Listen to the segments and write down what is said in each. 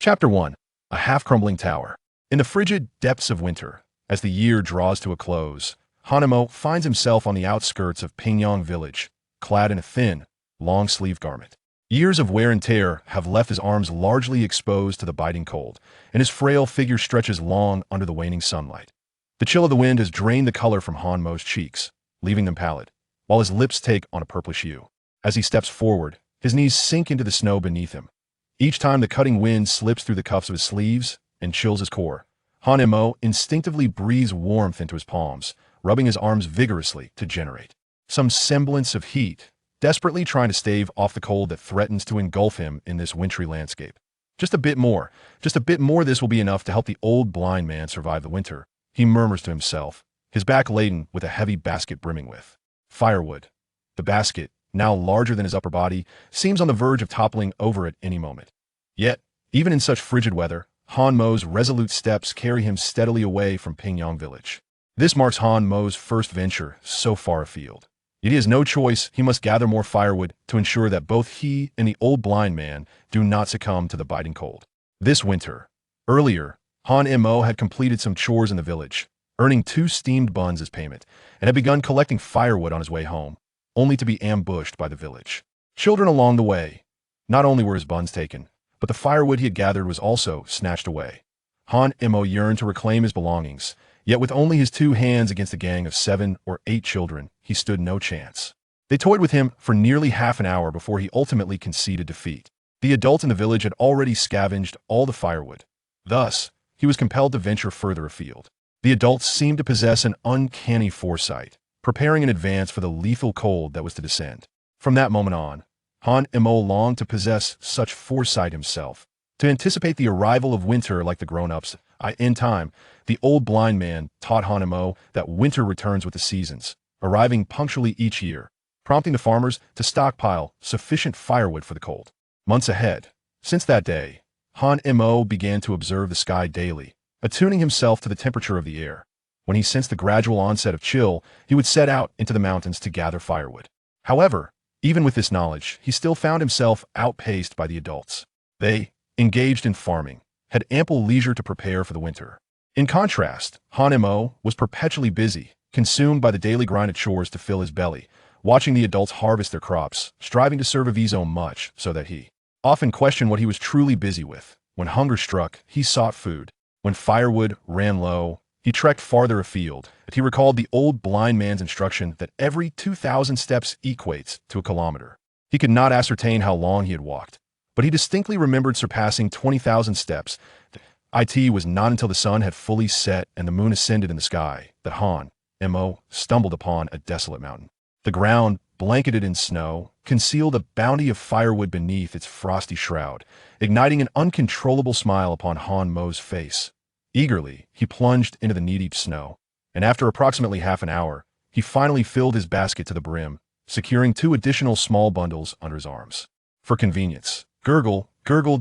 Chapter 1. A half-crumbling tower. In the frigid depths of winter, as the year draws to a close, Hanemo finds himself on the outskirts of Pingyang village, clad in a thin, long-sleeved garment. Years of wear and tear have left his arms largely exposed to the biting cold, and his frail figure stretches long under the waning sunlight. The chill of the wind has drained the color from Hanmo's cheeks, leaving them pallid, while his lips take on a purplish hue. As he steps forward, his knees sink into the snow beneath him. Each time the cutting wind slips through the cuffs of his sleeves and chills his core, Hanemo instinctively breathes warmth into his palms, rubbing his arms vigorously to generate some semblance of heat, desperately trying to stave off the cold that threatens to engulf him in this wintry landscape. Just a bit more, this will be enough to help the old blind man survive the winter, he murmurs to himself, his back laden with a heavy basket brimming with firewood. The basket, now larger than his upper body, seems on the verge of toppling over at any moment. Yet, even in such frigid weather, Hanmo's resolute steps carry him steadily away from Pingyang village. This marks Hanmo's first venture so far afield. Yet he has no choice. He must gather more firewood to ensure that both he and the old blind man do not succumb to the biting cold. This winter, earlier, Hanmo had completed some chores in the village, earning 2 steamed buns as payment, and had begun collecting firewood on his way home, only to be ambushed by the village children along the way. Not only were his buns taken, but the firewood he had gathered was also snatched away. Hanmo yearned to reclaim his belongings, yet with only his 2 hands against a gang of 7 or 8 children, he stood no chance. They toyed with him for nearly half an hour before he ultimately conceded defeat. The adults in the village had already scavenged all the firewood. Thus, he was compelled to venture further afield. The adults seemed to possess an uncanny foresight, preparing in advance for the lethal cold that was to descend. From that moment on, Hanmo longed to possess such foresight himself, to anticipate the arrival of winter like the grown-ups. In time, the old blind man taught Hanmo that winter returns with the seasons, arriving punctually each year, prompting the farmers to stockpile sufficient firewood for the cold months ahead. Since that day, Hanmo began to observe the sky daily, attuning himself to the temperature of the air. When he sensed the gradual onset of chill, he would set out into the mountains to gather firewood. However, even with this knowledge, he still found himself outpaced by the adults. They, engaged in farming, had ample leisure to prepare for the winter. In contrast, Hanmo was perpetually busy, consumed by the daily grind of chores to fill his belly, watching the adults harvest their crops, striving to serve Avizo much so that he often questioned what he was truly busy with. When hunger struck, he sought food. When firewood ran low, he trekked farther afield. He recalled the old blind man's instruction that every 2,000 steps equates to a kilometer. He could not ascertain how long he had walked, but he distinctly remembered surpassing 20,000 steps. It was not until the sun had fully set and the moon ascended in the sky that Hanmo stumbled upon a desolate mountain. The ground, blanketed in snow, concealed a bounty of firewood beneath its frosty shroud, igniting an uncontrollable smile upon Hanmo's face. Eagerly, he plunged into the knee-deep snow, and after approximately half an hour, he finally filled his basket to the brim, securing 2 additional small bundles under his arms. For convenience, gurgled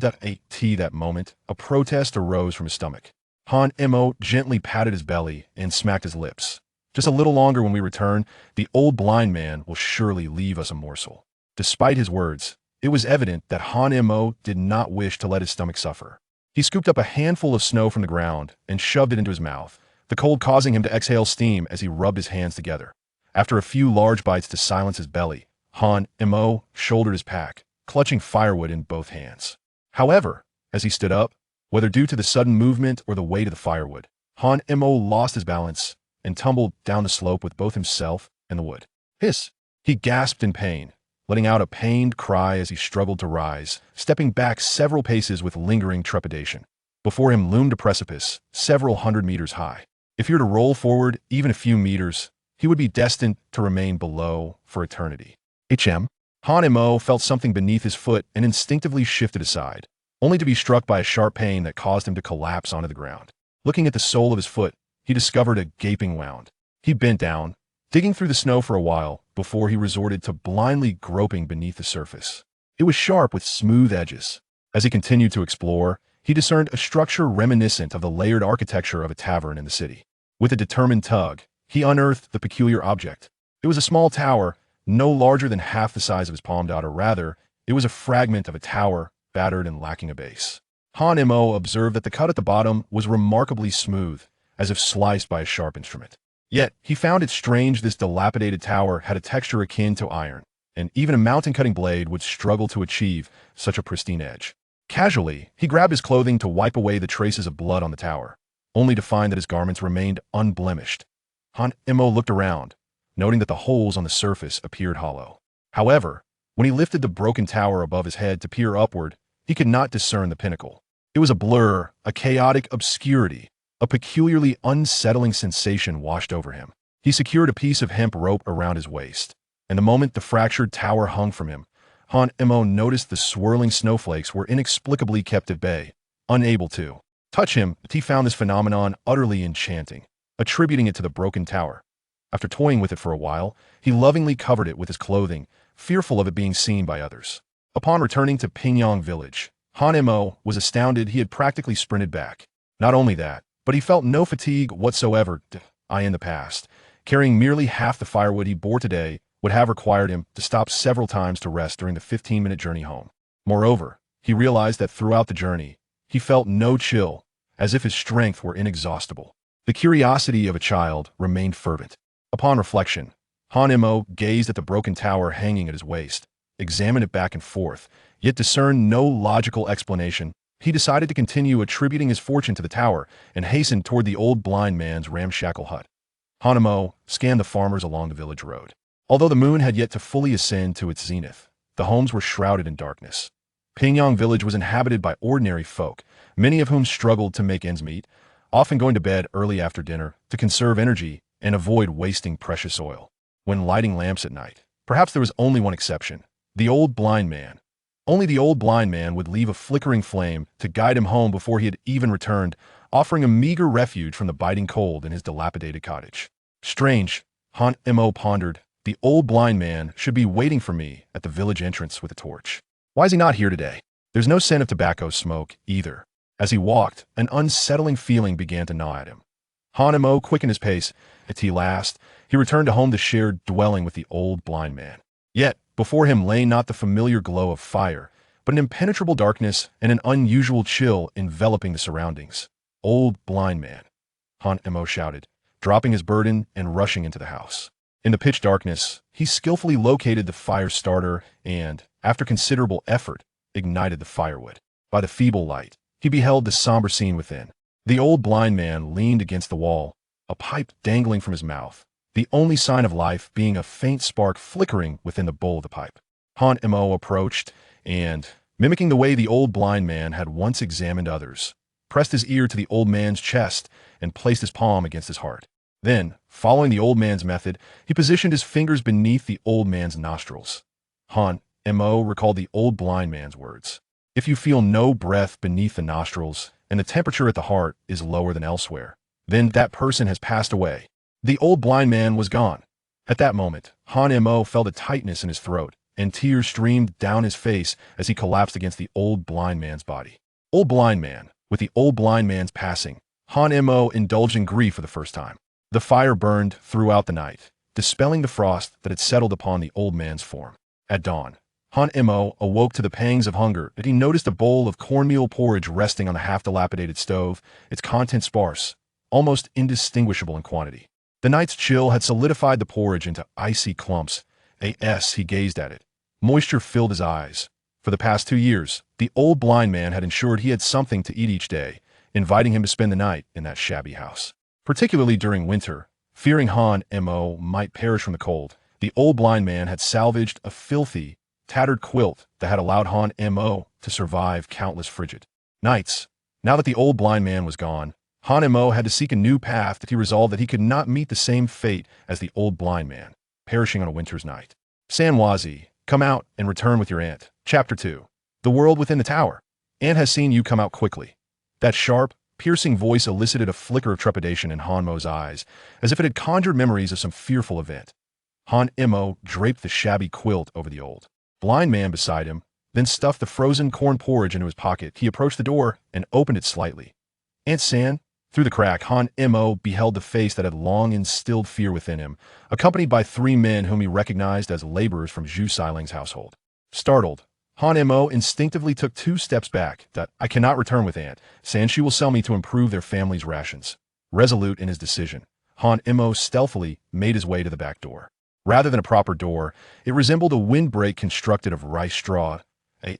at that moment, a protest arose from his stomach. Hanmo gently patted his belly and smacked his lips. Just a little longer when we return, the old blind man will surely leave us a morsel. Despite his words, it was evident that Hanmo did not wish to let his stomach suffer. He scooped up a handful of snow from the ground and shoved it into his mouth, the cold causing him to exhale steam as he rubbed his hands together. After a few large bites to silence his belly, Hanmo shouldered his pack, clutching firewood in both hands. However, as he stood up, whether due to the sudden movement or the weight of the firewood, Hanmo lost his balance and tumbled down the slope with both himself and the wood. Hiss! He gasped in pain, letting out a pained cry as he struggled to rise, stepping back several paces with lingering trepidation. Before him loomed a precipice, several hundred meters high. If he were to roll forward even a few meters, he would be destined to remain below for eternity. Hanmo felt something beneath his foot and instinctively shifted aside, only to be struck by a sharp pain that caused him to collapse onto the ground. Looking at the sole of his foot, he discovered a gaping wound. He bent down, digging through the snow for a while before he resorted to blindly groping beneath the surface. It was sharp with smooth edges. As he continued to explore, he discerned a structure reminiscent of the layered architecture of a tavern in the city. With a determined tug, he unearthed the peculiar object. It was a small tower, no larger than half the size of his palm dot, or rather, it was a fragment of a tower, battered and lacking a base. Han Mo observed that the cut at the bottom was remarkably smooth, as if sliced by a sharp instrument. Yet, he found it strange this dilapidated tower had a texture akin to iron, and even a mountain-cutting blade would struggle to achieve such a pristine edge. Casually, he grabbed his clothing to wipe away the traces of blood on the tower, only to find that his garments remained unblemished. Han Mo looked around, noting that the holes on the surface appeared hollow. However, when he lifted the broken tower above his head to peer upward, he could not discern the pinnacle. It was a blur, a chaotic obscurity. A peculiarly unsettling sensation washed over him. He secured a piece of hemp rope around his waist, and the moment the fractured tower hung from him, Han Mo noticed the swirling snowflakes were inexplicably kept at bay, unable to touch him. He found this phenomenon utterly enchanting, attributing it to the broken tower. After toying with it for a while, he lovingly covered it with his clothing, fearful of it being seen by others. Upon returning to Pingyang village, Han Mo was astounded he had practically sprinted back. Not only that, but he felt no fatigue whatsoever. In the past, carrying merely half the firewood he bore today would have required him to stop several times to rest during the 15-minute journey home. Moreover, he realized that throughout the journey, he felt no chill, as if his strength were inexhaustible. The curiosity of a child remained fervent. Upon reflection, Han Mo gazed at the broken tower hanging at his waist, examined it back and forth, yet discerned no logical explanation. He decided to continue attributing his fortune to the tower and hastened toward the old blind man's ramshackle hut. Han Mo scanned the farmers along the village road. Although the moon had yet to fully ascend to its zenith, the homes were shrouded in darkness. Pingyang village was inhabited by ordinary folk, many of whom struggled to make ends meet, often going to bed early after dinner to conserve energy and avoid wasting precious oil. When lighting lamps at night, perhaps there was only one exception: the old blind man. Only the old blind man would leave a flickering flame to guide him home before he had even returned, offering a meager refuge from the biting cold in his dilapidated cottage. Strange, Han Mo pondered. The old blind man should be waiting for me at the village entrance with a torch. Why is he not here today? There's no scent of tobacco smoke, either. As he walked, an unsettling feeling began to gnaw at him. Han Mo quickened his pace. At last, he returned to home, the shared dwelling with the old blind man. Yet, before him lay not the familiar glow of fire, but an impenetrable darkness and an unusual chill enveloping the surroundings. Old blind man, Han Mo shouted, dropping his burden and rushing into the house. In the pitch darkness, he skillfully located the fire starter and, after considerable effort, ignited the firewood. By the feeble light, he beheld the somber scene within. The old blind man leaned against the wall, a pipe dangling from his mouth, the only sign of life being a faint spark flickering within the bowl of the pipe. Han Mo approached and, mimicking the way the old blind man had once examined others, pressed his ear to the old man's chest and placed his palm against his heart. Then, following the old man's method, he positioned his fingers beneath the old man's nostrils. Han Mo recalled the old blind man's words. If you feel no breath beneath the nostrils and the temperature at the heart is lower than elsewhere, then that person has passed away. The old blind man was gone. At that moment, Han Mo felt a tightness in his throat, and tears streamed down his face as he collapsed against the old blind man's body. Old blind man, with the old blind man's passing, Han Mo indulged in grief for the first time. The fire burned throughout the night, dispelling the frost that had settled upon the old man's form. At dawn, Han Mo awoke to the pangs of hunger that he noticed a bowl of cornmeal porridge resting on the half-dilapidated stove, its contents sparse, almost indistinguishable in quantity. The night's chill had solidified the porridge into icy clumps. He gazed at it. Moisture filled his eyes. For the past 2 years, the old blind man had ensured he had something to eat each day, inviting him to spend the night in that shabby house. Particularly during winter, fearing Han Mo might perish from the cold, the old blind man had salvaged a filthy, tattered quilt that had allowed Han Mo to survive countless frigid nights. Now that the old blind man was gone, Han Mo had to seek a new path that he resolved that he could not meet the same fate as the old blind man, perishing on a winter's night. Sanwazi, come out and return with your aunt. Chapter 2. The World Within the Tower. Aunt has seen you come out quickly. That sharp, piercing voice elicited a flicker of trepidation in Han Mo's eyes, as if it had conjured memories of some fearful event. Han Mo draped the shabby quilt over the old blind man beside him, then stuffed the frozen corn porridge into his pocket. He approached the door and opened it slightly. Aunt San? Through the crack, Han Mo beheld the face that had long instilled fear within him, accompanied by 3 men whom he recognized as laborers from Zhu Siling's household. Startled, Han Mo instinctively took 2 steps back. I cannot return with Aunt, saying she will sell me to improve their family's rations. Resolute in his decision, Han Mo stealthily made his way to the back door. Rather than a proper door, it resembled a windbreak constructed of rice straw.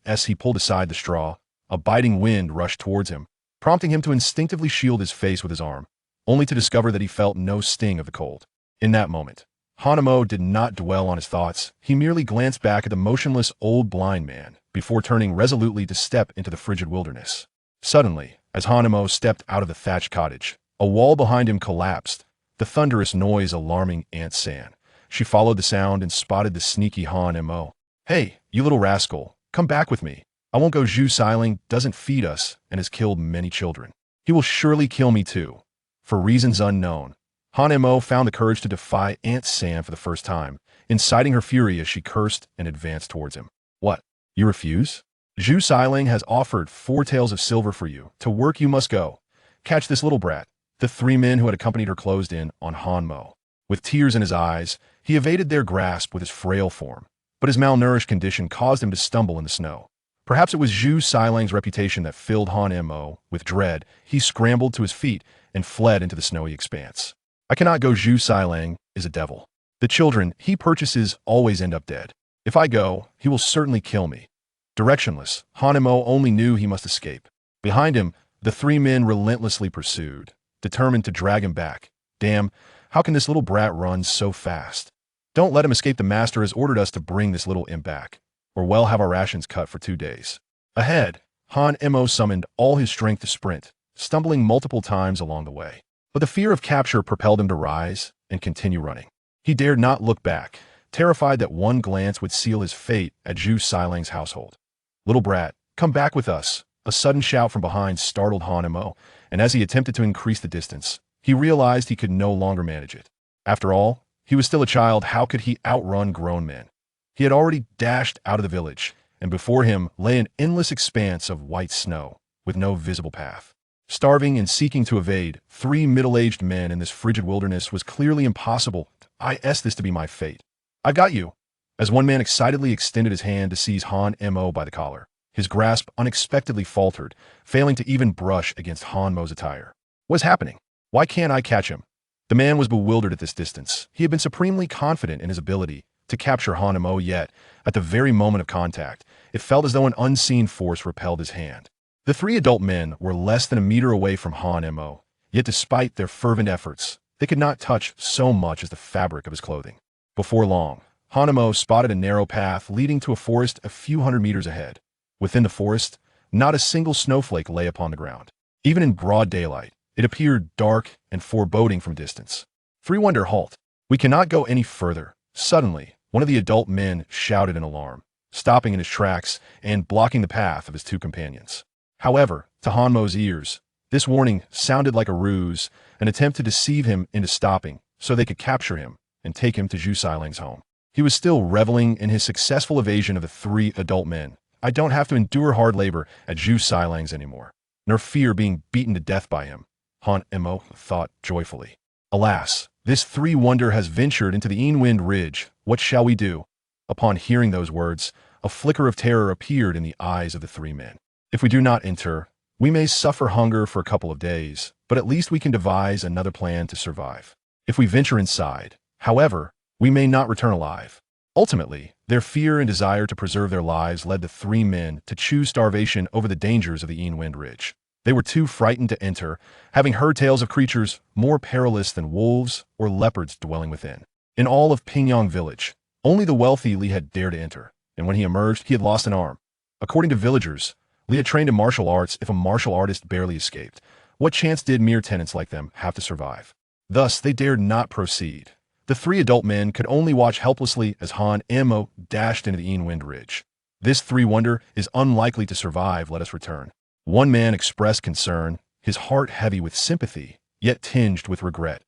As he pulled aside the straw, a biting wind rushed towards him, prompting him to instinctively shield his face with his arm, only to discover that he felt no sting of the cold. In that moment, Han Mo did not dwell on his thoughts. He merely glanced back at the motionless old blind man before turning resolutely to step into the frigid wilderness. Suddenly, as Han Mo stepped out of the thatched cottage, a wall behind him collapsed, the thunderous noise alarming Aunt San. She followed the sound and spotted the sneaky Han Mo. "Hey, you little rascal, come back with me. I won't go. Zhu Xiling doesn't feed us and has killed many children. He will surely kill me too." For reasons unknown, Han Mo found the courage to defy Aunt San for the first time, inciting her fury as she cursed and advanced towards him. "What? You refuse? Zhu Xiling has offered 4 taels of silver for you. To work you must go. Catch this little brat." The 3 men who had accompanied her closed in on Han Mo. With tears in his eyes, he evaded their grasp with his frail form, but his malnourished condition caused him to stumble in the snow. Perhaps it was Zhu Xiling's reputation that filled Han Mo with dread. He scrambled to his feet and fled into the snowy expanse. "I cannot go. Zhu Xiling is a devil. The children he purchases always end up dead. If I go, he will certainly kill me." Directionless, Han Mo only knew he must escape. Behind him, the 3 men relentlessly pursued, determined to drag him back. "Damn, how can this little brat run so fast? Don't let him escape. The master has ordered us to bring this little imp back, or we'll have our rations cut for 2 days. Ahead, Han Mo summoned all his strength to sprint, stumbling multiple times along the way. But the fear of capture propelled him to rise and continue running. He dared not look back, terrified that one glance would seal his fate at Zhu Xiling's household. "Little brat, come back with us." A sudden shout from behind startled Han Mo, and as he attempted to increase the distance, he realized he could no longer manage it. After all, he was still a child. How could he outrun grown men? He had already dashed out of the village, and before him lay an endless expanse of white snow, with no visible path. Starving and seeking to evade 3 middle-aged men in this frigid wilderness was clearly impossible. "I asked this to be my fate. I've got you." As one man excitedly extended his hand to seize Han Mo by the collar, his grasp unexpectedly faltered, failing to even brush against Han Mo's attire. "What's happening? Why can't I catch him?" The man was bewildered at this distance. He had been supremely confident in his ability to capture Han Mo, yet, at the very moment of contact, it felt as though an unseen force repelled his hand. The 3 adult men were less than a meter away from Han Mo, yet despite their fervent efforts, they could not touch so much as the fabric of his clothing. Before long, Han Mo spotted a narrow path leading to a forest a few hundred meters ahead. Within the forest, not a single snowflake lay upon the ground. Even in broad daylight, it appeared dark and foreboding from distance. 3 wonder halt. "We cannot go any further." Suddenly, one of the adult men shouted in alarm, stopping in his tracks and blocking the path of his 2 companions. However, to Han Mo's ears, this warning sounded like a ruse, an attempt to deceive him into stopping so they could capture him and take him to Zhu Xiling's home. He was still reveling in his successful evasion of the 3 adult men. "I don't have to endure hard labor at Zhu Xiling's anymore, nor fear being beaten to death by him," Han Mo thought joyfully. "Alas, this 3 wonder has ventured into the Wind Ridge. What shall we do?" Upon hearing those words, a flicker of terror appeared in the eyes of the 3 men. "If we do not enter, we may suffer hunger for a couple of days, but at least we can devise another plan to survive. If we venture inside, however, we may not return alive." Ultimately, their fear and desire to preserve their lives led the 3 men to choose starvation over the dangers of the Wind Ridge. They were too frightened to enter, having heard tales of creatures more perilous than wolves or leopards dwelling within. In all of Pingyang village, only the wealthy Li had dared to enter, and when he emerged, he had lost an arm. According to villagers, Li had trained in martial arts. If a martial artist barely escaped, what chance did mere tenants like them have to survive? Thus, they dared not proceed. The 3 adult men could only watch helplessly as Han Mo dashed into the Wind Ridge. "This 3 wonder is unlikely to survive. Let us return." One man expressed concern, his heart heavy with sympathy, yet tinged with regret.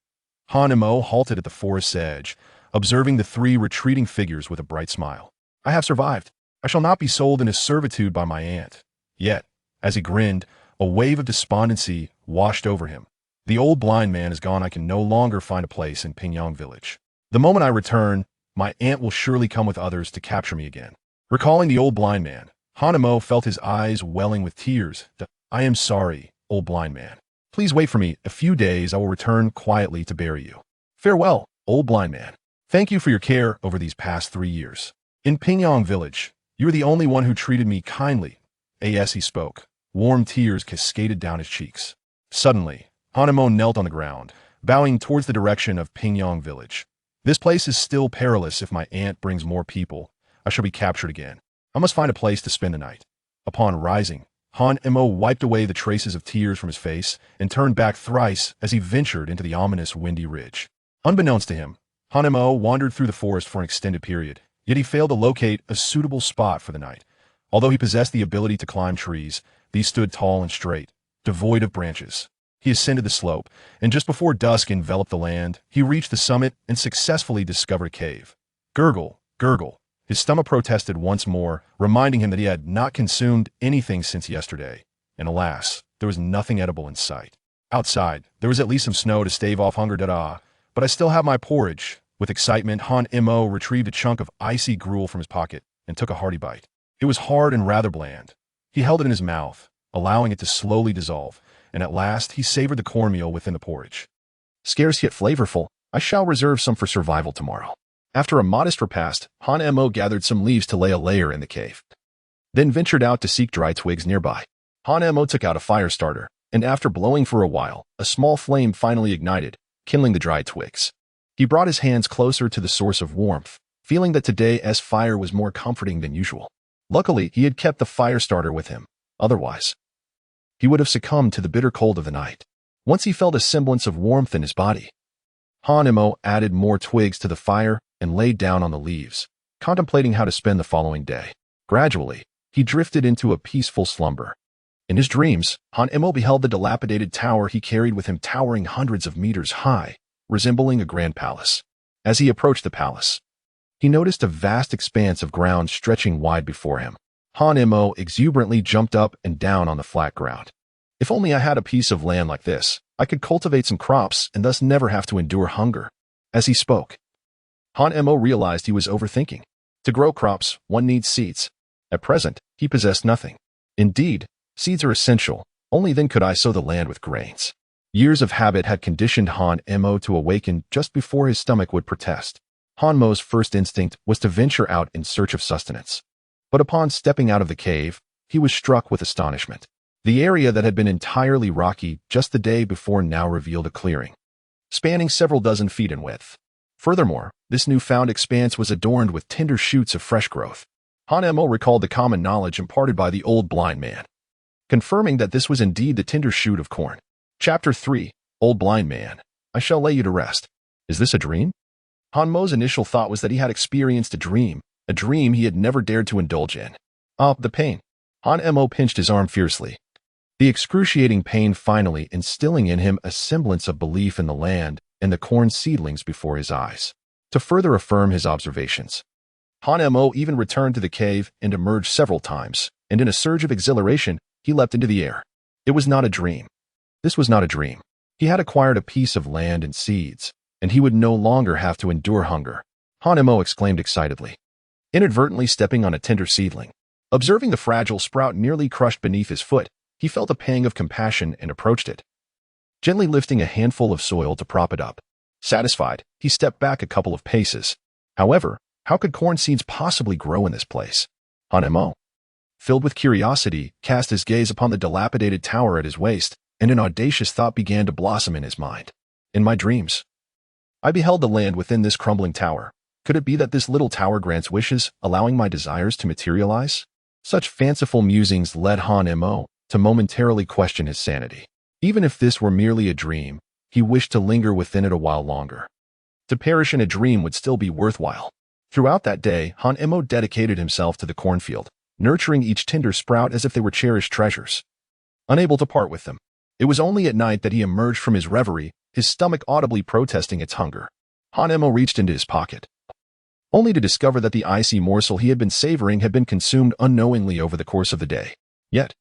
Han Mo halted at the forest's edge, observing the 3 retreating figures with a bright smile. "I have survived. I shall not be sold into servitude by my aunt." Yet, as he grinned, a wave of despondency washed over him. "The old blind man is gone. I can no longer find a place in Pingyang village. The moment I return, my aunt will surely come with others to capture me again." Recalling the old blind man, Hanemo felt his eyes welling with tears. I am sorry, old blind man. Please wait for me. A few days I will return quietly to bury you. Farewell, old blind man. Thank you for your care over these past 3 years. In Pingyang village, you were the only one who treated me kindly. As he spoke, warm tears cascaded down his cheeks. Suddenly, Hanemo knelt on the ground, bowing towards the direction of Pingyang village. This place is still perilous. If my aunt brings more people, I shall be captured again. I must find a place to spend the night. Upon rising, Hanemo wiped away the traces of tears from his face and turned back thrice as he ventured into the ominous windy ridge. Unbeknownst to him, Hanemo wandered through the forest for an extended period, yet he failed to locate a suitable spot for the night. Although he possessed the ability to climb trees, these stood tall and straight, devoid of branches. He ascended the slope, and just before dusk enveloped the land, he reached the summit and successfully discovered a cave. Gurgle, gurgle. His stomach protested once more, reminding him that he had not consumed anything since yesterday. And alas, there was nothing edible in sight. Outside, there was at least some snow to stave off hunger. But I still have my porridge. With excitement, Hanemo retrieved a chunk of icy gruel from his pocket and took a hearty bite. It was hard and rather bland. He held it in his mouth, allowing it to slowly dissolve, and at last he savored the cornmeal within the porridge. Scarce yet flavorful, I shall reserve some for survival tomorrow. After a modest repast, Hanemo gathered some leaves to lay a layer in the cave, then ventured out to seek dry twigs nearby. Hanemo took out a fire starter, and after blowing for a while, a small flame finally ignited, kindling the dry twigs. He brought his hands closer to the source of warmth, feeling that today's fire was more comforting than usual. Luckily, he had kept the fire starter with him. Otherwise, he would have succumbed to the bitter cold of the night. Once he felt a semblance of warmth in his body, Hanemo added more twigs to the fire and laid down on the leaves, contemplating how to spend the following day. Gradually, he drifted into a peaceful slumber. In his dreams, Hanemo beheld the dilapidated tower he carried with him towering hundreds of meters high, resembling a grand palace. As he approached the palace, he noticed a vast expanse of ground stretching wide before him. Hanemo exuberantly jumped up and down on the flat ground. If only I had a piece of land like this, I could cultivate some crops and thus never have to endure hunger. As he spoke, Hanemo realized he was overthinking. To grow crops, one needs seeds. At present, he possessed nothing. Indeed, seeds are essential. Only then could I sow the land with grains. Years of habit had conditioned Hanemo to awaken just before his stomach would protest. Hanmo's first instinct was to venture out in search of sustenance. But upon stepping out of the cave, he was struck with astonishment. The area that had been entirely rocky just the day before now revealed a clearing, spanning several dozen feet in width. Furthermore, this newfound expanse was adorned with tender shoots of fresh growth. Hanemo recalled the common knowledge imparted by the old blind man, confirming that this was indeed the tender shoot of corn. Chapter 3. Old Blind Man. I shall lay you to rest. Is this a dream? Hanmo's initial thought was that he had experienced a dream he had never dared to indulge in. The pain. Hanemo pinched his arm fiercely, the excruciating pain finally instilling in him a semblance of belief in the land and the corn seedlings before his eyes. To further affirm his observations, Hanemo even returned to the cave and emerged several times, and in a surge of exhilaration, he leapt into the air. It was not a dream. This was not a dream. He had acquired a piece of land and seeds, and he would no longer have to endure hunger. Hanemo exclaimed excitedly, inadvertently stepping on a tender seedling. Observing the fragile sprout nearly crushed beneath his foot, he felt a pang of compassion and approached it, gently lifting a handful of soil to prop it up. Satisfied, he stepped back a couple of paces. However, how could corn seeds possibly grow in this place? Hanemo, filled with curiosity, cast his gaze upon the dilapidated tower at his waist, and an audacious thought began to blossom in his mind. In my dreams, I beheld the land within this crumbling tower. Could it be that this little tower grants wishes, allowing my desires to materialize? Such fanciful musings led Hanemo to momentarily question his sanity. Even if this were merely a dream, he wished to linger within it a while longer. To perish in a dream would still be worthwhile. Throughout that day, Hanemo dedicated himself to the cornfield, nurturing each tender sprout as if they were cherished treasures. Unable to part with them, it was only at night that he emerged from his reverie, his stomach audibly protesting its hunger. Hanemo reached into his pocket, only to discover that the icy morsel he had been savoring had been consumed unknowingly over the course of the day. Yet,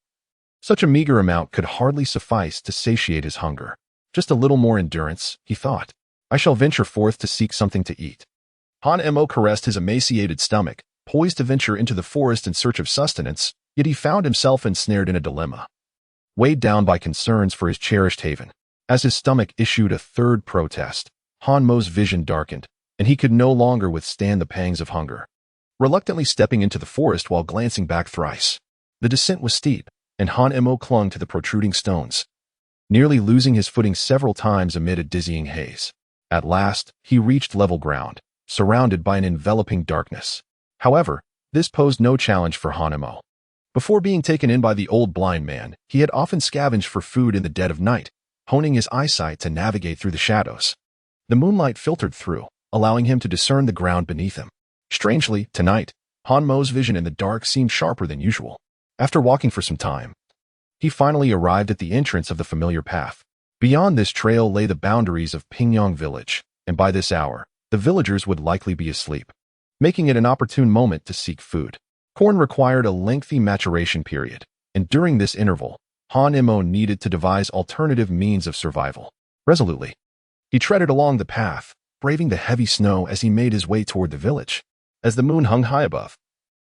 such a meager amount could hardly suffice to satiate his hunger. Just a little more endurance, he thought. I shall venture forth to seek something to eat. Hanemo caressed his emaciated stomach, poised to venture into the forest in search of sustenance, Yet he found himself ensnared in a dilemma, weighed down by concerns for his cherished haven. As his stomach issued a third protest, Hanmo's vision darkened, and he could no longer withstand the pangs of hunger. Reluctantly stepping into the forest while glancing back thrice, the descent was steep, and Hanmo clung to the protruding stones, nearly losing his footing several times amid a dizzying haze. At last, he reached level ground, surrounded by an enveloping darkness. However, this posed no challenge for Hanmo. Before being taken in by the old blind man, he had often scavenged for food in the dead of night, honing his eyesight to navigate through the shadows. The moonlight filtered through, allowing him to discern the ground beneath him. Strangely, tonight, Hanmo's vision in the dark seemed sharper than usual. After walking for some time, he finally arrived at the entrance of the familiar path. Beyond this trail lay the boundaries of Pingyong village, and by this hour, the villagers would likely be asleep, making it an opportune moment to seek food. Corn required a lengthy maturation period, and during this interval, Hanmo needed to devise alternative means of survival. Resolutely, he treaded along the path, braving the heavy snow as he made his way toward the village. As the moon hung high above,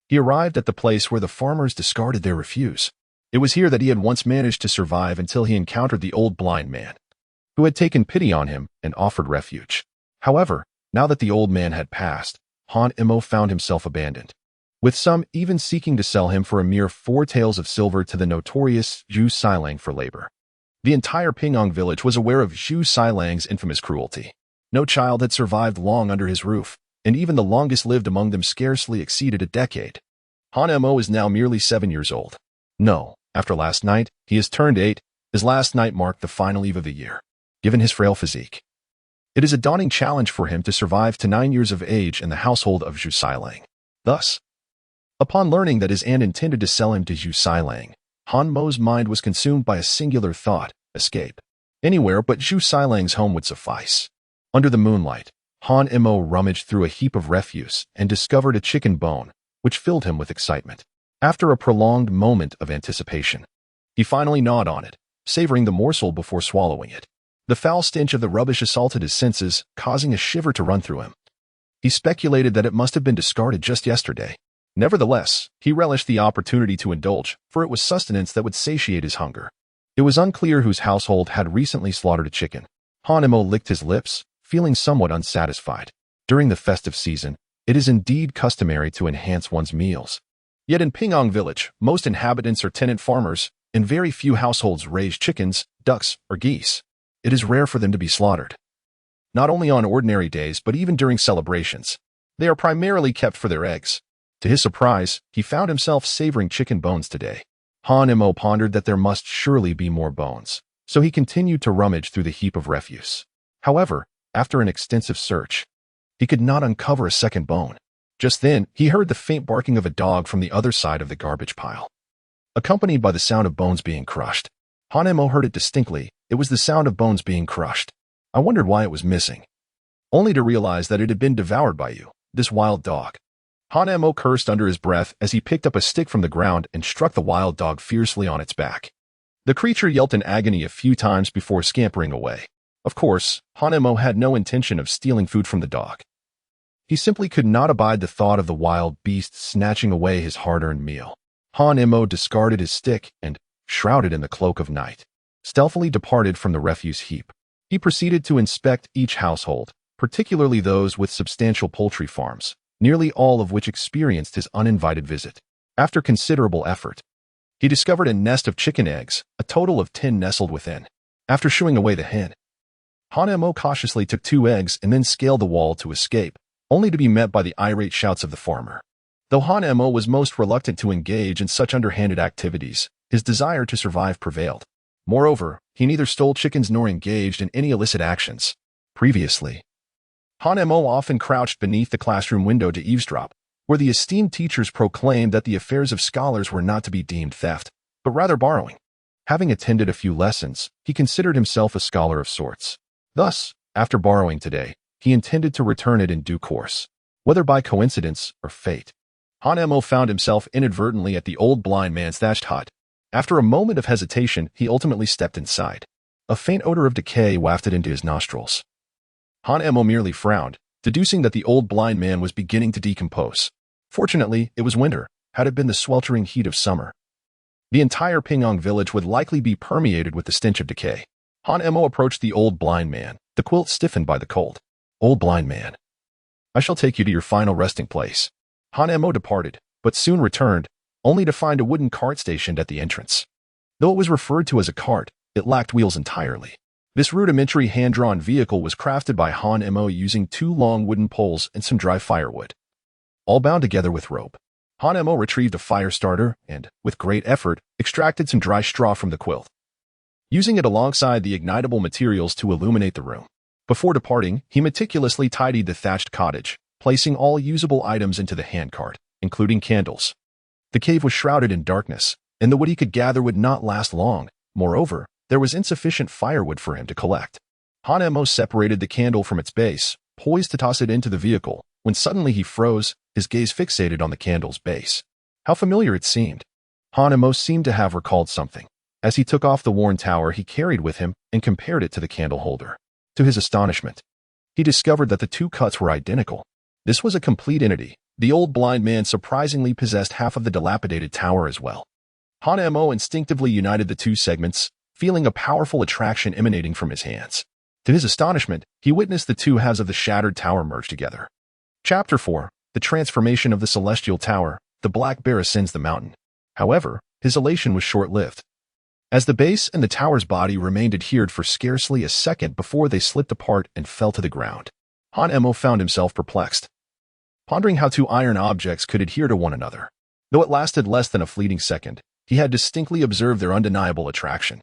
he arrived at the place where the farmers discarded their refuse. It was here that he had once managed to survive until he encountered the old blind man, who had taken pity on him and offered refuge. However, now that the old man had passed, Hanmo found himself abandoned, with some even seeking to sell him for a mere 4 taels of silver to the notorious Zhu Sailang for labor. The entire Pingyong village was aware of Zhu Sailang's infamous cruelty. No child had survived long under his roof, and even the longest lived among them scarcely exceeded a decade. Hanmo is now merely 7 years old. No, after last night, he has turned 8. His last night marked the final eve of the year. Given his frail physique, it is a daunting challenge for him to survive to 9 years of age in the household of Zhu Sailang. Thus, upon learning that his aunt intended to sell him to Zhu Sailang, Hanmo's mind was consumed by a singular thought: escape. Anywhere but Zhu Sailang's home would suffice. Under the moonlight, Hanmo rummaged through a heap of refuse and discovered a chicken bone, which filled him with excitement. After a prolonged moment of anticipation, he finally gnawed on it, savoring the morsel before swallowing it. The foul stench of the rubbish assaulted his senses, causing a shiver to run through him. He speculated that it must have been discarded just yesterday. Nevertheless, he relished the opportunity to indulge, for it was sustenance that would satiate his hunger. It was unclear whose household had recently slaughtered a chicken. Hanmo licked his lips, feeling somewhat unsatisfied. During the festive season, it is indeed customary to enhance one's meals. Yet in Pingyong village, most inhabitants are tenant farmers, and very few households raise chickens, ducks, or geese. It is rare for them to be slaughtered. Not only on ordinary days but even during celebrations. They are primarily kept for their eggs. To his surprise, he found himself savoring chicken bones today. Hanmo pondered that there must surely be more bones, so he continued to rummage through the heap of refuse. However, after an extensive search, he could not uncover a second bone. Just then, he heard the faint barking of a dog from the other side of the garbage pile, accompanied by the sound of bones being crushed. Hanmo heard it distinctly. It was the sound of bones being crushed. I wondered why it was missing, only to realize that it had been devoured by you, this wild dog. Hanmo cursed under his breath as he picked up a stick from the ground and struck the wild dog fiercely on its back. The creature yelped in agony a few times before scampering away. Of course, Hanmo had no intention of stealing food from the dog. He simply could not abide the thought of the wild beast snatching away his hard-earned meal. Hanmo discarded his stick and, shrouded in the cloak of night, stealthily departed from the refuse heap. He proceeded to inspect each household, particularly those with substantial poultry farms, nearly all of which experienced his uninvited visit. After considerable effort, he discovered a nest of chicken eggs, a total of 10 nestled within. After shooing away the hen, Hanmo cautiously took 2 eggs and then scaled the wall to escape, only to be met by the irate shouts of the farmer. Though Hanmo was most reluctant to engage in such underhanded activities, his desire to survive prevailed. Moreover, he neither stole chickens nor engaged in any illicit actions. Previously, Hanmo often crouched beneath the classroom window to eavesdrop, where the esteemed teachers proclaimed that the affairs of scholars were not to be deemed theft, but rather borrowing. Having attended a few lessons, he considered himself a scholar of sorts. Thus, after borrowing today, he intended to return it in due course, whether by coincidence or fate. Hanmo found himself inadvertently at the old blind man's thatched hut. After a moment of hesitation, he ultimately stepped inside. A faint odor of decay wafted into his nostrils. Hanmo merely frowned, deducing that the old blind man was beginning to decompose. Fortunately, it was winter, had it been the sweltering heat of summer. The entire Pingyong village would likely be permeated with the stench of decay. Han Emo approached the old blind man, the quilt stiffened by the cold. Old blind man, I shall take you to your final resting place. Han Emo departed, but soon returned, only to find a wooden cart stationed at the entrance. Though it was referred to as a cart, it lacked wheels entirely. This rudimentary hand-drawn vehicle was crafted by Han Emo using 2 long wooden poles and some dry firewood, all bound together with rope. Han Emo retrieved a fire starter and, with great effort, extracted some dry straw from the quilt, using it alongside the ignitable materials to illuminate the room. Before departing, he meticulously tidied the thatched cottage, placing all usable items into the handcart, including candles. The cave was shrouded in darkness, and the wood he could gather would not last long. Moreover, there was insufficient firewood for him to collect. Han Emo separated the candle from its base, poised to toss it into the vehicle, when suddenly he froze, his gaze fixated on the candle's base. How familiar it seemed. Han Emo seemed to have recalled something. As he took off the worn tower he carried with him and compared it to the candle holder. To his astonishment, he discovered that the 2 cuts were identical. This was a complete entity. The old blind man surprisingly possessed half of the dilapidated tower as well. Han Emo instinctively united the 2 segments, feeling a powerful attraction emanating from his hands. To his astonishment, he witnessed the 2 halves of the shattered tower merge together. Chapter 4. The Transformation of the Celestial Tower. The Black Bear ascends the mountain. However, his elation was short-lived, as the base and the tower's body remained adhered for scarcely a second before they slipped apart and fell to the ground. Han Emo found himself perplexed, pondering how 2 iron objects could adhere to one another. Though it lasted less than a fleeting second, he had distinctly observed their undeniable attraction.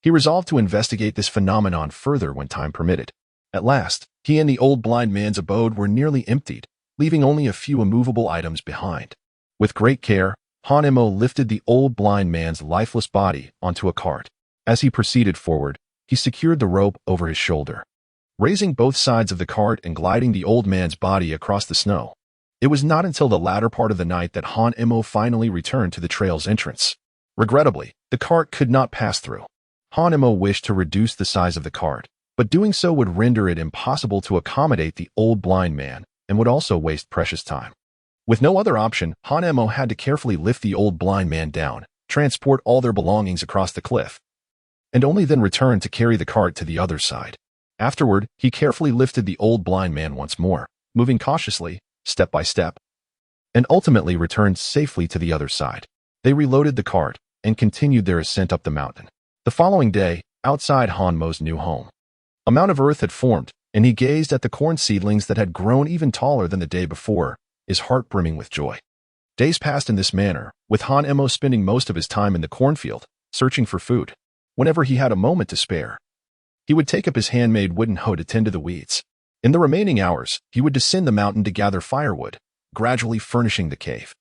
He resolved to investigate this phenomenon further when time permitted. At last, he and the old blind man's abode were nearly emptied, leaving only a few immovable items behind. With great care, Han Emo lifted the old blind man's lifeless body onto a cart. As he proceeded forward, he secured the rope over his shoulder, raising both sides of the cart and gliding the old man's body across the snow. It was not until the latter part of the night that Han Emo finally returned to the trail's entrance. Regrettably, the cart could not pass through. Han Emo wished to reduce the size of the cart, but doing so would render it impossible to accommodate the old blind man and would also waste precious time. With no other option, Han Emo had to carefully lift the old blind man down, transport all their belongings across the cliff, and only then return to carry the cart to the other side. Afterward, he carefully lifted the old blind man once more, moving cautiously, step by step, and ultimately returned safely to the other side. They reloaded the cart and continued their ascent up the mountain. The following day, outside Han Mo's new home, a mound of earth had formed, and he gazed at the corn seedlings that had grown even taller than the day before, his heart brimming with joy. Days passed in this manner, with Han Emo spending most of his time in the cornfield, searching for food. Whenever he had a moment to spare, he would take up his handmade wooden hoe to tend to the weeds. In the remaining hours, he would descend the mountain to gather firewood, gradually furnishing the cave.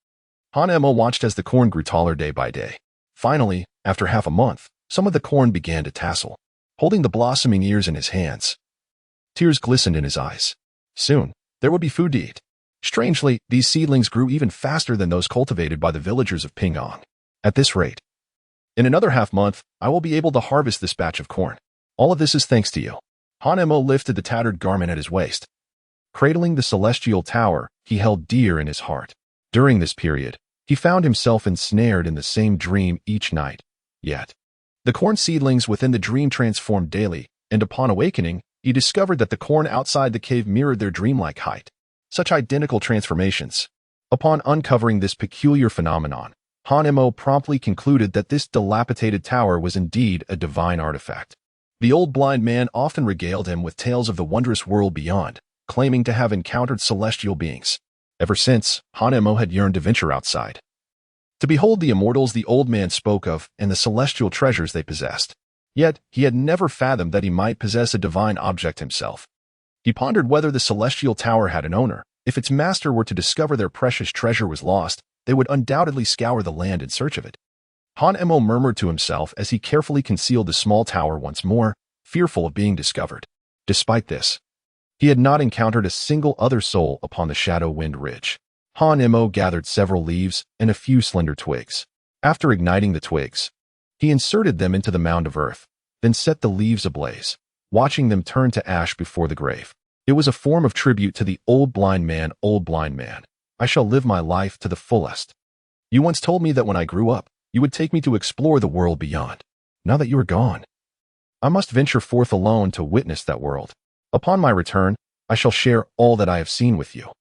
Han Emo watched as the corn grew taller day by day. Finally, after half a month, some of the corn began to tassel. Holding the blossoming ears in his hands, tears glistened in his eyes. Soon, there would be food to eat. Strangely, these seedlings grew even faster than those cultivated by the villagers of Pingyong. At this rate, in another half-month, I will be able to harvest this batch of corn. All of this is thanks to you. Han Emo lifted the tattered garment at his waist, cradling the celestial tower he held dear in his heart. During this period, he found himself ensnared in the same dream each night. Yet, the corn seedlings within the dream transformed daily, and upon awakening, he discovered that the corn outside the cave mirrored their dreamlike height. Such identical transformations. Upon uncovering this peculiar phenomenon, Han Emo promptly concluded that this dilapidated tower was indeed a divine artifact. The old blind man often regaled him with tales of the wondrous world beyond, claiming to have encountered celestial beings. Ever since, Han Emo had yearned to venture outside, to behold the immortals the old man spoke of and the celestial treasures they possessed. Yet, he had never fathomed that he might possess a divine object himself. He pondered whether the celestial tower had an owner. If its master were to discover their precious treasure was lost, they would undoubtedly scour the land in search of it. Han Emo murmured to himself as he carefully concealed the small tower once more, fearful of being discovered. Despite this, he had not encountered a single other soul upon the Shadow Wind Ridge. Han Emo gathered several leaves and a few slender twigs. After igniting the twigs, he inserted them into the mound of earth, then set the leaves ablaze, watching them turn to ash before the grave. It was a form of tribute to the old blind man, I shall live my life to the fullest. You once told me that when I grew up, you would take me to explore the world beyond. Now that you are gone, I must venture forth alone to witness that world. Upon my return, I shall share all that I have seen with you."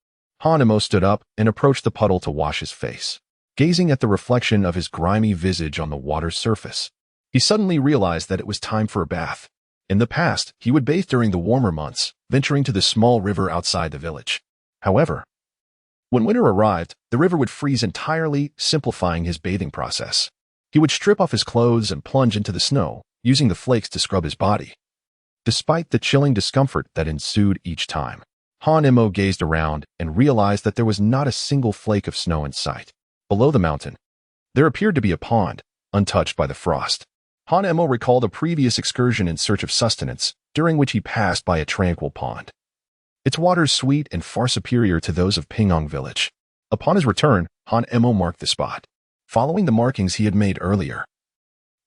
Hanemo stood up and approached the puddle to wash his face. Gazing at the reflection of his grimy visage on the water's surface, he suddenly realized that it was time for a bath. In the past, he would bathe during the warmer months, venturing to the small river outside the village. However, when winter arrived, the river would freeze entirely, simplifying his bathing process. He would strip off his clothes and plunge into the snow, using the flakes to scrub his body. Despite the chilling discomfort that ensued each time, Hanemo gazed around and realized that there was not a single flake of snow in sight. Below the mountain, there appeared to be a pond, untouched by the frost. Hanemo recalled a previous excursion in search of sustenance, during which he passed by a tranquil pond. Its waters sweet and far superior to those of Pingyong village. Upon his return, Hanemo marked the spot, following the markings he had made earlier.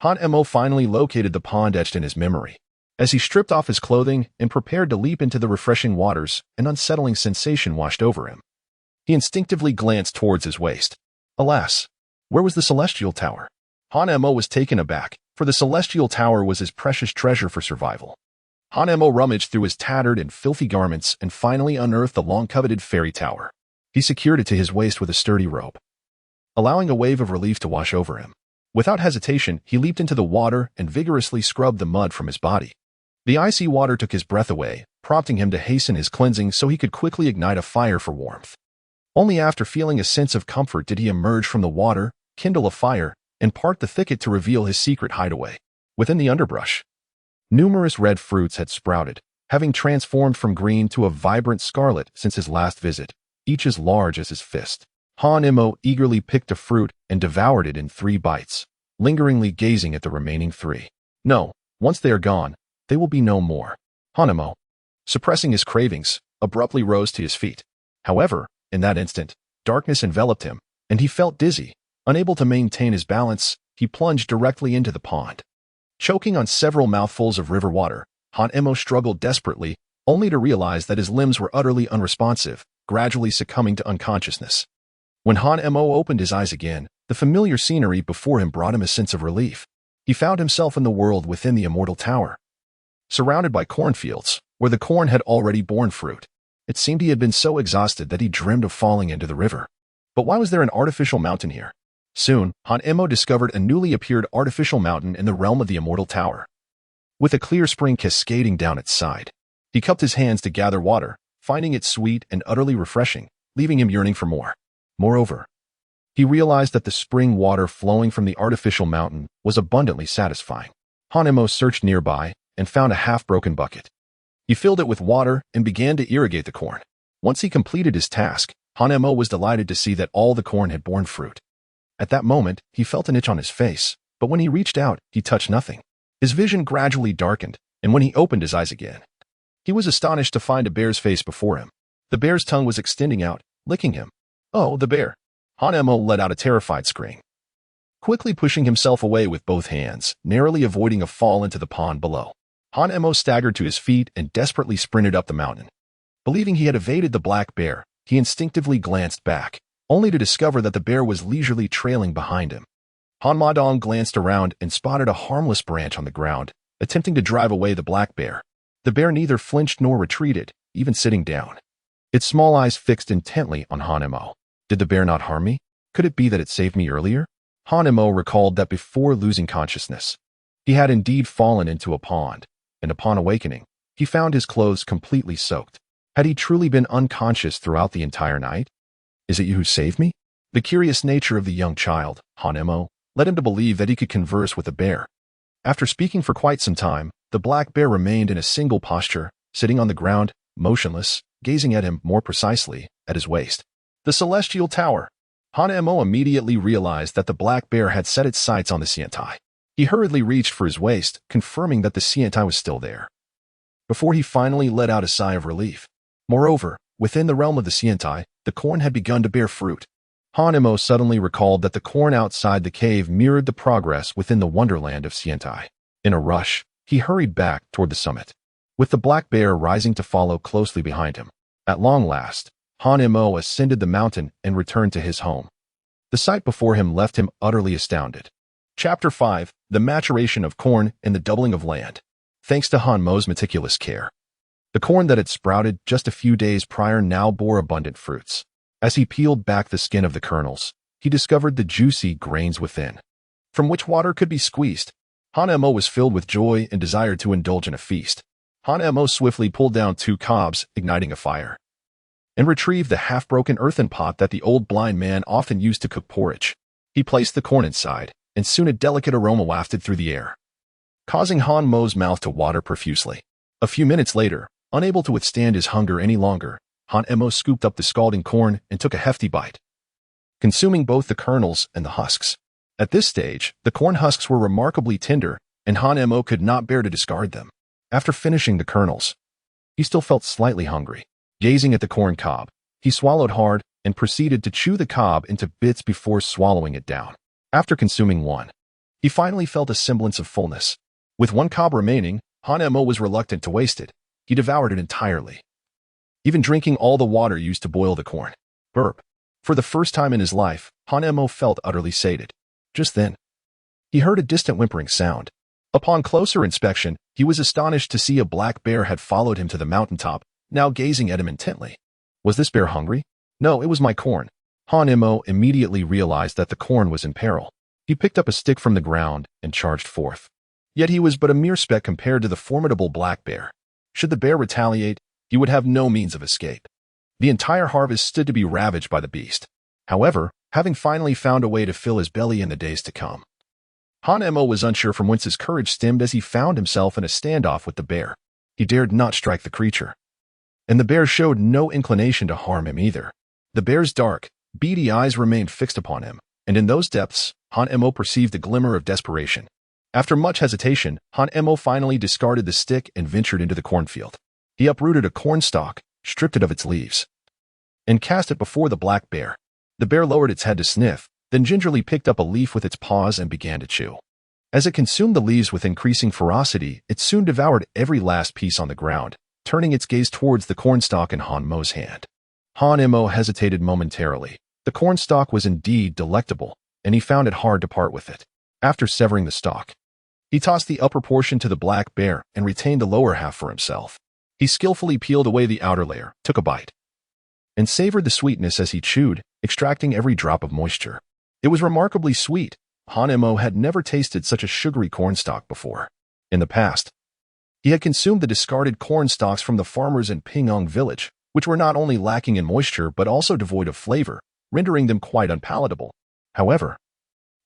Hanemo finally located the pond etched in his memory. As he stripped off his clothing and prepared to leap into the refreshing waters, an unsettling sensation washed over him. He instinctively glanced towards his waist. Alas, where was the celestial tower? Hanemo was taken aback, for the celestial tower was his precious treasure for survival. Hanemo rummaged through his tattered and filthy garments and finally unearthed the long-coveted fairy tower. He secured it to his waist with a sturdy rope, allowing a wave of relief to wash over him. Without hesitation, he leaped into the water and vigorously scrubbed the mud from his body. The icy water took his breath away, prompting him to hasten his cleansing so he could quickly ignite a fire for warmth. Only after feeling a sense of comfort did he emerge from the water, kindle a fire, and part the thicket to reveal his secret hideaway. Within the underbrush, numerous red fruits had sprouted, having transformed from green to a vibrant scarlet since his last visit, each as large as his fist. Hanemo eagerly picked a fruit and devoured it in 3 bites, lingeringly gazing at the remaining 3. No, once they are gone, they will be no more. Hanemo, suppressing his cravings, abruptly rose to his feet. However, in that instant, darkness enveloped him, and he felt dizzy. Unable to maintain his balance, he plunged directly into the pond. Choking on several mouthfuls of river water, Hanemo struggled desperately, only to realize that his limbs were utterly unresponsive, gradually succumbing to unconsciousness. When Hanemo opened his eyes again, the familiar scenery before him brought him a sense of relief. He found himself in the world within the Immortal Tower, surrounded by cornfields, where the corn had already borne fruit. It seemed he had been so exhausted that he dreamed of falling into the river. But why was there an artificial mountain here? Soon, Hanemo discovered a newly appeared artificial mountain in the realm of the Immortal Tower, with a clear spring cascading down its side. He cupped his hands to gather water, finding it sweet and utterly refreshing, leaving him yearning for more. Moreover, he realized that the spring water flowing from the artificial mountain was abundantly satisfying. Hanemo searched nearby and found a half-broken bucket. He filled it with water and began to irrigate the corn. Once he completed his task, Hanemo was delighted to see that all the corn had borne fruit. At that moment, he felt an itch on his face, but when he reached out, he touched nothing. His vision gradually darkened, and when he opened his eyes again, he was astonished to find a bear's face before him. The bear's tongue was extending out, licking him. Oh, the bear! Hanemo let out a terrified scream, quickly pushing himself away with both hands, narrowly avoiding a fall into the pond below. Hanemo staggered to his feet and desperately sprinted up the mountain. Believing he had evaded the black bear, he instinctively glanced back, only to discover that the bear was leisurely trailing behind him. Hanmadong glanced around and spotted a harmless branch on the ground, attempting to drive away the black bear. The bear neither flinched nor retreated, even sitting down, its small eyes fixed intently on Hanemo. Did the bear not harm me? Could it be that it saved me earlier? Hanemo recalled that before losing consciousness, he had indeed fallen into a pond, and upon awakening, he found his clothes completely soaked. Had he truly been unconscious throughout the entire night? Is it you who saved me? The curious nature of the young child, Hanemo, led him to believe that he could converse with the bear. After speaking for quite some time, the black bear remained in a single posture, sitting on the ground, motionless, gazing at him more precisely, at his waist. The Celestial Tower. Hanemo immediately realized that the black bear had set its sights on the Xiantai. He hurriedly reached for his waist, confirming that the Xiantai was still there, before he finally let out a sigh of relief. Moreover, within the realm of the Xiantai, the corn had begun to bear fruit. Hanemo suddenly recalled that the corn outside the cave mirrored the progress within the wonderland of Xiantai. In a rush, he hurried back toward the summit, with the black bear rising to follow closely behind him. At long last, Hanemo ascended the mountain and returned to his home. The sight before him left him utterly astounded. Chapter 5: The Maturation of Corn and the Doubling of Land. Thanks to Hanmo's meticulous care, the corn that had sprouted just a few days prior now bore abundant fruits. As he peeled back the skin of the kernels, he discovered the juicy grains within, from which water could be squeezed. Hanmo was filled with joy and desired to indulge in a feast. Hanmo swiftly pulled down 2 cobs, igniting a fire, and retrieved the half-broken earthen pot that the old blind man often used to cook porridge. He placed the corn inside, and soon a delicate aroma wafted through the air, causing Hanmo's mouth to water profusely. A few minutes later, unable to withstand his hunger any longer, Hanmo scooped up the scalding corn and took a hefty bite, consuming both the kernels and the husks. At this stage, the corn husks were remarkably tender, and Hanmo could not bear to discard them. After finishing the kernels, he still felt slightly hungry. Gazing at the corn cob, he swallowed hard and proceeded to chew the cob into bits before swallowing it down. After consuming one, he finally felt a semblance of fullness. With 1 cob remaining, Hanmo was reluctant to waste it. He devoured it entirely, even drinking all the water used to boil the corn. Burp. For the first time in his life, Hanmo felt utterly sated. Just then, he heard a distant whimpering sound. Upon closer inspection, he was astonished to see a black bear had followed him to the mountaintop, now gazing at him intently. Was this bear hungry? No, it was my corn. Hanmo immediately realized that the corn was in peril. He picked up a stick from the ground and charged forth. Yet he was but a mere speck compared to the formidable black bear. Should the bear retaliate, he would have no means of escape. The entire harvest stood to be ravaged by the beast. However, having finally found a way to fill his belly in the days to come, Hanmo was unsure from whence his courage stemmed as he found himself in a standoff with the bear. He dared not strike the creature, and the bear showed no inclination to harm him either. The bear's dark, beady eyes remained fixed upon him, and in those depths, Hanmo perceived a glimmer of desperation. After much hesitation, Hanmo finally discarded the stick and ventured into the cornfield. He uprooted a corn stalk, stripped it of its leaves, and cast it before the black bear. The bear lowered its head to sniff, then gingerly picked up a leaf with its paws and began to chew. As it consumed the leaves with increasing ferocity, it soon devoured every last piece on the ground, turning its gaze towards the cornstalk in Hanmo's hand. Hanmo hesitated momentarily. The cornstalk was indeed delectable, and he found it hard to part with it. After severing the stalk, he tossed the upper portion to the black bear and retained the lower half for himself. He skillfully peeled away the outer layer, took a bite, and savored the sweetness as he chewed, extracting every drop of moisture. It was remarkably sweet. Hanmo had never tasted such a sugary cornstalk before. In the past, he had consumed the discarded corn stalks from the farmers in Pingyong village, which were not only lacking in moisture but also devoid of flavor, rendering them quite unpalatable. However,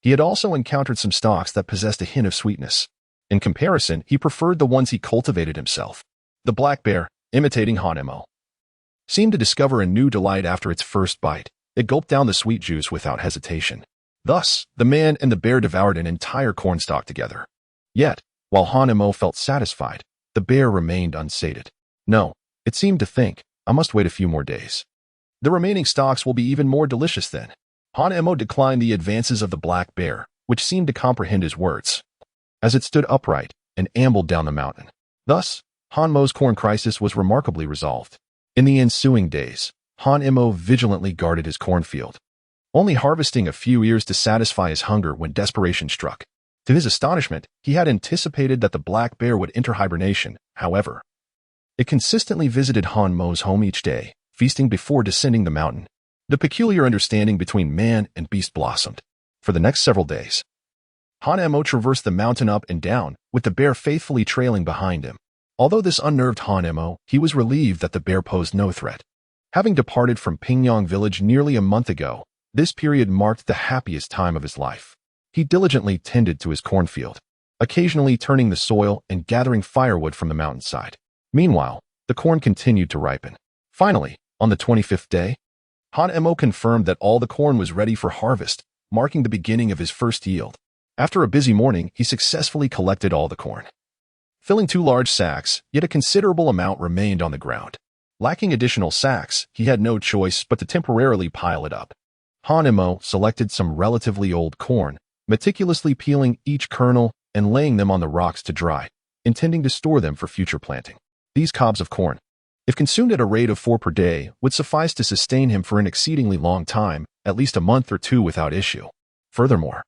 he had also encountered some stalks that possessed a hint of sweetness. In comparison, he preferred the ones he cultivated himself. The black bear, imitating Hanmo, seemed to discover a new delight after its first bite. It gulped down the sweet juice without hesitation. Thus, the man and the bear devoured an entire cornstalk together. Yet, while Hanmo felt satisfied, the bear remained unsated. No, it seemed to think, I must wait a few more days. The remaining stalks will be even more delicious then. Hanmo declined the advances of the black bear, which seemed to comprehend his words, as it stood upright and ambled down the mountain. Thus, Hanmo's corn crisis was remarkably resolved. In the ensuing days, Hanmo vigilantly guarded his cornfield, only harvesting a few ears to satisfy his hunger when desperation struck. To his astonishment, he had anticipated that the black bear would enter hibernation. However, it consistently visited Hanmo's home each day, feasting before descending the mountain. The peculiar understanding between man and beast blossomed. For the next several days, Hanmo traversed the mountain up and down, with the bear faithfully trailing behind him. Although this unnerved Hanmo, he was relieved that the bear posed no threat. Having departed from Pingyong village nearly a month ago, this period marked the happiest time of his life. He diligently tended to his cornfield, occasionally turning the soil and gathering firewood from the mountainside. Meanwhile, the corn continued to ripen. Finally, on the 25th day, Hanmo confirmed that all the corn was ready for harvest, marking the beginning of his first yield. After a busy morning, he successfully collected all the corn, filling 2 large sacks, yet a considerable amount remained on the ground. Lacking additional sacks, he had no choice but to temporarily pile it up. Hanmo selected some relatively old corn, meticulously peeling each kernel and laying them on the rocks to dry, intending to store them for future planting. These cobs of corn, if consumed at a rate of 4 per day, would suffice to sustain him for an exceedingly long time, at least a month or two without issue. Furthermore,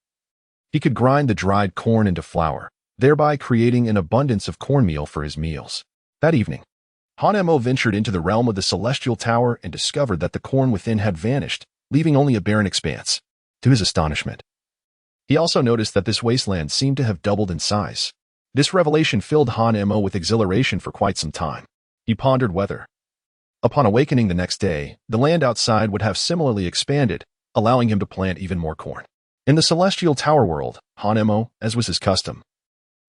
he could grind the dried corn into flour, thereby creating an abundance of cornmeal for his meals. That evening, Hanemo ventured into the realm of the Celestial Tower and discovered that the corn within had vanished, leaving only a barren expanse. To his astonishment, he also noticed that this wasteland seemed to have doubled in size. This revelation filled Hanemo with exhilaration for quite some time. He pondered whether, upon awakening the next day, the land outside would have similarly expanded, allowing him to plant even more corn. In the Celestial Tower world, Hanemo, as was his custom,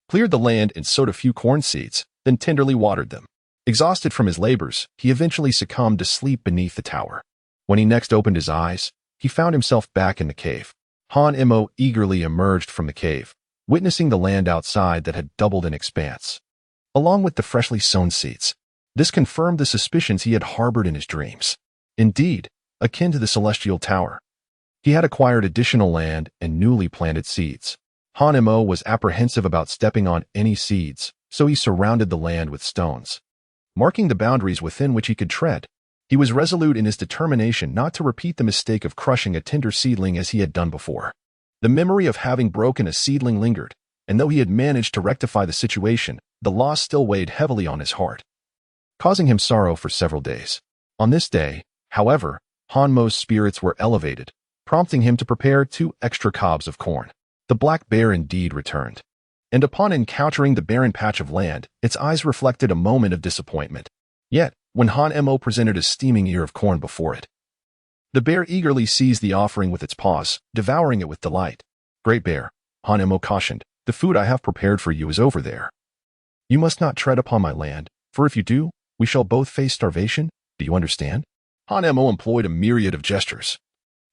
cleared the land and sowed a few corn seeds, then tenderly watered them. Exhausted from his labors, he eventually succumbed to sleep beneath the tower. When he next opened his eyes, he found himself back in the cave. Hanemo eagerly emerged from the cave, witnessing the land outside that had doubled in expanse, along with the freshly sown seeds. This confirmed the suspicions he had harbored in his dreams. Indeed, akin to the Celestial Tower, he had acquired additional land and newly planted seeds. Hanemo was apprehensive about stepping on any seeds, so he surrounded the land with stones, marking the boundaries within which he could tread. He was resolute in his determination not to repeat the mistake of crushing a tender seedling as he had done before. The memory of having broken a seedling lingered, and though he had managed to rectify the situation, the loss still weighed heavily on his heart, causing him sorrow for several days. On this day, however, Hanmo's spirits were elevated, prompting him to prepare 2 extra cobs of corn. The black bear indeed returned, and upon encountering the barren patch of land, its eyes reflected a moment of disappointment. Yet, when Hanemo presented a steaming ear of corn before it, the bear eagerly seized the offering with its paws, devouring it with delight. "Great Bear," Hanemo cautioned, "the food I have prepared for you is over there. You must not tread upon my land, for if you do, we shall both face starvation. Do you understand?" Hanemo employed a myriad of gestures,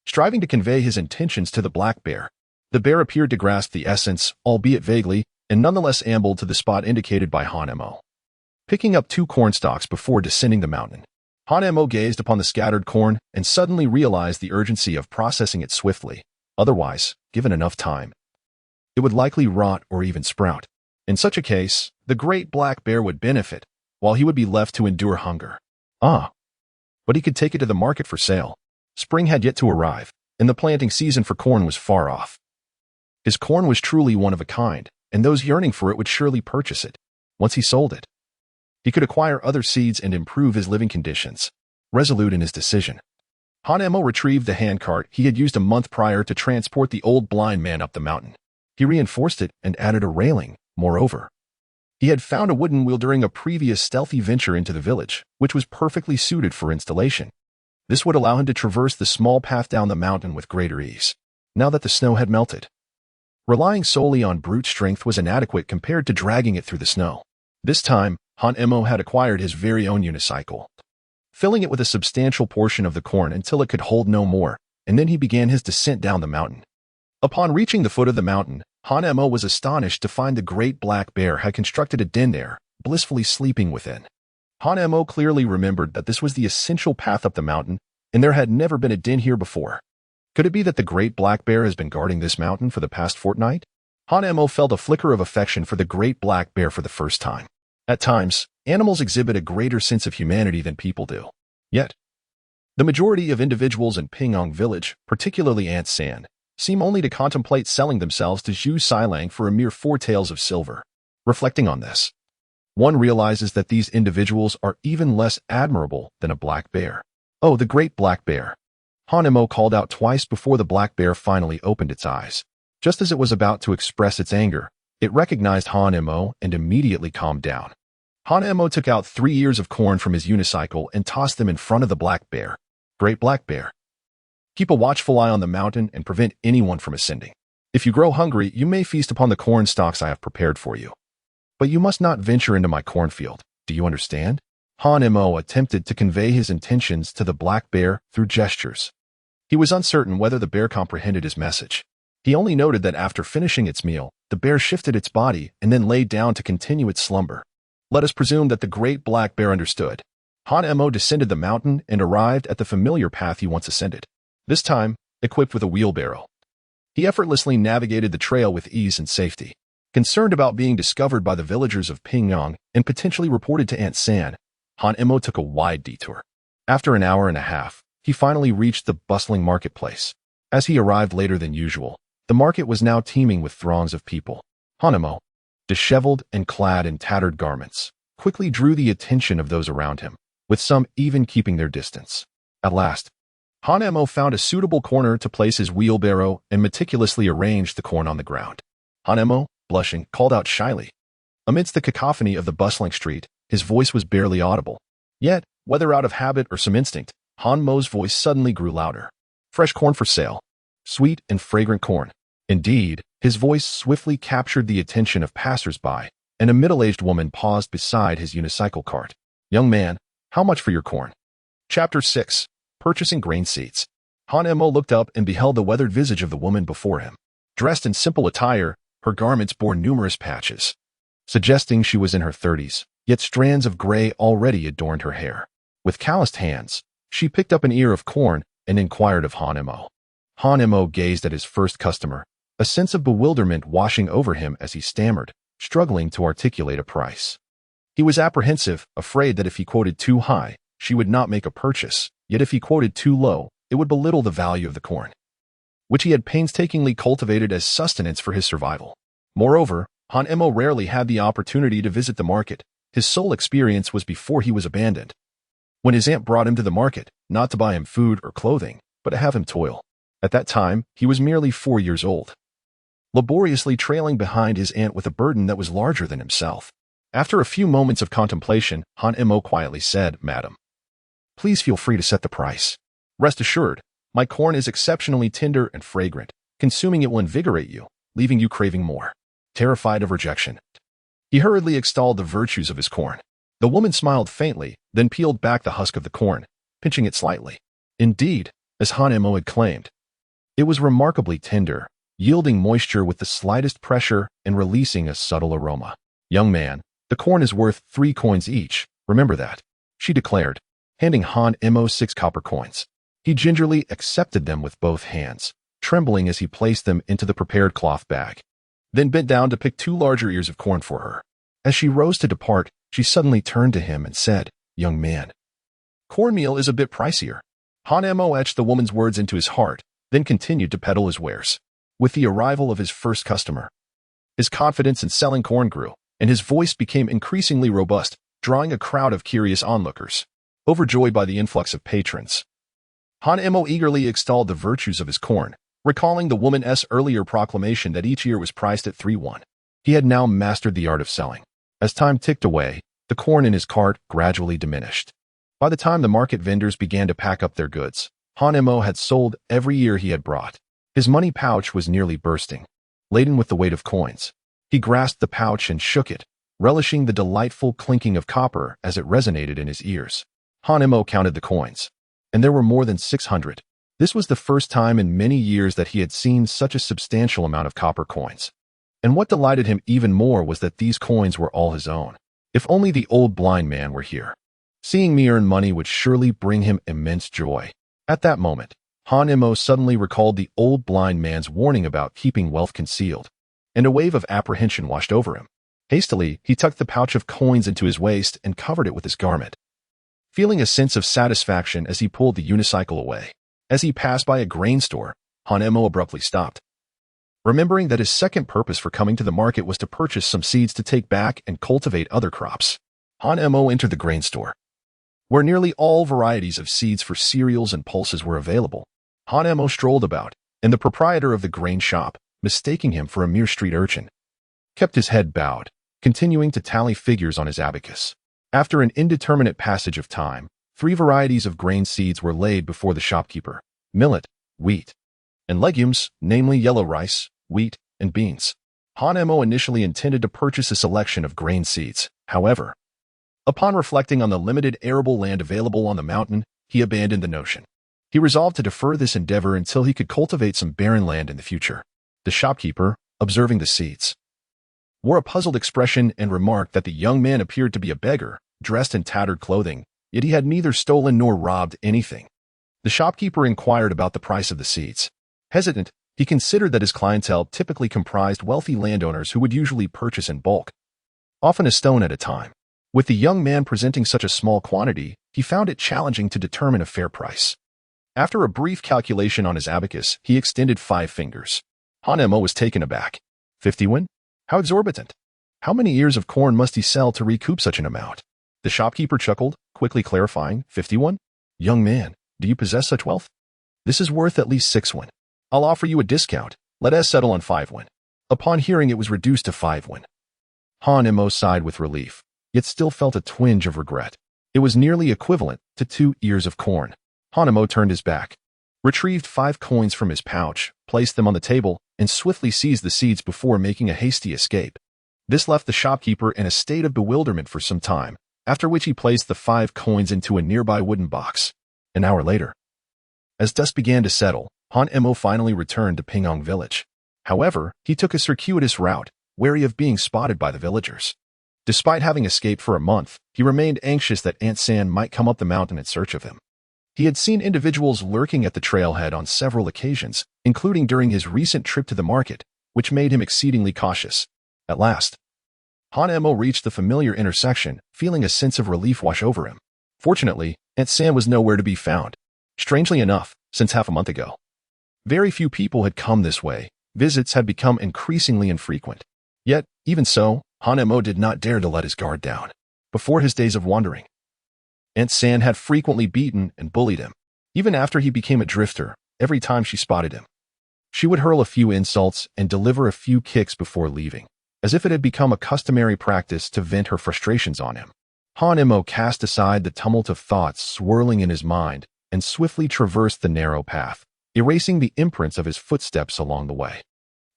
striving to convey his intentions to the black bear. The bear appeared to grasp the essence, albeit vaguely, and nonetheless ambled to the spot indicated by Hanemo, picking up 2 corn stalks before descending the mountain. Hanemo gazed upon the scattered corn and suddenly realized the urgency of processing it swiftly. Otherwise, given enough time, it would likely rot or even sprout. In such a case, the great black bear would benefit, while he would be left to endure hunger. But he could take it to the market for sale. Spring had yet to arrive, and the planting season for corn was far off. His corn was truly one of a kind, and those yearning for it would surely purchase it. Once he sold it, he could acquire other seeds and improve his living conditions. Resolute in his decision, Hanemo retrieved the handcart he had used a month prior to transport the old blind man up the mountain. He reinforced it and added a railing. Moreover, he had found a wooden wheel during a previous stealthy venture into the village, which was perfectly suited for installation. This would allow him to traverse the small path down the mountain with greater ease, now that the snow had melted. Relying solely on brute strength was inadequate compared to dragging it through the snow. This time, Hanemo had acquired his very own unicycle, filling it with a substantial portion of the corn until it could hold no more, and then he began his descent down the mountain. Upon reaching the foot of the mountain, Hanemo was astonished to find the great black bear had constructed a den there, blissfully sleeping within. Hanemo clearly remembered that this was the essential path up the mountain, and there had never been a den here before. Could it be that the great black bear has been guarding this mountain for the past fortnight? Hanemo felt a flicker of affection for the great black bear for the first time. At times, animals exhibit a greater sense of humanity than people do. Yet, the majority of individuals in Pingyong village, particularly Aunt San, seem only to contemplate selling themselves to Zhu Silang for a mere 4 taels of silver. Reflecting on this, one realizes that these individuals are even less admirable than a black bear. "Oh, the great black bear!" Hanemo called out twice before the black bear finally opened its eyes. Just as it was about to express its anger, it recognized Hanemo and immediately calmed down. Hanemo took out 3 ears of corn from his unicycle and tossed them in front of the black bear. "Great black bear, keep a watchful eye on the mountain and prevent anyone from ascending. If you grow hungry, you may feast upon the corn stalks I have prepared for you. But you must not venture into my cornfield. Do you understand?" Hanemo attempted to convey his intentions to the black bear through gestures. He was uncertain whether the bear comprehended his message. He only noted that after finishing its meal, the bear shifted its body and then lay down to continue its slumber. Let us presume that the great black bear understood. Hanemo descended the mountain and arrived at the familiar path he once ascended. This time, equipped with a wheelbarrow, he effortlessly navigated the trail with ease and safety. Concerned about being discovered by the villagers of Pingyong and potentially reported to Aunt San, Hanemo took a wide detour. After an hour and a half, he finally reached the bustling marketplace. As he arrived later than usual, the market was now teeming with throngs of people. Hanemo, disheveled and clad in tattered garments, quickly drew the attention of those around him, with some even keeping their distance. At last, Hanemo found a suitable corner to place his wheelbarrow and meticulously arranged the corn on the ground. Hanemo, blushing, called out shyly. Amidst the cacophony of the bustling street, his voice was barely audible. Yet, whether out of habit or some instinct, Hanmo's voice suddenly grew louder. Fresh corn for sale. Sweet and fragrant corn. Indeed, his voice swiftly captured the attention of passers-by, and a middle-aged woman paused beside his unicycle cart. Young man, how much for your corn? Chapter 6. Purchasing Grain Seeds. Hanemo looked up and beheld the weathered visage of the woman before him. Dressed in simple attire, her garments bore numerous patches, suggesting she was in her 30s, yet strands of gray already adorned her hair. With calloused hands, she picked up an ear of corn and inquired of Hanemo. Hanemo gazed at his first customer, a sense of bewilderment washing over him as he stammered, struggling to articulate a price. He was apprehensive, afraid that if he quoted too high, she would not make a purchase, yet if he quoted too low, it would belittle the value of the corn, which he had painstakingly cultivated as sustenance for his survival. Moreover, Hanemo rarely had the opportunity to visit the market. His sole experience was before he was abandoned, when his aunt brought him to the market, not to buy him food or clothing, but to have him toil. At that time, he was merely 4 years old, laboriously trailing behind his aunt with a burden that was larger than himself. After a few moments of contemplation, Hanemo quietly said, "Madam, please feel free to set the price. Rest assured, my corn is exceptionally tender and fragrant. Consuming it will invigorate you, leaving you craving more." Terrified of rejection, he hurriedly extolled the virtues of his corn. The woman smiled faintly, then peeled back the husk of the corn, pinching it slightly. Indeed, as Hanemo had claimed, it was remarkably tender, yielding moisture with the slightest pressure and releasing a subtle aroma. "Young man, the corn is worth 3 coins each, remember that," she declared, handing Hanemo 6 copper coins. He gingerly accepted them with both hands, trembling as he placed them into the prepared cloth bag, then bent down to pick 2 larger ears of corn for her. As she rose to depart, she suddenly turned to him and said, "Young man, cornmeal is a bit pricier." Hanemo etched the woman's words into his heart, then continued to peddle his wares. With the arrival of his first customer, his confidence in selling corn grew, and his voice became increasingly robust, drawing a crowd of curious onlookers. Overjoyed by the influx of patrons, Hanemo eagerly extolled the virtues of his corn, recalling the woman's earlier proclamation that each ear was priced at 3 won. He had now mastered the art of selling. As time ticked away, the corn in his cart gradually diminished. By the time the market vendors began to pack up their goods, Hanemo had sold every ear he had brought. His money pouch was nearly bursting, laden with the weight of coins. He grasped the pouch and shook it, relishing the delightful clinking of copper as it resonated in his ears. Hanemo counted the coins, and there were more than 600. This was the first time in many years that he had seen such a substantial amount of copper coins. And what delighted him even more was that these coins were all his own. If only the old blind man were here. Seeing me earn money would surely bring him immense joy. At that moment, Hanemo suddenly recalled the old blind man's warning about keeping wealth concealed, and a wave of apprehension washed over him. Hastily, he tucked the pouch of coins into his waist and covered it with his garment, feeling a sense of satisfaction as he pulled the unicycle away. As he passed by a grain store, Hanemo abruptly stopped, remembering that his second purpose for coming to the market was to purchase some seeds to take back and cultivate other crops. Hanemo entered the grain store, where nearly all varieties of seeds for cereals and pulses were available. Hanemo strolled about, and the proprietor of the grain shop, mistaking him for a mere street urchin, kept his head bowed, continuing to tally figures on his abacus. After an indeterminate passage of time, 3 varieties of grain seeds were laid before the shopkeeper: millet, wheat, and legumes, namely yellow rice, wheat, and beans. Hanemo initially intended to purchase a selection of grain seeds. However, upon reflecting on the limited arable land available on the mountain, he abandoned the notion. He resolved to defer this endeavor until he could cultivate some barren land in the future. The shopkeeper, observing the seeds, wore a puzzled expression and remarked that the young man appeared to be a beggar, dressed in tattered clothing, yet he had neither stolen nor robbed anything. The shopkeeper inquired about the price of the seeds. Hesitant, he considered that his clientele typically comprised wealthy landowners who would usually purchase in bulk, often a stone at a time. With the young man presenting such a small quantity, he found it challenging to determine a fair price. After a brief calculation on his abacus, he extended 5 fingers. Hanemo was taken aback. 50 won? How exorbitant! How many ears of corn must he sell to recoup such an amount? The shopkeeper chuckled, quickly clarifying, 51? Young man, do you possess such wealth? This is worth at least 6 won. I'll offer you a discount. Let us settle on 5 won. Upon hearing it was reduced to 5 won. Hanemo sighed with relief, yet still felt a twinge of regret. It was nearly equivalent to 2 ears of corn. Hanemo turned his back, retrieved 5 coins from his pouch, placed them on the table, and swiftly seized the seeds before making a hasty escape. This left the shopkeeper in a state of bewilderment for some time, after which he placed the 5 coins into a nearby wooden box. An hour later, as dusk began to settle, Hanemo finally returned to Pingyong village. However, he took a circuitous route, wary of being spotted by the villagers. Despite having escaped for a month, he remained anxious that Aunt San might come up the mountain in search of him. He had seen individuals lurking at the trailhead on several occasions, including during his recent trip to the market, which made him exceedingly cautious. At last, Hanemo reached the familiar intersection, feeling a sense of relief wash over him. Fortunately, Aunt San was nowhere to be found. Strangely enough, since half a month ago, very few people had come this way. Visits had become increasingly infrequent. Yet, even so, Hanemo did not dare to let his guard down. Before his days of wandering, Aunt San had frequently beaten and bullied him. Even after he became a drifter, every time she spotted him, she would hurl a few insults and deliver a few kicks before leaving, as if it had become a customary practice to vent her frustrations on him. Hanemo cast aside the tumult of thoughts swirling in his mind and swiftly traversed the narrow path, erasing the imprints of his footsteps along the way.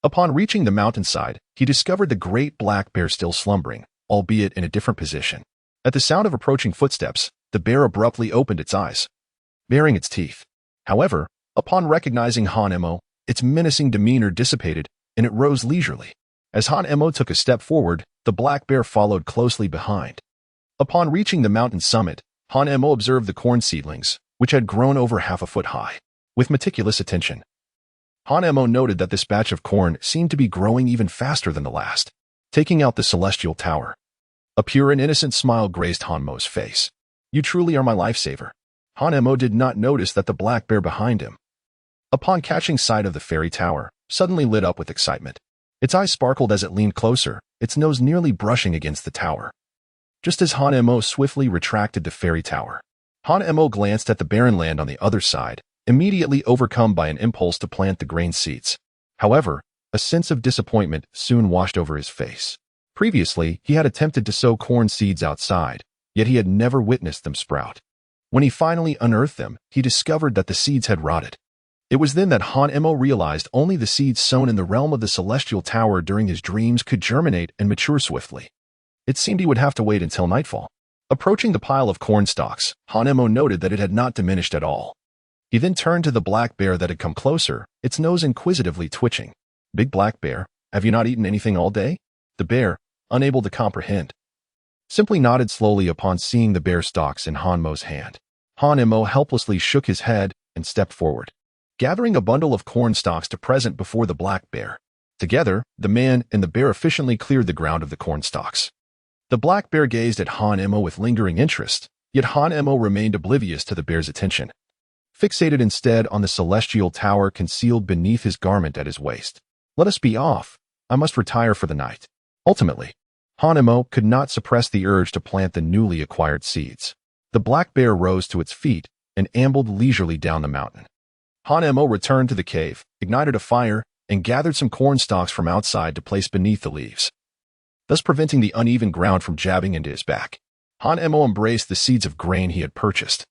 Upon reaching the mountainside, he discovered the great black bear still slumbering, albeit in a different position. At the sound of approaching footsteps, the bear abruptly opened its eyes, baring its teeth. However, upon recognizing Hanemo, its menacing demeanor dissipated, and it rose leisurely. As Hanemo took a step forward, the black bear followed closely behind. Upon reaching the mountain summit, Hanemo observed the corn seedlings, which had grown over half a foot high. With meticulous attention, Hanemo noted that this batch of corn seemed to be growing even faster than the last. Taking out the celestial tower, a pure and innocent smile graced Hanmo's face. You truly are my lifesaver. Hanemo did not notice that the black bear behind him, upon catching sight of the fairy tower, suddenly lit up with excitement. Its eyes sparkled as it leaned closer, its nose nearly brushing against the tower. Just as Hanemo swiftly retracted the fairy tower, Hanemo glanced at the barren land on the other side, immediately overcome by an impulse to plant the grain seeds. However, a sense of disappointment soon washed over his face. Previously, he had attempted to sow corn seeds outside, yet he had never witnessed them sprout. When he finally unearthed them, he discovered that the seeds had rotted. It was then that Hanemo realized only the seeds sown in the realm of the celestial tower during his dreams could germinate and mature swiftly. It seemed he would have to wait until nightfall. Approaching the pile of corn stalks, Hanemo noted that it had not diminished at all. He then turned to the black bear that had come closer, its nose inquisitively twitching. Big black bear, have you not eaten anything all day? The bear, unable to comprehend, simply nodded slowly upon seeing the bear stalks in Hanmo's hand. Hanemo helplessly shook his head and stepped forward, gathering a bundle of corn stalks to present before the black bear. Together, the man and the bear efficiently cleared the ground of the corn stalks. The black bear gazed at Hanemo with lingering interest, yet Hanemo remained oblivious to the bear's attention, fixated instead on the celestial tower concealed beneath his garment at his waist. Let us be off. I must retire for the night. Ultimately, Hanemo could not suppress the urge to plant the newly acquired seeds. The black bear rose to its feet and ambled leisurely down the mountain. Hanemo returned to the cave, ignited a fire, and gathered some corn stalks from outside to place beneath the leaves, thus preventing the uneven ground from jabbing into his back. Hanemo embraced the seeds of grain he had purchased,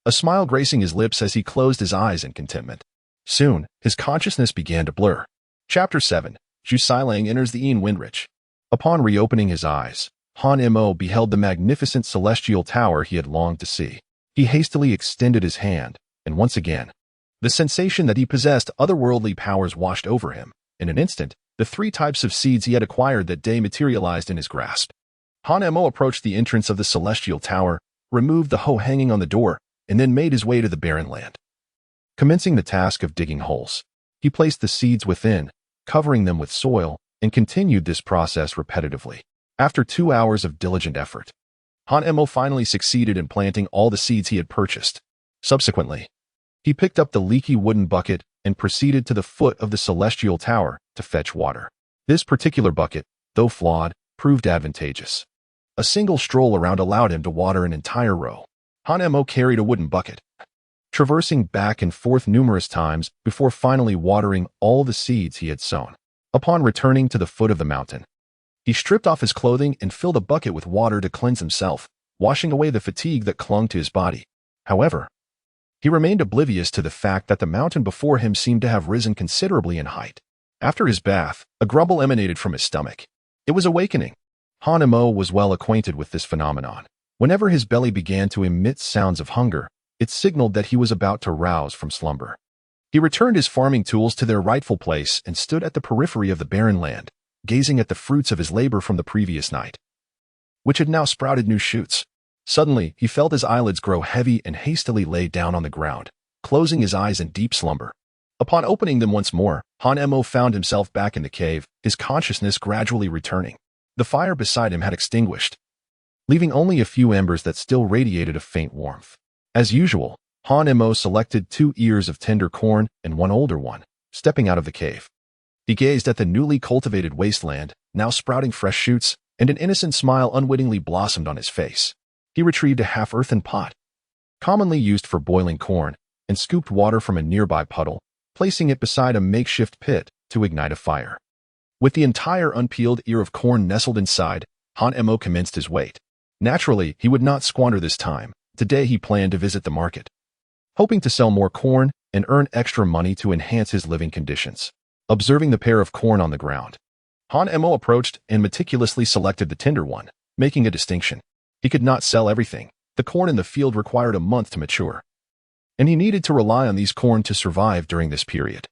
a smile gracing his lips as he closed his eyes in contentment. Soon, his consciousness began to blur. Chapter 7. Zhu Sailang enters the Ian Windrich. Upon reopening his eyes, Hanemo beheld the magnificent celestial tower he had longed to see. He hastily extended his hand, and once again, the sensation that he possessed otherworldly powers washed over him. In an instant, the 3 types of seeds he had acquired that day materialized in his grasp. Hanemo approached the entrance of the celestial tower, removed the hoe hanging on the door, and then made his way to the barren land. Commencing the task of digging holes, he placed the seeds within, covering them with soil, and continued this process repetitively. After 2 hours of diligent effort, Han Mo finally succeeded in planting all the seeds he had purchased. Subsequently, he picked up the leaky wooden bucket and proceeded to the foot of the celestial tower to fetch water. This particular bucket, though flawed, proved advantageous. A single stroll around allowed him to water an entire row. Han Mo carried a wooden bucket, traversing back and forth numerous times before finally watering all the seeds he had sown. Upon returning to the foot of the mountain, he stripped off his clothing and filled a bucket with water to cleanse himself, washing away the fatigue that clung to his body. However, he remained oblivious to the fact that the mountain before him seemed to have risen considerably in height. After his bath, a grumble emanated from his stomach. It was awakening. Han Mo was well acquainted with this phenomenon. Whenever his belly began to emit sounds of hunger, it signaled that he was about to rouse from slumber. He returned his farming tools to their rightful place and stood at the periphery of the barren land, gazing at the fruits of his labor from the previous night, which had now sprouted new shoots. Suddenly, he felt his eyelids grow heavy and hastily lay down on the ground, closing his eyes in deep slumber. Upon opening them once more, Han Mo found himself back in the cave, his consciousness gradually returning. The fire beside him had extinguished, leaving only a few embers that still radiated a faint warmth. As usual, Han Mo selected 2 ears of tender corn and 1 older one, stepping out of the cave. He gazed at the newly cultivated wasteland, now sprouting fresh shoots, and an innocent smile unwittingly blossomed on his face. He retrieved a half-earthen pot, commonly used for boiling corn, and scooped water from a nearby puddle, placing it beside a makeshift pit to ignite a fire. With the entire unpeeled ear of corn nestled inside, Han Mo commenced his wait. Naturally, he would not squander this time. Today he planned to visit the market, hoping to sell more corn and earn extra money to enhance his living conditions. Observing the pair of corn on the ground, Han Mo approached and meticulously selected the tender one, making a distinction. He could not sell everything. The corn in the field required a month to mature, and he needed to rely on these corn to survive during this period.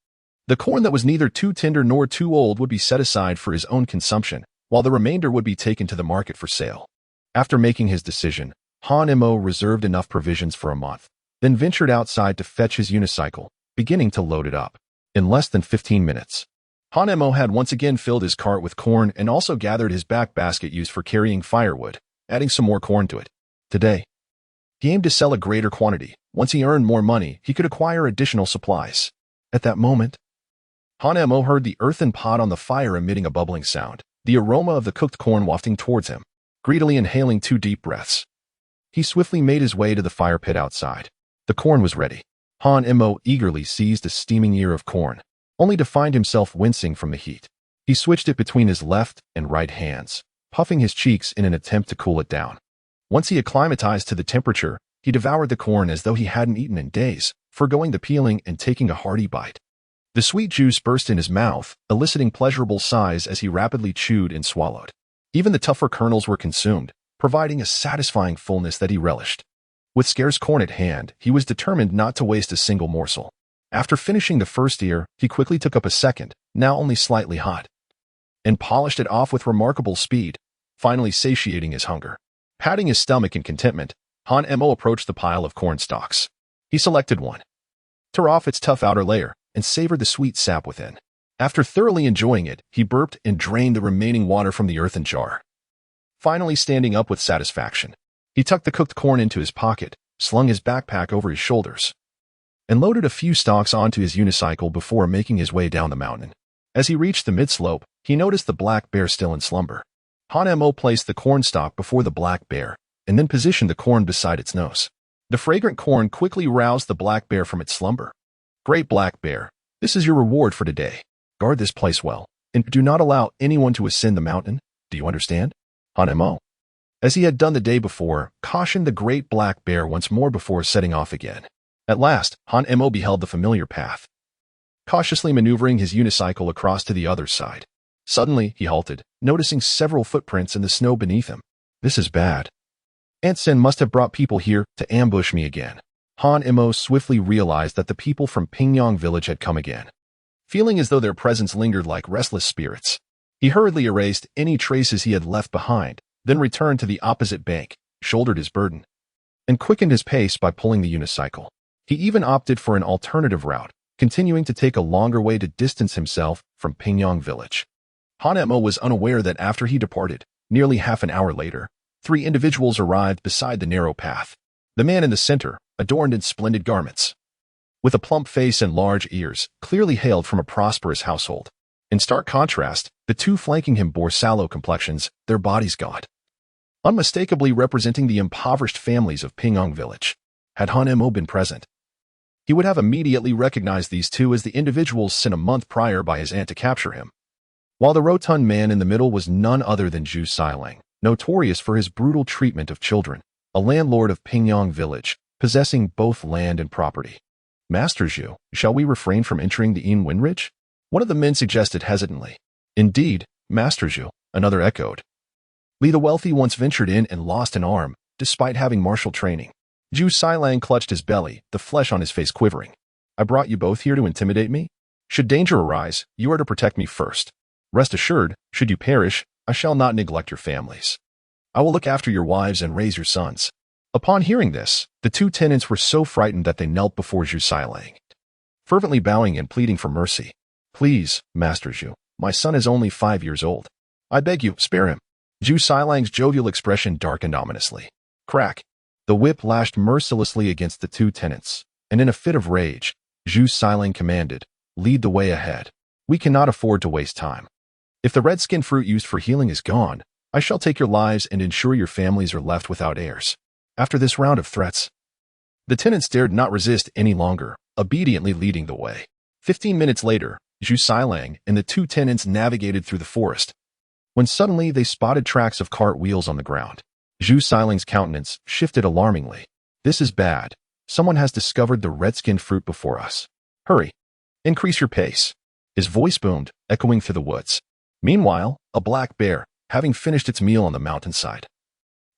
The corn that was neither too tender nor too old would be set aside for his own consumption, while the remainder would be taken to the market for sale. After making his decision, Han Mo reserved enough provisions for a month, then ventured outside to fetch his unicycle, beginning to load it up. In less than 15 minutes, Han Mo had once again filled his cart with corn and also gathered his back basket used for carrying firewood, adding some more corn to it. Today, he aimed to sell a greater quantity. Once he earned more money, he could acquire additional supplies. At that moment, Han Mo heard the earthen pot on the fire emitting a bubbling sound, the aroma of the cooked corn wafting towards him. Greedily inhaling 2 deep breaths, he swiftly made his way to the fire pit outside. The corn was ready. Han Mo eagerly seized a steaming ear of corn, only to find himself wincing from the heat. He switched it between his left and right hands, puffing his cheeks in an attempt to cool it down. Once he acclimatized to the temperature, he devoured the corn as though he hadn't eaten in days, forgoing the peeling and taking a hearty bite. The sweet juice burst in his mouth, eliciting pleasurable sighs as he rapidly chewed and swallowed. Even the tougher kernels were consumed, providing a satisfying fullness that he relished. With scarce corn at hand, he was determined not to waste a single morsel. After finishing the first ear, he quickly took up a second, now only slightly hot, and polished it off with remarkable speed, finally satiating his hunger. Patting his stomach in contentment, Han Mo approached the pile of corn stalks. He selected one, tore off its tough outer layer, and savored the sweet sap within. After thoroughly enjoying it, he burped and drained the remaining water from the earthen jar. Finally standing up with satisfaction, he tucked the cooked corn into his pocket, slung his backpack over his shoulders, and loaded a few stalks onto his unicycle before making his way down the mountain. As he reached the mid-slope, he noticed the black bear still in slumber. Han Mo placed the corn stalk before the black bear, and then positioned the corn beside its nose. The fragrant corn quickly roused the black bear from its slumber. "Great black bear, this is your reward for today. Guard this place well, and do not allow anyone to ascend the mountain. Do you understand?" Han Mo, as he had done the day before, cautioned the great black bear once more before setting off again. At last, Han Mo beheld the familiar path, cautiously maneuvering his unicycle across to the other side. Suddenly, he halted, noticing several footprints in the snow beneath him. "This is bad. Aunt Sin must have brought people here to ambush me again." Han Mo swiftly realized that the people from Pingyong village had come again. Feeling as though their presence lingered like restless spirits, he hurriedly erased any traces he had left behind, then returned to the opposite bank, shouldered his burden, and quickened his pace by pulling the unicycle. He even opted for an alternative route, continuing to take a longer way to distance himself from Pingyong village. Han Mo was unaware that after he departed, nearly half an hour later, 3 individuals arrived beside the narrow path. The man in the center, adorned in splendid garments, with a plump face and large ears, clearly hailed from a prosperous household. In stark contrast, the 2 flanking him bore sallow complexions, their bodies gaunt, unmistakably representing the impoverished families of Pingyong Village. Had Han Mo been present, he would have immediately recognized these 2 as the individuals sent a month prior by his aunt to capture him. While the rotund man in the middle was none other than Zhu Xilang, notorious for his brutal treatment of children, a landlord of Pingyong Village, possessing both land and property. Master Zhu, shall we refrain from entering the Yin Windridge? One of the men suggested hesitantly. Indeed, Master Zhu, another echoed. Li the Wealthy once ventured in and lost an arm, despite having martial training. Zhu Xilang clutched his belly, the flesh on his face quivering. I brought you both here to intimidate me? Should danger arise, you are to protect me first. Rest assured, should you perish, I shall not neglect your families. I will look after your wives and raise your sons. Upon hearing this, the 2 tenants were so frightened that they knelt before Zhu Xilang, fervently bowing and pleading for mercy. Please, Master Zhu, my son is only 5 years old. I beg you, spare him. Zhu Xilang's jovial expression darkened ominously. Crack. The whip lashed mercilessly against the 2 tenants, and in a fit of rage, Zhu Xilang commanded, lead the way ahead. We cannot afford to waste time. If the red-skin fruit used for healing is gone, I shall take your lives and ensure your families are left without heirs. After this round of threats, the tenants dared not resist any longer, obediently leading the way. 15 minutes later, Zhu Xilang and the 2 tenants navigated through the forest, when suddenly they spotted tracks of cart wheels on the ground. Zhu Xilang's countenance shifted alarmingly. This is bad. Someone has discovered the red-skin fruit before us. Hurry. Increase your pace. His voice boomed, echoing through the woods. Meanwhile, a black bear, having finished its meal on the mountainside,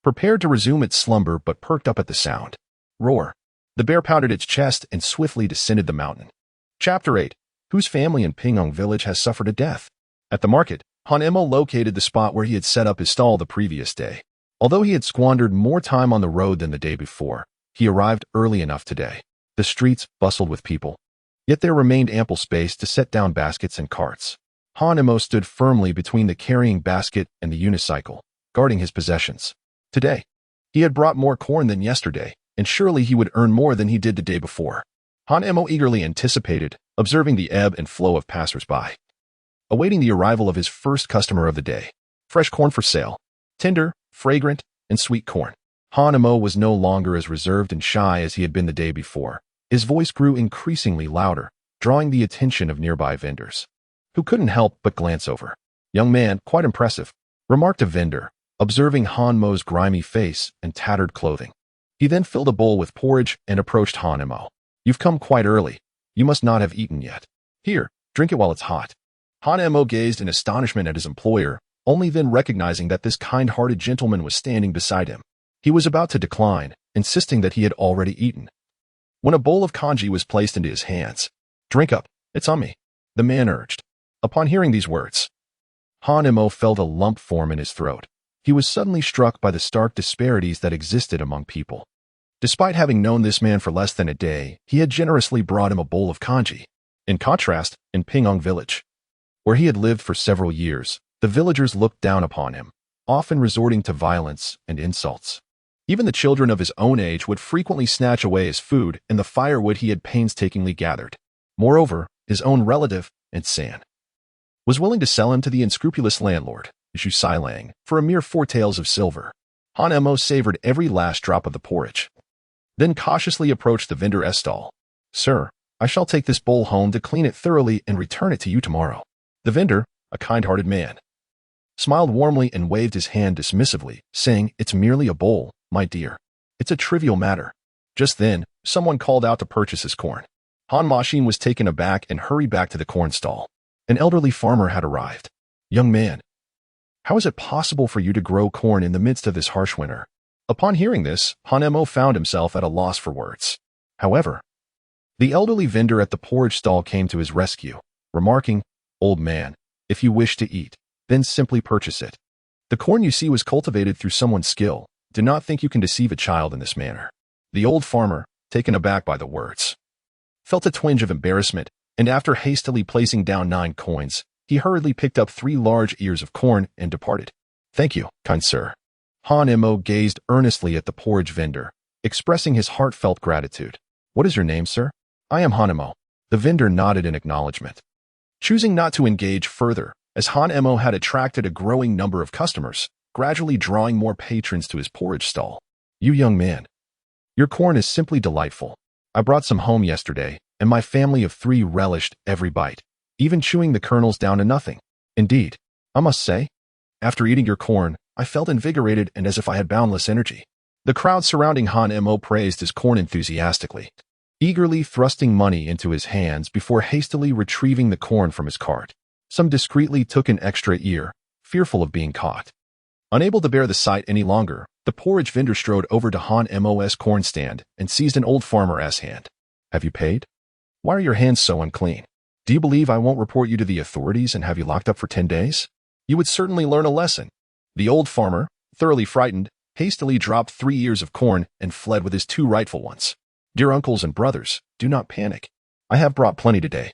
prepared to resume its slumber but perked up at the sound. Roar. The bear pounded its chest and swiftly descended the mountain. Chapter 8. Whose family in Pingyong Village has suffered a death? At the market, Han Mo located the spot where he had set up his stall the previous day. Although he had squandered more time on the road than the day before, he arrived early enough today. The streets bustled with people, yet there remained ample space to set down baskets and carts. Han Mo stood firmly between the carrying basket and the unicycle, guarding his possessions. Today, he had brought more corn than yesterday, and surely he would earn more than he did the day before. Han Mo eagerly anticipated, observing the ebb and flow of passers-by, awaiting the arrival of his first customer of the day. Fresh corn for sale. Tender, fragrant, and sweet corn. Han Mo was no longer as reserved and shy as he had been the day before. His voice grew increasingly louder, drawing the attention of nearby vendors, who couldn't help but glance over. Young man, quite impressive, remarked a vendor, observing Han Mo's grimy face and tattered clothing. He then filled a bowl with porridge and approached Han Mo. You've come quite early. You must not have eaten yet. Here, drink it while it's hot. Han Mo gazed in astonishment at his employer, only then recognizing that this kind-hearted gentleman was standing beside him. He was about to decline, insisting that he had already eaten, when a bowl of congee was placed into his hands. Drink up, it's on me, the man urged. Upon hearing these words, Han Mo felt a lump form in his throat. He was suddenly struck by the stark disparities that existed among people. Despite having known this man for less than a day, he had generously brought him a bowl of congee. In contrast, in Pingyong Village, where he had lived for several years, the villagers looked down upon him, often resorting to violence and insults. Even the children of his own age would frequently snatch away his food and the firewood he had painstakingly gathered. Moreover, his own relative, San, was willing to sell him to the unscrupulous landlord, Zhu Xilang, for a mere 4 taels of silver. Han Mo savored every last drop of the porridge, then cautiously approached the vendor's stall. Sir, I shall take this bowl home to clean it thoroughly and return it to you tomorrow. The vendor, a kind-hearted man, smiled warmly and waved his hand dismissively, saying, It's merely a bowl, my dear. It's a trivial matter. Just then, someone called out to purchase his corn. Han Maxin was taken aback and hurried back to the corn stall. An elderly farmer had arrived. Young man, how is it possible for you to grow corn in the midst of this harsh winter? Upon hearing this, Han Mo found himself at a loss for words. However, the elderly vendor at the porridge stall came to his rescue, remarking, Old man, if you wish to eat, then simply purchase it. The corn you see was cultivated through someone's skill. Do not think you can deceive a child in this manner. The old farmer, taken aback by the words, felt a twinge of embarrassment, and after hastily placing down 9 coins, he hurriedly picked up 3 large ears of corn and departed. Thank you, kind sir. Han-mo gazed earnestly at the porridge vendor, expressing his heartfelt gratitude. "What is your name, sir?" "I am Han-mo." The vendor nodded in acknowledgement, choosing not to engage further, as Han-mo had attracted a growing number of customers, gradually drawing more patrons to his porridge stall. "You young man, your corn is simply delightful. I brought some home yesterday, and my family of 3 relished every bite, even chewing the kernels down to nothing. Indeed, I must say, after eating your corn, I felt invigorated and as if I had boundless energy." The crowd surrounding Han-mo praised his corn enthusiastically, eagerly thrusting money into his hands before hastily retrieving the corn from his cart. Some discreetly took an extra ear, fearful of being caught. Unable to bear the sight any longer, the porridge vendor strode over to Han-mo's corn stand and seized an old farmer's hand. "Have you paid? Why are your hands so unclean? Do you believe I won't report you to the authorities and have you locked up for 10 days? You would certainly learn a lesson." The old farmer, thoroughly frightened, hastily dropped 3 ears of corn and fled with his 2 rightful ones. "Dear uncles and brothers, do not panic. I have brought plenty today.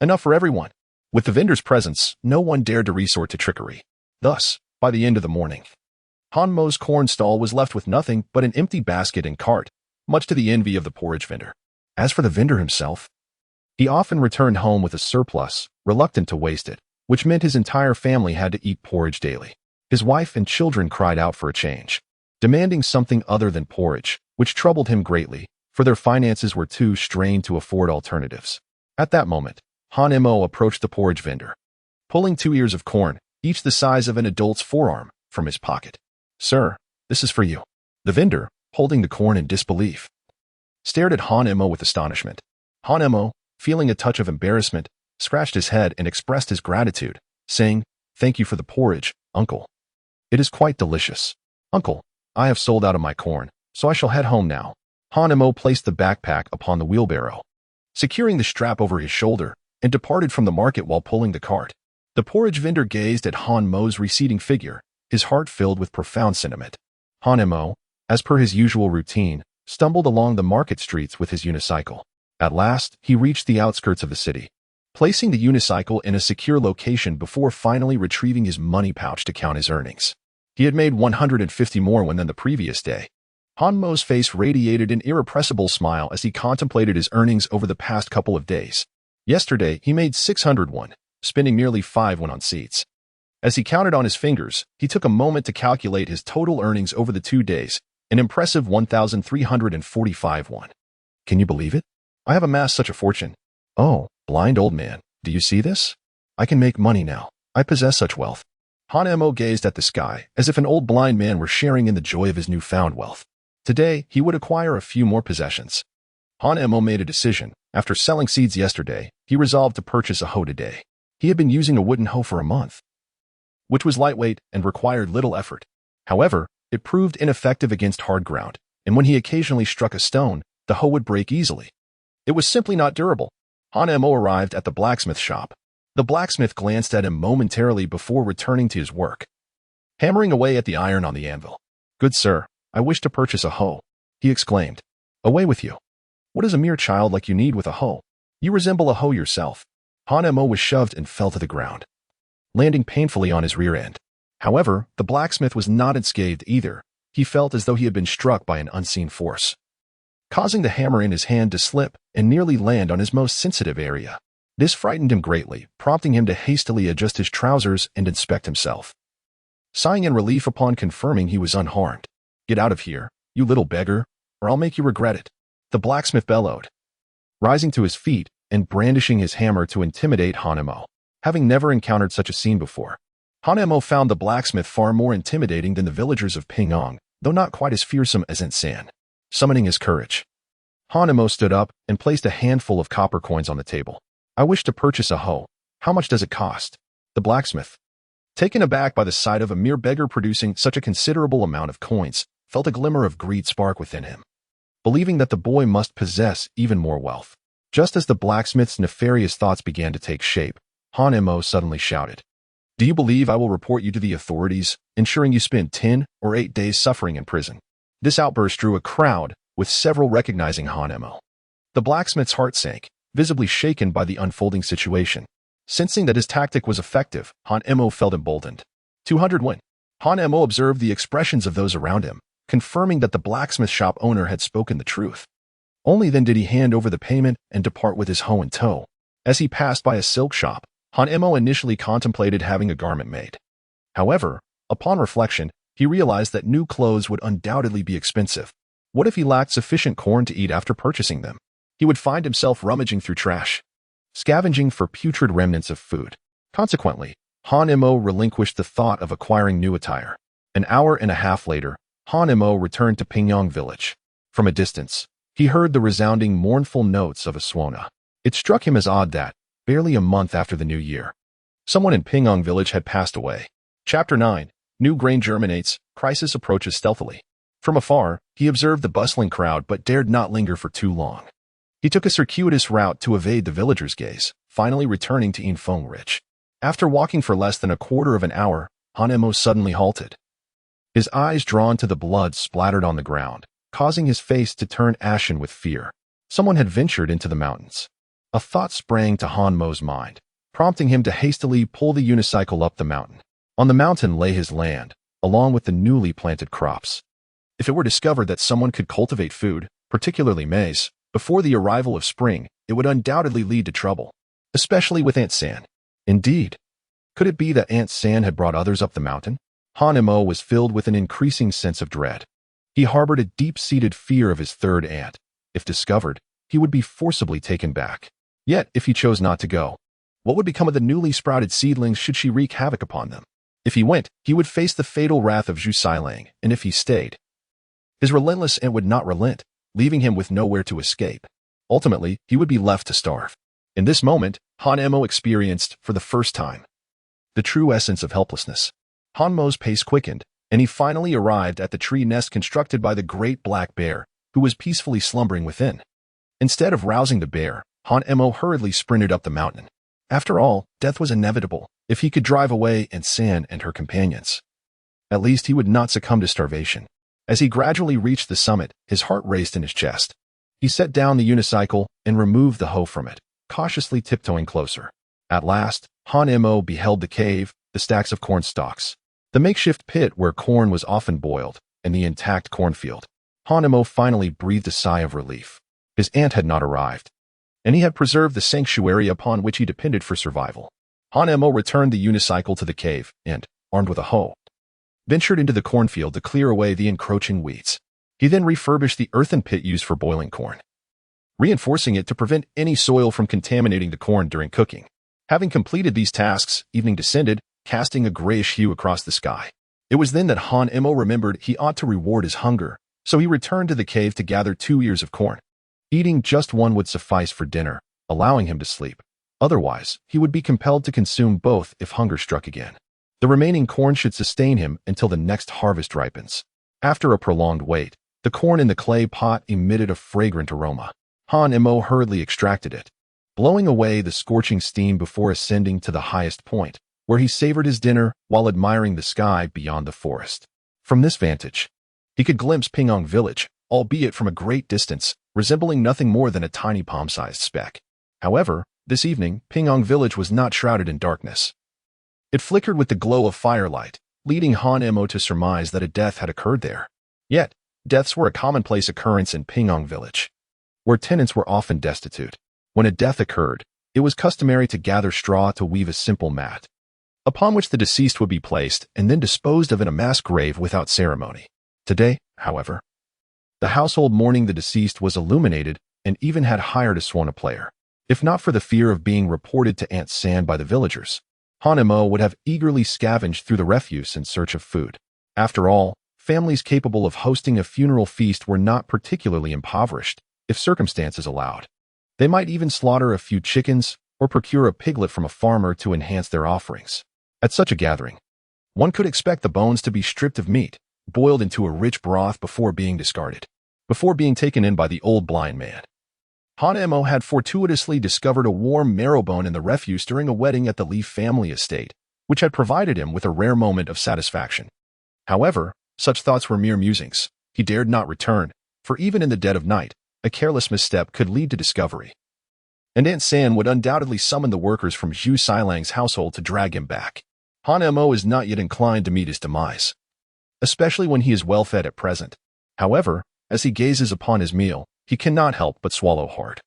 Enough for everyone." With the vendor's presence, no one dared to resort to trickery. Thus, by the end of the morning, Han-mo's corn stall was left with nothing but an empty basket and cart, much to the envy of the porridge vendor. As for the vendor himself, he often returned home with a surplus, reluctant to waste it, which meant his entire family had to eat porridge daily. His wife and children cried out for a change, demanding something other than porridge, which troubled him greatly, for their finances were too strained to afford alternatives. At that moment, Han-mo approached the porridge vendor, pulling 2 ears of corn, each the size of an adult's forearm, from his pocket. "Sir, this is for you." The vendor, holding the corn in disbelief, stared at Han-mo with astonishment. Han-mo, feeling a touch of embarrassment, scratched his head and expressed his gratitude, saying, "Thank you for the porridge, uncle. It is quite delicious." "Uncle, I have sold out of my corn, so I shall head home now." Han-mo placed the backpack upon the wheelbarrow, securing the strap over his shoulder, and departed from the market while pulling the cart. The porridge vendor gazed at Han-mo's receding figure, his heart filled with profound sentiment. Han-mo, as per his usual routine, stumbled along the market streets with his unicycle. At last, he reached the outskirts of the city, placing the unicycle in a secure location before finally retrieving his money pouch to count his earnings. He had made 150 more than the previous day. Han-mo's face radiated an irrepressible smile as he contemplated his earnings over the past couple of days. Yesterday, he made 601, spending nearly 5 on seats. As he counted on his fingers, he took a moment to calculate his total earnings over the 2 days, an impressive 1,345 won. "Can you believe it? I have amassed such a fortune. Oh, blind old man, do you see this? I can make money now. I possess such wealth." Han-mo gazed at the sky, as if an old blind man were sharing in the joy of his newfound wealth. Today, he would acquire a few more possessions. Han-mo made a decision. After selling seeds yesterday, he resolved to purchase a hoe today. He had been using a wooden hoe for a month, which was lightweight and required little effort. However, it proved ineffective against hard ground, and when he occasionally struck a stone, the hoe would break easily. It was simply not durable. Han-mo arrived at the blacksmith shop. The blacksmith glanced at him momentarily before returning to his work, hammering away at the iron on the anvil. "Good sir, I wish to purchase a hoe," he exclaimed. "Away with you. What does a mere child like you need with a hoe? You resemble a hoe yourself." Han-mo was shoved and fell to the ground, landing painfully on his rear end. However, the blacksmith was not unscathed either. He felt as though he had been struck by an unseen force, causing the hammer in his hand to slip and nearly land on his most sensitive area. This frightened him greatly, prompting him to hastily adjust his trousers and inspect himself, sighing in relief upon confirming he was unharmed. "Get out of here, you little beggar, or I'll make you regret it," the blacksmith bellowed, rising to his feet and brandishing his hammer to intimidate Han-mo. Having never encountered such a scene before, Han-mo found the blacksmith far more intimidating than the villagers of Pyongyang, though not quite as fearsome as Insan. Summoning his courage, Han-mo stood up and placed a handful of copper coins on the table. "I wish to purchase a hoe. How much does it cost?" The blacksmith, taken aback by the sight of a mere beggar producing such a considerable amount of coins, felt a glimmer of greed spark within him, believing that the boy must possess even more wealth. Just as the blacksmith's nefarious thoughts began to take shape, Han-mo suddenly shouted, "Do you believe I will report you to the authorities, ensuring you spend 10 or 8 days suffering in prison?" This outburst drew a crowd, with several recognizing Han-mo. The blacksmith's heart sank, visibly shaken by the unfolding situation. Sensing that his tactic was effective, Han-mo felt emboldened. 200 won. Han Mo observed the expressions of those around him, confirming that the blacksmith shop owner had spoken the truth. Only then did he hand over the payment and depart with his hoe in tow. As he passed by a silk shop, Han Mo initially contemplated having a garment made. However, upon reflection, he realized that new clothes would undoubtedly be expensive. What if he lacked sufficient corn to eat after purchasing them? He would find himself rummaging through trash, scavenging for putrid remnants of food. Consequently, Han Mo relinquished the thought of acquiring new attire. An hour and a half later, Han Mo returned to Pingyang village. From a distance, he heard the resounding mournful notes of a swona. It struck him as odd that, barely a month after the new year, someone in Pingyang village had passed away. Chapter 9. New grain germinates, crisis approaches stealthily. From afar, he observed the bustling crowd but dared not linger for too long. He took a circuitous route to evade the villagers' gaze, finally returning to Infeng Ridge. After walking for less than a quarter of an hour, Han Mo suddenly halted. His eyes drawn to the blood splattered on the ground, causing his face to turn ashen with fear. Someone had ventured into the mountains. A thought sprang to Han Mo's mind, prompting him to hastily pull the unicycle up the mountain. On the mountain lay his land, along with the newly planted crops. If it were discovered that someone could cultivate food, particularly maize, before the arrival of spring, it would undoubtedly lead to trouble, especially with Aunt San. Indeed, could it be that Aunt San had brought others up the mountain? Han Mo was filled with an increasing sense of dread. He harbored a deep-seated fear of his third aunt. If discovered, he would be forcibly taken back. Yet, if he chose not to go, what would become of the newly sprouted seedlings should she wreak havoc upon them? If he went, he would face the fatal wrath of Zhu Sailang, and if he stayed, his relentless aunt would not relent, leaving him with nowhere to escape. Ultimately, he would be left to starve. In this moment, Han Mo experienced, for the first time, the true essence of helplessness. Han Mo's pace quickened, and he finally arrived at the tree nest constructed by the great black bear, who was peacefully slumbering within. Instead of rousing the bear, Han Mo hurriedly sprinted up the mountain. After all, death was inevitable, if he could drive away Aunt San and her companions. At least he would not succumb to starvation. As he gradually reached the summit, his heart raced in his chest. He set down the unicycle and removed the hoe from it, cautiously tiptoeing closer. At last, Han Mo beheld the cave, the stacks of corn stalks, the makeshift pit where corn was often boiled, and the intact cornfield. Han Mo finally breathed a sigh of relief. His aunt had not arrived, and he had preserved the sanctuary upon which he depended for survival. Han Mo returned the unicycle to the cave and, armed with a hoe, ventured into the cornfield to clear away the encroaching weeds. He then refurbished the earthen pit used for boiling corn, reinforcing it to prevent any soil from contaminating the corn during cooking. Having completed these tasks, evening descended, casting a grayish hue across the sky. It was then that Han Mo remembered he ought to reward his hunger, so he returned to the cave to gather 2 ears of corn. Eating just one would suffice for dinner, allowing him to sleep. Otherwise, he would be compelled to consume both if hunger struck again. The remaining corn should sustain him until the next harvest ripens. After a prolonged wait, the corn in the clay pot emitted a fragrant aroma. Han Mo hurriedly extracted it, blowing away the scorching steam before ascending to the highest point, where he savored his dinner while admiring the sky beyond the forest. From this vantage, he could glimpse Pingyang village, albeit from a great distance, resembling nothing more than a tiny palm-sized speck. However, this evening, Pingyang village was not shrouded in darkness. It flickered with the glow of firelight, leading Han Mo to surmise that a death had occurred there. Yet, deaths were a commonplace occurrence in Pingyang village, where tenants were often destitute. When a death occurred, it was customary to gather straw to weave a simple mat, upon which the deceased would be placed and then disposed of in a mass grave without ceremony. Today, however, the household mourning the deceased was illuminated and even had hired a swana player. If not for the fear of being reported to Aunt San by the villagers, Han Mo would have eagerly scavenged through the refuse in search of food. After all, families capable of hosting a funeral feast were not particularly impoverished, if circumstances allowed. They might even slaughter a few chickens or procure a piglet from a farmer to enhance their offerings. At such a gathering, one could expect the bones to be stripped of meat, boiled into a rich broth before being discarded, before being taken in by the old blind man. Han Mo had fortuitously discovered a warm marrow bone in the refuse during a wedding at the Li family estate, which had provided him with a rare moment of satisfaction. However, such thoughts were mere musings. He dared not return, for even in the dead of night, a careless misstep could lead to discovery, and Aunt San would undoubtedly summon the workers from Zhu Sailang's household to drag him back. Hanemo is not yet inclined to meet his demise, especially when he is well fed at present. However, as he gazes upon his meal, he cannot help but swallow hard,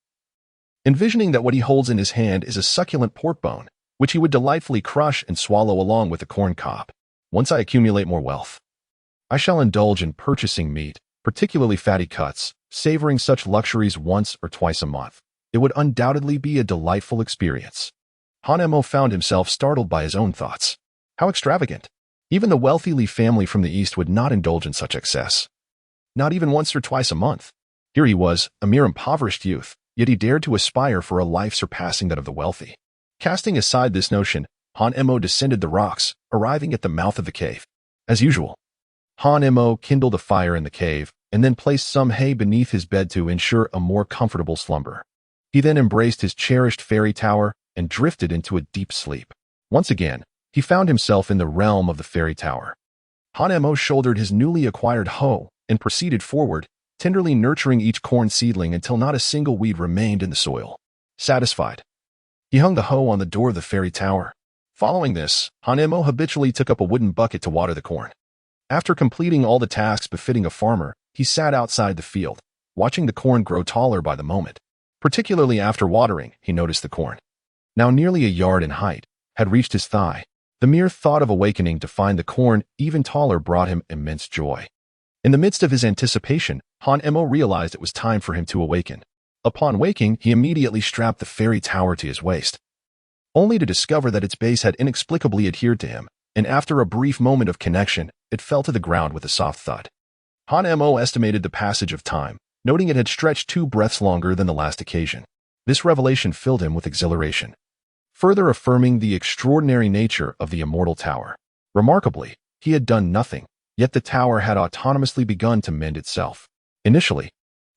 envisioning that what he holds in his hand is a succulent pork bone, which he would delightfully crush and swallow along with the corn cob. Once I accumulate more wealth, I shall indulge in purchasing meat, particularly fatty cuts, savoring such luxuries once or twice a month. It would undoubtedly be a delightful experience. Hanemo found himself startled by his own thoughts. How extravagant! Even the wealthy Li family from the East would not indulge in such excess. Not even once or twice a month. Here he was, a mere impoverished youth, yet he dared to aspire for a life surpassing that of the wealthy. Casting aside this notion, Hanemo descended the rocks, arriving at the mouth of the cave. As usual, Hanemo kindled a fire in the cave, and then placed some hay beneath his bed to ensure a more comfortable slumber. He then embraced his cherished fairy tower and drifted into a deep sleep. Once again, he found himself in the realm of the fairy tower. Hanemo shouldered his newly acquired hoe and proceeded forward, tenderly nurturing each corn seedling until not a single weed remained in the soil. Satisfied, he hung the hoe on the door of the fairy tower. Following this, Hanemo habitually took up a wooden bucket to water the corn. After completing all the tasks befitting a farmer, he sat outside the field, watching the corn grow taller by the moment. Particularly after watering, he noticed the corn, now nearly a yard in height, had reached his thigh. The mere thought of awakening to find the corn even taller brought him immense joy. In the midst of his anticipation, Hanemo realized it was time for him to awaken. Upon waking, he immediately strapped the fairy tower to his waist, only to discover that its base had inexplicably adhered to him, and after a brief moment of connection, it fell to the ground with a soft thud. Hanemo estimated the passage of time, noting it had stretched 2 breaths longer than the last occasion. This revelation filled him with exhilaration, further affirming the extraordinary nature of the Immortal Tower. Remarkably, he had done nothing, yet the tower had autonomously begun to mend itself. Initially,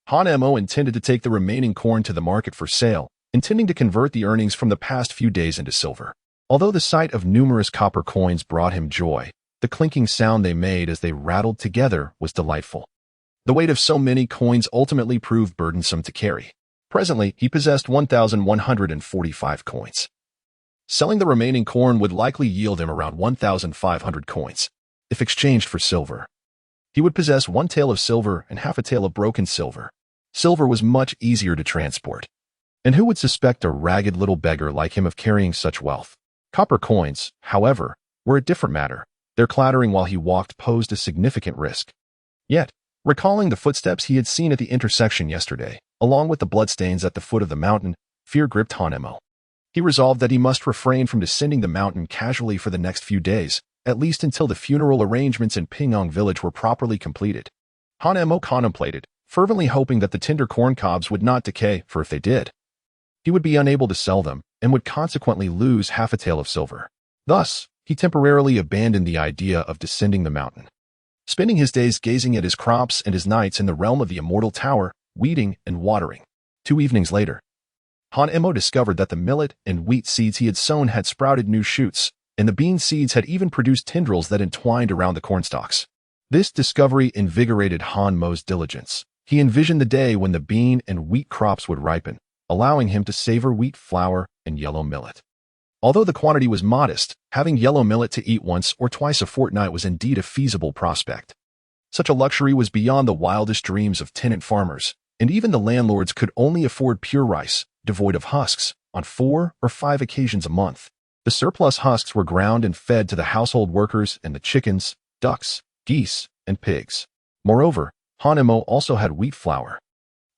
Hanemo intended to take the remaining corn to the market for sale, intending to convert the earnings from the past few days into silver. Although the sight of numerous copper coins brought him joy, the clinking sound they made as they rattled together was delightful. The weight of so many coins ultimately proved burdensome to carry. Presently, he possessed 1,145 coins. Selling the remaining corn would likely yield him around 1,500 coins. If exchanged for silver, he would possess 1 tael of silver and half a tael of broken silver. Silver was much easier to transport. And who would suspect a ragged little beggar like him of carrying such wealth? Copper coins, however, were a different matter. Their clattering while he walked posed a significant risk. Yet, recalling the footsteps he had seen at the intersection yesterday, along with the bloodstains at the foot of the mountain, fear gripped Hanemo. He resolved that he must refrain from descending the mountain casually for the next few days, at least until the funeral arrangements in Pingyong village were properly completed. Hanemo contemplated, fervently hoping that the tender corn cobs would not decay, for if they did, he would be unable to sell them and would consequently lose half a tael of silver. Thus, he temporarily abandoned the idea of descending the mountain, spending his days gazing at his crops and his nights in the realm of the Immortal Tower, weeding and watering. 2 evenings later, Hanemo discovered that the millet and wheat seeds he had sown had sprouted new shoots, and the bean seeds had even produced tendrils that entwined around the cornstalks. This discovery invigorated Hanmo's diligence. He envisioned the day when the bean and wheat crops would ripen, allowing him to savor wheat flour and yellow millet. Although the quantity was modest, having yellow millet to eat once or twice a fortnight was indeed a feasible prospect. Such a luxury was beyond the wildest dreams of tenant farmers, and even the landlords could only afford pure rice, devoid of husks, on 4 or 5 occasions a month. The surplus husks were ground and fed to the household workers and the chickens, ducks, geese, and pigs. Moreover, Hanemo also had wheat flour.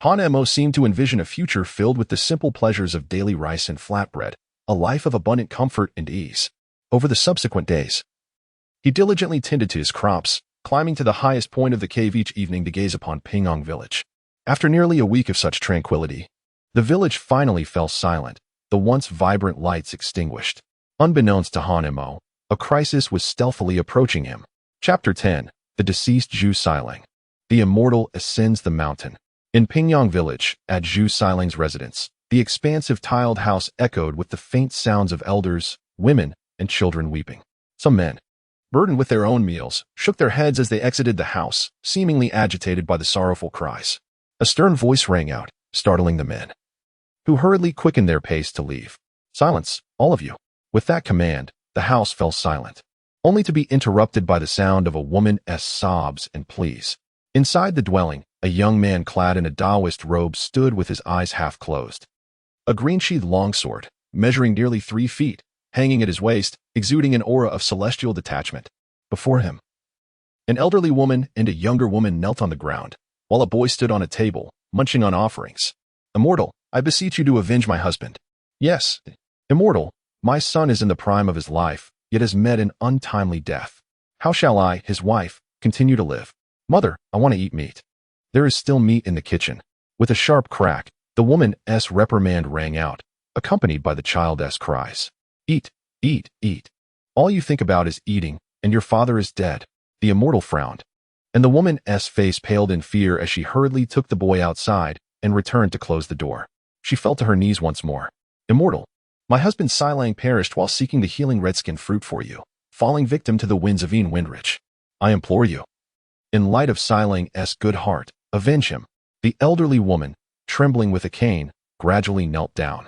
Hanemo seemed to envision a future filled with the simple pleasures of daily rice and flatbread, a life of abundant comfort and ease. Over the subsequent days, he diligently tended to his crops, climbing to the highest point of the cave each evening to gaze upon Pingyong village. After nearly a week of such tranquility, the village finally fell silent, the once vibrant lights extinguished. Unbeknownst to Hanemo, a crisis was stealthily approaching him. Chapter 10. The Deceased Zhu Siling. The Immortal ascends the mountain. In Pingyong village, at Zhu Siling's residence, the expansive tiled house echoed with the faint sounds of elders, women, and children weeping. Some men, burdened with their own meals, shook their heads as they exited the house, seemingly agitated by the sorrowful cries. A stern voice rang out, startling the men, who hurriedly quickened their pace to leave. Silence, all of you. With that command, The house fell silent, only to be interrupted by the sound of a woman's sobs and pleas. Inside the dwelling, a young man clad in a Taoist robe stood with his eyes half closed. A green-sheathed longsword, measuring nearly 3 feet, hanging at his waist, exuding an aura of celestial detachment. Before him, an elderly woman and a younger woman knelt on the ground, while a boy stood on a table, munching on offerings. Immortal, I beseech you to avenge my husband. Yes, Immortal, my son is in the prime of his life, yet has met an untimely death. How shall I, his wife, continue to live? Mother, I want to eat meat. There is still meat in the kitchen. With a sharp crack, the woman's reprimand rang out, accompanied by the child's cries. Eat, eat, eat. All you think about is eating, and your father is dead. The Immortal frowned, and the woman's face paled in fear as she hurriedly took the boy outside and returned to close the door. She fell to her knees once more. Immortal, my husband Silang perished while seeking the healing redskin fruit for you, falling victim to the winds of Windridge. I implore you, in light of Silang's good heart, avenge him. The elderly woman, trembling with a cane, gradually knelt down,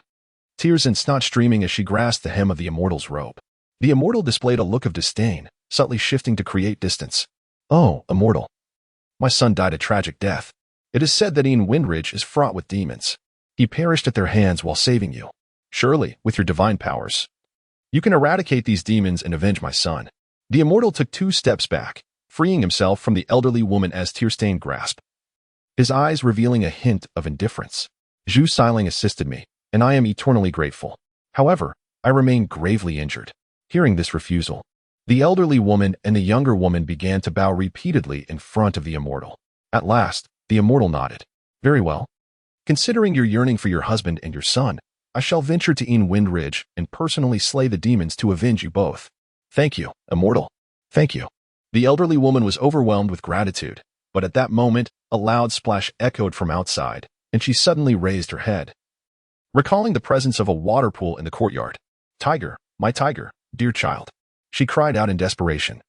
tears and snot streaming as she grasped the hem of the Immortal's robe. The Immortal displayed a look of disdain, subtly shifting to create distance. Oh, Immortal, my son died a tragic death. It is said that Windridge is fraught with demons. He perished at their hands while saving you. Surely, with your divine powers, you can eradicate these demons and avenge my son. The Immortal took 2 steps back, freeing himself from the elderly woman's tear-stained grasp, his eyes revealing a hint of indifference. Zhu Silang assisted me, and I am eternally grateful. However, I remain gravely injured. Hearing this refusal, the elderly woman and the younger woman began to bow repeatedly in front of the Immortal. At last, the Immortal nodded. Very well. Considering your yearning for your husband and your son, I shall venture to Windridge and personally slay the demons to avenge you both. Thank you, Immortal. Thank you. The elderly woman was overwhelmed with gratitude, but at that moment, a loud splash echoed from outside, and she suddenly raised her head, recalling the presence of a water pool in the courtyard. Tiger, my tiger, dear child, she cried out in desperation,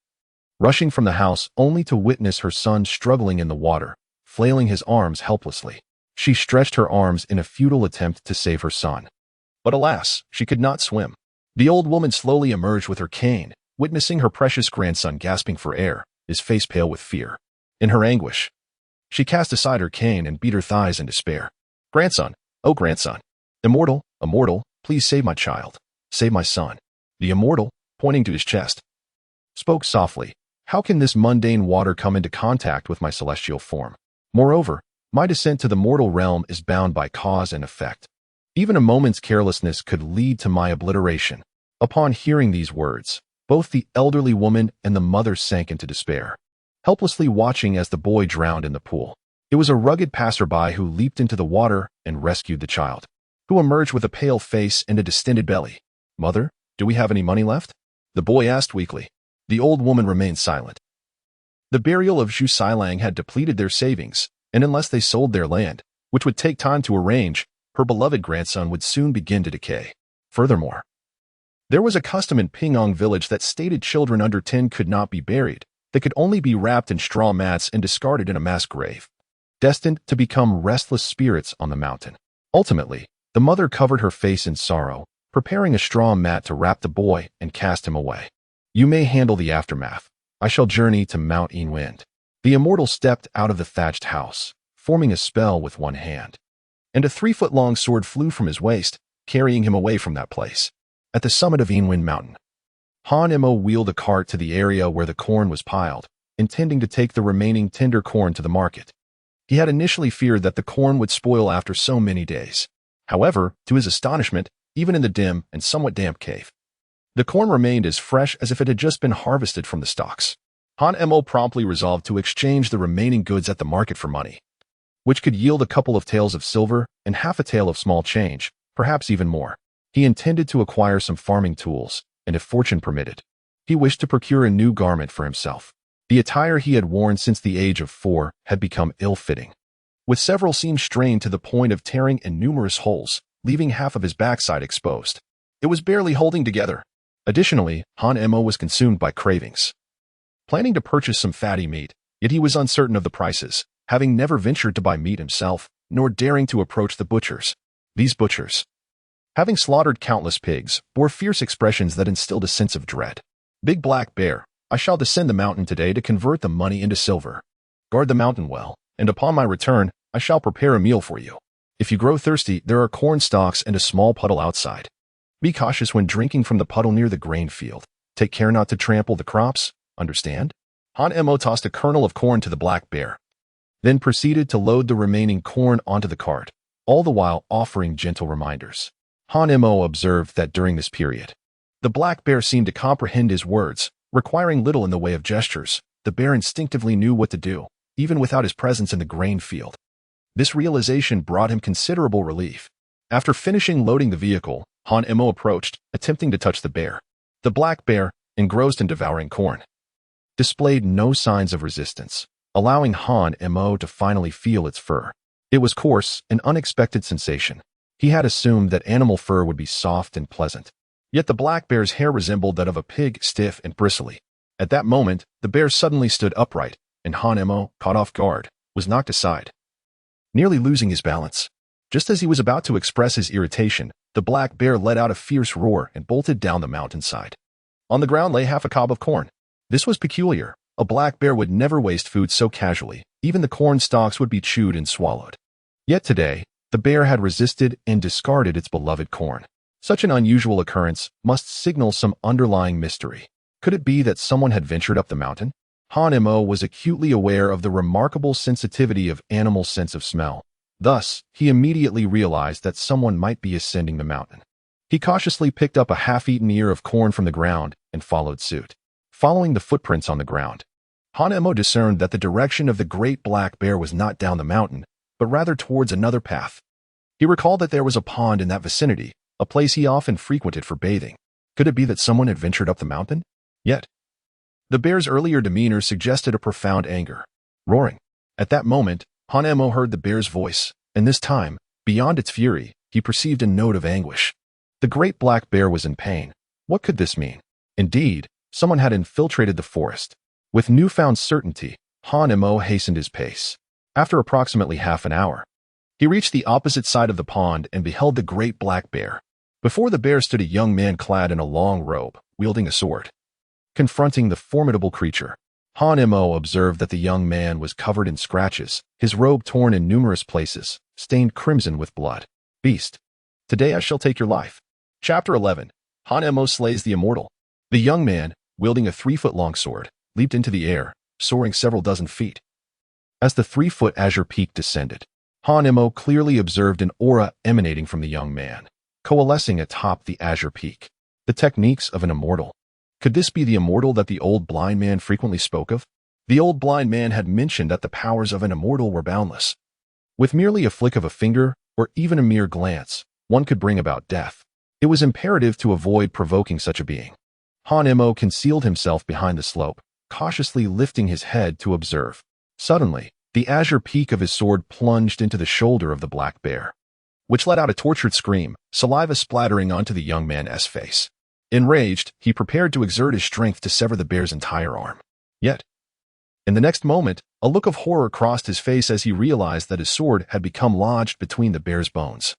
rushing from the house only to witness her son struggling in the water, flailing his arms helplessly. She stretched her arms in a futile attempt to save her son. But alas, she could not swim. The old woman slowly emerged with her cane, witnessing her precious grandson gasping for air, his face pale with fear. In her anguish, she cast aside her cane and beat her thighs in despair. Grandson, oh grandson, Immortal, Immortal, please save my child. Save my son. The Immortal, pointing to his chest, spoke softly. How can this mundane water come into contact with my celestial form? Moreover, my descent to the mortal realm is bound by cause and effect. Even a moment's carelessness could lead to my obliteration. Upon hearing these words, both the elderly woman and the mother sank into despair, helplessly watching as the boy drowned in the pool. It was a rugged passerby who leaped into the water and rescued the child, who emerged with a pale face and a distended belly. Mother, do we have any money left? The boy asked weakly. The old woman remained silent. The burial of Zhu Silang had depleted their savings, and unless they sold their land, which would take time to arrange, her beloved grandson would soon begin to decay. Furthermore, there was a custom in Pingyong village that stated children under 10 could not be buried. They could only be wrapped in straw mats and discarded in a mass grave, destined to become restless spirits on the mountain. Ultimately, the mother covered her face in sorrow, preparing a straw mat to wrap the boy and cast him away. You may handle the aftermath. I shall journey to Mount Wind. The Immortal stepped out of the thatched house, forming a spell with one hand, and a 3-foot-long sword flew from his waist, carrying him away from that place. At the summit of Wind Mountain, Han Mo wheeled a cart to the area where the corn was piled, intending to take the remaining tender corn to the market. He had initially feared that the corn would spoil after so many days. However, to his astonishment, even in the dim and somewhat damp cave, the corn remained as fresh as if it had just been harvested from the stalks. Han Mo promptly resolved to exchange the remaining goods at the market for money, which could yield a couple of taels of silver and half a tael of small change, perhaps even more. He intended to acquire some farming tools, and if fortune permitted, he wished to procure a new garment for himself. The attire he had worn since the age of 4 had become ill-fitting, with several seams strained to the point of tearing and numerous holes, leaving half of his backside exposed. It was barely holding together. Additionally, Han Mo was consumed by cravings, planning to purchase some fatty meat, yet he was uncertain of the prices, having never ventured to buy meat himself, nor daring to approach the butchers. These butchers, Having slaughtered countless pigs, bore fierce expressions that instilled a sense of dread. Big Black Bear, I shall descend the mountain today to convert the money into silver. Guard the mountain well, and upon my return, I shall prepare a meal for you. If you grow thirsty, there are corn stalks and a small puddle outside. Be cautious when drinking from the puddle near the grain field. Take care not to trample the crops, understand? Han Mo tossed a kernel of corn to the Black Bear, then proceeded to load the remaining corn onto the cart, all the while offering gentle reminders. Han Mo observed that during this period, the Black Bear seemed to comprehend his words, requiring little in the way of gestures. The bear instinctively knew what to do, even without his presence in the grain field. This realization brought him considerable relief. After finishing loading the vehicle, Han Mo approached, attempting to touch the bear. The Black Bear, engrossed in devouring corn, displayed no signs of resistance, allowing Han Mo to finally feel its fur. It was coarse, an unexpected sensation. He had assumed that animal fur would be soft and pleasant. Yet the Black Bear's hair resembled that of a pig, stiff and bristly. At that moment, the bear suddenly stood upright, and Han Mo, caught off guard, was knocked aside, nearly losing his balance. Just as he was about to express his irritation, the Black Bear let out a fierce roar and bolted down the mountainside. On the ground lay half a cob of corn. This was peculiar. A Black Bear would never waste food so casually. Even the corn stalks would be chewed and swallowed. Yet today, the bear had resisted and discarded its beloved corn. Such an unusual occurrence must signal some underlying mystery. Could it be that someone had ventured up the mountain? Han Mo was acutely aware of the remarkable sensitivity of animals' sense of smell. Thus, he immediately realized that someone might be ascending the mountain. He cautiously picked up a half-eaten ear of corn from the ground and followed suit. Following the footprints on the ground, Han Mo discerned that the direction of the great Black Bear was not down the mountain, but rather towards another path. He recalled that there was a pond in that vicinity, a place he often frequented for bathing. Could it be that someone had ventured up the mountain? Yet, the bear's earlier demeanor suggested a profound anger. Roaring. At that moment, Han Mo heard the bear's voice, and this time, beyond its fury, he perceived a note of anguish. The great Black Bear was in pain. What could this mean? Indeed, someone had infiltrated the forest. With newfound certainty, Han Mo hastened his pace. After approximately half an hour, he reached the opposite side of the pond and beheld the great Black Bear. Before the bear stood a young man clad in a long robe, wielding a sword. Confronting the formidable creature, Han Mo observed that the young man was covered in scratches, his robe torn in numerous places, stained crimson with blood. Beast, today I shall take your life. Chapter 11. Han Mo slays the Immortal. The young man, wielding a 3-foot-long sword, leaped into the air, soaring several dozen feet. As the 3-foot azure peak descended, Han Mo clearly observed an aura emanating from the young man, coalescing atop the azure peak. The techniques of an immortal. Could this be the immortal that the old blind man frequently spoke of? The old blind man had mentioned that the powers of an immortal were boundless. With merely a flick of a finger, or even a mere glance, one could bring about death. It was imperative to avoid provoking such a being. Han Mo concealed himself behind the slope, cautiously lifting his head to observe. Suddenly, the azure peak of his sword plunged into the shoulder of the Black Bear, which let out a tortured scream, saliva splattering onto the young man's face. Enraged, he prepared to exert his strength to sever the bear's entire arm. Yet, in the next moment, a look of horror crossed his face as he realized that his sword had become lodged between the bear's bones,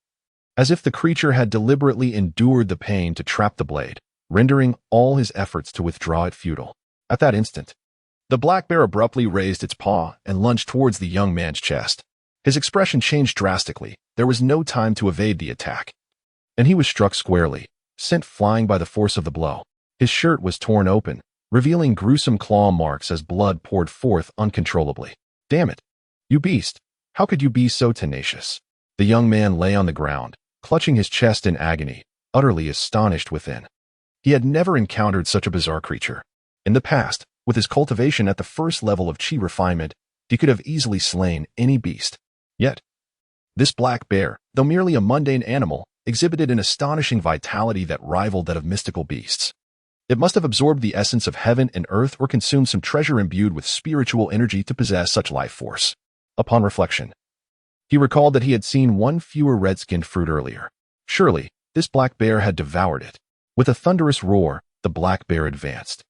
as if the creature had deliberately endured the pain to trap the blade, rendering all his efforts to withdraw it futile. At that instant, the Black Bear abruptly raised its paw and lunged towards the young man's chest. His expression changed drastically. There was no time to evade the attack, and he was struck squarely, sent flying by the force of the blow. His shirt was torn open, revealing gruesome claw marks as blood poured forth uncontrollably. Damn it! You beast! How could you be so tenacious? The young man lay on the ground, clutching his chest in agony, utterly astonished within. He had never encountered such a bizarre creature. In the past, with his cultivation at the first level of chi refinement, he could have easily slain any beast. Yet, this Black Bear, though merely a mundane animal, exhibited an astonishing vitality that rivaled that of mystical beasts. It must have absorbed the essence of heaven and earth or consumed some treasure imbued with spiritual energy to possess such life force. Upon reflection, he recalled that he had seen one fewer red-skinned fruit earlier. Surely, this Black Bear had devoured it. With a thunderous roar, the Black Bear advanced,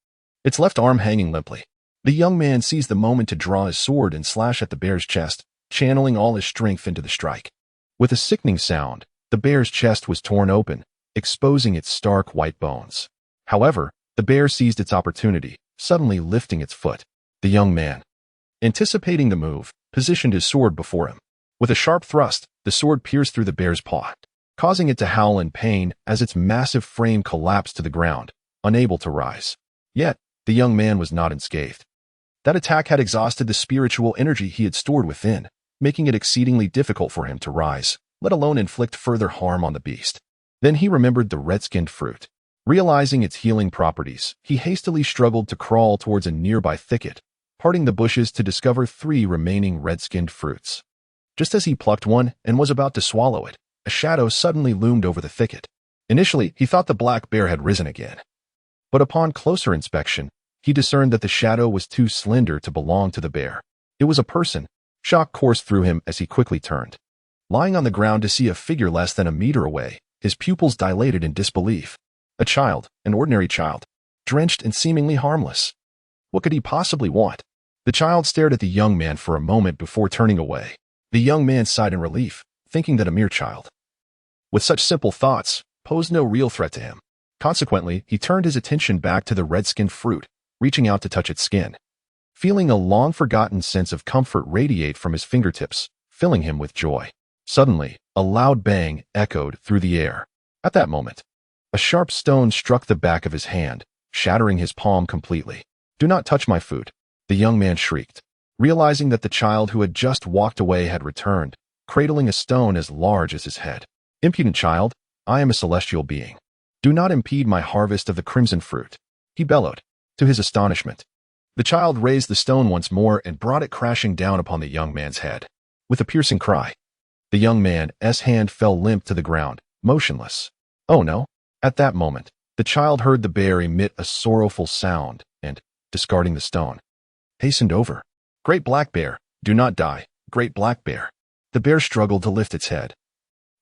its left arm hanging limply. The young man seized the moment to draw his sword and slash at the bear's chest, channeling all his strength into the strike. With a sickening sound, The bear's chest was torn open, exposing its stark white bones. However, the bear seized its opportunity, suddenly lifting its foot. The young man, anticipating the move, positioned his sword before him. With a sharp thrust, the sword pierced through the bear's paw, causing it to howl in pain as its massive frame collapsed to the ground, unable to rise. Yet, the young man was not unscathed. That attack had exhausted the spiritual energy he had stored within, making it exceedingly difficult for him to rise, let alone inflict further harm on the beast. Then he remembered the red-skinned fruit. Realizing its healing properties, he hastily struggled to crawl towards a nearby thicket, parting the bushes to discover 3 remaining red-skinned fruits. Just as he plucked one and was about to swallow it, a shadow suddenly loomed over the thicket. Initially, he thought the black bear had risen again. But upon closer inspection, he discerned that the shadow was too slender to belong to the bear. It was a person. Shock coursed through him as he quickly turned. Lying on the ground to see a figure less than a meter away, his pupils dilated in disbelief. A child, an ordinary child, drenched and seemingly harmless. What could he possibly want? The child stared at the young man for a moment before turning away. The young man sighed in relief, thinking that a mere child, with such simple thoughts, posed no real threat to him. Consequently, he turned his attention back to the red-skinned fruit, reaching out to touch its skin. Feeling a long-forgotten sense of comfort radiate from his fingertips, filling him with joy. Suddenly, a loud bang echoed through the air. At that moment, a sharp stone struck the back of his hand, shattering his palm completely. "Do not touch my food," the young man shrieked, realizing that the child who had just walked away had returned, cradling a stone as large as his head. "Impudent child, I am a celestial being. Do not impede my harvest of the crimson fruit," he bellowed. To his astonishment, the child raised the stone once more and brought it crashing down upon the young man's head. With a piercing cry, the young man's hand fell limp to the ground, motionless. Oh no! At that moment, the child heard the bear emit a sorrowful sound and, discarding the stone, hastened over. "Great black bear, do not die, great black bear." The bear struggled to lift its head,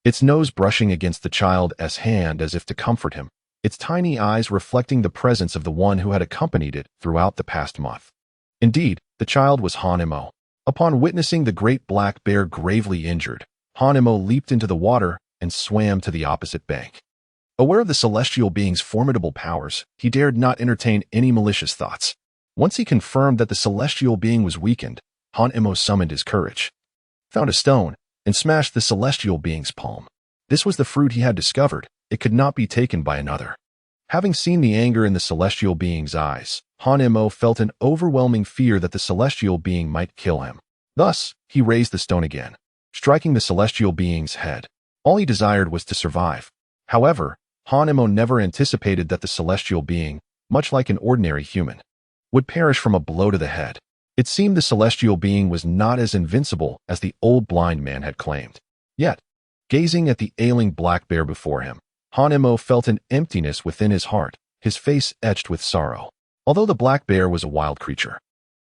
its nose brushing against the child's hand as if to comfort him, its tiny eyes reflecting the presence of the one who had accompanied it throughout the past month. Indeed, the child was Hanemo. Upon witnessing the great black bear gravely injured, Hanemo leaped into the water and swam to the opposite bank. Aware of the celestial being's formidable powers, he dared not entertain any malicious thoughts. Once he confirmed that the celestial being was weakened, Hanemo summoned his courage, found a stone, and smashed the celestial being's palm. This was the fruit he had discovered. It could not be taken by another. Having seen the anger in the celestial being's eyes, Hanemo felt an overwhelming fear that the celestial being might kill him. Thus, he raised the stone again, striking the celestial being's head. All he desired was to survive. However, Hanemo never anticipated that the celestial being, much like an ordinary human, would perish from a blow to the head. It seemed the celestial being was not as invincible as the old blind man had claimed. Yet, gazing at the ailing black bear before him, Hanemo felt an emptiness within his heart, his face etched with sorrow. Although the black bear was a wild creature,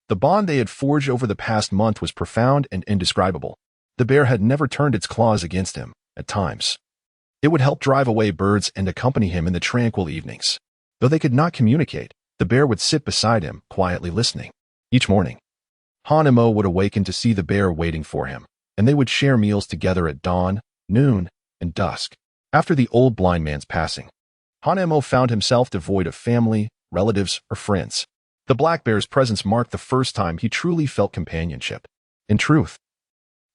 the bond they had forged over the past month was profound and indescribable. The bear had never turned its claws against him. At times, it would help drive away birds and accompany him in the tranquil evenings. Though they could not communicate, the bear would sit beside him, quietly listening. Each morning, Hanemo would awaken to see the bear waiting for him, and they would share meals together at dawn, noon, and dusk. After the old blind man's passing, Hanemo found himself devoid of family, relatives, or friends. The black bear's presence marked the first time he truly felt companionship. In truth,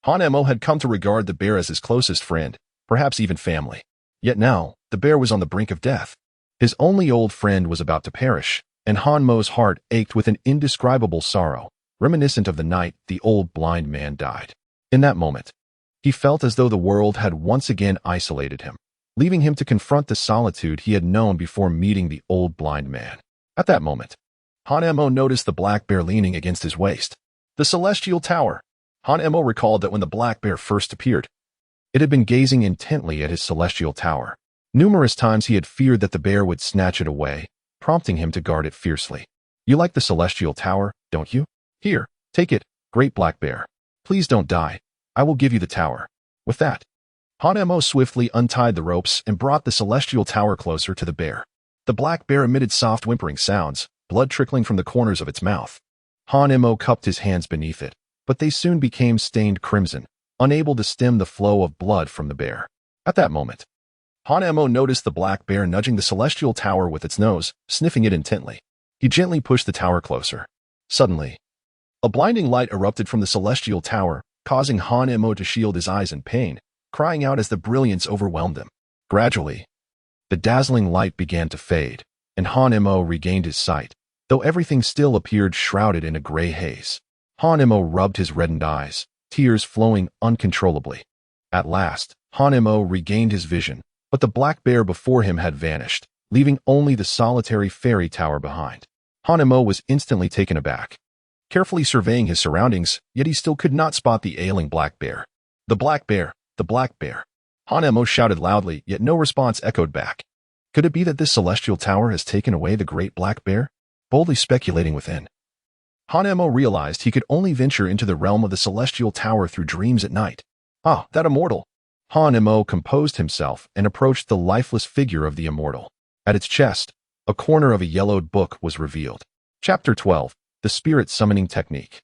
Hanemo had come to regard the bear as his closest friend, perhaps even family. Yet now, the bear was on the brink of death. His only old friend was about to perish, and Hanmo's heart ached with an indescribable sorrow, reminiscent of the night the old blind man died. In that moment, he felt as though the world had once again isolated him, leaving him to confront the solitude he had known before meeting the old blind man. At that moment, Hanemo noticed the black bear leaning against his waist. The celestial tower. Hanemo recalled that when the black bear first appeared, it had been gazing intently at his celestial tower. Numerous times he had feared that the bear would snatch it away, prompting him to guard it fiercely. "You like the celestial tower, don't you? Here, take it, great black bear. Please don't die. I will give you the tower." With that, Hanemo swiftly untied the ropes and brought the celestial tower closer to the bear. The black bear emitted soft whimpering sounds, blood trickling from the corners of its mouth. Hanemo cupped his hands beneath it, but they soon became stained crimson, unable to stem the flow of blood from the bear. At that moment, Hanemo noticed the black bear nudging the celestial tower with its nose, sniffing it intently. He gently pushed the tower closer. Suddenly, a blinding light erupted from the celestial tower, causing Hanemo to shield his eyes in pain, crying out as the brilliance overwhelmed him. Gradually, the dazzling light began to fade, and Hanemo regained his sight, though everything still appeared shrouded in a gray haze. Hanemo rubbed his reddened eyes, tears flowing uncontrollably. At last, Hanemo regained his vision, but the black bear before him had vanished, leaving only the solitary fairy tower behind. Hanemo was instantly taken aback, carefully surveying his surroundings, yet he still could not spot the ailing black bear. The black bear! The black bear! Hanemo shouted loudly, yet no response echoed back. Could it be that this celestial tower has taken away the great black bear? Boldly speculating within, Hanemo realized he could only venture into the realm of the celestial tower through dreams at night. Ah, that immortal! Hanemo composed himself and approached the lifeless figure of the immortal. At its chest, a corner of a yellowed book was revealed. Chapter 12, The Spirit Summoning Technique.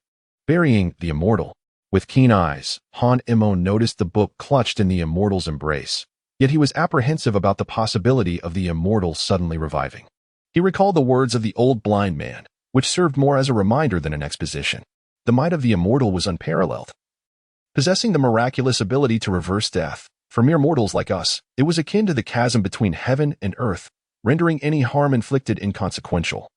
Burying the immortal. With keen eyes, Hanemo noticed the book clutched in the immortal's embrace, yet he was apprehensive about the possibility of the immortal suddenly reviving. He recalled the words of the old blind man, which served more as a reminder than an exposition. The might of the immortal was unparalleled. Possessing the miraculous ability to reverse death, for mere mortals like us, it was akin to the chasm between heaven and earth, rendering any harm inflicted inconsequential,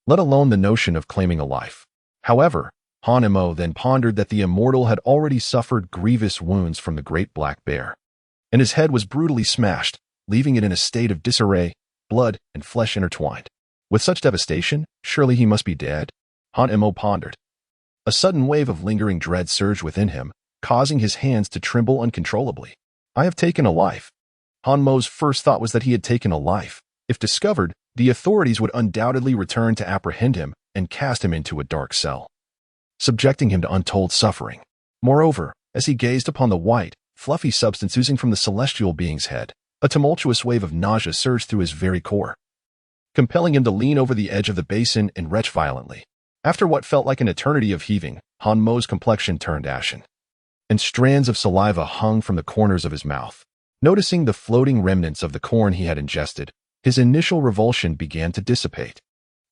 let alone the notion of claiming a life. However, Hanemo then pondered that the immortal had already suffered grievous wounds from the great black bear, and his head was brutally smashed, leaving it in a state of disarray, blood and flesh intertwined. With such devastation, surely he must be dead? Hanemo pondered. A sudden wave of lingering dread surged within him, causing his hands to tremble uncontrollably. I have taken a life. Hanmo's first thought was that he had taken a life. If discovered, the authorities would undoubtedly return to apprehend him and cast him into a dark cell, subjecting him to untold suffering. Moreover, as he gazed upon the white, fluffy substance oozing from the celestial being's head, a tumultuous wave of nausea surged through his very core, compelling him to lean over the edge of the basin and retch violently. After what felt like an eternity of heaving, Hanmo's complexion turned ashen, and strands of saliva hung from the corners of his mouth. Noticing the floating remnants of the corn he had ingested, his initial revulsion began to dissipate,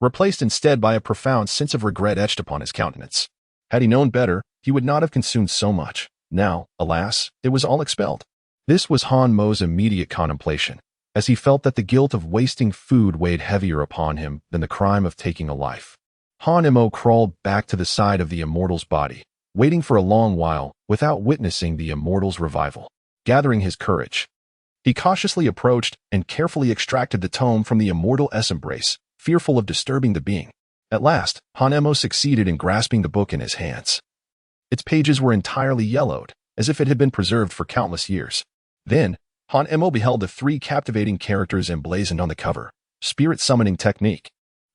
replaced instead by a profound sense of regret etched upon his countenance. Had he known better, he would not have consumed so much. Now, alas, it was all expelled. This was Hanmo's immediate contemplation, as he felt that the guilt of wasting food weighed heavier upon him than the crime of taking a life. Hanemo crawled back to the side of the immortal's body, waiting for a long while without witnessing the immortal's revival. Gathering his courage, he cautiously approached and carefully extracted the tome from the immortal's embrace, fearful of disturbing the being. At last, Hanemo succeeded in grasping the book in his hands. Its pages were entirely yellowed, as if it had been preserved for countless years. Then, Hanemo beheld the three captivating characters emblazoned on the cover. Spirit Summoning Technique.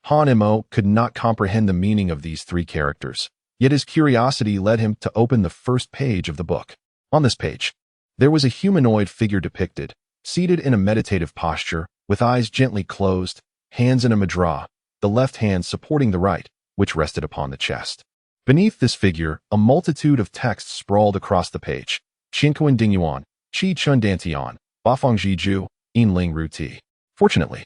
Hanemo could not comprehend the meaning of these three characters, yet his curiosity led him to open the first page of the book. On this page, there was a humanoid figure depicted, seated in a meditative posture, with eyes gently closed, hands in a mudra, the left hand supporting the right, which rested upon the chest. Beneath this figure, a multitude of texts sprawled across the page. Qianquan Dingyuan, Qi Chun Dantian, Bafang Jiju, In Ling Ru Ti. Fortunately,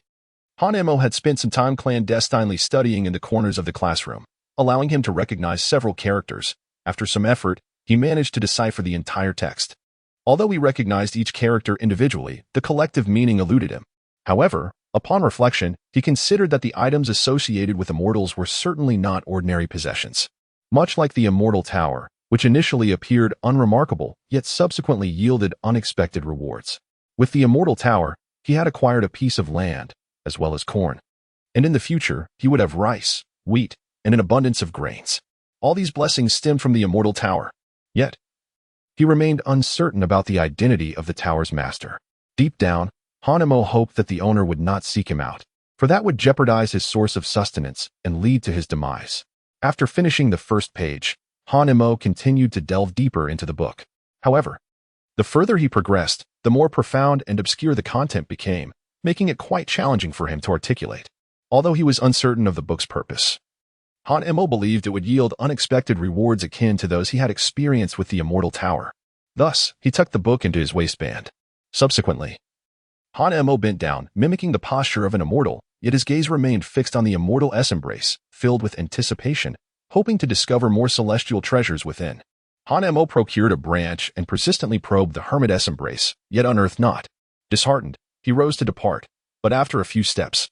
Hanemo had spent some time clandestinely studying in the corners of the classroom, allowing him to recognize several characters. After some effort, he managed to decipher the entire text. Although he recognized each character individually, the collective meaning eluded him. However, upon reflection, he considered that the items associated with immortals were certainly not ordinary possessions. Much like the Immortal Tower, which initially appeared unremarkable, yet subsequently yielded unexpected rewards. With the Immortal Tower, he had acquired a piece of land, as well as corn. And in the future, he would have rice, wheat, and an abundance of grains. All these blessings stemmed from the Immortal Tower. Yet, he remained uncertain about the identity of the tower's master. Deep down, Hanemo hoped that the owner would not seek him out, for that would jeopardize his source of sustenance and lead to his demise. After finishing the first page, Hanemo continued to delve deeper into the book. However, the further he progressed, the more profound and obscure the content became, making it quite challenging for him to articulate. Although he was uncertain of the book's purpose, Hanemo believed it would yield unexpected rewards akin to those he had experienced with the Immortal Tower. Thus, he tucked the book into his waistband, Subsequently, Han-mo bent down, mimicking the posture of an immortal, yet his gaze remained fixed on the immortal S-embrace, filled with anticipation, hoping to discover more celestial treasures within. Han-mo procured a branch and persistently probed the hermit S-embrace, yet unearthed naught. Disheartened, he rose to depart, but after a few steps,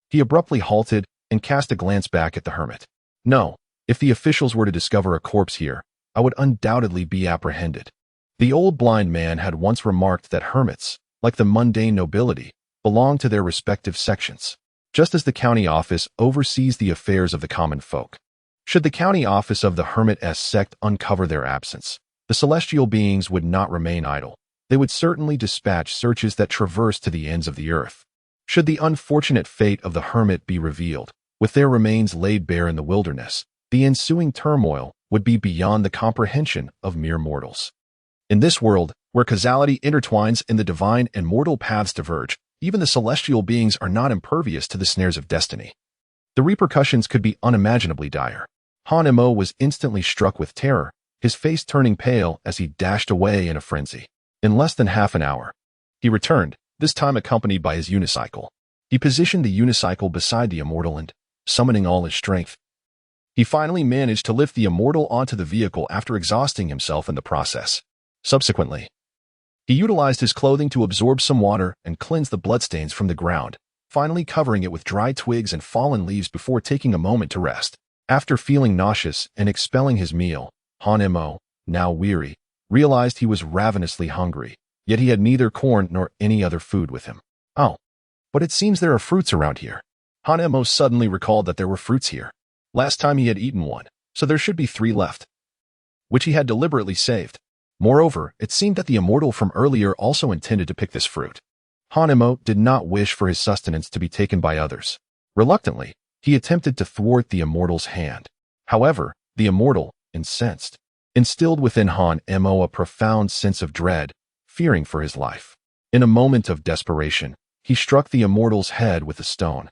he abruptly halted and cast a glance back at the hermit. No, if the officials were to discover a corpse here, I would undoubtedly be apprehended. The old blind man had once remarked that hermits, like the mundane nobility, belong to their respective sections, just as the county office oversees the affairs of the common folk. Should the county office of the Hermit S sect uncover their absence, the celestial beings would not remain idle. They would certainly dispatch searches that traverse to the ends of the earth. Should the unfortunate fate of the hermit be revealed, with their remains laid bare in the wilderness, the ensuing turmoil would be beyond the comprehension of mere mortals. In this world, where causality intertwines and the divine and mortal paths diverge, even the celestial beings are not impervious to the snares of destiny. The repercussions could be unimaginably dire. Han-mo was instantly struck with terror, his face turning pale as he dashed away in a frenzy. In less than half an hour, he returned, this time accompanied by his unicycle. He positioned the unicycle beside the immortal and, summoning all his strength, he finally managed to lift the immortal onto the vehicle after exhausting himself in the process. Subsequently, he utilized his clothing to absorb some water and cleanse the bloodstains from the ground, finally covering it with dry twigs and fallen leaves before taking a moment to rest. After feeling nauseous and expelling his meal, Han-mo, now weary, realized he was ravenously hungry, yet he had neither corn nor any other food with him. Oh, but it seems there are fruits around here. Han-mo suddenly recalled that there were fruits here. Last time he had eaten one, so there should be 3 left, which he had deliberately saved. Moreover, it seemed that the immortal from earlier also intended to pick this fruit. Han-mo did not wish for his sustenance to be taken by others. Reluctantly, he attempted to thwart the immortal's hand. However, the immortal, incensed, instilled within Han-mo a profound sense of dread, fearing for his life. In a moment of desperation, he struck the immortal's head with a stone,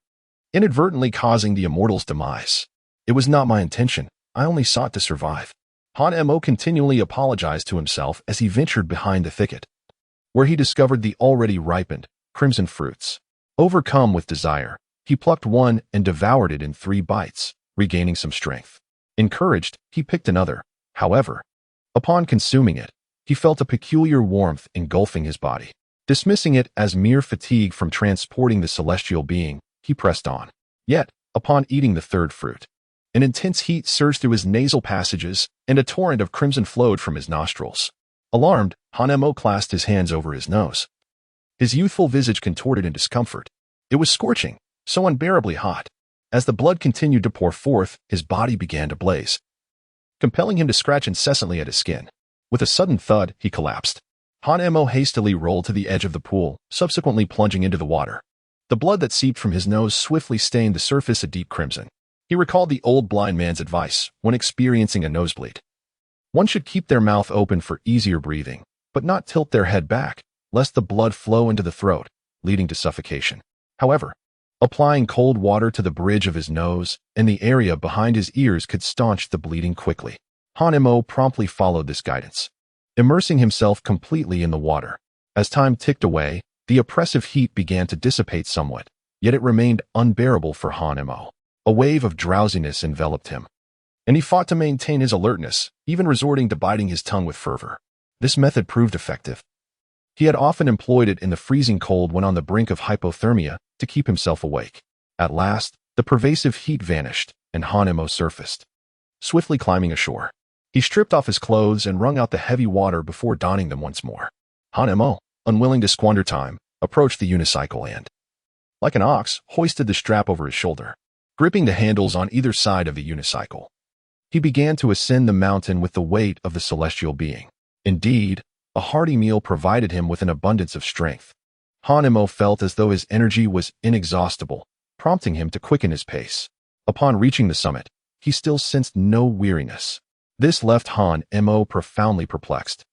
inadvertently causing the immortal's demise. It was not my intention. I only sought to survive. Han-mo continually apologized to himself as he ventured behind the thicket, where he discovered the already ripened, crimson fruits. Overcome with desire, he plucked one and devoured it in 3 bites, regaining some strength. Encouraged, he picked another. However, upon consuming it, he felt a peculiar warmth engulfing his body. Dismissing it as mere fatigue from transporting the celestial being, he pressed on. Yet, upon eating the 3rd fruit, an intense heat surged through his nasal passages, and a torrent of crimson flowed from his nostrils. Alarmed, Han-mo clasped his hands over his nose. His youthful visage contorted in discomfort. It was scorching, so unbearably hot. As the blood continued to pour forth, his body began to blaze, compelling him to scratch incessantly at his skin. With a sudden thud, he collapsed. Han-mo hastily rolled to the edge of the pool, subsequently plunging into the water. The blood that seeped from his nose swiftly stained the surface a deep crimson. He recalled the old blind man's advice when experiencing a nosebleed. One should keep their mouth open for easier breathing, but not tilt their head back, lest the blood flow into the throat, leading to suffocation. However, applying cold water to the bridge of his nose and the area behind his ears could staunch the bleeding quickly. Han-mo promptly followed this guidance, immersing himself completely in the water. As time ticked away, the oppressive heat began to dissipate somewhat, yet it remained unbearable for Han-mo. A wave of drowsiness enveloped him, and he fought to maintain his alertness, even resorting to biting his tongue with fervor. This method proved effective. He had often employed it in the freezing cold when on the brink of hypothermia to keep himself awake. At last, the pervasive heat vanished, and Han-mo surfaced. Swiftly climbing ashore, he stripped off his clothes and wrung out the heavy water before donning them once more. Han-mo, unwilling to squander time, approached the unicycle and, like an ox, hoisted the strap over his shoulder. Gripping the handles on either side of the unicycle, he began to ascend the mountain with the weight of the celestial being. Indeed, a hearty meal provided him with an abundance of strength. Han-mo felt as though his energy was inexhaustible, prompting him to quicken his pace. Upon reaching the summit, he still sensed no weariness. This left Han-mo profoundly perplexed.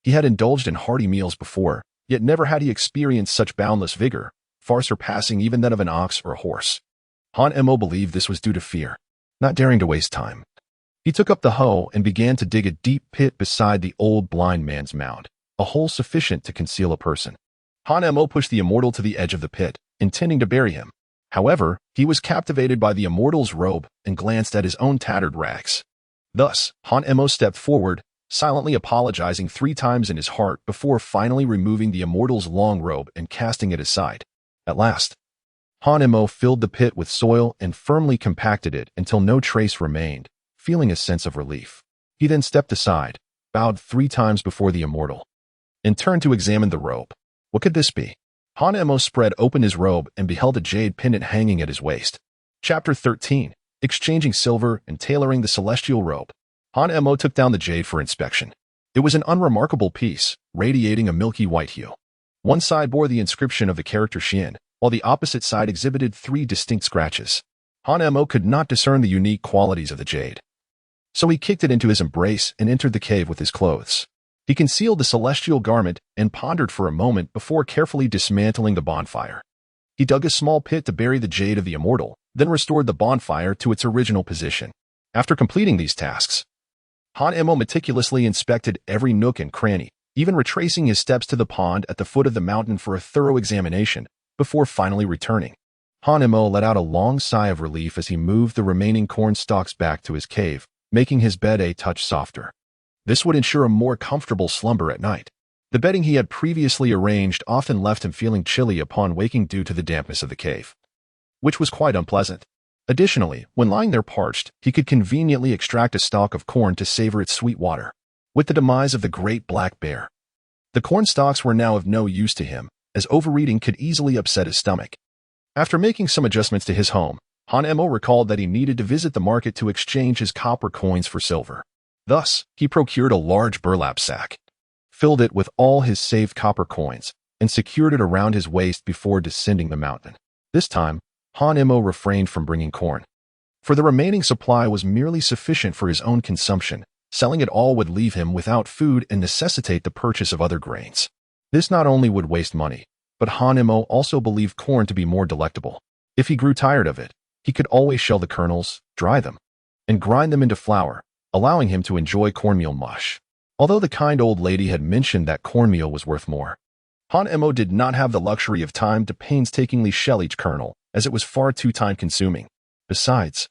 He had indulged in hearty meals before, yet never had he experienced such boundless vigor, far surpassing even that of an ox or a horse. Han-mo believed this was due to fear, not daring to waste time. He took up the hoe and began to dig a deep pit beside the old blind man's mound, a hole sufficient to conceal a person. Hanemo pushed the Immortal to the edge of the pit, intending to bury him. However, he was captivated by the Immortal's robe and glanced at his own tattered rags. Thus, Hanemo stepped forward, silently apologizing 3 times in his heart before finally removing the Immortal's long robe and casting it aside. At last, Hanemo filled the pit with soil and firmly compacted it until no trace remained, feeling a sense of relief. He then stepped aside, bowed 3 times before the Immortal, and turned to examine the robe. What could this be? Hanemo spread open his robe and beheld a jade pendant hanging at his waist. Chapter 13. Exchanging silver and tailoring the celestial robe. Hanemo took down the jade for inspection. It was an unremarkable piece, radiating a milky white hue. One side bore the inscription of the character Shin, while the opposite side exhibited 3 distinct scratches. Hanemo could not discern the unique qualities of the jade. So he kicked it into his embrace and entered the cave with his clothes. He concealed the celestial garment and pondered for a moment before carefully dismantling the bonfire. He dug a small pit to bury the jade of the Immortal, then restored the bonfire to its original position. After completing these tasks, Hanemo meticulously inspected every nook and cranny, even retracing his steps to the pond at the foot of the mountain for a thorough examination, before finally returning. Hanemo let out a long sigh of relief as he moved the remaining corn stalks back to his cave, making his bed a touch softer. This would ensure a more comfortable slumber at night. The bedding he had previously arranged often left him feeling chilly upon waking due to the dampness of the cave, which was quite unpleasant. Additionally, when lying there parched, he could conveniently extract a stalk of corn to savor its sweet water. With the demise of the great black bear, the corn stalks were now of no use to him, as overeating could easily upset his stomach. After making some adjustments to his home, Hanemo recalled that he needed to visit the market to exchange his copper coins for silver. Thus, he procured a large burlap sack, filled it with all his saved copper coins, and secured it around his waist before descending the mountain. This time, Hanemo refrained from bringing corn, for the remaining supply was merely sufficient for his own consumption. Selling it all would leave him without food and necessitate the purchase of other grains. This not only would waste money, but Hanemo also believed corn to be more delectable. If he grew tired of it, he could always shell the kernels, dry them, and grind them into flour, allowing him to enjoy cornmeal mush. Although the kind old lady had mentioned that cornmeal was worth more, Hanemo did not have the luxury of time to painstakingly shell each kernel, as it was far too time-consuming. Besides,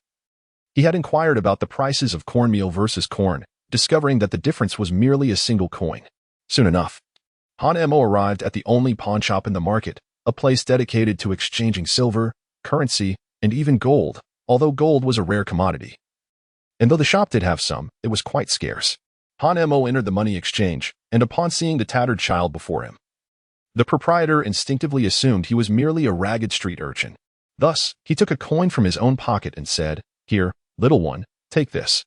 he had inquired about the prices of cornmeal versus corn, discovering that the difference was merely a single coin. Soon enough, Hanemo arrived at the only pawnshop in the market, a place dedicated to exchanging silver, currency, and even gold, although gold was a rare commodity. And though the shop did have some, it was quite scarce. Hanemo entered the money exchange, and upon seeing the tattered child before him, the proprietor instinctively assumed he was merely a ragged street urchin. Thus, he took a coin from his own pocket and said, "Here, little one, take this.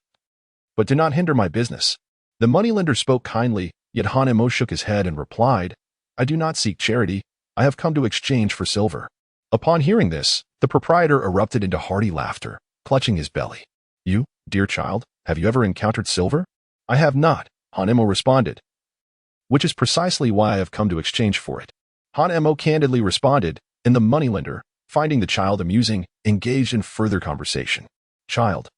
But do not hinder my business." The moneylender spoke kindly, yet Hanemo shook his head and replied, "I do not seek charity. I have come to exchange for silver." Upon hearing this, the proprietor erupted into hearty laughter, clutching his belly. "You, dear child, have you ever encountered silver?" "I have not," Hanemo responded, "which is precisely why I have come to exchange for it." Hanemo candidly responded, and the moneylender, finding the child amusing, engaged in further conversation. "Child,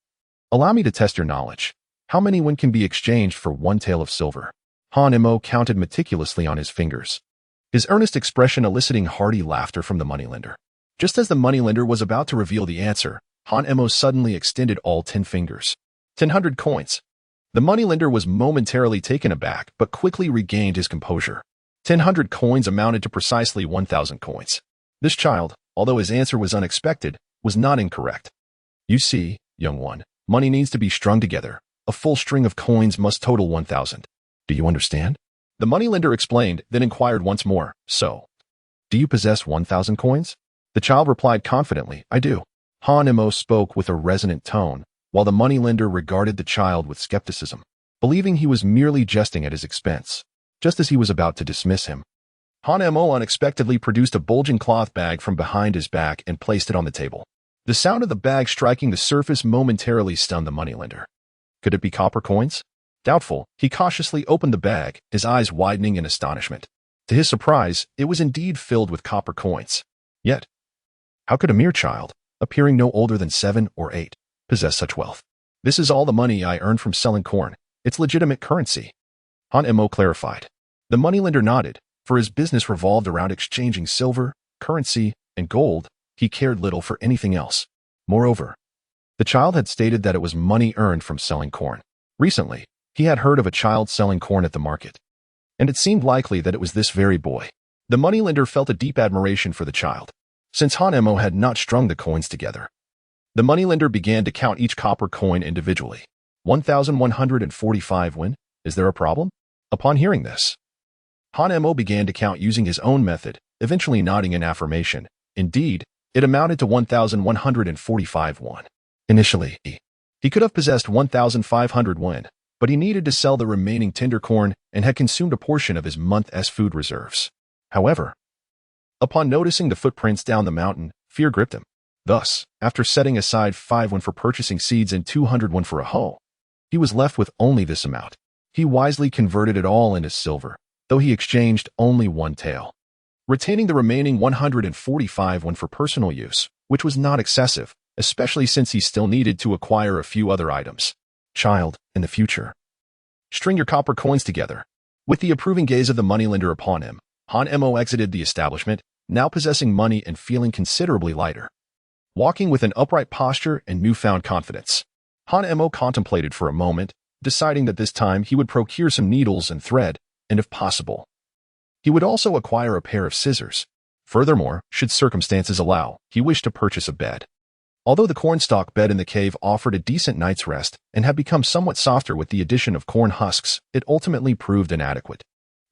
allow me to test your knowledge. How many when can be exchanged for 1 tael of silver?" Hanemo counted meticulously on his fingers, his earnest expression eliciting hearty laughter from the moneylender. Just as the moneylender was about to reveal the answer, Hanemo suddenly extended all 10 fingers. 1,000 coins. The moneylender was momentarily taken aback, but quickly regained his composure. 1,000 coins amounted to precisely 1,000 coins. This child, although his answer was unexpected, was not incorrect. "You see, young one, money needs to be strung together. A full string of coins must total 1,000. Do you understand?" The moneylender explained, then inquired once more, "So, do you possess 1,000 coins?" The child replied confidently, "I do." Hanemo spoke with a resonant tone, while the moneylender regarded the child with skepticism, believing he was merely jesting at his expense. Just as he was about to dismiss him, Hanemo unexpectedly produced a bulging cloth bag from behind his back and placed it on the table. The sound of the bag striking the surface momentarily stunned the moneylender. Could it be copper coins? Doubtful, he cautiously opened the bag, his eyes widening in astonishment. To his surprise, it was indeed filled with copper coins. Yet, how could a mere child, appearing no older than 7 or 8, possess such wealth? "This is all the money I earned from selling corn. It's legitimate currency," Hanemo clarified. The moneylender nodded, For his business revolved around exchanging silver, currency, and gold, he cared little for anything else. Moreover, the child had stated that it was money earned from selling corn. Recently, he had heard of a child selling corn at the market, and it seemed likely that it was this very boy. The moneylender felt a deep admiration for the child. Since Hanemo had not strung the coins together, the moneylender began to count each copper coin individually. 1,145 won. Is there a problem? Upon hearing this, Hanemo began to count using his own method, eventually nodding in affirmation. Indeed, it amounted to 1,145 won. Initially, he could have possessed 1,500 won, but he needed to sell the remaining tinder corn and had consumed a portion of his month's food reserves. However, upon noticing the footprints down the mountain, fear gripped him. Thus, after setting aside 5 won for purchasing seeds and 200 won for a hoe, he was left with only this amount. He wisely converted it all into silver, though he exchanged only one tael, retaining the remaining 145 won for personal use, which was not excessive, especially since he still needed to acquire a few other items. Child, in the future, string your copper coins together. With the approving gaze of the moneylender upon him, Hanemo exited the establishment, now possessing money and feeling considerably lighter. Walking with an upright posture and newfound confidence, Hanemo contemplated for a moment, deciding that this time he would procure some needles and thread, and if possible, he would also acquire a pair of scissors. Furthermore, should circumstances allow, he wished to purchase a bed. Although the cornstalk bed in the cave offered a decent night's rest and had become somewhat softer with the addition of corn husks, it ultimately proved inadequate.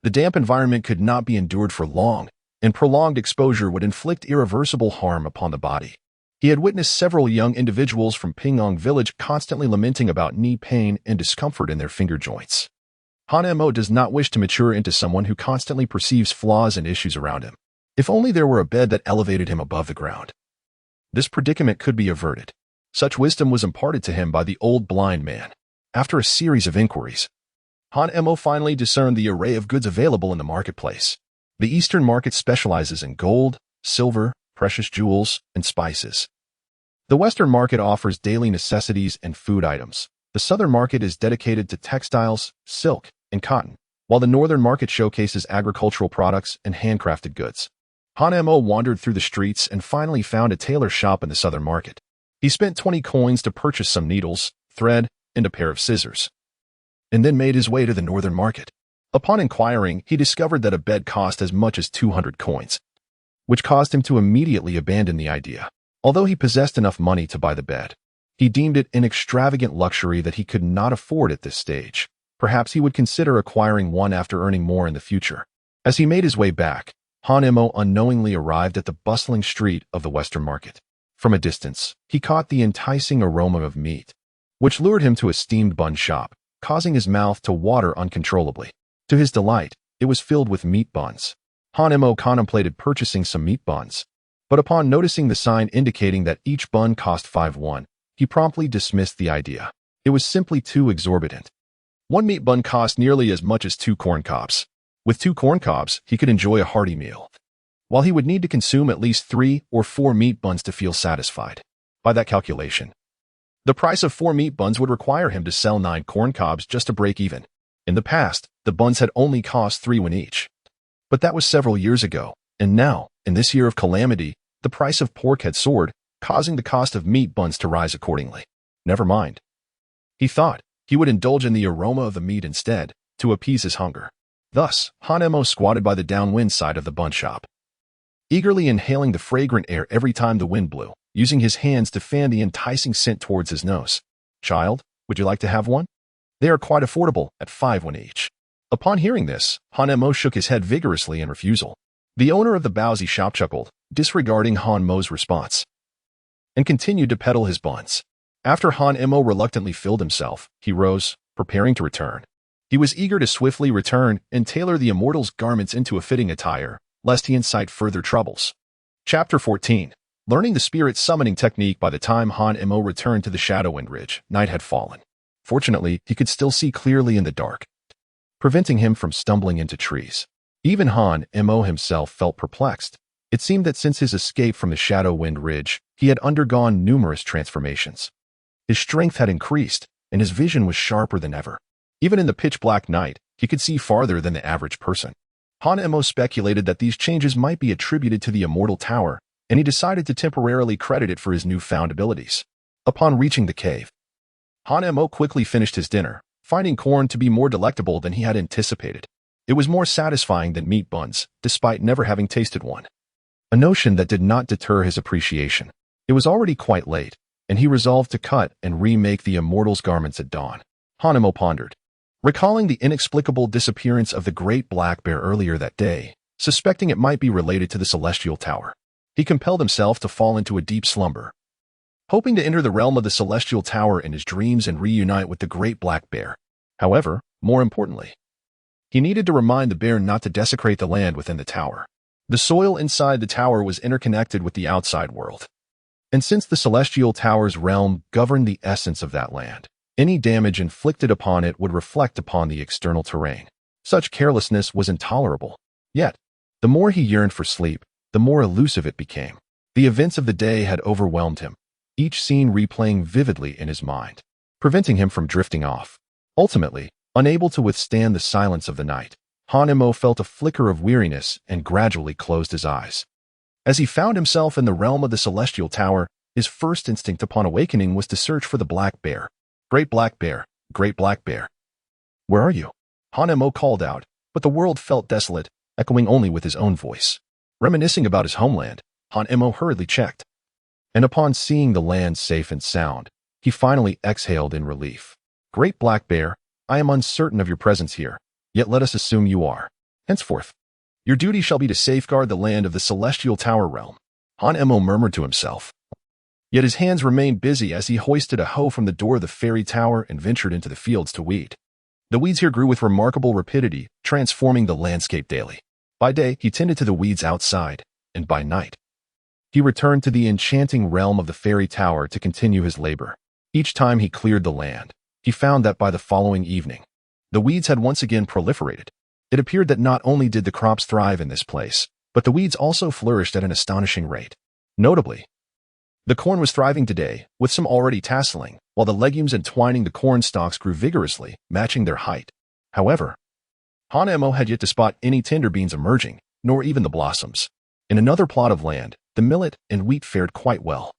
The damp environment could not be endured for long, and prolonged exposure would inflict irreversible harm upon the body. He had witnessed several young individuals from Pingyong village constantly lamenting about knee pain and discomfort in their finger joints. Hanemo does not wish to mature into someone who constantly perceives flaws and issues around him. If only there were a bed that elevated him above the ground, this predicament could be averted. Such wisdom was imparted to him by the old blind man. After a series of inquiries, Hanemo finally discerned the array of goods available in the marketplace. The Eastern market specializes in gold, silver, precious jewels, and spices. The Western market offers daily necessities and food items. The Southern market is dedicated to textiles, silk, and cotton, while the Northern market showcases agricultural products and handcrafted goods. Hanemo wandered through the streets and finally found a tailor shop in the Southern market. He spent 20 coins to purchase some needles, thread, and a pair of scissors, and then made his way to the Northern market. Upon inquiring, he discovered that a bed cost as much as 200 coins, which caused him to immediately abandon the idea. Although he possessed enough money to buy the bed, he deemed it an extravagant luxury that he could not afford at this stage. Perhaps he would consider acquiring one after earning more in the future. As he made his way back, Hanemo unknowingly arrived at the bustling street of the Western market. From a distance, he caught the enticing aroma of meat, which lured him to a steamed bun shop, causing his mouth to water uncontrollably. To his delight, it was filled with meat buns. Hanemo contemplated purchasing some meat buns, but upon noticing the sign indicating that each bun cost 5 won, he promptly dismissed the idea. It was simply too exorbitant. One meat bun cost nearly as much as 2 corn cobs. With 2 corn cobs, he could enjoy a hearty meal, while he would need to consume at least 3 or 4 meat buns to feel satisfied. By that calculation, the price of 4 meat buns would require him to sell 9 corn cobs just to break even. In the past, the buns had only cost 3 won each. But that was several years ago, and now, in this year of calamity, the price of pork had soared, causing the cost of meat buns to rise accordingly. Never mind, he thought. He would indulge in the aroma of the meat instead, to appease his hunger. Thus, Hanemo squatted by the downwind side of the bun shop, eagerly inhaling the fragrant air every time the wind blew, using his hands to fan the enticing scent towards his nose. Child, would you like to have one? They are quite affordable, at 5 won each. Upon hearing this, Hanemo shook his head vigorously in refusal. The owner of the Baozi shop chuckled, disregarding Hanmo's response, and continued to peddle his buns. After Hanemo reluctantly filled himself, he rose, preparing to return. He was eager to swiftly return and tailor the Immortal's garments into a fitting attire, lest he incite further troubles. Chapter 14. Learning the spirit summoning technique. By the time Hanemo returned to the Shadowwind Ridge, night had fallen. Fortunately, he could still see clearly in the dark, preventing him from stumbling into trees. Even Hanemo himself felt perplexed. It seemed that since his escape from the Shadowwind Ridge, he had undergone numerous transformations. His strength had increased, and his vision was sharper than ever. Even in the pitch-black night, he could see farther than the average person. Hanemo speculated that these changes might be attributed to the Immortal Tower, and he decided to temporarily credit it for his newfound abilities. Upon reaching the cave, Hanemo quickly finished his dinner, finding corn to be more delectable than he had anticipated. It was more satisfying than meat buns, despite never having tasted one. A notion that did not deter his appreciation. It was already quite late, and he resolved to cut and remake the Immortal's garments at dawn. Hanemo pondered, recalling the inexplicable disappearance of the great black bear earlier that day, suspecting it might be related to the Celestial Tower. He compelled himself to fall into a deep slumber, hoping to enter the realm of the Celestial Tower in his dreams and reunite with the great black bear. However, more importantly, he needed to remind the bear not to desecrate the land within the tower. The soil inside the tower was interconnected with the outside world, and since the Celestial Tower's realm governed the essence of that land, any damage inflicted upon it would reflect upon the external terrain. Such carelessness was intolerable. Yet, the more he yearned for sleep, the more elusive it became. The events of the day had overwhelmed him, each scene replaying vividly in his mind, preventing him from drifting off. Ultimately, unable to withstand the silence of the night, Hanemo felt a flicker of weariness and gradually closed his eyes. As he found himself in the realm of the Celestial Tower, his first instinct upon awakening was to search for the black bear. Great black bear, great black bear. Where are you? Hanemo called out, but the world felt desolate, echoing only with his own voice. Reminiscing about his homeland, Hanemo hurriedly checked, and upon seeing the land safe and sound, he finally exhaled in relief. Great black bear, I am uncertain of your presence here, yet let us assume you are. Henceforth, your duty shall be to safeguard the land of the Celestial Tower realm. Hanemo murmured to himself. Yet his hands remained busy as he hoisted a hoe from the door of the fairy tower and ventured into the fields to weed. The weeds here grew with remarkable rapidity, transforming the landscape daily. By day, he tended to the weeds outside, and by night, he returned to the enchanting realm of the fairy tower to continue his labor. Each time he cleared the land, he found that by the following evening, the weeds had once again proliferated. It appeared that not only did the crops thrive in this place, but the weeds also flourished at an astonishing rate. Notably, the corn was thriving today, with some already tasseling, while the legumes entwining the corn stalks grew vigorously, matching their height. However, Hanemo had yet to spot any tender beans emerging, nor even the blossoms. In another plot of land, the millet and wheat fared quite well,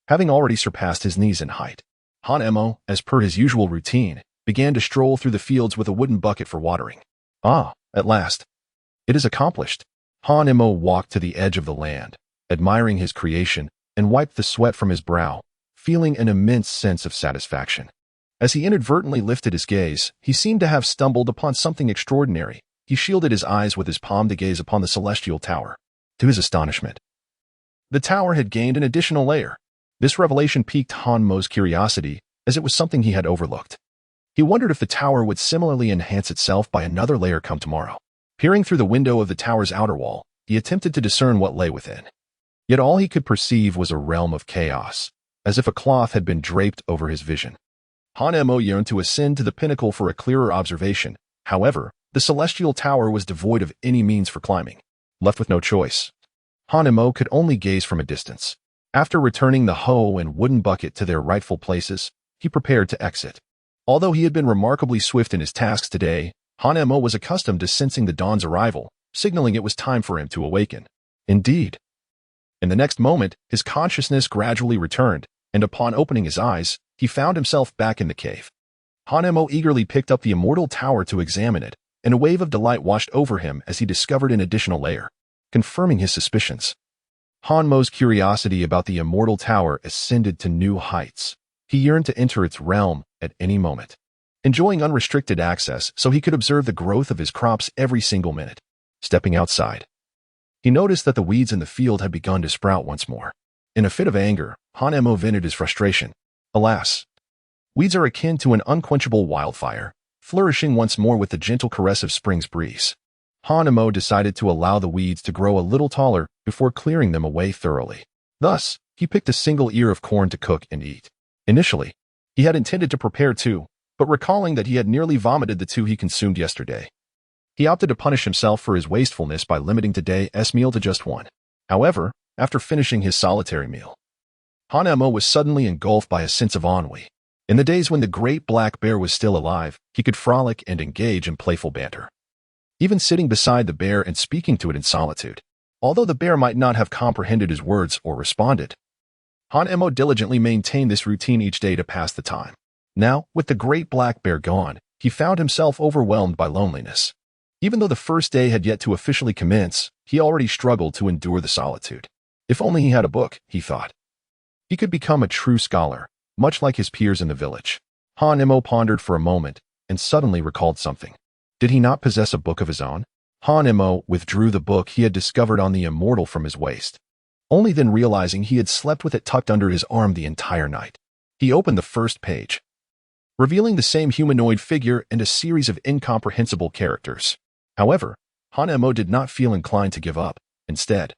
having already surpassed his knees in height. Hanemo, as per his usual routine, began to stroll through the fields with a wooden bucket for watering. Ah, at last. It is accomplished. Hanemo walked to the edge of the land, admiring his creation, and wiped the sweat from his brow, feeling an immense sense of satisfaction. As he inadvertently lifted his gaze, he seemed to have stumbled upon something extraordinary. He shielded his eyes with his palm to gaze upon the Celestial Tower. To his astonishment, the tower had gained an additional layer. This revelation piqued Hanmo's curiosity, as it was something he had overlooked. He wondered if the tower would similarly enhance itself by another layer come tomorrow. Peering through the window of the tower's outer wall, he attempted to discern what lay within. Yet all he could perceive was a realm of chaos, as if a cloth had been draped over his vision. Hanemo yearned to ascend to the pinnacle for a clearer observation. However, the Celestial Tower was devoid of any means for climbing. Left with no choice, Hanemo could only gaze from a distance. After returning the hoe and wooden bucket to their rightful places, he prepared to exit. Although he had been remarkably swift in his tasks today, Hanemo was accustomed to sensing the dawn's arrival, signaling it was time for him to awaken. Indeed, in the next moment, his consciousness gradually returned, and upon opening his eyes, he found himself back in the cave. Hanemo eagerly picked up the Immortal Tower to examine it, and a wave of delight washed over him as he discovered an additional layer, confirming his suspicions. Hanmo's curiosity about the Immortal Tower ascended to new heights. He yearned to enter its realm at any moment, enjoying unrestricted access so he could observe the growth of his crops every single minute. Stepping outside, he noticed that the weeds in the field had begun to sprout once more. In a fit of anger, Hanemo vented his frustration. Alas, weeds are akin to an unquenchable wildfire, flourishing once more with the gentle caress of spring's breeze. Hanemo decided to allow the weeds to grow a little taller before clearing them away thoroughly. Thus, he picked a single ear of corn to cook and eat. Initially, he had intended to prepare two, but recalling that he had nearly vomited the two he consumed yesterday, he opted to punish himself for his wastefulness by limiting today's meal to just one. However, after finishing his solitary meal, Hanemo was suddenly engulfed by a sense of ennui. In the days when the great black bear was still alive, he could frolic and engage in playful banter. even sitting beside the bear and speaking to it in solitude. Although the bear might not have comprehended his words or responded, Han-Emo diligently maintained this routine each day to pass the time. Now, with the great black bear gone, he found himself overwhelmed by loneliness. Even though the first day had yet to officially commence, he already struggled to endure the solitude. If only he had a book, he thought. He could become a true scholar, much like his peers in the village. Han-Emo pondered for a moment and suddenly recalled something. Did he not possess a book of his own? Han-Emo withdrew the book he had discovered on the Immortal from his waist, only then realizing he had slept with it tucked under his arm the entire night. He opened the first page, revealing the same humanoid figure and a series of incomprehensible characters. However, Han-Emo did not feel inclined to give up. Instead,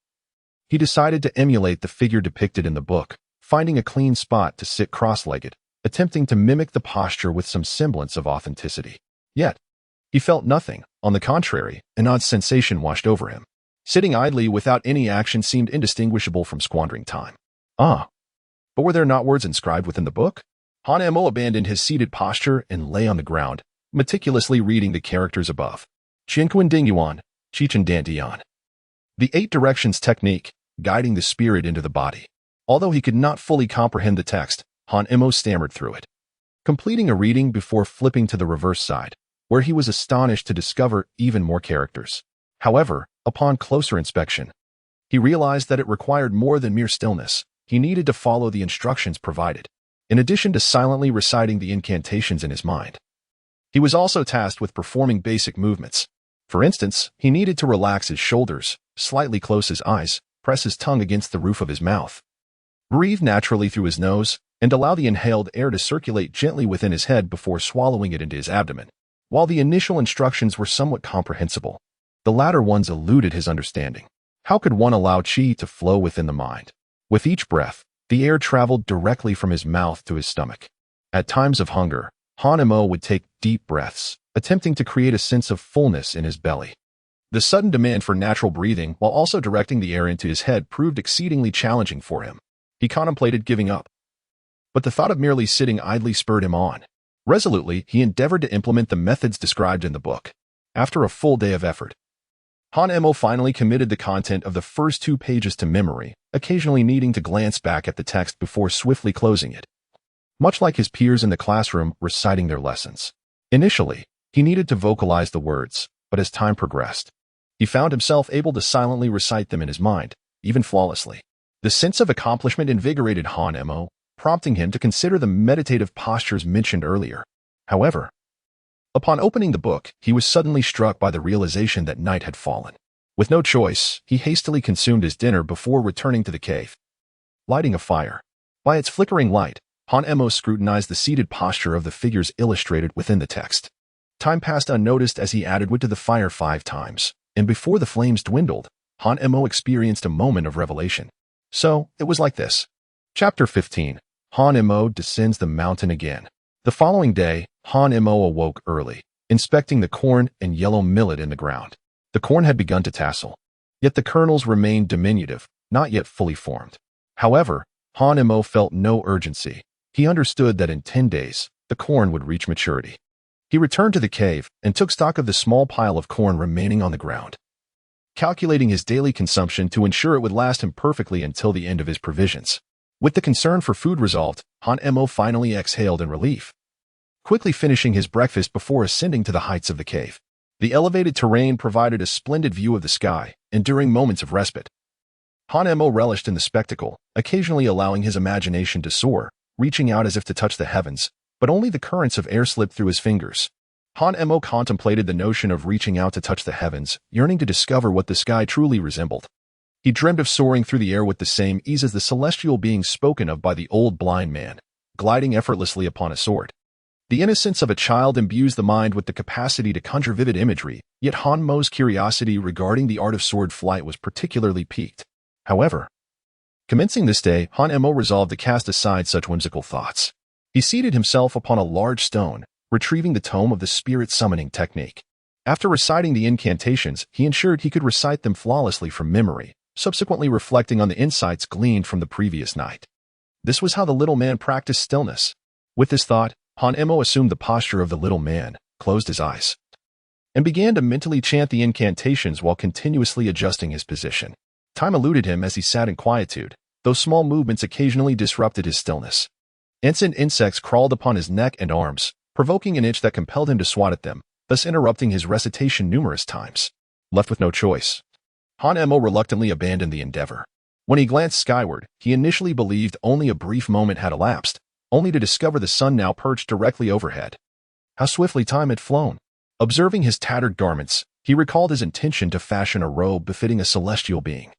he decided to emulate the figure depicted in the book, finding a clean spot to sit cross-legged, attempting to mimic the posture with some semblance of authenticity. Yet, he felt nothing. On the contrary, an odd sensation washed over him. Sitting idly without any action seemed indistinguishable from squandering time. But were there not words inscribed within the book? Han-Emo abandoned his seated posture and lay on the ground, meticulously reading the characters above. Jinquan Dingyuan, Chichen Dantian. The 8 directions technique, guiding the spirit into the body. Although he could not fully comprehend the text, Han-Emo stammered through it, completing a reading before flipping to the reverse side, where he was astonished to discover even more characters. However, upon closer inspection, he realized that it required more than mere stillness. He needed to follow the instructions provided. In addition to silently reciting the incantations in his mind, he was also tasked with performing basic movements. For instance, he needed to relax his shoulders, slightly close his eyes, press his tongue against the roof of his mouth, breathe naturally through his nose, and allow the inhaled air to circulate gently within his head before swallowing it into his abdomen. While the initial instructions were somewhat comprehensible, the latter ones eluded his understanding. How could one allow qi to flow within the mind? With each breath, the air traveled directly from his mouth to his stomach. At times of hunger, Han-Emo would take deep breaths, attempting to create a sense of fullness in his belly. The sudden demand for natural breathing while also directing the air into his head proved exceedingly challenging for him. He contemplated giving up, but the thought of merely sitting idly spurred him on. Resolutely, he endeavored to implement the methods described in the book. After a full day of effort, Han-Emo finally committed the content of the first 2 pages to memory, occasionally needing to glance back at the text before swiftly closing it, much like his peers in the classroom reciting their lessons. Initially, he needed to vocalize the words, but as time progressed, he found himself able to silently recite them in his mind, even flawlessly. The sense of accomplishment invigorated Han-Emo, prompting him to consider the meditative postures mentioned earlier. However, upon opening the book, he was suddenly struck by the realization that night had fallen. With no choice, he hastily consumed his dinner before returning to the cave. Lighting a fire. By its flickering light, Han-Emo scrutinized the seated posture of the figures illustrated within the text. Time passed unnoticed as he added wood to the fire 5 times, and before the flames dwindled, Han-Emo experienced a moment of revelation. So, it was like this. Chapter 15. Han-Emo descends the mountain again. The following day, Han-Emo awoke early, inspecting the corn and yellow millet in the ground. The corn had begun to tassel, yet the kernels remained diminutive, not yet fully formed. However, Han-Emo felt no urgency. He understood that in 10 days, the corn would reach maturity. He returned to the cave and took stock of the small pile of corn remaining on the ground, calculating his daily consumption to ensure it would last him perfectly until the end of his provisions. With the concern for food resolved, Han-Emo finally exhaled in relief, quickly finishing his breakfast before ascending to the heights of the cave. The elevated terrain provided a splendid view of the sky, and during moments of respite, Han-Emo relished in the spectacle, occasionally allowing his imagination to soar, reaching out as if to touch the heavens, but only the currents of air slipped through his fingers. Han-Emo contemplated the notion of reaching out to touch the heavens, yearning to discover what the sky truly resembled. He dreamed of soaring through the air with the same ease as the celestial beings spoken of by the old blind man, gliding effortlessly upon a sword. The innocence of a child imbues the mind with the capacity to conjure vivid imagery, yet Han-Mo's curiosity regarding the art of sword flight was particularly piqued. However, commencing this day, Han-Emo resolved to cast aside such whimsical thoughts. He seated himself upon a large stone, retrieving the tome of the spirit summoning technique. After reciting the incantations, he ensured he could recite them flawlessly from memory, subsequently reflecting on the insights gleaned from the previous night. This was how the little man practiced stillness. With this thought, Han-Emo assumed the posture of the little man, closed his eyes, and began to mentally chant the incantations while continuously adjusting his position. Time eluded him as he sat in quietude, though small movements occasionally disrupted his stillness. Instant insects crawled upon his neck and arms, provoking an itch that compelled him to swat at them, thus interrupting his recitation numerous times. Left with no choice, Hanemo reluctantly abandoned the endeavor. When he glanced skyward, he initially believed only a brief moment had elapsed, only to discover the sun now perched directly overhead. How swiftly time had flown! Observing his tattered garments, he recalled his intention to fashion a robe befitting a celestial being.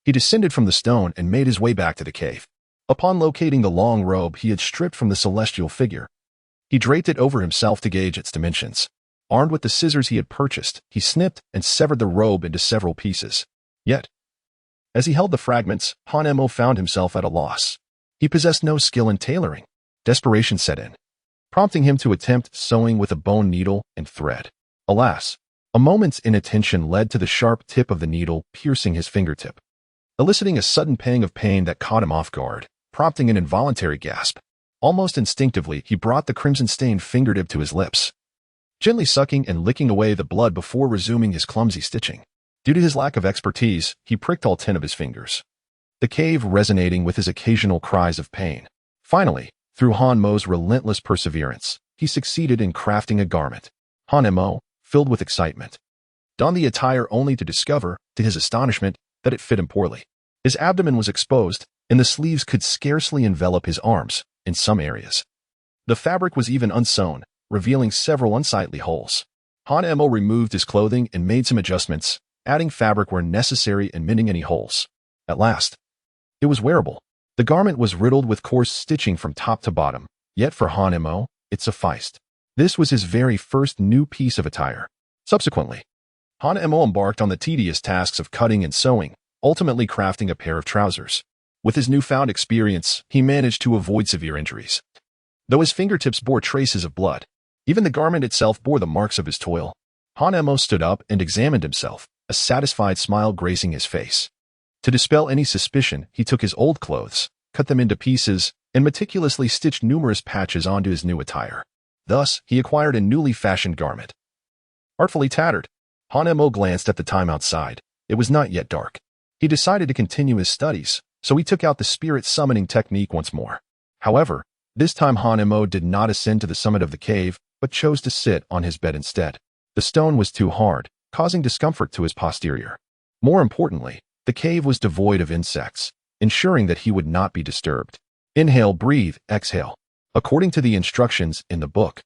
He descended from the stone and made his way back to the cave. Upon locating the long robe he had stripped from the celestial figure, he draped it over himself to gauge its dimensions. Armed with the scissors he had purchased, he snipped and severed the robe into several pieces. Yet, as he held the fragments, Hanemo found himself at a loss. He possessed no skill in tailoring. Desperation set in, prompting him to attempt sewing with a bone needle and thread. Alas, a moment's inattention led to the sharp tip of the needle piercing his fingertip, eliciting a sudden pang of pain that caught him off guard, prompting an involuntary gasp. Almost instinctively, he brought the crimson-stained fingertip to his lips, gently sucking and licking away the blood before resuming his clumsy stitching. Due to his lack of expertise, he pricked all 10 of his fingers, the cave resonating with his occasional cries of pain. Finally, through Hanmo's relentless perseverance, he succeeded in crafting a garment. Hanemo, filled with excitement, donned the attire only to discover, to his astonishment, that it fit him poorly. His abdomen was exposed, and the sleeves could scarcely envelop his arms in some areas. The fabric was even unsewn, revealing several unsightly holes. Hanemo removed his clothing and made some adjustments, adding fabric where necessary and mending any holes. At last, it was wearable. The garment was riddled with coarse stitching from top to bottom, yet for Hanemo, it sufficed. This was his very first new piece of attire. Subsequently, Hanemo embarked on the tedious tasks of cutting and sewing, ultimately crafting a pair of trousers. With his newfound experience, he managed to avoid severe injuries. Though his fingertips bore traces of blood, even the garment itself bore the marks of his toil. Hanemo stood up and examined himself, a satisfied smile gracing his face. To dispel any suspicion, he took his old clothes, cut them into pieces, and meticulously stitched numerous patches onto his new attire. Thus, he acquired a newly fashioned garment. Artfully tattered, Hanemo glanced at the time outside. It was not yet dark. He decided to continue his studies, so he took out the spirit summoning technique once more. However, this time Hanemo did not ascend to the summit of the cave, but chose to sit on his bed instead. The stone was too hard, causing discomfort to his posterior. More importantly, the cave was devoid of insects, ensuring that he would not be disturbed. Inhale, breathe, exhale. According to the instructions in the book,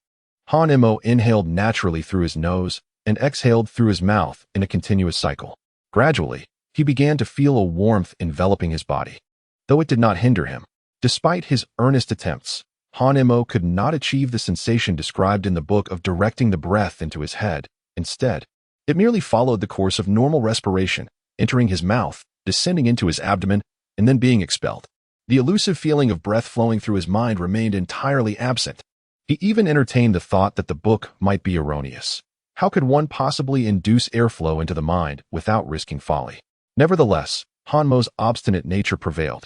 Hanemo inhaled naturally through his nose and exhaled through his mouth in a continuous cycle. Gradually, he began to feel a warmth enveloping his body. Though it did not hinder him, despite his earnest attempts, Hanemo could not achieve the sensation described in the book of directing the breath into his head. Instead, it merely followed the course of normal respiration, entering his mouth, descending into his abdomen, and then being expelled. The elusive feeling of breath flowing through his mind remained entirely absent. He even entertained the thought that the book might be erroneous. How could one possibly induce airflow into the mind without risking folly? Nevertheless, Hanmo's obstinate nature prevailed,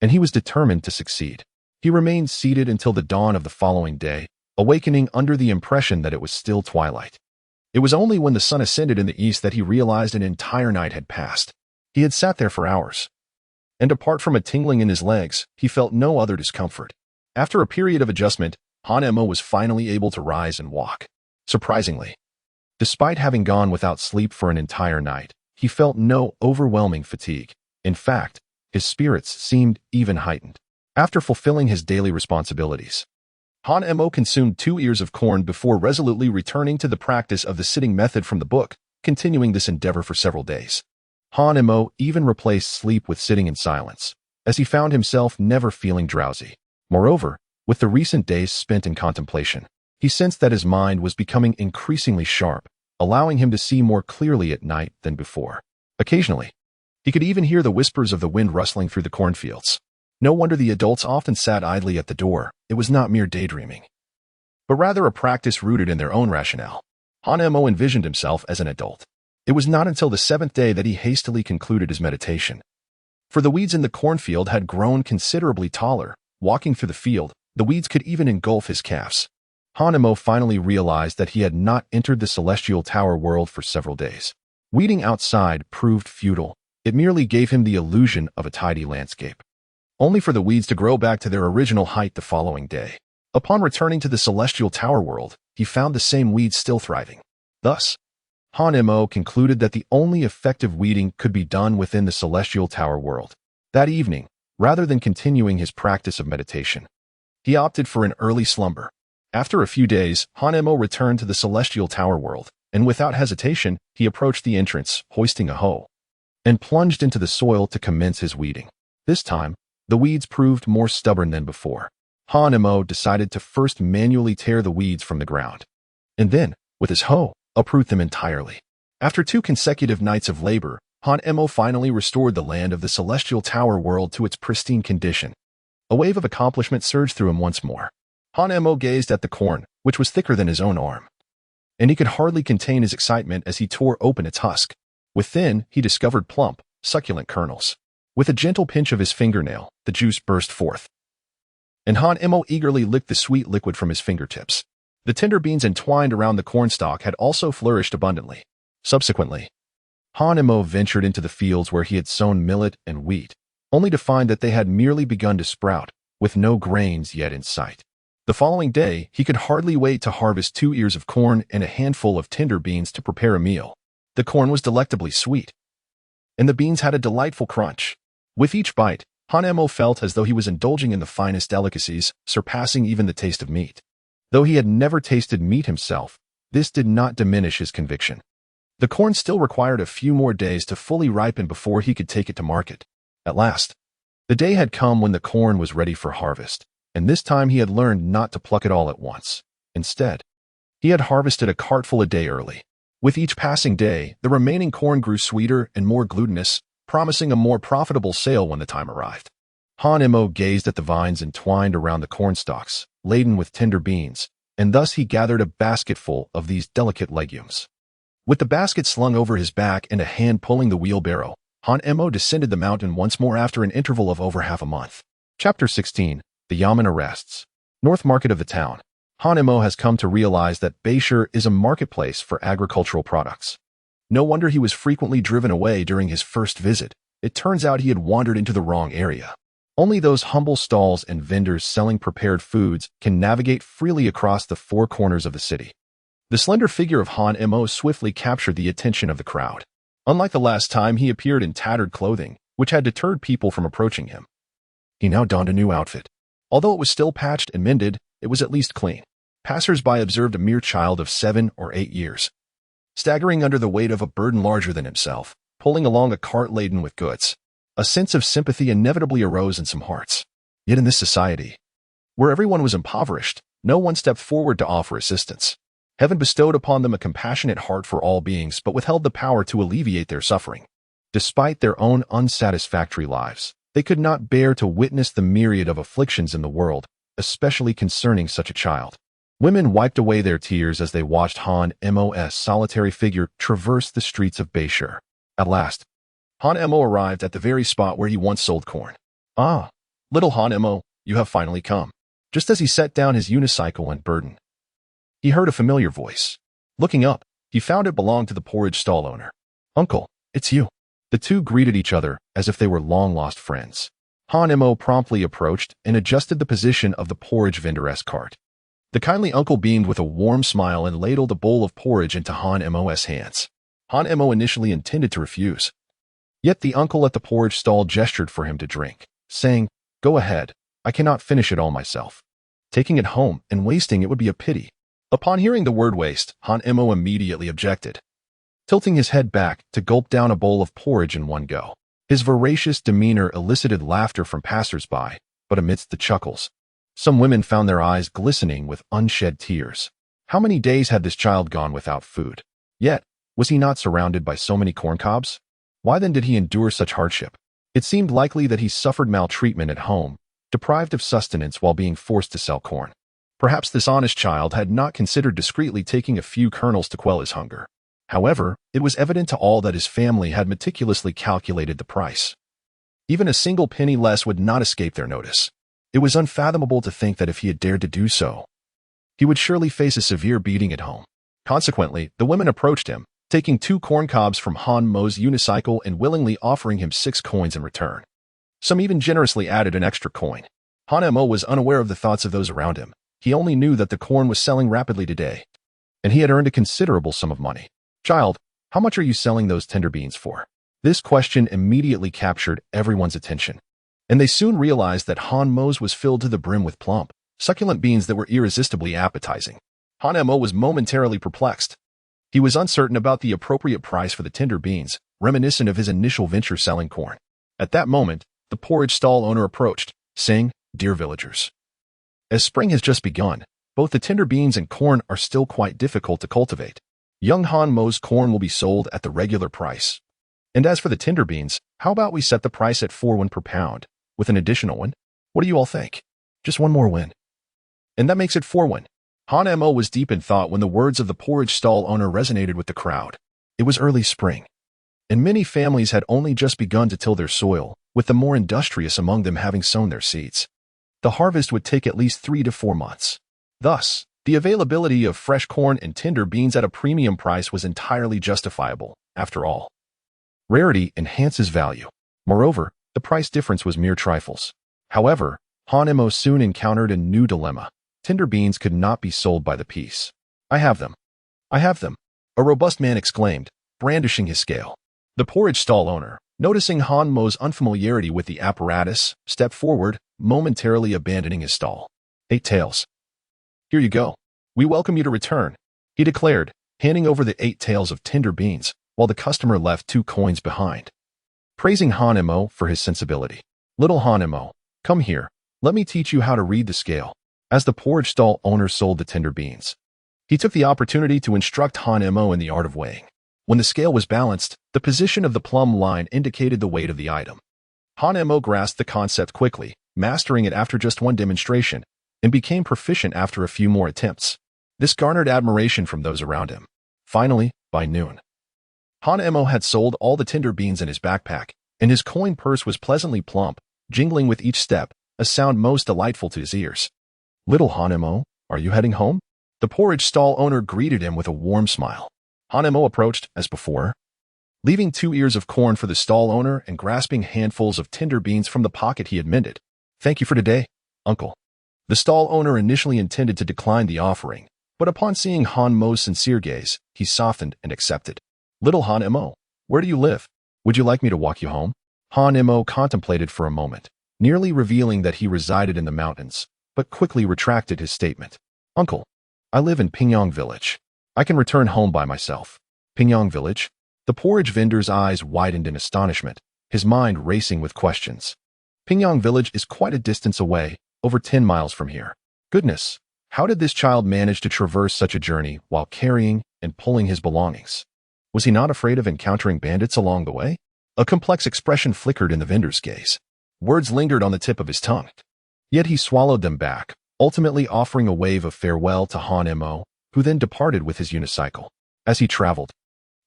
and he was determined to succeed. He remained seated until the dawn of the following day, awakening under the impression that it was still twilight. It was only when the sun ascended in the east that he realized an entire night had passed. He had sat there for hours, and apart from a tingling in his legs, he felt no other discomfort. After a period of adjustment, Hanemo was finally able to rise and walk. Surprisingly, despite having gone without sleep for an entire night, he felt no overwhelming fatigue. In fact, his spirits seemed even heightened. After fulfilling his daily responsibilities, Hanemo consumed 2 ears of corn before resolutely returning to the practice of the sitting method from the book, continuing this endeavor for several days. Hanemo even replaced sleep with sitting in silence, as he found himself never feeling drowsy. Moreover, with the recent days spent in contemplation, he sensed that his mind was becoming increasingly sharp, allowing him to see more clearly at night than before. Occasionally, he could even hear the whispers of the wind rustling through the cornfields. No wonder the adults often sat idly at the door. It was not mere daydreaming, but rather a practice rooted in their own rationale. Hanemo envisioned himself as an adult. It was not until the 7th day that he hastily concluded his meditation. For the weeds in the cornfield had grown considerably taller. Walking through the field, the weeds could even engulf his calves. Hanemo finally realized that he had not entered the Celestial Tower world for several days. Weeding outside proved futile. It merely gave him the illusion of a tidy landscape, only for the weeds to grow back to their original height the following day. Upon returning to the Celestial Tower world, he found the same weeds still thriving. Thus, Hanemo concluded that the only effective weeding could be done within the Celestial Tower world. That evening, rather than continuing his practice of meditation, he opted for an early slumber. After a few days, Hanemo returned to the Celestial Tower world, and without hesitation, he approached the entrance, hoisting a hoe, and plunged into the soil to commence his weeding. This time, the weeds proved more stubborn than before. Hanemo decided to first manually tear the weeds from the ground, and then, with his hoe, uproot them entirely. After 2 consecutive nights of labor, Hanemo finally restored the land of the Celestial Tower world to its pristine condition. A wave of accomplishment surged through him once more. Hanemo gazed at the corn, which was thicker than his own arm, and he could hardly contain his excitement as he tore open its husk. Within, he discovered plump, succulent kernels. With a gentle pinch of his fingernail, the juice burst forth, and Hanemo eagerly licked the sweet liquid from his fingertips. The tender beans entwined around the cornstalk had also flourished abundantly. Subsequently, Hanemo ventured into the fields where he had sown millet and wheat, only to find that they had merely begun to sprout, with no grains yet in sight. The following day, he could hardly wait to harvest 2 ears of corn and a handful of tender beans to prepare a meal. The corn was delectably sweet, and the beans had a delightful crunch. With each bite, Hanemo felt as though he was indulging in the finest delicacies, surpassing even the taste of meat. Though he had never tasted meat himself, this did not diminish his conviction. The corn still required a few more days to fully ripen before he could take it to market. At last, the day had come when the corn was ready for harvest, and this time he had learned not to pluck it all at once. Instead, he had harvested a cartful a day early. With each passing day, the remaining corn grew sweeter and more glutinous, promising a more profitable sale when the time arrived. Hanemo gazed at the vines entwined around the cornstalks, laden with tender beans, and thus he gathered a basketful of these delicate legumes. With the basket slung over his back and a hand pulling the wheelbarrow, Hanemo descended the mountain once more after an interval of over half a month. Chapter 16. The Yamen Arrests. North Market of the town. Hanemo has come to realize that Bayshire is a marketplace for agricultural products. No wonder he was frequently driven away during his first visit. It turns out he had wandered into the wrong area. Only those humble stalls and vendors selling prepared foods can navigate freely across the 4 corners of the city. The slender figure of Hanemo swiftly captured the attention of the crowd. Unlike the last time, he appeared in tattered clothing, which had deterred people from approaching him. He now donned a new outfit. Although it was still patched and mended, it was at least clean. Passers-by observed a mere child of 7 or 8 years, staggering under the weight of a burden larger than himself, pulling along a cart laden with goods. A sense of sympathy inevitably arose in some hearts. Yet in this society, where everyone was impoverished, no one stepped forward to offer assistance. Heaven bestowed upon them a compassionate heart for all beings, but withheld the power to alleviate their suffering. Despite their own unsatisfactory lives, they could not bear to witness the myriad of afflictions in the world, especially concerning such a child. Women wiped away their tears as they watched Hanemo's solitary figure traverse the streets of Bayshire. At last, Hanemo arrived at the very spot where he once sold corn. "Ah, little Hanemo, you have finally come." Just as he set down his unicycle and burden, he heard a familiar voice. Looking up, he found it belonged to the porridge stall owner. "Uncle, it's you." The two greeted each other as if they were long-lost friends. Hanemo promptly approached and adjusted the position of the porridge vendor's cart. The kindly uncle beamed with a warm smile and ladled a bowl of porridge into Hanemo's hands. Hanemo initially intended to refuse. Yet the uncle at the porridge stall gestured for him to drink, saying, "Go ahead, I cannot finish it all myself. Taking it home and wasting it would be a pity." Upon hearing the word waste, Hanemo immediately objected, tilting his head back to gulp down a bowl of porridge in one go. His voracious demeanor elicited laughter from passers-by, but amidst the chuckles, some women found their eyes glistening with unshed tears. How many days had this child gone without food? Yet, was he not surrounded by so many corncobs? Why then did he endure such hardship? It seemed likely that he suffered maltreatment at home, deprived of sustenance while being forced to sell corn. Perhaps this honest child had not considered discreetly taking a few kernels to quell his hunger. However, it was evident to all that his family had meticulously calculated the price. Even a single penny less would not escape their notice. It was unfathomable to think that if he had dared to do so, he would surely face a severe beating at home. Consequently, the women approached him, taking 2 corn cobs from Han Mo's unicycle and willingly offering him 6 coins in return. Some even generously added an extra coin. Han Mo was unaware of the thoughts of those around him. He only knew that the corn was selling rapidly today, and he had earned a considerable sum of money. "Child, how much are you selling those tender beans for?" This question immediately captured everyone's attention, and they soon realized that Han Mo's was filled to the brim with plump, succulent beans that were irresistibly appetizing. Han Mo was momentarily perplexed. He was uncertain about the appropriate price for the tender beans, reminiscent of his initial venture selling corn. At that moment, the porridge stall owner approached, saying, "Dear villagers, as spring has just begun, both the tender beans and corn are still quite difficult to cultivate. Young Han Mo's corn will be sold at the regular price. And as for the tender beans, how about we set the price at 4 won per pound, with an additional one? What do you all think? Just one more win. And that makes it 4 won." Han Mo was deep in thought when the words of the porridge stall owner resonated with the crowd. It was early spring, and many families had only just begun to till their soil, with the more industrious among them having sown their seeds. The harvest would take at least 3 to 4 months. Thus, the availability of fresh corn and tender beans at a premium price was entirely justifiable. After all, rarity enhances value. Moreover, the price difference was mere trifles. However, Han Mo soon encountered a new dilemma. Tender beans could not be sold by the piece. "I have them. I have them," a robust man exclaimed, brandishing his scale. The porridge stall owner, noticing Han Mo's unfamiliarity with the apparatus, stepped forward, momentarily abandoning his stall. "8 taels. Here you go. We welcome you to return," he declared, handing over the 8 taels of tender beans, while the customer left 2 coins behind. Praising Han Mo for his sensibility. "Little Han Mo, come here. Let me teach you how to read the scale." As the porridge stall owner sold the tender beans, he took the opportunity to instruct Han Mo in the art of weighing. When the scale was balanced, the position of the plumb line indicated the weight of the item. Han Mo grasped the concept quickly, mastering it after just one demonstration, and became proficient after a few more attempts. This garnered admiration from those around him. Finally, by noon, Han Mo had sold all the tender beans in his backpack, and his coin purse was pleasantly plump, jingling with each step, a sound most delightful to his ears. "Little Han Mo, are you heading home?" The porridge stall owner greeted him with a warm smile. Han Mo approached, as before, leaving 2 ears of corn for the stall owner and grasping handfuls of tender beans from the pocket he had mended. "Thank you for today, uncle." The stall owner initially intended to decline the offering, but upon seeing Han Mo's sincere gaze, he softened and accepted. "Little Han Mo, where do you live? Would you like me to walk you home?" Han Mo contemplated for a moment, nearly revealing that he resided in the mountains, but quickly retracted his statement. "Uncle, I live in Pingyong Village. I can return home by myself." "Pingyong Village?" The porridge vendor's eyes widened in astonishment, his mind racing with questions. "Pingyong Village is quite a distance away, over 10 miles from here." Goodness, how did this child manage to traverse such a journey while carrying and pulling his belongings? Was he not afraid of encountering bandits along the way? A complex expression flickered in the vendor's gaze. Words lingered on the tip of his tongue. Yet he swallowed them back, ultimately offering a wave of farewell to Han Mo, who then departed with his unicycle. As he traveled,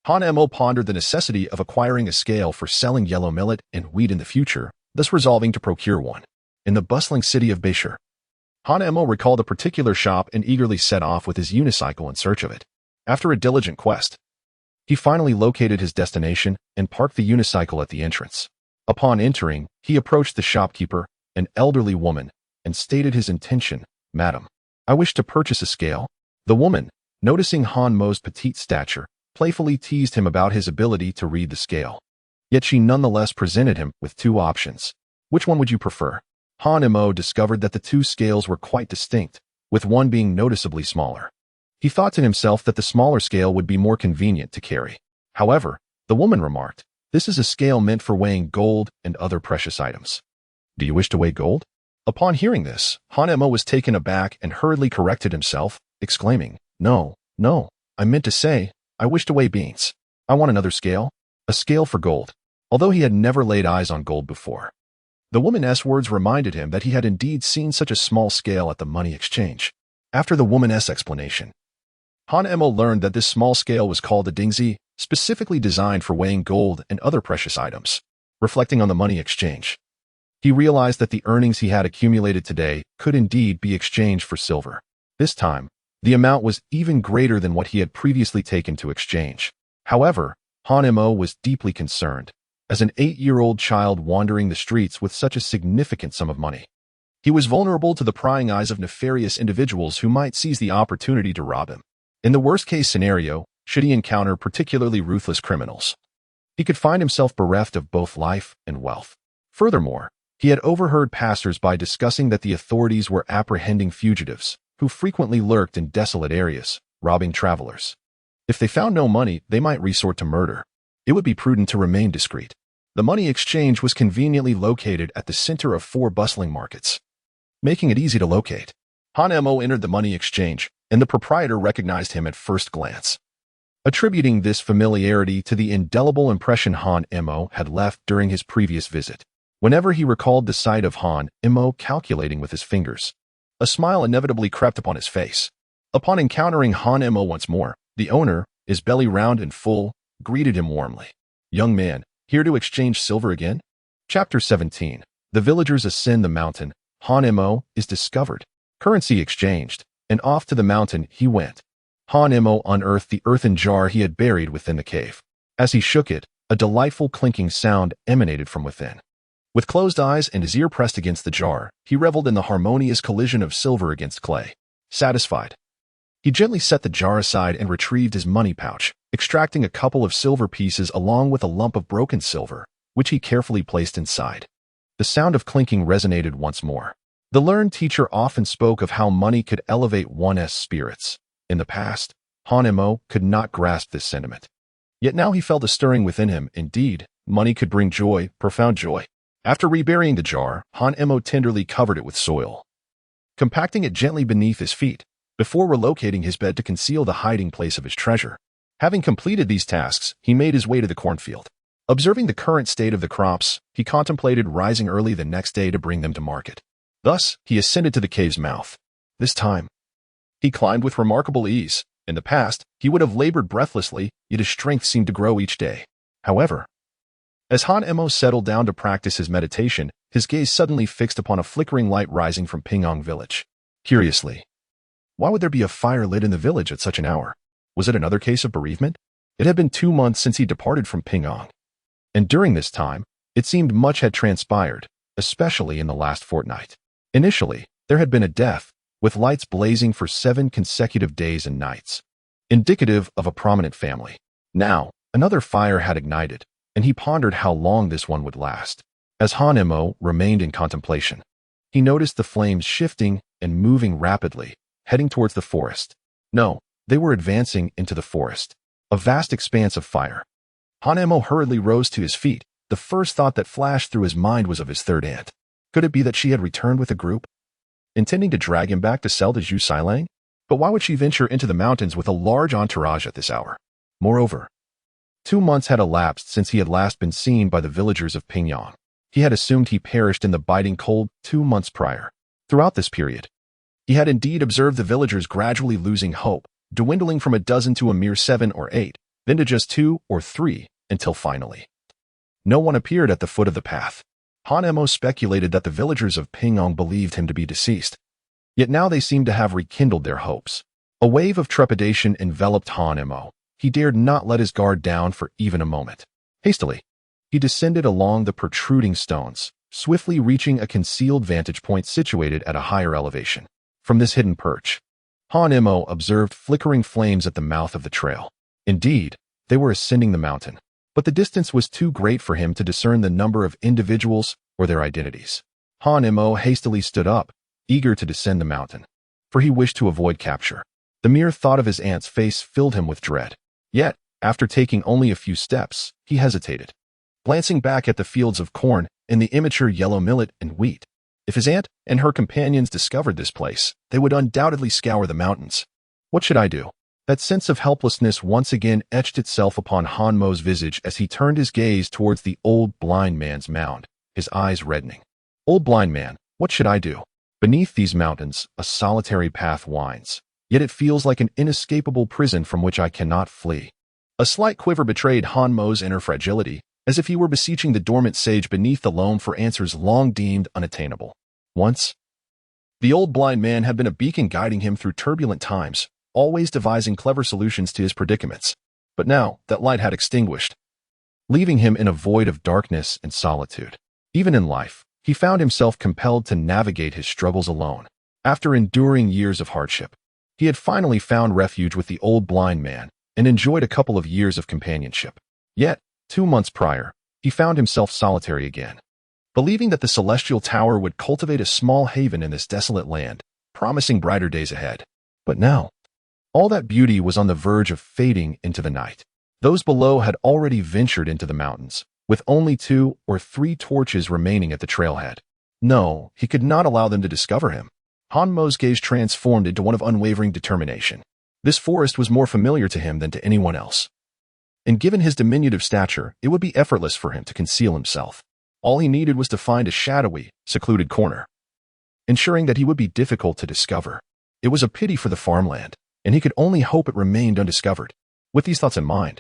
Han Mo pondered the necessity of acquiring a scale for selling yellow millet and wheat in the future, thus resolving to procure one. In the bustling city of Beishur, Han Mo recalled a particular shop and eagerly set off with his unicycle in search of it. After a diligent quest, he finally located his destination and parked the unicycle at the entrance. Upon entering, he approached the shopkeeper, an elderly woman, and stated his intention. "Madam, I wish to purchase a scale." The woman, noticing Han Mo's petite stature, playfully teased him about his ability to read the scale. Yet she nonetheless presented him with 2 options. "Which one would you prefer?" Han Mo discovered that the 2 scales were quite distinct, with one being noticeably smaller. He thought to himself that the smaller scale would be more convenient to carry. However, the woman remarked, "This is a scale meant for weighing gold and other precious items." "Do you wish to weigh gold?" Upon hearing this, Han Mo was taken aback and hurriedly corrected himself, exclaiming, No, I meant to say, I wish to weigh beans. I want another scale, a scale for gold," although he had never laid eyes on gold before. The woman's words reminded him that he had indeed seen such a small scale at the money exchange. After the woman's explanation, Han Mo learned that this small scale was called a dingzi, specifically designed for weighing gold and other precious items. Reflecting on the money exchange, he realized that the earnings he had accumulated today could indeed be exchanged for silver. This time, The amount was even greater than what he had previously taken to exchange. However, Han-mo was deeply concerned, as an 8-year-old child wandering the streets with such a significant sum of money. He was vulnerable to the prying eyes of nefarious individuals who might seize the opportunity to rob him. In the worst-case scenario, should he encounter particularly ruthless criminals, he could find himself bereft of both life and wealth. Furthermore, he had overheard passers-by discussing that the authorities were apprehending fugitives, who frequently lurked in desolate areas, robbing travelers. If they found no money, they might resort to murder. It would be prudent to remain discreet. The money exchange was conveniently located at the center of 4 bustling markets, making it easy to locate. Han-mo entered the money exchange, and the proprietor recognized him at first glance, attributing this familiarity to the indelible impression Han-mo had left during his previous visit. Whenever he recalled the sight of Han-mo calculating with his fingers, a smile inevitably crept upon his face. Upon encountering Han-mo once more, the owner, his belly round and full, greeted him warmly. "Young man, here to exchange silver again?" Chapter 17. The villagers ascend the mountain. Han-mo is discovered. Currency exchanged, and off to the mountain he went. Han-mo unearthed the earthen jar he had buried within the cave. As he shook it, a delightful clinking sound emanated from within. With closed eyes and his ear pressed against the jar, he reveled in the harmonious collision of silver against clay. Satisfied, he gently set the jar aside and retrieved his money pouch, extracting a couple of silver pieces along with a lump of broken silver, which he carefully placed inside. The sound of clinking resonated once more. The learned teacher often spoke of how money could elevate one's spirits. In the past, Han-mo could not grasp this sentiment. Yet now he felt a stirring within him. Indeed, money could bring joy, profound joy. After reburying the jar, Han-mo tenderly covered it with soil, compacting it gently beneath his feet, before relocating his bed to conceal the hiding place of his treasure. Having completed these tasks, he made his way to the cornfield. Observing the current state of the crops, he contemplated rising early the next day to bring them to market. Thus, he ascended to the cave's mouth. This time, he climbed with remarkable ease. In the past, he would have labored breathlessly, yet his strength seemed to grow each day. However, as Han-mo settled down to practice his meditation, his gaze suddenly fixed upon a flickering light rising from Pingyong village. Curiously, why would there be a fire lit in the village at such an hour? Was it another case of bereavement? It had been 2 months since he departed from Pingyong, and during this time, it seemed much had transpired, especially in the last fortnight. Initially, there had been a death, with lights blazing for 7 consecutive days and nights, indicative of a prominent family. Now, another fire had ignited, and he pondered how long this one would last. As Han-mo remained in contemplation, he noticed the flames shifting and moving rapidly, heading towards the forest. No, they were advancing into the forest, a vast expanse of fire. Han-mo hurriedly rose to his feet. The first thought that flashed through his mind was of his third aunt. Could it be that she had returned with a group, intending to drag him back to sell to Zhu Sailang? But why would she venture into the mountains with a large entourage at this hour? Moreover, 2 months had elapsed since he had last been seen by the villagers of Pingyong. He had assumed he perished in the biting cold 2 months prior. Throughout this period, he had indeed observed the villagers gradually losing hope, dwindling from a dozen to a mere 7 or 8, then to just 2 or 3, until finally, no one appeared at the foot of the path. Han-mo speculated that the villagers of Pingyong believed him to be deceased. Yet now they seemed to have rekindled their hopes. A wave of trepidation enveloped Han-mo. He dared not let his guard down for even a moment. Hastily, he descended along the protruding stones, swiftly reaching a concealed vantage point situated at a higher elevation. From this hidden perch, Han-mo observed flickering flames at the mouth of the trail. Indeed, they were ascending the mountain, but the distance was too great for him to discern the number of individuals or their identities. Han-mo hastily stood up, eager to descend the mountain, for he wished to avoid capture. The mere thought of his aunt's face filled him with dread. Yet, after taking only a few steps, he hesitated, glancing back at the fields of corn and the immature yellow millet and wheat. If his aunt and her companions discovered this place, they would undoubtedly scour the mountains. What should I do? That sense of helplessness once again etched itself upon Han-mo's visage as he turned his gaze towards the old blind man's mound, his eyes reddening. Old blind man, what should I do? Beneath these mountains, a solitary path winds, yet it feels like an inescapable prison from which I cannot flee. A slight quiver betrayed Han-mo's inner fragility, as if he were beseeching the dormant sage beneath the loam for answers long deemed unattainable. Once, The old blind man had been a beacon guiding him through turbulent times, always devising clever solutions to his predicaments. But now that light had extinguished, leaving him in a void of darkness and solitude. Even in life, he found himself compelled to navigate his struggles alone. After enduring years of hardship, he had finally found refuge with the old blind man and enjoyed a couple of years of companionship. Yet, 2 months prior, he found himself solitary again. Believing that the celestial tower would cultivate a small haven in this desolate land, promising brighter days ahead. But now, all that beauty was on the verge of fading into the night. Those below had already ventured into the mountains, with only 2 or 3 torches remaining at the trailhead. No, he could not allow them to discover him. Hanmo's gaze transformed into one of unwavering determination. This forest was more familiar to him than to anyone else. And given his diminutive stature, it would be effortless for him to conceal himself. All he needed was to find a shadowy, secluded corner, ensuring that he would be difficult to discover. It was a pity for the farmland, and he could only hope it remained undiscovered. With these thoughts in mind,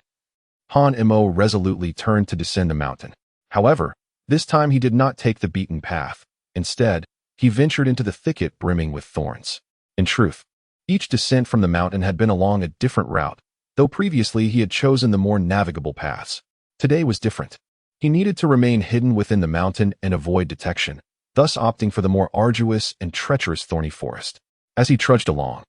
Hanmo resolutely turned to descend the mountain. However, this time he did not take the beaten path. Instead, he ventured into the thicket brimming with thorns. In truth, each descent from the mountain had been along a different route, though previously he had chosen the more navigable paths. Today was different. He needed to remain hidden within the mountain and avoid detection, thus opting for the more arduous and treacherous thorny forest. As he trudged along,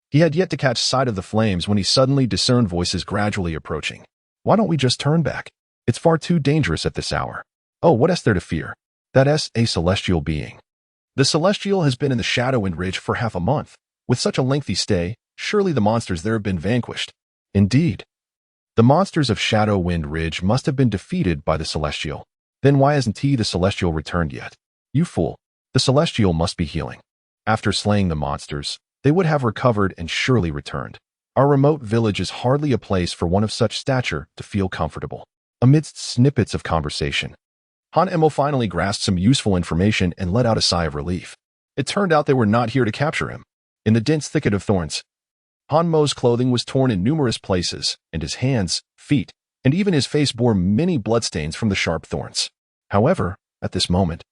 he had yet to catch sight of the flames when he suddenly discerned voices gradually approaching. Why don't we just turn back? It's far too dangerous at this hour. Oh, what is there to fear? That's a celestial being. The celestial has been in the Shadowwind Ridge for half a month. With such a lengthy stay, surely the monsters there have been vanquished. Indeed. The monsters of Shadowwind Ridge must have been defeated by the Celestial. Then why hasn't the Celestial returned yet? You fool. The Celestial must be healing. After slaying the monsters, they would have recovered and surely returned. Our remote village is hardly a place for one of such stature to feel comfortable. Amidst snippets of conversation, Hanmo finally grasped some useful information and let out a sigh of relief. It turned out they were not here to capture him. In the dense thicket of thorns, Hanmo's clothing was torn in numerous places, and his hands, feet, and even his face bore many bloodstains from the sharp thorns. However, at this moment,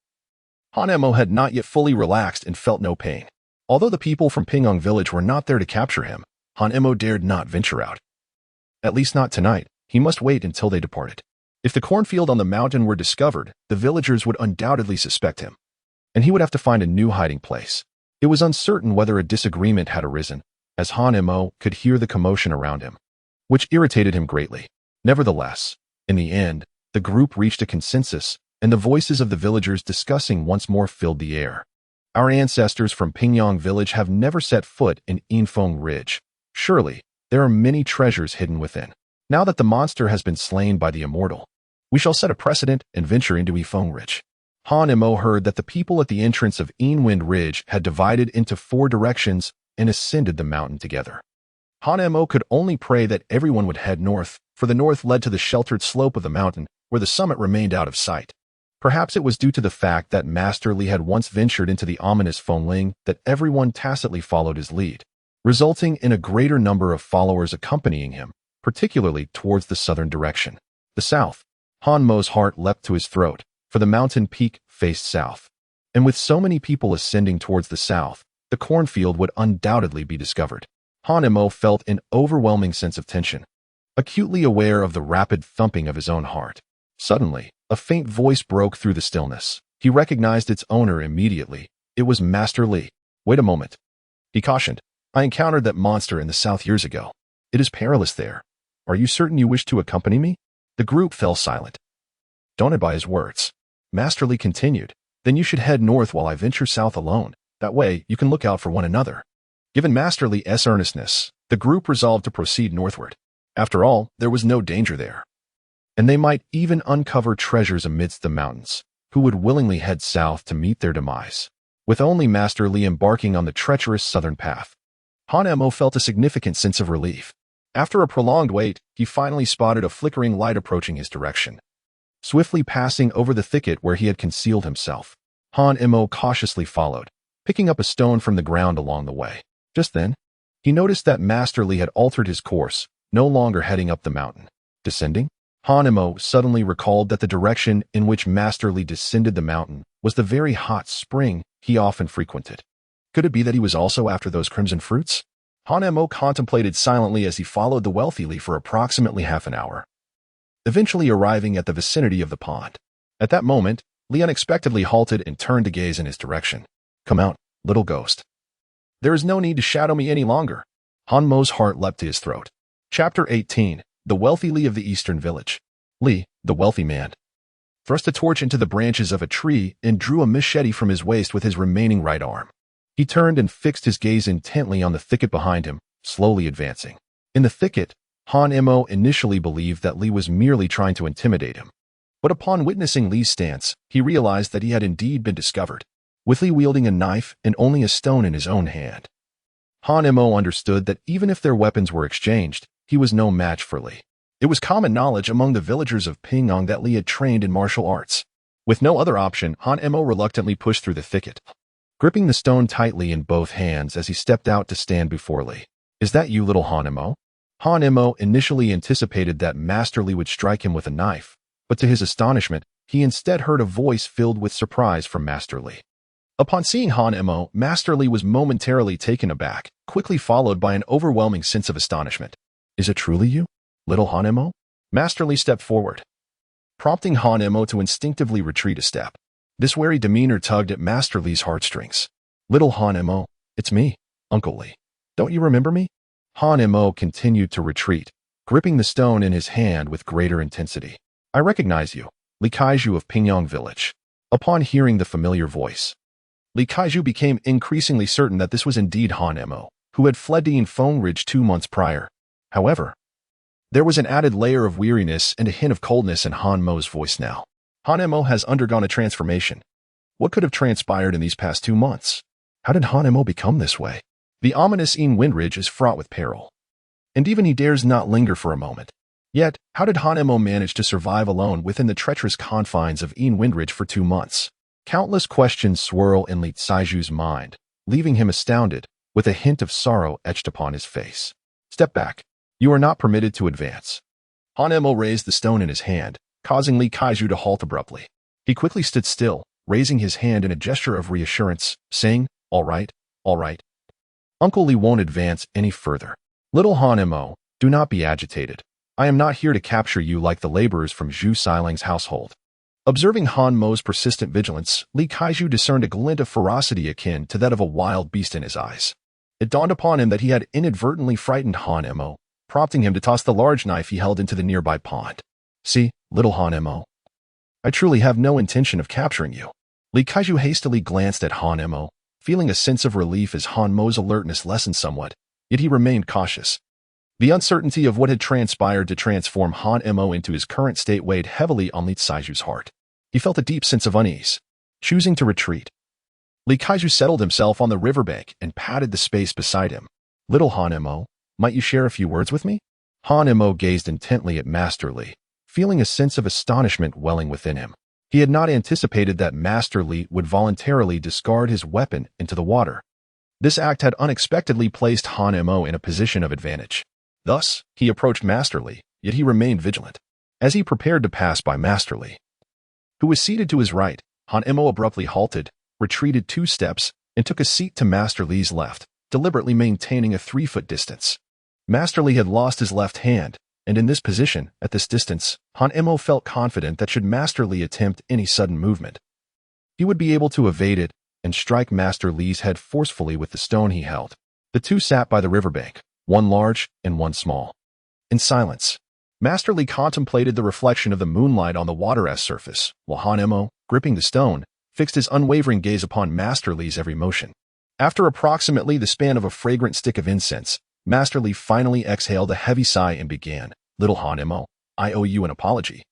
Hanmo had not yet fully relaxed and felt no pain. Although the people from Pingyong village were not there to capture him, Hanmo dared not venture out. At least not tonight. He must wait until they departed. If the cornfield on the mountain were discovered, the villagers would undoubtedly suspect him, and he would have to find a new hiding place. It was uncertain whether a disagreement had arisen, as Hanmo could hear the commotion around him, which irritated him greatly. Nevertheless, in the end, the group reached a consensus, and the voices of the villagers discussing once more filled the air. Our ancestors from Pingyong village have never set foot in Infeng Ridge. Surely, there are many treasures hidden within. Now that the monster has been slain by the Immortal, we shall set a precedent and venture into Infeng Ridge. Hanmo heard that the people at the entrance of Inwind Ridge had divided into 4 directions and ascended the mountain together. Hanmo could only pray that everyone would head north, for the north led to the sheltered slope of the mountain, where the summit remained out of sight. Perhaps it was due to the fact that Master Li had once ventured into the ominous Fengling that everyone tacitly followed his lead, resulting in a greater number of followers accompanying him, particularly towards the southern direction. The south. Hanmo's heart leapt to his throat, for the mountain peak faced south. And with so many people ascending towards the south, the cornfield would undoubtedly be discovered. Hanmo felt an overwhelming sense of tension, acutely aware of the rapid thumping of his own heart. Suddenly, a faint voice broke through the stillness. He recognized its owner immediately. It was Master Li. Wait a moment, he cautioned. I encountered that monster in the south years ago. It is perilous there. Are you certain you wish to accompany me? The group fell silent, daunted by his words. Master Li continued, then you should head north while I venture south alone. That way, you can look out for one another. Given Master Li's earnestness, the group resolved to proceed northward. After all, there was no danger there, and they might even uncover treasures amidst the mountains. Who would willingly head south to meet their demise? With only Master Li embarking on the treacherous southern path, Hanmo felt a significant sense of relief. After a prolonged wait, he finally spotted a flickering light approaching his direction, swiftly passing over the thicket where he had concealed himself. Hanmo cautiously followed, picking up a stone from the ground along the way. Just then, he noticed that Master Li had altered his course, no longer heading up the mountain. Descending? Hanmo suddenly recalled that the direction in which Master Li descended the mountain was the very hot spring he often frequented. Could it be that he was also after those crimson fruits? Hanemo contemplated silently as he followed the wealthy Li for approximately half an hour, eventually arriving at the vicinity of the pond. At that moment, Li unexpectedly halted and turned to gaze in his direction. Come out, little ghost. There is no need to shadow me any longer. Hanmo's heart leapt to his throat. Chapter 18. The Wealthy Li of the Eastern Village. Li, the wealthy man, thrust a torch into the branches of a tree and drew a machete from his waist with his remaining right arm. He turned and fixed his gaze intently on the thicket behind him, slowly advancing. In the thicket, Hanemo initially believed that Li was merely trying to intimidate him. But upon witnessing Li's stance, he realized that he had indeed been discovered, with Li wielding a knife and only a stone in his own hand. Hanemo understood that even if their weapons were exchanged, he was no match for Li. It was common knowledge among the villagers of Pingyang that Li had trained in martial arts. With no other option, Hanemo reluctantly pushed through the thicket, gripping the stone tightly in both hands as he stepped out to stand before Li. Is that you, little Hanemo? Hanemo initially anticipated that Master Li would strike him with a knife, but to his astonishment, he instead heard a voice filled with surprise from Master Li. Upon seeing Hanemo, Master Li was momentarily taken aback, quickly followed by an overwhelming sense of astonishment. Is it truly you, little Hanemo? Master Li stepped forward, prompting Hanemo to instinctively retreat a step. This wary demeanor tugged at Master Li's heartstrings. Little Hanemo, it's me, Uncle Li. Don't you remember me? Hanemo continued to retreat, gripping the stone in his hand with greater intensity. I recognize you, Li Kaiju of Pingyang Village. Upon hearing the familiar voice, Li Kaiju became increasingly certain that this was indeed Hanemo, who had fled to Yinfeng Ridge 2 months prior. However, there was an added layer of weariness and a hint of coldness in Hanmo's voice now. Hanemo has undergone a transformation. What could have transpired in these past 2 months? How did Hanemo become this way? The ominous Yinfeng Ridge is fraught with peril, and even he dares not linger for a moment. Yet, how did Hanemo manage to survive alone within the treacherous confines of Yinfeng Ridge for 2 months? Countless questions swirl in Li Caiju's mind, leaving him astounded, with a hint of sorrow etched upon his face. Step back. You are not permitted to advance. Hanemo raised the stone in his hand, causing Li Kaiju to halt abruptly. He quickly stood still, raising his hand in a gesture of reassurance, saying, all right. Uncle Li won't advance any further. Little Hanemo, do not be agitated. I am not here to capture you like the laborers from Zhu Silang's household. Observing Hanmo's persistent vigilance, Li Kaiju discerned a glint of ferocity akin to that of a wild beast in his eyes. It dawned upon him that he had inadvertently frightened Hanemo, prompting him to toss the large knife he held into the nearby pond. See, little Hanemo, I truly have no intention of capturing you. Li Kaiju hastily glanced at Hanemo, feeling a sense of relief as Hanmo's alertness lessened somewhat, yet he remained cautious. The uncertainty of what had transpired to transform Hanemo into his current state weighed heavily on Li Caiju's heart. He felt a deep sense of unease. Choosing to retreat, Li Kaiju settled himself on the riverbank and patted the space beside him. Little Hanemo, might you share a few words with me? Hanemo gazed intently at Master Li, feeling a sense of astonishment welling within him. He had not anticipated that Master Li would voluntarily discard his weapon into the water. This act had unexpectedly placed Hanemo in a position of advantage. Thus, he approached Master Li, yet he remained vigilant. As he prepared to pass by Master Li, who was seated to his right, Hanemo abruptly halted, retreated 2 steps, and took a seat to Master Li's left, deliberately maintaining a 3-foot distance. Master Li had lost his left hand, and in this position, at this distance, Hanemo felt confident that should Master Li attempt any sudden movement, he would be able to evade it and strike Master Li's head forcefully with the stone he held. The two sat by the riverbank, one large and one small. In silence, Master Li contemplated the reflection of the moonlight on the water's surface, while Hanemo, gripping the stone, fixed his unwavering gaze upon Master Li's every motion. After approximately the span of a fragrant stick of incense, Master Li finally exhaled a heavy sigh and began, Little Hanemo, I owe you an apology.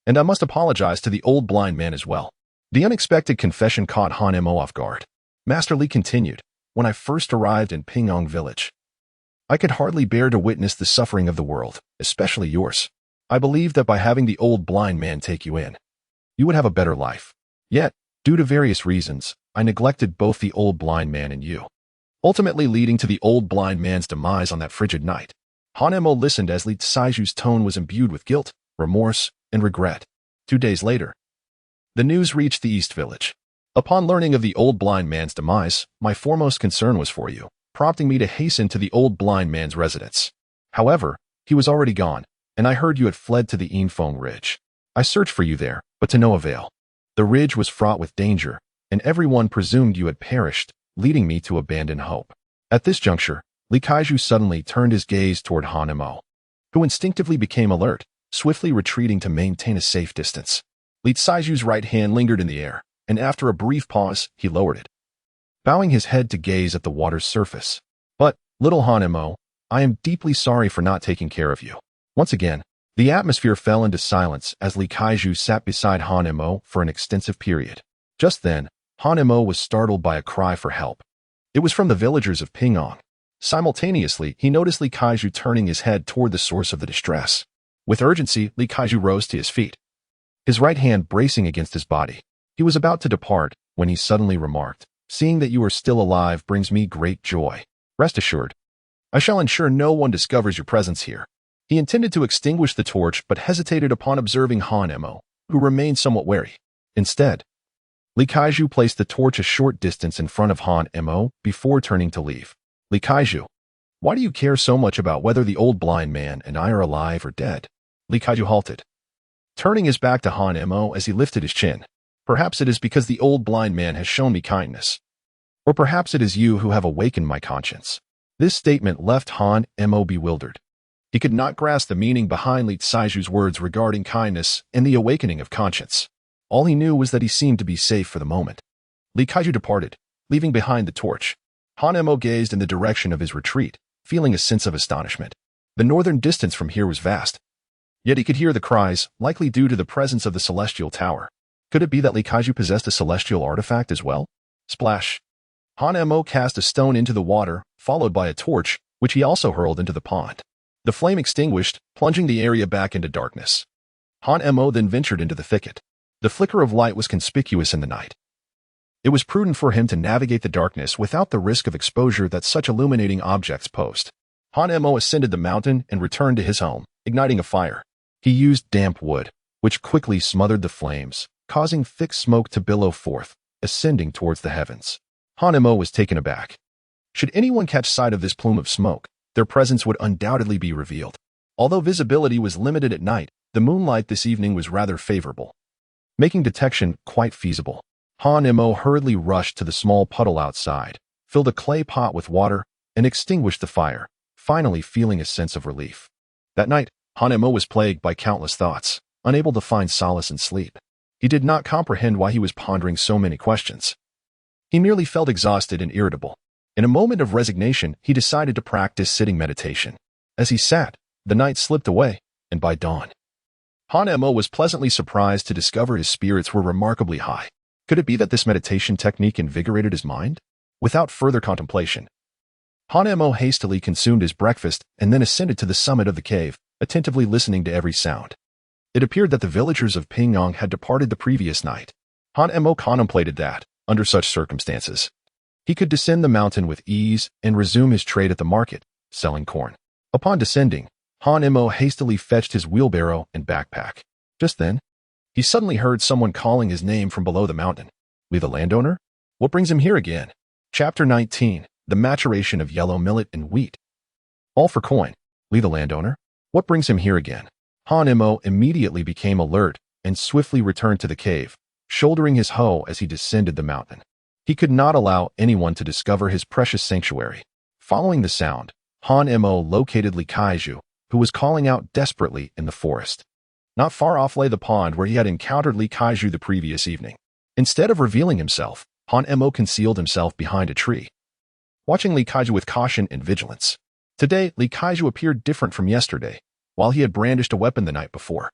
And I must apologize to the old blind man as well. The unexpected confession caught Hanemo off guard. Master Li continued, when I first arrived in Pingyang Village, I could hardly bear to witness the suffering of the world, especially yours. I believed that by having the old blind man take you in, you would have a better life. Yet, due to various reasons, I neglected both the old blind man and you, ultimately leading to the old blind man's demise on that frigid night. Hanemo listened as Li Caiju's tone was imbued with guilt, remorse, and regret. 2 days later, the news reached the East Village. Upon learning of the old blind man's demise, my foremost concern was for you, prompting me to hasten to the old blind man's residence. However, he was already gone, and I heard you had fled to the Enfong Ridge. I searched for you there, but to no avail. The ridge was fraught with danger, and everyone presumed you had perished, leading me to abandon hope. At this juncture, Li Kaiju suddenly turned his gaze toward Han Mo, who instinctively became alert, swiftly retreating to maintain a safe distance. Li Kaiju's right hand lingered in the air, and after a brief pause, he lowered it, bowing his head to gaze at the water's surface. But, little Han Mo, I am deeply sorry for not taking care of you. Once again, the atmosphere fell into silence as Li Kaiju sat beside Han Mo for an extensive period. Just then, Han Mo was startled by a cry for help. It was from the villagers of Pingyong. Simultaneously, he noticed Li Kaiju turning his head toward the source of the distress. With urgency, Li Kaiju rose to his feet, his right hand bracing against his body. He was about to depart when he suddenly remarked, "Seeing that you are still alive brings me great joy. Rest assured, I shall ensure no one discovers your presence here." He intended to extinguish the torch but hesitated upon observing Han Mo, who remained somewhat wary. Instead, Li Kaiju placed the torch a short distance in front of Han Mo before turning to leave. "Li Kaiju, why do you care so much about whether the old blind man and I are alive or dead?" Li Kaiju halted, turning his back to Han Mo as he lifted his chin. "Perhaps it is because the old blind man has shown me kindness. Or perhaps it is you who have awakened my conscience." This statement left Han Mo bewildered. He could not grasp the meaning behind Li Kaiju's words regarding kindness and the awakening of conscience. All he knew was that he seemed to be safe for the moment. Li Kaiju departed, leaving behind the torch. Han Mo gazed in the direction of his retreat, feeling a sense of astonishment. The northern distance from here was vast. Yet he could hear the cries, likely due to the presence of the celestial tower. Could it be that Li Kaiju possessed a celestial artifact as well? Splash! Han Mo cast a stone into the water, followed by a torch, which he also hurled into the pond. The flame extinguished, plunging the area back into darkness. Han Mo then ventured into the thicket. The flicker of light was conspicuous in the night. It was prudent for him to navigate the darkness without the risk of exposure that such illuminating objects posed. Han Mo ascended the mountain and returned to his home, igniting a fire. He used damp wood, which quickly smothered the flames, causing thick smoke to billow forth, ascending towards the heavens. Han Mo was taken aback. Should anyone catch sight of this plume of smoke, their presence would undoubtedly be revealed. Although visibility was limited at night, the moonlight this evening was rather favorable, making detection quite feasible. Han Mo hurriedly rushed to the small puddle outside, filled a clay pot with water, and extinguished the fire, finally feeling a sense of relief. That night, Han Mo was plagued by countless thoughts, unable to find solace in sleep. He did not comprehend why he was pondering so many questions. He merely felt exhausted and irritable. In a moment of resignation, he decided to practice sitting meditation. As he sat, the night slipped away, and by dawn, Han Mo was pleasantly surprised to discover his spirits were remarkably high. Could it be that this meditation technique invigorated his mind? Without further contemplation, Han Mo hastily consumed his breakfast and then ascended to the summit of the cave, attentively listening to every sound. It appeared that the villagers of Pingyong had departed the previous night. Han Mo contemplated that, under such circumstances, he could descend the mountain with ease and resume his trade at the market, selling corn. Upon descending, Han Mo hastily fetched his wheelbarrow and backpack. Just then, he suddenly heard someone calling his name from below the mountain. "Lee the landowner? What brings him here again?" Chapter 19, The Maturation of Yellow Millet and Wheat. All for coin. Lee the landowner? What brings him here again? Han Mo immediately became alert and swiftly returned to the cave, shouldering his hoe as he descended the mountain. He could not allow anyone to discover his precious sanctuary. Following the sound, Han Mo located Li Kaiju, who was calling out desperately in the forest. Not far off lay the pond where he had encountered Li Kaiju the previous evening. Instead of revealing himself, Han Mo concealed himself behind a tree, watching Li Kaiju with caution and vigilance. Today, Li Kaiju appeared different from yesterday, while he had brandished a weapon the night before.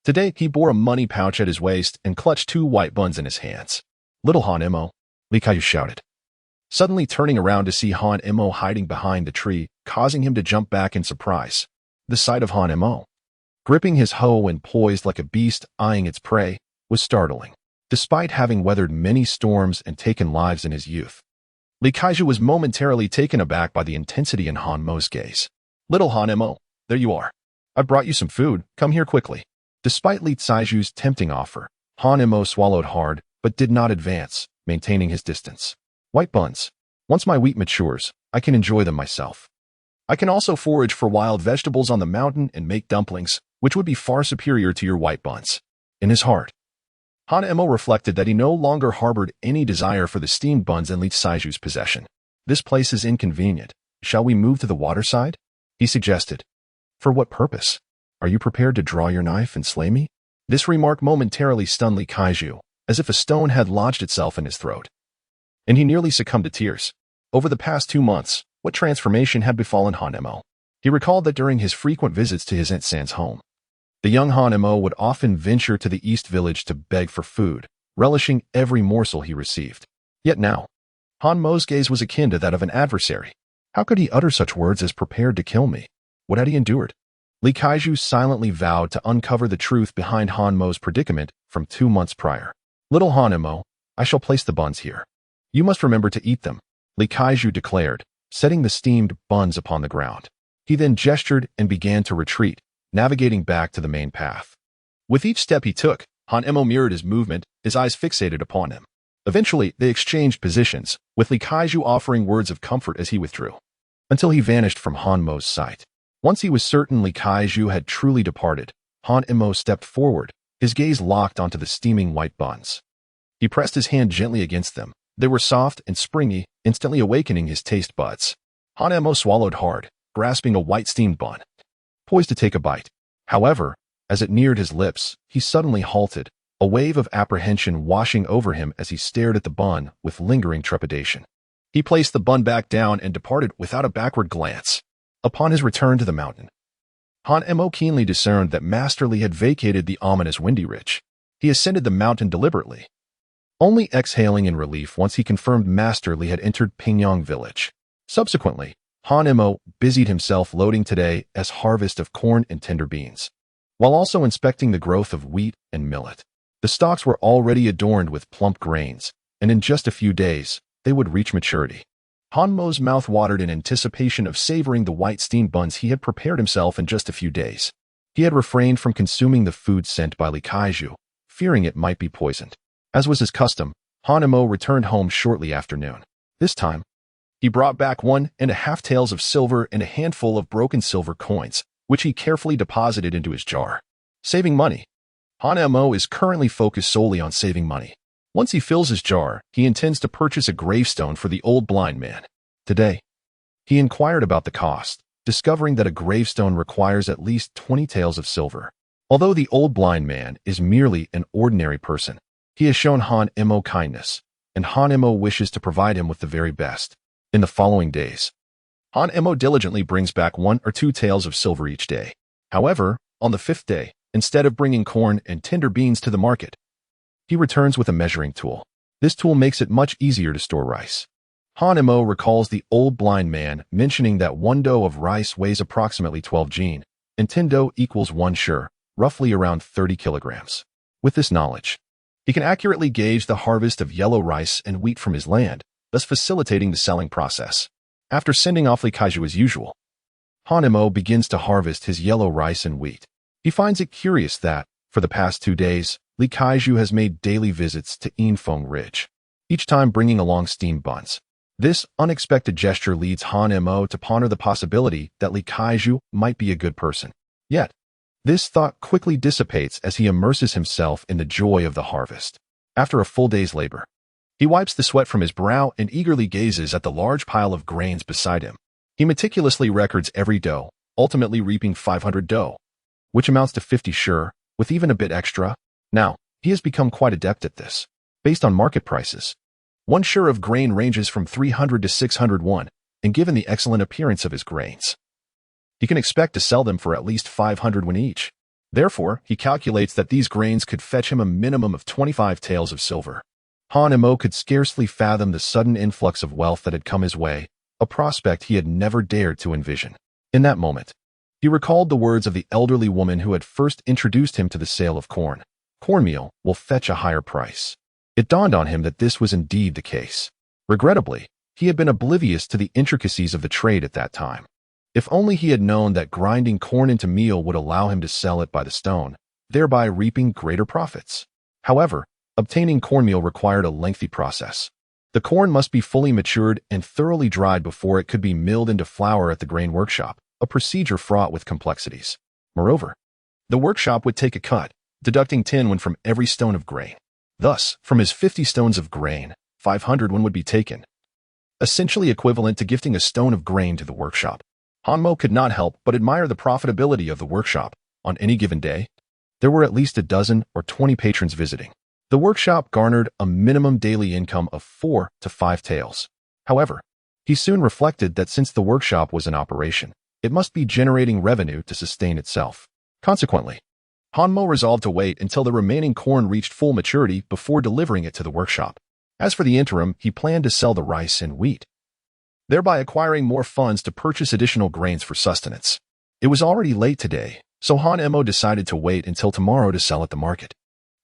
Today, he bore a money pouch at his waist and clutched 2 white buns in his hands. "Little Han Mo," Li Kaiju shouted, suddenly turning around to see Han Mo hiding behind the tree, causing him to jump back in surprise. The sight of Han Mo, gripping his hoe and poised like a beast eyeing its prey, was startling. Despite having weathered many storms and taken lives in his youth, Li Kaiju was momentarily taken aback by the intensity in Han Mo's gaze. "Little Han Mo, there you are. I brought you some food. Come here quickly." Despite Li Kaiju's tempting offer, Han Mo swallowed hard, but did not advance, maintaining his distance. White buns. Once my wheat matures, I can enjoy them myself. I can also forage for wild vegetables on the mountain and make dumplings, which would be far superior to your white buns. In his heart, Hanemo reflected that he no longer harbored any desire for the steamed buns in Lee Saiju's possession. This place is inconvenient. Shall we move to the waterside? He suggested. For what purpose? Are you prepared to draw your knife and slay me? This remark momentarily stunned Lee Kaiju, as if a stone had lodged itself in his throat. And he nearly succumbed to tears. Over the past 2 months, what transformation had befallen Hanemo? He recalled that during his frequent visits to his Aunt San's home, the young Hanemo would often venture to the East Village to beg for food, relishing every morsel he received. Yet now, Hanmo's gaze was akin to that of an adversary. How could he utter such words as prepared to kill me? What had he endured? Lee Kaiju silently vowed to uncover the truth behind Hanmo's predicament from 2 months prior. Little Hanemo, I shall place the buns here. You must remember to eat them, Lee Kaiju declared, setting the steamed buns upon the ground. He then gestured and began to retreat, navigating back to the main path. With each step he took, Hanemo mirrored his movement, his eyes fixated upon him. Eventually, they exchanged positions, with Lee Kaiju offering words of comfort as he withdrew, until he vanished from Hanmo's sight. Once he was certain Lee Kaiju had truly departed, Hanemo stepped forward, his gaze locked onto the steaming white buns. He pressed his hand gently against them. They were soft and springy, instantly awakening his taste buds. Hanemo swallowed hard, grasping a white steamed bun, poised to take a bite. However, as it neared his lips, he suddenly halted, a wave of apprehension washing over him as he stared at the bun with lingering trepidation. He placed the bun back down and departed without a backward glance. Upon his return to the mountain, Hanemo keenly discerned that Master Li had vacated the ominous Windy Ridge. He ascended the mountain deliberately, only exhaling in relief once he confirmed Master Li had entered Pingyang Village. Subsequently, Hanemo busied himself loading today's harvest of corn and tender beans, while also inspecting the growth of wheat and millet. The stalks were already adorned with plump grains, and in just a few days, they would reach maturity. Hanmo's mouth watered in anticipation of savoring the white steamed buns he had prepared himself in just a few days. He had refrained from consuming the food sent by Lee Kaiju, fearing it might be poisoned. As was his custom, Hanemo returned home shortly after noon. This time, he brought back 1.5 taels of silver and a handful of broken silver coins, which he carefully deposited into his jar. Saving money. Hanemo is currently focused solely on saving money. Once he fills his jar, he intends to purchase a gravestone for the old blind man. Today, he inquired about the cost, discovering that a gravestone requires at least 20 taels of silver. Although the old blind man is merely an ordinary person, he has shown Hanemo kindness, and Hanemo wishes to provide him with the very best. In the following days, Hanemo diligently brings back 1 or 2 taels of silver each day. However, on the 5th day, instead of bringing corn and tender beans to the market, he returns with a measuring tool. This tool makes it much easier to store rice. Hanemo recalls the old blind man mentioning that 1 dough of rice weighs approximately 12 jin, and 10 dough equals 1 shur, roughly around 30 kilograms. With this knowledge, he can accurately gauge the harvest of yellow rice and wheat from his land, thus facilitating the selling process. After sending off Lee Kaiju as usual, Hanemo begins to harvest his yellow rice and wheat. He finds it curious that, for the past 2 days, Lee Kaiju has made daily visits to Infeng Ridge, each time bringing along steamed buns. This unexpected gesture leads Hanemo to ponder the possibility that Lee Kaiju might be a good person. Yet, this thought quickly dissipates as he immerses himself in the joy of the harvest. After a full day's labor, he wipes the sweat from his brow and eagerly gazes at the large pile of grains beside him. He meticulously records every dough, ultimately reaping 500 dough, which amounts to 50 shur, with even a bit extra. Now, he has become quite adept at this. Based on market prices, 1 shur of grain ranges from 300 to 600 won, and given the excellent appearance of his grains, he can expect to sell them for at least 500 won each. Therefore, he calculates that these grains could fetch him a minimum of 25 taels of silver. Hanemo could scarcely fathom the sudden influx of wealth that had come his way, a prospect he had never dared to envision. In that moment, he recalled the words of the elderly woman who had first introduced him to the sale of corn. Cornmeal will fetch a higher price. It dawned on him that this was indeed the case. Regrettably, he had been oblivious to the intricacies of the trade at that time. If only he had known that grinding corn into meal would allow him to sell it by the stone, thereby reaping greater profits. However, Obtaining cornmeal required a lengthy process. The corn must be fully matured and thoroughly dried before it could be milled into flour at the grain workshop, a procedure fraught with complexities. Moreover, the workshop would take a cut, deducting 10 when from every stone of grain. Thus, from his 50 stones of grain, 500 would be taken, essentially equivalent to gifting a stone of grain to the workshop. Hanmo could not help but admire the profitability of the workshop. On any given day, there were at least a dozen or 20 patrons visiting. The workshop garnered a minimum daily income of 4 to 5 taels. However, he soon reflected that since the workshop was in operation, it must be generating revenue to sustain itself. Consequently, Hanmo resolved to wait until the remaining corn reached full maturity before delivering it to the workshop. As for the interim, he planned to sell the rice and wheat, thereby acquiring more funds to purchase additional grains for sustenance. It was already late today, so Hanmo decided to wait until tomorrow to sell at the market.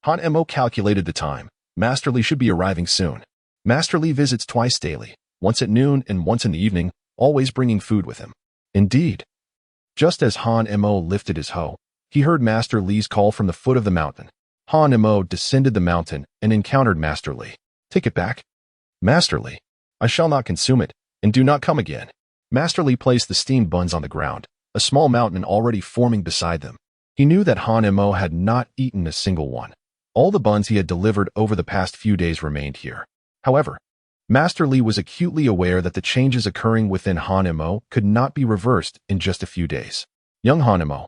Hanmo calculated the time. Master Li should be arriving soon. Master Li visits twice daily, once at noon and once in the evening, always bringing food with him. Indeed, just as Hanmo lifted his hoe, he heard Master Li's call from the foot of the mountain. Hanmo descended the mountain and encountered Master Li. Take it back. Master Li, I shall not consume it, and do not come again. Master Li placed the steamed buns on the ground, a small mountain already forming beside them. He knew that Hanmo had not eaten a single one. All the buns he had delivered over the past few days remained here. However, Master Li was acutely aware that the changes occurring within Hanmo could not be reversed in just a few days. Young Hanmo,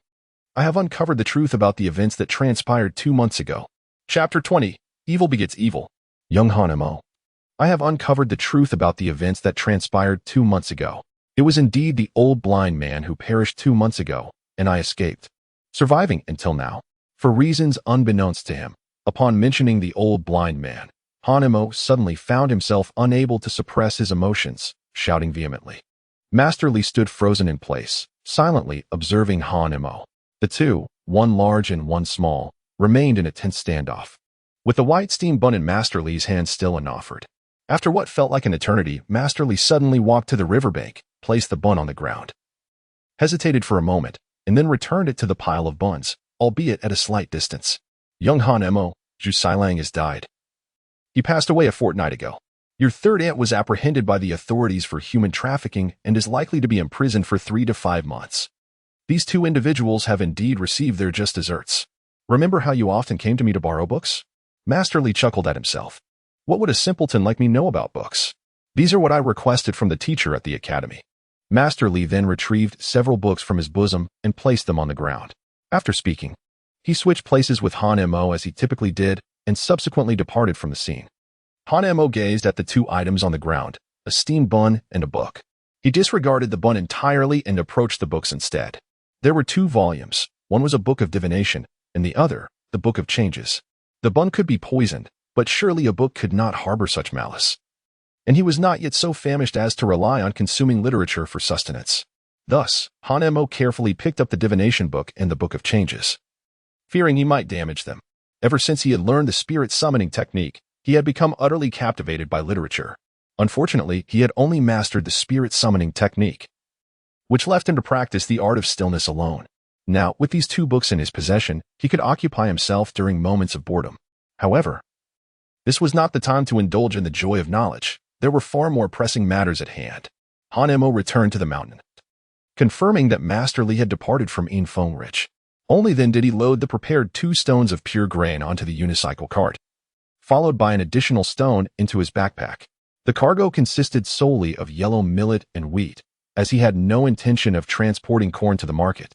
I have uncovered the truth about the events that transpired 2 months ago. Chapter 20, Evil Begets Evil. Young Hanmo, I have uncovered the truth about the events that transpired 2 months ago. It was indeed the old blind man who perished 2 months ago, and I escaped, surviving until now, for reasons unbeknownst to him. Upon mentioning the old blind man, Hanmo suddenly found himself unable to suppress his emotions, shouting vehemently. Master Li stood frozen in place, silently observing Hanmo. The two, one large and one small, remained in a tense standoff, with the white steam bun in Master Li's hand still unoffered. After what felt like an eternity, Master Li suddenly walked to the riverbank, placed the bun on the ground, hesitated for a moment, and then returned it to the pile of buns, albeit at a slight distance. Young Hanmo, Zhu Sailang has died. He passed away a fortnight ago. Your third aunt was apprehended by the authorities for human trafficking and is likely to be imprisoned for 3 to 5 months. These 2 individuals have indeed received their just deserts. Remember how you often came to me to borrow books? Master Li chuckled at himself. What would a simpleton like me know about books? These are what I requested from the teacher at the academy. Master Li then retrieved several books from his bosom and placed them on the ground. After speaking, he switched places with Hanmo as he typically did and subsequently departed from the scene. Hanmo gazed at the 2 items on the ground, a steamed bun and a book. He disregarded the bun entirely and approached the books instead. There were 2 volumes. One was a book of divination, and the other, the book of changes. The bun could be poisoned, but surely a book could not harbor such malice. And he was not yet so famished as to rely on consuming literature for sustenance. Thus, Hanmo carefully picked up the divination book and the book of changes, fearing he might damage them. Ever since he had learned the spirit summoning technique, he had become utterly captivated by literature. Unfortunately, he had only mastered the spirit summoning technique, which left him to practice the art of stillness alone. Now, with these 2 books in his possession, he could occupy himself during moments of boredom. However, this was not the time to indulge in the joy of knowledge. There were far more pressing matters at hand. Hanmo returned to the mountain, confirming that Master Li had departed from Infeng Rich. Only then did he load the prepared 2 stones of pure grain onto the unicycle cart, followed by an additional stone into his backpack. The cargo consisted solely of yellow millet and wheat, as he had no intention of transporting corn to the market.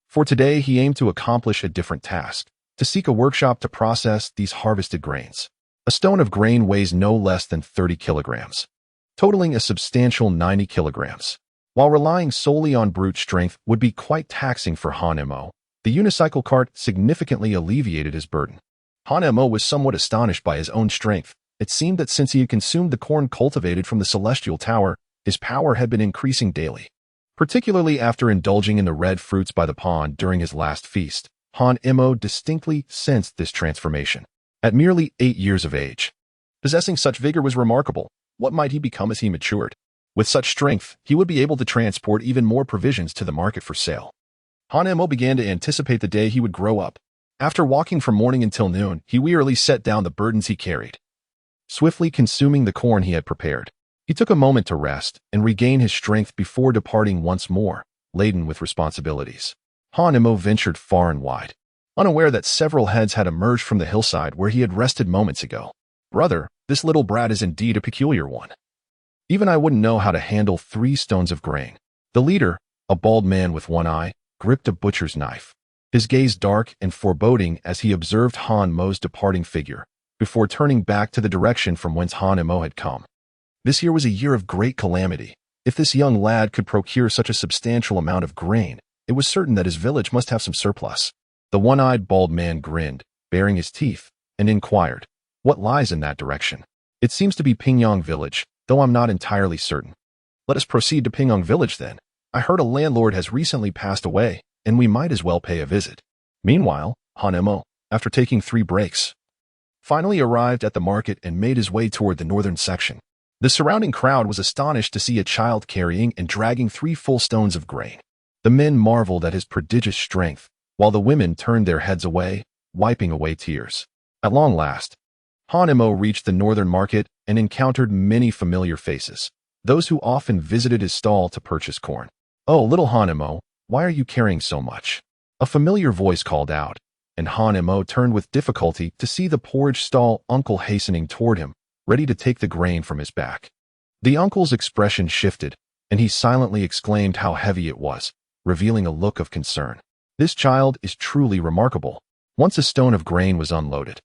For today, he aimed to accomplish a different task, to seek a workshop to process these harvested grains. A stone of grain weighs no less than 30 kilograms, totaling a substantial 90 kilograms. While relying solely on brute strength would be quite taxing for Hanmo, the unicycle cart significantly alleviated his burden. Hanmo was somewhat astonished by his own strength. It seemed that since he had consumed the corn cultivated from the Celestial Tower, his power had been increasing daily. Particularly after indulging in the red fruits by the pond during his last feast, Hanmo distinctly sensed this transformation. At merely 8 years of age, possessing such vigor was remarkable. What might he become as he matured? With such strength, he would be able to transport even more provisions to the market for sale. Hanmo began to anticipate the day he would grow up. After walking from morning until noon, he wearily set down the burdens he carried, swiftly consuming the corn he had prepared. He took a moment to rest and regain his strength before departing once more, laden with responsibilities. Hanemo ventured far and wide, unaware that several heads had emerged from the hillside where he had rested moments ago. Brother, this little brat is indeed a peculiar one. Even I wouldn't know how to handle 3 stones of grain. The leader, a bald man with one eye, gripped a butcher's knife, his gaze dark and foreboding as he observed Han-Mo's departing figure, before turning back to the direction from whence Han-Mo had come. This year was a year of great calamity. If this young lad could procure such a substantial amount of grain, it was certain that his village must have some surplus. The one-eyed bald man grinned, baring his teeth, and inquired, "What lies in that direction?" "It seems to be Pingyong village, though I'm not entirely certain." "Let us proceed to Pingyong village then. I heard a landlord has recently passed away, and we might as well pay a visit." Meanwhile, Han-Mo, after taking 3 breaks, finally arrived at the market and made his way toward the northern section. The surrounding crowd was astonished to see a child carrying and dragging 3 full stones of grain. The men marveled at his prodigious strength, while the women turned their heads away, wiping away tears. At long last, Han-Mo reached the northern market and encountered many familiar faces, those who often visited his stall to purchase corn. "Oh, little Han-Mo, why are you carrying so much?" a familiar voice called out, and Han-Mo turned with difficulty to see the porridge stall uncle hastening toward him, ready to take the grain from his back. The uncle's expression shifted, and he silently exclaimed how heavy it was, revealing a look of concern. "This child is truly remarkable." Once a stone of grain was unloaded,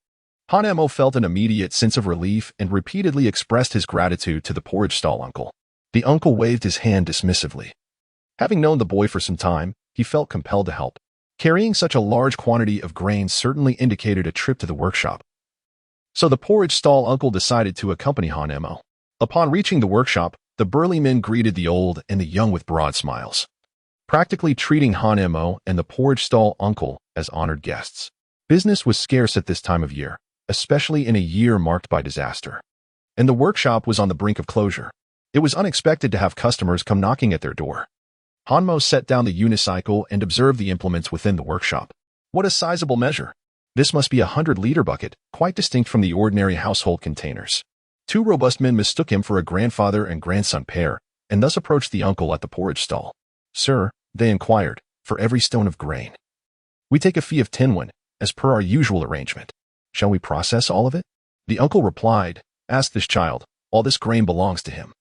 Han-Mo felt an immediate sense of relief and repeatedly expressed his gratitude to the porridge stall uncle. The uncle waved his hand dismissively. Having known the boy for some time, he felt compelled to help. Carrying such a large quantity of grain certainly indicated a trip to the workshop. So the porridge stall uncle decided to accompany Han-Mo. Upon reaching the workshop, the burly men greeted the old and the young with broad smiles, practically treating Han-Mo and the porridge stall uncle as honored guests. Business was scarce at this time of year, especially in a year marked by disaster, and the workshop was on the brink of closure. It was unexpected to have customers come knocking at their door. Han-Mo set down the unicycle and observed the implements within the workshop. What a sizable measure! This must be a 100-liter bucket, quite distinct from the ordinary household containers. 2 robust men mistook him for a grandfather and grandson pair, and thus approached the uncle at the porridge stall. "Sir," they inquired, "for every stone of grain, we take a fee of 10 won, as per our usual arrangement. Shall we process all of it?" The uncle replied, "Ask this child, all this grain belongs to him."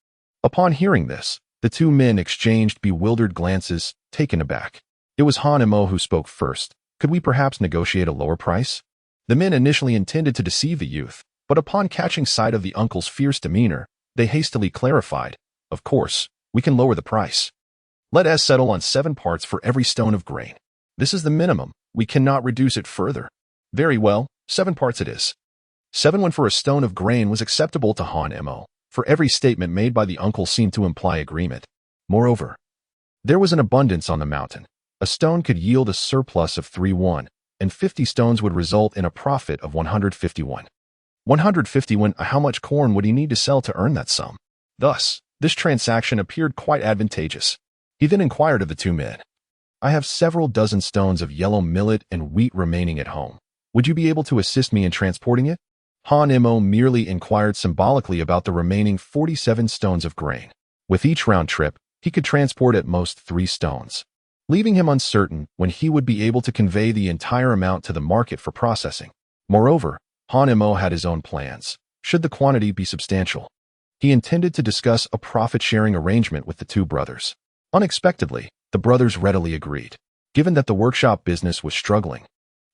Upon hearing this, the 2 men exchanged bewildered glances, taken aback. It was Han-Mo who spoke first. "Could we perhaps negotiate a lower price?" The men initially intended to deceive the youth, but upon catching sight of the uncle's fierce demeanor, they hastily clarified, "Of course, we can lower the price. Let us settle on 7 parts for every stone of grain. This is the minimum. We cannot reduce it further." "Very well, 7 parts it is." 7 won for a stone of grain was acceptable to Han-Mo, for every statement made by the uncle seemed to imply agreement. Moreover, there was an abundance on the mountain. A stone could yield a surplus of 3 won, and 50 stones would result in a profit of 150 won. 150 won, how much corn would he need to sell to earn that sum? Thus, this transaction appeared quite advantageous. He then inquired of the 2 men, "I have several dozen stones of yellow millet and wheat remaining at home. Would you be able to assist me in transporting it?" Han-Mo merely inquired symbolically about the remaining 47 stones of grain. With each round trip, he could transport at most 3 stones, leaving him uncertain when he would be able to convey the entire amount to the market for processing. Moreover, Han-Mo had his own plans, should the quantity be substantial. He intended to discuss a profit-sharing arrangement with the 2 brothers. Unexpectedly, the brothers readily agreed, given that the workshop business was struggling.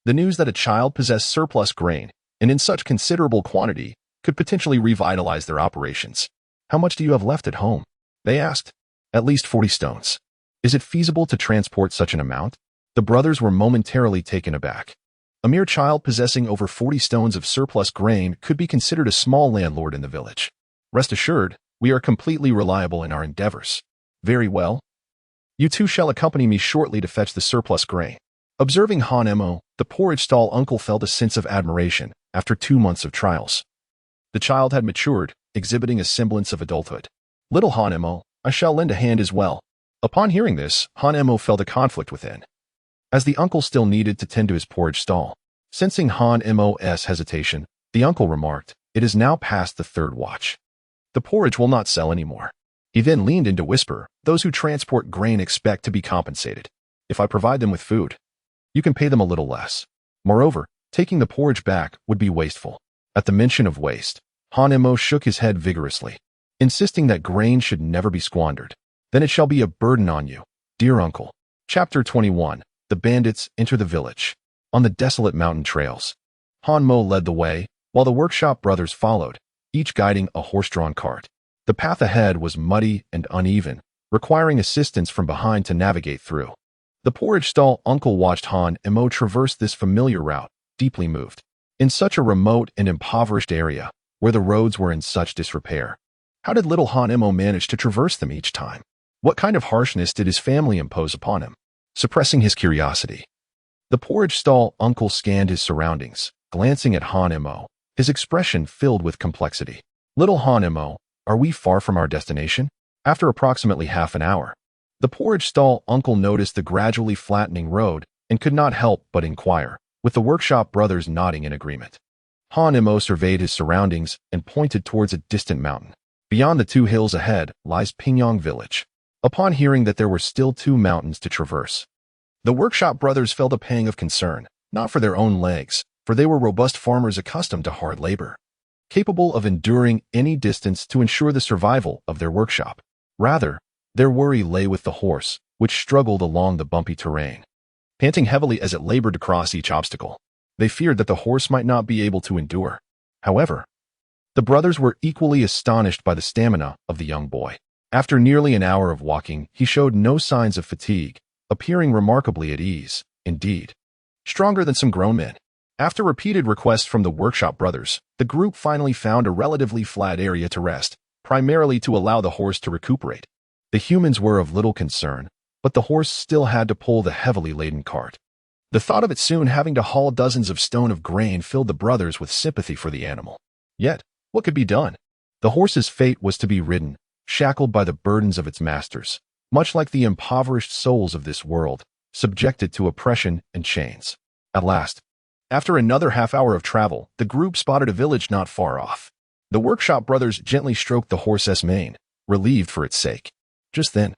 The news that a child possessed surplus grain, and in such considerable quantity, could potentially revitalize their operations. "How much do you have left at home?" they asked. "At least 40 stones. Is it feasible to transport such an amount?" The brothers were momentarily taken aback. A mere child possessing over 40 stones of surplus grain could be considered a small landlord in the village. "Rest assured, we are completely reliable in our endeavors." "Very well. You 2 shall accompany me shortly to fetch the surplus grain." Observing Han-Mo, the porridge stall uncle felt a sense of admiration after 2 months of trials. The child had matured, exhibiting a semblance of adulthood. "Little Han-Mo, I shall lend a hand as well." Upon hearing this, Han-Mo felt a conflict within. As the uncle still needed to tend to his porridge stall, Sensing Han Mo's hesitation, the uncle remarked, "It is now past the third watch. The porridge will not sell anymore." He then leaned in to whisper, "Those who transport grain expect to be compensated. If I provide them with food, you can pay them a little less. Moreover, taking the porridge back would be wasteful." At the mention of waste, Han Mo shook his head vigorously, insisting that grain should never be squandered. "Then it shall be a burden on you, dear uncle." Chapter 21. The bandits enter the village. On the desolate mountain trails, Han Mo led the way, while the workshop brothers followed, each guiding a horse-drawn cart. The path ahead was muddy and uneven, requiring assistance from behind to navigate through. The porridge stall uncle watched Han Mo traverse this familiar route, deeply moved. In such a remote and impoverished area, where the roads were in such disrepair, how did little Han Mo manage to traverse them each time? What kind of harshness did his family impose upon him? Suppressing his curiosity, the porridge stall uncle scanned his surroundings, glancing at Han Mo, his expression filled with complexity. "Little Han Mo, are we far from our destination?" After approximately half an hour, the porridge stall uncle noticed the gradually flattening road and could not help but inquire, with the workshop brothers nodding in agreement. Han Mo surveyed his surroundings and pointed towards a distant mountain. Beyond the 2 hills ahead lies Pingyong village. Upon hearing that there were still 2 mountains to traverse, the workshop brothers felt a pang of concern, not for their own legs, for they were robust farmers accustomed to hard labor, capable of enduring any distance to ensure the survival of their workshop. Rather, their worry lay with the horse, which struggled along the bumpy terrain, panting heavily as it labored to cross each obstacle. They feared that the horse might not be able to endure. However, the brothers were equally astonished by the stamina of the young boy. After nearly an hour of walking, he showed no signs of fatigue, appearing remarkably at ease, indeed, stronger than some grown men. After repeated requests from the workshop brothers, the group finally found a relatively flat area to rest, primarily to allow the horse to recuperate. The humans were of little concern, but the horse still had to pull the heavily laden cart. The thought of it soon having to haul dozens of stone of grain filled the brothers with sympathy for the animal. Yet, what could be done? The horse's fate was to be ridden, shackled by the burdens of its masters, much like the impoverished souls of this world, subjected to oppression and chains. At last, after another half-hour of travel, the group spotted a village not far off. The workshop brothers gently stroked the horse's mane, relieved for its sake. Just then,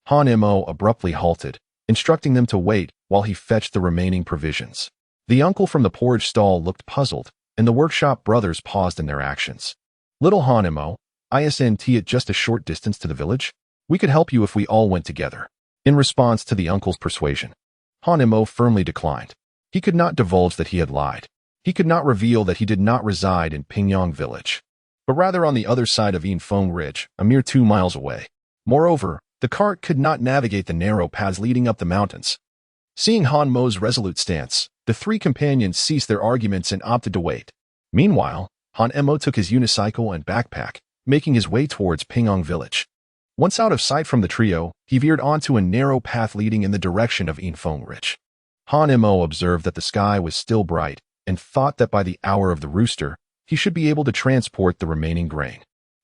Han Mo abruptly halted, instructing them to wait while he fetched the remaining provisions. The uncle from the porridge stall looked puzzled, and the workshop brothers paused in their actions. "Little Han Mo, isn't it just a short distance to the village? We could help you if we all went together." In response to the uncle's persuasion, Han Mo firmly declined. He could not divulge that he had lied. He could not reveal that he did not reside in Pingyong village, but rather on the other side of Infong Ridge, a mere 2 miles away. Moreover, the cart could not navigate the narrow paths leading up the mountains. Seeing Han Mo's resolute stance, the 3 companions ceased their arguments and opted to wait. Meanwhile, Han Mo took his unicycle and backpack, making his way towards Pingyong village. Once out of sight from the trio, he veered onto a narrow path leading in the direction of Infong Ridge. Han Mo observed that the sky was still bright and thought that by the hour of the rooster, he should be able to transport the remaining grain.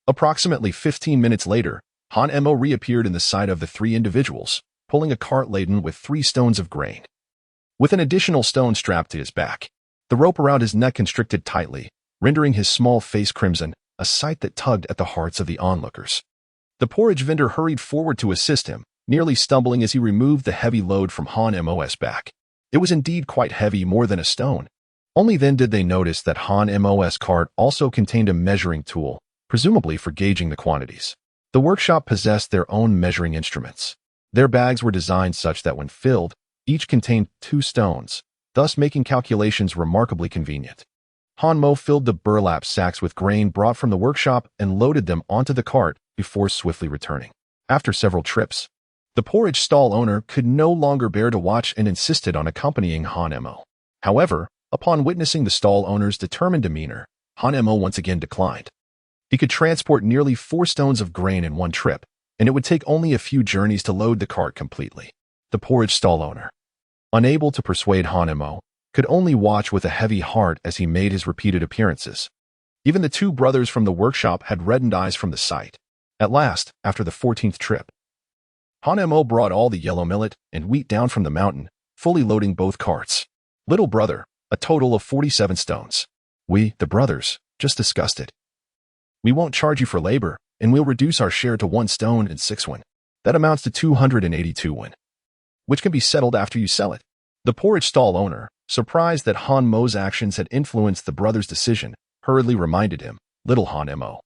Approximately 15 minutes later, Han Mo reappeared in the sight of the 3 individuals, pulling a cart laden with 3 stones of grain, with an additional stone strapped to his back. The rope around his neck constricted tightly, rendering his small face crimson, a sight that tugged at the hearts of the onlookers. The porridge vendor hurried forward to assist him, nearly stumbling as he removed the heavy load from Han Mo's back. It was indeed quite heavy, more than a stone. Only then did they notice that Han Mo's cart also contained a measuring tool, presumably for gauging the quantities. The workshop possessed their own measuring instruments. Their bags were designed such that when filled, each contained 2 stones, thus making calculations remarkably convenient. Han Mo filled the burlap sacks with grain brought from the workshop and loaded them onto the cart before swiftly returning. After several trips, the porridge stall owner could no longer bear to watch and insisted on accompanying Han Mo. However, upon witnessing the stall owner's determined demeanor, Han Mo once again declined. He could transport nearly 4 stones of grain in one trip, and it would take only a few journeys to load the cart completely. The porridge stall owner, unable to persuade Han Mo, could only watch with a heavy heart as he made his repeated appearances. Even the 2 brothers from the workshop had reddened eyes from the sight. At last, after the 14th trip, Han Mo brought all the yellow millet and wheat down from the mountain, fully loading both carts. "Little brother," a total of 47 stones. We, the brothers, just discussed it. We won't charge you for labor, and we'll reduce our share to 1 stone and 6 won. That amounts to 282 won, which can be settled after you sell it. The porridge stall owner, surprised that Han Mo's actions had influenced the brothers' decision, hurriedly reminded him, "Little Han Mo,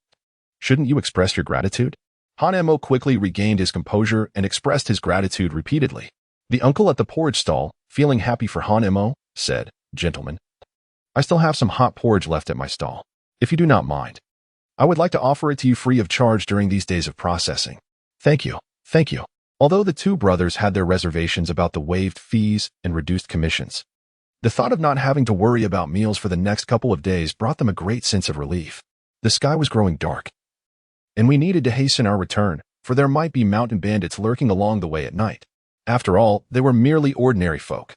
shouldn't you express your gratitude?" Han Mo quickly regained his composure and expressed his gratitude repeatedly. The uncle at the porridge stall, feeling happy for Han Mo, said, "Gentlemen, I still have some hot porridge left at my stall. If you do not mind, I would like to offer it to you free of charge during these days of processing." "Thank you, thank you." Although the two brothers had their reservations about the waived fees and reduced commissions, the thought of not having to worry about meals for the next couple of days brought them a great sense of relief. The sky was growing dark, and we needed to hasten our return, for there might be mountain bandits lurking along the way at night. After all, they were merely ordinary folk.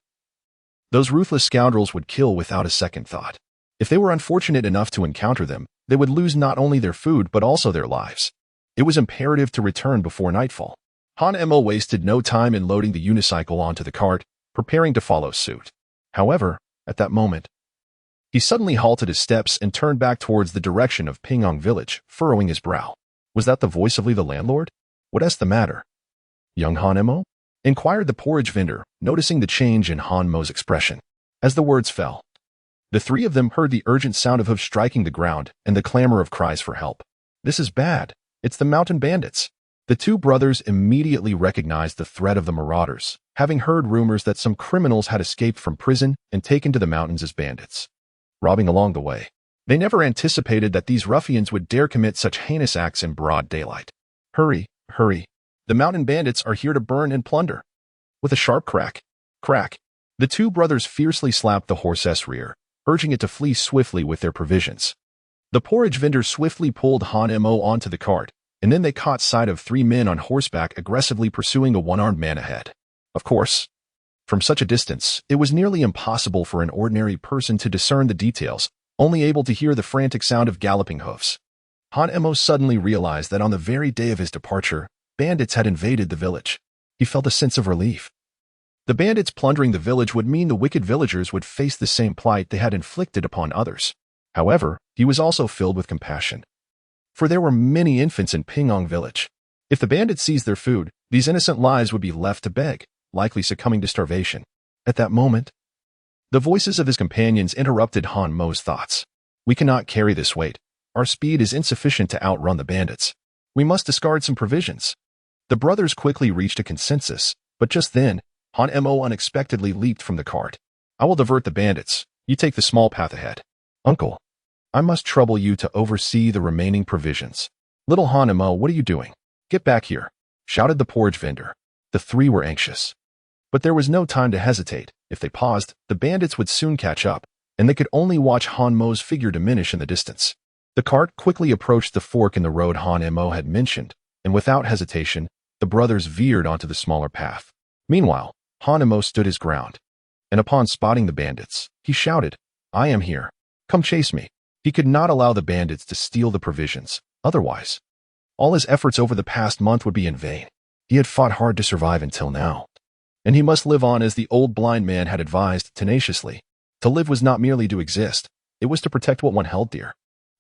Those ruthless scoundrels would kill without a second thought. If they were unfortunate enough to encounter them, they would lose not only their food but also their lives. It was imperative to return before nightfall. Han Mo wasted no time in loading the unicycle onto the cart, preparing to follow suit. However, at that moment, he suddenly halted his steps and turned back towards the direction of Pingyong village, furrowing his brow. Was that the voice of Li the landlord? What's the matter, young Han Mo? Inquired the porridge vendor, noticing the change in Han Mo's expression. As the words fell, the three of them heard the urgent sound of hooves striking the ground and the clamor of cries for help. "This is bad. It's the mountain bandits." The two brothers immediately recognized the threat of the marauders, having heard rumors that some criminals had escaped from prison and taken to the mountains as bandits, robbing along the way. They never anticipated that these ruffians would dare commit such heinous acts in broad daylight. "Hurry, hurry. The mountain bandits are here to burn and plunder." With a sharp crack, the two brothers fiercely slapped the horse's rear, urging it to flee swiftly with their provisions. The porridge vendor swiftly pulled Han Mo onto the cart, and then they caught sight of 3 men on horseback aggressively pursuing a one-armed man ahead. Of course, from such a distance, it was nearly impossible for an ordinary person to discern the details, only able to hear the frantic sound of galloping hoofs. Han Mo suddenly realized that on the very day of his departure, bandits had invaded the village. He felt a sense of relief. The bandits plundering the village would mean the wicked villagers would face the same plight they had inflicted upon others. However, he was also filled with compassion, for there were many infants in Pingyong village. If the bandits seized their food, these innocent lives would be left to beg, likely succumbing to starvation. At that moment, the voices of his companions interrupted Han Mo's thoughts. "We cannot carry this weight. Our speed is insufficient to outrun the bandits. We must discard some provisions." The brothers quickly reached a consensus, but just then, Han Mo unexpectedly leaped from the cart. "I will divert the bandits. You take the small path ahead." "Uncle, I must trouble you to oversee the remaining provisions." "Little Han Mo, what are you doing? Get back here," shouted the porridge vendor. The three were anxious, but there was no time to hesitate. If they paused, the bandits would soon catch up, and they could only watch Han Mo's figure diminish in the distance. The cart quickly approached the fork in the road Han Mo had mentioned, and without hesitation, the brothers veered onto the smaller path. Meanwhile, Han Mo stood his ground, and upon spotting the bandits, he shouted, "I am here. Come chase me." He could not allow the bandits to steal the provisions. Otherwise, all his efforts over the past month would be in vain. He had fought hard to survive until now, and he must live on as the old blind man had advised tenaciously. To live was not merely to exist, it was to protect what one held dear.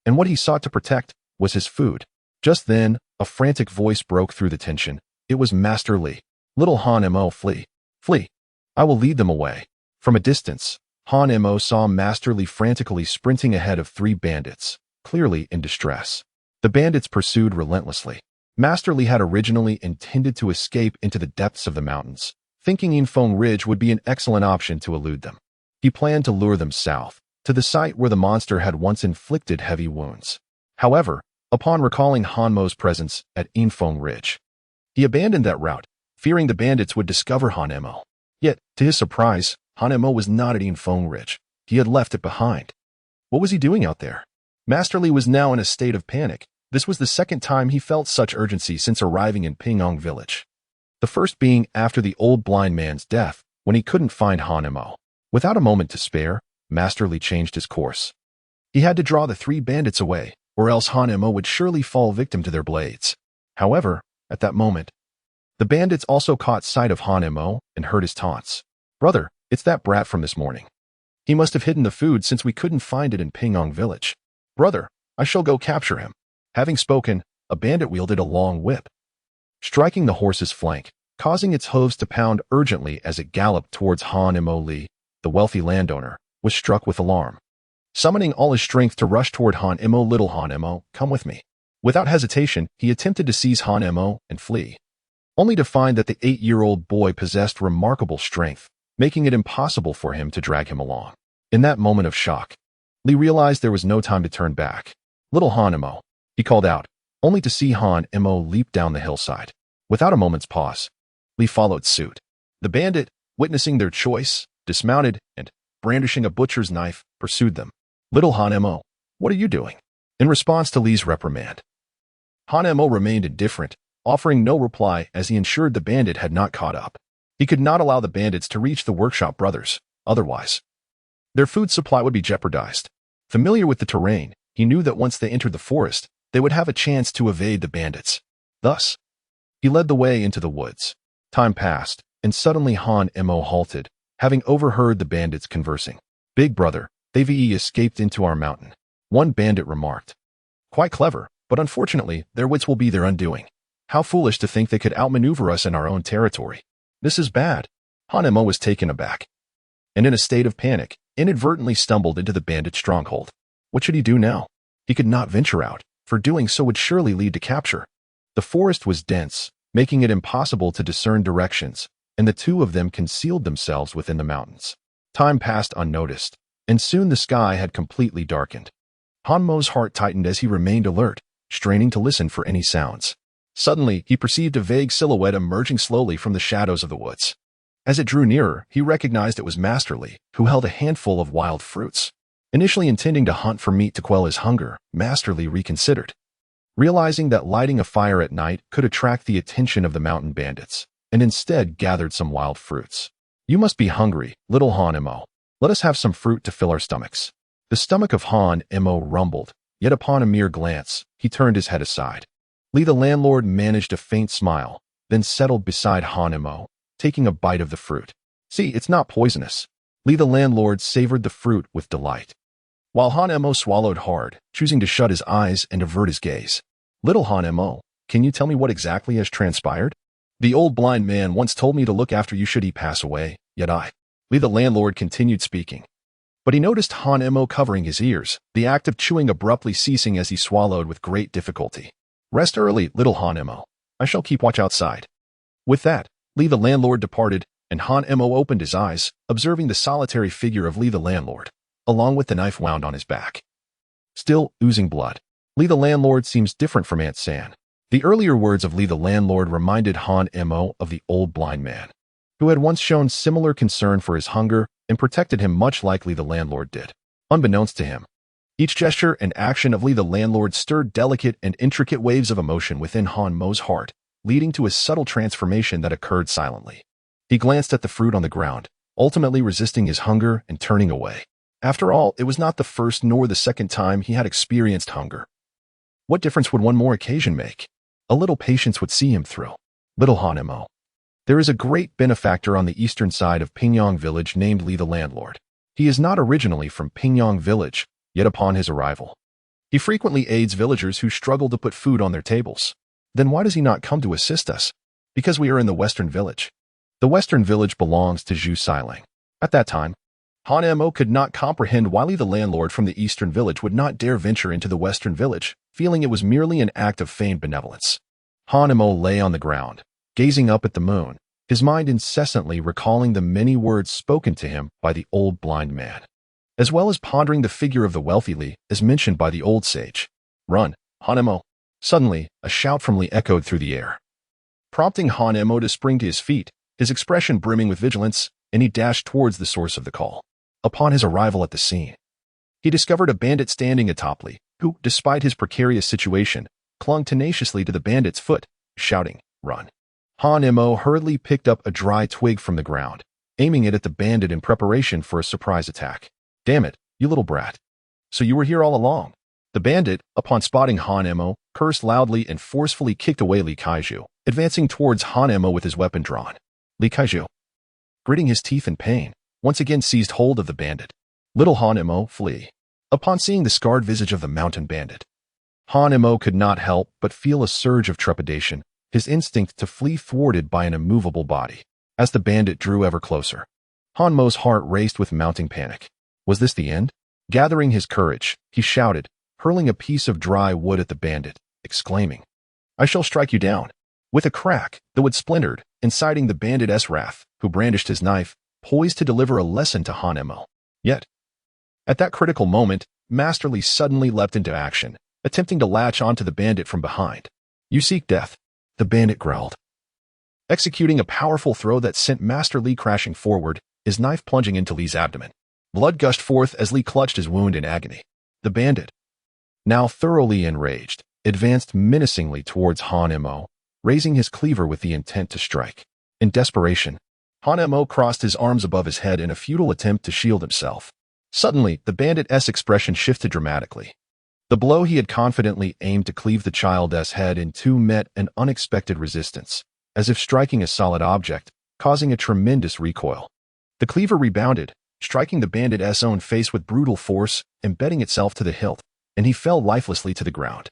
And what he sought to protect was his food. Just then, a frantic voice broke through the tension. It was Master Li. "Little Han Mo, flee. Flee. I will lead them away." From a distance, Han Mo saw Master Li frantically sprinting ahead of 3 bandits, clearly in distress. The bandits pursued relentlessly. Master Li had originally intended to escape into the depths of the mountains, thinking Infeng Ridge would be an excellent option to elude them. He planned to lure them south, to the site where the monster had once inflicted heavy wounds. However, upon recalling Han Mo's presence at Infeng Ridge, he abandoned that route, fearing the bandits would discover Han Mo. Yet, to his surprise, Han Mo was not at Infeng Ridge. He had left it behind. What was he doing out there? Master Li was now in a state of panic. This was the second time he felt such urgency since arriving in Pingyong village. The first being after the old blind man's death, when he couldn't find Han Mo. Without a moment to spare, Master Li changed his course. He had to draw the 3 bandits away, or else Han Mo would surely fall victim to their blades. However, at that moment, the bandits also caught sight of Han Mo and heard his taunts. "Brother, it's that brat from this morning. He must have hidden the food since we couldn't find it in Pingyong village. Brother, I shall go capture him. Having spoken, a bandit wielded a long whip, striking the horse's flank, causing its hooves to pound urgently as it galloped towards Han Mo. Lee, the wealthy landowner, was struck with alarm. Summoning all his strength to rush toward Han Mo, little Han Mo, come with me. Without hesitation, he attempted to seize Han Mo and flee, only to find that the 8-year-old boy possessed remarkable strength, making it impossible for him to drag him along. In that moment of shock, Lee realized there was no time to turn back. Little Han Mo, he called out, only to see Han Mo leap down the hillside. Without a moment's pause, Lee followed suit. The bandit, witnessing their choice, dismounted and, brandishing a butcher's knife, pursued them. Little Han Mo, what are you doing? In response to Lee's reprimand, Han Mo remained indifferent, offering no reply as he ensured the bandit had not caught up. He could not allow the bandits to reach the workshop brothers, otherwise their food supply would be jeopardized. Familiar with the terrain, he knew that once they entered the forest, they would have a chance to evade the bandits. Thus, he led the way into the woods. Time passed, and suddenly Han Mo halted, having overheard the bandits conversing. Big brother, they've escaped into our mountain, one bandit remarked. Quite clever, but unfortunately, their wits will be their undoing. How foolish to think they could outmaneuver us in our own territory. This is bad. Han Mo was taken aback, and in a state of panic, inadvertently stumbled into the bandit stronghold. What should he do now? He could not venture out, for doing so would surely lead to capture. The forest was dense, making it impossible to discern directions, and the two of them concealed themselves within the mountains. Time passed unnoticed, and soon the sky had completely darkened. Han Mo's heart tightened as he remained alert, straining to listen for any sounds. Suddenly, he perceived a vague silhouette emerging slowly from the shadows of the woods. As it drew nearer, he recognized it was Master Lee, who held a handful of wild fruits. Initially intending to hunt for meat to quell his hunger, Master Lee reconsidered, realizing that lighting a fire at night could attract the attention of the mountain bandits, and instead gathered some wild fruits. You must be hungry, little Han Mo. Let us have some fruit to fill our stomachs. The stomach of Han Mo rumbled, yet upon a mere glance, he turned his head aside. Lee the landlord managed a faint smile, then settled beside Han Mo, taking a bite of the fruit. See, it's not poisonous. Lee the landlord savored the fruit with delight, while Han Mo swallowed hard, choosing to shut his eyes and avert his gaze. Little Han Mo, can you tell me what exactly has transpired? The old blind man once told me to look after you should he pass away, yet Lee the landlord continued speaking. But he noticed Han Mo covering his ears, the act of chewing abruptly ceasing as he swallowed with great difficulty. Rest early, little Han Mo. I shall keep watch outside. With that, Lee the landlord departed, and Han Mo opened his eyes, observing the solitary figure of Lee the landlord, along with the knife wound on his back. Still oozing blood, Lee the landlord seems different from Aunt San. The earlier words of Lee the landlord reminded Han Mo of the old blind man, who had once shown similar concern for his hunger and protected him much like Lee the landlord did. Unbeknownst to him, each gesture and action of Lee the landlord stirred delicate and intricate waves of emotion within Han Mo's heart, leading to a subtle transformation that occurred silently. He glanced at the fruit on the ground, ultimately resisting his hunger and turning away. After all, it was not the first nor the second time he had experienced hunger. What difference would one more occasion make? A little patience would see him through. Little Han Mo. There is a great benefactor on the eastern side of Pingyong village named Lee the landlord. He is not originally from Pingyong village, yet upon his arrival, he frequently aids villagers who struggle to put food on their tables. Then why does he not come to assist us? Because we are in the western village. The western village belongs to Zhu Siling. At that time, Han Mo could not comprehend why Lee the landlord from the eastern village would not dare venture into the western village, feeling it was merely an act of feigned benevolence. Han Mo lay on the ground, gazing up at the moon, his mind incessantly recalling the many words spoken to him by the old blind man, as well as pondering the figure of the wealthy Lee as mentioned by the old sage. Run, Han Mo. Suddenly, a shout from Lee echoed through the air, prompting Han Mo to spring to his feet, his expression brimming with vigilance, and he dashed towards the source of the call. Upon his arrival at the scene, he discovered a bandit standing atop Lee, who, despite his precarious situation, clung tenaciously to the bandit's foot, shouting, "Run." Han Mo hurriedly picked up a dry twig from the ground, aiming it at the bandit in preparation for a surprise attack. Damn it, you little brat. So you were here all along. The bandit, upon spotting Han Mo, cursed loudly and forcefully kicked away Li Kaiju, advancing towards Han Mo with his weapon drawn. Li Kaiju, gritting his teeth in pain, once again seized hold of the bandit, Little Han-mo flee. Upon seeing the scarred visage of the mountain bandit, Han-mo could not help but feel a surge of trepidation, his instinct to flee thwarted by an immovable body. As the bandit drew ever closer, Han-mo's heart raced with mounting panic. Was this the end? Gathering his courage, he shouted, hurling a piece of dry wood at the bandit, exclaiming, "I shall strike you down." With a crack, the wood splintered, inciting the bandit's wrath, who brandished his knife, poised to deliver a lesson to Han-mo. Yet, at that critical moment, Master Li suddenly leapt into action, attempting to latch onto the bandit from behind. "You seek death," the bandit growled, executing a powerful throw that sent Master Li crashing forward, his knife plunging into Li's abdomen. Blood gushed forth as Li clutched his wound in agony. The bandit, now thoroughly enraged, advanced menacingly towards Han-mo, raising his cleaver with the intent to strike. In desperation, Han-mo crossed his arms above his head in a futile attempt to shield himself. Suddenly, the bandit's expression shifted dramatically. The blow he had confidently aimed to cleave the child's head in two met an unexpected resistance, as if striking a solid object, causing a tremendous recoil. The cleaver rebounded, striking the bandit's own face with brutal force, embedding itself to the hilt, and he fell lifelessly to the ground.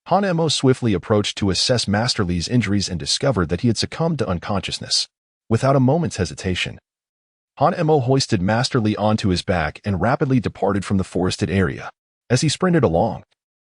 Han-mo swiftly approached to assess Master Li's injuries and discovered that he had succumbed to unconsciousness. Without a moment's hesitation, Han-mo hoisted Master Li onto his back and rapidly departed from the forested area. As he sprinted along,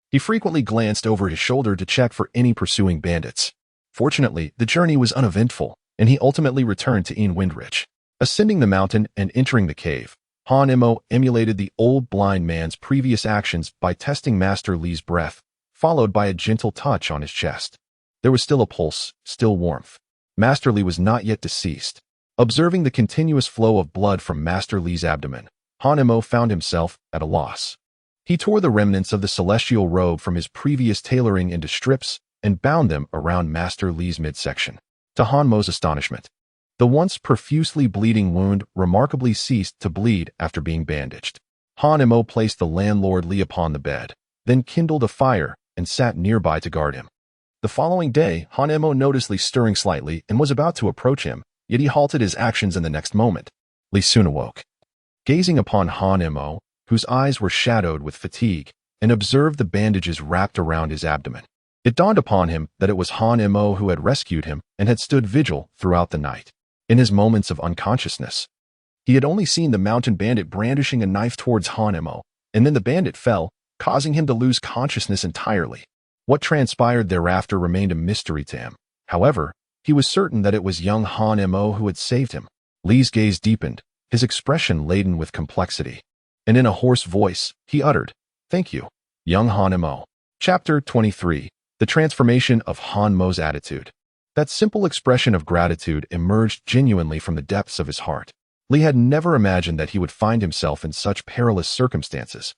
he frequently glanced over his shoulder to check for any pursuing bandits. Fortunately, the journey was uneventful, and he ultimately returned to Windrich. Ascending the mountain and entering the cave, Han-mo emulated the old blind man's previous actions by testing Master Li's breath, followed by a gentle touch on his chest. There was still a pulse, still warmth. Master Li was not yet deceased. Observing the continuous flow of blood from Master Li's abdomen, Han-mo found himself at a loss. He tore the remnants of the celestial robe from his previous tailoring into strips and bound them around Master Li's midsection. To Han-mo's astonishment, the once profusely bleeding wound remarkably ceased to bleed after being bandaged. Han-mo placed the landlord Li upon the bed, then kindled a fire and sat nearby to guard him. The following day, Han-mo noticed Li stirring slightly and was about to approach him, yet he halted his actions in the next moment. Li soon awoke. Gazing upon Han-mo, whose eyes were shadowed with fatigue, and observed the bandages wrapped around his abdomen, it dawned upon him that it was Han-mo who had rescued him and had stood vigil throughout the night. In his moments of unconsciousness, he had only seen the mountain bandit brandishing a knife towards Han-mo, and then the bandit fell, causing him to lose consciousness entirely. What transpired thereafter remained a mystery to him. However, he was certain that it was young Han-mo who had saved him. Li's gaze deepened, his expression laden with complexity, and in a hoarse voice, he uttered, "Thank you, young Han-mo." Chapter 23. The Transformation of Han-mo's Attitude. That simple expression of gratitude emerged genuinely from the depths of his heart. Li had never imagined that he would find himself in such perilous circumstances,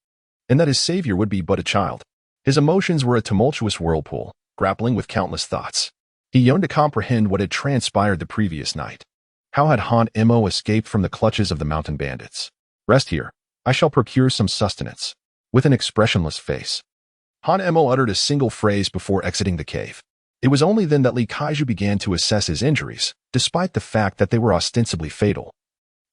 and that his savior would be but a child. His emotions were a tumultuous whirlpool, grappling with countless thoughts. He yearned to comprehend what had transpired the previous night. How had Han-mo escaped from the clutches of the mountain bandits? "Rest here. I shall procure some sustenance." With an expressionless face, Han-mo uttered a single phrase before exiting the cave. It was only then that Li Kaiju began to assess his injuries, despite the fact that they were ostensibly fatal.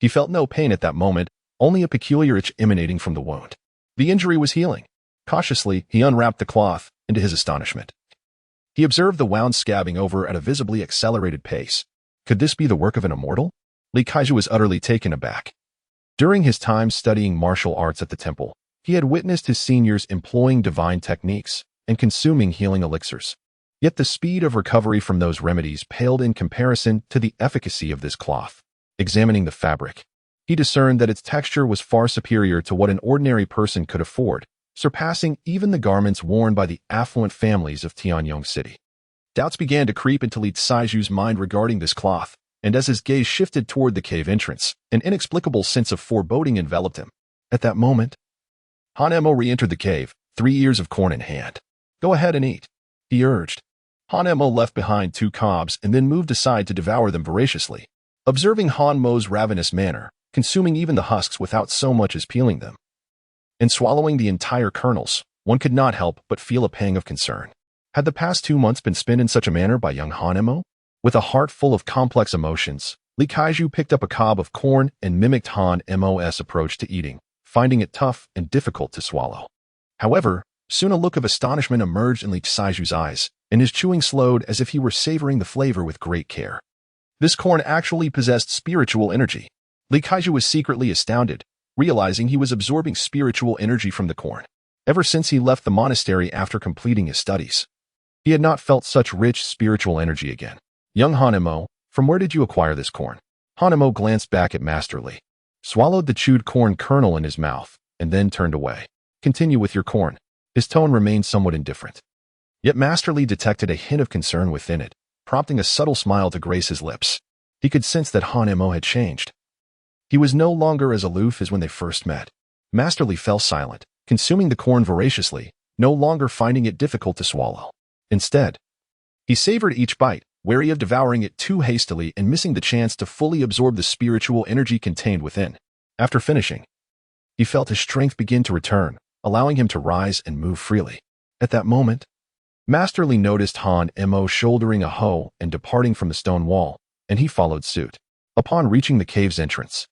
He felt no pain at that moment, only a peculiar itch emanating from the wound. The injury was healing. Cautiously, he unwrapped the cloth, and to his astonishment, he observed the wound scabbing over at a visibly accelerated pace. Could this be the work of an immortal? Li Kaiju was utterly taken aback. During his time studying martial arts at the temple, he had witnessed his seniors employing divine techniques and consuming healing elixirs. Yet the speed of recovery from those remedies paled in comparison to the efficacy of this cloth. Examining the fabric, he discerned that its texture was far superior to what an ordinary person could afford, surpassing even the garments worn by the affluent families of Tianyong City. Doubts began to creep into Li Kaiju's mind regarding this cloth, and as his gaze shifted toward the cave entrance, an inexplicable sense of foreboding enveloped him. At that moment, Han-mo re-entered the cave, 3 ears of corn in hand. "Go ahead and eat," he urged. Han-mo left behind 2 cobs and then moved aside to devour them voraciously. Observing Han-mo's ravenous manner, consuming even the husks without so much as peeling them, and swallowing the entire kernels, one could not help but feel a pang of concern. Had the past 2 months been spent in such a manner by young Han-mo? With a heart full of complex emotions, Li Kaiju picked up a cob of corn and mimicked Han-mo's approach to eating, finding it tough and difficult to swallow. However, soon a look of astonishment emerged in Li Xiju's eyes, and his chewing slowed as if he were savoring the flavor with great care. This corn actually possessed spiritual energy. Li Xiju was secretly astounded, realizing he was absorbing spiritual energy from the corn. Ever since he left the monastery after completing his studies, he had not felt such rich spiritual energy again. Young Hanemo, from where did you acquire this corn? Hanemo glanced back at Master Li, swallowed the chewed corn kernel in his mouth, and then turned away. Continue with your corn. His tone remained somewhat indifferent. Yet Master Li detected a hint of concern within it, prompting a subtle smile to grace his lips. He could sense that Hanemo had changed. He was no longer as aloof as when they first met. Master Li fell silent, consuming the corn voraciously, no longer finding it difficult to swallow. Instead, he savored each bite, wary of devouring it too hastily and missing the chance to fully absorb the spiritual energy contained within. After finishing, he felt his strength begin to return, allowing him to rise and move freely. At that moment, Master Li noticed Han Mo shouldering a hoe and departing from the stone wall, and he followed suit. Upon reaching the cave's entrance,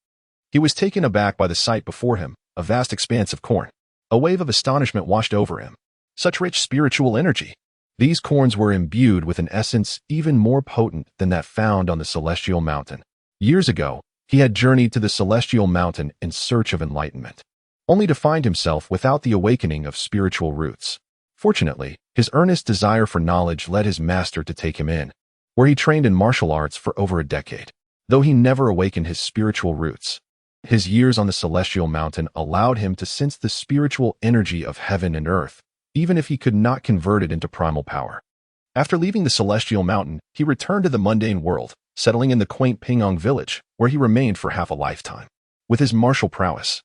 he was taken aback by the sight before him, a vast expanse of corn. A wave of astonishment washed over him. Such rich spiritual energy. These corns were imbued with an essence even more potent than that found on the Celestial Mountain. Years ago, he had journeyed to the Celestial Mountain in search of enlightenment, only to find himself without the awakening of spiritual roots. Fortunately, his earnest desire for knowledge led his master to take him in, where he trained in martial arts for over a decade. Though he never awakened his spiritual roots, his years on the Celestial Mountain allowed him to sense the spiritual energy of heaven and earth, even if he could not convert it into primal power. After leaving the Celestial Mountain, he returned to the mundane world, settling in the quaint Pingyong village, where he remained for half a lifetime. With his martial prowess,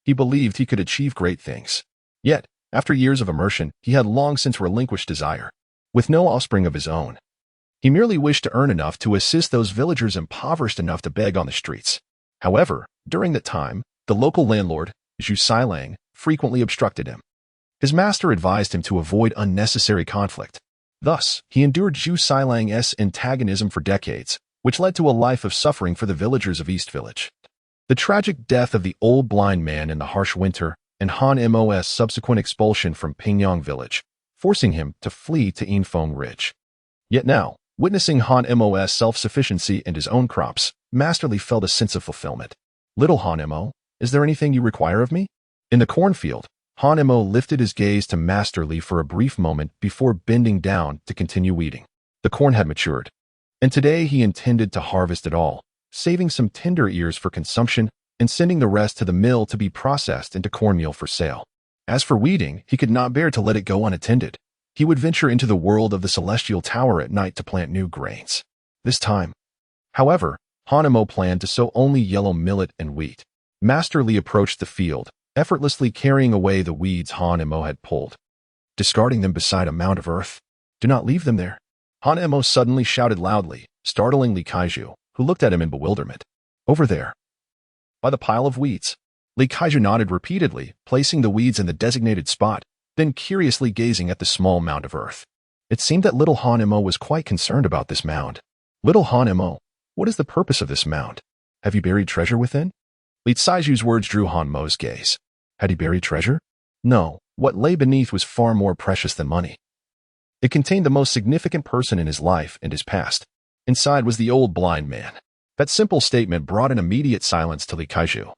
he believed he could achieve great things. Yet, after years of immersion, he had long since relinquished desire. With no offspring of his own, he merely wished to earn enough to assist those villagers impoverished enough to beg on the streets. However, during that time, the local landlord, Zhu Xilang, frequently obstructed him. His master advised him to avoid unnecessary conflict. Thus, he endured Zhu Xilang's antagonism for decades, which led to a life of suffering for the villagers of East Village. The tragic death of the old blind man in the harsh winter and Han Mo's subsequent expulsion from Pingyong Village, forcing him to flee to Yinfeng Ridge. Yet now, witnessing Han Mo's self-sufficiency and his own crops, Master Li felt a sense of fulfillment. Little Han Mo, is there anything you require of me? In the cornfield, Han Mo lifted his gaze to Master Li for a brief moment before bending down to continue weeding. The corn had matured, and today he intended to harvest it all, saving some tender ears for consumption and sending the rest to the mill to be processed into cornmeal for sale. As for weeding, he could not bear to let it go unattended. He would venture into the world of the Celestial Tower at night to plant new grains. This time, however, Han Mo planned to sow only yellow millet and wheat. Master Li approached the field, effortlessly carrying away the weeds Han Mo had pulled, discarding them beside a mound of earth. Do not leave them there. Han Mo suddenly shouted loudly, startling Li Kaiju, who looked at him in bewilderment. Over there, by the pile of weeds. Li Kaiju nodded repeatedly, placing the weeds in the designated spot, then curiously gazing at the small mound of earth. It seemed that little Han Mo was quite concerned about this mound. Little Han Mo, what is the purpose of this mound? Have you buried treasure within? Li Xiju's words drew Han Mo's gaze. Had he buried treasure? No, what lay beneath was far more precious than money. It contained the most significant person in his life and his past. Inside was the old blind man. That simple statement brought an immediate silence to Li Kaiju,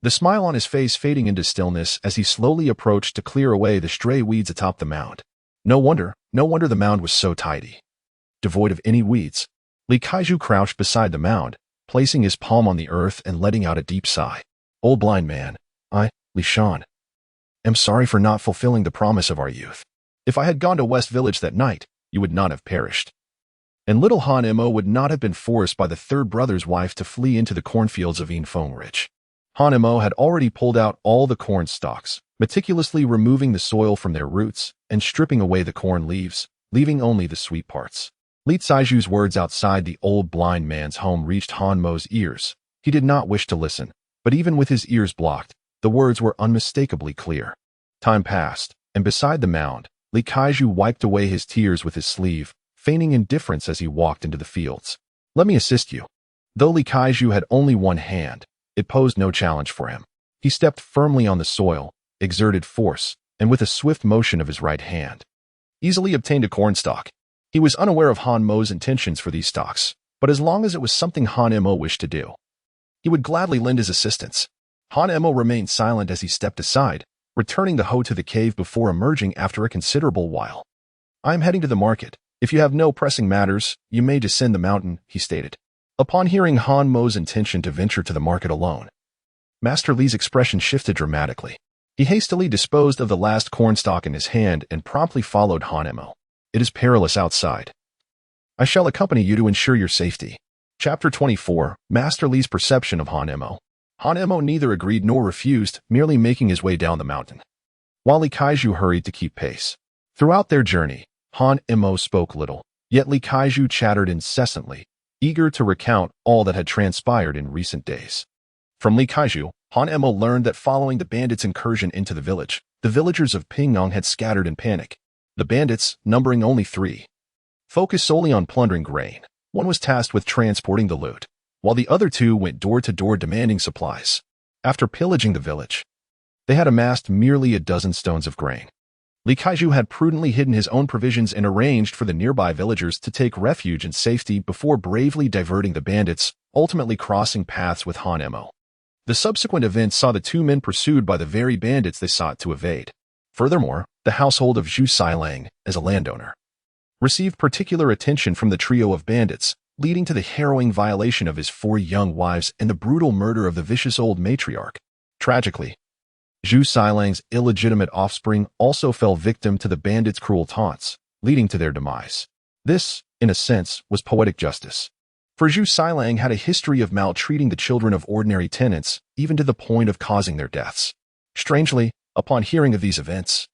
the smile on his face fading into stillness as he slowly approached to clear away the stray weeds atop the mound. No wonder the mound was so tidy, devoid of any weeds. Li Kaiju crouched beside the mound, placing his palm on the earth and letting out a deep sigh. Old blind man, I, Li Shan, am sorry for not fulfilling the promise of our youth. If I had gone to West Village that night, you would not have perished. And little Han Mo would not have been forced by the third brother's wife to flee into the cornfields of Yinfeng Ridge. Han Mo had already pulled out all the corn stalks, meticulously removing the soil from their roots and stripping away the corn leaves, leaving only the sweet parts. Li Xiju's words outside the old blind man's home reached Han Mo's ears. He did not wish to listen, but even with his ears blocked, the words were unmistakably clear. Time passed, and beside the mound, Li Kaiju wiped away his tears with his sleeve, feigning indifference as he walked into the fields. Let me assist you. Though Li Kaiju had only one hand, it posed no challenge for him. He stepped firmly on the soil, exerted force, and with a swift motion of his right hand, easily obtained a corn stalk. He was unaware of Han Mo's intentions for these stalks, but as long as it was something Han Mo wished to do, he would gladly lend his assistance. Han Mo remained silent as he stepped aside, returning the hoe to the cave before emerging after a considerable while. "I am heading to the market. If you have no pressing matters, you may descend the mountain," he stated. Upon hearing Han Mo's intention to venture to the market alone, Master Li's expression shifted dramatically. He hastily disposed of the last cornstalk in his hand and promptly followed Han Mo. "It is perilous outside. I shall accompany you to ensure your safety." Chapter 24, Master Li's perception of Han Mo. Han Mo neither agreed nor refused, merely making his way down the mountain, while Li Kaiju hurried to keep pace. Throughout their journey, Han Mo spoke little, yet Li Kaiju chattered incessantly, eager to recount all that had transpired in recent days. From Li Kaiju, Han Mo learned that following the bandits' incursion into the village, the villagers of Pingyang had scattered in panic. The bandits, numbering only 3, focused solely on plundering grain. One was tasked with transporting the loot, while the other 2 went door to door demanding supplies. After pillaging the village, they had amassed merely a dozen stones of grain. Li Kaiju had prudently hidden his own provisions and arranged for the nearby villagers to take refuge in safety before bravely diverting the bandits, ultimately crossing paths with Han Mo. The subsequent events saw the 2 men pursued by the very bandits they sought to evade. Furthermore, the household of Zhu Sailang, as a landowner, received particular attention from the trio of bandits, leading to the harrowing violation of his 4 young wives and the brutal murder of the vicious old matriarch. Tragically, Zhu Sailang's illegitimate offspring also fell victim to the bandits' cruel taunts, leading to their demise. This, in a sense, was poetic justice. For Zhu Sailang had a history of maltreating the children of ordinary tenants, even to the point of causing their deaths. Strangely, upon hearing of these events,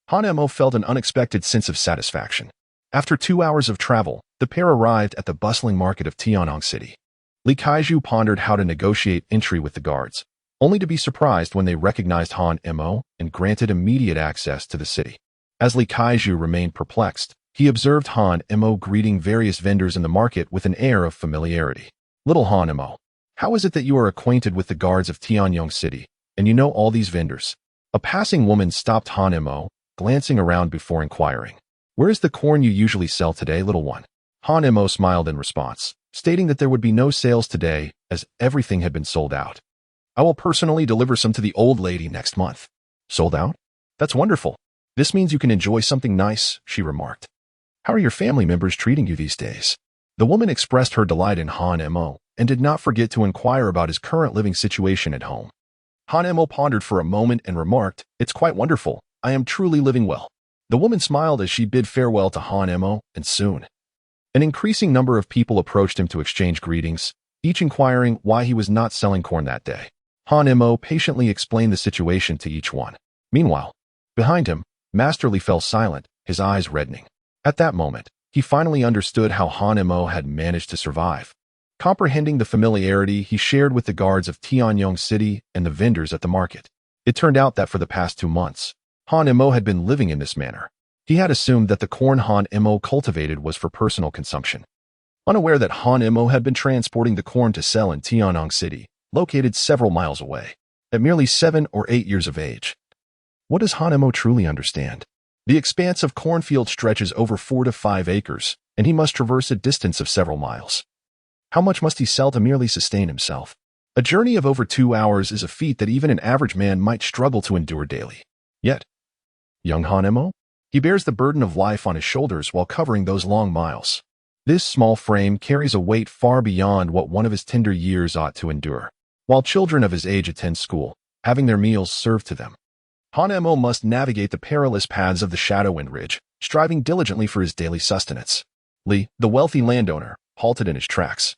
Han Mo felt an unexpected sense of satisfaction. After 2 hours of travel, the pair arrived at the bustling market of Tianyang City. Li Kaiju pondered how to negotiate entry with the guards, only to be surprised when they recognized Han Mo and granted immediate access to the city. As Li Kaiju remained perplexed, he observed Han Mo greeting various vendors in the market with an air of familiarity. "Little Han Mo, how is it that you are acquainted with the guards of Tianyang City, and you know all these vendors?" A passing woman stopped Han Mo, glancing around before inquiring, "Where is the corn you usually sell today, little one?" Han Mo smiled in response, stating that there would be no sales today as everything had been sold out. "I will personally deliver some to the old lady next month." "Sold out? That's wonderful. This means you can enjoy something nice," she remarked. "How are your family members treating you these days?" The woman expressed her delight in Han Mo and did not forget to inquire about his current living situation at home. Han Mo pondered for a moment and remarked, "It's quite wonderful. I am truly living well." The woman smiled as she bid farewell to Han Mo, and soon an increasing number of people approached him to exchange greetings, each inquiring why he was not selling corn that day. Han Mo patiently explained the situation to each one. Meanwhile, behind him, Master Li fell silent, his eyes reddening. At that moment, he finally understood how Han Mo had managed to survive. Comprehending the familiarity he shared with the guards of Tianyang City and the vendors at the market, it turned out that for the past 2 months, Han Mo had been living in this manner. He had assumed that the corn Han Mo cultivated was for personal consumption, unaware that Han Mo had been transporting the corn to sell in Tianyang City, located several miles away, at merely 7 or 8 years of age. What does Han Mo truly understand? The expanse of cornfield stretches over 4 to 5 acres, and he must traverse a distance of several miles. How much must he sell to merely sustain himself? A journey of over 2 hours is a feat that even an average man might struggle to endure daily. Yet, young Han Mo? He bears the burden of life on his shoulders while covering those long miles. This small frame carries a weight far beyond what one of his tender years ought to endure. While children of his age attend school, having their meals served to them, Han Mo must navigate the perilous paths of the Shadowwind Ridge, striving diligently for his daily sustenance. Li, the wealthy landowner, halted in his tracks.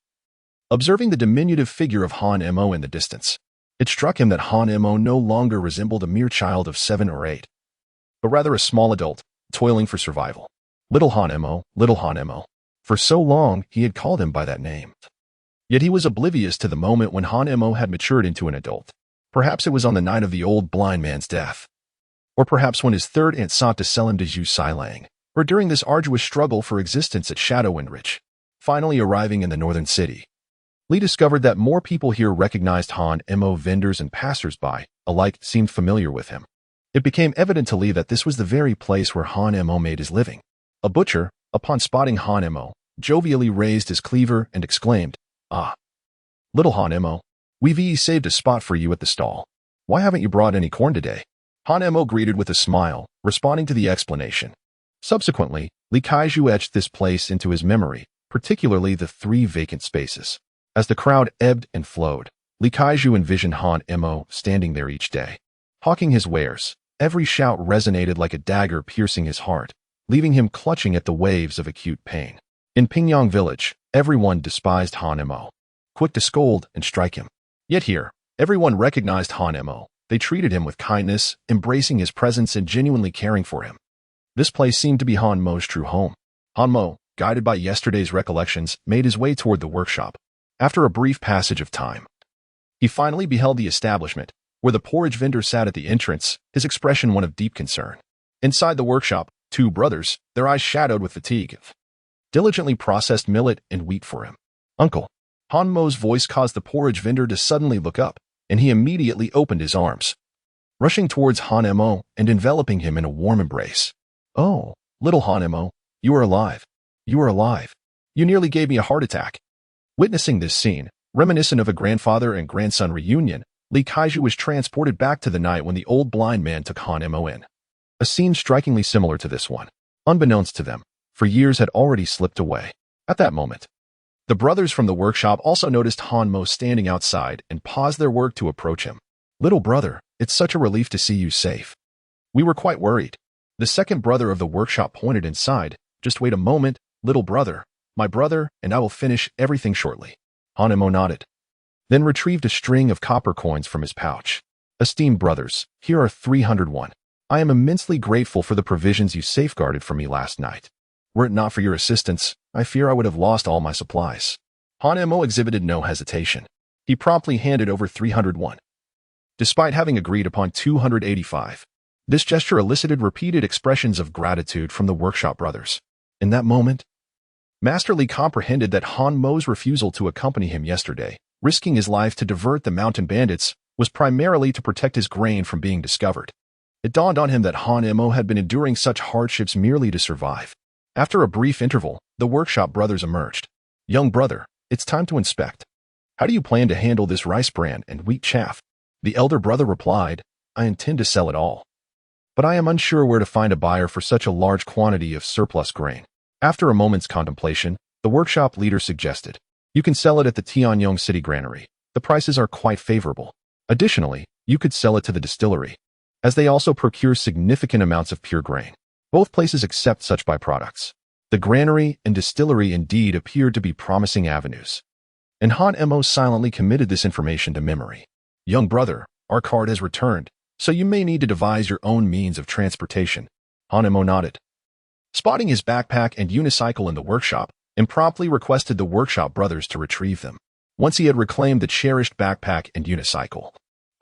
Observing the diminutive figure of Han Mo in the distance, it struck him that Han Mo no longer resembled a mere child of 7 or 8, but rather a small adult, toiling for survival. Little Han Mo, little Han Mo. For so long, he had called him by that name. Yet he was oblivious to the moment when Han Mo had matured into an adult. Perhaps it was on the night of the old blind man's death. Or perhaps when his third aunt sought to sell him to Zhu Sailang, or during this arduous struggle for existence at Shadowwind Ridge, finally arriving in the northern city. Lee discovered that more people here recognized Han Mo. Vendors and passers-by alike seemed familiar with him. It became evident to Lee that this was the very place where Han Mo made his living. A butcher, upon spotting Han Mo, jovially raised his cleaver and exclaimed, "Ah, little Han Mo, we've saved a spot for you at the stall. Why haven't you brought any corn today?" Han Mo greeted with a smile, responding to the explanation. Subsequently, Li Kaiju etched this place into his memory, particularly the 3 vacant spaces. As the crowd ebbed and flowed, Li Kaiju envisioned Han Mo standing there each day, hawking his wares. Every shout resonated like a dagger piercing his heart, leaving him clutching at the waves of acute pain. In Pingyang Village, everyone despised Han Mo, quick to scold and strike him. Yet here, everyone recognized Han Mo. They treated him with kindness, embracing his presence and genuinely caring for him. This place seemed to be Han Mo's true home. Han Mo, guided by yesterday's recollections, made his way toward the workshop. After a brief passage of time, he finally beheld the establishment, where the porridge vendor sat at the entrance, his expression one of deep concern. Inside the workshop, 2 brothers, their eyes shadowed with fatigue, diligently processed millet and wheat for him. "Uncle." Han Mo's voice caused the porridge vendor to suddenly look up, and he immediately opened his arms, rushing towards Han Mo and enveloping him in a warm embrace. "Oh, little Han Mo, you are alive. You are alive. You nearly gave me a heart attack." Witnessing this scene, reminiscent of a grandfather and grandson reunion, Li Kaiju was transported back to the night when the old blind man took Han Mo in. A scene strikingly similar to this one, unbeknownst to them, for years had already slipped away. At that moment, the brothers from the workshop also noticed Han Mo standing outside and paused their work to approach him. "Little brother, it's such a relief to see you safe. We were quite worried." The second brother of the workshop pointed inside. "Just wait a moment, little brother. My brother and I will finish everything shortly." Han Mo nodded, then retrieved a string of copper coins from his pouch. "Esteemed brothers, here are 301. I am immensely grateful for the provisions you safeguarded for me last night. Were it not for your assistance, I fear I would have lost all my supplies." Han Mo exhibited no hesitation. He promptly handed over 301. Despite having agreed upon 285, this gesture elicited repeated expressions of gratitude from the workshop brothers. In that moment, Master Li comprehended that Han Mo's refusal to accompany him yesterday, risking his life to divert the mountain bandits, was primarily to protect his grain from being discovered. It dawned on him that Han Mo had been enduring such hardships merely to survive. After a brief interval, the workshop brothers emerged. "Young brother, it's time to inspect. How do you plan to handle this rice bran and wheat chaff?" The elder brother replied, "I intend to sell it all, but I am unsure where to find a buyer for such a large quantity of surplus grain." After a moment's contemplation, the workshop leader suggested, "You can sell it at the Tianyong City Granary. The prices are quite favorable. Additionally, you could sell it to the distillery, as they also procure significant amounts of pure grain. Both places accept such byproducts." The granary and distillery indeed appeared to be promising avenues, and Han Mo silently committed this information to memory. "Young brother, our card has returned, so you may need to devise your own means of transportation." Han Mo nodded, spotting his backpack and unicycle in the workshop, and promptly requested the workshop brothers to retrieve them. Once he had reclaimed the cherished backpack and unicycle,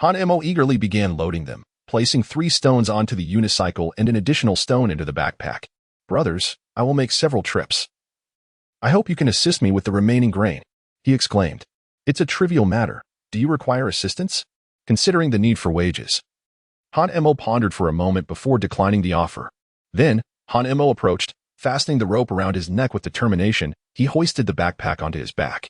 Han Mo eagerly began loading them, placing 3 stones onto the unicycle and an additional stone into the backpack. "Brothers, I will make several trips. I hope you can assist me with the remaining grain," he exclaimed. "It's a trivial matter. Do you require assistance?" Considering the need for wages, Han Mo pondered for a moment before declining the offer. Then, Han Mo approached, fastening the rope around his neck with determination. He hoisted the backpack onto his back,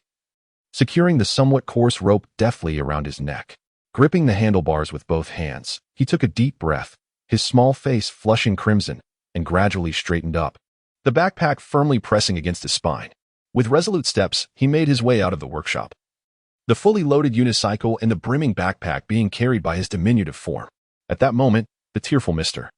securing the somewhat coarse rope deftly around his neck. Gripping the handlebars with both hands, he took a deep breath, his small face flushing crimson, and gradually straightened up, the backpack firmly pressing against his spine. With resolute steps, he made his way out of the workshop, the fully loaded unicycle and the brimming backpack being carried by his diminutive form. At that moment, the tearful Mr.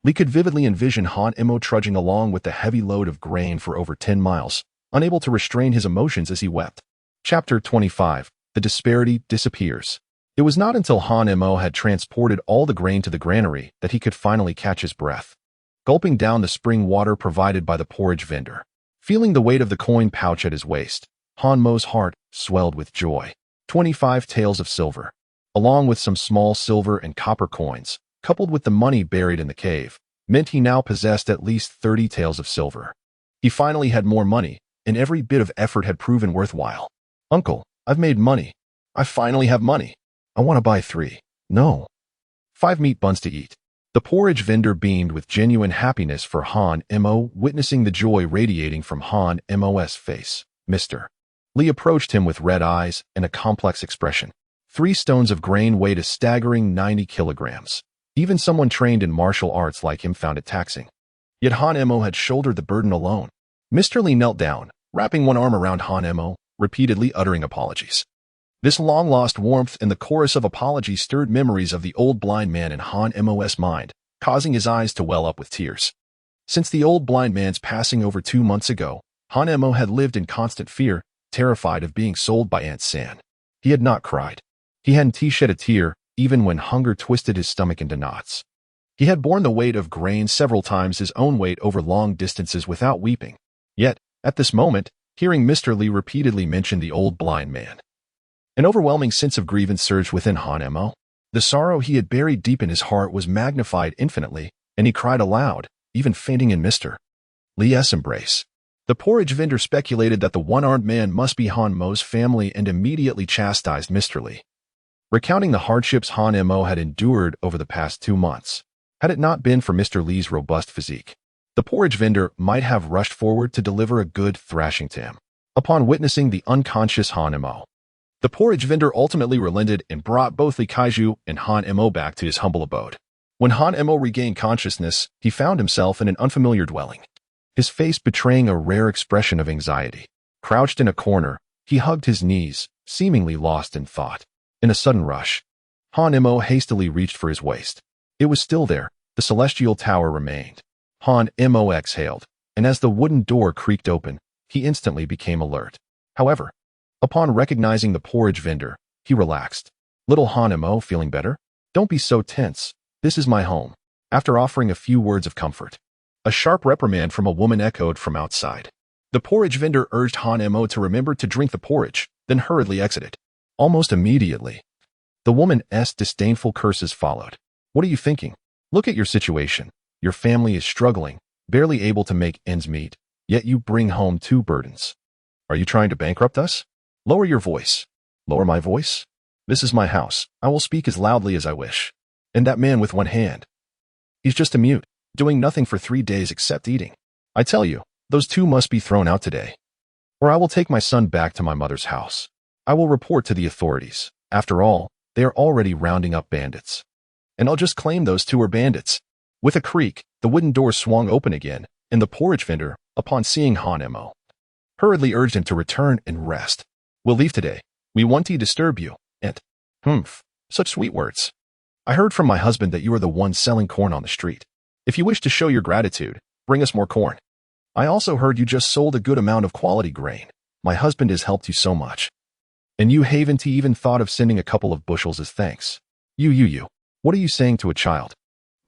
Lee could vividly envision Han Mo trudging along with the heavy load of grain for over 10 miles, unable to restrain his emotions as he wept. Chapter 25. The disparity disappears. It was not until Han Mo had transported all the grain to the granary that he could finally catch his breath. Gulping down the spring water provided by the porridge vendor, feeling the weight of the coin pouch at his waist, Han Mo's heart swelled with joy. 25 taels of silver, along with some small silver and copper coins, coupled with the money buried in the cave, meant he now possessed at least 30 taels of silver. He finally had more money, and every bit of effort had proven worthwhile. "Uncle, I've made money. I finally have money. I want to buy 3. No. 5 meat buns to eat. The porridge vendor beamed with genuine happiness for Han Mo, witnessing the joy radiating from Han Mo's face. Mr. Lee approached him with red eyes and a complex expression. 3 stones of grain weighed a staggering 90 kilograms. Even someone trained in martial arts like him found it taxing. Yet Han Mo had shouldered the burden alone. Mr. Lee knelt down, wrapping one arm around Han Mo, repeatedly uttering apologies. This long-lost warmth and the chorus of apologies stirred memories of the old blind man in Han Mo's mind, causing his eyes to well up with tears. Since the old blind man's passing over 2 months ago, Han Mo had lived in constant fear, terrified of being sold by Aunt San. He had not cried. He hadn't shed a tear, even when hunger twisted his stomach into knots. He had borne the weight of grain several times his own weight over long distances without weeping. Yet, at this moment, hearing Mr. Lee repeatedly mention the old blind man, an overwhelming sense of grievance surged within Han Mo. The sorrow he had buried deep in his heart was magnified infinitely, and he cried aloud, even fainting in Mr. Lee's embrace. The porridge vendor speculated that the one-armed man must be Han Mo's family and immediately chastised Mr. Lee, recounting the hardships Han Mo had endured over the past 2 months. Had it not been for Mr. Lee's robust physique, the porridge vendor might have rushed forward to deliver a good thrashing to him. Upon witnessing the unconscious Han Mo, the porridge vendor ultimately relented and brought both Lee Kaiju and Han Mo back to his humble abode. When Han Mo regained consciousness, he found himself in an unfamiliar dwelling, his face betraying a rare expression of anxiety. Crouched in a corner, he hugged his knees, seemingly lost in thought. In a sudden rush, Han Mo hastily reached for his waist. It was still there. The celestial tower remained. Han Mo exhaled, and as the wooden door creaked open, he instantly became alert. However, upon recognizing the porridge vendor, he relaxed. Little Han Mo, feeling better? Don't be so tense. This is my home. After offering a few words of comfort, a sharp reprimand from a woman echoed from outside. The porridge vendor urged Han Mo to remember to drink the porridge, then hurriedly exited. Almost immediately, the woman's disdainful curses followed. What are you thinking? Look at your situation. Your family is struggling, barely able to make ends meet, yet you bring home 2 burdens. Are you trying to bankrupt us? Lower your voice. Lower my voice? This is my house. I will speak as loudly as I wish. And that man with one hand, he's just a mute, doing nothing for 3 days except eating. I tell you, those 2 must be thrown out today, or I will take my son back to my mother's house. I will report to the authorities. After all, they are already rounding up bandits. And I'll just claim those 2 are bandits. With a creak, the wooden door swung open again, and the porridge vendor, upon seeing Han Mo, hurriedly urged him to return and rest. We'll leave today. We want to disturb you. And, such sweet words. I heard from my husband that you are the one selling corn on the street. If you wish to show your gratitude, bring us more corn. I also heard you just sold a good amount of quality grain. My husband has helped you so much. And you haven't even thought of sending a couple of bushels as thanks. You. What are you saying to a child?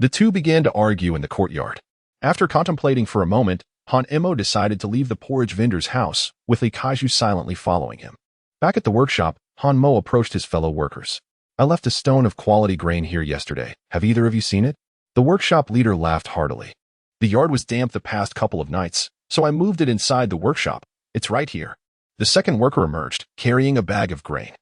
The 2 began to argue in the courtyard. After contemplating for a moment, Han Mo decided to leave the porridge vendor's house, with Lee Kaiju silently following him. Back at the workshop, Han Mo approached his fellow workers. I left a stone of quality grain here yesterday. Have either of you seen it? The workshop leader laughed heartily. The yard was damp the past couple of nights, so I moved it inside the workshop. It's right here. The second worker emerged, carrying a bag of grain.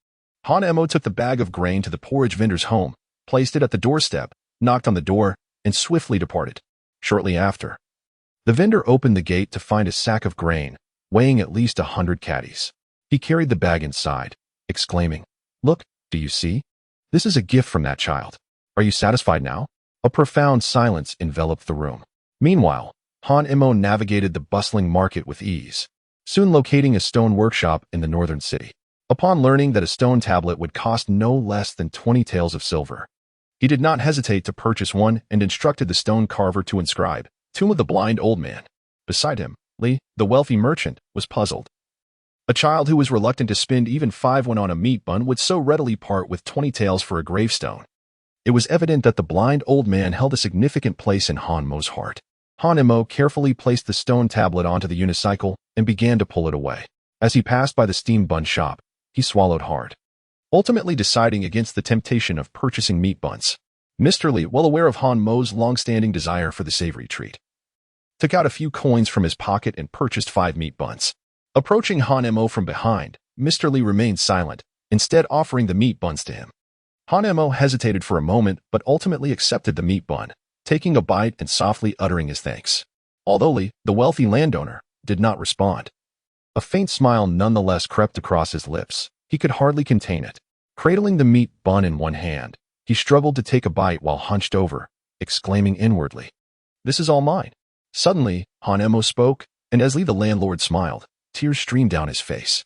Han Mo took the bag of grain to the porridge vendor's home, placed it at the doorstep, knocked on the door, and swiftly departed. Shortly after, the vendor opened the gate to find a sack of grain, weighing at least 100 caddies. He carried the bag inside, exclaiming, "Look, do you see? This is a gift from that child. Are you satisfied now?" A profound silence enveloped the room. Meanwhile, Han Mo navigated the bustling market with ease, soon locating a stone workshop in the northern city. Upon learning that a stone tablet would cost no less than 20 taels of silver, he did not hesitate to purchase one and instructed the stone carver to inscribe, "Tomb of the Blind Old Man." Beside him, Lee, the wealthy merchant, was puzzled. A child who was reluctant to spend even 5 when on a meat bun would so readily part with 20 taels for a gravestone. It was evident that the blind old man held a significant place in Han Mo's heart. Han Mo carefully placed the stone tablet onto the unicycle and began to pull it away. As he passed by the steam bun shop, he swallowed hard, ultimately deciding against the temptation of purchasing meat buns. Mr. Lee, well aware of Han Mo's long-standing desire for the savory treat, took out a few coins from his pocket and purchased 5 meat buns. Approaching Han Mo from behind, Mr. Li remained silent, instead offering the meat buns to him. Hanemo hesitated for a moment but ultimately accepted the meat bun, taking a bite and softly uttering his thanks. Although Li, the wealthy landowner, did not respond. A faint smile nonetheless crept across his lips. He could hardly contain it. Cradling the meat bun in one hand, he struggled to take a bite while hunched over, exclaiming inwardly, "This is all mine." Suddenly, Hanemo spoke, and as Li the landlord smiled, tears streamed down his face.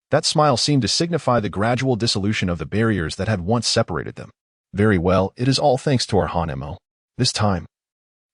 That smile seemed to signify the gradual dissolution of the barriers that had once separated them. "Very well, it is all thanks to our Hanemo. This time."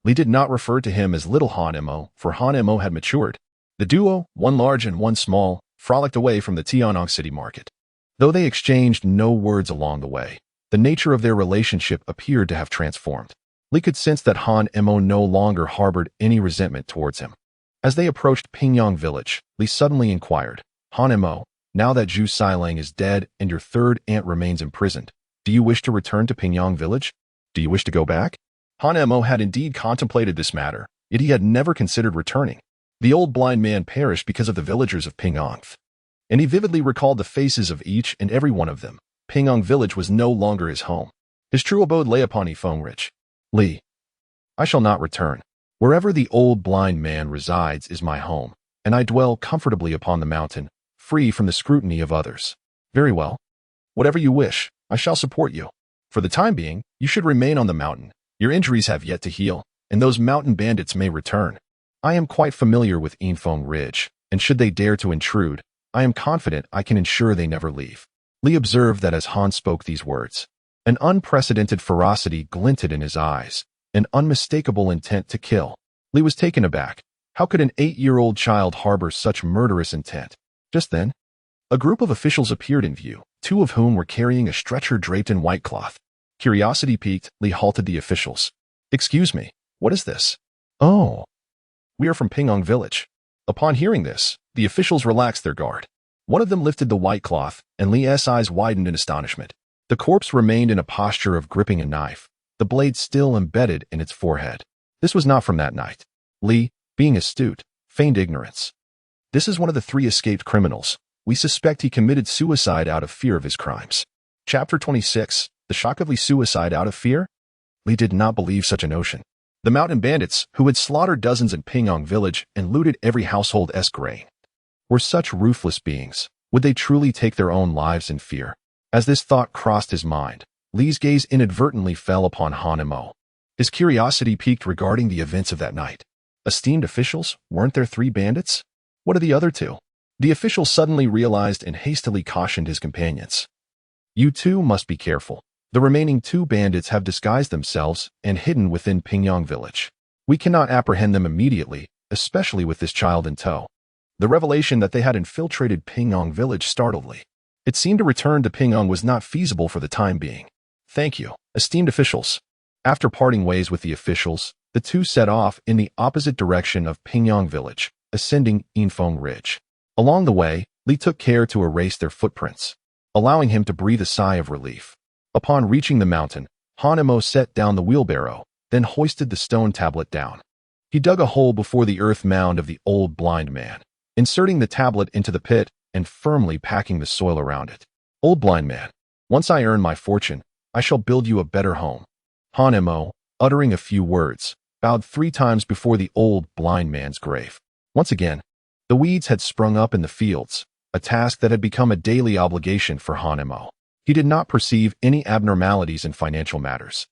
Li did not refer to him as little Hanemo, for Hanemo had matured. The duo, one large and one small, frolicked away from the Tianong city market. Though they exchanged no words along the way, the nature of their relationship appeared to have transformed. Li could sense that Hanemo no longer harbored any resentment towards him. As they approached Pingyang village, Li suddenly inquired, "Hanemo, now that Zhu Sailang is dead and your third aunt remains imprisoned, do you wish to return to Pingyang village? Do you wish to go back?" Hanemo had indeed contemplated this matter, yet he had never considered returning. The old blind man perished because of the villagers of Pingyang, and he vividly recalled the faces of each and every one of them. Pingyang village was no longer his home. His true abode lay upon Yifeng Ridge. "Li, I shall not return. Wherever the old blind man resides is my home, and I dwell comfortably upon the mountain, free from the scrutiny of others." "Very well. Whatever you wish, I shall support you. For the time being, you should remain on the mountain. Your injuries have yet to heal, and those mountain bandits may return. I am quite familiar with Yifeng Ridge, and should they dare to intrude, I am confident I can ensure they never leave." Li observed that as Han spoke these words, an unprecedented ferocity glinted in his eyes, an unmistakable intent to kill. Li was taken aback. How could an 8-year-old child harbor such murderous intent? Just then, a group of officials appeared in view, 2 of whom were carrying a stretcher draped in white cloth. Curiosity piqued, Li halted the officials. "Excuse me, what is this?" "Oh, we are from Pingyang village." Upon hearing this, the officials relaxed their guard. One of them lifted the white cloth, and Li's eyes widened in astonishment. The corpse remained in a posture of gripping a knife, the blade still embedded in its forehead. This was not from that night. Li, being astute, feigned ignorance. "This is one of the 3 escaped criminals. We suspect he committed suicide out of fear of his crimes." Chapter 26, The Shock of Li's Suicide Out of Fear? Li did not believe such a notion. The mountain bandits, who had slaughtered dozens in Pingyang village and looted every household's grain, were such ruthless beings. Would they truly take their own lives in fear? As this thought crossed his mind, Li's gaze inadvertently fell upon Hanemo. His curiosity piqued regarding the events of that night. Esteemed officials, weren't there 3 bandits? What are the other 2? The official suddenly realized and hastily cautioned his companions. "You 2 must be careful. The remaining 2 bandits have disguised themselves and hidden within Pingyang village. We cannot apprehend them immediately, especially with this child in tow." The revelation that they had infiltrated Pingyang village startled Li. It seemed to return to Pingyang was not feasible for the time being. "Thank you, esteemed officials." After parting ways with the officials, the 2 set off in the opposite direction of Pingyang village, ascending Yifeng Ridge. Along the way, Li took care to erase their footprints, allowing him to breathe a sigh of relief. Upon reaching the mountain, Hanemo set down the wheelbarrow, then hoisted the stone tablet down. He dug a hole before the earth mound of the old blind man, inserting the tablet into the pit and firmly packing the soil around it. "Old blind man, once I earn my fortune, I shall build you a better home." Hanemo, uttering a few words, bowed 3 times before the old blind man's grave. Once again, the weeds had sprung up in the fields, a task that had become a daily obligation for Hanemo. He did not perceive any abnormalities in financial matters.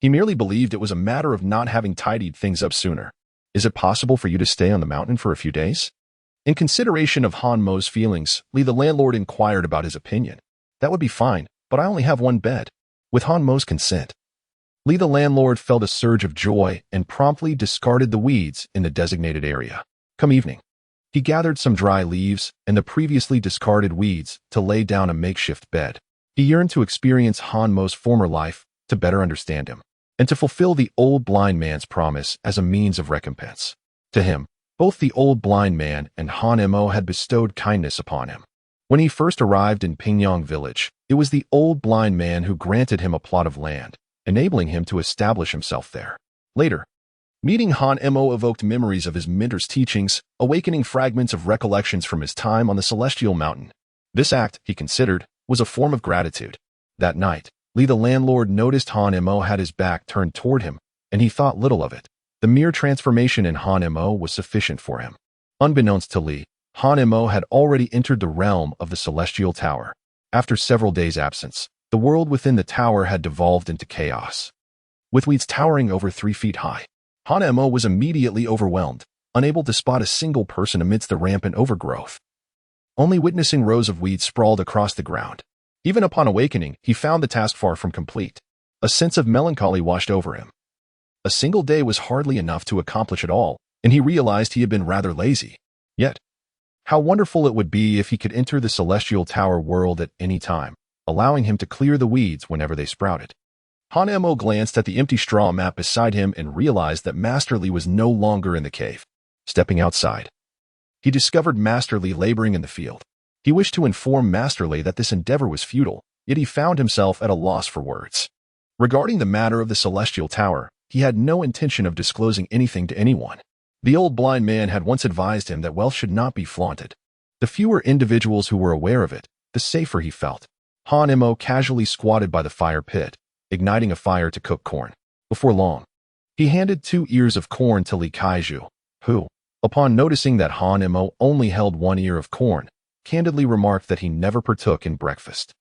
He merely believed it was a matter of not having tidied things up sooner. "Is it possible for you to stay on the mountain for a few days?" In consideration of Hanmo's feelings, Li the landlord inquired about his opinion. "That would be fine, but I only have 1 bed." With Hanmo's consent, Li the landlord felt a surge of joy and promptly discarded the weeds in the designated area. Come evening, he gathered some dry leaves and the previously discarded weeds to lay down a makeshift bed. He yearned to experience Hanmo's former life, to better understand him, and to fulfill the old blind man's promise as a means of recompense. To him, both the old blind man and Hanemo had bestowed kindness upon him. When he first arrived in Pingyang village, it was the old blind man who granted him a plot of land, enabling him to establish himself there. Later, meeting Hanemo evoked memories of his mentor's teachings, awakening fragments of recollections from his time on the Celestial Mountain. This act, he considered, was a form of gratitude. That night, Lee the landlord noticed Han Mo had his back turned toward him, and he thought little of it. The mere transformation in Han Mo was sufficient for him. Unbeknownst to Lee, Han Mo had already entered the realm of the Celestial Tower. After several days' absence, the world within the tower had devolved into chaos. With weeds towering over 3 feet high, Han Mo was immediately overwhelmed, unable to spot a single person amidst the rampant overgrowth. Only witnessing rows of weeds sprawled across the ground. Even upon awakening, he found the task far from complete. A sense of melancholy washed over him. A single day was hardly enough to accomplish it all, and he realized he had been rather lazy. Yet, how wonderful it would be if he could enter the Celestial Tower world at any time, allowing him to clear the weeds whenever they sprouted. Han Mo glanced at the empty straw map beside him and realized that Master Lee was no longer in the cave. Stepping outside, he discovered Master Lee laboring in the field. He wished to inform Master Lee that this endeavor was futile, yet he found himself at a loss for words. Regarding the matter of the Celestial Tower, he had no intention of disclosing anything to anyone. The old blind man had once advised him that wealth should not be flaunted. The fewer individuals who were aware of it, the safer he felt. Han Mo casually squatted by the fire pit, igniting a fire to cook corn. Before long, he handed 2 ears of corn to Li Kaiju, who, upon noticing that Han Mo only held 1 ear of corn, candidly remarked that he never partook in breakfast.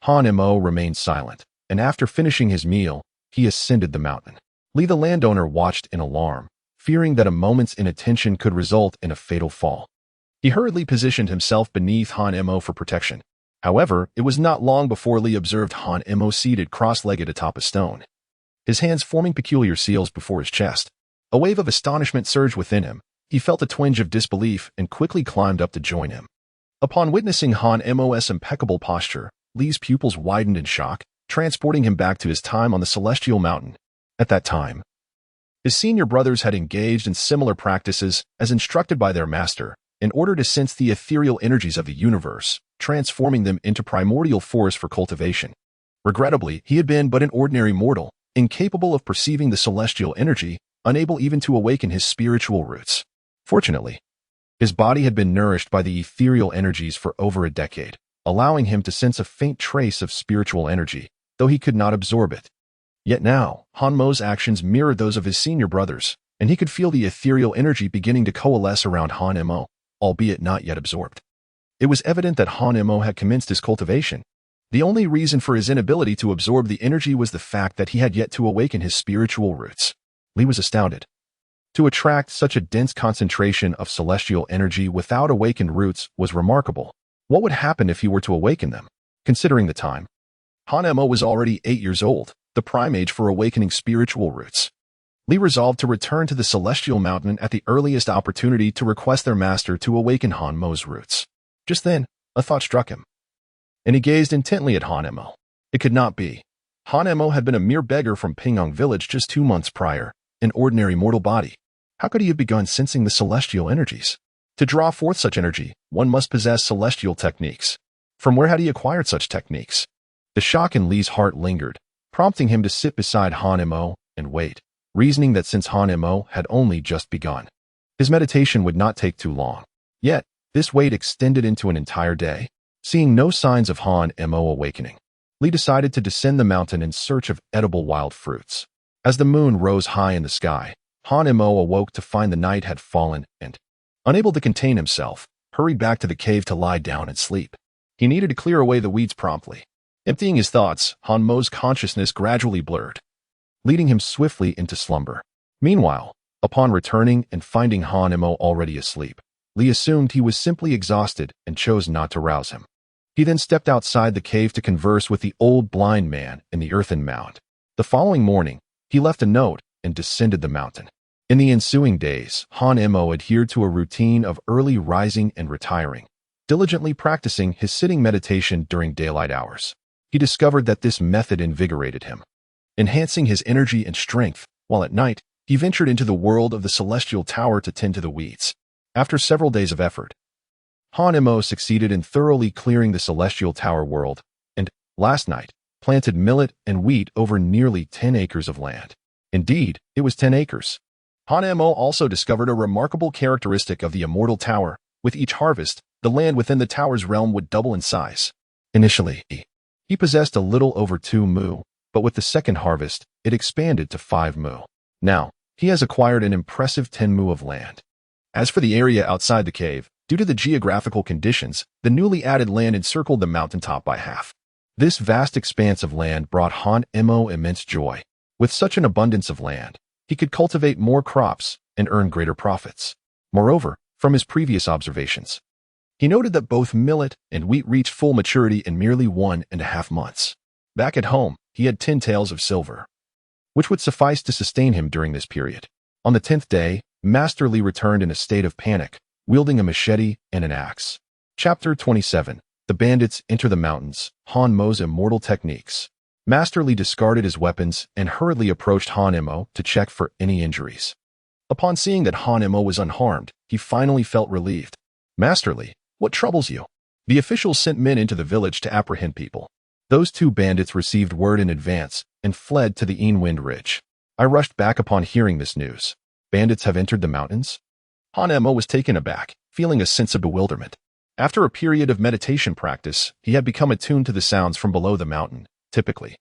Han Mo remained silent, and after finishing his meal, he ascended the mountain. Lee the landowner watched in alarm, fearing that a moment's inattention could result in a fatal fall. He hurriedly positioned himself beneath Han Mo for protection. However, it was not long before Lee observed Han Mo seated cross-legged atop a stone, his hands forming peculiar seals before his chest. A wave of astonishment surged within him. He felt a twinge of disbelief and quickly climbed up to join him. Upon witnessing Han Mo's impeccable posture, Lee's pupils widened in shock, transporting him back to his time on the Celestial Mountain. At that time, his senior brothers had engaged in similar practices as instructed by their master, in order to sense the ethereal energies of the universe, transforming them into primordial force for cultivation. Regrettably, he had been but an ordinary mortal, incapable of perceiving the celestial energy, unable even to awaken his spiritual roots. Fortunately, his body had been nourished by the ethereal energies for over a decade, allowing him to sense a faint trace of spiritual energy, though he could not absorb it. Yet now, Han Mo's actions mirrored those of his senior brothers, and he could feel the ethereal energy beginning to coalesce around Han Mo, albeit not yet absorbed. It was evident that Han Mo had commenced his cultivation. The only reason for his inability to absorb the energy was the fact that he had yet to awaken his spiritual roots. Lee was astounded. To attract such a dense concentration of celestial energy without awakened roots was remarkable. What would happen if he were to awaken them? Considering the time, Han Mo was already 8 years old, the prime age for awakening spiritual roots. Lee resolved to return to the Celestial Mountain at the earliest opportunity to request their master to awaken Han Mo's roots. Just then, a thought struck him, and he gazed intently at Han Mo. It could not be. Han Mo had been a mere beggar from Pingyong Village just 2 months prior, an ordinary mortal body. How could he have begun sensing the celestial energies? To draw forth such energy, one must possess celestial techniques. From where had he acquired such techniques? The shock in Lee's heart lingered, prompting him to sit beside Han Mo and wait, reasoning that since Han Mo had only just begun, his meditation would not take too long. Yet, this wait extended into an entire day. Seeing no signs of Han Mo awakening, Lee decided to descend the mountain in search of edible wild fruits. As the moon rose high in the sky, Han Mo awoke to find the night had fallen and, unable to contain himself, hurried back to the cave to lie down and sleep. He needed to clear away the weeds promptly. Emptying his thoughts, Han Mo's consciousness gradually blurred, leading him swiftly into slumber. Meanwhile, upon returning and finding Han Mo already asleep, Lee assumed he was simply exhausted and chose not to rouse him. He then stepped outside the cave to converse with the old blind man in the earthen mound. The following morning, he left a note and descended the mountain. In the ensuing days, Han Mo adhered to a routine of early rising and retiring, diligently practicing his sitting meditation during daylight hours. He discovered that this method invigorated him, enhancing his energy and strength, while at night, he ventured into the world of the Celestial Tower to tend to the weeds. After several days of effort, Han Mo succeeded in thoroughly clearing the Celestial Tower world, and, last night, planted millet and wheat over nearly 10 acres of land. Indeed, it was 10 acres. Han Mo also discovered a remarkable characteristic of the Immortal Tower, With each harvest, the land within the tower's realm would double in size. Initially, he possessed a little over 2 mu, but with the second harvest, it expanded to 5 mu. Now, he has acquired an impressive 10 mu of land. As for the area outside the cave, due to the geographical conditions, the newly added land encircled the mountaintop by half. This vast expanse of land brought Han Mo immense joy. With such an abundance of land, he could cultivate more crops and earn greater profits. Moreover, from his previous observations, he noted that both millet and wheat reached full maturity in merely 1.5 months. Back at home, he had 10 taels of silver, which would suffice to sustain him during this period. On the 10th day, Master Li returned in a state of panic, wielding a machete and an axe. Chapter 27. The bandits enter the mountains. Han Mo's immortal techniques. Master Li discarded his weapons and hurriedly approached Han Mo to check for any injuries. Upon seeing that Han Mo was unharmed, he finally felt relieved. Master Li, what troubles you? The officials sent men into the village to apprehend people. Those 2 bandits received word in advance and fled to the Wind Ridge. I rushed back upon hearing this news. Bandits have entered the mountains? Han Mo was taken aback, feeling a sense of bewilderment. After a period of meditation practice, he had become attuned to the sounds from below the mountain. Typically,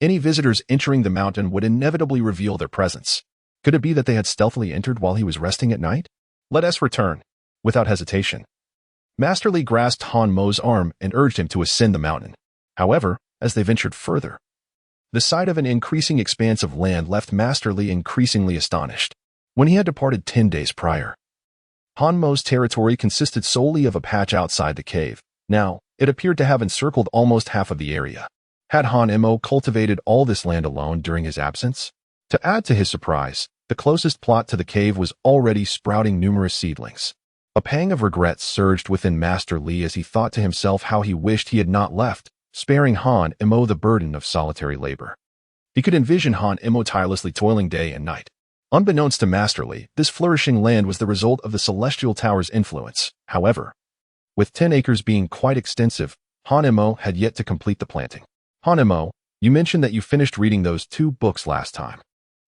any visitors entering the mountain would inevitably reveal their presence. Could it be that they had stealthily entered while he was resting at night? Let us return. Without hesitation, Master Li grasped Han Mo's arm and urged him to ascend the mountain. However, as they ventured further, the sight of an increasing expanse of land left Master Li increasingly astonished. When he had departed 10 days prior, Han Mo's territory consisted solely of a patch outside the cave. Now, it appeared to have encircled almost half of the area. Had Han Mo cultivated all this land alone during his absence? To add to his surprise, the closest plot to the cave was already sprouting numerous seedlings. A pang of regret surged within Master Li as he thought to himself how he wished he had not left, sparing Han Mo the burden of solitary labor. He could envision Han Mo tirelessly toiling day and night. Unbeknownst to Master Li, this flourishing land was the result of the Celestial Tower's influence. However, with 10 acres being quite extensive, Han Mo had yet to complete the planting. Han Mo, you mentioned that you finished reading those 2 books last time.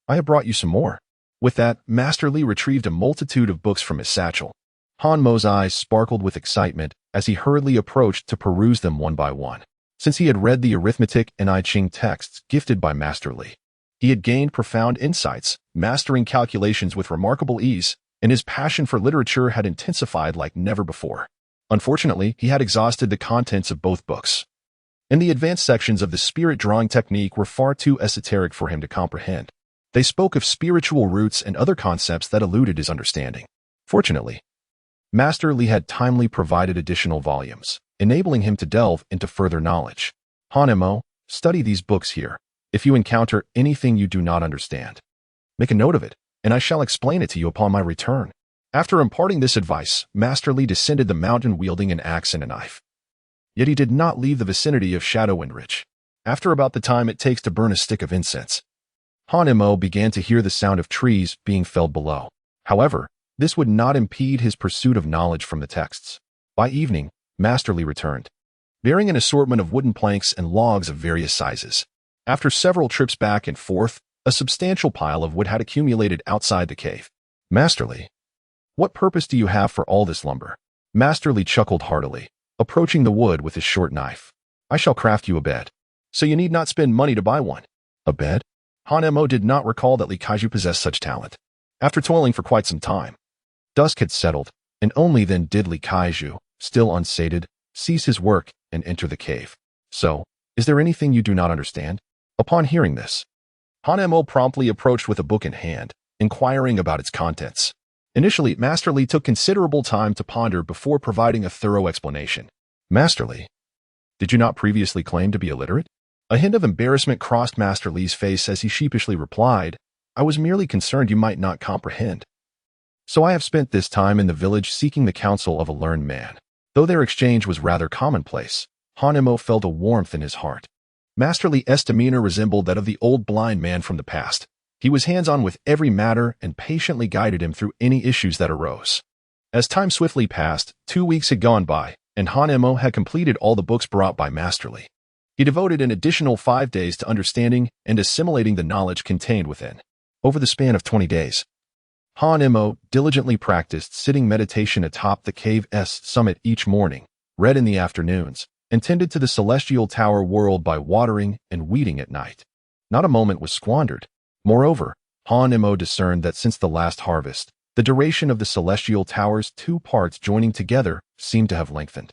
I have brought you some more. With that, Master Li retrieved a multitude of books from his satchel. Han Mo's eyes sparkled with excitement as he hurriedly approached to peruse them one by one. Since he had read the arithmetic and I Ching texts gifted by Master Li, he had gained profound insights, mastering calculations with remarkable ease, and his passion for literature had intensified like never before. Unfortunately, he had exhausted the contents of both books, and the advanced sections of the spirit drawing technique were far too esoteric for him to comprehend. They spoke of spiritual roots and other concepts that eluded his understanding. Fortunately, Master Li had timely provided additional volumes, enabling him to delve into further knowledge. Han Mo, study these books here. If you encounter anything you do not understand, make a note of it, and I shall explain it to you upon my return. After imparting this advice, Master Li descended the mountain wielding an axe and a knife. Yet he did not leave the vicinity of Wind Ridge. After about the time it takes to burn a stick of incense, Han Mo began to hear the sound of trees being felled below. However, this would not impede his pursuit of knowledge from the texts. By evening, Master Li returned, bearing an assortment of wooden planks and logs of various sizes. After several trips back and forth, a substantial pile of wood had accumulated outside the cave. Master Li, what purpose do you have for all this lumber? Master Li chuckled heartily, approaching the wood with his short knife. I shall craft you a bed, so you need not spend money to buy one. A bed? Han Mo did not recall that Li Kaiju possessed such talent. After toiling for quite some time, dusk had settled, and only then did Li Kaiju, still unsated, cease his work and enter the cave. So, is there anything you do not understand? Upon hearing this, Han Mo promptly approached with a book in hand, inquiring about its contents. Initially, Master Li took considerable time to ponder before providing a thorough explanation. Master Li, did you not previously claim to be illiterate? A hint of embarrassment crossed Master Li's face as he sheepishly replied, I was merely concerned you might not comprehend. So I have spent this time in the village seeking the counsel of a learned man. Though their exchange was rather commonplace, Han Mo felt a warmth in his heart. Master Li's demeanor resembled that of the old blind man from the past. He was hands-on with every matter and patiently guided him through any issues that arose. As time swiftly passed, 2 weeks had gone by, and Han Mo had completed all the books brought by Master Li. He devoted an additional 5 days to understanding and assimilating the knowledge contained within. Over the span of 20 days, Han Imo diligently practiced sitting meditation atop the cave's summit each morning, read in the afternoons, and tended to the celestial tower world by watering and weeding at night. Not a moment was squandered. Moreover, Han Imo discerned that since the last harvest, the duration of the celestial tower's two parts joining together seemed to have lengthened.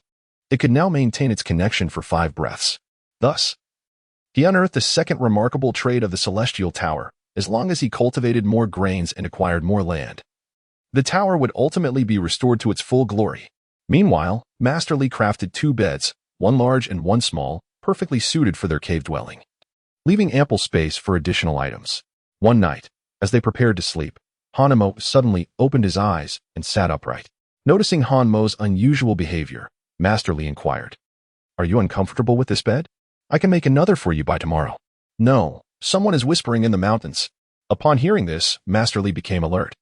It could now maintain its connection for 5 breaths. Thus, he unearthed the second remarkable trait of the celestial tower. As long as he cultivated more grains and acquired more land, the tower would ultimately be restored to its full glory. Meanwhile, Master Li crafted 2 beds, one large and one small, perfectly suited for their cave dwelling, leaving ample space for additional items. One night, as they prepared to sleep, Han Imo suddenly opened his eyes and sat upright. Noticing Han Mo's unusual behavior, Master Li inquired, "Are you uncomfortable with this bed? I can make another for you by tomorrow." "No, someone is whispering in the mountains." Upon hearing this, Master Li became alert,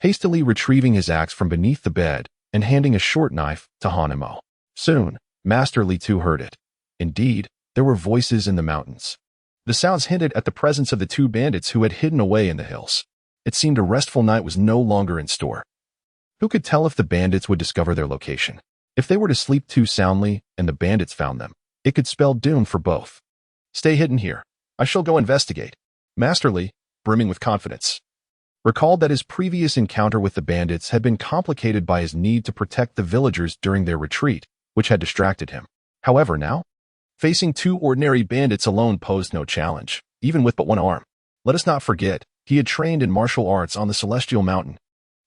hastily retrieving his axe from beneath the bed and handing a short knife to Han Imo. Soon, Master Li too heard it. Indeed, there were voices in the mountains. The sounds hinted at the presence of the 2 bandits who had hidden away in the hills. It seemed a restful night was no longer in store. Who could tell if the bandits would discover their location? If they were to sleep too soundly and the bandits found them, it could spell doom for both. "Stay hidden here. I shall go investigate." Master Li, brimming with confidence, recalled that his previous encounter with the bandits had been complicated by his need to protect the villagers during their retreat, which had distracted him. However, now, facing 2 ordinary bandits alone posed no challenge, even with but one arm. Let us not forget, he had trained in martial arts on the Celestial Mountain.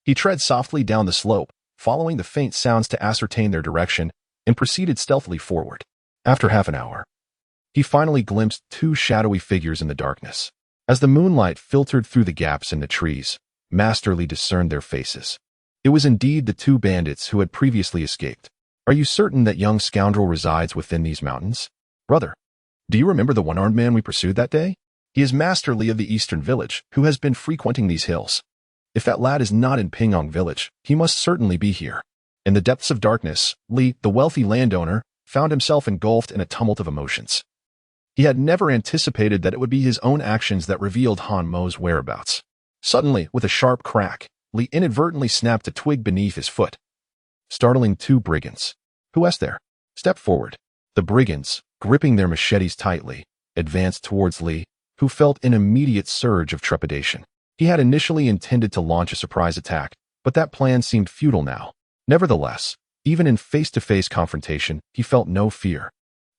He tread softly down the slope, following the faint sounds to ascertain their direction, and proceeded stealthily forward. After half an hour, he finally glimpsed 2 shadowy figures in the darkness. As the moonlight filtered through the gaps in the trees, Master Li discerned their faces. It was indeed the 2 bandits who had previously escaped. "Are you certain that young scoundrel resides within these mountains? Brother, do you remember the one-armed man we pursued that day? He is Master Li of the Eastern Village, who has been frequenting these hills. If that lad is not in Pingyong Village, he must certainly be here." In the depths of darkness, Li, the wealthy landowner, found himself engulfed in a tumult of emotions. He had never anticipated that it would be his own actions that revealed Han Mo's whereabouts. Suddenly, with a sharp crack, Li inadvertently snapped a twig beneath his foot, startling 2 brigands. "Who is there? Step forward." The brigands, gripping their machetes tightly, advanced towards Li, who felt an immediate surge of trepidation. He had initially intended to launch a surprise attack, but that plan seemed futile now. Nevertheless, even in face-to-face confrontation, he felt no fear.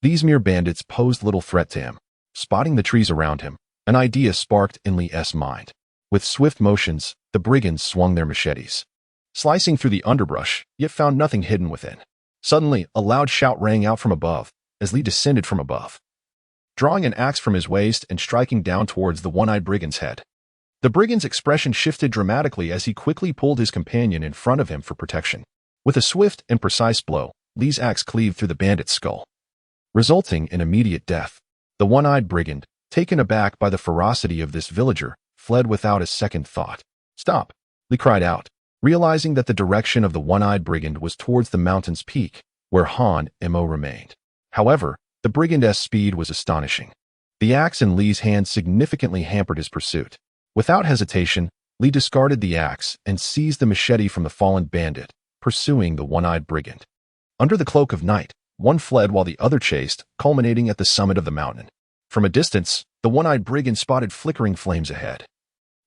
These mere bandits posed little threat to him. Spotting the trees around him, an idea sparked in Li's mind. With swift motions, the brigands swung their machetes, slicing through the underbrush, yet found nothing hidden within. Suddenly, a loud shout rang out from above, as Li descended from above, drawing an axe from his waist and striking down towards the one-eyed brigand's head. The brigand's expression shifted dramatically as he quickly pulled his companion in front of him for protection. With a swift and precise blow, Li's axe cleaved through the bandit's skull, resulting in immediate death. The one-eyed brigand, taken aback by the ferocity of this villager, fled without a second thought. "Stop!" Li cried out, realizing that the direction of the one-eyed brigand was towards the mountain's peak, where Han Imo remained. However, the brigand's speed was astonishing. The axe in Li's hand significantly hampered his pursuit. Without hesitation, Li discarded the axe and seized the machete from the fallen bandit, pursuing the one-eyed brigand. Under the cloak of night, one fled while the other chased, culminating at the summit of the mountain. From a distance, the one-eyed brigand spotted flickering flames ahead,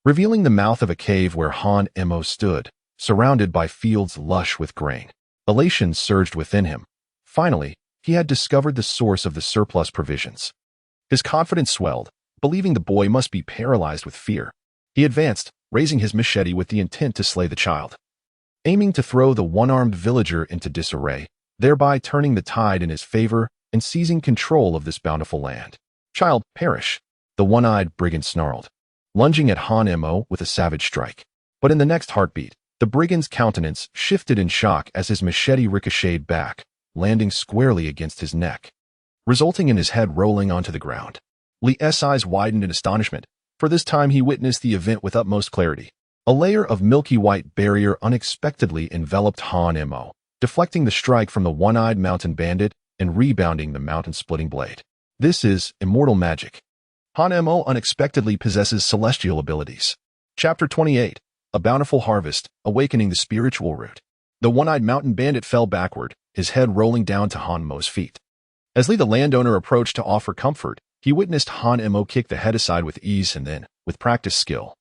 revealing the mouth of a cave where Han Imo stood, surrounded by fields lush with grain. Elation surged within him. Finally, he had discovered the source of the surplus provisions. His confidence swelled, believing the boy must be paralyzed with fear. He advanced, raising his machete with the intent to slay the child, aiming to throw the one-armed villager into disarray, thereby turning the tide in his favor and seizing control of this bountiful land. "Child, perish!" the one-eyed brigand snarled, lunging at Han Imo with a savage strike. But in the next heartbeat, the brigand's countenance shifted in shock as his machete ricocheted back, landing squarely against his neck, resulting in his head rolling onto the ground. Li's eyes widened in astonishment, for this time he witnessed the event with utmost clarity. A layer of milky white barrier unexpectedly enveloped Han Imo, deflecting the strike from the one-eyed mountain bandit and rebounding the mountain-splitting blade. This is immortal magic. Han Imo unexpectedly possesses celestial abilities. Chapter 28. a bountiful harvest, awakening the spiritual root. The one-eyed mountain bandit fell backward, his head rolling down to Han Mo's feet. As Li the landowner approached to offer comfort, he witnessed Han Mo kick the head aside with ease and then, with practiced skill,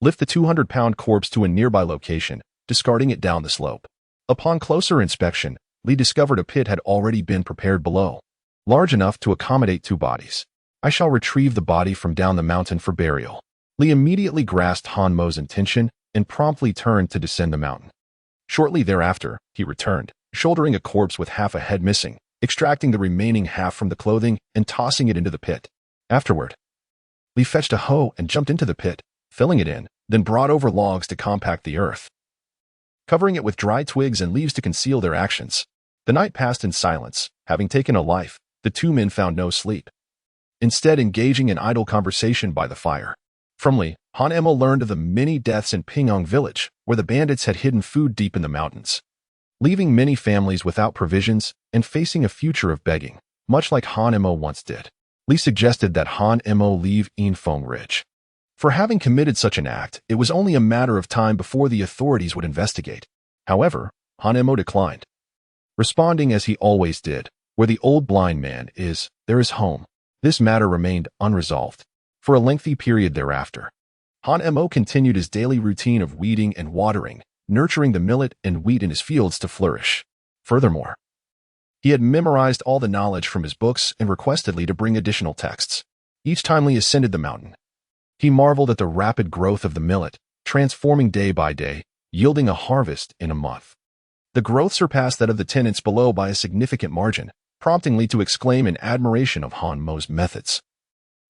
lift the 200-pound corpse to a nearby location, discarding it down the slope. Upon closer inspection, Li discovered a pit had already been prepared below, large enough to accommodate 2 bodies. I shall retrieve the body from down the mountain for burial. Li immediately grasped Han Mo's intention and promptly turned to descend the mountain. Shortly thereafter, he returned, shouldering a corpse with half a head missing, extracting the remaining half from the clothing and tossing it into the pit. Afterward, Li fetched a hoe and jumped into the pit, filling it in, then brought over logs to compact the earth, covering it with dry twigs and leaves to conceal their actions. The night passed in silence. Having taken a life, the 2 men found no sleep, instead engaging in idle conversation by the fire. From Li, Han Mo learned of the many deaths in Pingyong village, where the bandits had hidden food deep in the mountains, leaving many families without provisions and facing a future of begging, much like Han Mo once did. Li suggested that Han Mo leave Infeng Ridge. For having committed such an act, it was only a matter of time before the authorities would investigate. However, Han Mo declined, responding as he always did, "Where the old blind man is, there is home." This matter remained unresolved for a lengthy period thereafter. Han Mo continued his daily routine of weeding and watering, nurturing the millet and wheat in his fields to flourish. Furthermore, he had memorized all the knowledge from his books and requested Li to bring additional texts. Each time Li ascended the mountain, he marveled at the rapid growth of the millet, transforming day by day, yielding a harvest in a month. The growth surpassed that of the tenants below by a significant margin, prompting Li to exclaim in admiration of Han Mo's methods,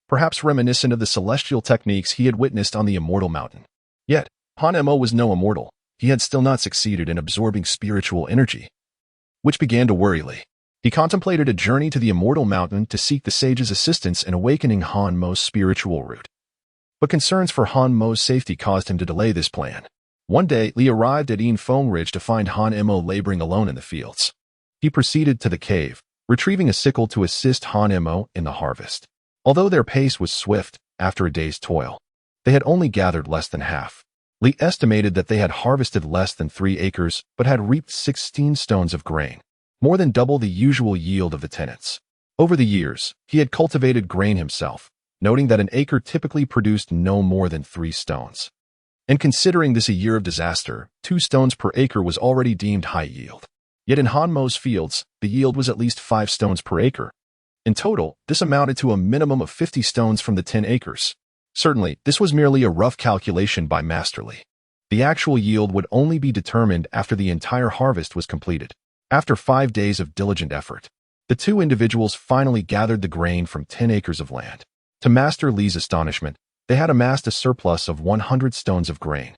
perhaps reminiscent of the celestial techniques he had witnessed on the Immortal mountain. Yet, Han Mo was no immortal. He had still not succeeded in absorbing spiritual energy, which began to worry Li. He contemplated a journey to the Immortal mountain to seek the sage's assistance in awakening Han Mo's spiritual root. But concerns for Han Mo's safety caused him to delay this plan. One day, Li arrived at Infeng Ridge to find Han Mo laboring alone in the fields. He proceeded to the cave, retrieving a sickle to assist Han Mo in the harvest. Although their pace was swift, after a day's toil, they had only gathered less than half. Li estimated that they had harvested less than 3 acres, but had reaped 16 stones of grain, more than double the usual yield of the tenants. Over the years, he had cultivated grain himself, noting that an acre typically produced no more than 3 stones. And considering this a year of disaster, 2 stones per acre was already deemed high yield. Yet in Han Mo's fields, the yield was at least 5 stones per acre. In total, this amounted to a minimum of 50 stones from the 10 acres. Certainly, this was merely a rough calculation by Master Li. The actual yield would only be determined after the entire harvest was completed. After 5 days of diligent effort, the 2 individuals finally gathered the grain from 10 acres of land. To Master Li's astonishment, they had amassed a surplus of 100 stones of grain,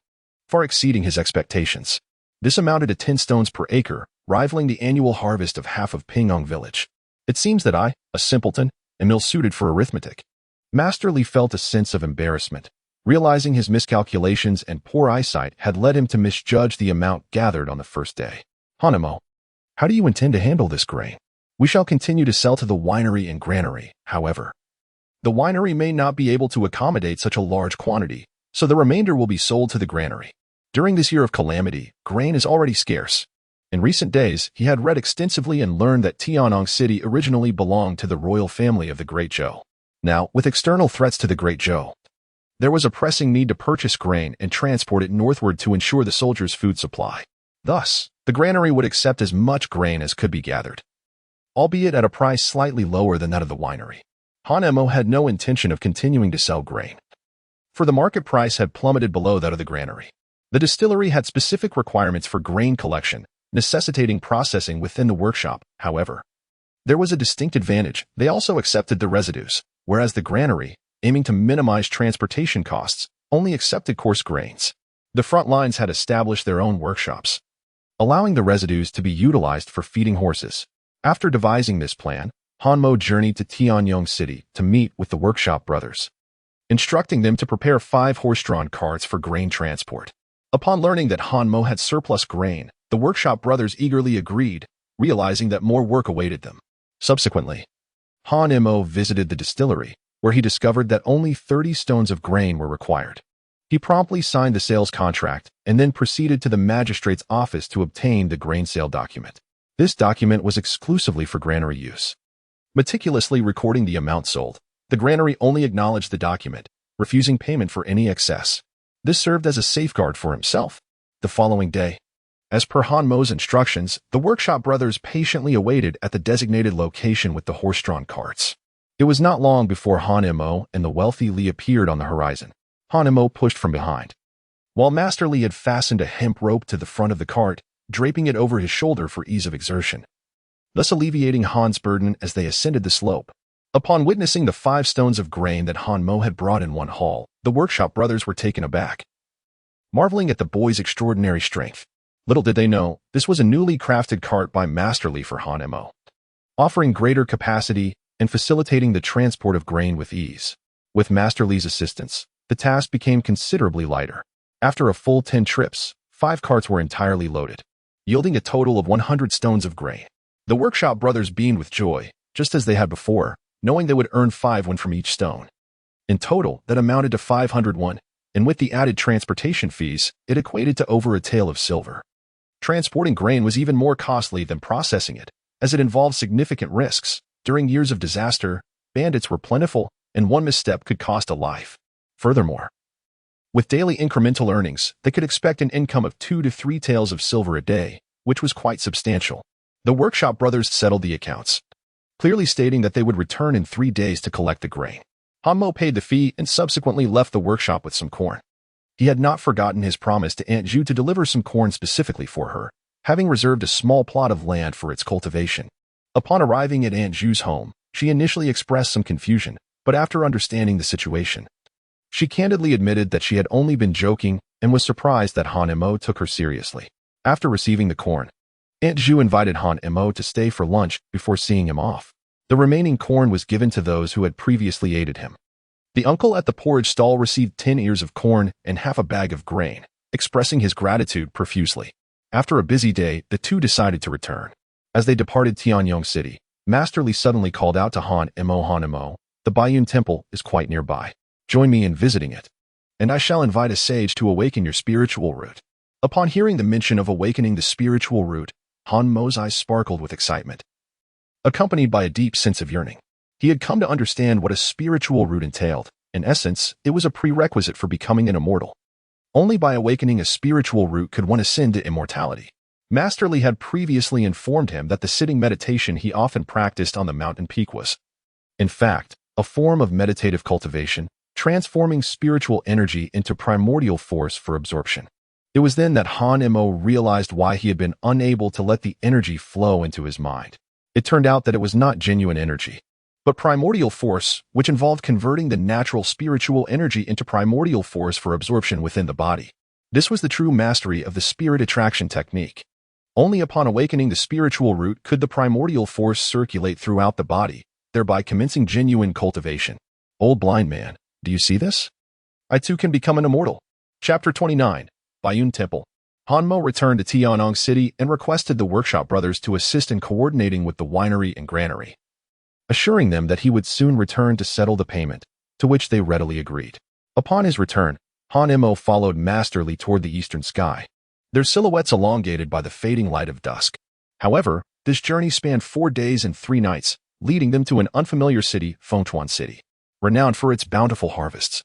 far exceeding his expectations. This amounted to 10 stones per acre, rivaling the annual harvest of half of Pingyong village. It seems that I, a simpleton, am ill-suited for arithmetic. Master Li felt a sense of embarrassment, realizing his miscalculations and poor eyesight had led him to misjudge the amount gathered on the first day. Han Mo, how do you intend to handle this grain? We shall continue to sell to the winery and granary, however. The winery may not be able to accommodate such a large quantity, so the remainder will be sold to the granary. During this year of calamity, grain is already scarce. In recent days, he had read extensively and learned that Tiannong City originally belonged to the royal family of the Great Zhou. Now, with external threats to the Great Zhou, there was a pressing need to purchase grain and transport it northward to ensure the soldiers' food supply. Thus, the granary would accept as much grain as could be gathered, albeit at a price slightly lower than that of the winery. Han Mo had no intention of continuing to sell grain, for the market price had plummeted below that of the granary. The distillery had specific requirements for grain collection, necessitating processing within the workshop. However, there was a distinct advantage. They also accepted the residues, whereas the granary, aiming to minimize transportation costs, only accepted coarse grains. The front lines had established their own workshops, allowing the residues to be utilized for feeding horses. After devising this plan, Han Mo journeyed to Tianyong City to meet with the workshop brothers, instructing them to prepare 5 horse-drawn carts for grain transport. Upon learning that Han Mo had surplus grain, the workshop brothers eagerly agreed, realizing that more work awaited them. Subsequently, Han Mo visited the distillery, where he discovered that only 30 stones of grain were required. He promptly signed the sales contract and then proceeded to the magistrate's office to obtain the grain sale document. This document was exclusively for granary use. Meticulously recording the amount sold, the granary only acknowledged the document, refusing payment for any excess. This served as a safeguard for himself. The following day, as per Han Mo's instructions, the workshop brothers patiently awaited at the designated location with the horse-drawn carts. It was not long before Han Mo and the wealthy Li appeared on the horizon. Han Mo pushed from behind, while Master Li had fastened a hemp rope to the front of the cart, draping it over his shoulder for ease of exertion, thus alleviating Han's burden as they ascended the slope. Upon witnessing the 5 stones of grain that Han Mo had brought in one haul, the workshop brothers were taken aback, marveling at the boy's extraordinary strength. Little did they know, this was a newly crafted cart by Master Li for Han Mo, offering greater capacity and facilitating the transport of grain with ease. With Master Li's assistance, the task became considerably lighter. After a full 10 trips, 5 carts were entirely loaded, yielding a total of 100 stones of grain. The workshop brothers beamed with joy, just as they had before, knowing they would earn 5 won from each stone. In total, that amounted to 500 won, and with the added transportation fees, it equated to over a tael of silver. Transporting grain was even more costly than processing it, as it involved significant risks. During years of disaster, bandits were plentiful, and one misstep could cost a life. Furthermore, with daily incremental earnings, they could expect an income of 2 to 3 taels of silver a day, which was quite substantial. The workshop brothers settled the accounts, clearly stating that they would return in 3 days to collect the grain. Han Mo paid the fee and subsequently left the workshop with some corn. He had not forgotten his promise to Aunt Ju to deliver some corn specifically for her, having reserved a small plot of land for its cultivation. Upon arriving at Aunt Ju's home, she initially expressed some confusion, but after understanding the situation, she candidly admitted that she had only been joking and was surprised that Han Mo took her seriously. After receiving the corn, Aunt Ju invited Han Mo to stay for lunch before seeing him off. The remaining corn was given to those who had previously aided him. The uncle at the porridge stall received 10 ears of corn and half a bag of grain, expressing his gratitude profusely. After a busy day, the two decided to return. As they departed Tianyong City, Master Li suddenly called out to Han Mo, the Baiyun Temple is quite nearby. Join me in visiting it, and I shall invite a sage to awaken your spiritual root. Upon hearing the mention of awakening the spiritual root, Han Mo's eyes sparkled with excitement, accompanied by a deep sense of yearning. He had come to understand what a spiritual root entailed. In essence, it was a prerequisite for becoming an immortal. Only by awakening a spiritual root could one ascend to immortality. Master Li had previously informed him that the sitting meditation he often practiced on the mountain peak was, in fact, a form of meditative cultivation, transforming spiritual energy into primordial force for absorption. It was then that Han Mo realized why he had been unable to let the energy flow into his mind. It turned out that it was not genuine energy, but primordial force, which involved converting the natural spiritual energy into primordial force for absorption within the body. This was the true mastery of the spirit attraction technique. Only upon awakening the spiritual root could the primordial force circulate throughout the body, thereby commencing genuine cultivation. Old blind man, do you see this? I too can become an immortal. Chapter 29, Baiyun Temple. Han Mo returned to Tianyong City and requested the workshop brothers to assist in coordinating with the winery and granary, assuring them that he would soon return to settle the payment, to which they readily agreed. Upon his return, Han Mo followed Master Li toward the eastern sky, their silhouettes elongated by the fading light of dusk. However, this journey spanned 4 days and 3 nights, leading them to an unfamiliar city, Fengchuan City, renowned for its bountiful harvests.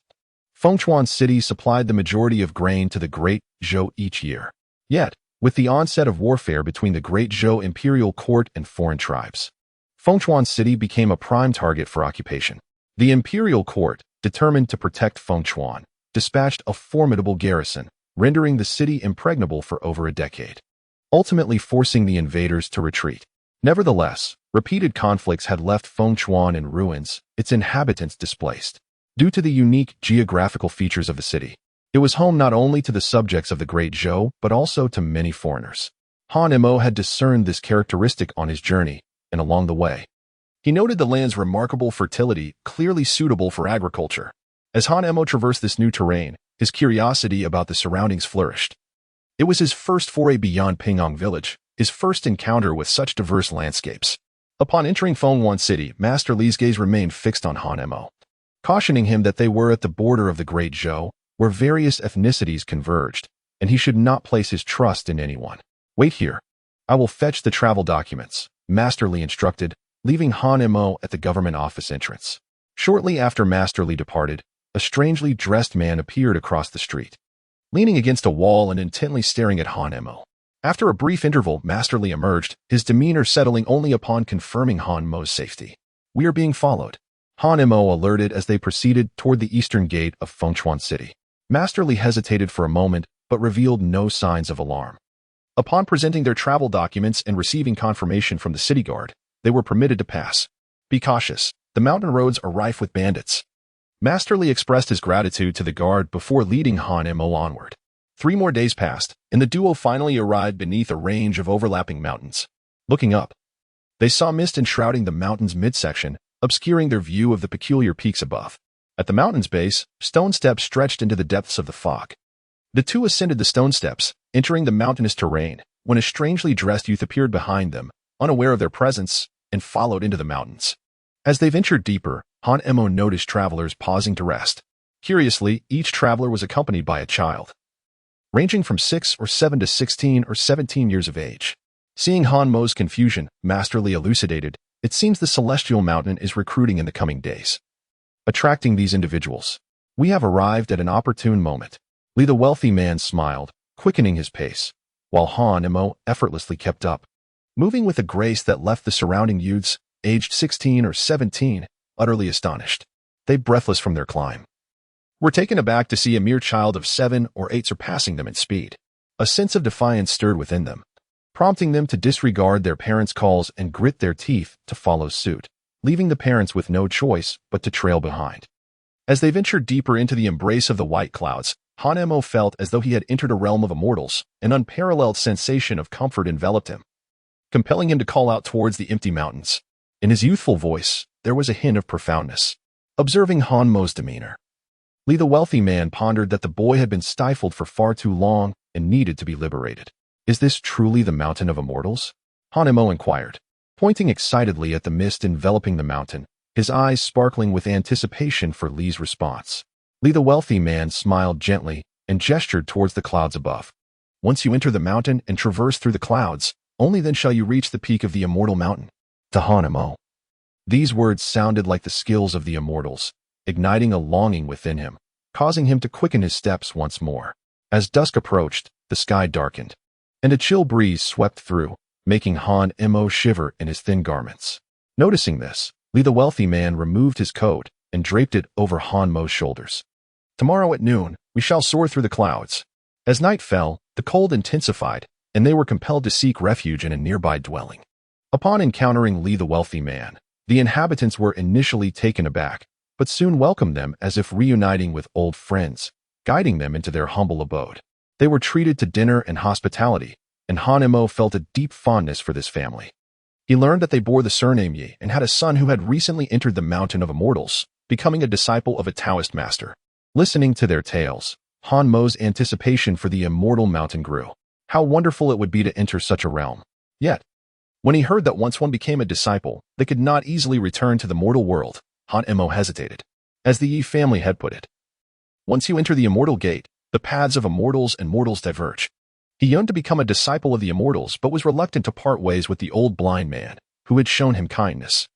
Fengchuan City supplied the majority of grain to the Great Zhou each year. Yet, with the onset of warfare between the Great Zhou imperial court and foreign tribes, Fengchuan City became a prime target for occupation. The imperial court, determined to protect Fengchuan, dispatched a formidable garrison, rendering the city impregnable for over a decade, ultimately forcing the invaders to retreat. Nevertheless, repeated conflicts had left Fengchuan in ruins, its inhabitants displaced. Due to the unique geographical features of the city, it was home not only to the subjects of the Great Zhou, but also to many foreigners. Han Mo had discerned this characteristic on his journey, and along the way, he noted the land's remarkable fertility, clearly suitable for agriculture. As Han Mo traversed this new terrain, his curiosity about the surroundings flourished. It was his first foray beyond Pingyang village, his first encounter with such diverse landscapes. Upon entering Fengchuan City, Master Li's gaze remained fixed on Han Mo, cautioning him that they were at the border of the Great Zhou, where various ethnicities converged, and he should not place his trust in anyone. Wait here. I will fetch the travel documents, Master Li instructed, leaving Han Mo at the government office entrance. Shortly after Master Li departed, a strangely dressed man appeared across the street, leaning against a wall and intently staring at Han Mo. After a brief interval, Master Li emerged, his demeanor settling only upon confirming Han Mo's safety. We are being followed, Han Mo alerted as they proceeded toward the eastern gate of Fengchuan City. Master Li hesitated for a moment, but revealed no signs of alarm. Upon presenting their travel documents and receiving confirmation from the city guard, they were permitted to pass. Be cautious. The mountain roads are rife with bandits. Master Li expressed his gratitude to the guard before leading Han Mo onward. 3 more days passed, and the duo finally arrived beneath a range of overlapping mountains. Looking up, they saw mist enshrouding the mountain's midsection, obscuring their view of the peculiar peaks above. At the mountain's base, stone steps stretched into the depths of the fog. The two ascended the stone steps, entering the mountainous terrain, when a strangely dressed youth appeared behind them, unaware of their presence, and followed into the mountains. As they ventured deeper, Han Mo noticed travelers pausing to rest. Curiously, each traveler was accompanied by a child, ranging from 6 or 7 to 16 or 17 years of age. Seeing Han Mo's confusion, Master Li elucidated, it seems the Celestial Mountain is recruiting in the coming days, attracting these individuals. We have arrived at an opportune moment. Li the wealthy man smiled, quickening his pace, while Han Mo effortlessly kept up, moving with a grace that left the surrounding youths, aged 16 or 17, utterly astonished. They breathless from their climb were taken aback to see a mere child of 7 or 8 surpassing them in speed. A sense of defiance stirred within them, prompting them to disregard their parents' calls and grit their teeth to follow suit, leaving the parents with no choice but to trail behind. As they ventured deeper into the embrace of the white clouds, Han Mo felt as though he had entered a realm of immortals. An unparalleled sensation of comfort enveloped him, compelling him to call out towards the empty mountains. In his youthful voice, there was a hint of profoundness. Observing Han Mo's demeanor, Li the wealthy man pondered that the boy had been stifled for far too long and needed to be liberated. Is this truly the mountain of immortals? Han Mo inquired, pointing excitedly at the mist enveloping the mountain, his eyes sparkling with anticipation for Li's response. Li the wealthy man smiled gently and gestured towards the clouds above. Once you enter the mountain and traverse through the clouds, only then shall you reach the peak of the immortal mountain. To Han Mo, these words sounded like the skills of the immortals, igniting a longing within him, causing him to quicken his steps once more. As dusk approached, the sky darkened, and a chill breeze swept through, making Han Mo shiver in his thin garments. Noticing this, Li the wealthy man removed his coat and draped it over Han Mo's shoulders. Tomorrow at noon, we shall soar through the clouds. As night fell, the cold intensified, and they were compelled to seek refuge in a nearby dwelling. Upon encountering Li the wealthy man, the inhabitants were initially taken aback, but soon welcomed them as if reuniting with old friends, guiding them into their humble abode. They were treated to dinner and hospitality, and Han Mo felt a deep fondness for this family. He learned that they bore the surname Yi and had a son who had recently entered the Mountain of Immortals, becoming a disciple of a Taoist master. Listening to their tales, Han Mo's anticipation for the immortal mountain grew. How wonderful it would be to enter such a realm. Yet, when he heard that once one became a disciple, they could not easily return to the mortal world, Han Mo hesitated. As the Yi family had put it, once you enter the immortal gate, the paths of immortals and mortals diverge. He yearned to become a disciple of the immortals but was reluctant to part ways with the old blind man, who had shown him kindness.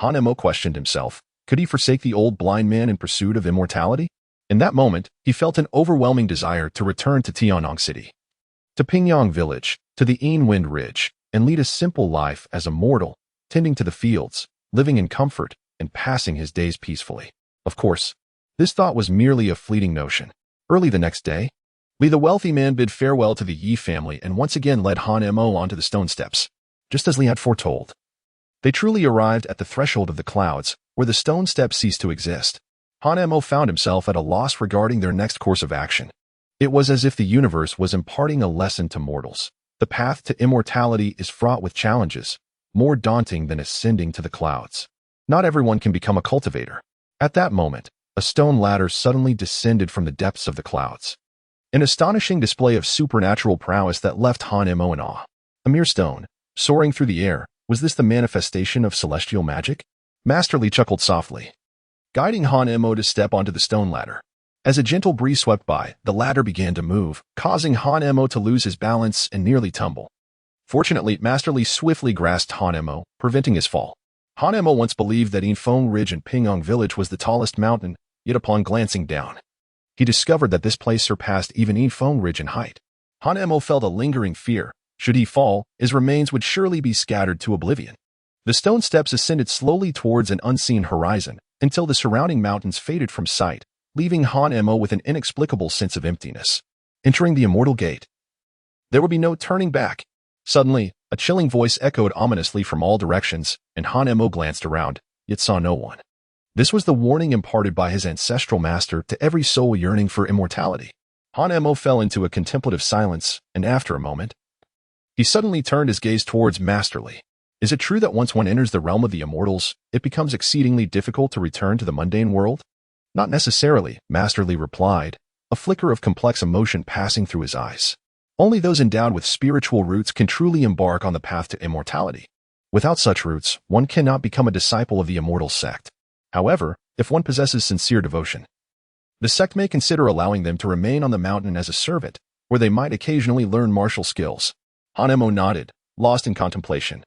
Han Mo questioned himself, could he forsake the old blind man in pursuit of immortality? In that moment, he felt an overwhelming desire to return to Tianyang City, to Pingyang Village, to the Wind Ridge, and lead a simple life as a mortal, tending to the fields, living in comfort, and passing his days peacefully. Of course, this thought was merely a fleeting notion. Early the next day, Li the wealthy man bid farewell to the Yi family and once again led Han Mo onto the stone steps, just as Li had foretold. They truly arrived at the threshold of the clouds, where the stone steps ceased to exist. Han Mo found himself at a loss regarding their next course of action. It was as if the universe was imparting a lesson to mortals. The path to immortality is fraught with challenges, more daunting than ascending to the clouds. Not everyone can become a cultivator. At that moment, a stone ladder suddenly descended from the depths of the clouds. An astonishing display of supernatural prowess that left Han Mo in awe. A mere stone, soaring through the air, was this the manifestation of celestial magic? Master Li chuckled softly, guiding Han Mo to step onto the stone ladder. As a gentle breeze swept by, the ladder began to move, causing Hanemo to lose his balance and nearly tumble. Fortunately, Master Li swiftly grasped Hanemo, preventing his fall. Hanemo once believed that Yinfeng Ridge in Pingyong Village was the tallest mountain, yet upon glancing down, he discovered that this place surpassed even Yinfeng Ridge in height. Hanemo felt a lingering fear. Should he fall, his remains would surely be scattered to oblivion. The stone steps ascended slowly towards an unseen horizon, until the surrounding mountains faded from sight, leaving Hanemo with an inexplicable sense of emptiness. Entering the Immortal Gate, there would be no turning back. Suddenly, a chilling voice echoed ominously from all directions, and Hanemo glanced around, yet saw no one. This was the warning imparted by his ancestral master to every soul yearning for immortality. Hanemo fell into a contemplative silence, and after a moment, he suddenly turned his gaze towards Master Li. Is it true that once one enters the realm of the immortals, it becomes exceedingly difficult to return to the mundane world? Not necessarily, Master Li replied, a flicker of complex emotion passing through his eyes. Only those endowed with spiritual roots can truly embark on the path to immortality. Without such roots, one cannot become a disciple of the immortal sect. However, if one possesses sincere devotion, the sect may consider allowing them to remain on the mountain as a servant, where they might occasionally learn martial skills. Hanemo nodded, lost in contemplation.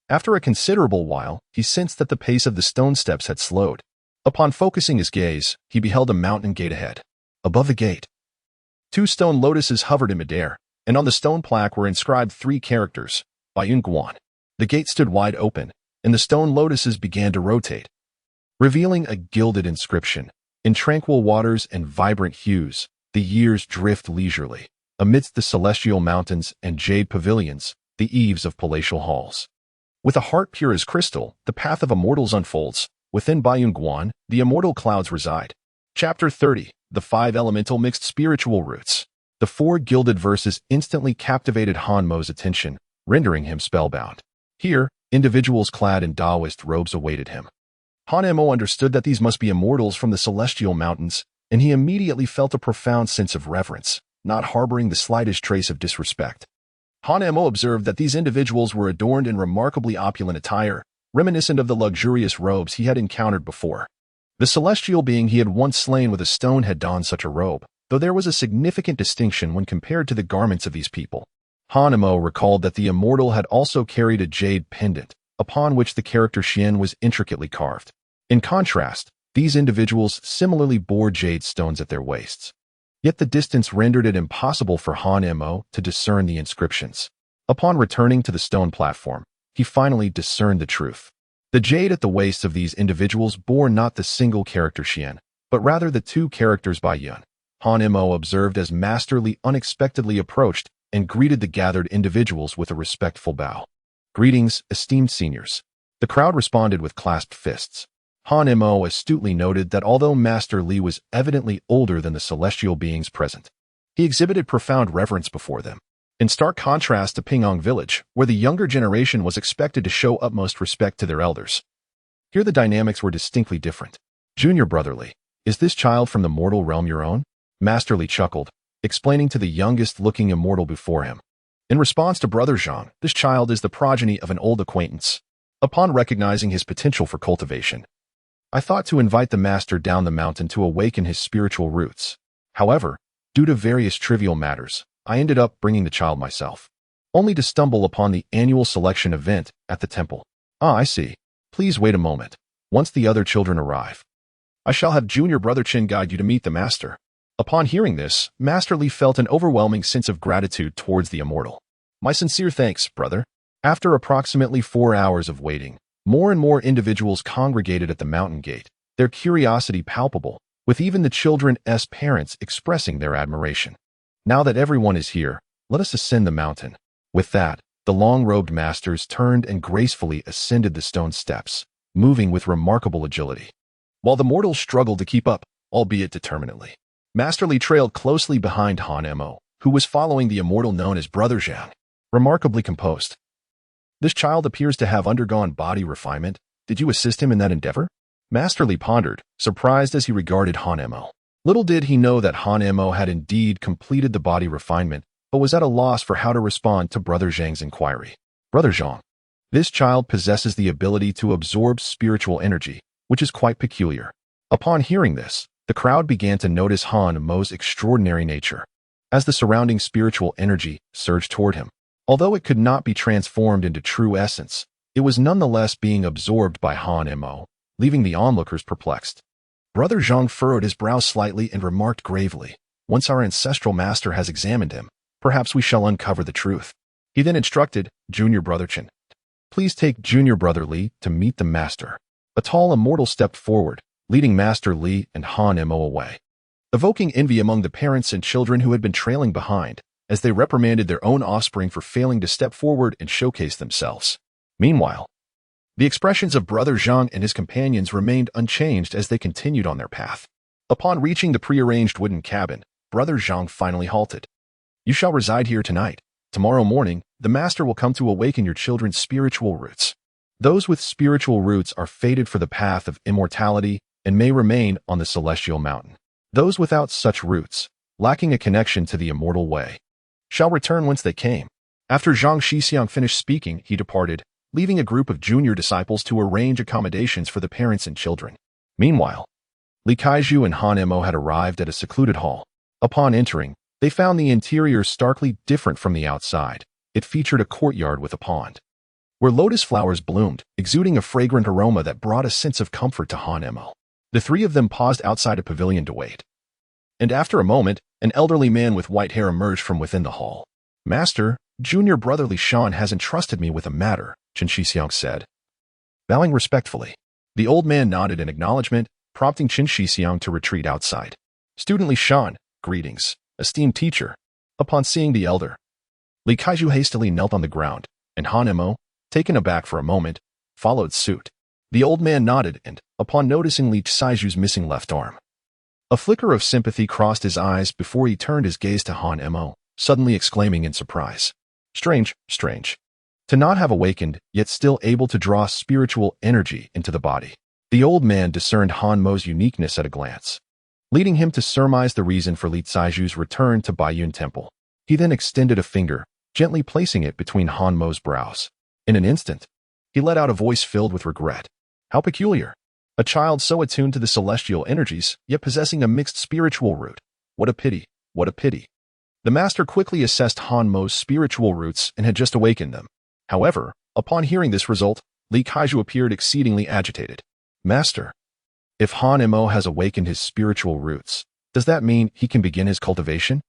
After a considerable while, he sensed that the pace of the stone steps had slowed. Upon focusing his gaze, he beheld a mountain gate ahead. Above the gate, 2 stone lotuses hovered in midair, and on the stone plaque were inscribed 3 characters, Baiyun Guan. The gate stood wide open, and the stone lotuses began to rotate, revealing a gilded inscription. In tranquil waters and vibrant hues, the years drift leisurely. Amidst the celestial mountains and jade pavilions, the eaves of palatial halls. With a heart pure as crystal, the path of immortals unfolds. Within Baiyun Guan, the immortal clouds reside. Chapter 30, The 5 Elemental Mixed Spiritual Roots. The 4 gilded verses instantly captivated Hanmo's attention, rendering him spellbound. Here, individuals clad in Taoist robes awaited him. Hanemo understood that these must be immortals from the celestial mountains, and he immediately felt a profound sense of reverence, not harboring the slightest trace of disrespect. Hanemo observed that these individuals were adorned in remarkably opulent attire, reminiscent of the luxurious robes he had encountered before. The celestial being he had once slain with a stone had donned such a robe, though there was a significant distinction when compared to the garments of these people. Hanemo recalled that the immortal had also carried a jade pendant, upon which the character Xian was intricately carved. In contrast, these individuals similarly bore jade stones at their waists. Yet the distance rendered it impossible for Hanemo to discern the inscriptions. Upon returning to the stone platform, he finally discerned the truth. The jade at the waists of these individuals bore not the single character Xian, but rather the 2 characters Baiyun. Hanemo observed as Master Li unexpectedly approached and greeted the gathered individuals with a respectful bow. Greetings, esteemed seniors. The crowd responded with clasped fists. Hanemo astutely noted that although Master Li was evidently older than the celestial beings present, he exhibited profound reverence before them. In stark contrast to Pingyong Village, where the younger generation was expected to show utmost respect to their elders, here the dynamics were distinctly different. Junior Brother Li, is this child from the mortal realm your own? Master Li chuckled, explaining to the youngest-looking immortal before him. In response to Brother Zhang, this child is the progeny of an old acquaintance. Upon recognizing his potential for cultivation, I thought to invite the master down the mountain to awaken his spiritual roots. However, due to various trivial matters, I ended up bringing the child myself, only to stumble upon the annual selection event at the temple. Ah, I see. Please wait a moment. Once the other children arrive, I shall have Junior Brother Chin guide you to meet the master. Upon hearing this, Master Li felt an overwhelming sense of gratitude towards the immortal. My sincere thanks, brother. After approximately 4 hours of waiting, more and more individuals congregated at the mountain gate, their curiosity palpable, with even the children's parents expressing their admiration. Now that everyone is here, let us ascend the mountain. With that, the long-robed masters turned and gracefully ascended the stone steps, moving with remarkable agility. While the mortals struggled to keep up, albeit determinedly, Master Li trailed closely behind Hanemo, who was following the immortal known as Brother Zhang, remarkably composed. This child appears to have undergone body refinement. Did you assist him in that endeavor? Master Li pondered, surprised as he regarded Hanemo. Little did he know that Hanemo had indeed completed the body refinement, but was at a loss for how to respond to Brother Zhang's inquiry. Brother Zhang, this child possesses the ability to absorb spiritual energy, which is quite peculiar. Upon hearing this, The crowd began to notice Han Mo's extraordinary nature, as the surrounding spiritual energy surged toward him. Although it could not be transformed into true essence, it was nonetheless being absorbed by Han Mo, leaving the onlookers perplexed. Brother Zhang furrowed his brow slightly and remarked gravely, "Once our ancestral master has examined him, perhaps we shall uncover the truth." He then instructed Junior Brother Chen, "Please take Junior Brother Li to meet the master." A tall immortal stepped forward, leading Master Li and Han Mo away, evoking envy among the parents and children who had been trailing behind, as they reprimanded their own offspring for failing to step forward and showcase themselves. Meanwhile, the expressions of Brother Zhang and his companions remained unchanged as they continued on their path. Upon reaching the prearranged wooden cabin, Brother Zhang finally halted. "You shall reside here tonight. Tomorrow morning, the master will come to awaken your children's spiritual roots. Those with spiritual roots are fated for the path of immortality and may remain on the celestial mountain. Those without such roots, lacking a connection to the immortal way, shall return whence they came." After Zhang Shixiang finished speaking, he departed, leaving a group of junior disciples to arrange accommodations for the parents and children. Meanwhile, Li Kaiju and Han Mo had arrived at a secluded hall. Upon entering, they found the interior starkly different from the outside. It featured a courtyard with a pond, where lotus flowers bloomed, exuding a fragrant aroma that brought a sense of comfort to Han Mo. The three of them paused outside a pavilion to wait. And after a moment, an elderly man with white hair emerged from within the hall. "Master, Junior Brother Li Shan has entrusted me with a matter," Chen Shixiang said. Bowing respectfully, the old man nodded in acknowledgement, prompting Chen Shixiang to retreat outside. "Student Li Shan, greetings, esteemed teacher." Upon seeing the elder, Li Kaiju hastily knelt on the ground, and Han Mo, taken aback for a moment, followed suit. The old man nodded and, upon noticing Li Kaiju's missing left arm, a flicker of sympathy crossed his eyes before he turned his gaze to Han Mo, suddenly exclaiming in surprise, "Strange, strange. To not have awakened, yet still able to draw spiritual energy into the body." The old man discerned Han Mo's uniqueness at a glance, leading him to surmise the reason for Li Kaiju's return to Baiyun Temple. He then extended a finger, gently placing it between Han Mo's brows. In an instant, he let out a voice filled with regret. "How peculiar. A child so attuned to the celestial energies, yet possessing a mixed spiritual root. What a pity, what a pity." The master quickly assessed Han Mo's spiritual roots and had just awakened them. However, upon hearing this result, Li Kaiju appeared exceedingly agitated. "Master, if Han Mo has awakened his spiritual roots, does that mean he can begin his cultivation?"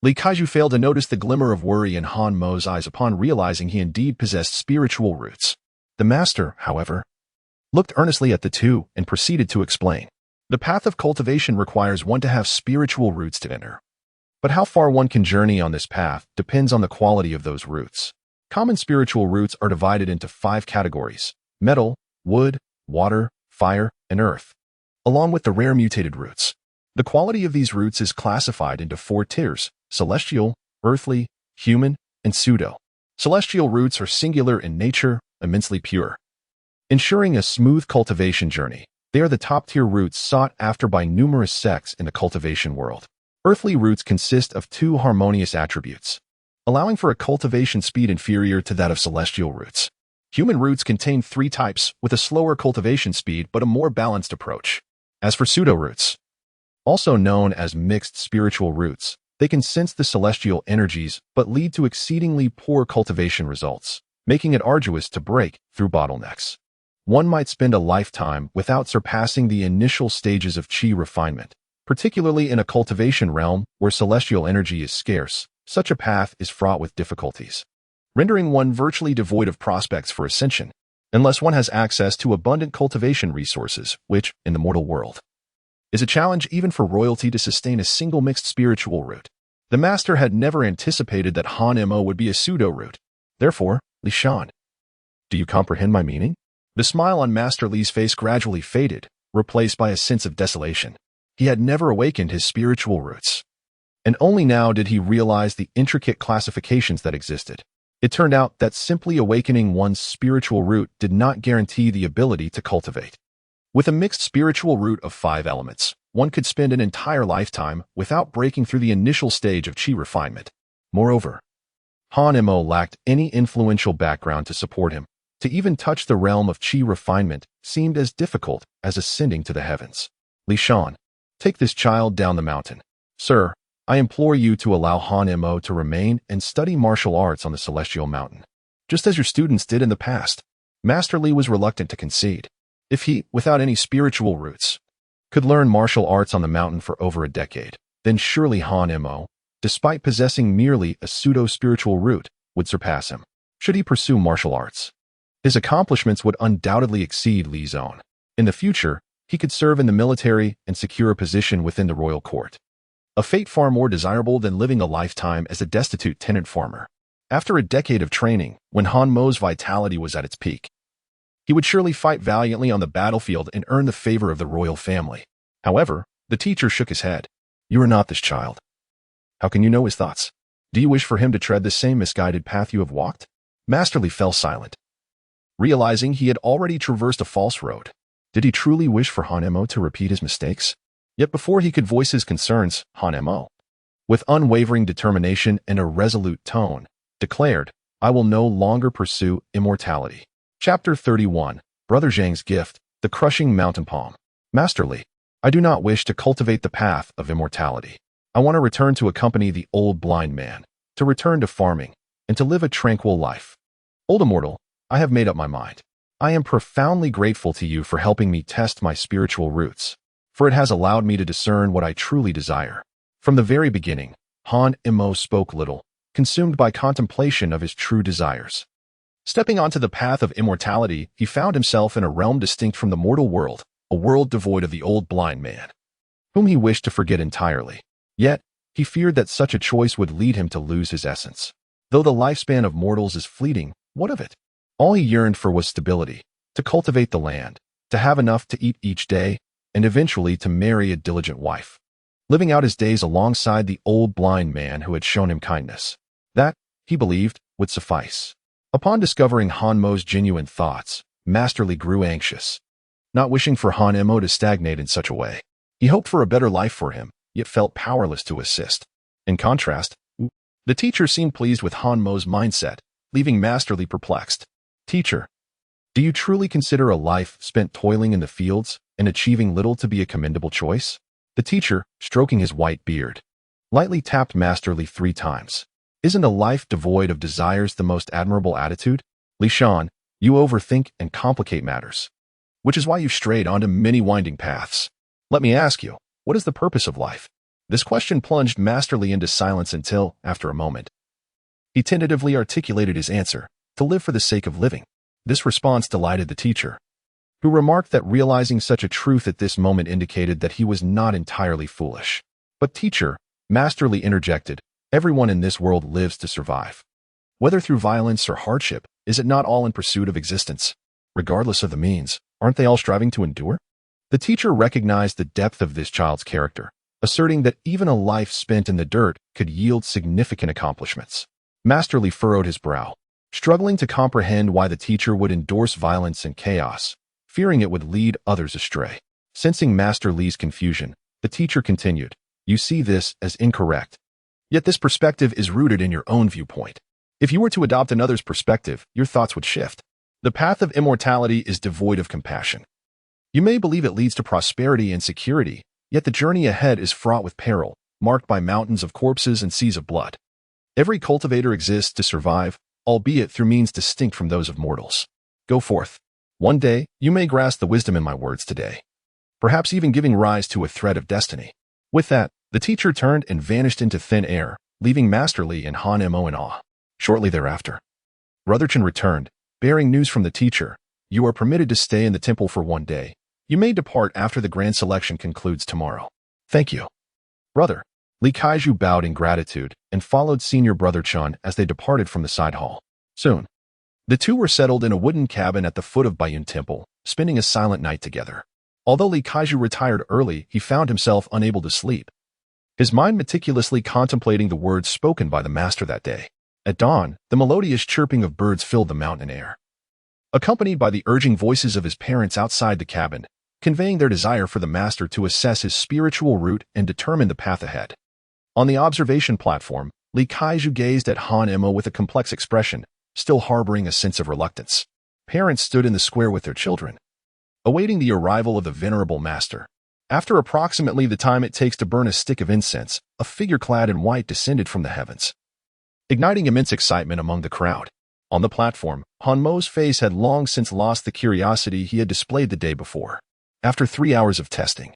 Li Kaiju failed to notice the glimmer of worry in Han Mo's eyes upon realizing he indeed possessed spiritual roots. The master, however, looked earnestly at the two and proceeded to explain. "The path of cultivation requires one to have spiritual roots to enter. But how far one can journey on this path depends on the quality of those roots. Common spiritual roots are divided into 5 categories: metal, wood, water, fire, and earth, along with the rare mutated roots. The quality of these roots is classified into 4 tiers: celestial, earthly, human, and pseudo. Celestial roots are singular in nature, immensely pure, ensuring a smooth cultivation journey. They are the top-tier roots sought after by numerous sects in the cultivation world. Earthly roots consist of 2 harmonious attributes, allowing for a cultivation speed inferior to that of celestial roots. Human roots contain 3 types, with a slower cultivation speed but a more balanced approach. As for pseudo-roots, also known as mixed spiritual roots, they can sense the celestial energies but lead to exceedingly poor cultivation results, making it arduous to break through bottlenecks. One might spend a lifetime without surpassing the initial stages of chi refinement, particularly in a cultivation realm where celestial energy is scarce. Such a path is fraught with difficulties, rendering one virtually devoid of prospects for ascension, unless one has access to abundant cultivation resources, which, in the mortal world, is a challenge even for royalty to sustain a single mixed spiritual root. The master had never anticipated that Han Mo would be a pseudo-root. Therefore, Li Shan, do you comprehend my meaning? The smile on Master Li's face gradually faded, replaced by a sense of desolation. He had never awakened his spiritual roots, and only now did he realize the intricate classifications that existed. It turned out that simply awakening one's spiritual root did not guarantee the ability to cultivate. With a mixed spiritual root of 5 elements, one could spend an entire lifetime without breaking through the initial stage of chi refinement. Moreover, Han Mo lacked any influential background to support him. To even touch the realm of chi refinement seemed as difficult as ascending to the heavens. Li Shan, Take this child down the mountain. Sir, I implore you to allow Han Mo to remain and study martial arts on the Celestial Mountain, just as your students did in the past. Master Li was reluctant to concede. If he, without any spiritual roots, could learn martial arts on the mountain for over a decade, then surely Han Mo, despite possessing merely a pseudo-spiritual root, would surpass him. Should he pursue martial arts, his accomplishments would undoubtedly exceed Li's own. In the future, he could serve in the military and secure a position within the royal court, a fate far more desirable than living a lifetime as a destitute tenant farmer. After a decade of training, when Han Mo's vitality was at its peak, he would surely fight valiantly on the battlefield and earn the favor of the royal family. However, the teacher shook his head. You are not this child. How can you know his thoughts? Do you wish for him to tread the same misguided path you have walked? Master Li fell silent, realizing he had already traversed a false road. Did he truly wish for Han Mo to repeat his mistakes? Yet before he could voice his concerns, Han Mo, with unwavering determination and a resolute tone, declared, I will no longer pursue immortality. Chapter 31, Brother Zhang's Gift, the Crushing Mountain Palm. Master Li, I do not wish to cultivate the path of immortality. I want to return to accompany the old blind man, to return to farming, and to live a tranquil life. Old Immortal, I have made up my mind. I am profoundly grateful to you for helping me test my spiritual roots, for it has allowed me to discern what I truly desire. From the very beginning, Han Mo spoke little, consumed by contemplation of his true desires. Stepping onto the path of immortality, he found himself in a realm distinct from the mortal world, a world devoid of the old blind man, whom he wished to forget entirely. Yet, he feared that such a choice would lead him to lose his essence. Though the lifespan of mortals is fleeting, what of it? All he yearned for was stability, to cultivate the land, to have enough to eat each day, and eventually to marry a diligent wife, living out his days alongside the old blind man who had shown him kindness. That, he believed, would suffice. Upon discovering Han Mo's genuine thoughts, Master Li grew anxious, not wishing for Han Mo to stagnate in such a way. He hoped for a better life for him, yet felt powerless to assist. In contrast, the teacher seemed pleased with Han Mo's mindset, leaving Master Li perplexed. Teacher, do you truly consider a life spent toiling in the fields and achieving little to be a commendable choice? The teacher, stroking his white beard, lightly tapped Master Li 3 times. Isn't a life devoid of desires the most admirable attitude? Li Shan, you overthink and complicate matters, which is why you've strayed onto many winding paths. Let me ask you, what is the purpose of life? This question plunged Master Li into silence until, after a moment, he tentatively articulated his answer, to live for the sake of living. This response delighted the teacher, who remarked that realizing such a truth at this moment indicated that he was not entirely foolish. But teacher, Master Li interjected, everyone in this world lives to survive. Whether through violence or hardship, is it not all in pursuit of existence? Regardless of the means, aren't they all striving to endure? The teacher recognized the depth of this child's character, asserting that even a life spent in the dirt could yield significant accomplishments. Master Li furrowed his brow, struggling to comprehend why the teacher would endorse violence and chaos, fearing it would lead others astray. Sensing Master Li's confusion, the teacher continued, you see this as incorrect. Yet this perspective is rooted in your own viewpoint. If you were to adopt another's perspective, your thoughts would shift. The path of immortality is devoid of compassion. You may believe it leads to prosperity and security, yet the journey ahead is fraught with peril, marked by mountains of corpses and seas of blood. Every cultivator exists to survive, albeit through means distinct from those of mortals. Go forth. One day, you may grasp the wisdom in my words today, perhaps even giving rise to a thread of destiny. With that, the teacher turned and vanished into thin air, leaving Master Li and Han Mo in awe. Shortly thereafter, Brother Chen returned, bearing news from the teacher. You are permitted to stay in the temple for 1 day. You may depart after the grand selection concludes tomorrow. Thank you. Brother. Li Kaiju bowed in gratitude and followed Senior Brother Chen as they departed from the side hall. Soon, the two were settled in a wooden cabin at the foot of Baiyun Temple, spending a silent night together. Although Li Kaiju retired early, he found himself unable to sleep, his mind meticulously contemplating the words spoken by the master that day. At dawn, the melodious chirping of birds filled the mountain air, accompanied by the urging voices of his parents outside the cabin, conveying their desire for the master to assess his spiritual route and determine the path ahead. On the observation platform, Li Kaiju gazed at Han Mo with a complex expression, still harboring a sense of reluctance. Parents stood in the square with their children, awaiting the arrival of the venerable master. After approximately the time it takes to burn a stick of incense, a figure clad in white descended from the heavens, igniting immense excitement among the crowd. On the platform, Hanmo's face had long since lost the curiosity he had displayed the day before. After 3 hours of testing,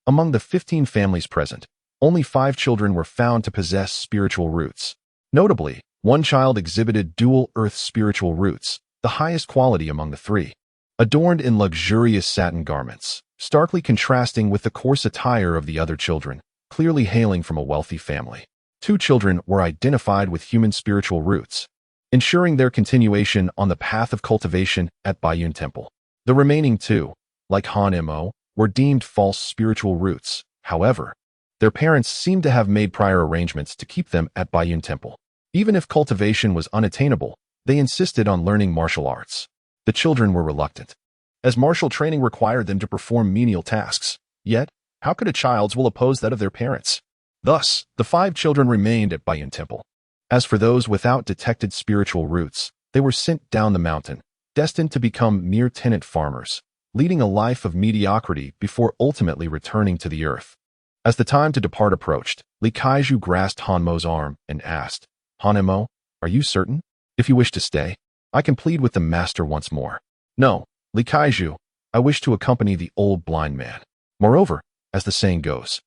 among the 15 families present, only 5 children were found to possess spiritual roots. Notably, 1 child exhibited dual earth spiritual roots, the highest quality among the 3, adorned in luxurious satin garments, starkly contrasting with the coarse attire of the other children, clearly hailing from a wealthy family. 2 children were identified with human spiritual roots, ensuring their continuation on the path of cultivation at Bayun Temple. The remaining 2, like Han Mo, were deemed false spiritual roots. However, their parents seemed to have made prior arrangements to keep them at Bayun Temple. Even if cultivation was unattainable, they insisted on learning martial arts. The children were reluctant, as martial training required them to perform menial tasks. Yet, how could a child's will oppose that of their parents? Thus, the 5 children remained at Bayun Temple. As for those without detected spiritual roots, they were sent down the mountain, destined to become mere tenant farmers, leading a life of mediocrity before ultimately returning to the earth. As the time to depart approached, Li Kaiju grasped Hanmo's arm and asked, "Han Mo, are you certain? If you wish to stay, I can plead with the master once more." "No, Li Kaiju, I wish to accompany the old blind man. Moreover, as the saying goes,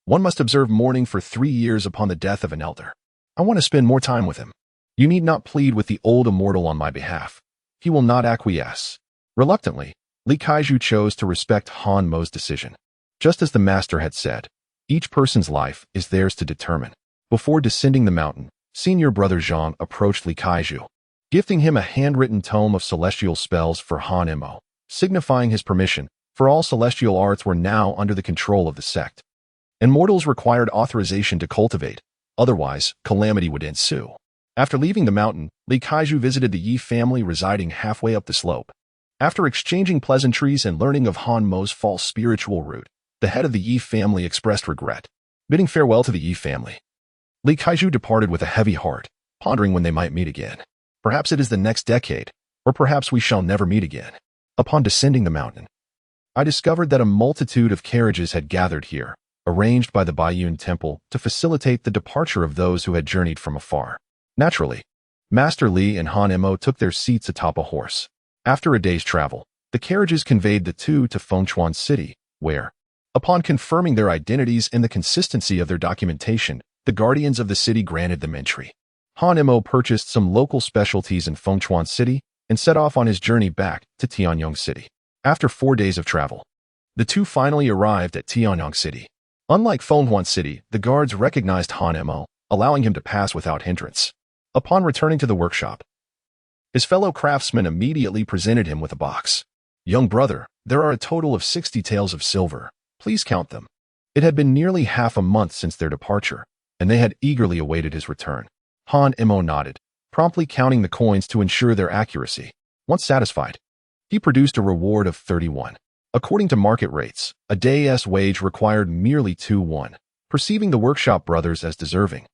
one must observe mourning for 3 years upon the death of an elder. I want to spend more time with him. You need not plead with the old immortal on my behalf. He will not acquiesce." Reluctantly, Li Kaiju chose to respect Han Mo's decision. Just as the master had said, each person's life is theirs to determine. Before descending the mountain, senior brother Zhang approached Li Kaiju, gifting him a handwritten tome of celestial spells for Han Mo, signifying his permission, for all celestial arts were now under the control of the sect. Immortals required authorization to cultivate, otherwise calamity would ensue. After leaving the mountain, Li Kaiju visited the Yi family residing halfway up the slope. After exchanging pleasantries and learning of Han Mo's false spiritual root, the head of the Yi family expressed regret. Bidding farewell to the Yi family, Li Kaiju departed with a heavy heart, pondering when they might meet again. Perhaps it is the next decade, or perhaps we shall never meet again. Upon descending the mountain, I discovered that a multitude of carriages had gathered here, arranged by the Bayun Temple to facilitate the departure of those who had journeyed from afar. Naturally, Master Li and Han Mo took their seats atop a horse. After a day's travel, the carriages conveyed the 2 to Fengchuan City, where, upon confirming their identities and the consistency of their documentation, the guardians of the city granted them entry. Han Mo purchased some local specialties in Fengchuan City and set off on his journey back to Tianyang City. After 4 days of travel, the 2 finally arrived at Tianyang City. Unlike Fengchuan City, the guards recognized Han Mo, allowing him to pass without hindrance. Upon returning to the workshop, his fellow craftsmen immediately presented him with a box. "Young brother, there are a total of 60 taels of silver. Please count them." It had been nearly half a month since their departure, and they had eagerly awaited his return. Han Mo nodded, promptly counting the coins to ensure their accuracy. Once satisfied, he produced a reward of 31. According to market rates, a day's wage required merely 2 won. Perceiving the workshop brothers as deserving,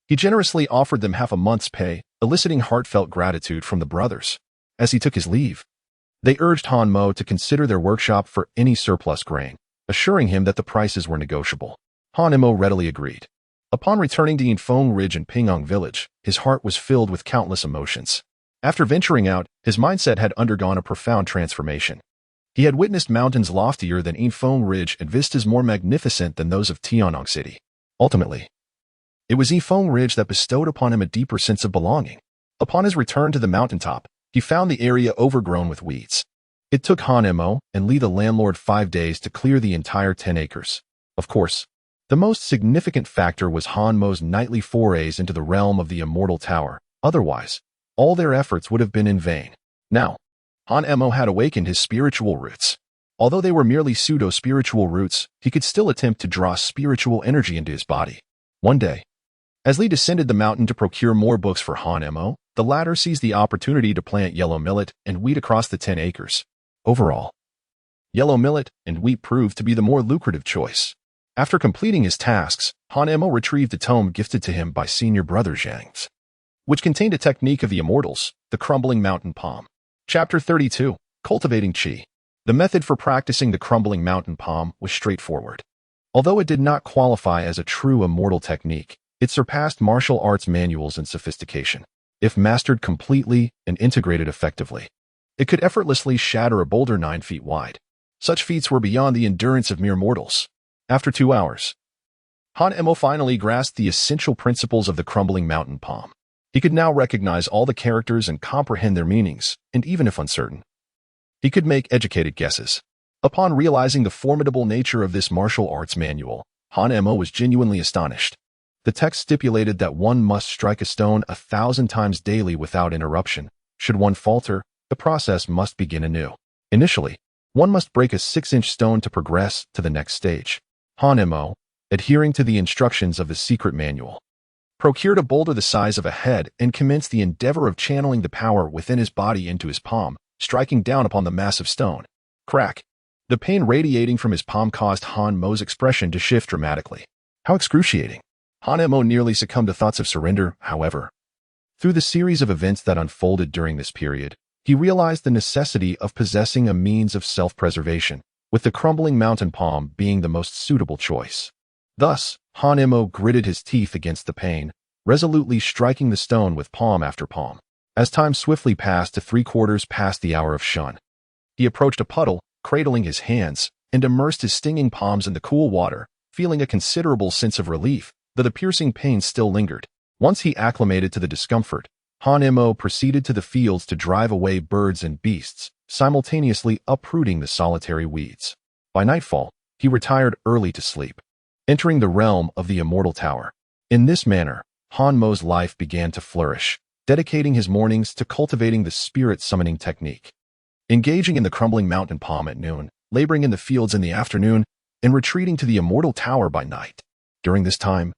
he generously offered them half a month's pay, eliciting heartfelt gratitude from the brothers. As he took his leave, they urged Han Mo to consider their workshop for any surplus grain, assuring him that the prices were negotiable. Han Mo readily agreed. Upon returning to Yinfeng Ridge and Pingyang Village, his heart was filled with countless emotions. After venturing out, his mindset had undergone a profound transformation. He had witnessed mountains loftier than Yinfeng Ridge and vistas more magnificent than those of Tianyang City. Ultimately, it was Yinfeng Ridge that bestowed upon him a deeper sense of belonging. Upon his return to the mountaintop, he found the area overgrown with weeds. It took Han Mo and Li the landlord 5 days to clear the entire 10 acres. Of course, the most significant factor was Han Mo's nightly forays into the realm of the Immortal Tower. Otherwise, all their efforts would have been in vain. Now, Han Mo had awakened his spiritual roots. Although they were merely pseudo-spiritual roots, he could still attempt to draw spiritual energy into his body. One day, as Li descended the mountain to procure more books for Han Mo, the latter seized the opportunity to plant yellow millet and wheat across the 10 acres. Overall, yellow millet and wheat proved to be the more lucrative choice. After completing his tasks, Han Mo retrieved a tome gifted to him by senior brother Zhang's, which contained a technique of the Immortals, the crumbling mountain palm. Chapter 32, Cultivating Qi. The method for practicing the crumbling mountain palm was straightforward. Although it did not qualify as a true immortal technique, it surpassed martial arts manuals in sophistication. If mastered completely and integrated effectively, it could effortlessly shatter a boulder 9 feet wide. Such feats were beyond the endurance of mere mortals. After 2 hours, Han-Emo finally grasped the essential principles of the crumbling mountain palm. He could now recognize all the characters and comprehend their meanings, and even if uncertain, he could make educated guesses. Upon realizing the formidable nature of this martial arts manual, Han-Emo was genuinely astonished. The text stipulated that one must strike a stone 1,000 times daily without interruption. Should one falter, the process must begin anew. Initially, one must break a 6-inch stone to progress to the next stage. Han-Emo, adhering to the instructions of the secret manual, procured a boulder the size of a head and commenced the endeavor of channeling the power within his body into his palm, striking down upon the massive stone. Crack! The pain radiating from his palm caused Han-Mo's expression to shift dramatically. How excruciating! Han-Emo nearly succumbed to thoughts of surrender, however. Through the series of events that unfolded during this period, he realized the necessity of possessing a means of self-preservation, with the crumbling mountain palm being the most suitable choice. Thus, Han-Emo gritted his teeth against the pain, resolutely striking the stone with palm after palm. As time swiftly passed to 3/4 past the hour of shun, he approached a puddle, cradling his hands, and immersed his stinging palms in the cool water, feeling a considerable sense of relief, though the piercing pain still lingered. Once he acclimated to the discomfort, Han-Emo proceeded to the fields to drive away birds and beasts, simultaneously uprooting the solitary weeds. By nightfall, he retired early to sleep, entering the realm of the Immortal Tower. In this manner, Han-Mo's life began to flourish, dedicating his mornings to cultivating the spirit summoning technique. Engaging in the crumbling mountain palm at noon, laboring in the fields in the afternoon, and retreating to the Immortal Tower by night. During this time,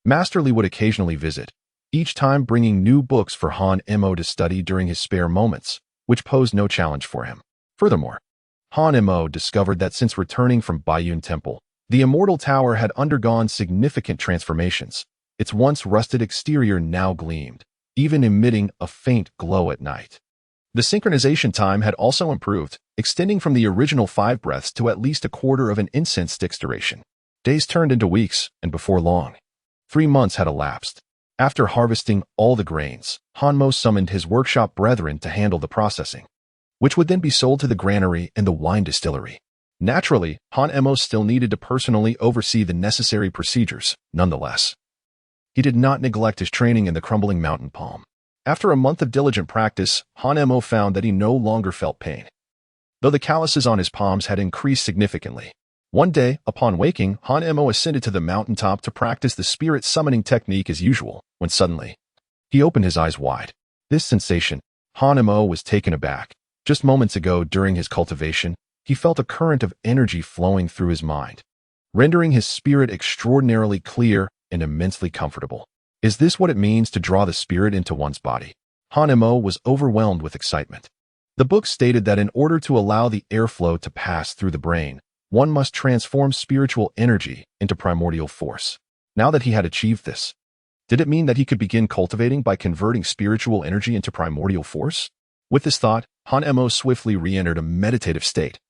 Master Li would occasionally visit, each time bringing new books for Han-Emo to study during his spare moments, which posed no challenge for him. Furthermore, Han-Emo discovered that since returning from Baiyun Temple, the Immortal Tower had undergone significant transformations. Its once rusted exterior now gleamed, even emitting a faint glow at night. The synchronization time had also improved, extending from the original 5 breaths to at least 1/4 of an incense stick's duration. Days turned into weeks, and before long, 3 months had elapsed. After harvesting all the grains, Han-Mo summoned his workshop brethren to handle the processing, which would then be sold to the granary and the wine distillery. Naturally, Han-Emo still needed to personally oversee the necessary procedures. Nonetheless, he did not neglect his training in the crumbling mountain palm. After a month of diligent practice, Han-Emo found that he no longer felt pain, though the calluses on his palms had increased significantly. One day, upon waking, Han-Emo ascended to the mountaintop to practice the spirit summoning technique as usual, when suddenly, he opened his eyes wide. This sensation, Han-Emo was taken aback. Just moments ago, during his cultivation, he felt a current of energy flowing through his mind, rendering his spirit extraordinarily clear and immensely comfortable. Is this what it means to draw the spirit into one's body? Han-Emo was overwhelmed with excitement. The book stated that in order to allow the airflow to pass through the brain, one must transform spiritual energy into primordial force. Now that he had achieved this, did it mean that he could begin cultivating by converting spiritual energy into primordial force? With this thought, Han-Emo swiftly re-entered a meditative state,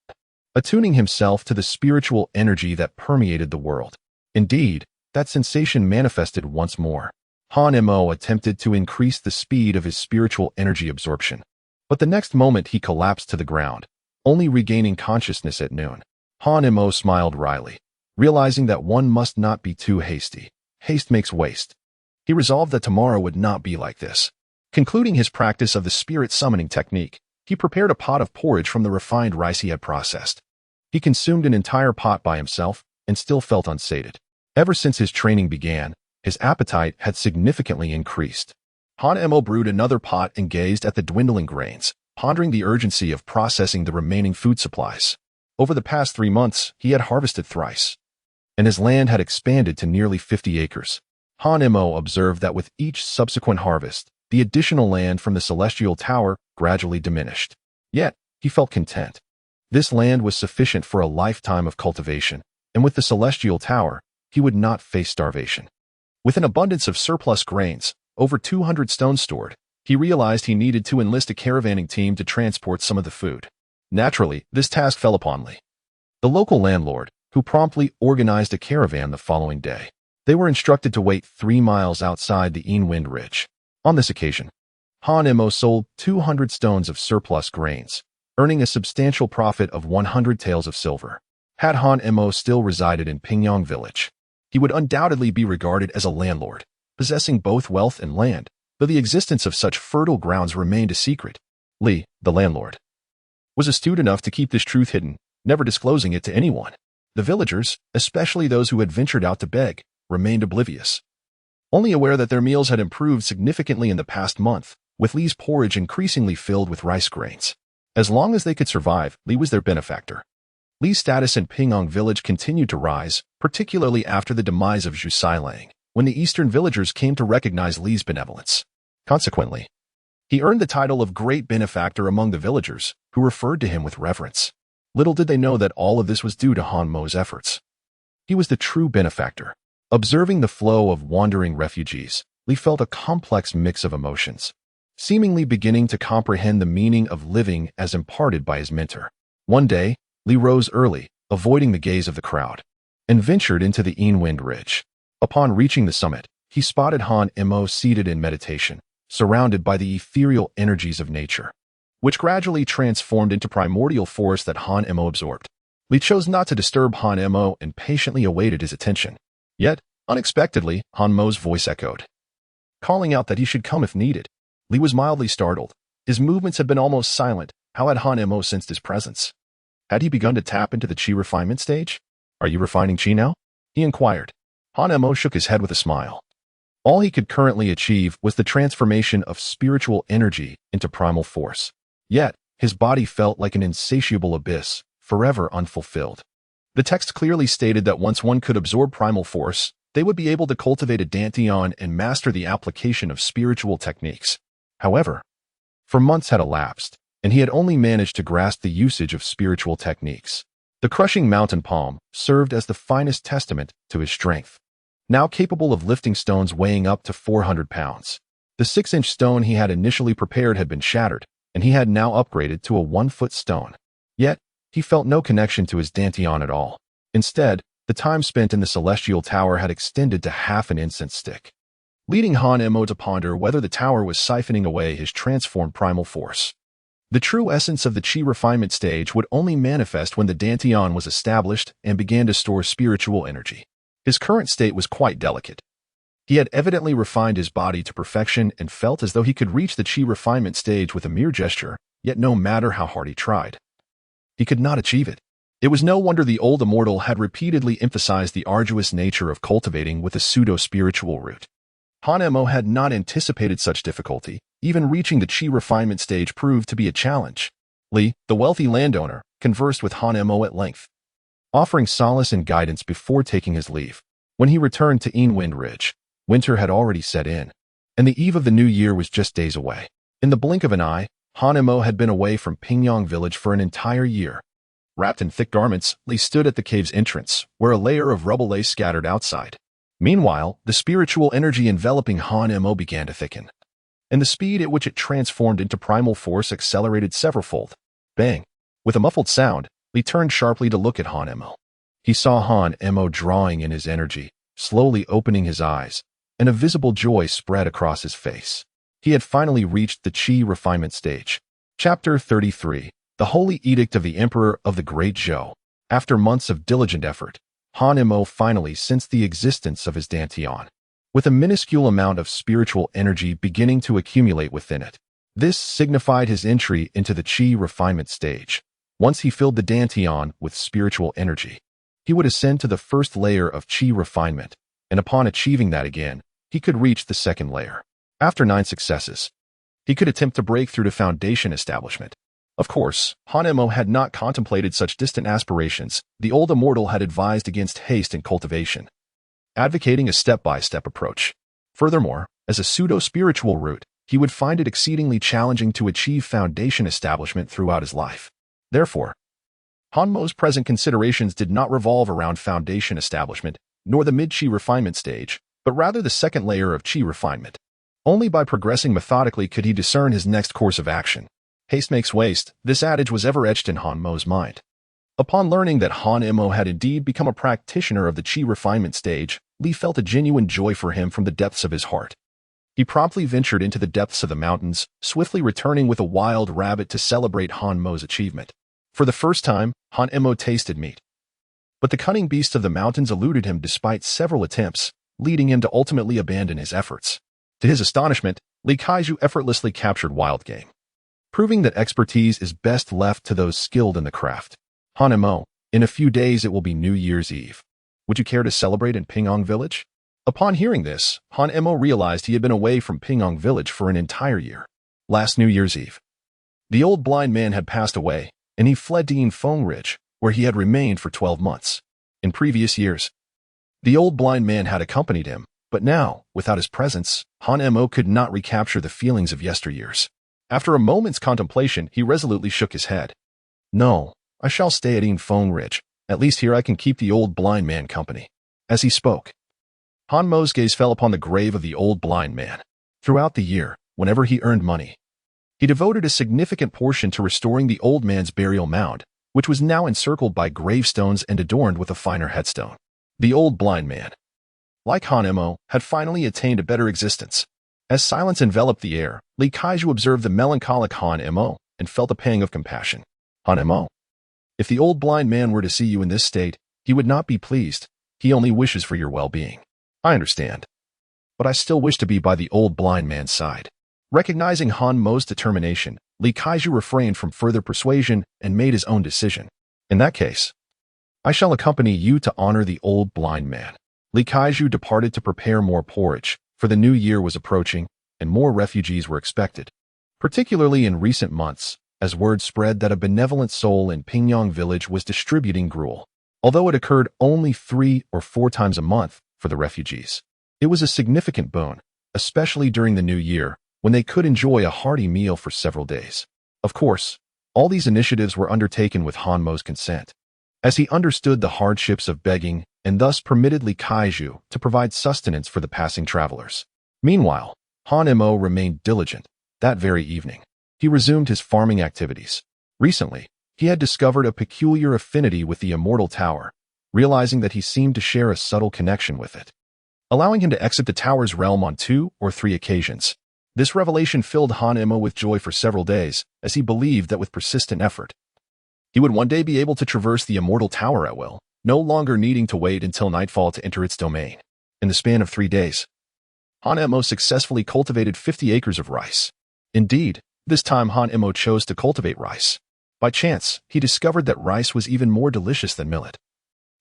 attuning himself to the spiritual energy that permeated the world. Indeed, that sensation manifested once more. Han-Emo attempted to increase the speed of his spiritual energy absorption, but the next moment he collapsed to the ground, only regaining consciousness at noon. Han-Emo smiled wryly, realizing that one must not be too hasty. Haste makes waste. He resolved that tomorrow would not be like this. Concluding his practice of the spirit summoning technique, he prepared a pot of porridge from the refined rice he had processed. He consumed an entire pot by himself and still felt unsated. Ever since his training began, his appetite had significantly increased. Han-Emo brewed another pot and gazed at the dwindling grains, pondering the urgency of processing the remaining food supplies. Over the past 3 months, he had harvested thrice, and his land had expanded to nearly 50 acres. Han-Emo observed that with each subsequent harvest, the additional land from the Celestial Tower gradually diminished. Yet, he felt content. This land was sufficient for a lifetime of cultivation, and with the Celestial Tower, he would not face starvation. With an abundance of surplus grains, over 200 stones stored, he realized he needed to enlist a caravanning team to transport some of the food. Naturally, this task fell upon Li, the local landlord, who promptly organized a caravan the following day. They were instructed to wait 3 miles outside the Wind Ridge. On this occasion, Han Mo sold 200 stones of surplus grains, earning a substantial profit of 100 taels of silver. Had Han Mo still resided in Pingyong village, he would undoubtedly be regarded as a landlord, possessing both wealth and land, though the existence of such fertile grounds remained a secret. Li, the landlord, was astute enough to keep this truth hidden, never disclosing it to anyone. The villagers, especially those who had ventured out to beg, remained oblivious, only aware that their meals had improved significantly in the past month, with Li's porridge increasingly filled with rice grains. As long as they could survive, Li was their benefactor. Li's status in Pingyong village continued to rise, particularly after the demise of Zhu Sailang, when the eastern villagers came to recognize Li's benevolence. Consequently, he earned the title of great benefactor among the villagers, who referred to him with reverence. Little did they know that all of this was due to Han Mo's efforts. He was the true benefactor. Observing the flow of wandering refugees, Li felt a complex mix of emotions, seemingly beginning to comprehend the meaning of living as imparted by his mentor. One day, Li rose early, avoiding the gaze of the crowd, and ventured into the Wind Ridge. Upon reaching the summit, he spotted Han Mo seated in meditation, surrounded by the ethereal energies of nature, which gradually transformed into primordial force that Han Mo absorbed. Li chose not to disturb Han Mo and patiently awaited his attention. Yet, unexpectedly, Han Mo's voice echoed, calling out that he should come if needed. Li was mildly startled. His movements had been almost silent. How had Han Mo sensed his presence? Had he begun to tap into the Qi refinement stage? Are you refining Qi now? He inquired. Han Mo shook his head with a smile. All he could currently achieve was the transformation of spiritual energy into primal force. Yet, his body felt like an insatiable abyss, forever unfulfilled. The text clearly stated that once one could absorb primal force, they would be able to cultivate a dantian and master the application of spiritual techniques. However, months had elapsed, and he had only managed to grasp the usage of spiritual techniques. The crushing mountain palm served as the finest testament to his strength. Now capable of lifting stones weighing up to 400 pounds. The 6-inch stone he had initially prepared had been shattered, and he had now upgraded to a 1-foot stone. Yet, he felt no connection to his dantian at all. Instead, the time spent in the celestial tower had extended to half an incense stick, leading Han Mo to ponder whether the tower was siphoning away his transformed primal force. The true essence of the Qi refinement stage would only manifest when the dantian was established and began to store spiritual energy. His current state was quite delicate. He had evidently refined his body to perfection and felt as though he could reach the Qi refinement stage with a mere gesture, yet no matter how hard he tried, he could not achieve it. It was no wonder the old Immortal had repeatedly emphasized the arduous nature of cultivating with a pseudo-spiritual root. Han Mo had not anticipated such difficulty. Even reaching the Qi refinement stage proved to be a challenge. Li, the wealthy landowner, conversed with Han Mo at length, offering solace and guidance before taking his leave. When he returned to Wind Ridge, winter had already set in, and the eve of the new year was just days away. In the blink of an eye, Han Mo had been away from Pingyong village for an entire year. Wrapped in thick garments, Li stood at the cave's entrance, where a layer of rubble lay scattered outside. Meanwhile, the spiritual energy enveloping Han Mo began to thicken, and the speed at which it transformed into primal force accelerated severalfold. Bang! With a muffled sound, Li turned sharply to look at Han Mo. He saw Han Mo drawing in his energy, slowly opening his eyes, and a visible joy spread across his face. He had finally reached the Qi refinement stage. Chapter 33. The Holy Edict of the Emperor of the Great Zhou. After months of diligent effort, Han Mo finally sensed the existence of his dantian, with a minuscule amount of spiritual energy beginning to accumulate within it. This signified his entry into the Qi refinement stage. Once he filled the dantian with spiritual energy, he would ascend to the first layer of Qi refinement, and upon achieving that again, he could reach the second layer. After 9 successes, he could attempt to break through to foundation establishment. Of course, Han Mo had not contemplated such distant aspirations. The old Immortal had advised against haste in cultivation, advocating a step-by-step approach. Furthermore, as a pseudo-spiritual route, he would find it exceedingly challenging to achieve foundation establishment throughout his life. Therefore, Han Mo's present considerations did not revolve around foundation establishment, nor the mid-Qi refinement stage, but rather the second layer of Qi refinement. Only by progressing methodically could he discern his next course of action. Haste makes waste. This adage was ever etched in Han Mo's mind. Upon learning that Han Mo had indeed become a practitioner of the Qi refinement stage, Li felt a genuine joy for him from the depths of his heart. He promptly ventured into the depths of the mountains, swiftly returning with a wild rabbit to celebrate Han Mo's achievement. For the first time, Han Mo tasted meat. But the cunning beast of the mountains eluded him despite several attempts, leading him to ultimately abandon his efforts. To his astonishment, Li Kaiju effortlessly captured wild game, proving that expertise is best left to those skilled in the craft. Han Mo, in a few days it will be New Year's Eve. Would you care to celebrate in Pingyong Village? Upon hearing this, Han Mo realized he had been away from Pingyong Village for an entire year. Last New Year's Eve, the old blind man had passed away, and he fled to Yinfeng Ridge, where he had remained for 12 months. In previous years, the old blind man had accompanied him, but now, without his presence, Han Mo could not recapture the feelings of yesteryears. After a moment's contemplation, he resolutely shook his head. No, I shall stay at Yinfeng Ridge. At least here I can keep the old blind man company. As he spoke, Han Mo's gaze fell upon the grave of the old blind man. Throughout the year, whenever he earned money, he devoted a significant portion to restoring the old man's burial mound, which was now encircled by gravestones and adorned with a finer headstone. The old blind man, like Han Mo, had finally attained a better existence. As silence enveloped the air, Li Kaiju observed the melancholic Han Mo and felt a pang of compassion. Han Mo, if the old blind man were to see you in this state, he would not be pleased. He only wishes for your well-being. I understand. But I still wish to be by the old blind man's side. Recognizing Han Mo's determination, Li Kaiju refrained from further persuasion and made his own decision. In that case, I shall accompany you to honor the old blind man. Li Kaiju departed to prepare more porridge, for the new year was approaching, and more refugees were expected. Particularly in recent months, as word spread that a benevolent soul in Pingyong Village was distributing gruel. Although it occurred only 3 or 4 times a month for the refugees, it was a significant boon, especially during the new year, when they could enjoy a hearty meal for several days. Of course, all these initiatives were undertaken with Han Mo's consent, as he understood the hardships of begging and thus permitted Li Kaiju to provide sustenance for the passing travelers. Meanwhile, Han Mo remained diligent. That very evening, he resumed his farming activities. Recently, he had discovered a peculiar affinity with the Immortal Tower, realizing that he seemed to share a subtle connection with it, allowing him to exit the tower's realm on 2 or 3 occasions. This revelation filled Han Mo with joy for several days, as he believed that with persistent effort, he would one day be able to traverse the Immortal Tower at will, no longer needing to wait until nightfall to enter its domain. In the span of 3 days, Han Mo successfully cultivated 50 acres of rice. Indeed, this time Han Mo chose to cultivate rice. By chance, he discovered that rice was even more delicious than millet.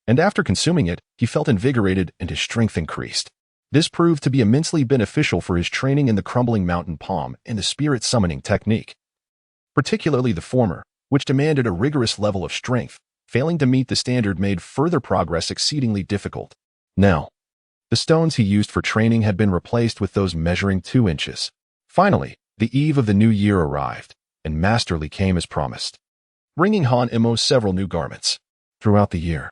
And after consuming it, he felt invigorated and his strength increased. This proved to be immensely beneficial for his training in the crumbling mountain palm and the spirit summoning technique, particularly the former, which demanded a rigorous level of strength. Failing to meet the standard made further progress exceedingly difficult. Now, the stones he used for training had been replaced with those measuring 2 inches. Finally, the eve of the new year arrived, and Master Li came as promised, bringing Han Mo several new garments. Throughout the year,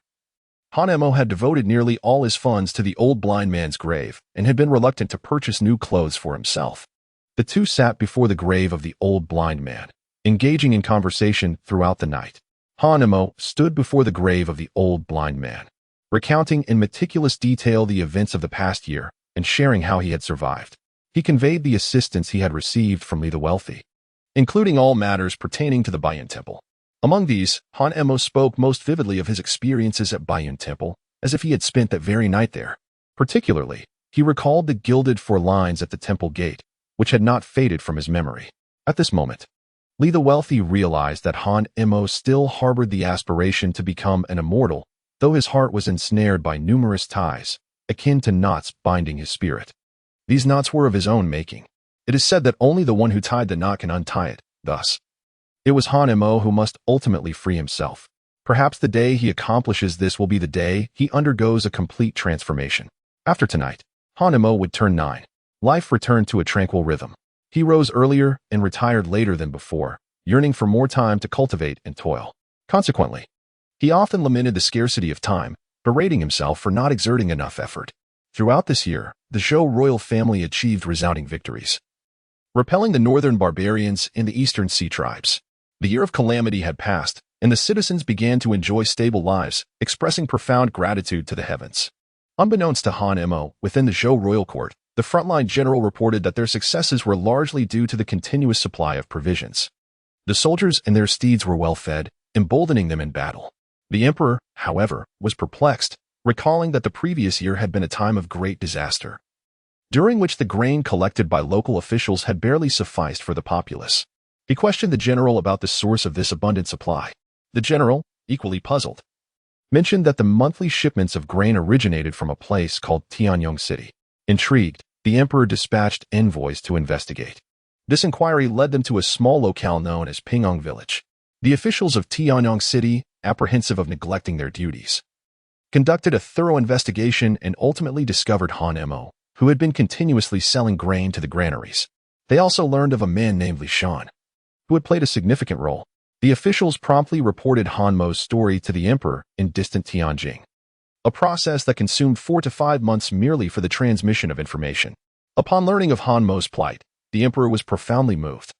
Han Mo had devoted nearly all his funds to the old blind man's grave and had been reluctant to purchase new clothes for himself. The two sat before the grave of the old blind man, engaging in conversation throughout the night. Han Mo stood before the grave of the old blind man, recounting in meticulous detail the events of the past year and sharing how he had survived. He conveyed the assistance he had received from Li the Wealthy, including all matters pertaining to the Bayun Temple. Among these, Han Mo spoke most vividly of his experiences at Bayun Temple, as if he had spent that very night there. Particularly, he recalled the gilded 4 lines at the temple gate, which had not faded from his memory. At this moment, Li the Wealthy realized that Han Mo still harbored the aspiration to become an immortal, though his heart was ensnared by numerous ties, akin to knots binding his spirit. These knots were of his own making. It is said that only the one who tied the knot can untie it. Thus, it was Han Mo who must ultimately free himself. Perhaps the day he accomplishes this will be the day he undergoes a complete transformation. After tonight, Han Mo would turn 9. Life returned to a tranquil rhythm. He rose earlier and retired later than before, yearning for more time to cultivate and toil. Consequently, he often lamented the scarcity of time, berating himself for not exerting enough effort. Throughout this year, the Zhou royal family achieved resounding victories. repelling the northern barbarians and the eastern sea tribes. The year of calamity had passed, and the citizens began to enjoy stable lives, expressing profound gratitude to the heavens. Unbeknownst to Han Mo, within the Zhou royal court, the frontline general reported that their successes were largely due to the continuous supply of provisions. The soldiers and their steeds were well fed, emboldening them in battle. The emperor, however, was perplexed, recalling that the previous year had been a time of great disaster, during which the grain collected by local officials had barely sufficed for the populace. He questioned the general about the source of this abundant supply. The general, equally puzzled, mentioned that the monthly shipments of grain originated from a place called Tianyong City. Intrigued, the emperor dispatched envoys to investigate. This inquiry led them to a small locale known as Pingyong Village. The officials of Tianyong City, apprehensive of neglecting their duties, conducted a thorough investigation and ultimately discovered Han Mo, who had been continuously selling grain to the granaries. They also learned of a man named Li Shan, who had played a significant role. The officials promptly reported Han Mo's story to the emperor in distant Tianjing, a process that consumed 4 to 5 months merely for the transmission of information. Upon learning of Han Mo's plight, the emperor was profoundly moved,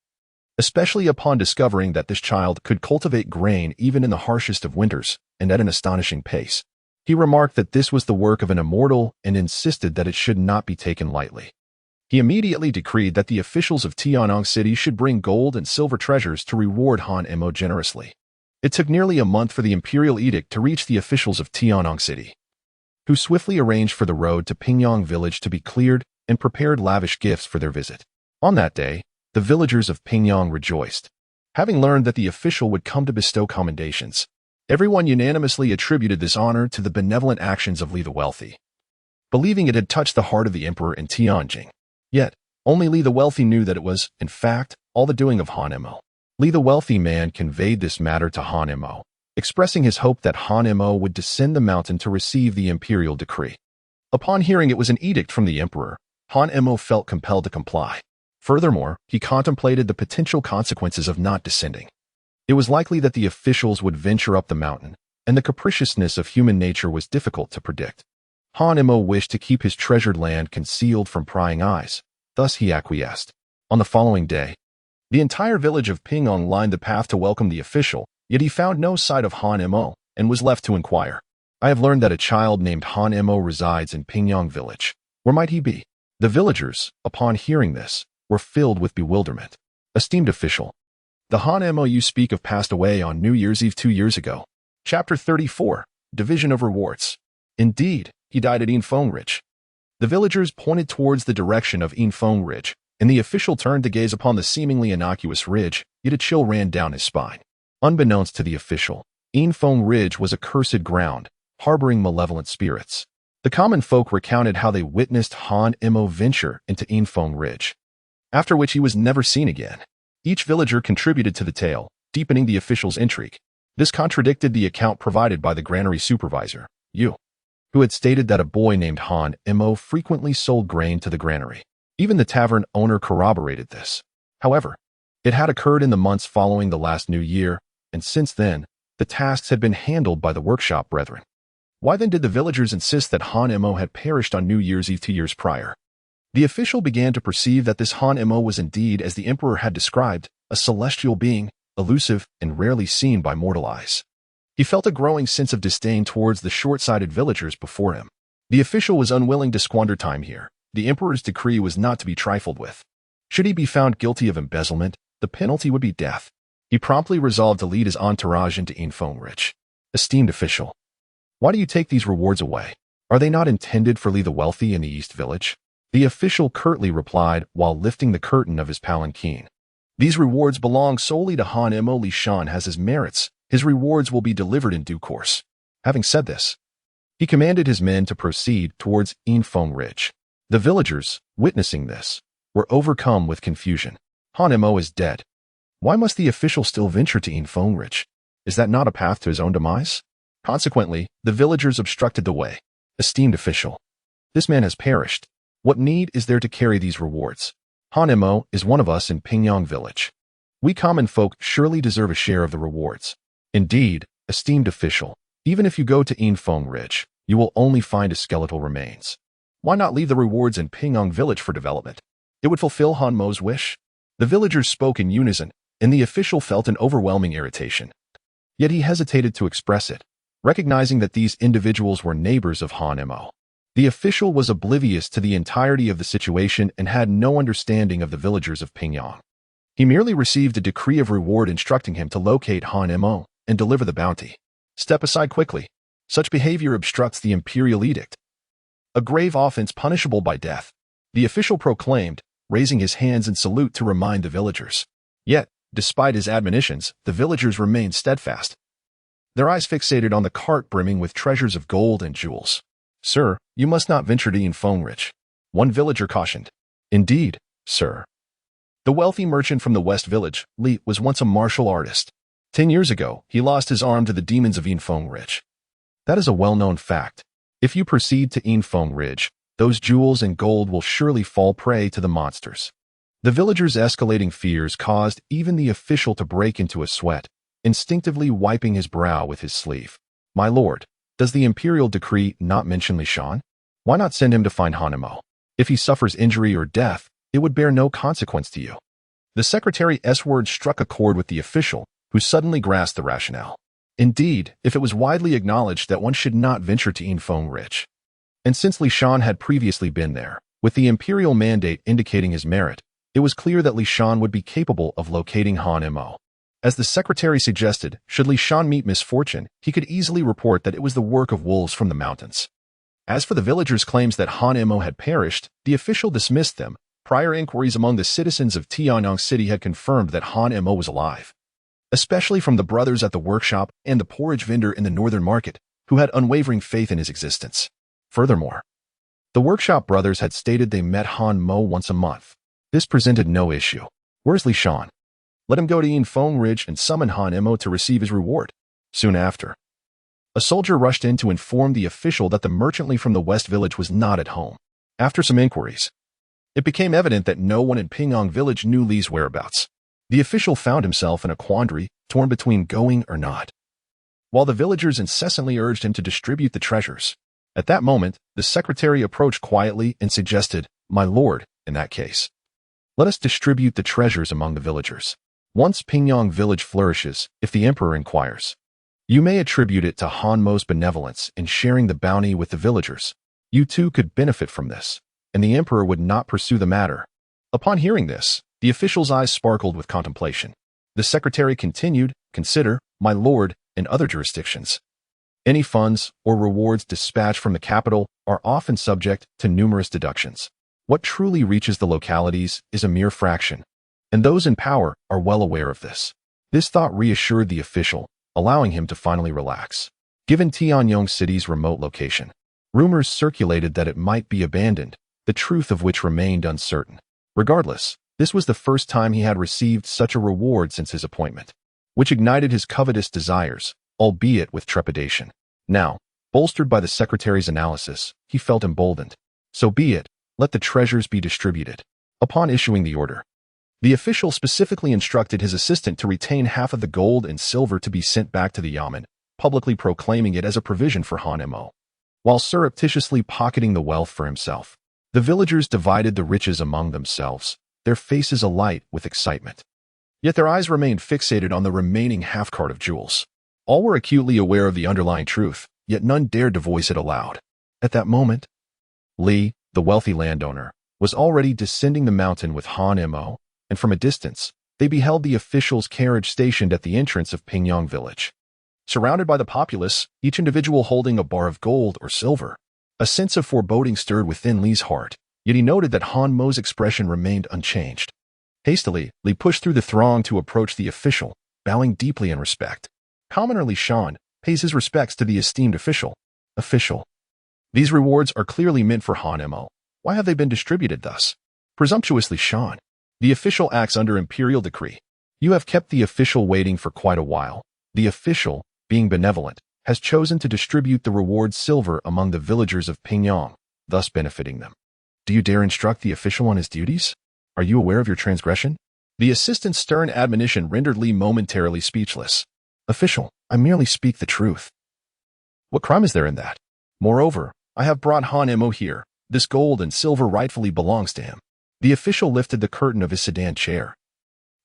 especially upon discovering that this child could cultivate grain even in the harshest of winters and at an astonishing pace. He remarked that this was the work of an immortal and insisted that it should not be taken lightly. He immediately decreed that the officials of Tianyong City should bring gold and silver treasures to reward Han Mo generously. It took nearly a month for the imperial edict to reach the officials of Tianyong City, who swiftly arranged for the road to Pingyong Village to be cleared and prepared lavish gifts for their visit. On that day, the villagers of Pingyong rejoiced, having learned that the official would come to bestow commendations. Everyone unanimously attributed this honor to the benevolent actions of Li the Wealthy, believing it had touched the heart of the emperor in Tianjing. Yet, only Li the Wealthy knew that it was, in fact, all the doing of Han Mo. Li the Wealthy man conveyed this matter to Han Mo, expressing his hope that Han Mo would descend the mountain to receive the imperial decree. Upon hearing it was an edict from the emperor, Han Mo felt compelled to comply. Furthermore, he contemplated the potential consequences of not descending. It was likely that the officials would venture up the mountain, and the capriciousness of human nature was difficult to predict. Han Mo wished to keep his treasured land concealed from prying eyes, thus he acquiesced. On the following day, the entire village of Pingyong lined the path to welcome the official, yet he found no sight of Han Mo and was left to inquire. I have learned that a child named Han Mo resides in Pingyong Village. Where might he be? The villagers, upon hearing this, were filled with bewilderment. Esteemed official, the Han Mo you speak of passed away on New Year's Eve 2 years ago. Chapter 34, Division of Rewards. Indeed, he died at Infeng Ridge. The villagers pointed towards the direction of Infeng Ridge, and the official turned to gaze upon the seemingly innocuous ridge, yet a chill ran down his spine. Unbeknownst to the official, Infeng Ridge was a cursed ground, harboring malevolent spirits. The common folk recounted how they witnessed Han Mo venture into Infeng Ridge, after which he was never seen again. Each villager contributed to the tale, deepening the official's intrigue. This contradicted the account provided by the granary supervisor, Yu, who had stated that a boy named Han Mo frequently sold grain to the granary. Even the tavern owner corroborated this. However, it had occurred in the months following the last New Year, and since then, the tasks had been handled by the workshop brethren. Why then did the villagers insist that Han Mo had perished on New Year's Eve 2 years prior? The official began to perceive that this Han Mo was indeed, as the emperor had described, a celestial being, elusive and rarely seen by mortal eyes. He felt a growing sense of disdain towards the short-sighted villagers before him. The official was unwilling to squander time here. The emperor's decree was not to be trifled with. Should he be found guilty of embezzlement, the penalty would be death. He promptly resolved to lead his entourage into Infeng Ridge. Esteemed official, why do you take these rewards away? Are they not intended for Li the Wealthy in the East Village? The official curtly replied while lifting the curtain of his palanquin. These rewards belong solely to Han Mo. Li Shan has his merits. His rewards will be delivered in due course. Having said this, he commanded his men to proceed towards Infeng Ridge. The villagers, witnessing this, were overcome with confusion. Han Mo is dead. Why must the official still venture to Infeng Ridge? Is that not a path to his own demise? Consequently, the villagers obstructed the way. Esteemed official, this man has perished. What need is there to carry these rewards? Han Mo is one of us in Pingyong Village. We common folk surely deserve a share of the rewards. Indeed, esteemed official, even if you go to Infeng Ridge, you will only find his skeletal remains. Why not leave the rewards in Pingyong Village for development? It would fulfill Han Mo's wish. The villagers spoke in unison, and the official felt an overwhelming irritation. Yet he hesitated to express it, recognizing that these individuals were neighbors of Han Mo. The official was oblivious to the entirety of the situation and had no understanding of the villagers of Pingyang. He merely received a decree of reward instructing him to locate Han Mo and deliver the bounty. Step aside quickly. Such behavior obstructs the imperial edict. A grave offense punishable by death, the official proclaimed, raising his hands in salute to remind the villagers. Yet, despite his admonitions, the villagers remained steadfast, their eyes fixated on the cart brimming with treasures of gold and jewels. "Sir, you must not venture to Yinfeng Rich," one villager cautioned. "Indeed, sir." The wealthy merchant from the West Village, Li, was once a martial artist. 10 years ago, he lost his arm to the demons of Yinfeng Ridge. That is a well-known fact. If you proceed to Yinfeng Ridge, those jewels and gold will surely fall prey to the monsters. The villagers' escalating fears caused even the official to break into a sweat, instinctively wiping his brow with his sleeve. "My lord, does the imperial decree not mention Li Shan? Why not send him to find Han Mo? If he suffers injury or death, it would bear no consequence to you." The secretary's words struck a chord with the official, who suddenly grasped the rationale. Indeed, if it was widely acknowledged that one should not venture to Yinfeng Ridge, and since Li Shan had previously been there, with the imperial mandate indicating his merit, it was clear that Li Shan would be capable of locating Han Mo. As the secretary suggested, should Li Shan meet misfortune, he could easily report that it was the work of wolves from the mountains. As for the villagers' claims that Han Mo had perished, the official dismissed them. Prior inquiries among the citizens of Tianyang City had confirmed that Han Mo was alive, especially from the brothers at the workshop and the porridge vendor in the northern market, who had unwavering faith in his existence. Furthermore, the workshop brothers had stated they met Han Mo once a month. This presented no issue. "Where's Li Shan? Let him go to Yinfeng Ridge and summon Han Mo to receive his reward." Soon after, a soldier rushed in to inform the official that the merchant Li from the West Village was not at home. After some inquiries, it became evident that no one in Pingyang Village knew Li's whereabouts. The official found himself in a quandary, torn between going or not, while the villagers incessantly urged him to distribute the treasures. At that moment, the secretary approached quietly and suggested, "My lord, in that case, let us distribute the treasures among the villagers. Once Pingyang Village flourishes, if the emperor inquires, you may attribute it to Han Mo's benevolence in sharing the bounty with the villagers. You too could benefit from this, and the emperor would not pursue the matter." Upon hearing this, the official's eyes sparkled with contemplation. The secretary continued, "Consider, my lord, in other jurisdictions, any funds or rewards dispatched from the capital are often subject to numerous deductions. What truly reaches the localities is a mere fraction, and those in power are well aware of this." This thought reassured the official, allowing him to finally relax. Given Tianyang City's remote location, rumors circulated that it might be abandoned, the truth of which remained uncertain. Regardless, this was the first time he had received such a reward since his appointment, which ignited his covetous desires, albeit with trepidation. Now, bolstered by the secretary's analysis, he felt emboldened. So be it, let the treasures be distributed. Upon issuing the order, the official specifically instructed his assistant to retain half of the gold and silver to be sent back to the yamen, publicly proclaiming it as a provision for Han Mo, while surreptitiously pocketing the wealth for himself. The villagers divided the riches among themselves, their faces alight with excitement. Yet their eyes remained fixated on the remaining half-cart of jewels. All were acutely aware of the underlying truth, yet none dared to voice it aloud. At that moment, Li, the wealthy landowner, was already descending the mountain with Han Mo, and from a distance, they beheld the official's carriage stationed at the entrance of Pingyang Village. Surrounded by the populace, each individual holding a bar of gold or silver, a sense of foreboding stirred within Li's heart, yet he noted that Han Mo's expression remained unchanged. Hastily, Li pushed through the throng to approach the official, bowing deeply in respect. Commoner Li Shan pays his respects to the esteemed official. Official. These rewards are clearly meant for Han Mo. Why have they been distributed thus? Presumptuous Li Shan. The official acts under imperial decree. You have kept the official waiting for quite a while. The official, being benevolent, has chosen to distribute the reward silver among the villagers of Pingyang, thus benefiting them. Do you dare instruct the official on his duties? Are you aware of your transgression? The assistant's stern admonition rendered Li momentarily speechless. Official, I merely speak the truth. What crime is there in that? Moreover, I have brought Han Mo here. This gold and silver rightfully belongs to him. The official lifted the curtain of his sedan chair.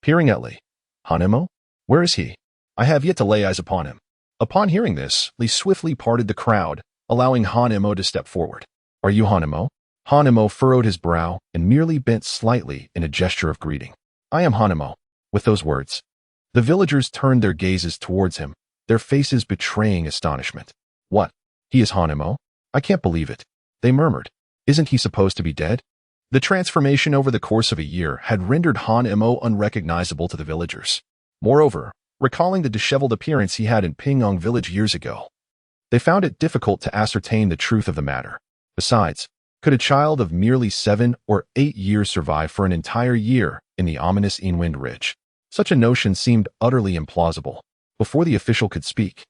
Peering at Lee. Hanemo? Where is he? I have yet to lay eyes upon him. Upon hearing this, Lee swiftly parted the crowd, allowing Hanemo to step forward. Are you Hanemo? Hanemo furrowed his brow and merely bent slightly in a gesture of greeting. I am Hanemo. With those words, the villagers turned their gazes towards him, their faces betraying astonishment. What? He is Hanemo? I can't believe it. They murmured. Isn't he supposed to be dead? The transformation over the course of a year had rendered Hanemo unrecognizable to the villagers. Moreover, recalling the disheveled appearance he had in Pingyong village years ago, they found it difficult to ascertain the truth of the matter. Besides, could a child of merely 7 or 8 years survive for an entire year in the ominous Inwind Ridge? Such a notion seemed utterly implausible. Before the official could speak,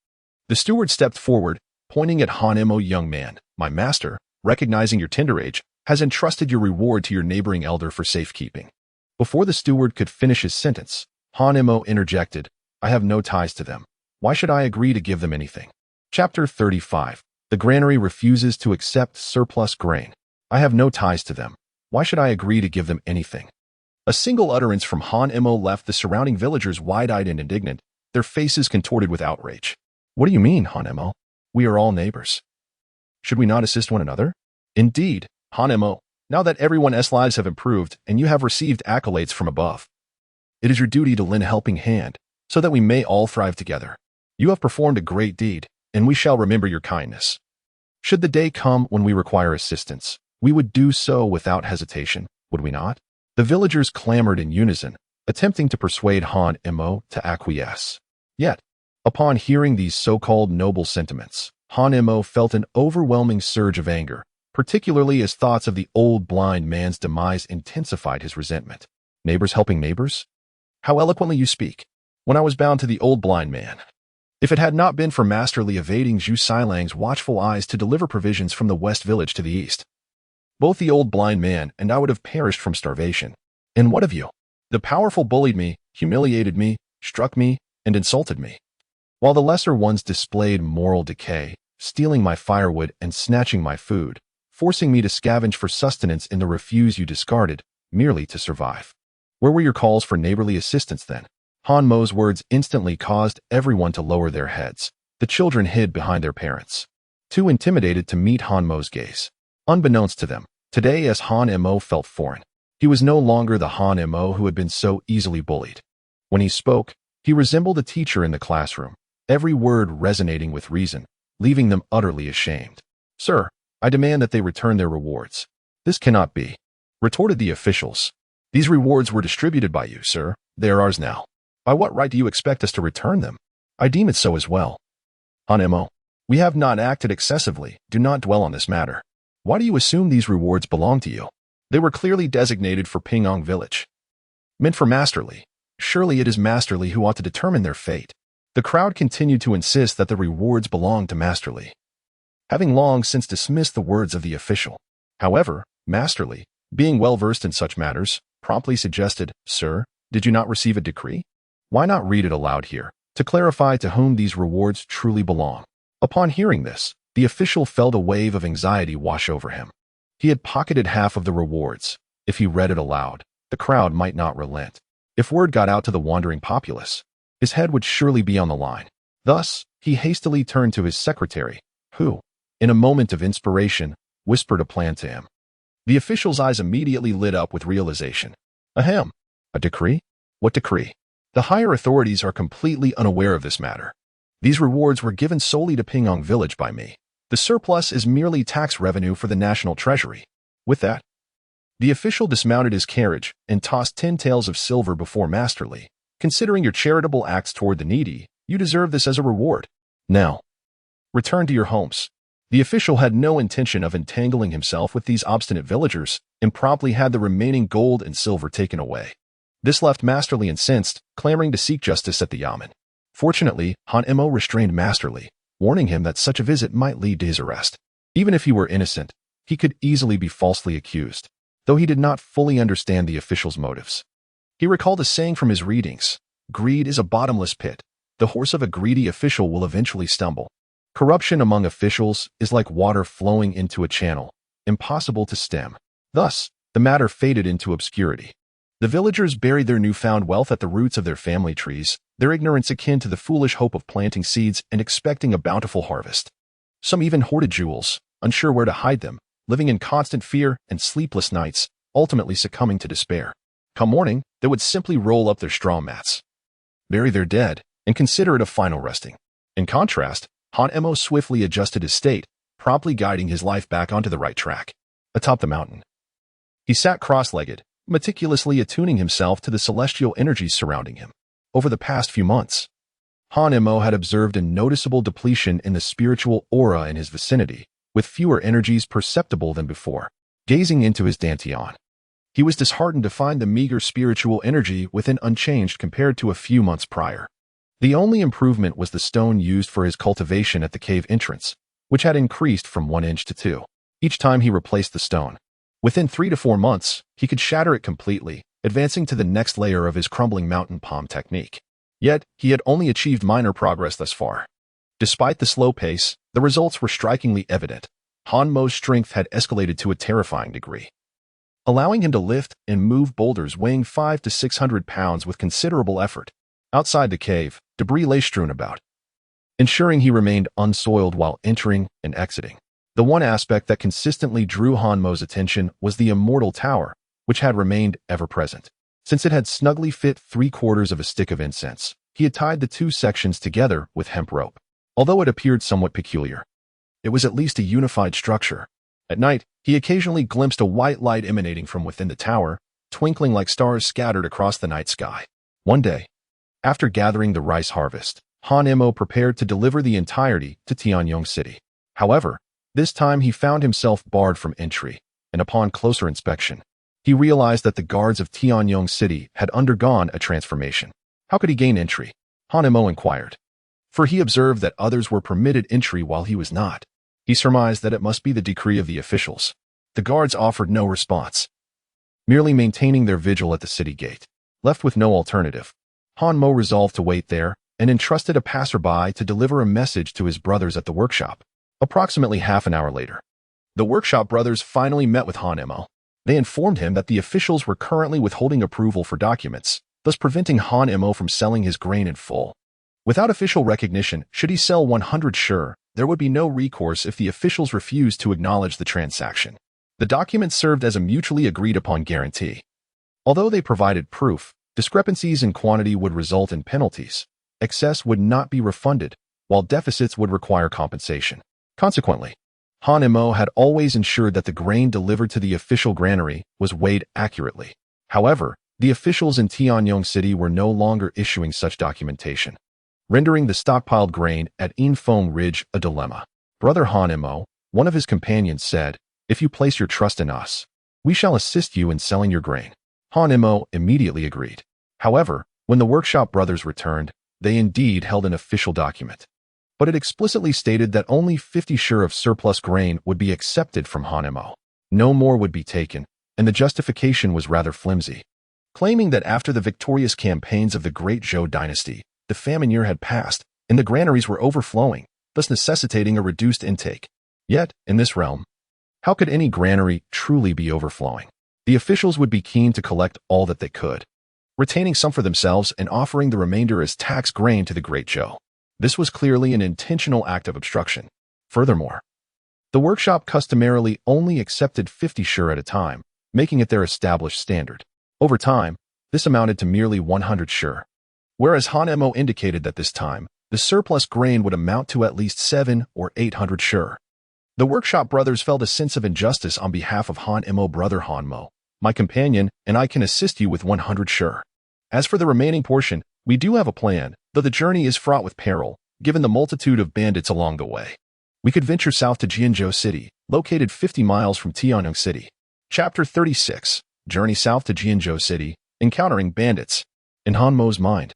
the steward stepped forward, pointing at Hanemo. Young man, my master, recognizing your tender age, has entrusted your reward to your neighboring elder for safekeeping. Before the steward could finish his sentence, Hanemo interjected, I have no ties to them. Why should I agree to give them anything? Chapter 35. The granary refuses to accept surplus grain. I have no ties to them. Why should I agree to give them anything? A single utterance from Hanemo left the surrounding villagers wide-eyed and indignant, their faces contorted with outrage. What do you mean, Hanemo? We are all neighbors. Should we not assist one another? Indeed, Hanemo, now that everyone's lives have improved and you have received accolades from above, it is your duty to lend a helping hand, so that we may all thrive together. You have performed a great deed, and we shall remember your kindness. Should the day come when we require assistance, we would do so without hesitation, would we not? The villagers clamored in unison, attempting to persuade Hanemo to acquiesce. Yet, upon hearing these so-called noble sentiments, Hanemo felt an overwhelming surge of anger, particularly as thoughts of the old blind man's demise intensified his resentment. Neighbors helping neighbors? How eloquently you speak. When I was bound to the old blind man, if it had not been for masterly evading Zhu Silang's watchful eyes to deliver provisions from the west village to the east, both the old blind man and I would have perished from starvation. And what of you? The powerful bullied me, humiliated me, struck me, and insulted me, while the lesser ones displayed moral decay, stealing my firewood and snatching my food, forcing me to scavenge for sustenance in the refuse you discarded, merely to survive. Where were your calls for neighborly assistance then? Hanmo's words instantly caused everyone to lower their heads. The children hid behind their parents, too intimidated to meet Hanmo's gaze. Unbeknownst to them, today as Hanemo felt foreign, he was no longer the Hanemo who had been so easily bullied. When he spoke, he resembled a teacher in the classroom, every word resonating with reason, leaving them utterly ashamed. Sir, I demand that they return their rewards. This cannot be, retorted the officials. These rewards were distributed by you, sir. They are ours now. By what right do you expect us to return them? I deem it so as well. Hanemo, we have not acted excessively. Do not dwell on this matter. Why do you assume these rewards belong to you? They were clearly designated for Pingyong village. Meant for Masterly. Surely it is Masterly who ought to determine their fate. The crowd continued to insist that the rewards belonged to Masterly, having long since dismissed the words of the official. However, Masterly, being well versed in such matters, promptly suggested, Sir, did you not receive a decree? Why not read it aloud here, to clarify to whom these rewards truly belong? Upon hearing this, the official felt a wave of anxiety wash over him. He had pocketed half of the rewards. If he read it aloud, the crowd might not relent. If word got out to the wandering populace, his head would surely be on the line. Thus, he hastily turned to his secretary, who, in a moment of inspiration, whispered a plan to him. The official's eyes immediately lit up with realization. Ahem, a decree? What decree? The higher authorities are completely unaware of this matter. These rewards were given solely to Pingyong village by me. The surplus is merely tax revenue for the national treasury. With that, the official dismounted his carriage and tossed 10 taels of silver before Masterly. Considering your charitable acts toward the needy, you deserve this as a reward. Now, return to your homes. The official had no intention of entangling himself with these obstinate villagers and promptly had the remaining gold and silver taken away. This left Masterly incensed, clamoring to seek justice at the yamen. Fortunately, Hanemo restrained Masterly, warning him that such a visit might lead to his arrest. Even if he were innocent, he could easily be falsely accused, though he did not fully understand the official's motives. He recalled a saying from his readings, greed is a bottomless pit. The horse of a greedy official will eventually stumble. Corruption among officials is like water flowing into a channel, impossible to stem. Thus, the matter faded into obscurity. The villagers buried their newfound wealth at the roots of their family trees, their ignorance akin to the foolish hope of planting seeds and expecting a bountiful harvest. Some even hoarded jewels, unsure where to hide them, living in constant fear and sleepless nights, ultimately succumbing to despair. Come morning, they would simply roll up their straw mats, bury their dead, and consider it a final resting. In contrast, Han-mo swiftly adjusted his state, promptly guiding his life back onto the right track. Atop the mountain, he sat cross-legged, meticulously attuning himself to the celestial energies surrounding him. Over the past few months, Han-mo had observed a noticeable depletion in the spiritual aura in his vicinity, with fewer energies perceptible than before. Gazing into his dantian, he was disheartened to find the meager spiritual energy within unchanged compared to a few months prior. The only improvement was the stone used for his cultivation at the cave entrance, which had increased from 1 inch to 2. Each time he replaced the stone, within 3 to 4 months, he could shatter it completely, advancing to the next layer of his crumbling mountain palm technique. Yet, he had only achieved minor progress thus far. Despite the slow pace, the results were strikingly evident. Han-mo's strength had escalated to a terrifying degree, allowing him to lift and move boulders weighing 500 to 600 pounds with considerable effort. Outside the cave, debris lay strewn about, ensuring he remained unsoiled while entering and exiting. The one aspect that consistently drew Han-mo's attention was the Immortal Tower, which had remained ever-present. Since it had snugly fit 3/4 of a stick of incense, he had tied the 2 sections together with hemp rope. Although it appeared somewhat peculiar, it was at least a unified structure. At night, he occasionally glimpsed a white light emanating from within the tower, twinkling like stars scattered across the night sky. One day, after gathering the rice harvest, Han-mo prepared to deliver the entirety to Tianyong City. However, this time he found himself barred from entry, and upon closer inspection, he realized that the guards of Tianyong City had undergone a transformation. How could he gain entry? Han-mo inquired, for he observed that others were permitted entry while he was not. He surmised that it must be the decree of the officials. The guards offered no response, merely maintaining their vigil at the city gate. Left with no alternative, Han-mo resolved to wait there and entrusted a passerby to deliver a message to his brothers at the workshop. Approximately half an hour later, the workshop brothers finally met with Han-mo. They informed him that the officials were currently withholding approval for documents, thus preventing Han-mo from selling his grain in full. Without official recognition, should he sell 100 sure, there would be no recourse if the officials refused to acknowledge the transaction. The documents served as a mutually agreed-upon guarantee. Although they provided proof, discrepancies in quantity would result in penalties. Excess would not be refunded, while deficits would require compensation. Consequently, Han-mo had always ensured that the grain delivered to the official granary was weighed accurately. However, the officials in Tianyong City were no longer issuing such documentation, rendering the stockpiled grain at Infeng Ridge a dilemma. Brother Han-mo, one of his companions, said, "If you place your trust in us, we shall assist you in selling your grain." Han-mo immediately agreed. However, when the workshop brothers returned, they indeed held an official document, but it explicitly stated that only 50 sure of surplus grain would be accepted from Han-mo. No more would be taken, and the justification was rather flimsy, claiming that after the victorious campaigns of the Great Zhou dynasty, the famine year had passed, and the granaries were overflowing, thus necessitating a reduced intake. Yet, in this realm, how could any granary truly be overflowing? The officials would be keen to collect all that they could, retaining some for themselves and offering the remainder as tax grain to the Great Zhou. This was clearly an intentional act of obstruction. Furthermore, the workshop customarily only accepted 50 sure at a time, making it their established standard. Over time, this amounted to merely 100 sure, whereas Han-mo indicated that this time, the surplus grain would amount to at least 700 or 800 sure. The workshop brothers felt a sense of injustice on behalf of Han-mo. Brother Han-mo, my companion, and I can assist you with 100 sure. As for the remaining portion, we do have a plan, though the journey is fraught with peril, given the multitude of bandits along the way. We could venture south to Jianzhou City, located 50 miles from Tianyong City. Chapter 36, Journey South to Jianzhou City, Encountering Bandits. In Han-mo's mind,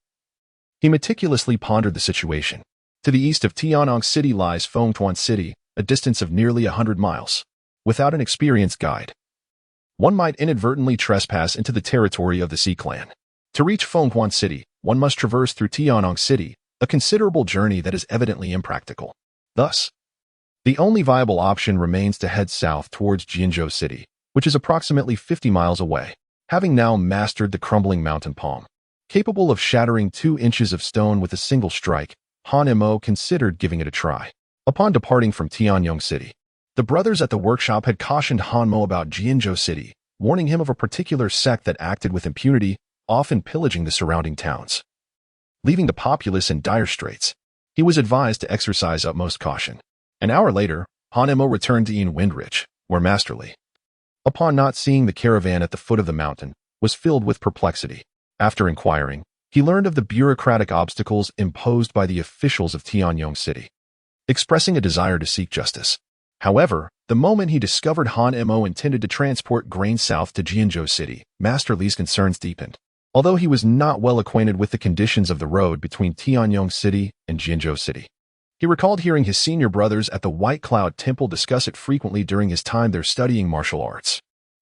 he meticulously pondered the situation. To the east of Tianyong City lies Fengtuan City, a distance of nearly 100 miles. Without an experienced guide, one might inadvertently trespass into the territory of the Sea Clan. To reach Fengtuan City, one must traverse through Tianyong City, a considerable journey that is evidently impractical. Thus, the only viable option remains to head south towards Jianzhou City, which is approximately 50 miles away. Having now mastered the crumbling mountain palm, capable of shattering 2 inches of stone with a single strike, Han Mo considered giving it a try. Upon departing from Tianyong City, the brothers at the workshop had cautioned Han Mo about Jianzhou City, warning him of a particular sect that acted with impunity, often pillaging the surrounding towns. Leaving the populace in dire straits, he was advised to exercise utmost caution. An hour later, Han Mo returned to Windrich, where Master Li, upon not seeing the caravan at the foot of the mountain, was filled with perplexity. After inquiring, he learned of the bureaucratic obstacles imposed by the officials of Tianyong City, expressing a desire to seek justice. However, the moment he discovered Han Mo intended to transport grain south to Jianzhou City, Master Li's concerns deepened. Although he was not well acquainted with the conditions of the road between Tianyong City and Jianzhou City, he recalled hearing his senior brothers at the White Cloud Temple discuss it frequently during his time there studying martial arts.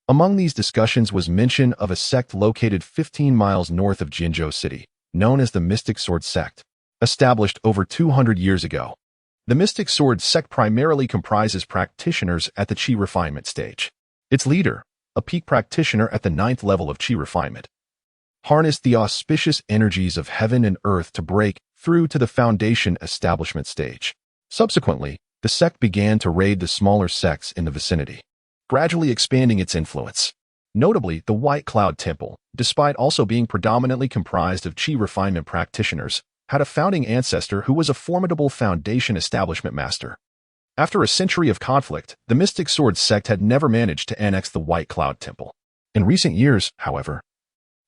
Among these discussions was mention of a sect located 15 miles north of Jianzhou City, known as the Mystic Sword Sect, established over 200 years ago. The Mystic Sword Sect primarily comprises practitioners at the Qi refinement stage. Its leader, a peak practitioner at the 9th level of Qi refinement, harnessed the auspicious energies of heaven and earth to break through to the foundation establishment stage. Subsequently, the sect began to raid the smaller sects in the vicinity, gradually expanding its influence. Notably, the White Cloud Temple, despite also being predominantly comprised of Qi refinement practitioners, had a founding ancestor who was a formidable foundation establishment master. After a century of conflict, the Mystic Sword Sect had never managed to annex the White Cloud Temple. In recent years, however,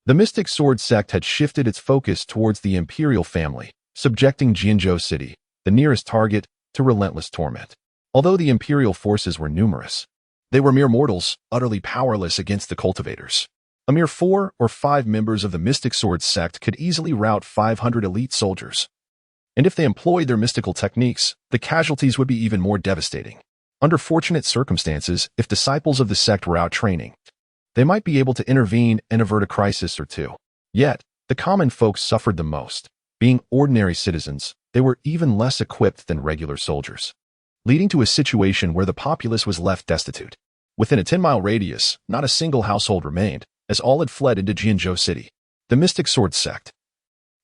the Mystic Sword Sect had shifted its focus towards the imperial family, subjecting Jianzhou City, the nearest target, to relentless torment. Although the imperial forces were numerous, they were mere mortals, utterly powerless against the cultivators. A mere 4 or 5 members of the Mystic Sword Sect could easily rout 500 elite soldiers. And if they employed their mystical techniques, the casualties would be even more devastating. Under fortunate circumstances, if disciples of the sect were out training, they might be able to intervene and avert a crisis or two. Yet, the common folks suffered the most. Being ordinary citizens, they were even less equipped than regular soldiers, leading to a situation where the populace was left destitute. Within a 10-mile radius, not a single household remained, as all had fled into Jianzhou City. The Mystic Sword Sect,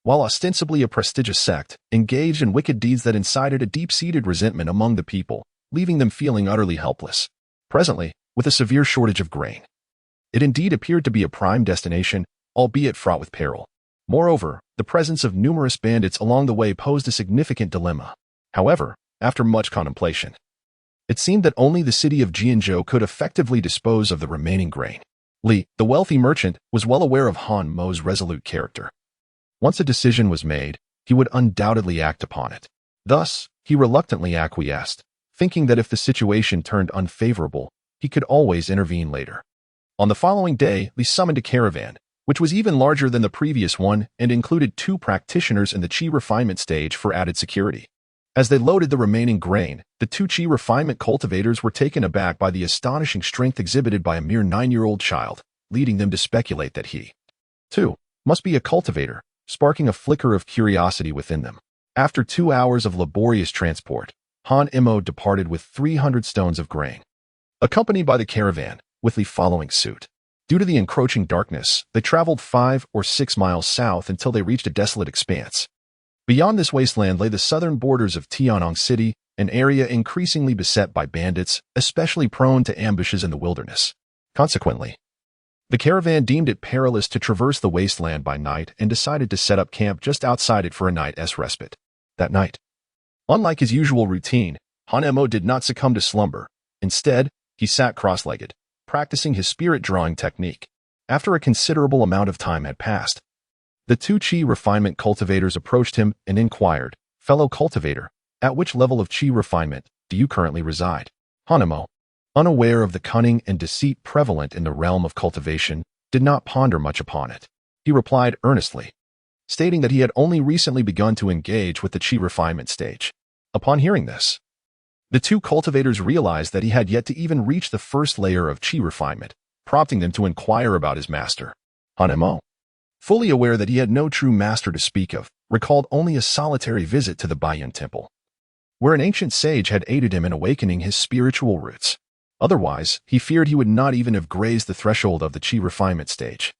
while ostensibly a prestigious sect, engaged in wicked deeds that incited a deep-seated resentment among the people, leaving them feeling utterly helpless. Presently, with a severe shortage of grain, it indeed appeared to be a prime destination, albeit fraught with peril. Moreover, the presence of numerous bandits along the way posed a significant dilemma. However, after much contemplation, it seemed that only the city of Jianzhou could effectively dispose of the remaining grain. Li, the wealthy merchant, was well aware of Han Mo's resolute character. Once a decision was made, he would undoubtedly act upon it. Thus, he reluctantly acquiesced, thinking that if the situation turned unfavorable, he could always intervene later. On the following day, Li summoned a caravan, which was even larger than the previous one and included 2 practitioners in the Qi refinement stage for added security. As they loaded the remaining grain, the 2 Qi refinement cultivators were taken aback by the astonishing strength exhibited by a mere 9-year-old child, leading them to speculate that he, too, must be a cultivator, sparking a flicker of curiosity within them. After 2 hours of laborious transport, Han Mo departed with 300 stones of grain, accompanied by the caravan, with Li following suit. Due to the encroaching darkness, they traveled 5 or 6 miles south until they reached a desolate expanse. Beyond this wasteland lay the southern borders of Tianyong City, an area increasingly beset by bandits, especially prone to ambushes in the wilderness. Consequently, the caravan deemed it perilous to traverse the wasteland by night and decided to set up camp just outside it for a night's respite. That night, unlike his usual routine, Han Mo did not succumb to slumber. Instead, he sat cross-legged, practicing his spirit-drawing technique. After a considerable amount of time had passed, the 2 Qi refinement cultivators approached him and inquired, "Fellow cultivator, at which level of Qi refinement do you currently reside?" Han Mo, unaware of the cunning and deceit prevalent in the realm of cultivation, did not ponder much upon it. He replied earnestly, stating that he had only recently begun to engage with the Qi refinement stage. Upon hearing this, the 2 cultivators realized that he had yet to even reach the first layer of Qi refinement, prompting them to inquire about his master. Han Mo, fully aware that he had no true master to speak of, recalled only a solitary visit to the Baiyun Temple, where an ancient sage had aided him in awakening his spiritual roots. Otherwise, he feared he would not even have grazed the threshold of the chi refinement stage.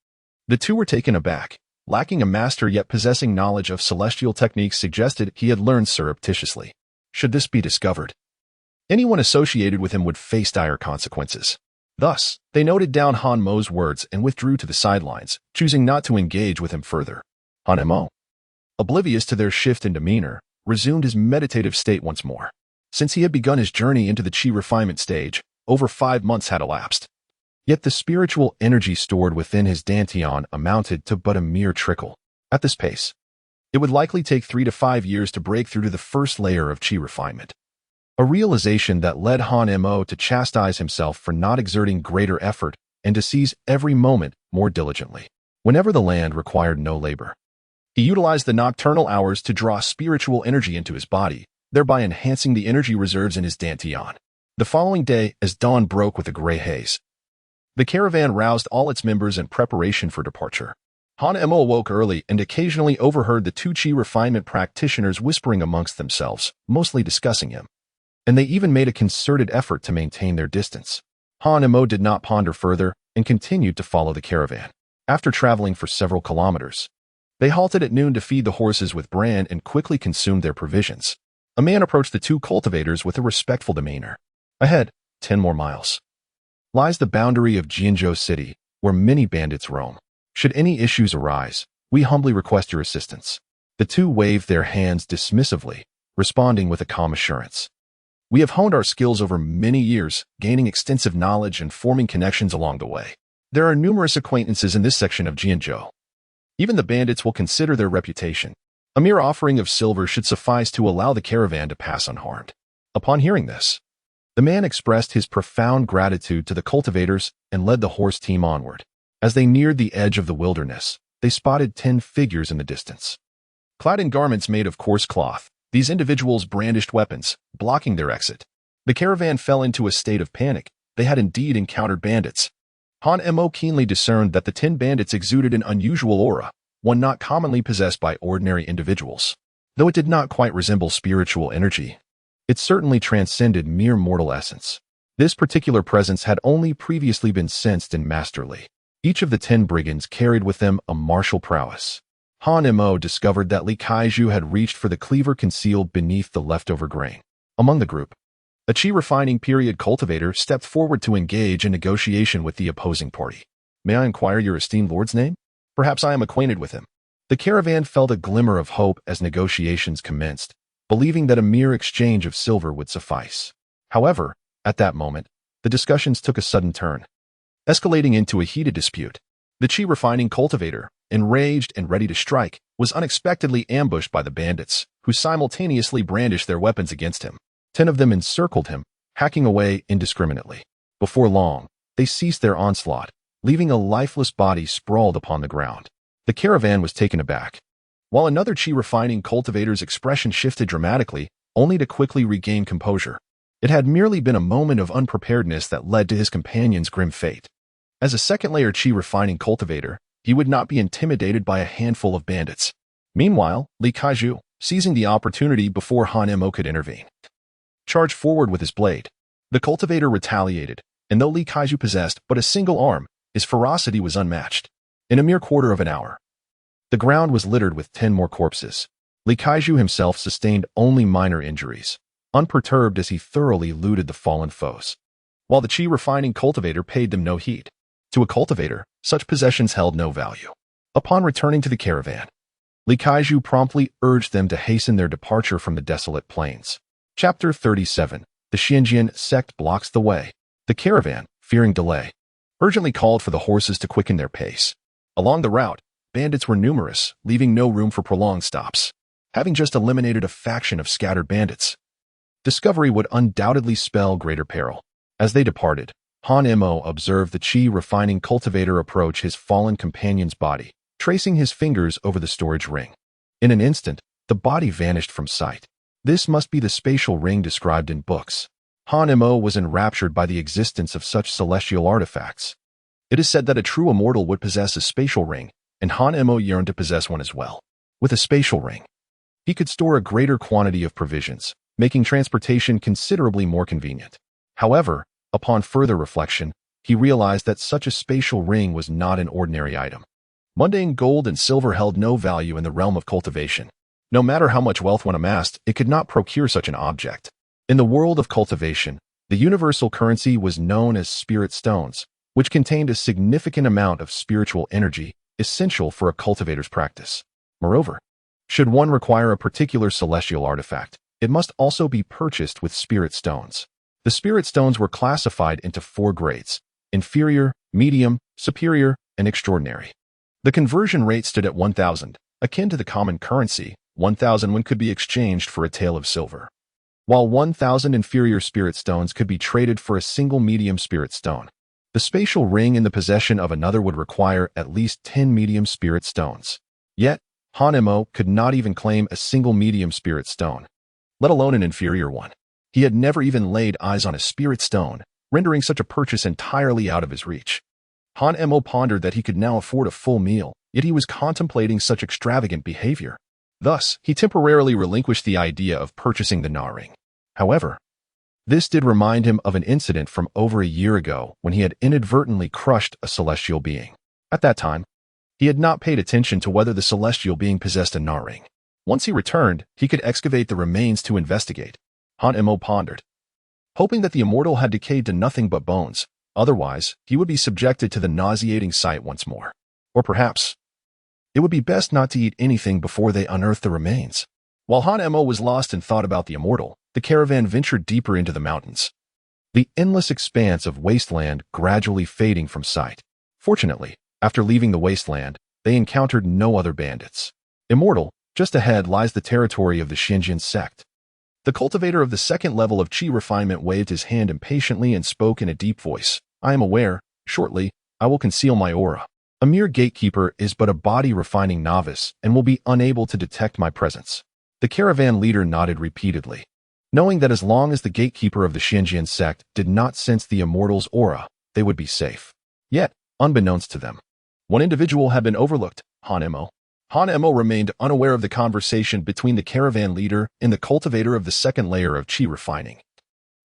The two were taken aback. Lacking a master yet possessing knowledge of celestial techniques suggested he had learned surreptitiously. Should this be discovered, anyone associated with him would face dire consequences. Thus, they noted down Han Mo's words and withdrew to the sidelines, choosing not to engage with him further. Han Mo, oblivious to their shift in demeanor, resumed his meditative state once more. Since he had begun his journey into the chi refinement stage, over 5 months had elapsed. Yet the spiritual energy stored within his dantian amounted to but a mere trickle. At this pace, it would likely take 3 to 5 years to break through to the first layer of chi refinement. A realization that led Han Mo to chastise himself for not exerting greater effort and to seize every moment more diligently. Whenever the land required no labor, he utilized the nocturnal hours to draw spiritual energy into his body, thereby enhancing the energy reserves in his dantian. The following day, as dawn broke with a gray haze, the caravan roused all its members in preparation for departure. Han Mo woke early and occasionally overheard the two chi refinement practitioners whispering amongst themselves, mostly discussing him. And they even made a concerted effort to maintain their distance. Han Mo did not ponder further and continued to follow the caravan. After traveling for several kilometers, they halted at noon to feed the horses with bran and quickly consumed their provisions. A man approached the two cultivators with a respectful demeanor. Ahead, 10 more miles, lies the boundary of Jianzhou City, where many bandits roam. Should any issues arise, we humbly request your assistance. The two waved their hands dismissively, responding with a calm assurance. We have honed our skills over many years, gaining extensive knowledge and forming connections along the way. There are numerous acquaintances in this section of Jianzhou. Even the bandits will consider their reputation. A mere offering of silver should suffice to allow the caravan to pass unharmed. Upon hearing this, the man expressed his profound gratitude to the cultivators and led the horse team onward. As they neared the edge of the wilderness, they spotted 10 figures in the distance. Clad in garments made of coarse cloth, these individuals brandished weapons, blocking their exit. The caravan fell into a state of panic. They had indeed encountered bandits. Han Mo keenly discerned that the 10 bandits exuded an unusual aura, one not commonly possessed by ordinary individuals. Though it did not quite resemble spiritual energy, it certainly transcended mere mortal essence. This particular presence had only previously been sensed in Master Li. Each of the 10 brigands carried with them a martial prowess. Han Mo discovered that Li Kaiju had reached for the cleaver concealed beneath the leftover grain. Among the group, a chi refining period cultivator stepped forward to engage in negotiation with the opposing party. May I inquire your esteemed lord's name? Perhaps I am acquainted with him. The caravan felt a glimmer of hope as negotiations commenced, believing that a mere exchange of silver would suffice. However, at that moment, the discussions took a sudden turn, escalating into a heated dispute. The chi refining cultivator, enraged and ready to strike, was unexpectedly ambushed by the bandits, who simultaneously brandished their weapons against him. 10 of them encircled him, hacking away indiscriminately. Before long, they ceased their onslaught, leaving a lifeless body sprawled upon the ground. The caravan was taken aback, while another chi refining cultivator's expression shifted dramatically, only to quickly regain composure. It had merely been a moment of unpreparedness that led to his companion's grim fate. As a second-layer chi refining cultivator, he would not be intimidated by a handful of bandits. Meanwhile, Li Kaiju, seizing the opportunity before Han Mo could intervene, charged forward with his blade. The cultivator retaliated, and though Li Kaiju possessed but a single arm, his ferocity was unmatched. In a mere quarter of an hour, the ground was littered with 10 more corpses. Li Kaiju himself sustained only minor injuries, unperturbed as he thoroughly looted the fallen foes, while the chi refining cultivator paid them no heed. To a cultivator, such possessions held no value. Upon returning to the caravan, Li Kaiju promptly urged them to hasten their departure from the desolate plains. Chapter 37. The Xianjian sect blocks the way. The caravan, fearing delay, urgently called for the horses to quicken their pace. Along the route, bandits were numerous, leaving no room for prolonged stops. Having just eliminated a faction of scattered bandits, discovery would undoubtedly spell greater peril. As they departed, Han Mo observed the chi refining cultivator approach his fallen companion's body, tracing his fingers over the storage ring. In an instant, the body vanished from sight. This must be the spatial ring described in books. Han Mo was enraptured by the existence of such celestial artifacts. It is said that a true immortal would possess a spatial ring, and Han Mo yearned to possess one as well. With a spatial ring, he could store a greater quantity of provisions, making transportation considerably more convenient. However, Upon further reflection, he realized that such a spatial ring was not an ordinary item. Mundane gold and silver held no value in the realm of cultivation. No matter how much wealth one amassed, it could not procure such an object. In the world of cultivation, the universal currency was known as spirit stones, which contained a significant amount of spiritual energy essential for a cultivator's practice. Moreover, should one require a particular celestial artifact, it must also be purchased with spirit stones. The spirit stones were classified into 4 grades: inferior, medium, superior, and extraordinary. The conversion rate stood at 1,000, akin to the common currency. 1,000 when could be exchanged for a tael of silver, while 1,000 inferior spirit stones could be traded for a single medium spirit stone. The spatial ring in the possession of another would require at least 10 medium spirit stones. Yet, Hanemo could not even claim a single medium spirit stone, let alone an inferior one. He had never even laid eyes on a spirit stone, rendering such a purchase entirely out of his reach. Hanemo pondered that he could now afford a full meal, yet he was contemplating such extravagant behavior. Thus, he temporarily relinquished the idea of purchasing the Na ring. However, this did remind him of an incident from over a year ago when he had inadvertently crushed a celestial being. At that time, he had not paid attention to whether the celestial being possessed a Na ring. Once he returned, he could excavate the remains to investigate. Hanemo pondered, hoping that the immortal had decayed to nothing but bones. Otherwise, he would be subjected to the nauseating sight once more. Or perhaps it would be best not to eat anything before they unearthed the remains. While Hanemo was lost in thought about the immortal, the caravan ventured deeper into the mountains, the endless expanse of wasteland gradually fading from sight. Fortunately, after leaving the wasteland, they encountered no other bandits. Immortal, just ahead lies the territory of the Xinjiang sect. The cultivator of the 2nd level of Qi refinement waved his hand impatiently and spoke in a deep voice. I am aware, shortly, I will conceal my aura. A mere gatekeeper is but a body-refining novice and will be unable to detect my presence. The caravan leader nodded repeatedly, knowing that as long as the gatekeeper of the Xinjiang sect did not sense the immortal's aura, they would be safe. Yet, unbeknownst to them, one individual had been overlooked, Hanemo. Hanemo remained unaware of the conversation between the caravan leader and the cultivator of the 2nd layer of Qi refining,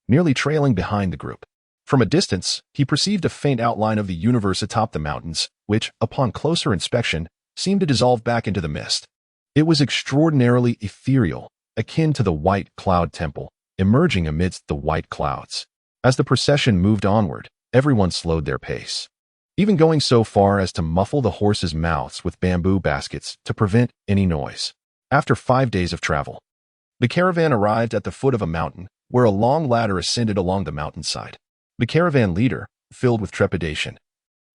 nearly trailing behind the group. From a distance, he perceived a faint outline of the universe atop the mountains, which, upon closer inspection, seemed to dissolve back into the mist. It was extraordinarily ethereal, akin to the White Cloud Temple, emerging amidst the white clouds. As the procession moved onward, everyone slowed their pace, even going so far as to muffle the horses' mouths with bamboo baskets to prevent any noise. After 5 days of travel, the caravan arrived at the foot of a mountain, where a long ladder ascended along the mountainside. The caravan leader, filled with trepidation,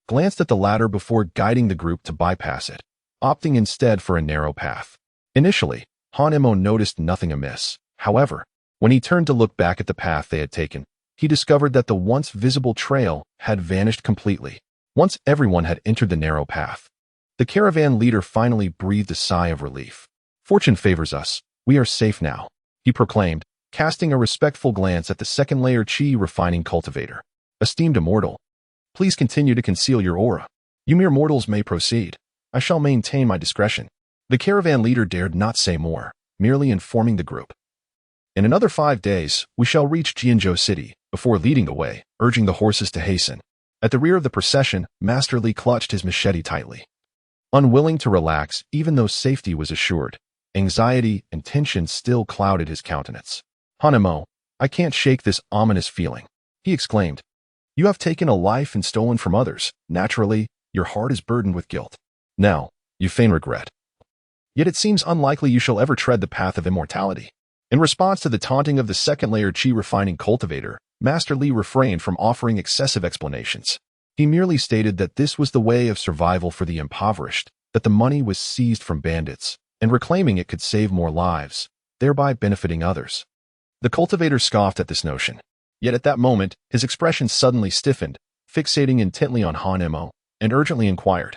glanced at the ladder before guiding the group to bypass it, opting instead for a narrow path. Initially, Hanemo noticed nothing amiss. However, when he turned to look back at the path they had taken, he discovered that the once visible trail had vanished completely. Once everyone had entered the narrow path, the caravan leader finally breathed a sigh of relief. Fortune favors us. We are safe now, he proclaimed, casting a respectful glance at the 2nd layer Qi refining cultivator. Esteemed immortal, please continue to conceal your aura. You mere mortals may proceed. I shall maintain my discretion. The caravan leader dared not say more, merely informing the group. In another 5 days, we shall reach Jianzhou City, before leading the way, urging the horses to hasten. At the rear of the procession, Master Li clutched his machete tightly. Unwilling to relax, even though safety was assured, anxiety and tension still clouded his countenance. Hanemo, I can't shake this ominous feeling, he exclaimed. You have taken a life and stolen from others. Naturally, your heart is burdened with guilt. Now, you feign regret. Yet it seems unlikely you shall ever tread the path of immortality. In response to the taunting of the 2nd layer Qi refining cultivator, Master Li refrained from offering excessive explanations. He merely stated that this was the way of survival for the impoverished, that the money was seized from bandits, and reclaiming it could save more lives, thereby benefiting others. The cultivator scoffed at this notion. Yet at that moment, his expression suddenly stiffened, fixating intently on Hanemo, and urgently inquired,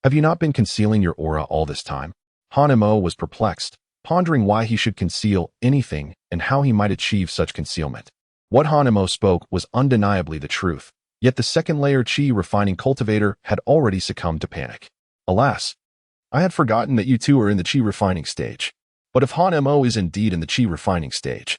Have you not been concealing your aura all this time? Hanemo was perplexed, pondering why he should conceal anything and how he might achieve such concealment. What Hanemo spoke was undeniably the truth, yet the 2nd layer Qi refining cultivator had already succumbed to panic. Alas, I had forgotten that you two are in the Qi refining stage. But if Hanemo is indeed in the Qi refining stage,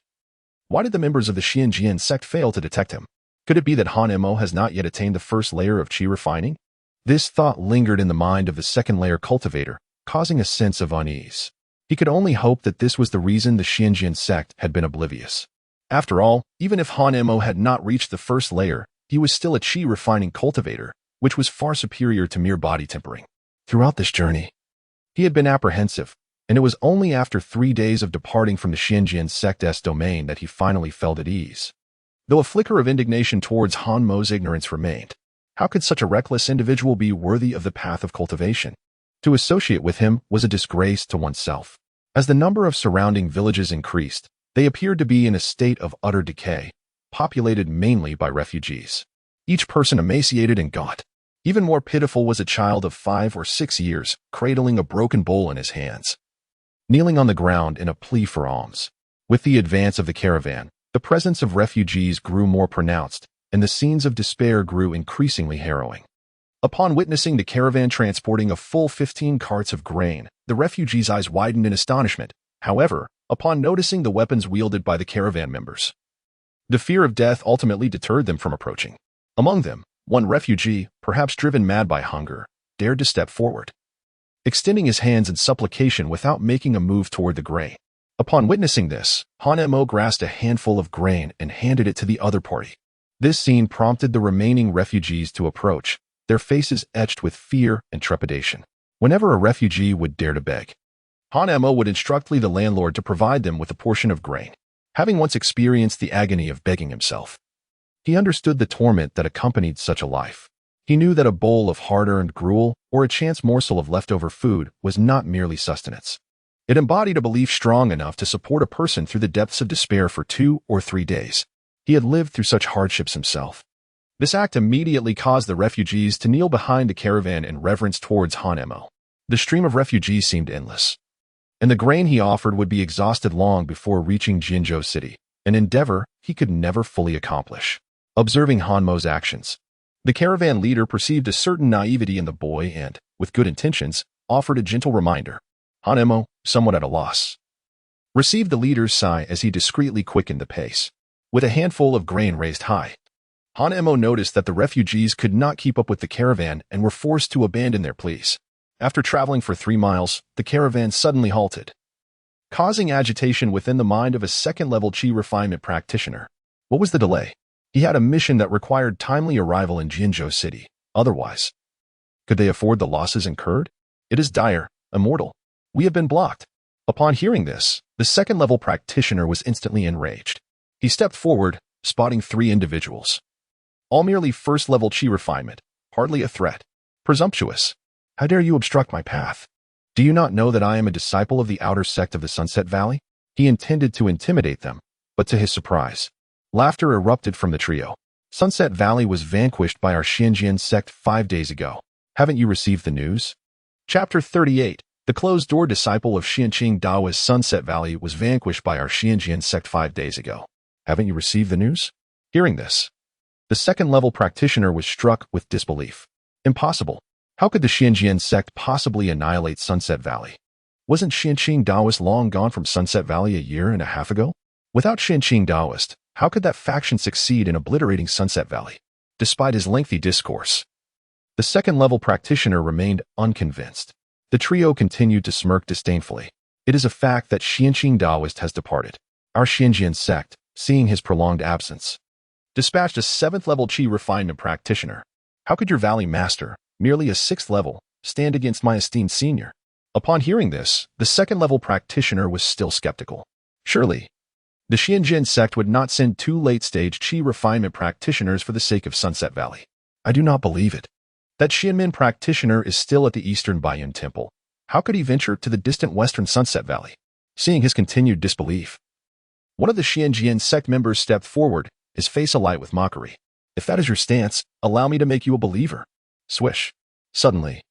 why did the members of the Xinjiang sect fail to detect him? Could it be that Hanemo has not yet attained the first layer of chi refining? This thought lingered in the mind of the second layer cultivator, causing a sense of unease. He could only hope that this was the reason the Xianjian sect had been oblivious. After all, even if Hanemo had not reached the first layer, he was still a chi refining cultivator, which was far superior to mere body tempering. Throughout this journey, he had been apprehensive, and it was only after 3 days of departing from the Xianjian sect's domain that he finally felt at ease. Though a flicker of indignation towards Hanmo's ignorance remained, how could such a reckless individual be worthy of the path of cultivation? To associate with him was a disgrace to oneself. As the number of surrounding villages increased, they appeared to be in a state of utter decay, populated mainly by refugees. Each person emaciated and gaunt. Even more pitiful was a child of 5 or 6 years, cradling a broken bowl in his hands, kneeling on the ground in a plea for alms. With the advance of the caravan, the presence of refugees grew more pronounced, and the scenes of despair grew increasingly harrowing. Upon witnessing the caravan transporting a full 15 carts of grain, the refugees' eyes widened in astonishment. However, upon noticing the weapons wielded by the caravan members, the fear of death ultimately deterred them from approaching. Among them, one refugee, perhaps driven mad by hunger, dared to step forward, extending his hands in supplication without making a move toward the grain. Upon witnessing this, Hanemo grasped a handful of grain and handed it to the other party. This scene prompted the remaining refugees to approach, their faces etched with fear and trepidation. Whenever a refugee would dare to beg, Hanemo would instruct the landlord to provide them with a portion of grain. Having once experienced the agony of begging himself, he understood the torment that accompanied such a life. He knew that a bowl of hard-earned gruel or a chance morsel of leftover food was not merely sustenance. It embodied a belief strong enough to support a person through the depths of despair for 2 or 3 days. He had lived through such hardships himself. This act immediately caused the refugees to kneel behind the caravan in reverence towards Hanemo. The stream of refugees seemed endless, and the grain he offered would be exhausted long before reaching Jinzhou City, an endeavor he could never fully accomplish. Observing Hanmo's actions, the caravan leader perceived a certain naivety in the boy and, with good intentions, offered a gentle reminder. Hanemo, somewhat at a loss, received the leader's sigh as he discreetly quickened the pace. With a handful of grain raised high, Hanemo noticed that the refugees could not keep up with the caravan and were forced to abandon their pleas. After traveling for 3 miles, the caravan suddenly halted, causing agitation within the mind of a second-level chi refinement practitioner. What was the delay? He had a mission that required timely arrival in Jinzhou City. Otherwise, could they afford the losses incurred? It is dire, Immortal. We have been blocked. Upon hearing this, the second-level practitioner was instantly enraged. He stepped forward, spotting 3 individuals, all merely first-level chi refinement, hardly a threat. Presumptuous. How dare you obstruct my path? Do you not know that I am a disciple of the outer sect of the Sunset Valley? He intended to intimidate them, but to his surprise, laughter erupted from the trio. Sunset Valley was vanquished by our Xianjian sect 5 days ago. Haven't you received the news? Chapter 38. The closed-door disciple of Xianqing Dao's Sunset Valley was vanquished by our Xianjian sect 5 days ago. Haven't you received the news? Hearing this, the second-level practitioner was struck with disbelief. Impossible. How could the Xianjian sect possibly annihilate Sunset Valley? Wasn't Xianqing Daoist long gone from Sunset Valley a year and a half ago? Without Xianqing Daoist, how could that faction succeed in obliterating Sunset Valley? Despite his lengthy discourse, the second-level practitioner remained unconvinced. The trio continued to smirk disdainfully. It is a fact that Xianqing Daoist has departed. Our Xianjian sect, seeing his prolonged absence, dispatched a 7th-level chi refinement practitioner. How could your valley master, merely a 6th level, stand against my esteemed senior? Upon hearing this, the second-level practitioner was still skeptical. Surely, the Xianjian sect would not send 2 late-stage chi refinement practitioners for the sake of Sunset Valley. I do not believe it. That Xianmin practitioner is still at the Eastern Baiyun Temple. How could he venture to the distant Western Sunset Valley? Seeing his continued disbelief, one of the Xianjian sect members stepped forward, his face alight with mockery. If that is your stance, allow me to make you a believer. Swish. Suddenly,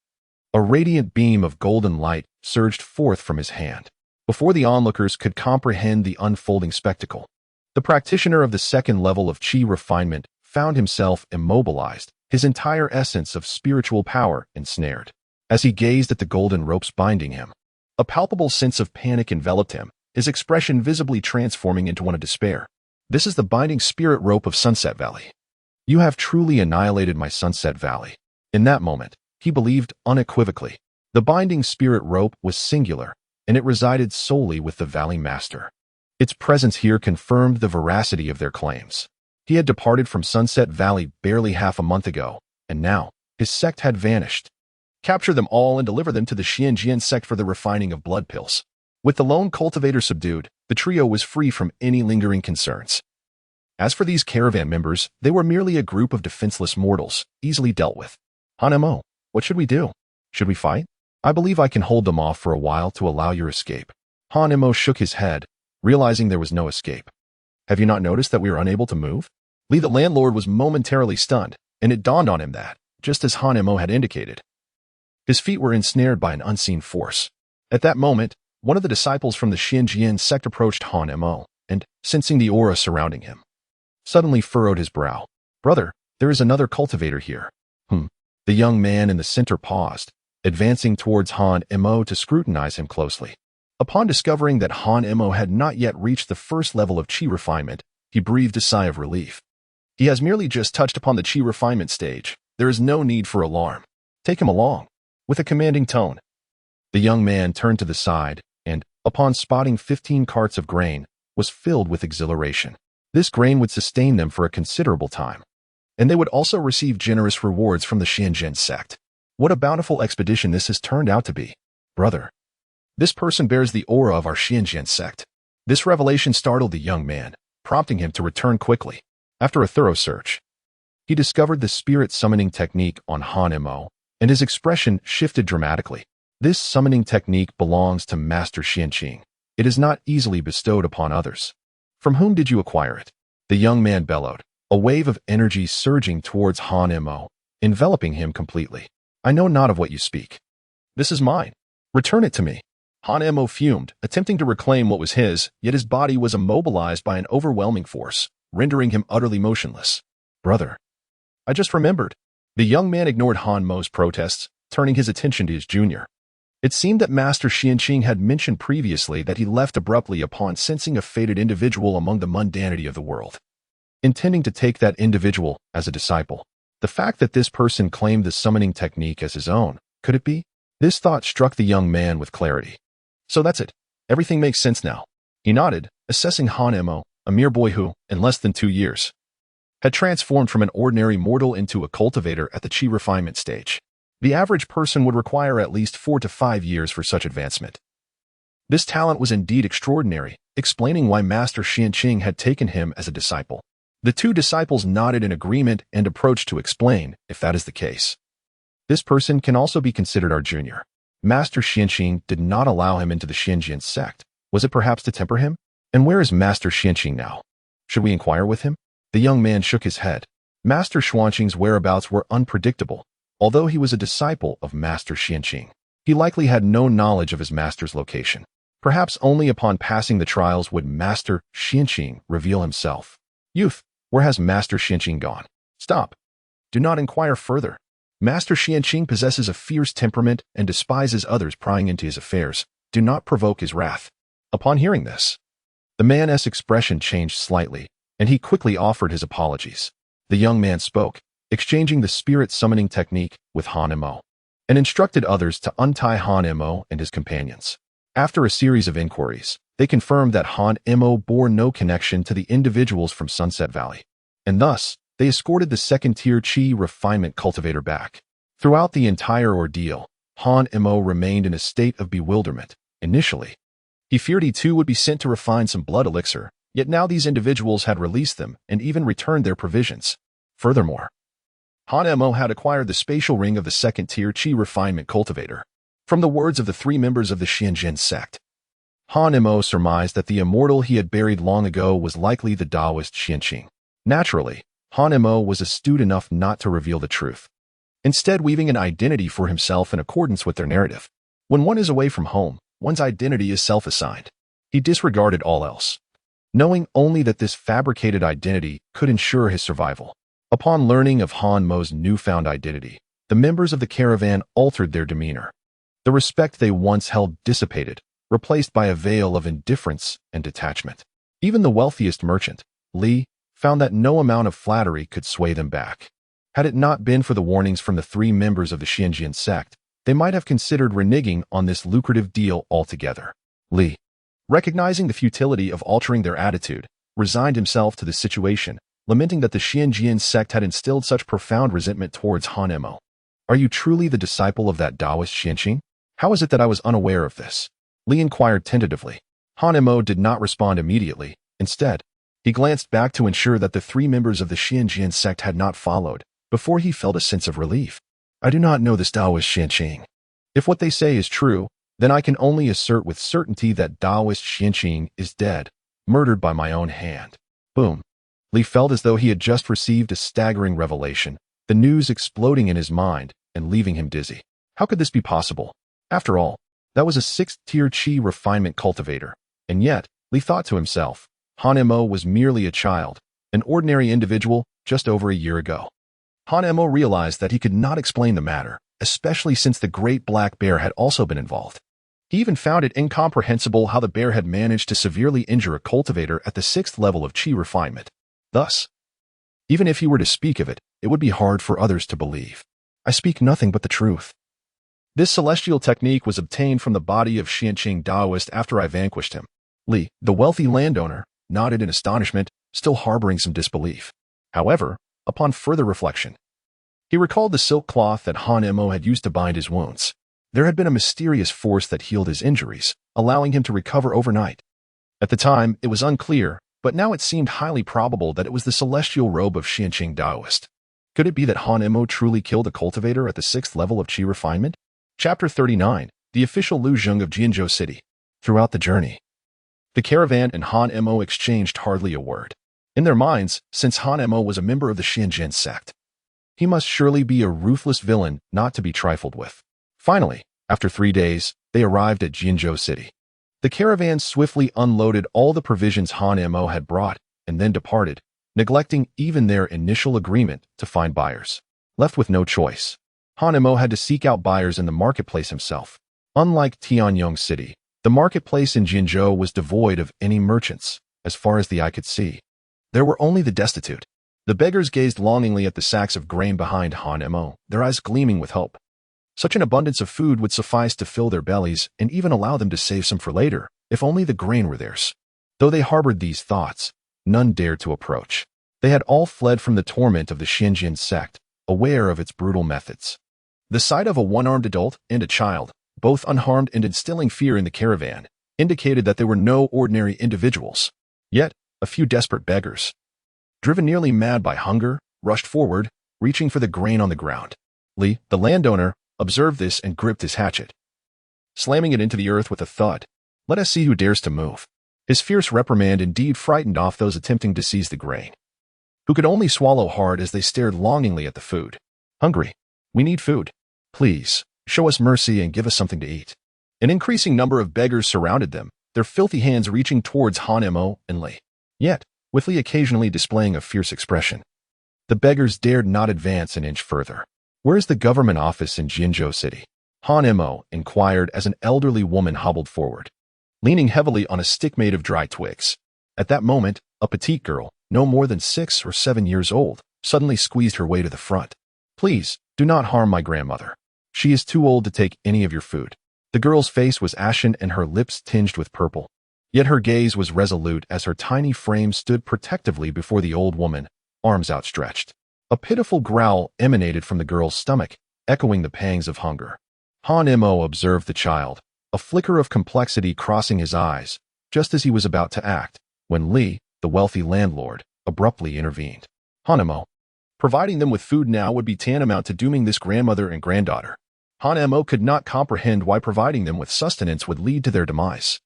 a radiant beam of golden light surged forth from his hand. Before the onlookers could comprehend the unfolding spectacle, the practitioner of the second level of chi refinement found himself immobilized, his entire essence of spiritual power ensnared. As he gazed at the golden ropes binding him, a palpable sense of panic enveloped him, his expression visibly transforming into one of despair. This is the binding spirit rope of Sunset Valley. You have truly annihilated my Sunset Valley. In that moment, he believed unequivocally. The binding spirit rope was singular, and it resided solely with the Valley Master. Its presence here confirmed the veracity of their claims. He had departed from Sunset Valley barely half a month ago, and now, his sect had vanished. Capture them all and deliver them to the Xianjian sect for the refining of blood pills. With the lone cultivator subdued, the trio was free from any lingering concerns. As for these caravan members, they were merely a group of defenseless mortals, easily dealt with. Hanemo, what should we do? Should we fight? I believe I can hold them off for a while to allow your escape. Hanemo shook his head, realizing there was no escape. Have you not noticed that we are unable to move? Lee the landlord was momentarily stunned, and it dawned on him that, just as Hanemo had indicated, his feet were ensnared by an unseen force. At that moment, one of the disciples from the Xianjian sect approached Hanemo, and, sensing the aura surrounding him, suddenly furrowed his brow. Brother, there is another cultivator here. The young man in the center paused, advancing towards Hanemo to scrutinize him closely. Upon discovering that Hanemo had not yet reached the first level of chi refinement, he breathed a sigh of relief. He has merely just touched upon the chi refinement stage. There is no need for alarm. Take him along. With a commanding tone, the young man turned to the side and, upon spotting 15 carts of grain, was filled with exhilaration. This grain would sustain them for a considerable time, and they would also receive generous rewards from the Xianjian sect. What a bountiful expedition this has turned out to be. Brother, this person bears the aura of our Xianjian sect. This revelation startled the young man, prompting him to return quickly. After a thorough search, he discovered the spirit summoning technique on Hanemo, and his expression shifted dramatically. This summoning technique belongs to Master Xianqing. It is not easily bestowed upon others. From whom did you acquire it? The young man bellowed, a wave of energy surging towards Hanemo, enveloping him completely. I know not of what you speak. This is mine. Return it to me. Hanemo fumed, attempting to reclaim what was his, yet his body was immobilized by an overwhelming force, rendering him utterly motionless. Brother, I just remembered. The young man ignored Hanmo's protests, turning his attention to his junior. It seemed that Master Xianqing had mentioned previously that he left abruptly upon sensing a fated individual among the mundanity of the world, intending to take that individual as a disciple. The fact that this person claimed the summoning technique as his own, could it be? This thought struck the young man with clarity. So that's it. Everything makes sense now. He nodded, assessing Hanemo, a mere boy who, in less than 2 years, had transformed from an ordinary mortal into a cultivator at the chi refinement stage. The average person would require at least 4 to 5 years for such advancement. This talent was indeed extraordinary, explaining why Master Xianqing had taken him as a disciple. The two disciples nodded in agreement and approached to explain, if that is the case. This person can also be considered our junior. Master Xianqing did not allow him into the Xianjian sect. Was it perhaps to temper him? And where is Master Xianqing now? Should we inquire with him? The young man shook his head. Master Xianqing's whereabouts were unpredictable. Although he was a disciple of Master Xianqing, he likely had no knowledge of his master's location. Perhaps only upon passing the trials would Master Xianqing reveal himself. Youth, where has Master Xianqing gone? Stop. Do not inquire further. Master Xianqing possesses a fierce temperament and despises others prying into his affairs. Do not provoke his wrath. Upon hearing this, the man's expression changed slightly, and he quickly offered his apologies. The young man spoke, exchanging the spirit summoning technique with Hanemo, and instructed others to untie Hanemo and his companions. After a series of inquiries, they confirmed that Hanemo bore no connection to the individuals from Sunset Valley, and thus, they escorted the second-tier chi refinement cultivator back. Throughout the entire ordeal, Hanemo remained in a state of bewilderment. Initially, he feared he too would be sent to refine some blood elixir, yet now these individuals had released them and even returned their provisions. Furthermore, Hanemo had acquired the spatial ring of the second-tier chi refinement cultivator. From the words of the 3 members of the Xianjian sect, Hanemo surmised that the immortal he had buried long ago was likely the Taoist Xianqing. Naturally, Hanemo was astute enough not to reveal the truth, instead weaving an identity for himself in accordance with their narrative. When one is away from home, one's identity is self-assigned. He disregarded all else, knowing only that this fabricated identity could ensure his survival. Upon learning of Hanmo's newfound identity, the members of the caravan altered their demeanor. The respect they once held dissipated, replaced by a veil of indifference and detachment. Even the wealthiest merchant, Li, found that no amount of flattery could sway them back. Had it not been for the warnings from the 3 members of the Xianjian sect, they might have considered reneging on this lucrative deal altogether. Li, recognizing the futility of altering their attitude, resigned himself to the situation, lamenting that the Xianjian sect had instilled such profound resentment towards Han Emo. Are you truly the disciple of that Taoist Xianqing? How is it that I was unaware of this? Li inquired tentatively. Han Emo did not respond immediately. Instead, he glanced back to ensure that the 3 members of the Xianjian sect had not followed, before he felt a sense of relief. I do not know this Taoist Xianqing. If what they say is true, then I can only assert with certainty that Taoist Xianqing is dead, murdered by my own hand. Boom. Li felt as though he had just received a staggering revelation, the news exploding in his mind and leaving him dizzy. How could this be possible? After all, that was a 6th-tier Qi refinement cultivator. And yet, Li thought to himself, Han Emo was merely a child, an ordinary individual just over a year ago. Han Emo realized that he could not explain the matter, especially since the great black bear had also been involved. He even found it incomprehensible how the bear had managed to severely injure a cultivator at the 6th level of Qi refinement. Thus, even if he were to speak of it, it would be hard for others to believe. I speak nothing but the truth. This celestial technique was obtained from the body of Xianqing Taoist after I vanquished him. Li, the wealthy landowner, nodded in astonishment, still harboring some disbelief. However, upon further reflection, he recalled the silk cloth that Han Emo had used to bind his wounds. There had been a mysterious force that healed his injuries, allowing him to recover overnight. At the time, it was unclear, but now it seemed highly probable that it was the celestial robe of Xianqing Taoist. Could it be that Han Emo truly killed a cultivator at the 6th level of Qi refinement? Chapter 39, the official Lu Zheng of Jinzhou City. Throughout the journey, the caravan and Han Emo exchanged hardly a word. In their minds, since Han Emo was a member of the Xianjian sect, he must surely be a ruthless villain not to be trifled with. Finally, after 3 days, they arrived at Jinzhou City. The caravan swiftly unloaded all the provisions Han Emo had brought and then departed, neglecting even their initial agreement to find buyers. Left with no choice, Han Emo had to seek out buyers in the marketplace himself. Unlike Tianyong City, the marketplace in Jinzhou was devoid of any merchants, as far as the eye could see. There were only the destitute. The beggars gazed longingly at the sacks of grain behind Han Emo, their eyes gleaming with hope. Such an abundance of food would suffice to fill their bellies and even allow them to save some for later, if only the grain were theirs. Though they harbored these thoughts, none dared to approach. They had all fled from the torment of the Xianjian sect, aware of its brutal methods. The sight of a one-armed adult and a child, both unharmed and instilling fear in the caravan, indicated that they were no ordinary individuals. Yet, a few desperate beggars, driven nearly mad by hunger, rushed forward, reaching for the grain on the ground. Li, the landowner, observed this and gripped his hatchet, slamming it into the earth with a thud. Let us see who dares to move. His fierce reprimand indeed frightened off those attempting to seize the grain, who could only swallow hard as they stared longingly at the food. Hungry. We need food. Please, show us mercy and give us something to eat. An increasing number of beggars surrounded them, their filthy hands reaching towards Han Emo and Li. Yet, with Li occasionally displaying a fierce expression, the beggars dared not advance an inch further. Where is the government office in Jinzhou City? Han Emo inquired as an elderly woman hobbled forward, leaning heavily on a stick made of dry twigs. At that moment, a petite girl, no more than 6 or 7 years old, suddenly squeezed her way to the front. Please, do not harm my grandmother. She is too old to take any of your food. The girl's face was ashen and her lips tinged with purple. Yet her gaze was resolute as her tiny frame stood protectively before the old woman, arms outstretched. A pitiful growl emanated from the girl's stomach, echoing the pangs of hunger. Han Emo observed the child, a flicker of complexity crossing his eyes, just as he was about to act, when Li, the wealthy landlord, abruptly intervened. Han Emo, providing them with food now would be tantamount to dooming this grandmother and granddaughter. Han Emo could not comprehend why providing them with sustenance would lead to their demise.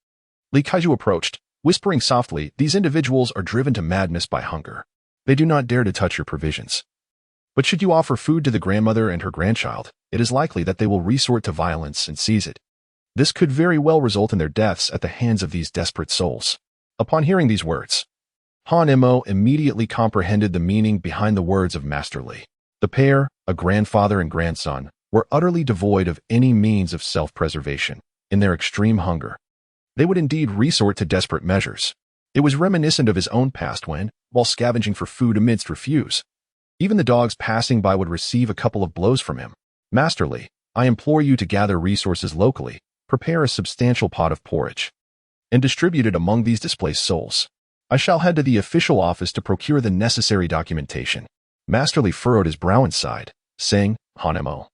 Li Kaiju approached, whispering softly, "These individuals are driven to madness by hunger. They do not dare to touch your provisions. But should you offer food to the grandmother and her grandchild, it is likely that they will resort to violence and seize it. This could very well result in their deaths at the hands of these desperate souls." Upon hearing these words, Han Emo immediately comprehended the meaning behind the words of Master Li. The pair, a grandfather and grandson, were utterly devoid of any means of self-preservation. In their extreme hunger, they would indeed resort to desperate measures. It was reminiscent of his own past when, while scavenging for food amidst refuse, even the dogs passing by would receive a couple of blows from him. Masterly, I implore you to gather resources locally, prepare a substantial pot of porridge, and distribute it among these displaced souls. I shall head to the official office to procure the necessary documentation. Masterly furrowed his brow and sighed, saying, Hanemo,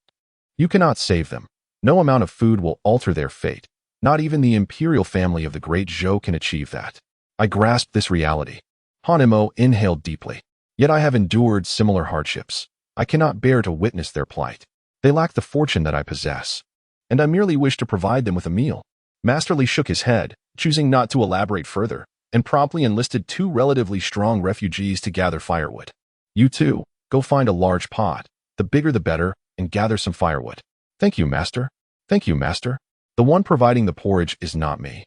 you cannot save them. No amount of food will alter their fate. Not even the imperial family of the great Zhou can achieve that. I grasped this reality. Hanemo inhaled deeply. Yet I have endured similar hardships. I cannot bear to witness their plight. They lack the fortune that I possess, and I merely wish to provide them with a meal. Masterly shook his head, choosing not to elaborate further, and promptly enlisted 2 relatively strong refugees to gather firewood. You two, go find a large pot, the bigger the better, and gather some firewood. Thank you, master. Thank you, master. The one providing the porridge is not me,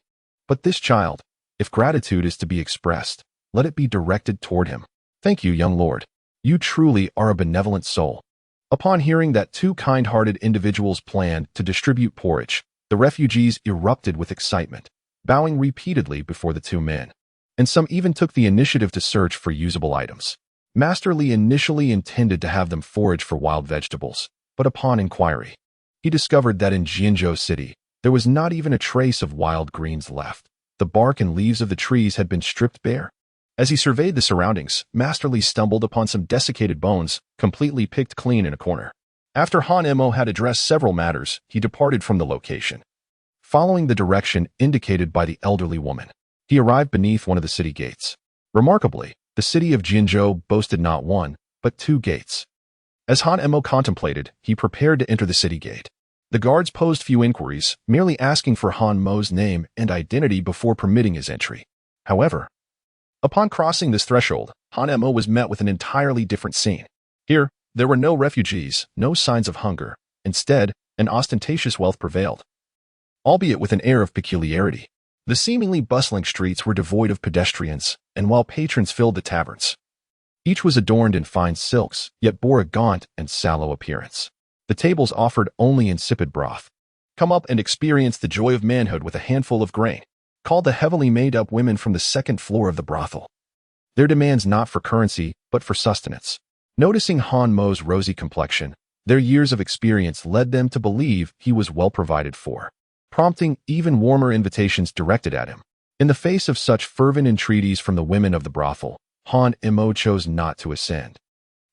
but this child. If gratitude is to be expressed, let it be directed toward him. Thank you, young lord. You truly are a benevolent soul. Upon hearing that 2 kind-hearted individuals planned to distribute porridge, the refugees erupted with excitement, bowing repeatedly before the 2 men. And some even took the initiative to search for usable items. Masterly initially intended to have them forage for wild vegetables, but upon inquiry, he discovered that in Jianzhou City, there was not even a trace of wild greens left. The bark and leaves of the trees had been stripped bare. As he surveyed the surroundings, Masterly stumbled upon some desiccated bones, completely picked clean in a corner. After Hanemo had addressed several matters, he departed from the location, following the direction indicated by the elderly woman. He arrived beneath one of the city gates. Remarkably, the city of Jianzhou boasted not 1, but 2 gates. As Hanemo contemplated, he prepared to enter the city gate. The guards posed few inquiries, merely asking for Han Mo's name and identity before permitting his entry. However, upon crossing this threshold, Hanemo was met with an entirely different scene. Here, there were no refugees, no signs of hunger. Instead, an ostentatious wealth prevailed, albeit with an air of peculiarity. The seemingly bustling streets were devoid of pedestrians, and while patrons filled the taverns, each was adorned in fine silks, yet bore a gaunt and sallow appearance. The tables offered only insipid broth. Come up and experience the joy of manhood with a handful of grain, called the heavily made-up women from the 2nd floor of the brothel. Their demands not for currency, but for sustenance. Noticing Han Mo's rosy complexion, their years of experience led them to believe he was well provided for, prompting even warmer invitations directed at him. In the face of such fervent entreaties from the women of the brothel, Han Mo chose not to ascend.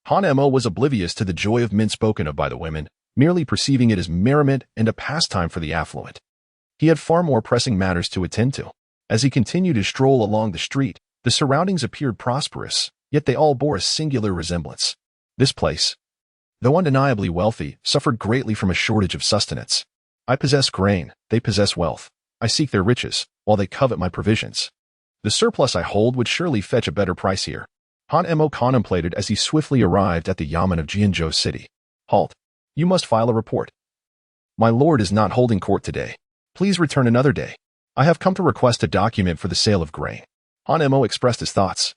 Han Mo was oblivious to the joy of men spoken of by the women, merely perceiving it as merriment and a pastime for the affluent. He had far more pressing matters to attend to. As he continued to stroll along the street, the surroundings appeared prosperous, yet they all bore a singular resemblance. This place, though undeniably wealthy, suffered greatly from a shortage of sustenance. I possess grain, they possess wealth. I seek their riches, while they covet my provisions. The surplus I hold would surely fetch a better price here. Han Mo contemplated as he swiftly arrived at the yamen of Jianzhou City. Halt. You must file a report. My lord is not holding court today. Please return another day. I have come to request a document for the sale of grain. Han Mo expressed his thoughts,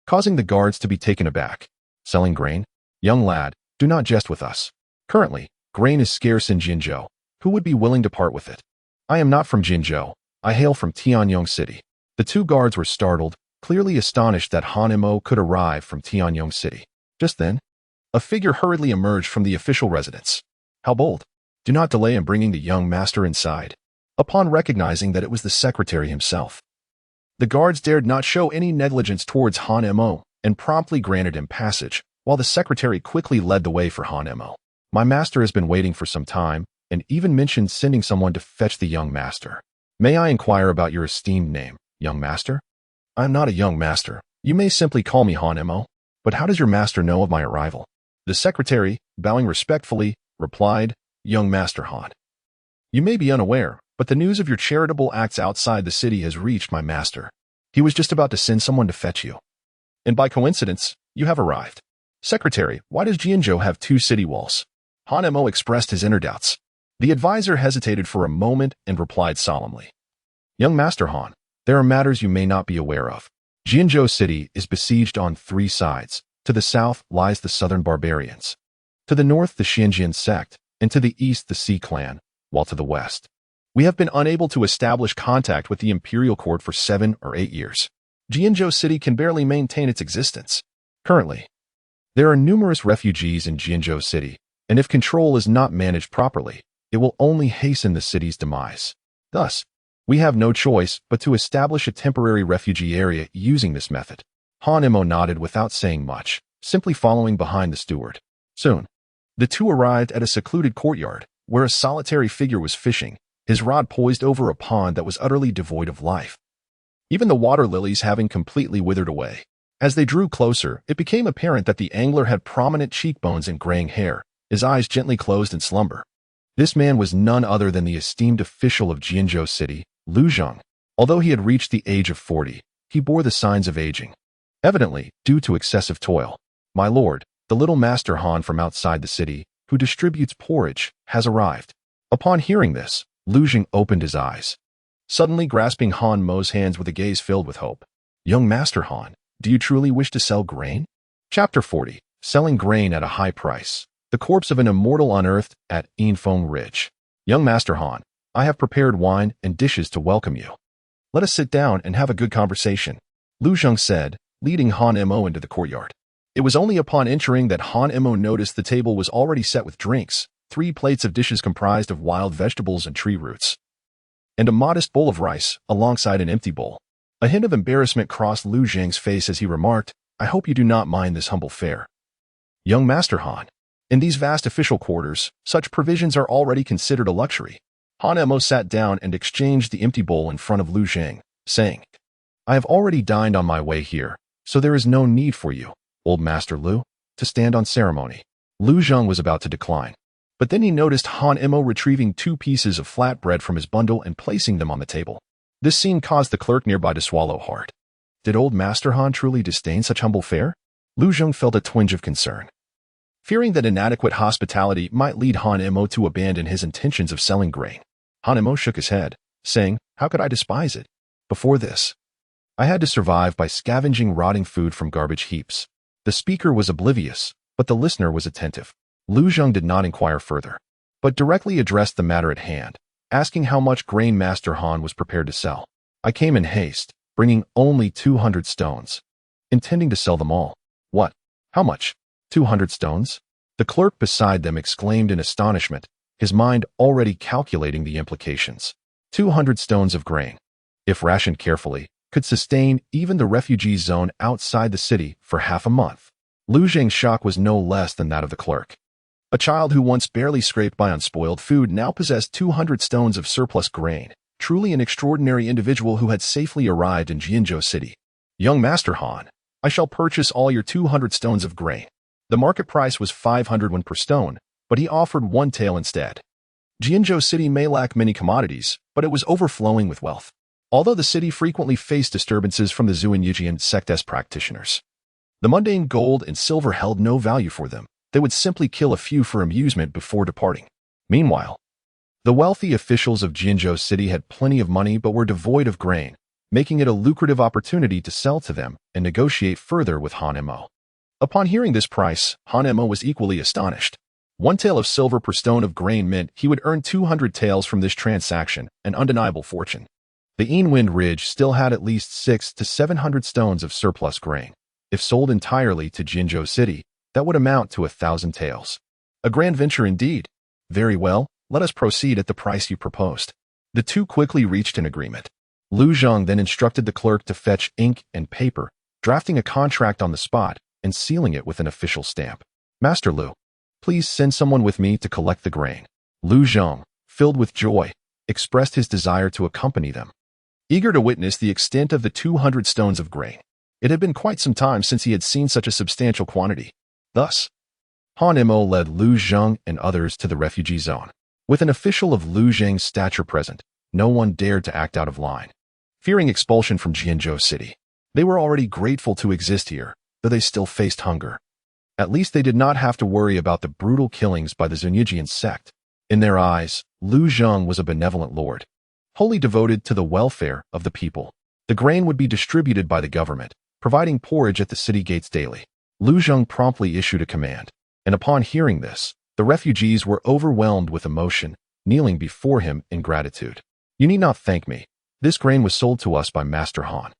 causing the guards to be taken aback. Selling grain? Young lad, do not jest with us. Currently, grain is scarce in Jianzhou. Who would be willing to part with it? I am not from Jianzhou. I hail from Tianyong City. The 2 guards were startled, clearly astonished that Han Mo could arrive from Tianyong City. Just then, a figure hurriedly emerged from the official residence. How bold! Do not delay in bringing the young master inside. Upon recognizing that it was the secretary himself, the guards dared not show any negligence towards Han Mo and promptly granted him passage, while the secretary quickly led the way for Han Mo. My master has been waiting for some time, and even mentioned sending someone to fetch the young master. May I inquire about your esteemed name, young master? I am not a young master. You may simply call me Han Mo. But how does your master know of my arrival? The secretary, bowing respectfully, replied, Young Master Han. You may be unaware, but the news of your charitable acts outside the city has reached my master. He was just about to send someone to fetch you. And by coincidence, you have arrived. Secretary, why does Jianzhou have 2 city walls? Han Mo expressed his inner doubts. The advisor hesitated for a moment and replied solemnly. Young Master Han, there are matters you may not be aware of. Jianzhou City is besieged on 3 sides. To the south lies the southern barbarians. To the north the Xianjian sect, and to the east the Xi clan, while to the west, we have been unable to establish contact with the imperial court for 7 or 8 years. Jianzhou City can barely maintain its existence. Currently, there are numerous refugees in Jianzhou City, and if control is not managed properly, it will only hasten the city's demise. Thus, we have no choice but to establish a temporary refugee area using this method. Han Mo nodded without saying much, simply following behind the steward. Soon, the two arrived at a secluded courtyard, where a solitary figure was fishing, his rod poised over a pond that was utterly devoid of life, even the water lilies having completely withered away. As they drew closer, it became apparent that the angler had prominent cheekbones and graying hair, his eyes gently closed in slumber. This man was none other than the esteemed official of Jianzhou City, Lu Zheng. Although he had reached the age of 40, he bore the signs of aging, evidently due to excessive toil. My lord, the little Master Han from outside the city, who distributes porridge, has arrived. Upon hearing this, Lu Zheng opened his eyes, suddenly grasping Han Mo's hands with a gaze filled with hope. Young Master Han, do you truly wish to sell grain? Chapter 40. Selling grain at a high price. The corpse of an immortal unearthed at Yinfeng Ridge. Young Master Han, I have prepared wine and dishes to welcome you. Let us sit down and have a good conversation, Lu Zheng said, leading Han Mo into the courtyard. It was only upon entering that Han Mo noticed the table was already set with drinks, 3 plates of dishes comprised of wild vegetables and tree roots, and a modest bowl of rice, alongside an empty bowl. A hint of embarrassment crossed Lu Zheng's face as he remarked, I hope you do not mind this humble fare. Young Master Han, in these vast official quarters, such provisions are already considered a luxury. Han Mo sat down and exchanged the empty bowl in front of Lu Zheng, saying, I have already dined on my way here, so there is no need for you, old Master Lu, to stand on ceremony. Lu Zheng was about to decline, but then he noticed Han Mo retrieving 2 pieces of flatbread from his bundle and placing them on the table. This scene caused the clerk nearby to swallow hard. Did old Master Han truly disdain such humble fare? Lu Zheng felt a twinge of concern, fearing that inadequate hospitality might lead Han Mo to abandon his intentions of selling grain. Han Mo shook his head, saying, How could I despise it? Before this, I had to survive by scavenging rotting food from garbage heaps. The speaker was oblivious, but the listener was attentive. Lu Zheng did not inquire further, but directly addressed the matter at hand, asking how much grain Master Han was prepared to sell. I came in haste, bringing only 200 stones, intending to sell them all. What? How much? 200 stones? The clerk beside them exclaimed in astonishment, his mind already calculating the implications. 200 stones of grain, if rationed carefully, could sustain even the refugee zone outside the city for half a month. Lu Zheng's shock was no less than that of the clerk. A child who once barely scraped by on spoiled food now possessed 200 stones of surplus grain, truly an extraordinary individual who had safely arrived in Jianzhou City. Young Master Han, I shall purchase all your 200 stones of grain. The market price was 500 yuan per stone, but he offered 1 tael instead. Jianzhou City may lack many commodities, but it was overflowing with wealth. Although the city frequently faced disturbances from the Zuanyijian sect's practitioners, the mundane gold and silver held no value for them. They would simply kill a few for amusement before departing. Meanwhile, the wealthy officials of Jianzhou City had plenty of money but were devoid of grain, making it a lucrative opportunity to sell to them and negotiate further with Han Mo. Upon hearing this price, Han Mo was equally astonished. 1 tael of silver per stone of grain meant he would earn 200 taels from this transaction, an undeniable fortune. The Yinwind Ridge still had at least 600 to 700 stones of surplus grain. If sold entirely to Jianzhou City, that would amount to 1,000 taels. A grand venture indeed. Very well, let us proceed at the price you proposed. The two quickly reached an agreement. Lu Zheng then instructed the clerk to fetch ink and paper, drafting a contract on the spot and sealing it with an official stamp. Master Lu, please send someone with me to collect the grain. Lu Zheng, filled with joy, expressed his desire to accompany them, eager to witness the extent of the 200 stones of grain. It had been quite some time since he had seen such a substantial quantity. Thus, Han Mo led Lu Zheng and others to the refugee zone. With an official of Lu Zheng's stature present, no one dared to act out of line, fearing expulsion from Jianzhou City. They were already grateful to exist here, though they still faced hunger. At least they did not have to worry about the brutal killings by the Zuanyijian sect. In their eyes, Lu Zheng was a benevolent lord, wholly devoted to the welfare of the people. The grain would be distributed by the government, providing porridge at the city gates daily. Lu Zheng promptly issued a command, and upon hearing this, the refugees were overwhelmed with emotion, kneeling before him in gratitude. You need not thank me. This grain was sold to us by Master Han.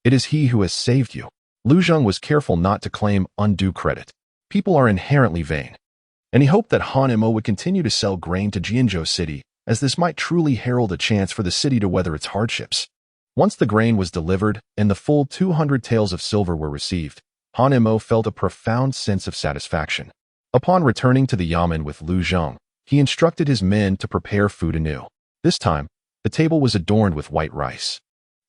It is he who has saved you. Lu Zheng was careful not to claim undue credit. People are inherently vain. And he hoped that Han Mo would continue to sell grain to Jianzhou City, as this might truly herald a chance for the city to weather its hardships. Once the grain was delivered and the full 200 taels of silver were received, Han Mo felt a profound sense of satisfaction. Upon returning to the Yamen with Lu Zheng, he instructed his men to prepare food anew. This time, the table was adorned with white rice.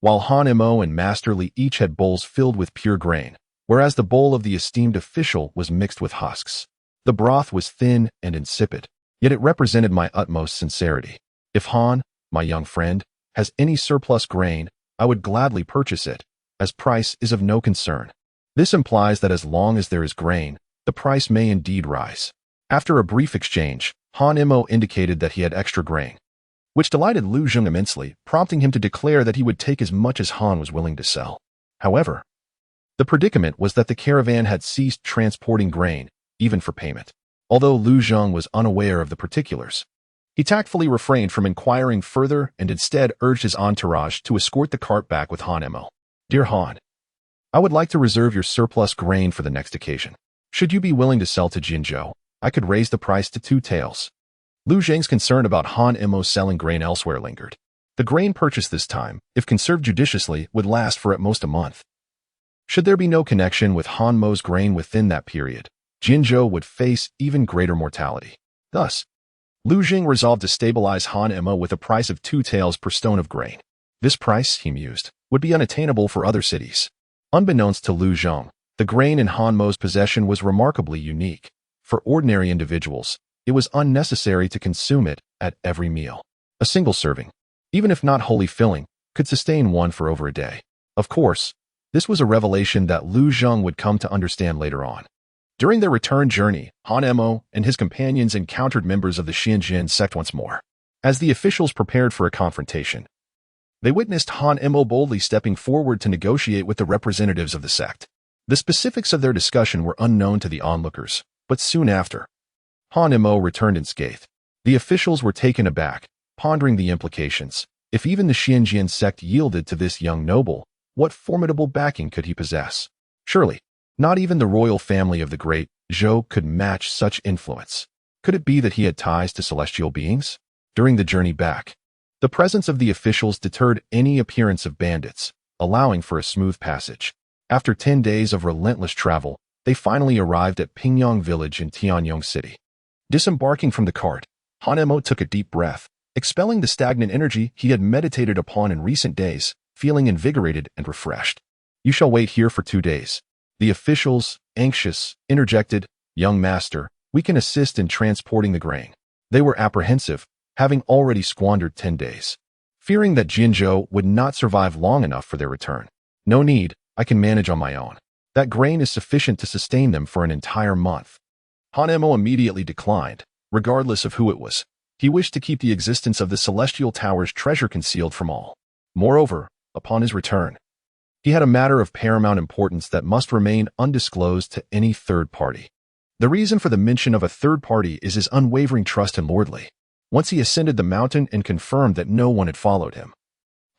While Han Mo and Master Li each had bowls filled with pure grain, whereas the bowl of the esteemed official was mixed with husks. The broth was thin and insipid, yet it represented my utmost sincerity. If Han, my young friend, has any surplus grain, I would gladly purchase it, as price is of no concern. This implies that as long as there is grain, the price may indeed rise. After a brief exchange, Han Mo indicated that he had extra grain, which delighted Lu Zheng immensely, prompting him to declare that he would take as much as Han was willing to sell. However, the predicament was that the caravan had ceased transporting grain, even for payment. Although Lu Zheng was unaware of the particulars, he tactfully refrained from inquiring further and instead urged his entourage to escort the cart back with Han Mo. Dear Han, I would like to reserve your surplus grain for the next occasion. Should you be willing to sell to Jinzhou, I could raise the price to 2 taels. Lu Zheng's concern about Han Mo selling grain elsewhere lingered. The grain purchased this time, if conserved judiciously, would last for at most a month. Should there be no connection with Han Mo's grain within that period, Jinzhou would face even greater mortality. Thus, Lu Zheng resolved to stabilize Han Mo with a price of 2 taels per stone of grain. This price, he mused, would be unattainable for other cities. Unbeknownst to Lu Zheng, the grain in Han Mo's possession was remarkably unique. For ordinary individuals, it was unnecessary to consume it at every meal. A single serving, even if not wholly filling, could sustain one for over a day. Of course, this was a revelation that Lu Zheng would come to understand later on. During their return journey, Han Mo and his companions encountered members of the Xianjin sect once more. As the officials prepared for a confrontation, they witnessed Han Mo boldly stepping forward to negotiate with the representatives of the sect. The specifics of their discussion were unknown to the onlookers, but soon after, Han Mo returned unscathed. The officials were taken aback, pondering the implications. If even the Xianjin sect yielded to this young noble, what formidable backing could he possess? Surely, not even the royal family of the great Zhou could match such influence. Could it be that he had ties to celestial beings? During the journey back, the presence of the officials deterred any appearance of bandits, allowing for a smooth passage. After 10 days of relentless travel, they finally arrived at Pingyang village in Tianyong City. Disembarking from the cart, Han Mo took a deep breath, expelling the stagnant energy he had meditated upon in recent days, feeling invigorated and refreshed. You shall wait here for 2 days. The officials, anxious, interjected, Young master, we can assist in transporting the grain. They were apprehensive, having already squandered 10 days, fearing that Jinzhou would not survive long enough for their return. No need, I can manage on my own. That grain is sufficient to sustain them for an entire month. Han Mo immediately declined, regardless of who it was. He wished to keep the existence of the Celestial Tower's treasure concealed from all. Moreover, upon his return, he had a matter of paramount importance that must remain undisclosed to any third party. The reason for the mention of a third party is his unwavering trust in Lord Li. Once he ascended the mountain and confirmed that no one had followed him,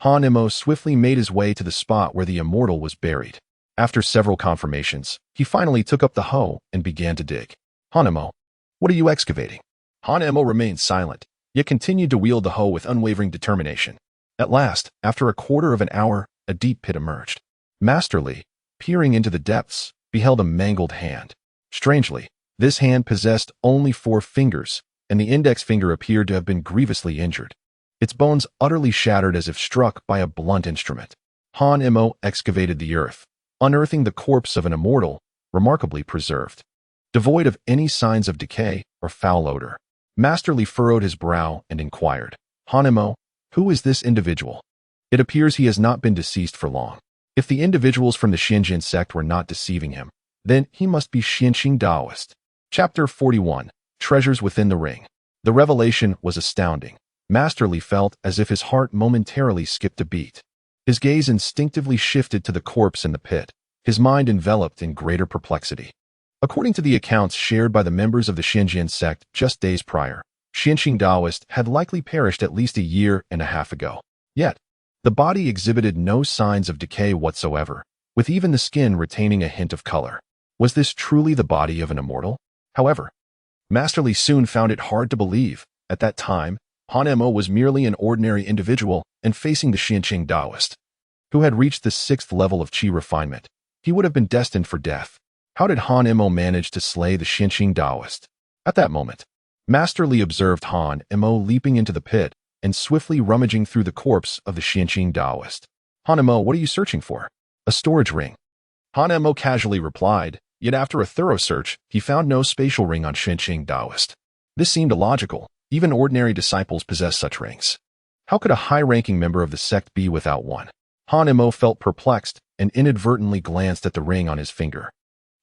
Han Mo swiftly made his way to the spot where the Immortal was buried. After several confirmations, he finally took up the hoe and began to dig. Han Mo, what are you excavating? Han Mo remained silent, yet continued to wield the hoe with unwavering determination. At last, after a quarter of an hour, a deep pit emerged. Master Li, peering into the depths, beheld a mangled hand. Strangely, this hand possessed only 4 fingers, and the index finger appeared to have been grievously injured, its bones utterly shattered as if struck by a blunt instrument. Han Mo excavated the earth, unearthing the corpse of an immortal, remarkably preserved, devoid of any signs of decay or foul odor. Master Li furrowed his brow and inquired, Han Mo, who is this individual? It appears he has not been deceased for long. If the individuals from the Xianjin sect were not deceiving him, then he must be Xianxing Daoist. Chapter 41. Treasures Within the Ring. The revelation was astounding. Master Li felt as if his heart momentarily skipped a beat. His gaze instinctively shifted to the corpse in the pit, his mind enveloped in greater perplexity. According to the accounts shared by the members of the Xianjin sect just days prior, Xianxing Daoist had likely perished at least a year and a half ago. Yet, The body exhibited no signs of decay whatsoever, with even the skin retaining a hint of color. Was this truly the body of an immortal? However, Master Li soon found it hard to believe. At that time, Han Mo was merely an ordinary individual and facing the Xianqing Taoist, who had reached the 6th level of qi refinement. He would have been destined for death. How did Han Mo manage to slay the Xianqing Taoist? At that moment, Master Li observed Han Mo leaping into the pit and swiftly rummaging through the corpse of the Xianqing Taoist. Han Mo, what are you searching for? A storage ring. Han Mo casually replied, yet after a thorough search, he found no spatial ring on Xianqing Taoist. This seemed illogical. Even ordinary disciples possess such rings. How could a high-ranking member of the sect be without one? Han Mo felt perplexed and inadvertently glanced at the ring on his finger.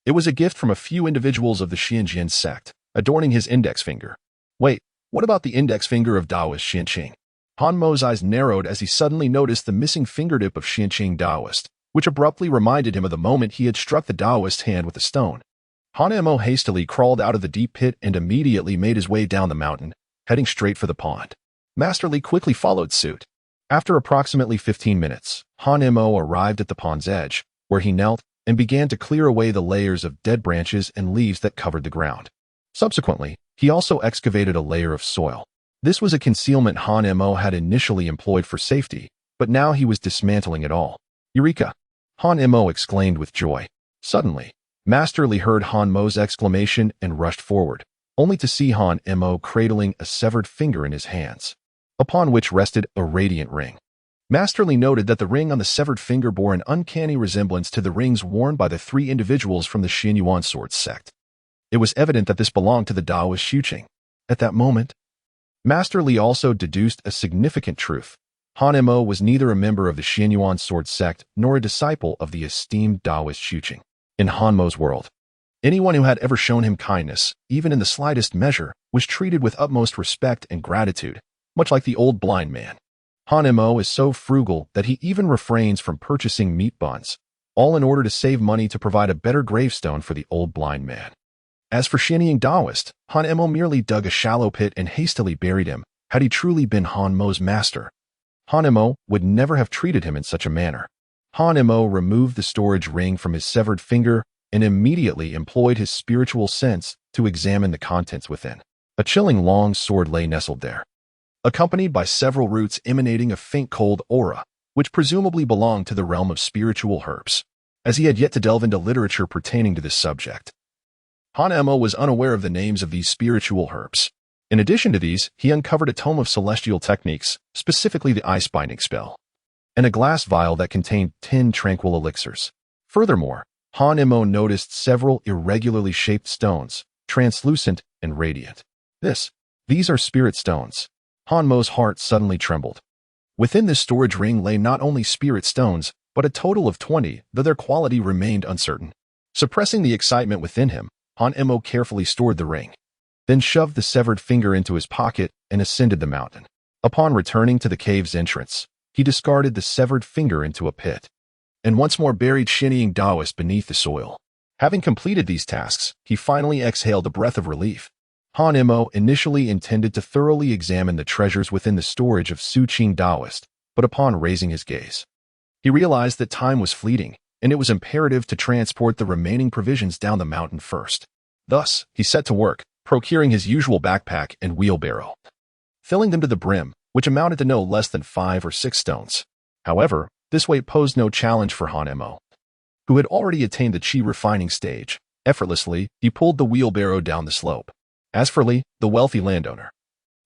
It was a gift from a few individuals of the Xianjian sect, adorning his index finger. Wait, what about the index finger of Taoist Xianqing? Han Mo's eyes narrowed as he suddenly noticed the missing fingertip of Xianqing Taoist, which abruptly reminded him of the moment he had struck the Taoist hand with a stone. Han Mo hastily crawled out of the deep pit and immediately made his way down the mountain, heading straight for the pond. Master Li quickly followed suit. After approximately 15 minutes, Han Mo arrived at the pond's edge, where he knelt and began to clear away the layers of dead branches and leaves that covered the ground. Subsequently, he also excavated a layer of soil. This was a concealment Han Mo had initially employed for safety, but now he was dismantling it all. Eureka! Han Mo exclaimed with joy. Suddenly, Master Li heard Han Mo's exclamation and rushed forward, only to see Han Mo cradling a severed finger in his hands, upon which rested a radiant ring. Master Li noted that the ring on the severed finger bore an uncanny resemblance to the rings worn by the 3 individuals from the Xianyuan sword sect. It was evident that this belonged to the Taoist Xiuqing. At that moment, Master Li also deduced a significant truth. Han Mo was neither a member of the Xianyuan sword sect nor a disciple of the esteemed Taoist Xiuqing. In Han Mo's world, anyone who had ever shown him kindness, even in the slightest measure, was treated with utmost respect and gratitude, much like the old blind man. Han Mo is so frugal that he even refrains from purchasing meat buns, all in order to save money to provide a better gravestone for the old blind man. As for Xianying Taoist, Han Mo merely dug a shallow pit and hastily buried him. Had he truly been Han Mo's master, Han Mo would never have treated him in such a manner. Han Mo removed the storage ring from his severed finger and immediately employed his spiritual sense to examine the contents within. A chilling long sword lay nestled there, accompanied by several roots emanating a faint cold aura, which presumably belonged to the realm of spiritual herbs. As he had yet to delve into literature pertaining to this subject, Han Mo was unaware of the names of these spiritual herbs. In addition to these, he uncovered a tome of celestial techniques, specifically the ice binding spell, and a glass vial that contained 10 tranquil elixirs. Furthermore, Han Mo noticed several irregularly shaped stones, translucent and radiant. These are spirit stones. Han Mo's heart suddenly trembled. Within this storage ring lay not only spirit stones, but a total of 20, though their quality remained uncertain. Suppressing the excitement within him, Han Mo carefully stored the ring, then shoved the severed finger into his pocket and ascended the mountain. Upon returning to the cave's entrance, he discarded the severed finger into a pit, and once more buried Xianying Taoist beneath the soil. Having completed these tasks, he finally exhaled a breath of relief. Han Mo initially intended to thoroughly examine the treasures within the storage of Xiuqing Taoist, but upon raising his gaze, he realized that time was fleeting, and it was imperative to transport the remaining provisions down the mountain first. Thus, he set to work, procuring his usual backpack and wheelbarrow, filling them to the brim, which amounted to no less than 5 or 6 stones. However, this weight posed no challenge for Han Mo, who had already attained the qi refining stage. Effortlessly, he pulled the wheelbarrow down the slope. As for Li, the wealthy landowner,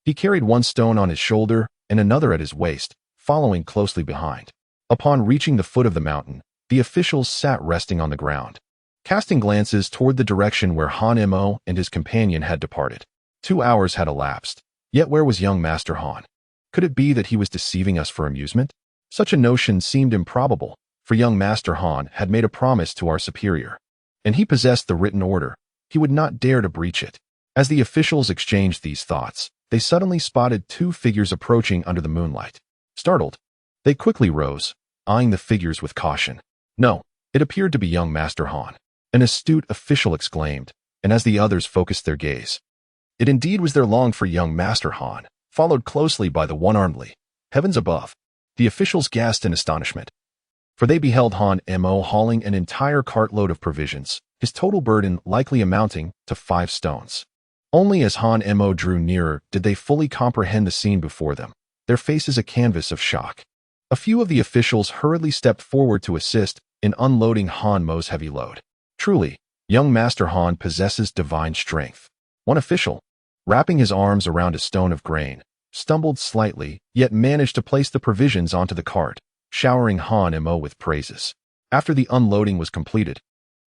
he carried 1 stone on his shoulder and another at his waist, following closely behind. Upon reaching the foot of the mountain, the officials sat resting on the ground, casting glances toward the direction where Han Mo and his companion had departed. 2 hours had elapsed, yet where was young Master Han? Could it be that he was deceiving us for amusement? Such a notion seemed improbable, for young Master Han had made a promise to our superior, and he possessed the written order. He would not dare to breach it. As the officials exchanged these thoughts, they suddenly spotted 2 figures approaching under the moonlight. Startled, they quickly rose, eyeing the figures with caution. No, it appeared to be young Master Han. An astute official exclaimed, and as the others focused their gaze, it indeed was their longed-for young Master Han, followed closely by the one-armed Li. Heavens above! The officials gasped in astonishment, for they beheld Han-Mo hauling an entire cartload of provisions, his total burden likely amounting to 5 stones. Only as Han-Mo drew nearer did they fully comprehend the scene before them, their faces a canvas of shock. A few of the officials hurriedly stepped forward to assist in unloading Han-Mo's heavy load. Truly, young Master Han possesses divine strength. One official, wrapping his arms around a stone of grain, stumbled slightly, yet managed to place the provisions onto the cart, showering Han-Mo with praises. After the unloading was completed,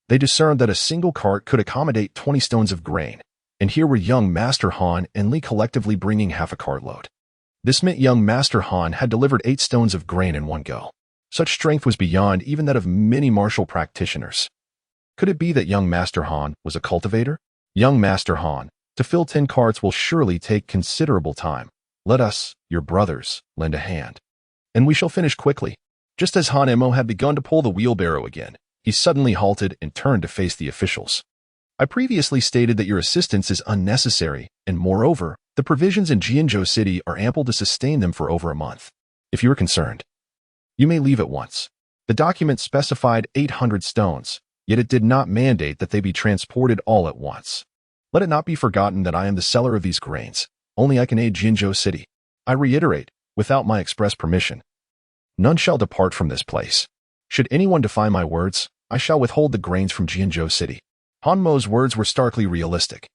they discerned that a single cart could accommodate 20 stones of grain, and here were young Master Han and Li collectively bringing half a cartload. This meant young Master Han had delivered 8 stones of grain in one go. Such strength was beyond even that of many martial practitioners. Could it be that young Master Han was a cultivator? Young Master Han, to fill 10 carts will surely take considerable time. Let us, your brothers, lend a hand, and we shall finish quickly. Just as Han-Mo had begun to pull the wheelbarrow again, he suddenly halted and turned to face the officials. I previously stated that your assistance is unnecessary, and moreover, the provisions in Jianzhou City are ample to sustain them for over a month. If you are concerned, you may leave at once. The document specified 800 stones, yet it did not mandate that they be transported all at once. Let it not be forgotten that I am the seller of these grains. Only I can aid Jianzhou City. I reiterate, without my express permission, none shall depart from this place. Should anyone defy my words, I shall withhold the grains from Jianzhou City. Han-Mo's words were starkly realistic,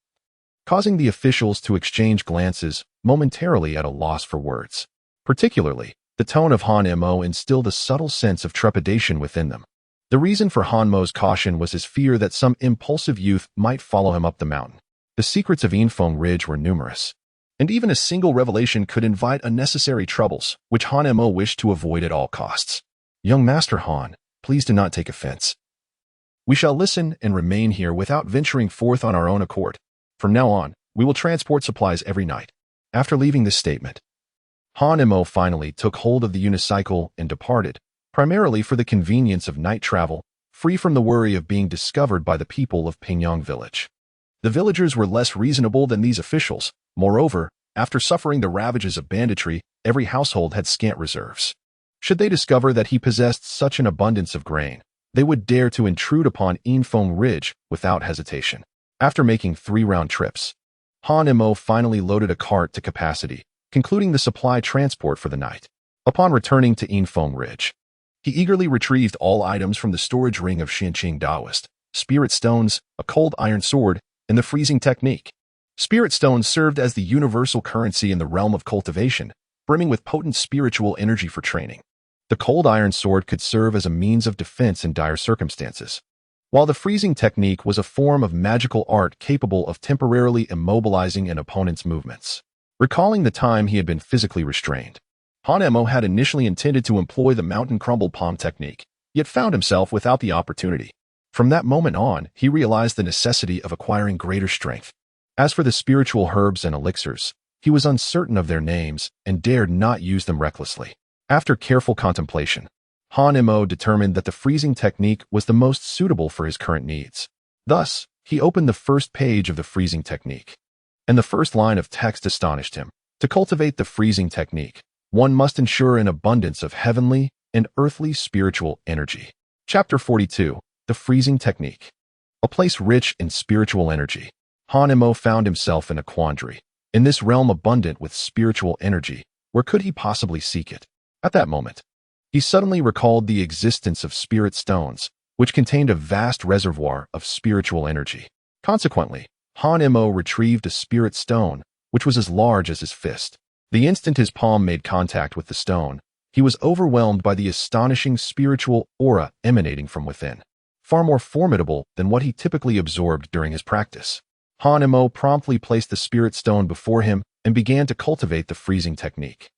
causing the officials to exchange glances, momentarily at a loss for words. Particularly, the tone of Han-Mo instilled a subtle sense of trepidation within them. The reason for Han-Mo's caution was his fear that some impulsive youth might follow him up the mountain. The secrets of Infeng Ridge were numerous, and even a single revelation could invite unnecessary troubles, which Han-Mo wished to avoid at all costs. Young Master Han, please do not take offense. We shall listen and remain here without venturing forth on our own accord. From now on, we will transport supplies every night. After leaving this statement, Han-Mo finally took hold of the unicycle and departed, primarily for the convenience of night travel, free from the worry of being discovered by the people of Pingyang Village. The villagers were less reasonable than these officials. Moreover, after suffering the ravages of banditry, every household had scant reserves. Should they discover that he possessed such an abundance of grain, they would dare to intrude upon Infeng Ridge without hesitation. After making 3 round trips, Han-Mo finally loaded a cart to capacity, concluding the supply transport for the night. Upon returning to Infeng Ridge, he eagerly retrieved all items from the storage ring of Shanqing Daoist, spirit stones, a cold iron sword, and the freezing technique. Spirit stones served as the universal currency in the realm of cultivation, brimming with potent spiritual energy for training. The cold iron sword could serve as a means of defense in dire circumstances, while the freezing technique was a form of magical art capable of temporarily immobilizing an opponent's movements. Recalling the time he had been physically restrained, Han-Mo had initially intended to employ the mountain crumble palm technique, yet found himself without the opportunity. From that moment on, he realized the necessity of acquiring greater strength. As for the spiritual herbs and elixirs, he was uncertain of their names and dared not use them recklessly. After careful contemplation, Han-Mo determined that the freezing technique was the most suitable for his current needs. Thus, he opened the first page of the freezing technique, and the first line of text astonished him. To cultivate the freezing technique, one must ensure an abundance of heavenly and earthly spiritual energy. Chapter 42, The Freezing Technique. A place rich in spiritual energy. Han-Mo found himself in a quandary. In this realm abundant with spiritual energy, where could he possibly seek it? At that moment, he suddenly recalled the existence of spirit stones, which contained a vast reservoir of spiritual energy. Consequently, Han-Mo retrieved a spirit stone, which was as large as his fist. The instant his palm made contact with the stone, he was overwhelmed by the astonishing spiritual aura emanating from within, far more formidable than what he typically absorbed during his practice. Han-Mo promptly placed the spirit stone before him and began to cultivate the freezing technique.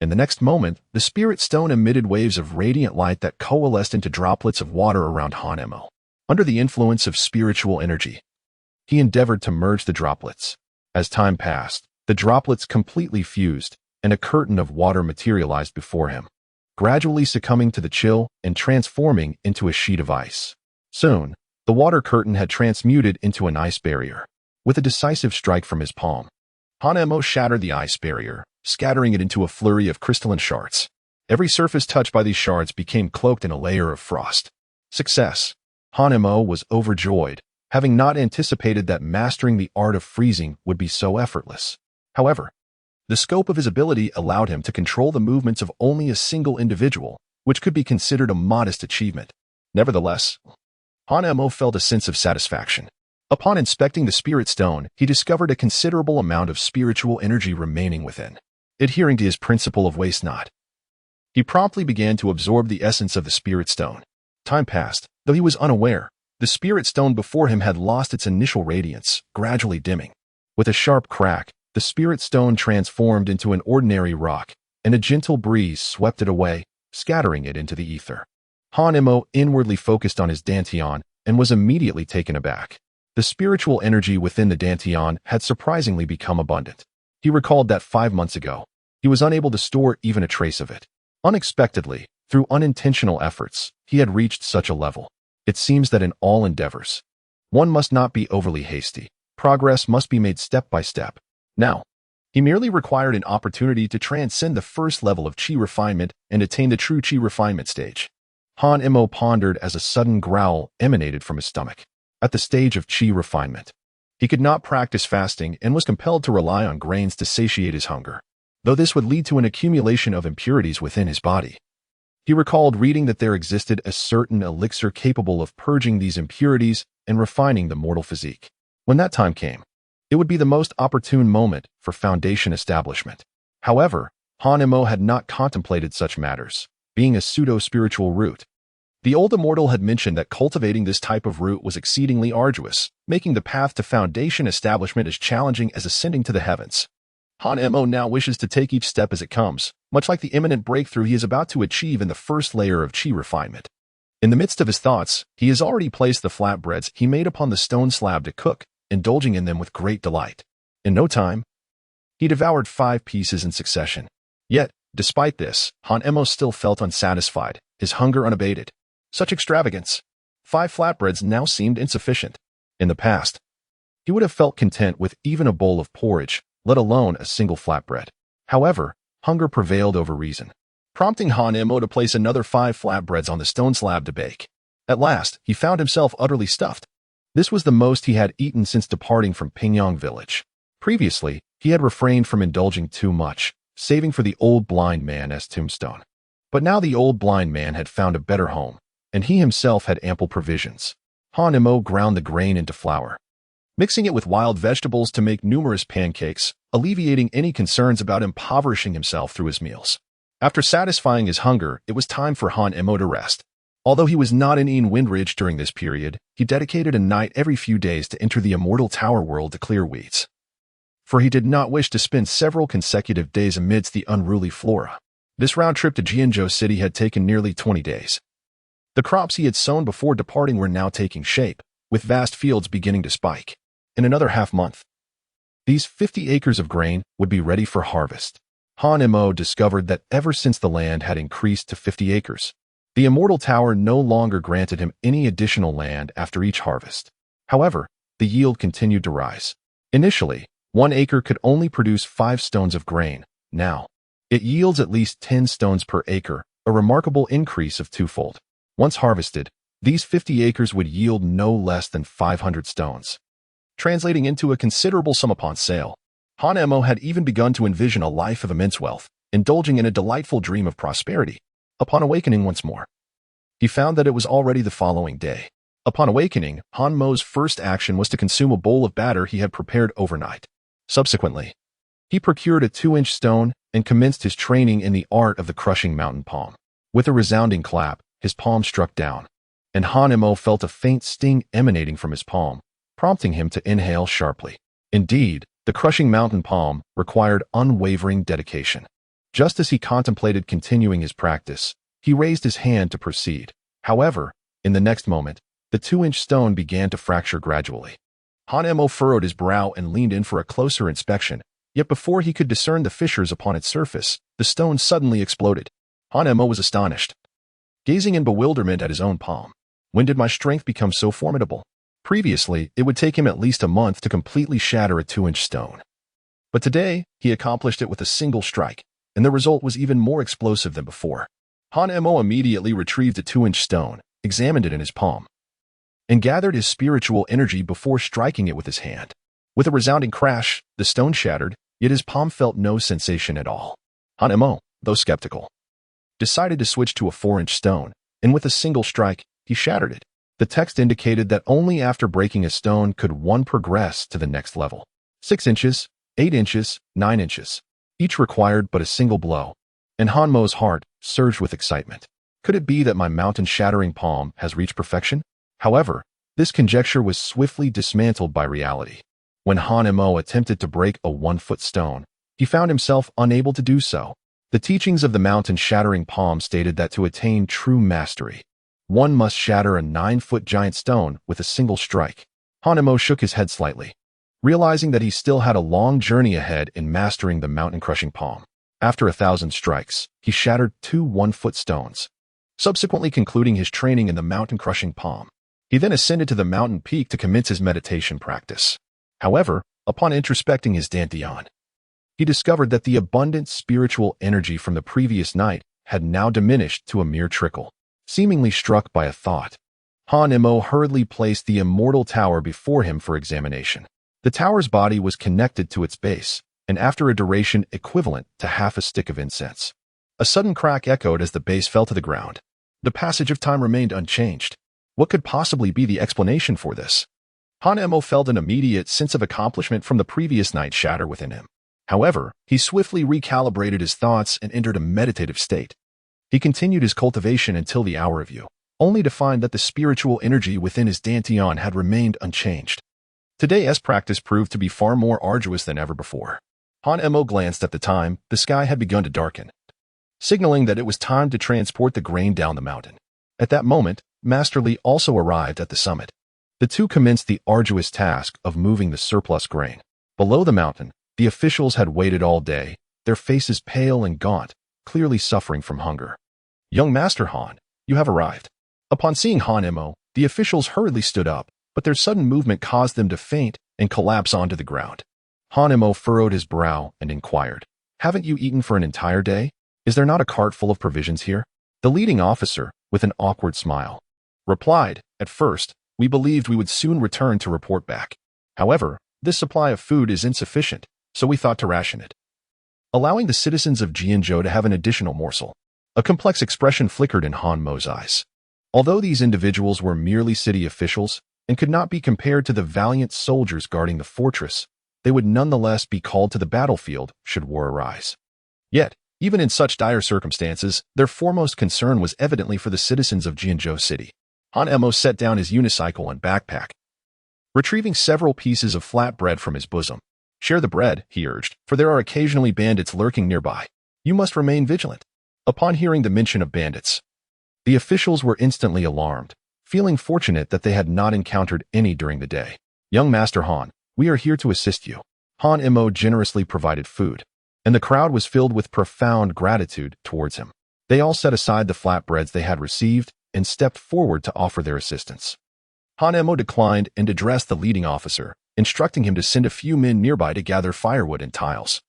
In the next moment, the spirit stone emitted waves of radiant light that coalesced into droplets of water around Han-Mo. Under the influence of spiritual energy, he endeavored to merge the droplets. As time passed, the droplets completely fused, and a curtain of water materialized before him, gradually succumbing to the chill and transforming into a sheet of ice. Soon, the water curtain had transmuted into an ice barrier. With a decisive strike from his palm, Han-Mo shattered the ice barrier, scattering it into a flurry of crystalline shards. Every surface touched by these shards became cloaked in a layer of frost. Success. Hanemo was overjoyed, having not anticipated that mastering the art of freezing would be so effortless. However, the scope of his ability allowed him to control the movements of only a single individual, which could be considered a modest achievement. Nevertheless, Hanemo felt a sense of satisfaction. Upon inspecting the spirit stone, he discovered a considerable amount of spiritual energy remaining within. Adhering to his principle of waste not, he promptly began to absorb the essence of the spirit stone. Time passed, though he was unaware. The spirit stone before him had lost its initial radiance, gradually dimming. With a sharp crack, the spirit stone transformed into an ordinary rock, and a gentle breeze swept it away, scattering it into the ether. Hanemo inwardly focused on his dantian and was immediately taken aback. The spiritual energy within the dantian had surprisingly become abundant. He recalled that 5 months ago, he was unable to store even a trace of it. Unexpectedly, through unintentional efforts, he had reached such a level. It seems that in all endeavors, one must not be overly hasty. Progress must be made step by step. Now, he merely required an opportunity to transcend the first level of chi refinement and attain the true chi refinement stage. Hanemo pondered as a sudden growl emanated from his stomach. At the stage of chi refinement, he could not practice fasting and was compelled to rely on grains to satiate his hunger, though this would lead to an accumulation of impurities within his body. He recalled reading that there existed a certain elixir capable of purging these impurities and refining the mortal physique. When that time came, it would be the most opportune moment for foundation establishment. However, Hanemo had not contemplated such matters, being a pseudo-spiritual root. The old Immortal had mentioned that cultivating this type of root was exceedingly arduous, making the path to foundation establishment as challenging as ascending to the heavens. Hanemo now wishes to take each step as it comes, much like the imminent breakthrough he is about to achieve in the first layer of chi refinement. In the midst of his thoughts, he has already placed the flatbreads he made upon the stone slab to cook, indulging in them with great delight. In no time, he devoured 5 pieces in succession. Yet, despite this, Hanemo still felt unsatisfied, his hunger unabated. Such extravagance. 5 flatbreads now seemed insufficient. In the past, he would have felt content with even a bowl of porridge, let alone a single flatbread. However, hunger prevailed over reason, prompting Hanemo to place another 5 flatbreads on the stone slab to bake. At last, he found himself utterly stuffed. This was the most he had eaten since departing from Pingyang village. Previously, he had refrained from indulging too much, saving for the old blind man as tombstone. But now the old blind man had found a better home, and he himself had ample provisions. Hanemo ground the grain into flour, mixing it with wild vegetables to make numerous pancakes, alleviating any concerns about impoverishing himself through his meals. After satisfying his hunger, it was time for Hanemo to rest. Although he was not in Windridge during this period, he dedicated a night every few days to enter the Immortal Tower world to clear weeds. For he did not wish to spend several consecutive days amidst the unruly flora. This round trip to Jianzhou City had taken nearly 20 days. The crops he had sown before departing were now taking shape, with vast fields beginning to spike. In another half-month, these 50 acres of grain would be ready for harvest. Hanemo discovered that ever since the land had increased to 50 acres, the Immortal Tower no longer granted him any additional land after each harvest. However, the yield continued to rise. Initially, 1 acre could only produce 5 stones of grain. Now, it yields at least 10 stones per acre, a remarkable increase of 2-fold. Once harvested, these 50 acres would yield no less than 500 stones, translating into a considerable sum upon sale. Hanemo had even begun to envision a life of immense wealth, indulging in a delightful dream of prosperity. Upon awakening once more, he found that it was already the following day. Upon awakening, Hanmo's first action was to consume a bowl of batter he had prepared overnight. Subsequently, he procured a 2-inch stone and commenced his training in the art of the crushing mountain palm. With a resounding clap, his palm struck down, and Hanemo felt a faint sting emanating from his palm, prompting him to inhale sharply. Indeed, the crushing mountain palm required unwavering dedication. Just as he contemplated continuing his practice, he raised his hand to proceed. However, in the next moment, the 2-inch stone began to fracture gradually. Hanemo furrowed his brow and leaned in for a closer inspection, yet before he could discern the fissures upon its surface, the stone suddenly exploded. Hanemo was astonished, gazing in bewilderment at his own palm. When did my strength become so formidable? Previously, it would take him at least a month to completely shatter a 2-inch stone. But today, he accomplished it with a single strike. and the result was even more explosive than before. Han Mo immediately retrieved a 2-inch stone, examined it in his palm, and gathered his spiritual energy before striking it with his hand. With a resounding crash, the stone shattered, yet his palm felt no sensation at all. Han Mo, though skeptical, decided to switch to a 4-inch stone, and with a single strike, he shattered it. The text indicated that only after breaking a stone could one progress to the next level. 6 inches, 8 inches, 9 inches. Each required but a single blow, and Han Mo's heart surged with excitement. Could it be that my mountain-shattering palm has reached perfection? However, this conjecture was swiftly dismantled by reality. When Han Mo attempted to break a 1-foot stone, he found himself unable to do so. The teachings of the mountain-shattering palm stated that to attain true mastery, one must shatter a 9-foot giant stone with a single strike. Han Mo shook his head slightly, realizing that he still had a long journey ahead in mastering the mountain-crushing palm. After 1,000 strikes, he shattered 2 1-foot stones, subsequently concluding his training in the mountain-crushing palm. He then ascended to the mountain peak to commence his meditation practice. However, upon introspecting his dantian, he discovered that the abundant spiritual energy from the previous night had now diminished to a mere trickle. Seemingly struck by a thought, Han Mo hurriedly placed the Immortal Tower before him for examination. The tower's body was connected to its base, and after a duration equivalent to half a stick of incense, a sudden crack echoed as the base fell to the ground. The passage of time remained unchanged. What could possibly be the explanation for this? Han Mo felt an immediate sense of accomplishment from the previous night shatter within him. However, he swiftly recalibrated his thoughts and entered a meditative state. He continued his cultivation until the hour of Yu, only to find that the spiritual energy within his dantian had remained unchanged. Today's practice proved to be far more arduous than ever before. Han Mo glanced at the time. The sky had begun to darken, signaling that it was time to transport the grain down the mountain. At that moment, Master Li also arrived at the summit. The two commenced the arduous task of moving the surplus grain. Below the mountain, the officials had waited all day, their faces pale and gaunt, clearly suffering from hunger. "Young Master Han, you have arrived." Upon seeing Han Mo, the officials hurriedly stood up, but their sudden movement caused them to faint and collapse onto the ground. Han Mo furrowed his brow and inquired, "Haven't you eaten for an entire day? Is there not a cart full of provisions here?" The leading officer, with an awkward smile, replied, "At first, we believed we would soon return to report back. However, this supply of food is insufficient, so we thought to ration it, allowing the citizens of Jianzhou to have an additional morsel." A complex expression flickered in Han Mo's eyes. Although these individuals were merely city officials and could not be compared to the valiant soldiers guarding the fortress, they would nonetheless be called to the battlefield should war arise. Yet, even in such dire circumstances, their foremost concern was evidently for the citizens of Jianzhou City. Han Mo set down his unicycle and backpack, retrieving several pieces of flatbread from his bosom. "Share the bread," he urged, "for there are occasionally bandits lurking nearby. You must remain vigilant." Upon hearing the mention of bandits, the officials were instantly alarmed, feeling fortunate that they had not encountered any during the day. "Young Master Han, we are here to assist you." Han Mo generously provided food, and the crowd was filled with profound gratitude towards him. They all set aside the flatbreads they had received and stepped forward to offer their assistance. Han Mo declined and addressed the leading officer, instructing him to send a few men nearby to gather firewood and tiles,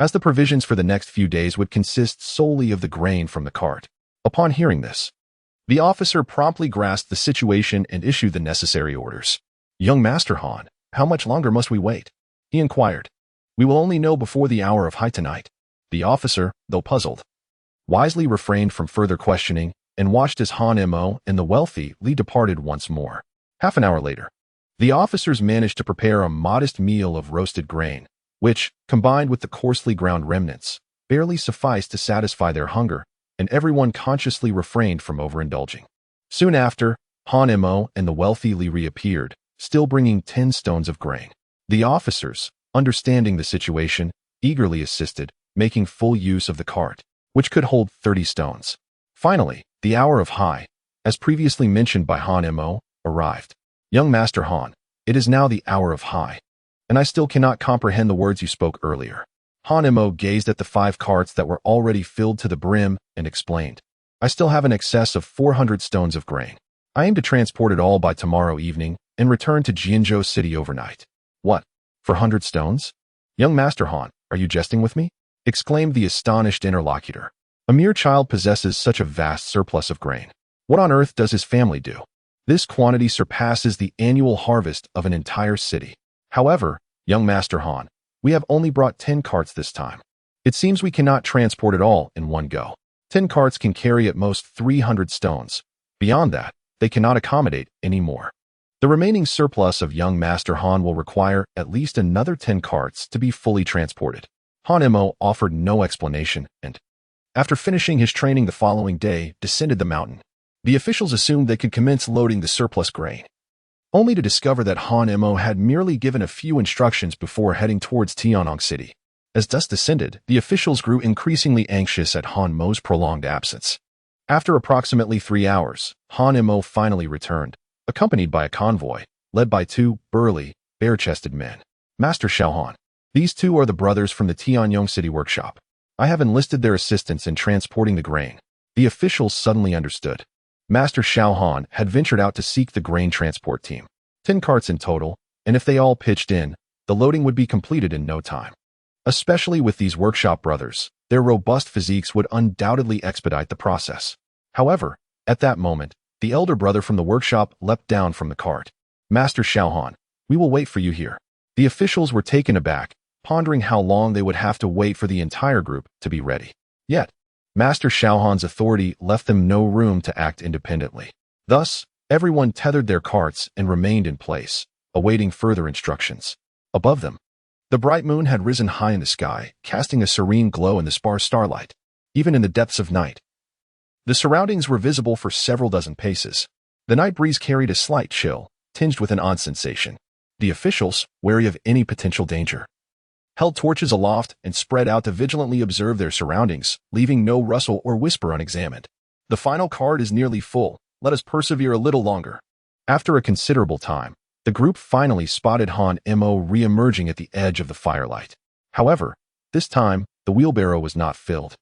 as the provisions for the next few days would consist solely of the grain from the cart. Upon hearing this, the officer promptly grasped the situation and issued the necessary orders. "Young Master Han, how much longer must we wait?" he inquired. "We will only know before the hour of high tonight." The officer, though puzzled, wisely refrained from further questioning and watched as Han Mo and the wealthy Li departed once more. Half an hour later, the officers managed to prepare a modest meal of roasted grain, which, combined with the coarsely ground remnants, barely sufficed to satisfy their hunger, and everyone consciously refrained from overindulging. Soon after, Han Mo and the wealthy Li reappeared, still bringing 10 stones of grain. The officers, understanding the situation, eagerly assisted, making full use of the cart, which could hold 30 stones. Finally, the hour of high, as previously mentioned by Han Mo, arrived. "Young Master Han, it is now the hour of high, and I still cannot comprehend the words you spoke earlier." Han Mo gazed at the 5 carts that were already filled to the brim and explained, "I still have an excess of 400 stones of grain. I aim to transport it all by tomorrow evening and return to Jianzhou City overnight." "What? For 100 stones? Young Master Han, are you jesting with me?" exclaimed the astonished interlocutor. A mere child possesses such a vast surplus of grain. What on earth does his family do? This quantity surpasses the annual harvest of an entire city. However, young Master Han, we have only brought 10 carts this time. It seems we cannot transport it all in one go. 10 carts can carry at most 300 stones. Beyond that, they cannot accommodate any more. The remaining surplus of young Master Han will require at least another 10 carts to be fully transported. Han Mo offered no explanation and, after finishing his training the following day, descended the mountain. The officials assumed they could commence loading the surplus grain, only to discover that Han Mo had merely given a few instructions before heading towards Tiannong City. As dusk descended, the officials grew increasingly anxious at Han Mo's prolonged absence. After approximately 3 hours, Han Mo finally returned, accompanied by a convoy, led by 2 burly, bare-chested men. Master Xiao Han. These 2 are the brothers from the Tianyong City workshop. I have enlisted their assistance in transporting the grain. The officials suddenly understood. Master Xiao Han had ventured out to seek the grain transport team. 10 carts in total, and if they all pitched in, the loading would be completed in no time. Especially with these workshop brothers, their robust physiques would undoubtedly expedite the process. However, at that moment, the elder brother from the workshop leapt down from the cart. Master Xiao Han, we will wait for you here. The officials were taken aback, pondering how long they would have to wait for the entire group to be ready. Yet, Master Xiao Han's authority left them no room to act independently. Thus, everyone tethered their carts and remained in place, awaiting further instructions. Above them, the bright moon had risen high in the sky, casting a serene glow in the sparse starlight, even in the depths of night. The surroundings were visible for several dozen paces. The night breeze carried a slight chill, tinged with an odd sensation. The officials, wary of any potential danger, held torches aloft and spread out to vigilantly observe their surroundings, leaving no rustle or whisper unexamined. The final cart is nearly full. Let us persevere a little longer. After a considerable time, the group finally spotted Han Mo re-emerging at the edge of the firelight. However, this time, the wheelbarrow was not filled,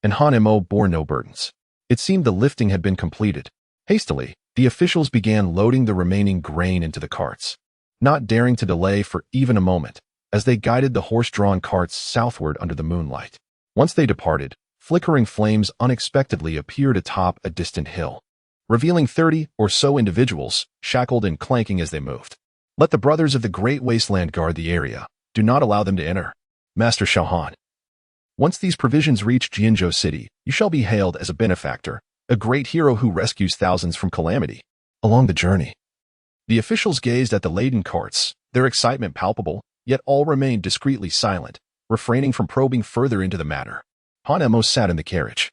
and Han Mo bore no burdens. It seemed the lifting had been completed. Hastily, the officials began loading the remaining grain into the carts, not daring to delay for even a moment, as they guided the horse-drawn carts southward under the moonlight. Once they departed, flickering flames unexpectedly appeared atop a distant hill, revealing 30 or so individuals, shackled and clanking as they moved. Let the brothers of the Great Wasteland guard the area. Do not allow them to enter. Master Xiao Han. Once these provisions reach Jianzhou City, you shall be hailed as a benefactor, a great hero who rescues thousands from calamity. Along the journey, the officials gazed at the laden carts, their excitement palpable, yet all remained discreetly silent, refraining from probing further into the matter. Han Mo sat in the carriage,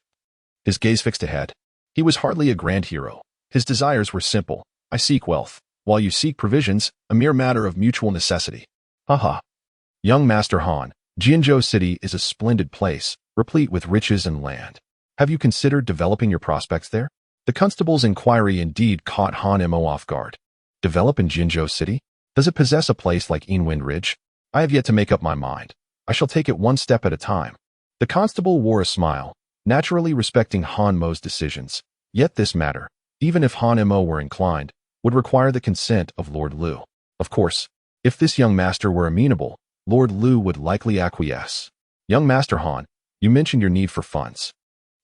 his gaze fixed ahead. He was hardly a grand hero. His desires were simple. I seek wealth, while you seek provisions, a mere matter of mutual necessity. Haha. Young Master Han, Jianzhou City is a splendid place, replete with riches and land. Have you considered developing your prospects there? The constable's inquiry indeed caught Han Mo off guard. Develop in Jianzhou City? Does it possess a place like Inwind Ridge? I have yet to make up my mind. I shall take it one step at a time. The constable wore a smile, naturally respecting Han Mo's decisions. Yet this matter, even if Han Mo were inclined, would require the consent of Lord Lu. Of course, if this young master were amenable, Lord Lu would likely acquiesce. Young Master Han, you mentioned your need for funds.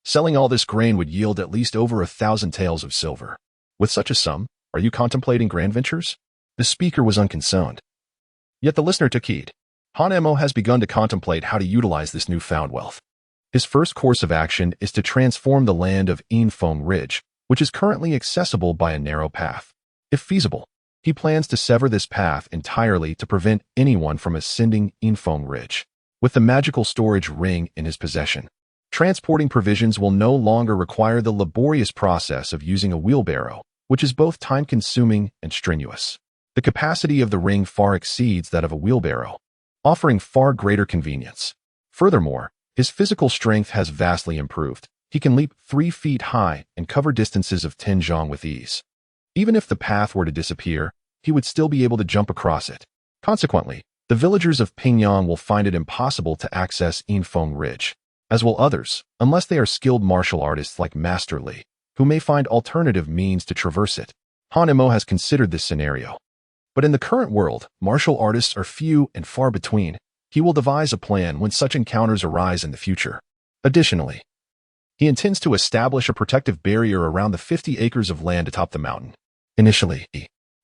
Selling all this grain would yield at least over 1,000 taels of silver. With such a sum, are you contemplating grand ventures? The speaker was unconcerned. Yet the listener took heed. Han Mo has begun to contemplate how to utilize this newfound wealth. His first course of action is to transform the land of Infeng Ridge, which is currently accessible by a narrow path. If feasible, he plans to sever this path entirely to prevent anyone from ascending Infeng Ridge. With the magical storage ring in his possession, transporting provisions will no longer require the laborious process of using a wheelbarrow, which is both time-consuming and strenuous. The capacity of the ring far exceeds that of a wheelbarrow, offering far greater convenience. Furthermore, his physical strength has vastly improved. He can leap 3 feet high and cover distances of 10 zhang with ease. Even if the path were to disappear, he would still be able to jump across it. Consequently, the villagers of Pingyang will find it impossible to access Infeng Ridge, as will others, unless they are skilled martial artists like Master Li, who may find alternative means to traverse it. Han Mo has considered this scenario. But in the current world, martial artists are few and far between. He will devise a plan when such encounters arise in the future. Additionally, he intends to establish a protective barrier around the 50 acres of land atop the mountain. Initially,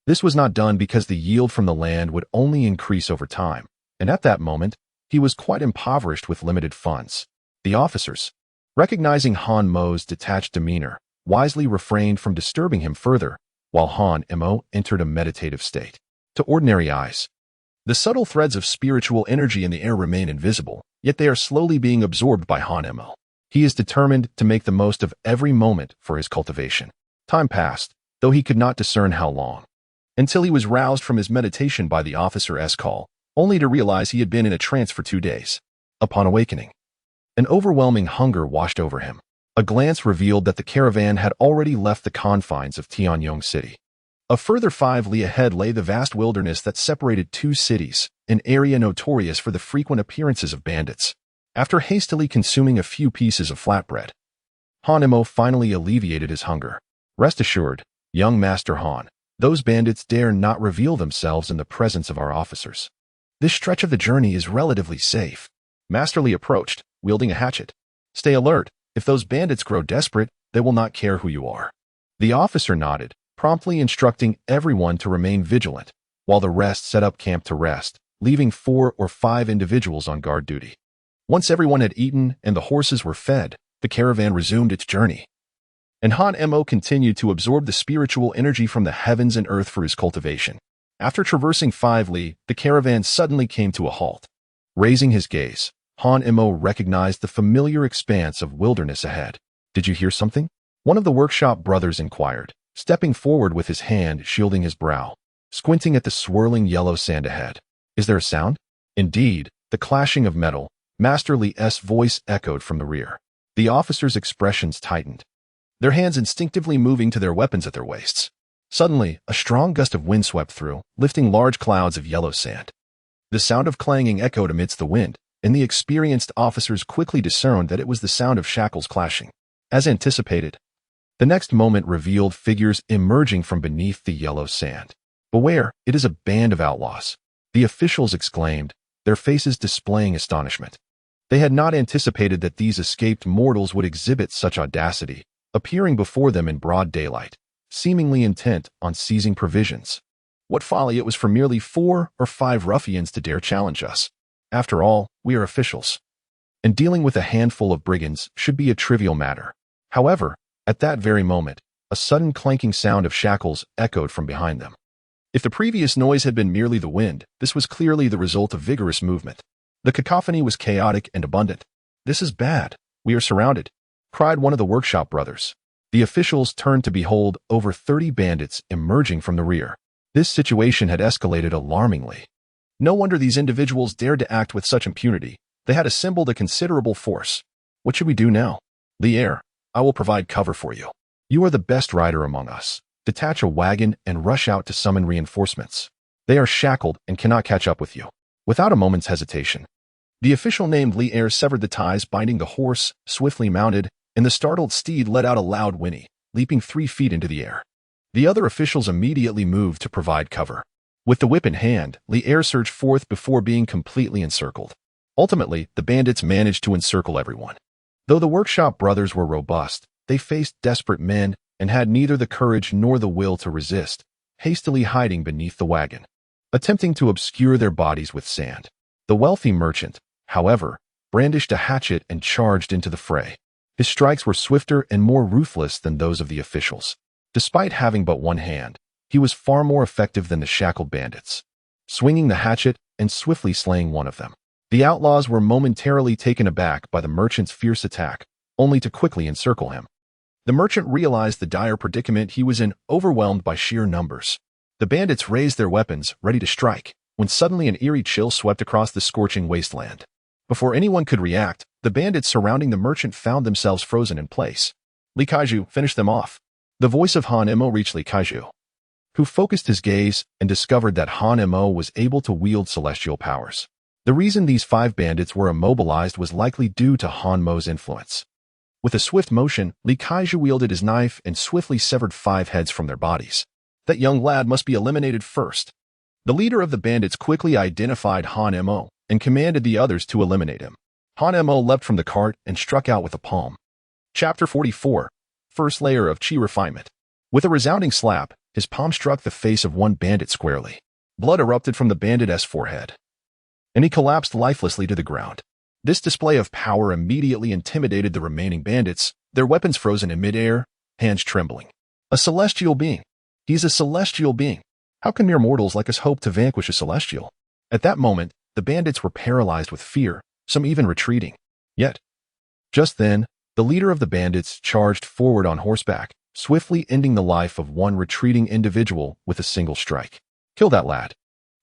this was not done because the yield from the land would only increase over time, and at that moment, he was quite impoverished with limited funds. The officers, recognizing Han Mo's detached demeanor, wisely refrained from disturbing him further, while Han Mo entered a meditative state. To ordinary eyes, the subtle threads of spiritual energy in the air remain invisible, yet they are slowly being absorbed by Han Mo. He is determined to make the most of every moment for his cultivation. Time passed, though he could not discern how long, until he was roused from his meditation by the officer's call, only to realize he had been in a trance for 2 days. Upon awakening, an overwhelming hunger washed over him. A glance revealed that the caravan had already left the confines of Tianyong City. A further 5 li ahead lay the vast wilderness that separated 2 cities, an area notorious for the frequent appearances of bandits. After hastily consuming a few pieces of flatbread, Han Mo finally alleviated his hunger. Rest assured, young Master Han, those bandits dare not reveal themselves in the presence of our officers. This stretch of the journey is relatively safe. Master Li approached, wielding a hatchet. Stay alert. If those bandits grow desperate, they will not care who you are. The officer nodded, promptly instructing everyone to remain vigilant, while the rest set up camp to rest, leaving 4 or 5 individuals on guard duty. Once everyone had eaten and the horses were fed, the caravan resumed its journey. And Han Mo continued to absorb the spiritual energy from the heavens and earth for his cultivation. After traversing 5 li, the caravan suddenly came to a halt. Raising his gaze, Han Mo recognized the familiar expanse of wilderness ahead. Did you hear something? One of the workshop brothers inquired, stepping forward with his hand shielding his brow, squinting at the swirling yellow sand ahead. Is there a sound? Indeed, the clashing of metal. Master Li's voice echoed from the rear. The officers' expressions tightened, their hands instinctively moving to their weapons at their waists. Suddenly, a strong gust of wind swept through, lifting large clouds of yellow sand. The sound of clanging echoed amidst the wind, and the experienced officers quickly discerned that it was the sound of shackles clashing. As anticipated, the next moment revealed figures emerging from beneath the yellow sand. Beware, it is a band of outlaws, the officials exclaimed, their faces displaying astonishment. They had not anticipated that these escaped mortals would exhibit such audacity, appearing before them in broad daylight, seemingly intent on seizing provisions. What folly it was for merely 4 or 5 ruffians to dare challenge us. After all, we are officials, and dealing with a handful of brigands should be a trivial matter. However, at that very moment, a sudden clanking sound of shackles echoed from behind them. If the previous noise had been merely the wind, this was clearly the result of vigorous movement. The cacophony was chaotic and abundant. This is bad. We are surrounded, cried one of the workshop brothers. The officials turned to behold over 30 bandits emerging from the rear. This situation had escalated alarmingly. No wonder these individuals dared to act with such impunity. They had assembled a considerable force. What should we do now? Li'er, I will provide cover for you. You are the best rider among us. Detach a wagon and rush out to summon reinforcements. They are shackled and cannot catch up with you. Without a moment's hesitation, the official named Li'er severed the ties binding the horse, swiftly mounted, and the startled steed let out a loud whinny, leaping 3 feet into the air. The other officials immediately moved to provide cover. With the whip in hand, Li'er surged forth before being completely encircled. Ultimately, the bandits managed to encircle everyone. Though the workshop brothers were robust, they faced desperate men and had neither the courage nor the will to resist, hastily hiding beneath the wagon, attempting to obscure their bodies with sand. The wealthy merchant, however, brandished a hatchet and charged into the fray. His strikes were swifter and more ruthless than those of the officials. Despite having but one hand, he was far more effective than the shackled bandits, swinging the hatchet and swiftly slaying one of them. The outlaws were momentarily taken aback by the merchant's fierce attack, only to quickly encircle him. The merchant realized the dire predicament he was in, overwhelmed by sheer numbers. The bandits raised their weapons, ready to strike, when suddenly an eerie chill swept across the scorching wasteland. Before anyone could react, the bandits surrounding the merchant found themselves frozen in place. Li Kaiju, finish them off. The voice of Han Mo reached Li Kaiju, who focused his gaze and discovered that Han Mo was able to wield celestial powers. The reason these 5 bandits were immobilized was likely due to Han Mo's influence. With a swift motion, Li Kaiju wielded his knife and swiftly severed 5 heads from their bodies. That young lad must be eliminated first. The leader of the bandits quickly identified Han Mo and commanded the others to eliminate him. Hanemo leapt from the cart and struck out with a palm. Chapter 44. First Layer of Chi Refinement. With a resounding slap, his palm struck the face of one bandit squarely. Blood erupted from the bandit's forehead, and he collapsed lifelessly to the ground. This display of power immediately intimidated the remaining bandits, their weapons frozen in midair, hands trembling. A celestial being. He's a celestial being. How can mere mortals like us hope to vanquish a celestial? At that moment, the bandits were paralyzed with fear, some even retreating. Yet, just then, the leader of the bandits charged forward on horseback, swiftly ending the life of one retreating individual with a single strike. Kill that lad.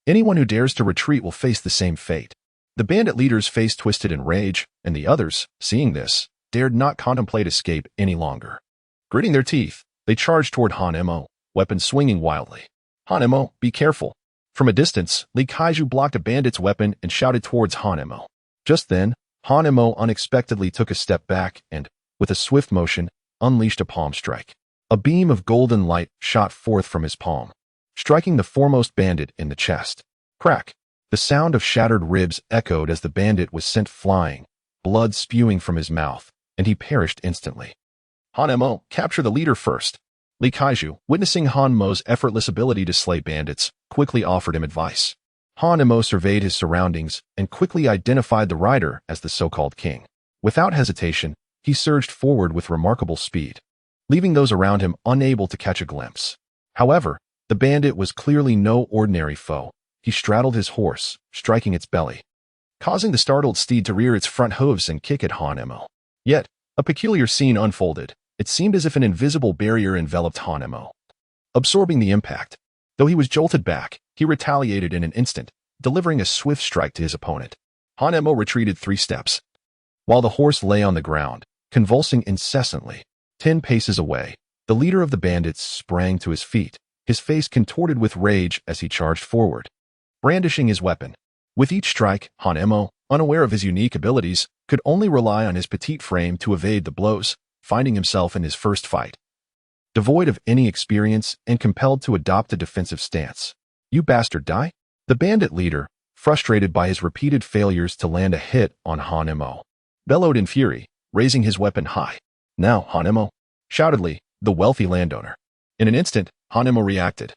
Anyone who dares to retreat will face the same fate. The bandit leader's face twisted in rage, and the others, seeing this, dared not contemplate escape any longer. Gritting their teeth, they charged toward Hanemo, weapons swinging wildly. Hanemo, be careful. From a distance, Li Kaiju blocked a bandit's weapon and shouted towards Hanemo. Just then, Hanemo unexpectedly took a step back and, with a swift motion, unleashed a palm strike. A beam of golden light shot forth from his palm, striking the foremost bandit in the chest. Crack! The sound of shattered ribs echoed as the bandit was sent flying, blood spewing from his mouth, and he perished instantly. Hanemo, capture the leader first. Li Kaiju, witnessing Hanmo's effortless ability to slay bandits, quickly offered him advice. Hanemo surveyed his surroundings and quickly identified the rider as the so-called king. Without hesitation, he surged forward with remarkable speed, leaving those around him unable to catch a glimpse. However, the bandit was clearly no ordinary foe. He straddled his horse, striking its belly, causing the startled steed to rear its front hooves and kick at Hanemo. Yet, a peculiar scene unfolded. It seemed as if an invisible barrier enveloped Hanemo, absorbing the impact. Though he was jolted back, he retaliated in an instant, delivering a swift strike to his opponent. Hanemo retreated 3 steps, while the horse lay on the ground, convulsing incessantly. 10 paces away, the leader of the bandits sprang to his feet, his face contorted with rage as he charged forward, brandishing his weapon. With each strike, Hanemo, unaware of his unique abilities, could only rely on his petite frame to evade the blows, finding himself in his first fight devoid of any experience and compelled to adopt a defensive stance. You bastard, die? The bandit leader, frustrated by his repeated failures to land a hit on Hanemo, bellowed in fury, raising his weapon high. Now, Hanemo, shouted Li, the wealthy landowner. In an instant, Hanemo reacted,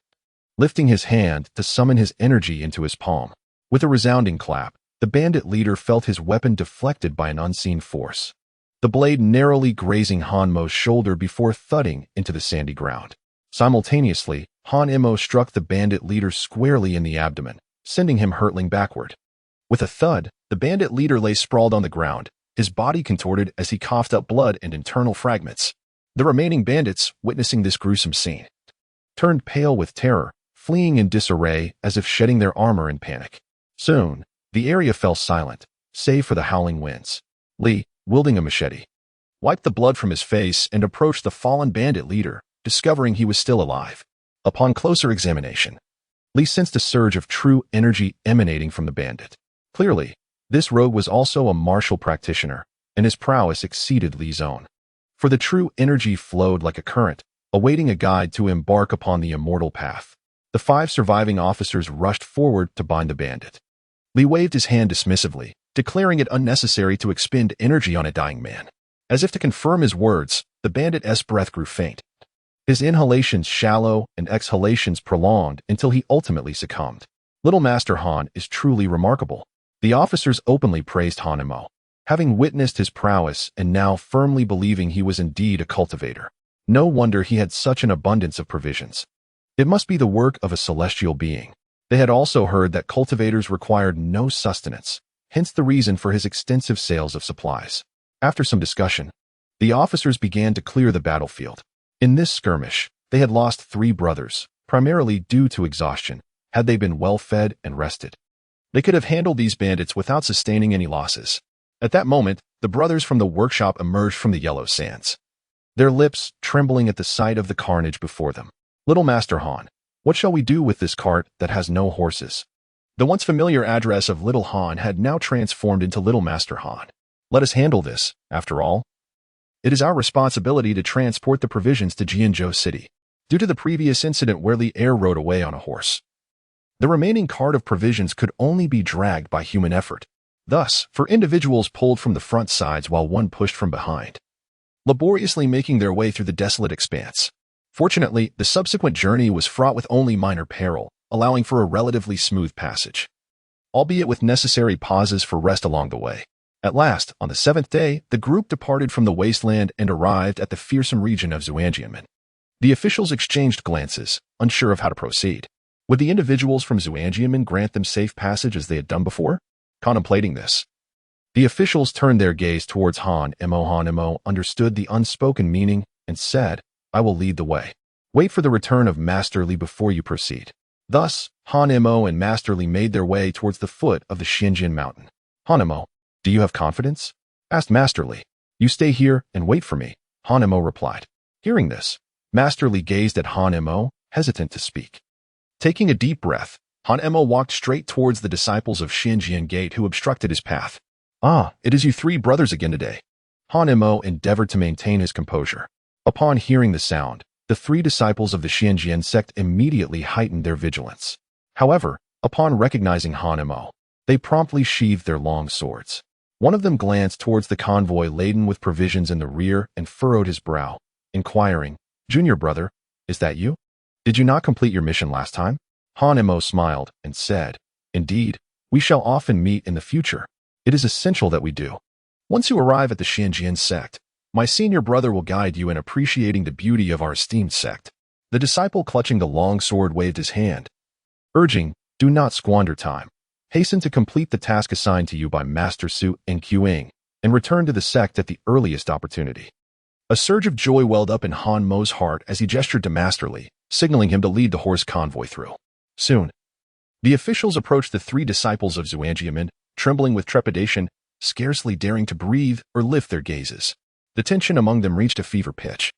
lifting his hand to summon his energy into his palm. With a resounding clap, the bandit leader felt his weapon deflected by an unseen force, the blade narrowly grazing Hanmo's shoulder before thudding into the sandy ground. Simultaneously, Hanemo struck the bandit leader squarely in the abdomen, sending him hurtling backward. With a thud, the bandit leader lay sprawled on the ground, his body contorted as he coughed up blood and internal fragments. The remaining bandits, witnessing this gruesome scene, turned pale with terror, fleeing in disarray as if shedding their armor in panic. Soon, the area fell silent, save for the howling winds. Li, wielding a machete, wiped the blood from his face and approached the fallen bandit leader, discovering he was still alive. Upon closer examination, Li sensed a surge of true energy emanating from the bandit. Clearly, this rogue was also a martial practitioner, and his prowess exceeded Li's own. For the true energy flowed like a current, awaiting a guide to embark upon the immortal path. The 5 surviving officers rushed forward to bind the bandit. Li waved his hand dismissively, declaring it unnecessary to expend energy on a dying man. As if to confirm his words, the bandit's breath grew faint, his inhalations shallow and exhalations prolonged until he ultimately succumbed. Little Master Han is truly remarkable. The officers openly praised Hanemo, having witnessed his prowess and now firmly believing he was indeed a cultivator. No wonder he had such an abundance of provisions. It must be the work of a celestial being. They had also heard that cultivators required no sustenance, hence the reason for his extensive sales of supplies. After some discussion, the officers began to clear the battlefield. In this skirmish, they had lost 3 brothers, primarily due to exhaustion. Had they been well fed and rested, they could have handled these bandits without sustaining any losses. At that moment, the brothers from the workshop emerged from the yellow sands, their lips trembling at the sight of the carnage before them. Little Master Han, what shall we do with this cart that has no horses? The once familiar address of Little Han had now transformed into Little Master Han. Let us handle this, after all. It is our responsibility to transport the provisions to Jianzhou City. Due to the previous incident where Li Air rode away on a horse, The remaining cart of provisions could only be dragged by human effort. Thus, for individuals pulled from the front sides while one pushed from behind, laboriously making their way through the desolate expanse. Fortunately, the subsequent journey was fraught with only minor peril, allowing for a relatively smooth passage, albeit with necessary pauses for rest along the way. At last, on the 7th day, the group departed from the wasteland and arrived at the fearsome region of Xuanjiamen. The officials exchanged glances, unsure of how to proceed. Would the individuals from Xuanjiamen grant them safe passage as they had done before? Contemplating this, the officials turned their gaze towards Han Mo. Han Mo understood the unspoken meaning and said, "I will lead the way. Wait for the return of Master Li before you proceed." Thus, Han Mo and Master Li made their way towards the foot of the Xinjian mountain. "Han Mo, do you have confidence?" asked Master Li. "You stay here and wait for me," Han Mo replied. Hearing this, Master Li gazed at Han Mo, hesitant to speak. Taking a deep breath, Han Mo walked straight towards the disciples of Xinjian Gate who obstructed his path. "Ah, it is you three brothers again today." Han Mo endeavored to maintain his composure. Upon hearing the sound, the three disciples of the Xinjian sect immediately heightened their vigilance. However, upon recognizing Han Mo, they promptly sheathed their long swords. One of them glanced towards the convoy laden with provisions in the rear and furrowed his brow, inquiring, "Junior brother, is that you? Did you not complete your mission last time?" Han Mo smiled and said, "Indeed, we shall often meet in the future. It is essential that we do. Once you arrive at the Xinjian sect, my senior brother will guide you in appreciating the beauty of our esteemed sect." The disciple clutching the long sword waved his hand, urging, "Do not squander time. Hasten to complete the task assigned to you by Master Su and Qing, and return to the sect at the earliest opportunity." A surge of joy welled up in Han Mo's heart as he gestured to Master Li, signaling him to lead the horse convoy through. Soon, the officials approached the three disciples of Xuanjiamen, trembling with trepidation, scarcely daring to breathe or lift their gazes. The tension among them reached a fever pitch,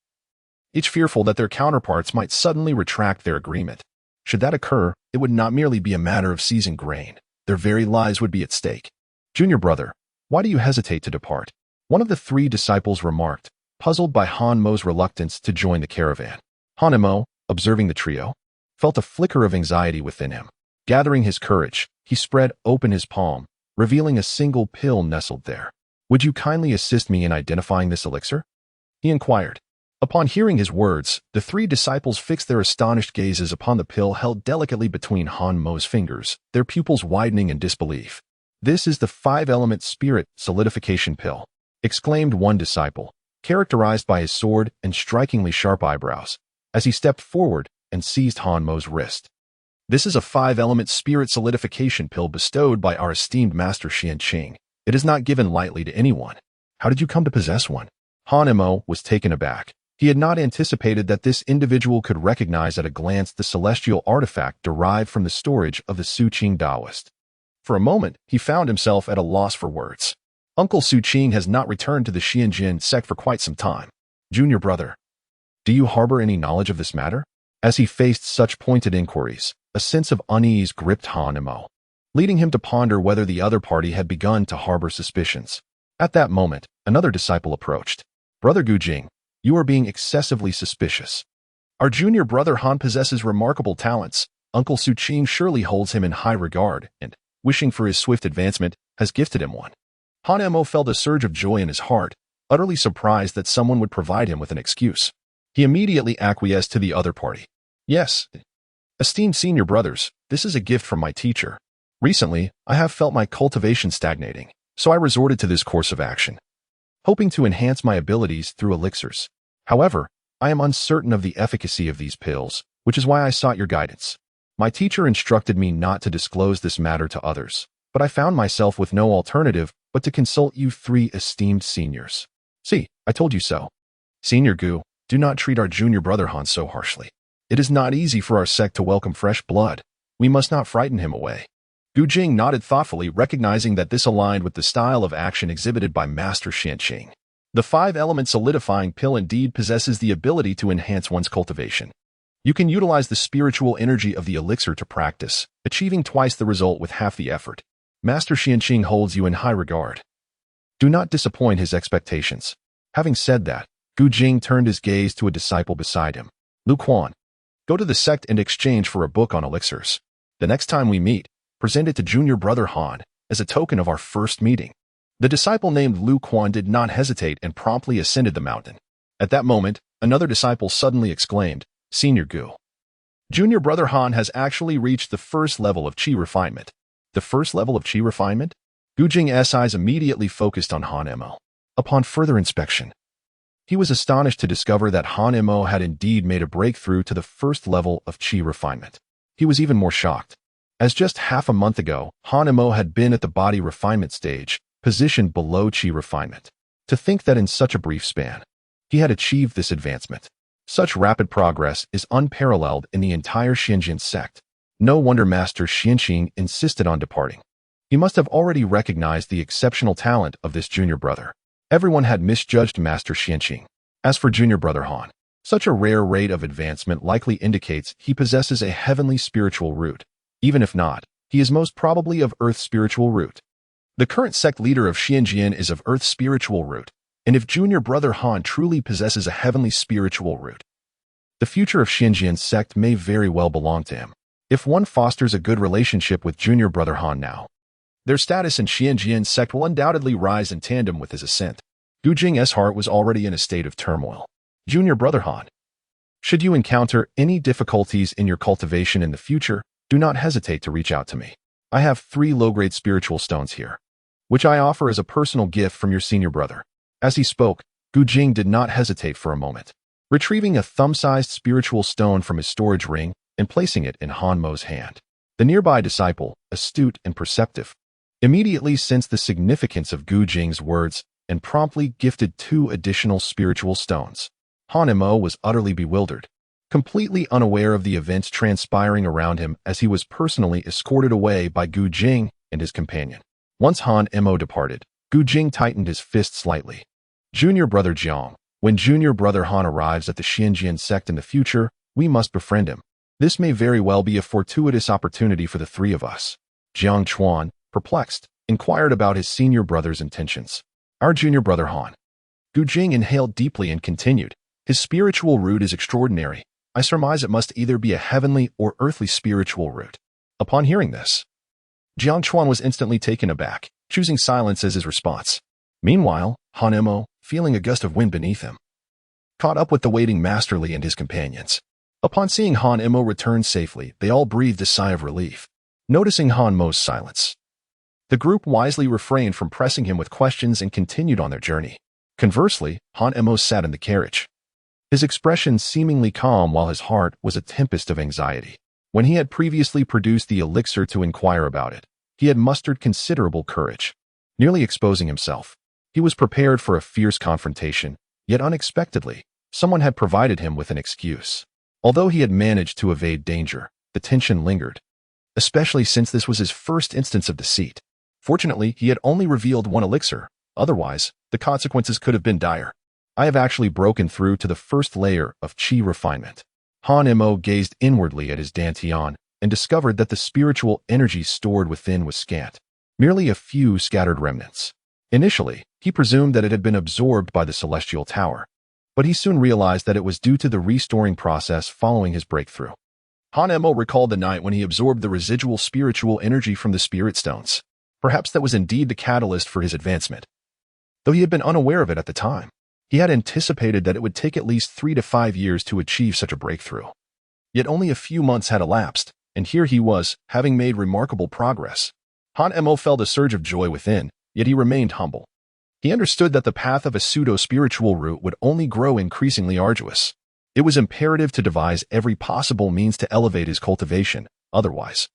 each fearful that their counterparts might suddenly retract their agreement. Should that occur, it would not merely be a matter of seizing grain. Their very lives would be at stake. "Junior brother, why do you hesitate to depart?" one of the three disciples remarked, puzzled by Han Mo's reluctance to join the caravan. Han Mo, observing the trio, felt a flicker of anxiety within him. Gathering his courage, he spread open his palm, revealing a single pill nestled there. "Would you kindly assist me in identifying this elixir?" he inquired. Upon hearing his words, the three disciples fixed their astonished gazes upon the pill held delicately between Han Mo's fingers, their pupils widening in disbelief. "This is the 5-element spirit solidification pill," exclaimed one disciple, characterized by his sword and strikingly sharp eyebrows, as he stepped forward and seized Han Mo's wrist. "This is a 5-element spirit solidification pill bestowed by our esteemed Master Qianqing. It is not given lightly to anyone. How did you come to possess one?" Han Mo was taken aback. He had not anticipated that this individual could recognize at a glance the celestial artifact derived from the storage of the Suqing Taoist. For a moment, he found himself at a loss for words. Uncle Suqing has not returned to the Xinjian sect for quite some time. "Junior brother, do you harbor any knowledge of this matter?" As he faced such pointed inquiries, a sense of unease gripped Han Mo, leading him to ponder whether the other party had begun to harbor suspicions. At that moment, another disciple approached. "Brother Gujing, you are being excessively suspicious. Our junior brother Han possesses remarkable talents. Uncle Suqing surely holds him in high regard and, wishing for his swift advancement, has gifted him one." Han Mo felt a surge of joy in his heart, utterly surprised that someone would provide him with an excuse. He immediately acquiesced to the other party. "Yes, esteemed senior brothers, this is a gift from my teacher. Recently, I have felt my cultivation stagnating, so I resorted to this course of action, hoping to enhance my abilities through elixirs. However, I am uncertain of the efficacy of these pills, which is why I sought your guidance. My teacher instructed me not to disclose this matter to others, but I found myself with no alternative but to consult you three esteemed seniors. See, I told you so. Senior Gu, do not treat our junior brother Han so harshly. It is not easy for our sect to welcome fresh blood. We must not frighten him away." Gu Jing nodded thoughtfully, recognizing that this aligned with the style of action exhibited by Master Qianqing. The 5-element solidifying pill indeed possesses the ability to enhance one's cultivation. You can utilize the spiritual energy of the elixir to practice, achieving twice the result with half the effort. Master Qianqing holds you in high regard. Do not disappoint his expectations. Having said that, Gu Jing turned his gaze to a disciple beside him. "Lu Quan, go to the sect and exchange for a book on elixirs." The next time we meet, present it to junior brother Han as a token of our first meeting." The disciple named Lu Quan did not hesitate and promptly ascended the mountain. At that moment, another disciple suddenly exclaimed, "Senior Gu, junior brother Han has actually reached the first level of Qi refinement." The first level of Qi refinement? Gu Jing's eyes immediately focused on Han Mo. Upon further inspection, he was astonished to discover that Han Mo had indeed made a breakthrough to the first level of Qi refinement. He was even more shocked, as just half a month ago, Han Mo had been at the body refinement stage, positioned below Qi refinement. To think that in such a brief span, he had achieved this advancement. Such rapid progress is unparalleled in the entire Xianjin sect. No wonder Master Xianqing insisted on departing. He must have already recognized the exceptional talent of this junior brother. Everyone had misjudged Master Xianqing. As for junior brother Han, such a rare rate of advancement likely indicates he possesses a heavenly spiritual root. Even if not, he is most probably of Earth's spiritual root. The current sect leader of Xianjin is of Earth's spiritual root, and if junior brother Han truly possesses a heavenly spiritual root, the future of Xianjin sect may very well belong to him. If one fosters a good relationship with junior brother Han now, their status in Xianjin sect will undoubtedly rise in tandem with his ascent. Gu Jing's heart was already in a state of turmoil. "Junior brother Han, should you encounter any difficulties in your cultivation in the future, do not hesitate to reach out to me. I have 3 low-grade spiritual stones here, which I offer as a personal gift from your senior brother." As he spoke, Gu Jing did not hesitate for a moment, retrieving a thumb-sized spiritual stone from his storage ring and placing it in Han Mo's hand. The nearby disciple, astute and perceptive, immediately sensed the significance of Gu Jing's words and promptly gifted 2 additional spiritual stones. Han Mo was utterly bewildered, completely unaware of the events transpiring around him as he was personally escorted away by Gu Jing and his companion. Once Han Mo departed, Gu Jing tightened his fist slightly. "Junior brother Jiang, when junior brother Han arrives at the Xianjin sect in the future, we must befriend him. This may very well be a fortuitous opportunity for the 3 of us." Jiang Chuan, perplexed, inquired about his senior brother's intentions. "Our junior brother Han." Gu Jing inhaled deeply and continued, "His spiritual root is extraordinary. I surmise it must either be a heavenly or earthly spiritual root." Upon hearing this, Jiang Chuan was instantly taken aback, choosing silence as his response. Meanwhile, Han Mo, feeling a gust of wind beneath him, caught up with the waiting Master Li and his companions. Upon seeing Han Mo return safely, they all breathed a sigh of relief. Noticing Han Mo's silence, the group wisely refrained from pressing him with questions and continued on their journey. Conversely, Han Mo sat in the carriage, his expression seemingly calm while his heart was a tempest of anxiety. When he had previously produced the elixir to inquire about it, he had mustered considerable courage, nearly exposing himself. He was prepared for a fierce confrontation, yet unexpectedly, someone had provided him with an excuse. Although he had managed to evade danger, the tension lingered, especially since this was his first instance of deceit. Fortunately, he had only revealed 1 elixir. Otherwise, the consequences could have been dire. "I have actually broken through to the first layer of Qi refinement." Han Mo gazed inwardly at his dantian and discovered that the spiritual energy stored within was scant, merely a few scattered remnants. Initially, he presumed that it had been absorbed by the celestial tower, but he soon realized that it was due to the restoring process following his breakthrough. Han Mo recalled the night when he absorbed the residual spiritual energy from the spirit stones. Perhaps that was indeed the catalyst for his advancement. Though he had been unaware of it at the time, he had anticipated that it would take at least 3 to 5 years to achieve such a breakthrough. Yet only a few months had elapsed, and here he was, having made remarkable progress. Han Mo felt a surge of joy within, yet he remained humble. He understood that the path of a pseudo-spiritual route would only grow increasingly arduous. It was imperative to devise every possible means to elevate his cultivation, otherwise,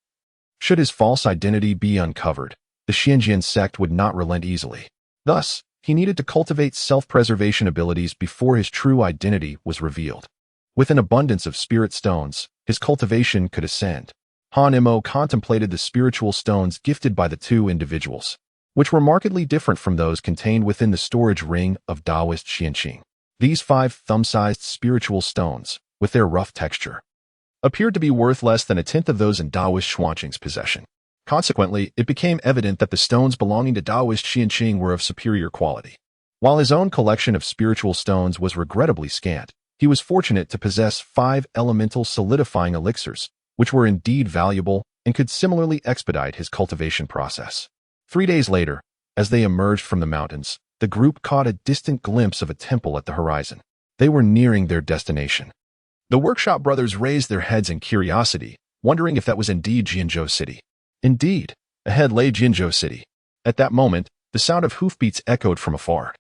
should his false identity be uncovered, the Xianjin sect would not relent easily. Thus, he needed to cultivate self-preservation abilities before his true identity was revealed. With an abundance of spirit stones, his cultivation could ascend. Han Mo contemplated the spiritual stones gifted by the 2 individuals, which were markedly different from those contained within the storage ring of Taoist Xianqing. These 5 thumb-sized spiritual stones, with their rough texture, appeared to be worth less than 1/10 of those in Taoist Xuanqing's possession. Consequently, it became evident that the stones belonging to Taoist Xianqing were of superior quality. While his own collection of spiritual stones was regrettably scant, he was fortunate to possess 5 elemental solidifying elixirs, which were indeed valuable and could similarly expedite his cultivation process. 3 days later, as they emerged from the mountains, the group caught a distant glimpse of a temple at the horizon. They were nearing their destination. The workshop brothers raised their heads in curiosity, wondering if that was indeed Jinzhou City. Indeed, ahead lay Jinzhou City. At that moment, the sound of hoofbeats echoed from afar,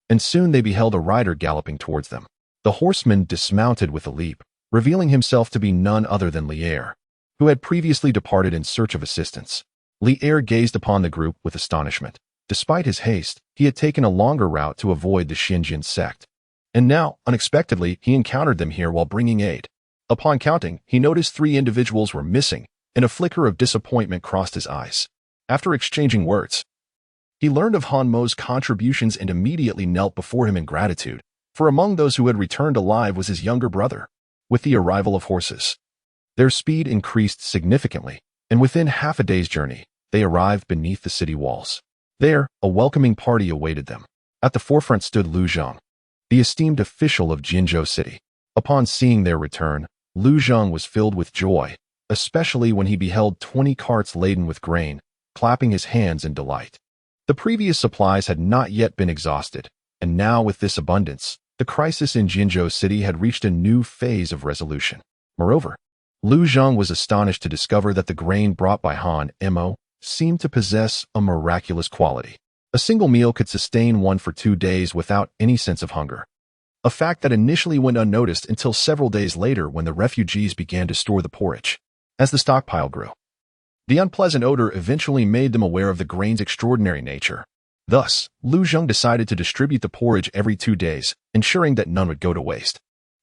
and soon they beheld a rider galloping towards them. The horseman dismounted with a leap, revealing himself to be none other than Lier, who had previously departed in search of assistance. Lier gazed upon the group with astonishment. Despite his haste, he had taken a longer route to avoid the Xinjian sect. And now, unexpectedly, he encountered them here while bringing aid. Upon counting, he noticed 3 individuals were missing, and a flicker of disappointment crossed his eyes. After exchanging words, he learned of Han Mo's contributions and immediately knelt before him in gratitude, for among those who had returned alive was his younger brother. With the arrival of horses, their speed increased significantly, and within half a day's journey, they arrived beneath the city walls. There, a welcoming party awaited them. At the forefront stood Lu Zhang, the esteemed official of Jinzhou City. Upon seeing their return, Lu Zhang was filled with joy, especially when he beheld 20 carts laden with grain, clapping his hands in delight. The previous supplies had not yet been exhausted, and now with this abundance, the crisis in Jinzhou City had reached a new phase of resolution. Moreover, Lu Zhang was astonished to discover that the grain brought by Han Mo seemed to possess a miraculous quality. A single meal could sustain one for 2 days without any sense of hunger. A fact that initially went unnoticed until several days later when the refugees began to store the porridge. As the stockpile grew, the unpleasant odor eventually made them aware of the grain's extraordinary nature. Thus, Lu Zhang decided to distribute the porridge every 2 days, ensuring that none would go to waste.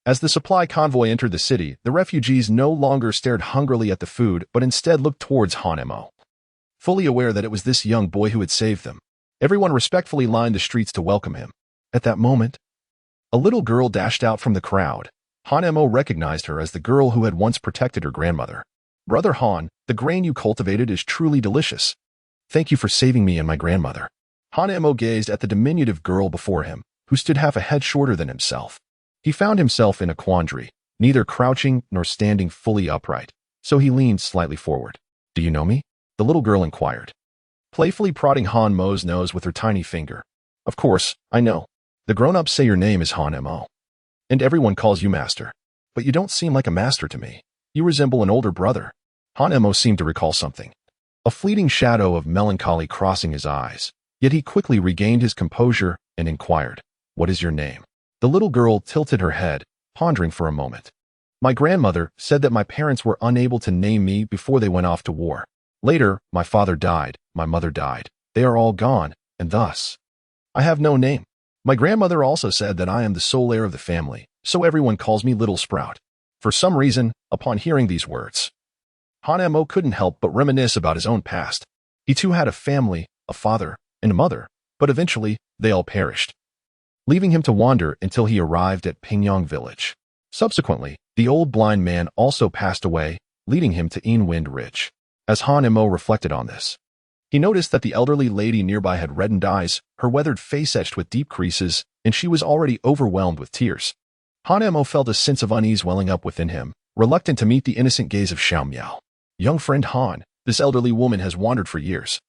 As the supply convoy entered the city, the refugees no longer stared hungrily at the food but instead looked towards Han Mo. Fully aware that it was this young boy who had saved them, everyone respectfully lined the streets to welcome him. At that moment, a little girl dashed out from the crowd. Han Mo recognized her as the girl who had once protected her grandmother. "Brother Han, the grain you cultivated is truly delicious. Thank you for saving me and my grandmother." Han Mo gazed at the diminutive girl before him, who stood half a head shorter than himself. He found himself in a quandary, neither crouching nor standing fully upright, so he leaned slightly forward. "Do you know me?" the little girl inquired, playfully prodding Han Mo's nose with her tiny finger. "Of course, I know. The grown-ups say your name is Han Mo, and everyone calls you master. But you don't seem like a master to me. You resemble an older brother." Han Mo seemed to recall something, a fleeting shadow of melancholy crossing his eyes, yet he quickly regained his composure and inquired, "What is your name?" The little girl tilted her head, pondering for a moment. "My grandmother said that my parents were unable to name me before they went off to war. Later, my father died, my mother died. They are all gone, and thus, I have no name. My grandmother also said that I am the sole heir of the family, so everyone calls me Little Sprout." For some reason, upon hearing these words, Han Mo couldn't help but reminisce about his own past. He too had a family, a father, and a mother, but eventually, they all perished, leaving him to wander until he arrived at Pingyang village. Subsequently, the old blind man also passed away, leading him to Inwind Ridge. As Han Mo reflected on this, he noticed that the elderly lady nearby had reddened eyes, her weathered face etched with deep creases, and she was already overwhelmed with tears. Han Mo felt a sense of unease welling up within him, reluctant to meet the innocent gaze of Xiao Miao. "Young friend Han, this elderly woman has wandered for years.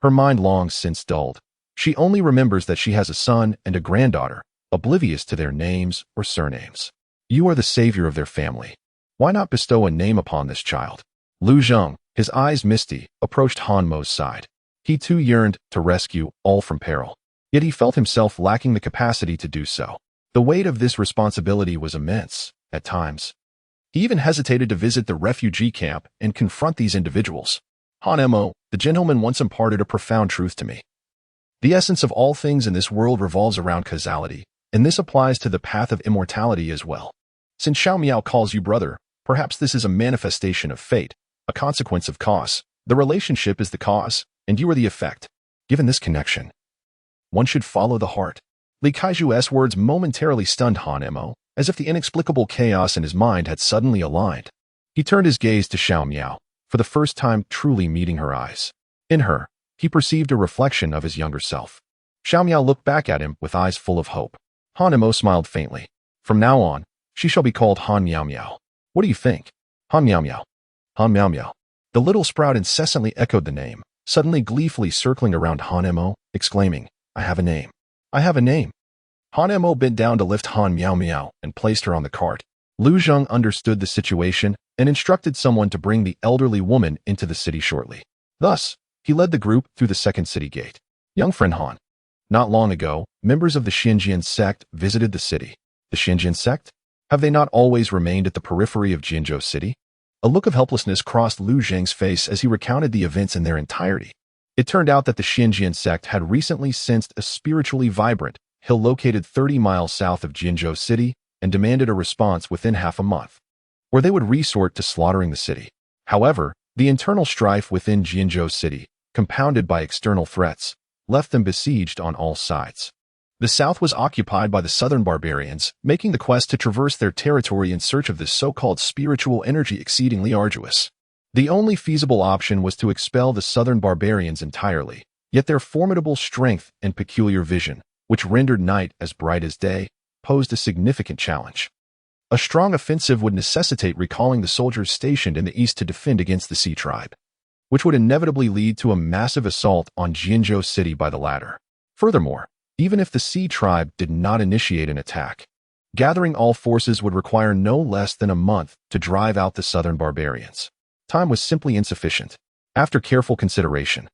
Her mind long since dulled. She only remembers that she has a son and a granddaughter, oblivious to their names or surnames. You are the savior of their family. Why not bestow a name upon this child?" Lu Zhang, his eyes misty, approached Han Mo's side. He too yearned to rescue all from peril, yet he felt himself lacking the capacity to do so. The weight of this responsibility was immense, at times. He even hesitated to visit the refugee camp and confront these individuals. "Han Mo, the gentleman once imparted a profound truth to me. The essence of all things in this world revolves around causality, and this applies to the path of immortality as well. Since Xiao Miao calls you brother, perhaps this is a manifestation of fate, a consequence of cause. The relationship is the cause, and you are the effect. Given this connection, one should follow the heart." Li Kaiju's words momentarily stunned Han Mo, as if the inexplicable chaos in his mind had suddenly aligned. He turned his gaze to Xiao Miao, for the first time truly meeting her eyes. In her, he perceived a reflection of his younger self. Xiao Miao looked back at him with eyes full of hope. Han Mo smiled faintly. "From now on, she shall be called Han Miao Miao. What do you think?" "Han Miao Miao. Han Miao Miao." The little sprout incessantly echoed the name, suddenly gleefully circling around Han Mo, exclaiming, "I have a name. I have a name." Han Mo bent down to lift Han Miao Miao and placed her on the cart. Lu Zheng understood the situation and instructed someone to bring the elderly woman into the city shortly. Thus, he led the group through the second city gate. Young friend Han. Not long ago, members of the Xinjian sect visited the city. The Xinjian sect? Have they not always remained at the periphery of Jinzhou City? A look of helplessness crossed Lu Zheng's face as he recounted the events in their entirety. It turned out that the Xinjian sect had recently sensed a spiritually vibrant hill located 30 miles south of Jinzhou City and demanded a response within half a month, or they would resort to slaughtering the city. However, the internal strife within Jinzhou City, compounded by external threats, left them besieged on all sides. The south was occupied by the southern barbarians, making the quest to traverse their territory in search of this so-called spiritual energy exceedingly arduous. The only feasible option was to expel the southern barbarians entirely, yet their formidable strength and peculiar vision, which rendered night as bright as day, posed a significant challenge. A strong offensive would necessitate recalling the soldiers stationed in the east to defend against the Sea Tribe, which would inevitably lead to a massive assault on Jinzhou City by the latter. Furthermore, even if the Sea Tribe did not initiate an attack, gathering all forces would require no less than a month to drive out the southern barbarians. Time was simply insufficient. After careful consideration,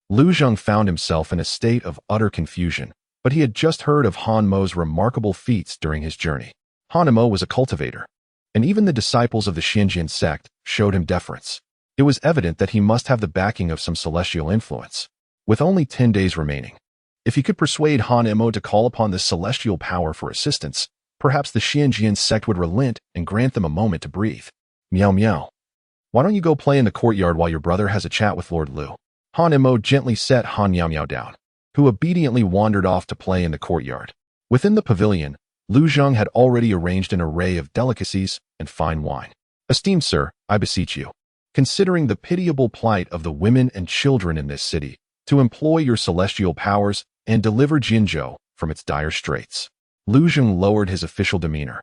Lu Zheng found himself in a state of utter confusion, but he had just heard of Han Mo's remarkable feats during his journey. Han Mo was a cultivator, and even the disciples of the Xinjian sect showed him deference. It was evident that he must have the backing of some celestial influence. With only 10 days remaining, if he could persuade Han Mo to call upon this celestial power for assistance, perhaps the Xinjian sect would relent and grant them a moment to breathe. Meow meow. Why don't you go play in the courtyard while your brother has a chat with Lord Lu? Han Mo gently set Han Meow Meow down, who obediently wandered off to play in the courtyard. Within the pavilion, Lu Zheng had already arranged an array of delicacies and fine wine. Esteemed sir, I beseech you, considering the pitiable plight of the women and children in this city, to employ your celestial powers and deliver Jinzhou from its dire straits. Lu Zheng lowered his official demeanor,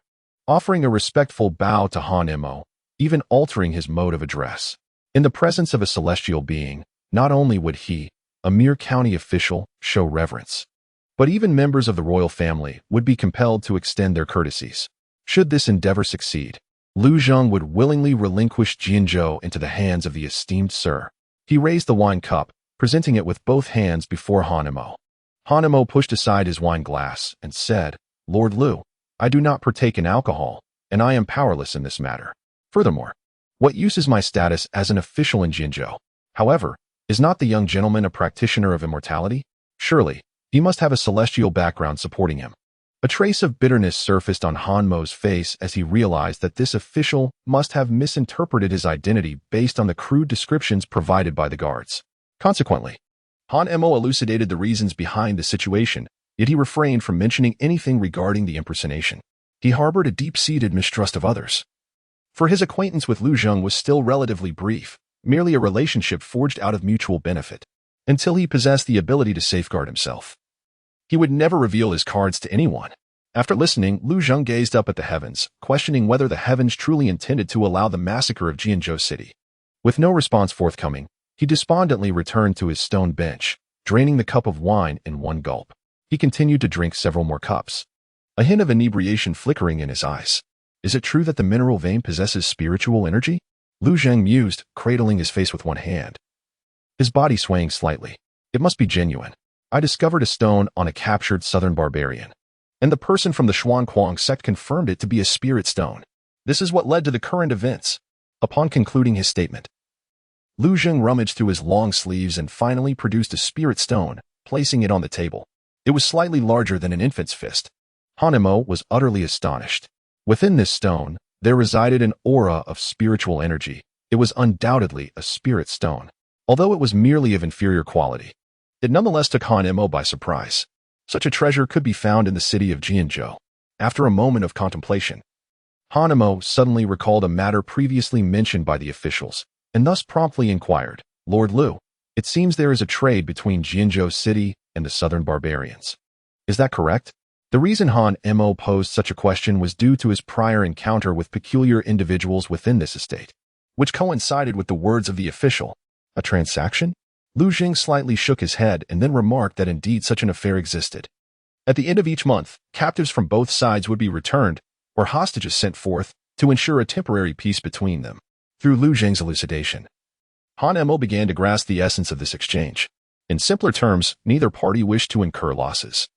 offering a respectful bow to Han Mo, even altering his mode of address. In the presence of a celestial being, not only would he, a mere county official, show reverence, but even members of the royal family would be compelled to extend their courtesies. Should this endeavor succeed, Lu Zheng would willingly relinquish Jinzhou into the hands of the esteemed sir. He raised the wine cup, presenting it with both hands before Han Mo. Han Mo pushed aside his wine glass and said, "Lord Lu, I do not partake in alcohol, and I am powerless in this matter. Furthermore, what use is my status as an official in Jinzhou? However, is not the young gentleman a practitioner of immortality? Surely, he must have a celestial background supporting him." A trace of bitterness surfaced on Han Mo's face as he realized that this official must have misinterpreted his identity based on the crude descriptions provided by the guards. Consequently, Han Mo elucidated the reasons behind the situation, yet he refrained from mentioning anything regarding the impersonation. He harbored a deep-seated mistrust of others. For his acquaintance with Lu Zheng was still relatively brief, merely a relationship forged out of mutual benefit, until he possessed the ability to safeguard himself. He would never reveal his cards to anyone. After listening, Lu Zheng gazed up at the heavens, questioning whether the heavens truly intended to allow the massacre of Jinzhou City. With no response forthcoming, he despondently returned to his stone bench, draining the cup of wine in one gulp. He continued to drink several more cups, a hint of inebriation flickering in his eyes. Is it true that the mineral vein possesses spiritual energy? Lu Zheng mused, cradling his face with one hand, his body swaying slightly. It must be genuine. I discovered a stone on a captured southern barbarian, and the person from the Xuanquang sect confirmed it to be a spirit stone. This is what led to the current events. Upon concluding his statement, Lu Zheng rummaged through his long sleeves and finally produced a spirit stone, placing it on the table. It was slightly larger than an infant's fist. Han Mo was utterly astonished. Within this stone, there resided an aura of spiritual energy. It was undoubtedly a spirit stone. Although it was merely of inferior quality, it nonetheless took Han Mo by surprise. Such a treasure could be found in the city of Jinzhou. After a moment of contemplation, Han Mo suddenly recalled a matter previously mentioned by the officials, and thus promptly inquired, "Lord Lu, it seems there is a trade between Jinzhou City and the southern barbarians. Is that correct?" The reason Han Mo posed such a question was due to his prior encounter with peculiar individuals within this estate. which coincided with the words of the official. A transaction? Lu Jing slightly shook his head and then remarked that indeed such an affair existed. At the end of each month, captives from both sides would be returned, or hostages sent forth, to ensure a temporary peace between them. Through Lu Jing's elucidation, Han Mo began to grasp the essence of this exchange. In simpler terms, neither party wished to incur losses.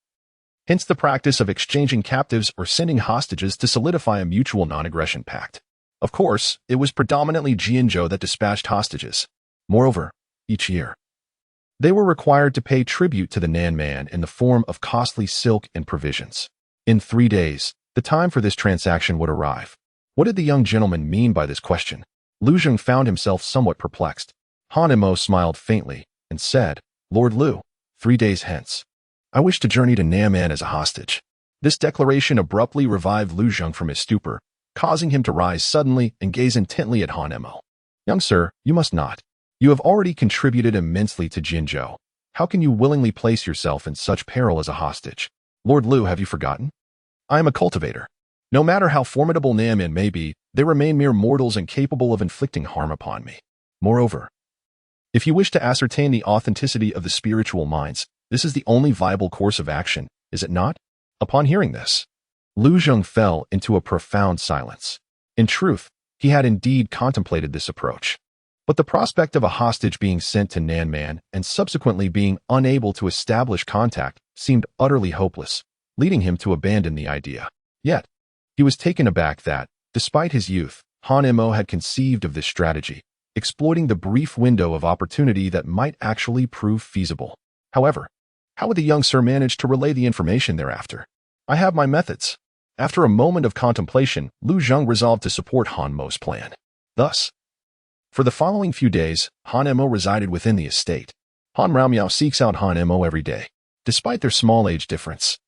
Hence the practice of exchanging captives or sending hostages to solidify a mutual non-aggression pact. Of course, it was predominantly Jianzhou that dispatched hostages. Moreover, each year, they were required to pay tribute to the Nan Man in the form of costly silk and provisions. In 3 days, the time for this transaction would arrive. What did the young gentleman mean by this question? Lu Jing found himself somewhat perplexed. Han Mo smiled faintly and said, Lord Lu, 3 days hence, I wish to journey to Nan Man as a hostage. This declaration abruptly revived Lu Jing from his stupor, causing him to rise suddenly and gaze intently at Han Mo. Young sir, you must not. You have already contributed immensely to Jinzhou. How can you willingly place yourself in such peril as a hostage? Lord Lu, have you forgotten? I am a cultivator. No matter how formidable Nan Man may be, they remain mere mortals incapable of inflicting harm upon me. Moreover, if you wish to ascertain the authenticity of the spiritual minds, this is the only viable course of action, is it not? Upon hearing this, Lu Jing fell into a profound silence. In truth, he had indeed contemplated this approach. But the prospect of a hostage being sent to Nan Man and subsequently being unable to establish contact seemed utterly hopeless, leading him to abandon the idea. Yet, he was taken aback that, despite his youth, Han Mo had conceived of this strategy, exploiting the brief window of opportunity that might actually prove feasible. However, how would the young sir manage to relay the information thereafter? I have my methods. After a moment of contemplation, Lu Jing resolved to support Han Mo's plan. Thus, for the following few days, Han Mo resided within the estate. Han Miao seeks out Han Mo every day. Despite their small age difference,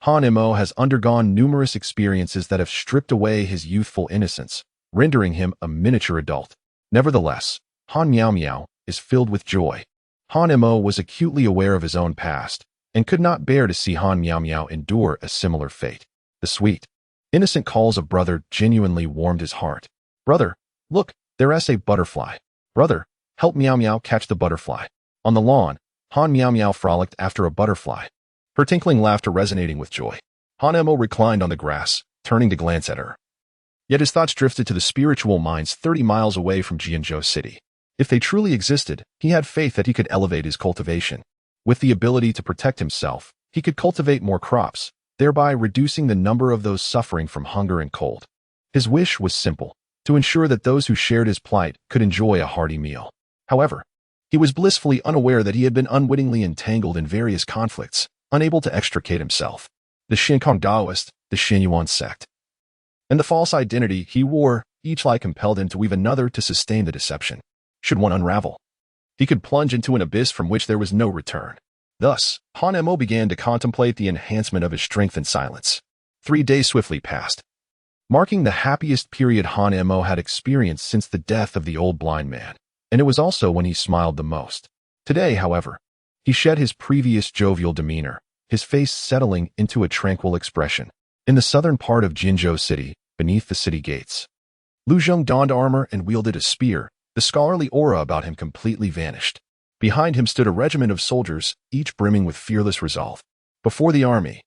Han Mo has undergone numerous experiences that have stripped away his youthful innocence, rendering him a miniature adult. Nevertheless, Han Miao is filled with joy. Han Mo was acutely aware of his own past and could not bear to see Han Miao endure a similar fate. The sweet, innocent calls of brother genuinely warmed his heart. Brother, look, there's a butterfly. Brother, help Miao catch the butterfly. On the lawn, Han Miao frolicked after a butterfly, her tinkling laughter resonating with joy. Han Mo reclined on the grass, turning to glance at her. Yet his thoughts drifted to the spiritual minds 30 miles away from Jianzhou City. If they truly existed, he had faith that he could elevate his cultivation. With the ability to protect himself, he could cultivate more crops, thereby reducing the number of those suffering from hunger and cold. His wish was simple, to ensure that those who shared his plight could enjoy a hearty meal. However, he was blissfully unaware that he had been unwittingly entangled in various conflicts, unable to extricate himself. The Shinkong Taoist, the Xinyuan sect, and the false identity he wore, each lie compelled him to weave another to sustain the deception. Should one unravel, he could plunge into an abyss from which there was no return. Thus, Han Mo began to contemplate the enhancement of his strength in silence. 3 days swiftly passed, marking the happiest period Han Mo had experienced since the death of the old blind man, and it was also when he smiled the most. Today, however, he shed his previous jovial demeanor, his face settling into a tranquil expression. In the southern part of Jinzhou City, beneath the city gates, Lu Jing donned armor and wielded a spear. The scholarly aura about him completely vanished. Behind him stood a regiment of soldiers, each brimming with fearless resolve. Before the army,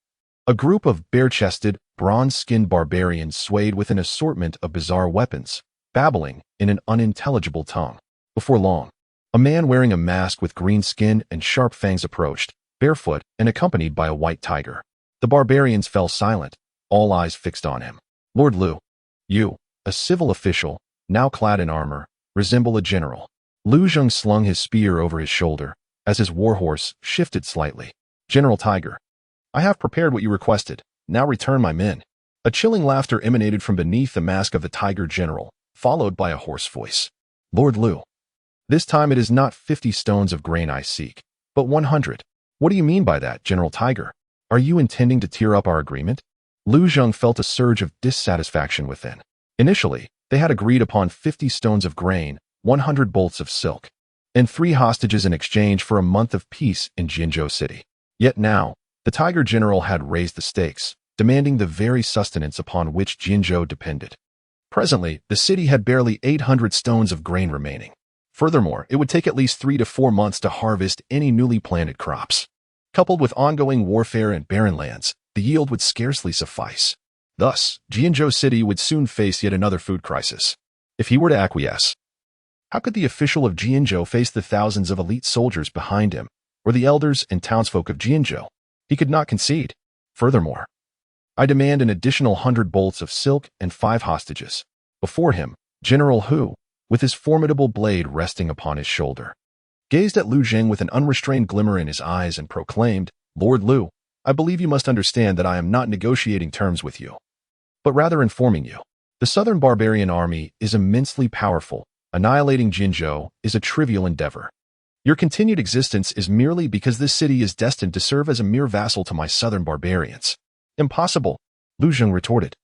a group of bare-chested, bronze-skinned barbarians swayed with an assortment of bizarre weapons, babbling in an unintelligible tongue. Before long, a man wearing a mask with green skin and sharp fangs approached, barefoot and accompanied by a white tiger. The barbarians fell silent, all eyes fixed on him. Lord Lu, you, a civil official, now clad in armor, resemble a general. Lu Jing slung his spear over his shoulder, as his warhorse shifted slightly. General Tiger, I have prepared what you requested. Now return my men. A chilling laughter emanated from beneath the mask of the tiger general, followed by a hoarse voice. Lord Lu, this time it is not 50 stones of grain I seek, but 100. What do you mean by that, General Tiger? Are you intending to tear up our agreement? Lu Jing felt a surge of dissatisfaction within. Initially, they had agreed upon 50 stones of grain, 100 bolts of silk, and 3 hostages in exchange for a month of peace in Jinzhou City. Yet now, the Tiger General had raised the stakes, demanding the very sustenance upon which Jinzhou depended. Presently, the city had barely 800 stones of grain remaining. Furthermore, it would take at least 3 to 4 months to harvest any newly planted crops. Coupled with ongoing warfare and barren lands, the yield would scarcely suffice. Thus, Jianzhou City would soon face yet another food crisis. If he were to acquiesce, how could the official of Jianzhou face the thousands of elite soldiers behind him, or the elders and townsfolk of Jianzhou? He could not concede. Furthermore, I demand an additional 100 bolts of silk and 5 hostages. Before him, General Hu, with his formidable blade resting upon his shoulder, gazed at Lu Jing with an unrestrained glimmer in his eyes and proclaimed, "Lord Lu, I believe you must understand that I am not negotiating terms with you, but rather informing you. The southern barbarian army is immensely powerful. Annihilating Jinzhou is a trivial endeavor. Your continued existence is merely because this city is destined to serve as a mere vassal to my southern barbarians." "Impossible," Lu Jing retorted,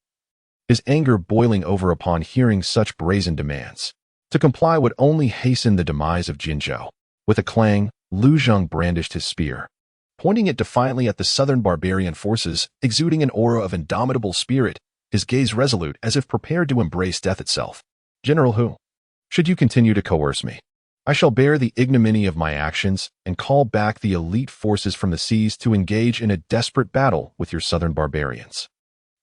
his anger boiling over upon hearing such brazen demands. To comply would only hasten the demise of Jinzhou. With a clang, Lu Jing brandished his spear, pointing it defiantly at the southern barbarian forces, exuding an aura of indomitable spirit, his gaze resolute as if prepared to embrace death itself. "General Hu, should you continue to coerce me, I shall bear the ignominy of my actions and call back the elite forces from the seas to engage in a desperate battle with your southern barbarians.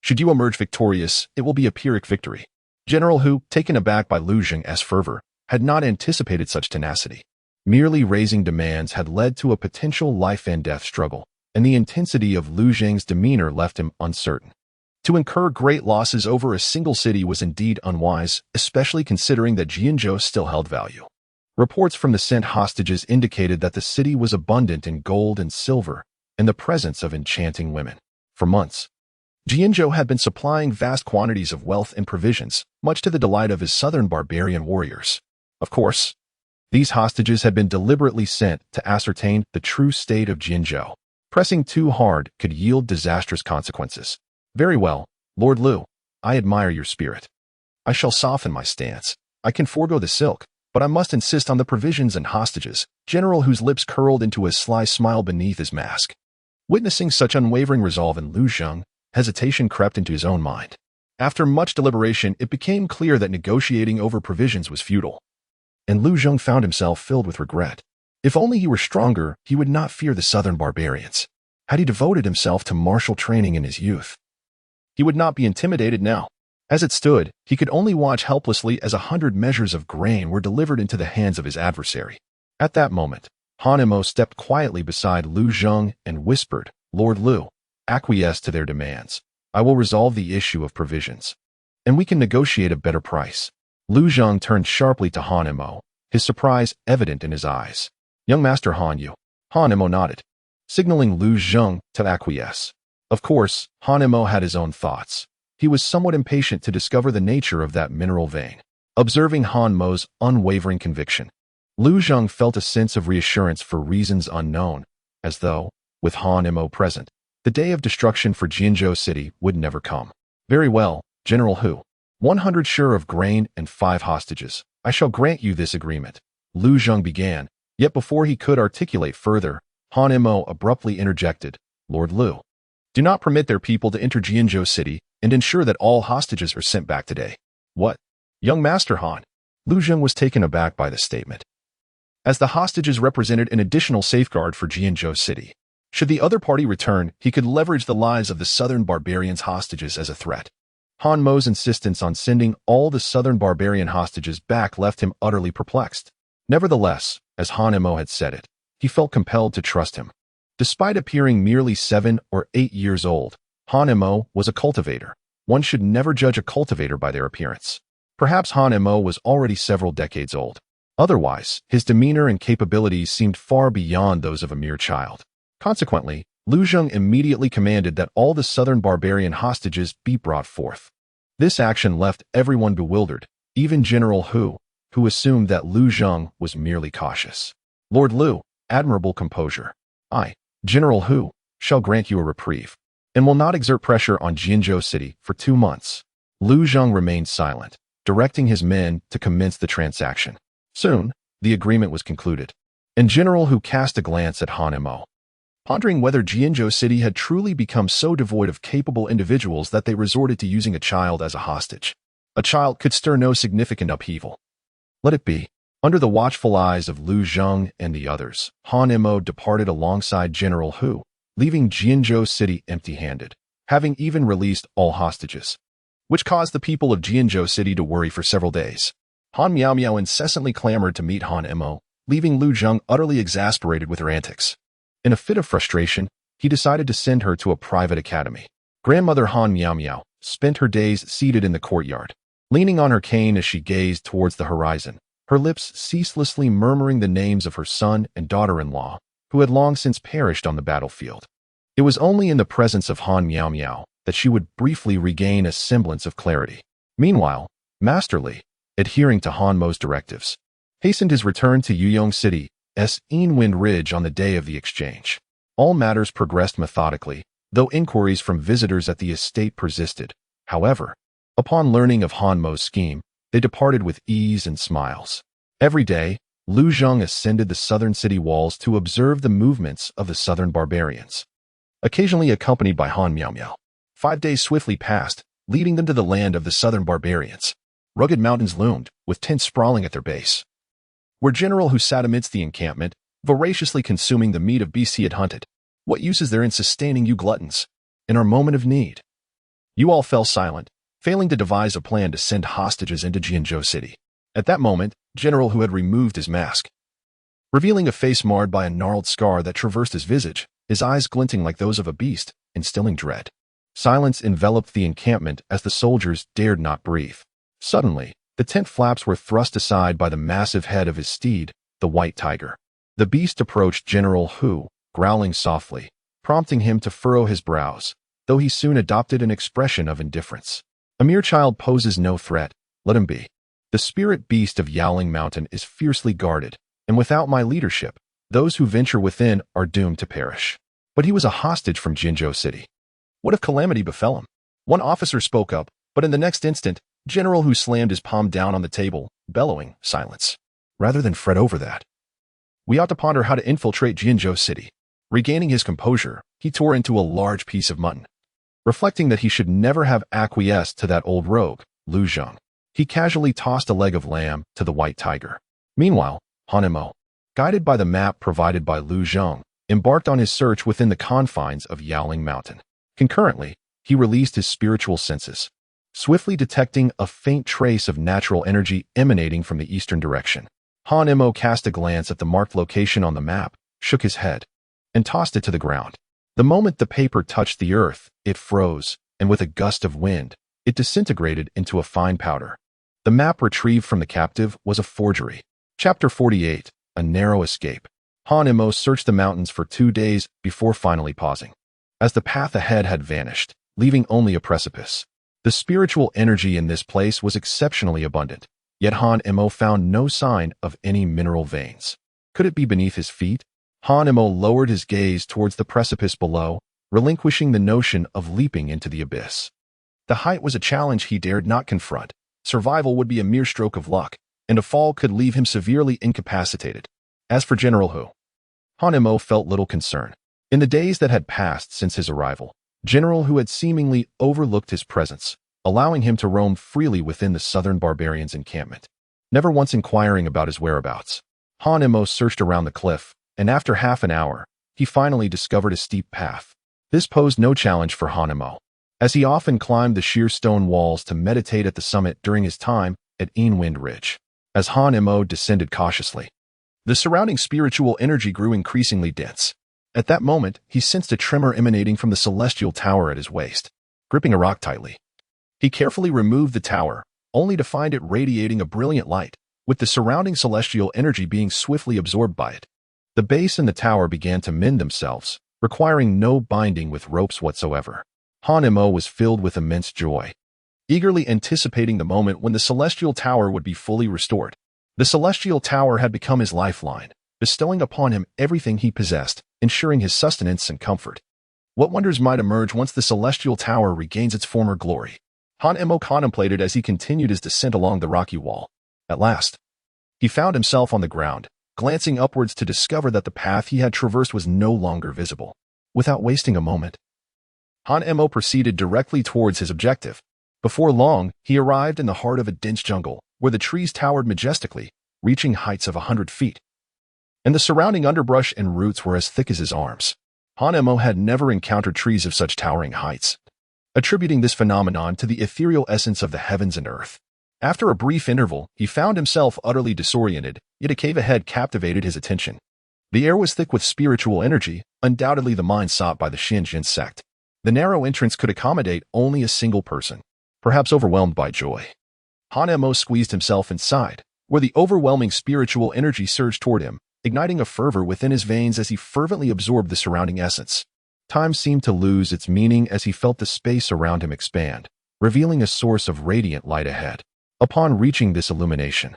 Should you emerge victorious, it will be a Pyrrhic victory." General Hu, taken aback by Lu Jing's fervor, had not anticipated such tenacity. Merely raising demands had led to a potential life-and-death struggle, and the intensity of Lu Jing's demeanor left him uncertain. To incur great losses over a single city was indeed unwise, especially considering that Jianzhou still held value. Reports from the sent hostages indicated that the city was abundant in gold and silver, and the presence of enchanting women. For months, Jianzhou had been supplying vast quantities of wealth and provisions, much to the delight of his southern barbarian warriors. Of course, these hostages had been deliberately sent to ascertain the true state of Jianzhou. Pressing too hard could yield disastrous consequences. "Very well, Lord Lu, I admire your spirit. I shall soften my stance. I can forego the silk, but I must insist on the provisions and hostages." General Hu's lips curled into a sly smile beneath his mask. Witnessing such unwavering resolve in Lu Jing, hesitation crept into his own mind. After much deliberation, it became clear that negotiating over provisions was futile, and Lu Jing found himself filled with regret. If only he were stronger, he would not fear the southern barbarians. Had he devoted himself to martial training in his youth, he would not be intimidated now. As it stood, he could only watch helplessly as 100 measures of grain were delivered into the hands of his adversary. At that moment, Hanemo stepped quietly beside Lu Jing and whispered, "Lord Lu, acquiesce to their demands. I will resolve the issue of provisions, and we can negotiate a better price." Lu Jing turned sharply to Hanemo, his surprise evident in his eyes. "Young Master Han Yu." Hanemo nodded, signaling Lu Jing to acquiesce. Of course, Hanemo had his own thoughts. He was somewhat impatient to discover the nature of that mineral vein. Observing Han Mo's unwavering conviction, Lu Jing felt a sense of reassurance for reasons unknown, as though, with Han Mo present, the day of destruction for Jianzhou City would never come. "Very well, General Hu. 100 sure of grain and 5 hostages. I shall grant you this agreement." Lu Jing began, yet before he could articulate further, Han Mo abruptly interjected, "Lord Lu, do not permit their people to enter Jianzhou City and ensure that all hostages are sent back today." "What? Young Master Han?" Lu Jing was taken aback by the statement, as the hostages represented an additional safeguard for Jianzhou City. Should the other party return, he could leverage the lives of the southern barbarians' hostages as a threat. Han Mo's insistence on sending all the southern barbarian hostages back left him utterly perplexed. Nevertheless, as Han Mo had said it, he felt compelled to trust him. Despite appearing merely 7 or 8 years old, Han Mo was a cultivator. One should never judge a cultivator by their appearance. Perhaps Han Mo was already several decades old. Otherwise, his demeanor and capabilities seemed far beyond those of a mere child. Consequently, Lu Jing immediately commanded that all the southern barbarian hostages be brought forth. This action left everyone bewildered, even General Hu, who assumed that Lu Jing was merely cautious. "Lord Lu, admirable composure. I, General Hu, shall grant you a reprieve, and will not exert pressure on Jianzhou City for 2 months." Lu Jing remained silent, directing his men to commence the transaction. Soon, the agreement was concluded, and General Hu cast a glance at Han Mo, pondering whether Jianzhou City had truly become so devoid of capable individuals that they resorted to using a child as a hostage. A child could stir no significant upheaval. Let it be. Under the watchful eyes of Lu Zheng and the others, Han Mo departed alongside General Hu, leaving Jianzhou City empty-handed, having even released all hostages, which caused the people of Jianzhou City to worry for several days. Han Miao Miao incessantly clamored to meet Han Mo, leaving Lu Zheng utterly exasperated with her antics. In a fit of frustration, he decided to send her to a private academy. Grandmother Han Miao Miao spent her days seated in the courtyard, leaning on her cane as she gazed towards the horizon, her lips ceaselessly murmuring the names of her son and daughter-in-law, who had long since perished on the battlefield. It was only in the presence of Han Miao Miao that she would briefly regain a semblance of clarity. Meanwhile, Master Li, adhering to Han Mo's directives, hastened his return to Yuyong City's Inwind Ridge on the day of the exchange. All matters progressed methodically, though inquiries from visitors at the estate persisted. However, upon learning of Han Mo's scheme, they departed with ease and smiles. Every day, Lu Zheng ascended the southern city walls to observe the movements of the southern barbarians, occasionally accompanied by Han Miao Miao. 5 days swiftly passed, leading them to the land of the southern barbarians. Rugged mountains loomed, with tents sprawling at their base, where General Hu sat amidst the encampment, voraciously consuming the meat of beasts he had hunted. What use is there in sustaining you gluttons? In our moment of need. You all fell silent, failing to devise a plan to send hostages into Jianzhou City. At that moment, General Hu had removed his mask, revealing a face marred by a gnarled scar that traversed his visage, his eyes glinting like those of a beast, instilling dread. Silence enveloped the encampment as the soldiers dared not breathe. Suddenly, the tent flaps were thrust aside by the massive head of his steed, the white tiger. The beast approached General Hu, growling softly, prompting him to furrow his brows, though he soon adopted an expression of indifference. A mere child poses no threat, let him be. The spirit beast of Yowling Mountain is fiercely guarded, and without my leadership, those who venture within are doomed to perish. But he was a hostage from Jianzhou City. What if calamity befell him? One officer spoke up, but in the next instant, General Hu slammed his palm down on the table, bellowing, "Silence. Rather than fret over that, we ought to ponder how to infiltrate Jianzhou City." Regaining his composure, he tore into a large piece of mutton. Reflecting that he should never have acquiesced to that old rogue, Lu Zheng, he casually tossed a leg of lamb to the white tiger. Meanwhile, Han Mo, guided by the map provided by Lu Zheng, embarked on his search within the confines of Yowling Mountain. Concurrently, he released his spiritual senses, swiftly detecting a faint trace of natural energy emanating from the eastern direction. Han Mo cast a glance at the marked location on the map, shook his head, and tossed it to the ground. The moment the paper touched the earth, it froze, and with a gust of wind, it disintegrated into a fine powder. The map retrieved from the captive was a forgery. Chapter 48, A Narrow Escape. Han Mo searched the mountains for 2 days before finally pausing, as the path ahead had vanished, leaving only a precipice. The spiritual energy in this place was exceptionally abundant, yet Han Mo found no sign of any mineral veins. Could it be beneath his feet? Han Mo lowered his gaze towards the precipice below, relinquishing the notion of leaping into the abyss. The height was a challenge he dared not confront. Survival would be a mere stroke of luck, and a fall could leave him severely incapacitated. As for General Hu, Han Mo felt little concern. In the days that had passed since his arrival, General Hu had seemingly overlooked his presence, allowing him to roam freely within the southern barbarians' encampment, never once inquiring about his whereabouts. Han Mo searched around the cliff, and after half an hour, he finally discovered a steep path. This posed no challenge for Han Mo, as he often climbed the sheer stone walls to meditate at the summit during his time at Inwind Ridge. As Han Mo descended cautiously, the surrounding spiritual energy grew increasingly dense. At that moment, he sensed a tremor emanating from the celestial tower at his waist. Gripping a rock tightly, he carefully removed the tower, only to find it radiating a brilliant light, with the surrounding celestial energy being swiftly absorbed by it. The base and the tower began to mend themselves, requiring no binding with ropes whatsoever. Han Mo was filled with immense joy, eagerly anticipating the moment when the celestial tower would be fully restored. The celestial tower had become his lifeline, bestowing upon him everything he possessed, ensuring his sustenance and comfort. What wonders might emerge once the celestial tower regains its former glory? Han Mo contemplated as he continued his descent along the rocky wall. At last, he found himself on the ground, glancing upwards to discover that the path he had traversed was no longer visible. Without wasting a moment, Han Mo proceeded directly towards his objective. Before long, he arrived in the heart of a dense jungle, where the trees towered majestically, reaching heights of 100 feet. And the surrounding underbrush and roots were as thick as his arms. Hanemo had never encountered trees of such towering heights, attributing this phenomenon to the ethereal essence of the heavens and earth. After a brief interval, he found himself utterly disoriented, yet a cave ahead captivated his attention. The air was thick with spiritual energy, undoubtedly the mind sought by the Shinjin sect. The narrow entrance could accommodate only a single person, perhaps overwhelmed by joy. Hanemo squeezed himself inside, where the overwhelming spiritual energy surged toward him, igniting a fervor within his veins as he fervently absorbed the surrounding essence. Time seemed to lose its meaning as he felt the space around him expand, revealing a source of radiant light ahead. Upon reaching this illumination,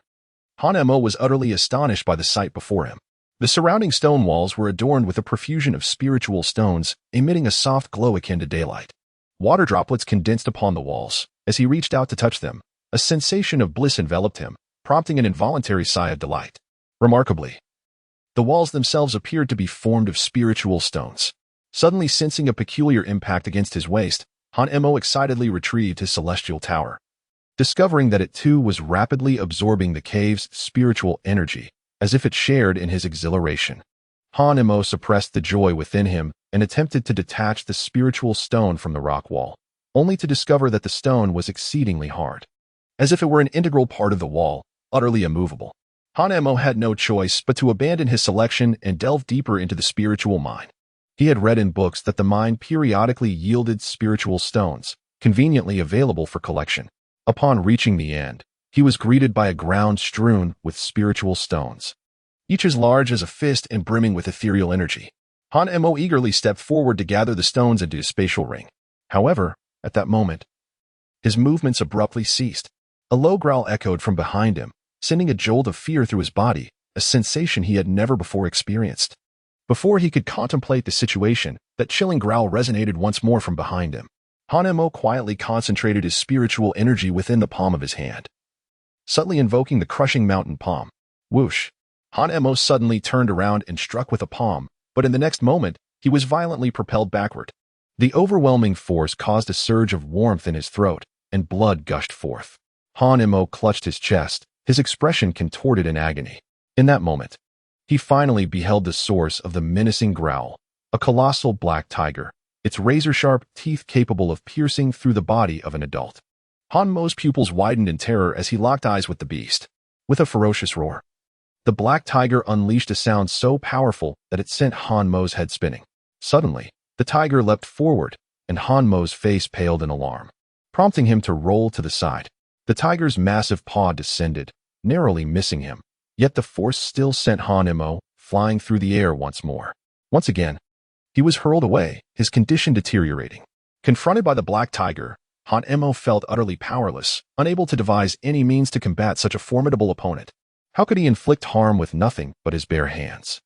Hanemo was utterly astonished by the sight before him. The surrounding stone walls were adorned with a profusion of spiritual stones, emitting a soft glow akin to daylight. Water droplets condensed upon the walls. As he reached out to touch them, a sensation of bliss enveloped him, prompting an involuntary sigh of delight. Remarkably, the walls themselves appeared to be formed of spiritual stones. Suddenly sensing a peculiar impact against his waist, Hanemo excitedly retrieved his celestial tower, discovering that it too was rapidly absorbing the cave's spiritual energy, as if it shared in his exhilaration. Hanemo suppressed the joy within him and attempted to detach the spiritual stone from the rock wall, only to discover that the stone was exceedingly hard, as if it were an integral part of the wall, utterly immovable. Hanemo had no choice but to abandon his selection and delve deeper into the spiritual mine. He had read in books that the mine periodically yielded spiritual stones, conveniently available for collection. Upon reaching the end, he was greeted by a ground strewn with spiritual stones, each as large as a fist and brimming with ethereal energy. Hanemo eagerly stepped forward to gather the stones into his spatial ring. However, at that moment, his movements abruptly ceased. A low growl echoed from behind him, sending a jolt of fear through his body, a sensation he had never before experienced. Before he could contemplate the situation, that chilling growl resonated once more from behind him. Hanemo quietly concentrated his spiritual energy within the palm of his hand, subtly invoking the crushing mountain palm. Whoosh! Hanemo suddenly turned around and struck with a palm, but in the next moment, he was violently propelled backward. The overwhelming force caused a surge of warmth in his throat, and blood gushed forth. Hanemo clutched his chest, his expression contorted in agony. In that moment, he finally beheld the source of the menacing growl, a colossal black tiger, its razor-sharp teeth capable of piercing through the body of an adult. Hanmo's pupils widened in terror as he locked eyes with the beast. With a ferocious roar, the black tiger unleashed a sound so powerful that it sent Hanmo's head spinning. Suddenly, the tiger leapt forward, and Hanmo's face paled in alarm, prompting him to roll to the side. The tiger's massive paw descended, narrowly missing him, yet the force still sent Hanemo flying through the air once more. Once again, he was hurled away, his condition deteriorating. Confronted by the black tiger, Hanemo felt utterly powerless, unable to devise any means to combat such a formidable opponent. How could he inflict harm with nothing but his bare hands?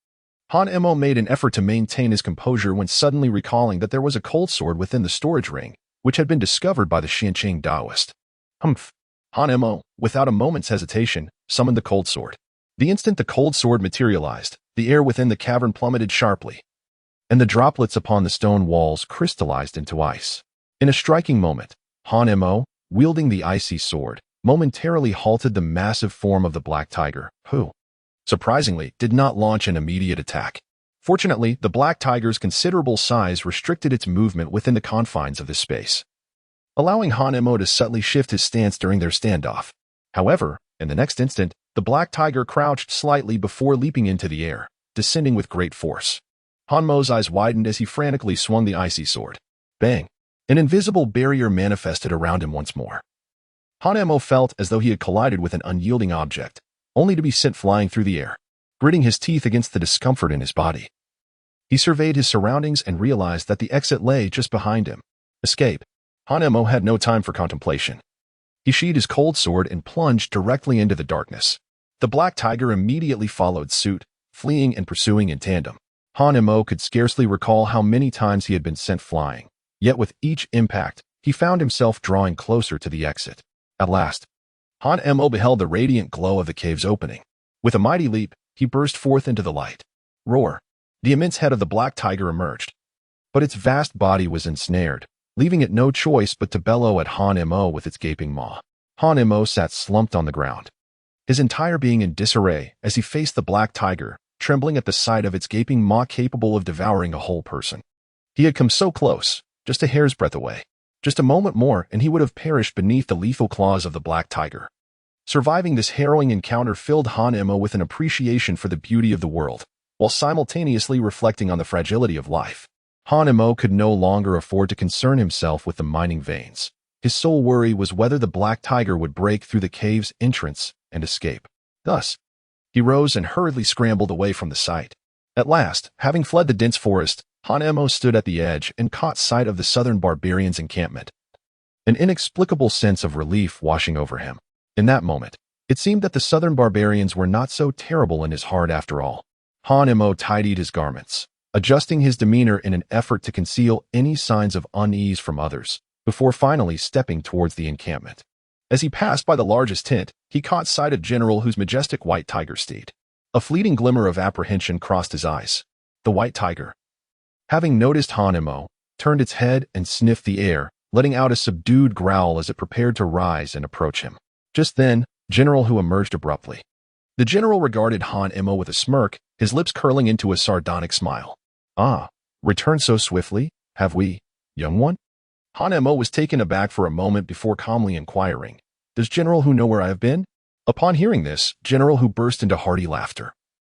Hanemo made an effort to maintain his composure when suddenly recalling that there was a cold sword within the storage ring, which had been discovered by the Xinqiang Taoist. Humph! Hanemo, without a moment's hesitation, summoned the cold sword. The instant the cold sword materialized, the air within the cavern plummeted sharply, and the droplets upon the stone walls crystallized into ice. In a striking moment, Hanemo, wielding the icy sword, momentarily halted the massive form of the black tiger, who, surprisingly, did not launch an immediate attack. Fortunately, the black tiger's considerable size restricted its movement within the confines of this space, allowing Hanemo to subtly shift his stance during their standoff. However, in the next instant, the black tiger crouched slightly before leaping into the air, descending with great force. Hanmo's eyes widened as he frantically swung the icy sword. Bang! An invisible barrier manifested around him once more. Hanemo felt as though he had collided with an unyielding object, only to be sent flying through the air, gritting his teeth against the discomfort in his body. He surveyed his surroundings and realized that the exit lay just behind him. Escape. Hanemo had no time for contemplation. He sheathed his cold sword and plunged directly into the darkness. The black tiger immediately followed suit, fleeing and pursuing in tandem. Hanemo could scarcely recall how many times he had been sent flying, yet with each impact, he found himself drawing closer to the exit. At last, Hanemo beheld the radiant glow of the cave's opening. With a mighty leap, he burst forth into the light. Roar! The immense head of the black tiger emerged, but its vast body was ensnared, leaving it no choice but to bellow at Han Mo with its gaping maw. Han Mo sat slumped on the ground, his entire being in disarray as he faced the black tiger, trembling at the sight of its gaping maw capable of devouring a whole person. He had come so close, just a hair's breadth away. Just a moment more and he would have perished beneath the lethal claws of the black tiger. Surviving this harrowing encounter filled Han Mo with an appreciation for the beauty of the world, while simultaneously reflecting on the fragility of life. Han Mo could no longer afford to concern himself with the mining veins. His sole worry was whether the black tiger would break through the cave's entrance and escape. Thus, he rose and hurriedly scrambled away from the site. At last, having fled the dense forest, Han Mo stood at the edge and caught sight of the southern barbarians' encampment. An inexplicable sense of relief washing over him. In that moment, it seemed that the southern barbarians were not so terrible in his heart after all. Han Mo tidied his garments, adjusting his demeanor in an effort to conceal any signs of unease from others, before finally stepping towards the encampment. As he passed by the largest tent, he caught sight of General Hu's majestic white tiger steed. A fleeting glimmer of apprehension crossed his eyes. The white tiger, having noticed Han Mo, turned its head and sniffed the air, letting out a subdued growl as it prepared to rise and approach him. Just then, General Hu emerged abruptly. The general regarded Han Mo with a smirk, his lips curling into a sardonic smile. "Ah, returned so swiftly, have we, young one?" Han Mo was taken aback for a moment before calmly inquiring, "Does General Hu know where I have been?" Upon hearing this, General Hu burst into hearty laughter,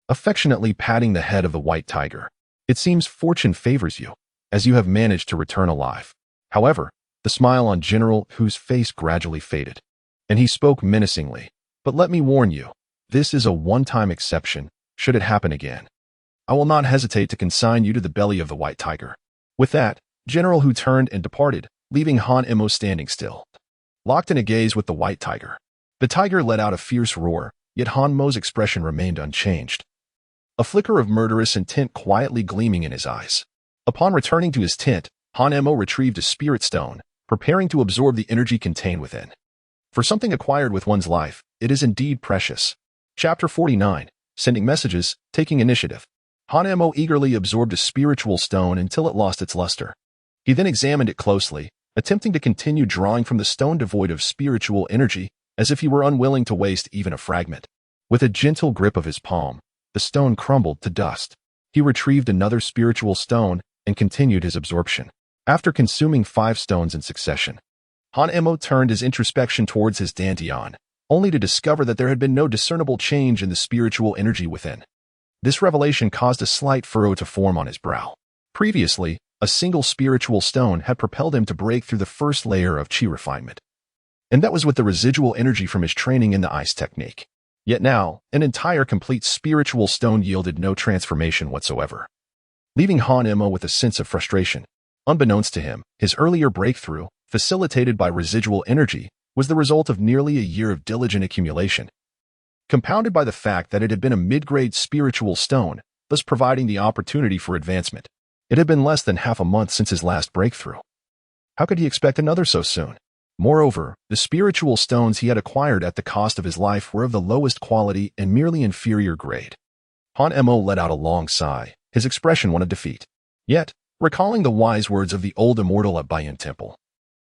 affectionately patting the head of the white tiger. "It seems fortune favors you, as you have managed to return alive." However, the smile on General Hu's face gradually faded, and he spoke menacingly. "But let me warn you, this is a one-time exception. Should it happen again, I will not hesitate to consign you to the belly of the white tiger." With that, General Hu turned and departed, leaving Han Mo standing still, locked in a gaze with the white tiger. The tiger let out a fierce roar, yet Han Mo's expression remained unchanged, a flicker of murderous intent quietly gleaming in his eyes. Upon returning to his tent, Han Mo retrieved a spirit stone, preparing to absorb the energy contained within. For something acquired with one's life, it is indeed precious. Chapter 49. Sending Messages, Taking Initiative. Han Mo eagerly absorbed a spiritual stone until it lost its luster. He then examined it closely, attempting to continue drawing from the stone devoid of spiritual energy, as if he were unwilling to waste even a fragment. With a gentle grip of his palm, the stone crumbled to dust. He retrieved another spiritual stone and continued his absorption. After consuming 5 stones in succession, Han Mo turned his introspection towards his dantian, only to discover that there had been no discernible change in the spiritual energy within. This revelation caused a slight furrow to form on his brow. Previously, a single spiritual stone had propelled him to break through the first layer of chi refinement. And that was with the residual energy from his training in the ice technique. Yet now, an entire complete spiritual stone yielded no transformation whatsoever, leaving Han Mo with a sense of frustration. Unbeknownst to him, his earlier breakthrough, facilitated by residual energy, was the result of nearly a year of diligent accumulation, compounded by the fact that it had been a mid-grade spiritual stone, thus providing the opportunity for advancement. It had been less than half a month since his last breakthrough. How could he expect another so soon? Moreover, the spiritual stones he had acquired at the cost of his life were of the lowest quality and merely inferior grade. Han Mo let out a long sigh, his expression one of defeat. Yet, recalling the wise words of the old Immortal at Bayan Temple,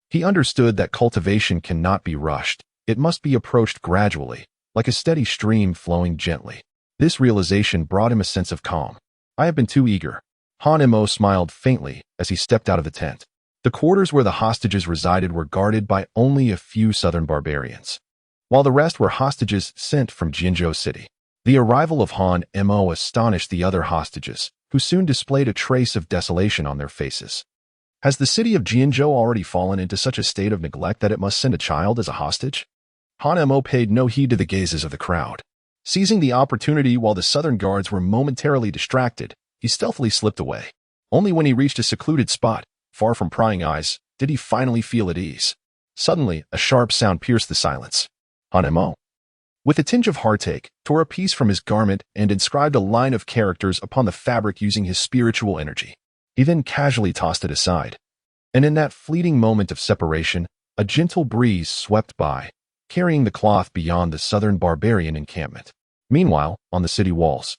he understood that cultivation cannot be rushed. It must be approached gradually, like a steady stream flowing gently. This realization brought him a sense of calm. "I have been too eager." Han Mo smiled faintly as he stepped out of the tent. The quarters where the hostages resided were guarded by only a few southern barbarians, while the rest were hostages sent from Jinzhou City. The arrival of Han Mo astonished the other hostages, who soon displayed a trace of desolation on their faces. Has the city of Jinzhou already fallen into such a state of neglect that it must send a child as a hostage? Han Mo paid no heed to the gazes of the crowd. Seizing the opportunity while the southern guards were momentarily distracted, he stealthily slipped away. Only when he reached a secluded spot, far from prying eyes, did he finally feel at ease. Suddenly, a sharp sound pierced the silence. Han Mo, with a tinge of heartache, tore a piece from his garment and inscribed a line of characters upon the fabric using his spiritual energy. He then casually tossed it aside. And in that fleeting moment of separation, a gentle breeze swept by, carrying the cloth beyond the southern barbarian encampment. Meanwhile, on the city walls,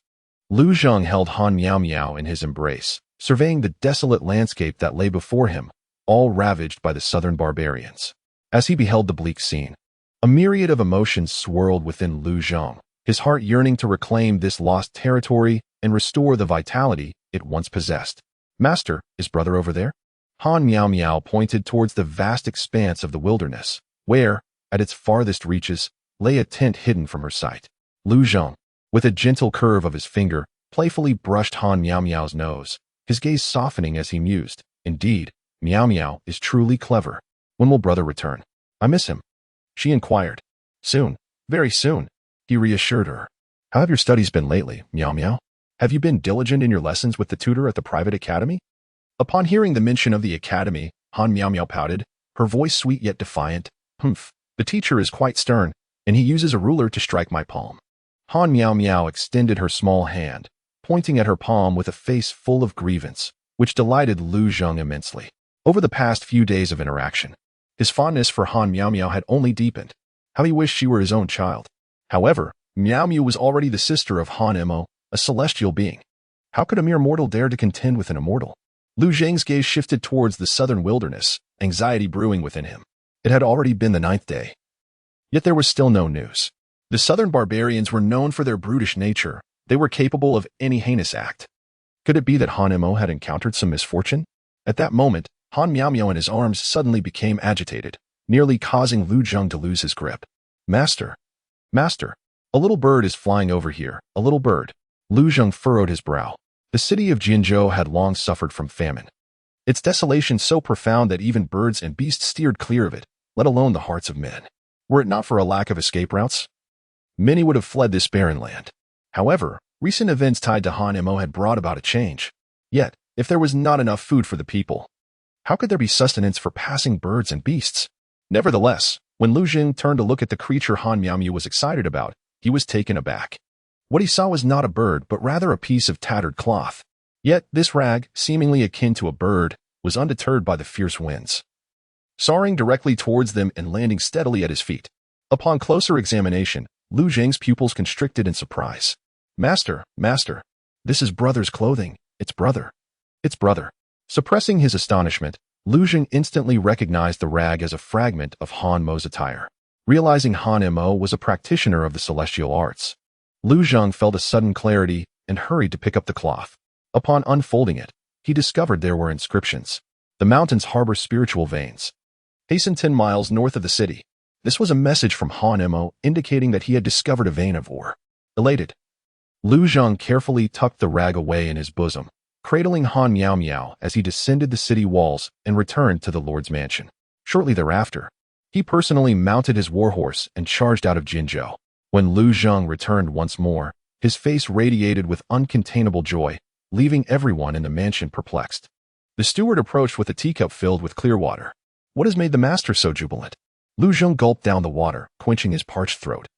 Lu Zhang held Han Miao Miao in his embrace, surveying the desolate landscape that lay before him, all ravaged by the southern barbarians. As he beheld the bleak scene, a myriad of emotions swirled within Lu Zhang, his heart yearning to reclaim this lost territory and restore the vitality it once possessed. "Master, is brother over there?" Han Miao Miao pointed towards the vast expanse of the wilderness, where, at its farthest reaches, lay a tent hidden from her sight. Lu Zhang, with a gentle curve of his finger, playfully brushed Han Miao Miao's nose, his gaze softening as he mused. "Indeed, Miao Miao is truly clever. When will brother return? I miss him," she inquired. "Soon, very soon," he reassured her. "How have your studies been lately, Miao Miao? Have you been diligent in your lessons with the tutor at the private academy?" Upon hearing the mention of the academy, Han Miao Miao pouted, her voice sweet yet defiant. "Humph, the teacher is quite stern, and he uses a ruler to strike my palm." Han Miao Miao extended her small hand, pointing at her palm with a face full of grievance, which delighted Lu Zhang immensely. Over the past few days of interaction, his fondness for Han Miao Miao had only deepened. How he wished she were his own child. However, Miao Miao was already the sister of Han Mo, a celestial being. How could a mere mortal dare to contend with an immortal? Lu Zhang's gaze shifted towards the southern wilderness, anxiety brewing within him. It had already been the 9th day. Yet there was still no news. The southern barbarians were known for their brutish nature. They were capable of any heinous act. Could it be that Han Mo had encountered some misfortune? At that moment, Han Miao Miao and his arms suddenly became agitated, nearly causing Lu Zhang to lose his grip. "Master! Master! A little bird is flying over here, a little bird." Lu Zhang furrowed his brow. The city of Jinzhou had long suffered from famine. Its desolation so profound that even birds and beasts steered clear of it, let alone the hearts of men. Were it not for a lack of escape routes, many would have fled this barren land. However, recent events tied to Han Mo had brought about a change. Yet, if there was not enough food for the people, how could there be sustenance for passing birds and beasts? Nevertheless, when Lu Zhang turned to look at the creature Han Miao Miao was excited about, he was taken aback. What he saw was not a bird, but rather a piece of tattered cloth. Yet this rag, seemingly akin to a bird, was undeterred by the fierce winds, soaring directly towards them and landing steadily at his feet. Upon closer examination, Lu Zhang's pupils constricted in surprise. "Master, master, this is brother's clothing. It's brother. It's brother." Suppressing his astonishment, Lu Zhang instantly recognized the rag as a fragment of Han Mo's attire. Realizing Han Mo was a practitioner of the celestial arts, Lu Zhang felt a sudden clarity and hurried to pick up the cloth. Upon unfolding it, he discovered there were inscriptions. "The mountains harbor spiritual veins. Hasten 10 miles north of the city." This was a message from Han Mo indicating that he had discovered a vein of ore. Elated, Lu Zhang carefully tucked the rag away in his bosom, cradling Han Miao Miao as he descended the city walls and returned to the Lord's mansion. Shortly thereafter, he personally mounted his warhorse and charged out of Jinzhou. When Lu Zhang returned once more, his face radiated with uncontainable joy, leaving everyone in the mansion perplexed. The steward approached with a teacup filled with clear water. "What has made the master so jubilant?" Lu Zhang gulped down the water, quenching his parched throat,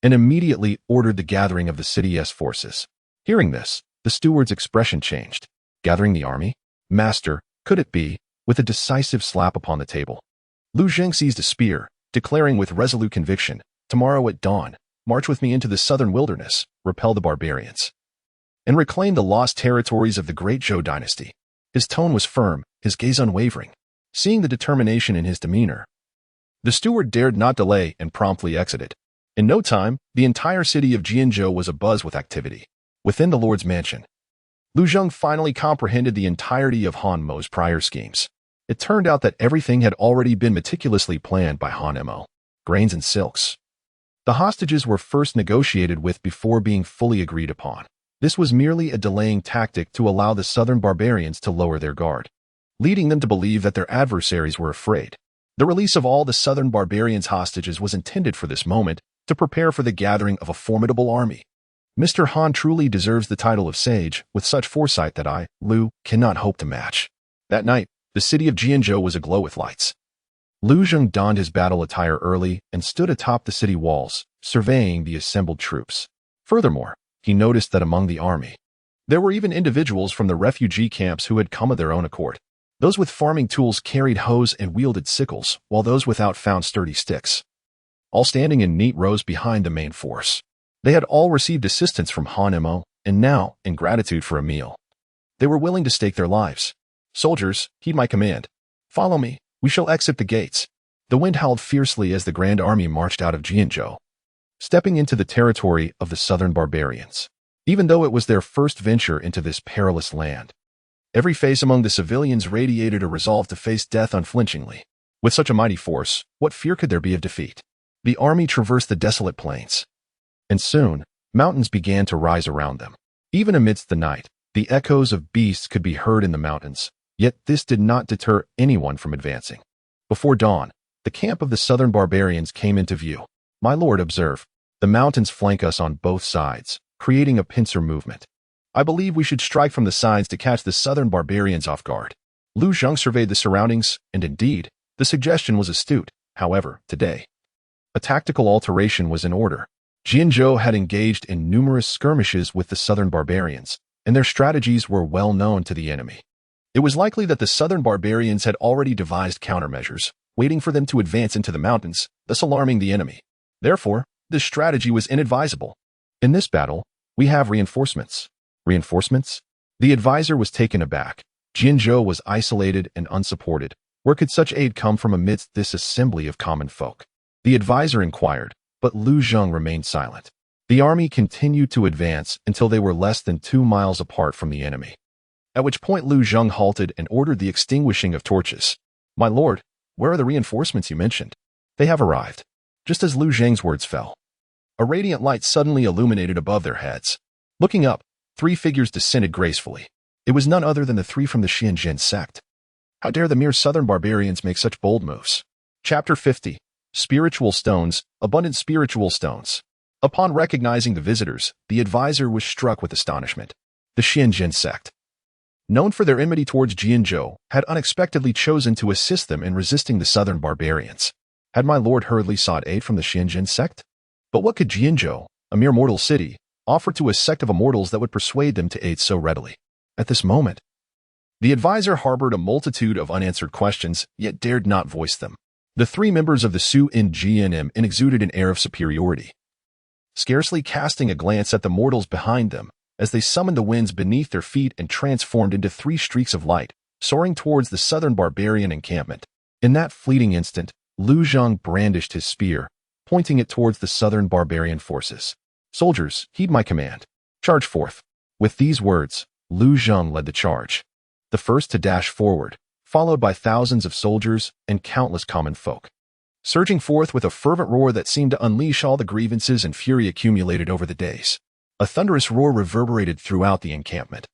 and immediately ordered the gathering of the city's forces. Hearing this, the steward's expression changed. "Gathering the army? Master, could it be?" With a decisive slap upon the table, Lu Zhang seized a spear, declaring with resolute conviction, "Tomorrow at dawn, march with me into the southern wilderness, repel the barbarians, and reclaim the lost territories of the great Zhou dynasty." His tone was firm, his gaze unwavering. Seeing the determination in his demeanor, the steward dared not delay and promptly exited. In no time, the entire city of Jinzhou was abuzz with activity. Within the Lord's mansion, Lu Zhang finally comprehended the entirety of Han Mo's prior schemes. It turned out that everything had already been meticulously planned by Han Mo. Grains and silks. The hostages were first negotiated with before being fully agreed upon. This was merely a delaying tactic to allow the southern barbarians to lower their guard, leading them to believe that their adversaries were afraid. The release of all the southern barbarians' hostages was intended for this moment, to prepare for the gathering of a formidable army. Mr. Han truly deserves the title of sage, with such foresight that I, Lu, cannot hope to match. That night, the city of Jinzhou was aglow with lights. Lu Zhang donned his battle attire early and stood atop the city walls, surveying the assembled troops. Furthermore, he noticed that among the army, there were even individuals from the refugee camps who had come of their own accord. Those with farming tools carried hoes and wielded sickles, while those without found sturdy sticks, all standing in neat rows behind the main force. They had all received assistance from Han Mo, and now, in gratitude for a meal, they were willing to stake their lives. "Soldiers, heed my command. Follow me. We shall exit the gates. The wind howled fiercely as the grand army marched out of Jianzhou, stepping into the territory of the southern barbarians. Even though it was their first venture into this perilous land, every face among the civilians radiated a resolve to face death unflinchingly. With such a mighty force, what fear could there be of defeat? The army traversed the desolate plains, and soon, mountains began to rise around them. Even amidst the night, the echoes of beasts could be heard in the mountains, yet this did not deter anyone from advancing. Before dawn, the camp of the southern barbarians came into view. My lord, observe, the mountains flank us on both sides, creating a pincer movement. I believe we should strike from the sides to catch the southern barbarians off guard. Lu Zheng surveyed the surroundings, and indeed, the suggestion was astute. However, today, a tactical alteration was in order. Jianzhou had engaged in numerous skirmishes with the southern barbarians, and their strategies were well known to the enemy. It was likely that the southern barbarians had already devised countermeasures, waiting for them to advance into the mountains, thus alarming the enemy. Therefore, this strategy was inadvisable. In this battle, we have reinforcements. Reinforcements? The advisor was taken aback. Jianzhou was isolated and unsupported. Where could such aid come from amidst this assembly of common folk? The advisor inquired, but Lu Zheng remained silent. The army continued to advance until they were less than 2 miles apart from the enemy, at which point Lu Zheng halted and ordered the extinguishing of torches. My lord, where are the reinforcements you mentioned? They have arrived. Just as Lu Zheng's words fell, a radiant light suddenly illuminated above their heads. Looking up, 3 figures descended gracefully. It was none other than the 3 from the Xianjin sect. How dare the mere southern barbarians make such bold moves? Chapter 50. Spiritual Stones, Abundant Spiritual Stones. Upon recognizing the visitors, the advisor was struck with astonishment. The Xianjin sect, known for their enmity towards Jianzhou, had unexpectedly chosen to assist them in resisting the southern barbarians. Had my lord hurriedly sought aid from the Xianjin sect? But what could Jianzhou, a mere mortal city, offer to a sect of immortals that would persuade them to aid so readily? At this moment, the advisor harbored a multitude of unanswered questions, yet dared not voice them. The 3 members of the Su in GNM exuded an air of superiority, scarcely casting a glance at the mortals behind them, as they summoned the winds beneath their feet and transformed into 3 streaks of light, soaring towards the southern barbarian encampment. In that fleeting instant, Lu Zheng brandished his spear, pointing it towards the southern barbarian forces. Soldiers, heed my command. Charge forth. With these words, Lu Zheng led the charge, the first to dash forward, followed by thousands of soldiers and countless common folk, surging forth with a fervent roar that seemed to unleash all the grievances and fury accumulated over the days. A thunderous roar reverberated throughout the encampment,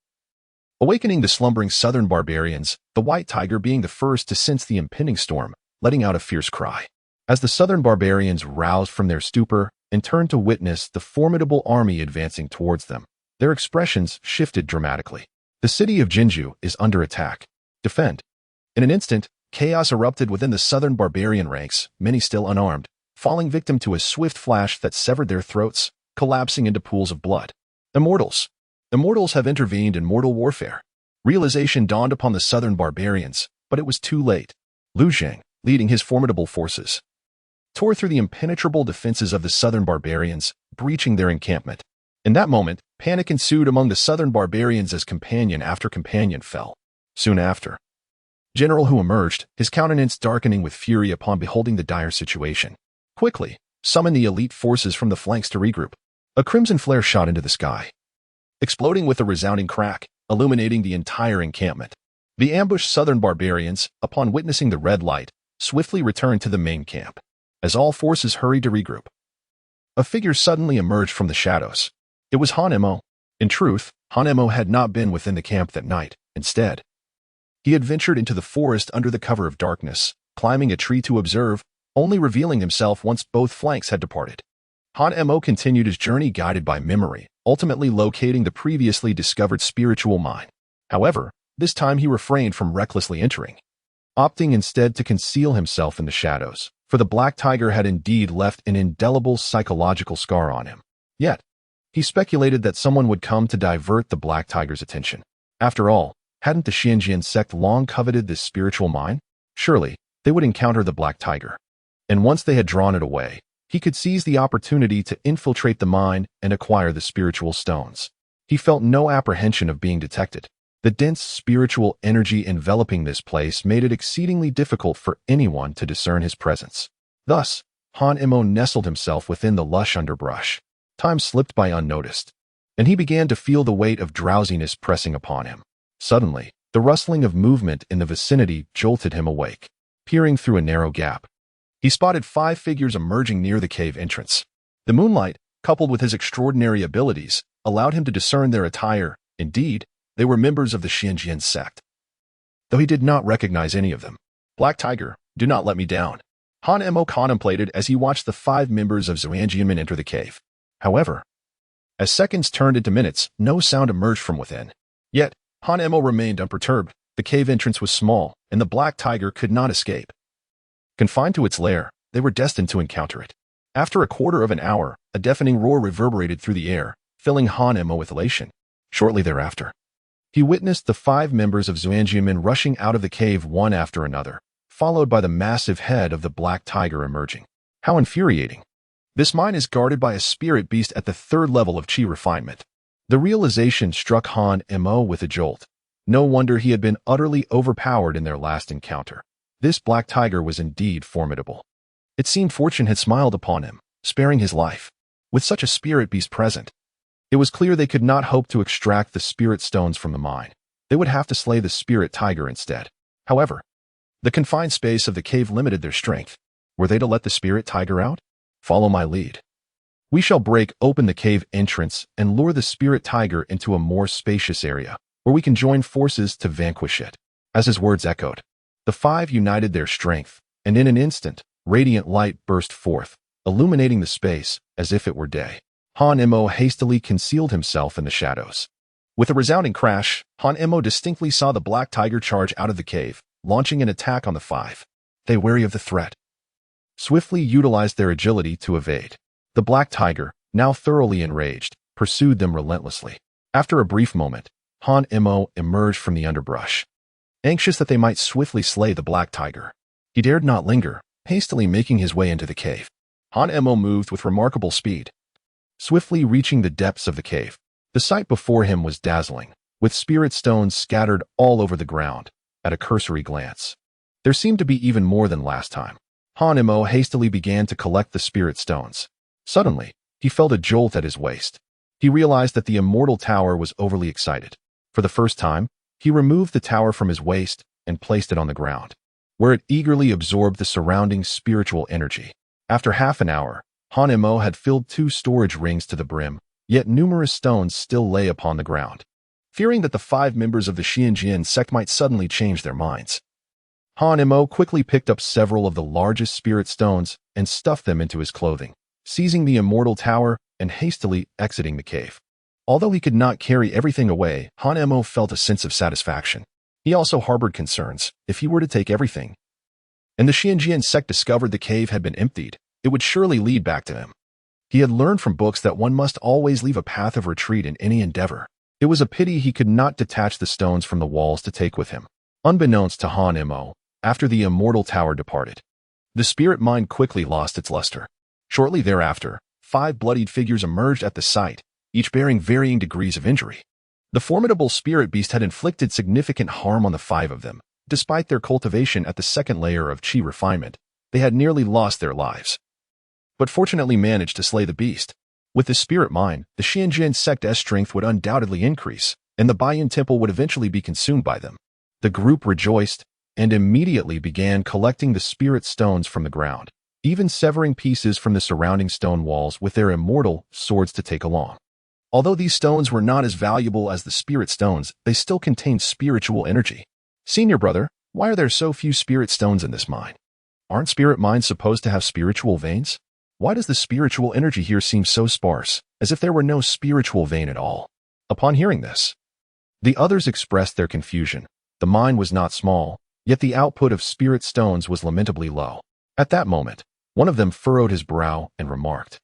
awakening the slumbering southern barbarians, the white tiger being the first to sense the impending storm, letting out a fierce cry. As the southern barbarians roused from their stupor and turned to witness the formidable army advancing towards them, their expressions shifted dramatically. The city of Jinju is under attack. Defend. In an instant, chaos erupted within the southern barbarian ranks, many still unarmed, falling victim to a swift flash that severed their throats, collapsing into pools of blood. Immortals. Immortals have intervened in mortal warfare. Realization dawned upon the southern barbarians, but it was too late. Lu Zheng, leading his formidable forces, tore through the impenetrable defenses of the southern barbarians, breaching their encampment. In that moment, panic ensued among the southern barbarians as companion after companion fell. Soon after, General Hu emerged, his countenance darkening with fury upon beholding the dire situation. Quickly, summon the elite forces from the flanks to regroup. A crimson flare shot into the sky, exploding with a resounding crack, illuminating the entire encampment. The ambushed southern barbarians, upon witnessing the red light, swiftly returned to the main camp. As all forces hurried to regroup, a figure suddenly emerged from the shadows. It was Han Mo. In truth, Han Mo had not been within the camp that night. Instead, he had ventured into the forest under the cover of darkness, climbing a tree to observe, only revealing himself once both flanks had departed. Han Mo continued his journey guided by memory, ultimately locating the previously discovered spiritual mine. However, this time he refrained from recklessly entering, opting instead to conceal himself in the shadows, for the black tiger had indeed left an indelible psychological scar on him. Yet, he speculated that someone would come to divert the black tiger's attention. After all, hadn't the Xianjin sect long coveted this spiritual mine? Surely, they would encounter the black tiger. And once they had drawn it away, he could seize the opportunity to infiltrate the mine and acquire the spiritual stones. He felt no apprehension of being detected. The dense spiritual energy enveloping this place made it exceedingly difficult for anyone to discern his presence. Thus, Han Imo nestled himself within the lush underbrush. Time slipped by unnoticed, and he began to feel the weight of drowsiness pressing upon him. Suddenly, the rustling of movement in the vicinity jolted him awake. Peering through a narrow gap, he spotted 5 figures emerging near the cave entrance. The moonlight, coupled with his extraordinary abilities, allowed him to discern their attire. Indeed, they were members of the Xianjian sect, though he did not recognize any of them. Black Tiger, do not let me down, Han Imo contemplated as he watched the 5 members of Xianjian enter the cave. However, as seconds turned into minutes, no sound emerged from within. Yet, Han Imo remained unperturbed. The cave entrance was small, and the Black Tiger could not escape. Confined to its lair, they were destined to encounter it. After a quarter of an hour, a deafening roar reverberated through the air, filling Han Imo with elation. Shortly thereafter, he witnessed the 5 members of Xianjian rushing out of the cave one after another, followed by the massive head of the Black Tiger emerging. How infuriating! This mine is guarded by a spirit beast at the 3rd level of Qi refinement. The realization struck Han Imo with a jolt. No wonder he had been utterly overpowered in their last encounter. This Black Tiger was indeed formidable. It seemed fortune had smiled upon him, sparing his life. With such a spirit beast present, it was clear they could not hope to extract the spirit stones from the mine. They would have to slay the spirit tiger instead. However, the confined space of the cave limited their strength. Were they to let the spirit tiger out? Follow my lead. We shall break open the cave entrance and lure the spirit tiger into a more spacious area, where we can join forces to vanquish it. As his words echoed, the 5 united their strength, and in an instant, radiant light burst forth, illuminating the space as if it were day. Han Imo hastily concealed himself in the shadows. With a resounding crash, Han Imo distinctly saw the Black Tiger charge out of the cave, launching an attack on the 5. They, wary of the threat, swiftly utilized their agility to evade. The Black Tiger, now thoroughly enraged, pursued them relentlessly. After a brief moment, Han Imo emerged from the underbrush, anxious that they might swiftly slay the Black Tiger. He dared not linger, hastily making his way into the cave. Han Imo moved with remarkable speed, swiftly reaching the depths of the cave. The sight before him was dazzling, with spirit stones scattered all over the ground. At a cursory glance, there seemed to be even more than last time. Han Imo hastily began to collect the spirit stones. Suddenly, he felt a jolt at his waist. He realized that the Immortal Tower was overly excited. For the first time, he removed the tower from his waist and placed it on the ground, where it eagerly absorbed the surrounding spiritual energy. After half an hour, Han Imo had filled 2 storage rings to the brim, yet numerous stones still lay upon the ground. Fearing that the 5 members of the Xianjian sect might suddenly change their minds, Han Imo quickly picked up several of the largest spirit stones and stuffed them into his clothing, seizing the Immortal Tower and hastily exiting the cave. Although he could not carry everything away, Han Imo felt a sense of satisfaction. He also harbored concerns. If he were to take everything, and the Xianjian sect discovered the cave had been emptied, it would surely lead back to him. He had learned from books that one must always leave a path of retreat in any endeavor. It was a pity he could not detach the stones from the walls to take with him. Unbeknownst to Han Imo, after the Immortal Tower departed, the spirit mine quickly lost its luster. Shortly thereafter, 5 bloodied figures emerged at the site, each bearing varying degrees of injury. The formidable spirit beast had inflicted significant harm on the 5 of them. Despite their cultivation at the 2nd layer of Qi refinement, they had nearly lost their lives, but fortunately managed to slay the beast. With the spirit mine, the Xianjian sect's strength would undoubtedly increase, and the Baiyan temple would eventually be consumed by them. The group rejoiced and immediately began collecting the spirit stones from the ground, even severing pieces from the surrounding stone walls with their immortal swords to take along. Although these stones were not as valuable as the spirit stones, they still contained spiritual energy. Senior brother, why are there so few spirit stones in this mine? Aren't spirit mines supposed to have spiritual veins? Why does the spiritual energy here seem so sparse, as if there were no spiritual vein at all? Upon hearing this, the others expressed their confusion. The mine was not small, yet the output of spirit stones was lamentably low. At that moment, one of them furrowed his brow and remarked,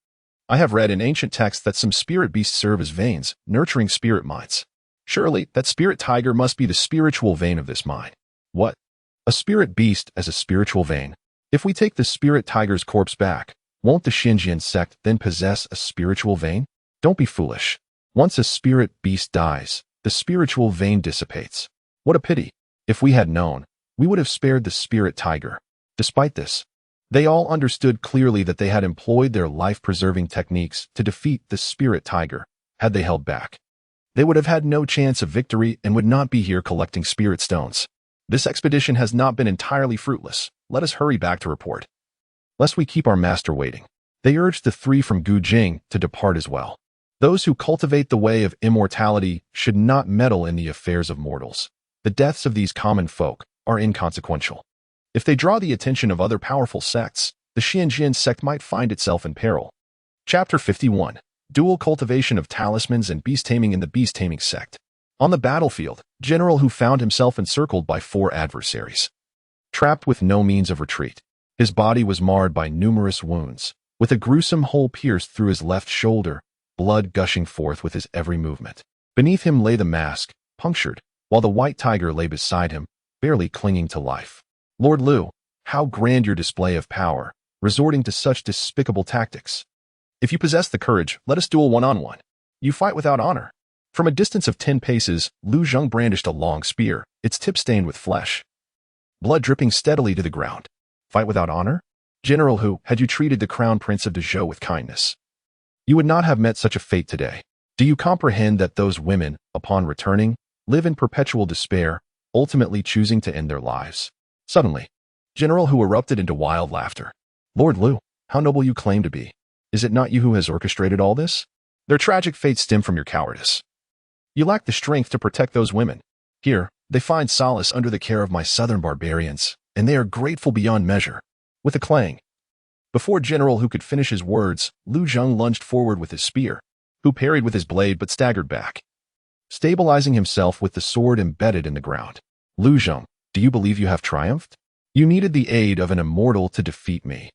I have read in ancient texts that some spirit beasts serve as veins, nurturing spirit mines. Surely, that spirit tiger must be the spiritual vein of this mine. What? A spirit beast as a spiritual vein? If we take the spirit tiger's corpse back, won't the Xianjian sect then possess a spiritual vein? Don't be foolish. Once a spirit beast dies, The spiritual vein dissipates. What a pity. If we had known, we would have spared the spirit tiger. Despite this, they all understood clearly that they had employed their life-preserving techniques to defeat the spirit tiger. Had they held back, they would have had no chance of victory and would not be here collecting spirit stones. This expedition has not been entirely fruitless. Let us hurry back to report, lest we keep our master waiting. They urged the three from Gujing to depart as well. Those who cultivate the way of immortality should not meddle in the affairs of mortals. The deaths of these common folk are inconsequential. If they draw the attention of other powerful sects, the Xianjian sect might find itself in peril. Chapter 51. Dual cultivation of talismans and beast taming in the beast taming sect. On the battlefield, General Hu found himself encircled by 4 adversaries. Trapped with no means of retreat, his body was marred by numerous wounds, with a gruesome hole pierced through his left shoulder, blood gushing forth with his every movement. Beneath him lay the mask, punctured, while the white tiger lay beside him, barely clinging to life. Lord Liu, how grand your display of power, resorting to such despicable tactics. If you possess the courage, let us duel one-on-one. You fight without honor. From a distance of 10 paces, Lu Zheng brandished a long spear, its tip stained with flesh, blood dripping steadily to the ground. Fight without honor? General Hu, had you treated the crown prince of Dezhou with kindness, you would not have met such a fate today. Do you comprehend that those women, upon returning, live in perpetual despair, ultimately choosing to end their lives? Suddenly, General Hu erupted into wild laughter. Lord Liu, how noble you claim to be. Is it not you who has orchestrated all this? Their tragic fates stem from your cowardice. You lack the strength to protect those women. Here, they find solace under the care of my southern barbarians, and they are grateful beyond measure. With a clang, before General Hu could finish his words, Lu Zheng lunged forward with his spear, Hu parried with his blade but staggered back, stabilizing himself with the sword embedded in the ground. Lu Zheng, do you believe you have triumphed? You needed the aid of an immortal to defeat me.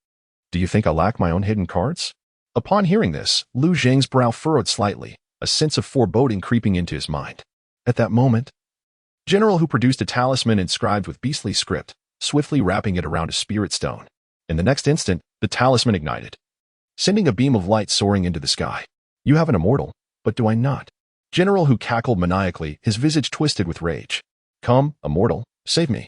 Do you think I lack my own hidden cards? Upon hearing this, Lu Zheng's brow furrowed slightly, a sense of foreboding creeping into his mind. At that moment, General Hu produced a talisman inscribed with beastly script, swiftly wrapping it around a spirit stone. In the next instant, the talisman ignited, sending a beam of light soaring into the sky. You have an immortal, but do I not? General Hu cackled maniacally, his visage twisted with rage. Come, immortal, save me.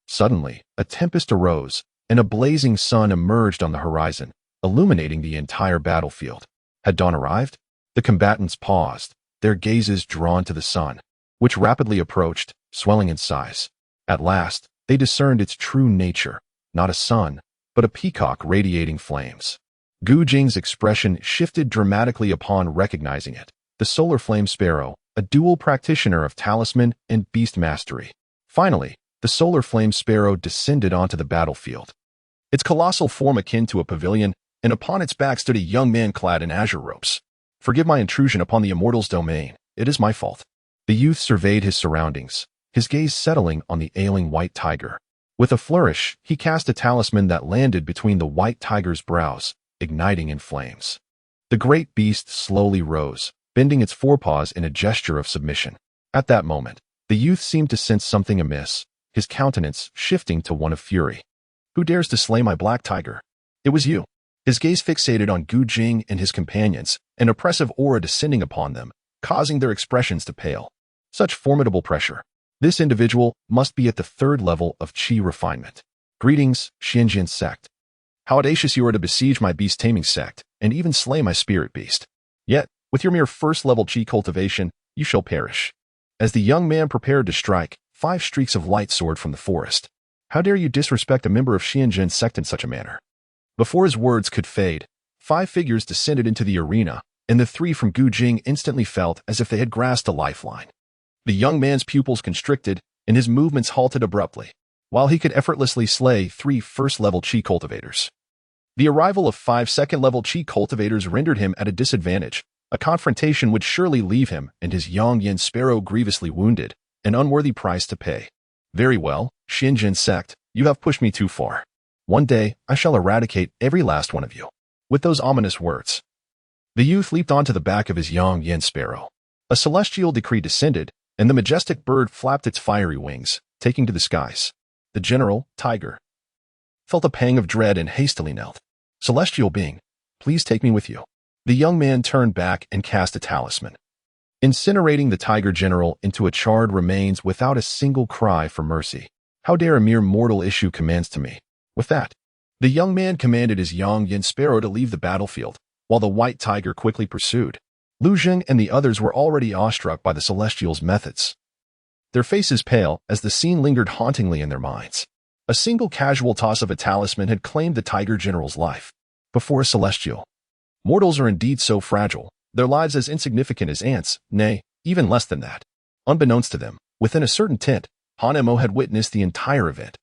Suddenly, a tempest arose, and a blazing sun emerged on the horizon, illuminating the entire battlefield. Had dawn arrived? The combatants paused, their gazes drawn to the sun, which rapidly approached, swelling in size. At last, they discerned its true nature, not a sun, but a peacock radiating flames. Gu Jing's expression shifted dramatically upon recognizing it. The solar flame sparrow, a dual practitioner of talisman and beast mastery. Finally, the solar flame sparrow descended onto the battlefield. Its colossal form akin to a pavilion, and upon its back stood a young man clad in azure ropes. Forgive my intrusion upon the immortal's domain. It is my fault. The youth surveyed his surroundings, his gaze settling on the ailing white tiger. With a flourish, he cast a talisman that landed between the white tiger's brows, igniting in flames. The great beast slowly rose, bending its forepaws in a gesture of submission. At that moment, the youth seemed to sense something amiss, his countenance shifting to one of fury. Who dares to slay my black tiger? It was you. His gaze fixated on Gu Jing and his companions, an oppressive aura descending upon them, causing their expressions to pale. Such formidable pressure. This individual must be at the 3rd level of Qi refinement. Greetings, Xianjian sect. How audacious you are to besiege my beast taming sect, and even slay my spirit beast. Yet, with your mere 1st level Qi cultivation, you shall perish. As the young man prepared to strike, 5 streaks of light soared from the forest. How dare you disrespect a member of Xianjian sect in such a manner? Before his words could fade, 5 figures descended into the arena, and the 3 from Gu Jing instantly felt as if they had grasped a lifeline. The young man's pupils constricted, and his movements halted abruptly, while he could effortlessly slay 3 first-level Qi cultivators. The arrival of 5 second-level Qi cultivators rendered him at a disadvantage. A confrontation would surely leave him and his Yongyan sparrow grievously wounded, an unworthy price to pay. Very well, Xianjian sect, you have pushed me too far. One day, I shall eradicate every last one of you. With those ominous words, the youth leaped onto the back of his Yongyan sparrow. A celestial decree descended, and the majestic bird flapped its fiery wings, taking to the skies. The general, Tiger, felt a pang of dread and hastily knelt. Celestial being, please take me with you. The young man turned back and cast a talisman, incinerating the tiger general into a charred remains without a single cry for mercy. How dare a mere mortal issue commands to me? With that, the young man commanded his young yin sparrow to leave the battlefield, while the white tiger quickly pursued. Lu Zheng and the others were already awestruck by the Celestial's methods. Their faces pale as the scene lingered hauntingly in their minds. A single casual toss of a talisman had claimed the tiger general's life. Before a Celestial, mortals are indeed so fragile, their lives as insignificant as ants, nay, even less than that. Unbeknownst to them, within a certain tent, Han Mo had witnessed the entire event.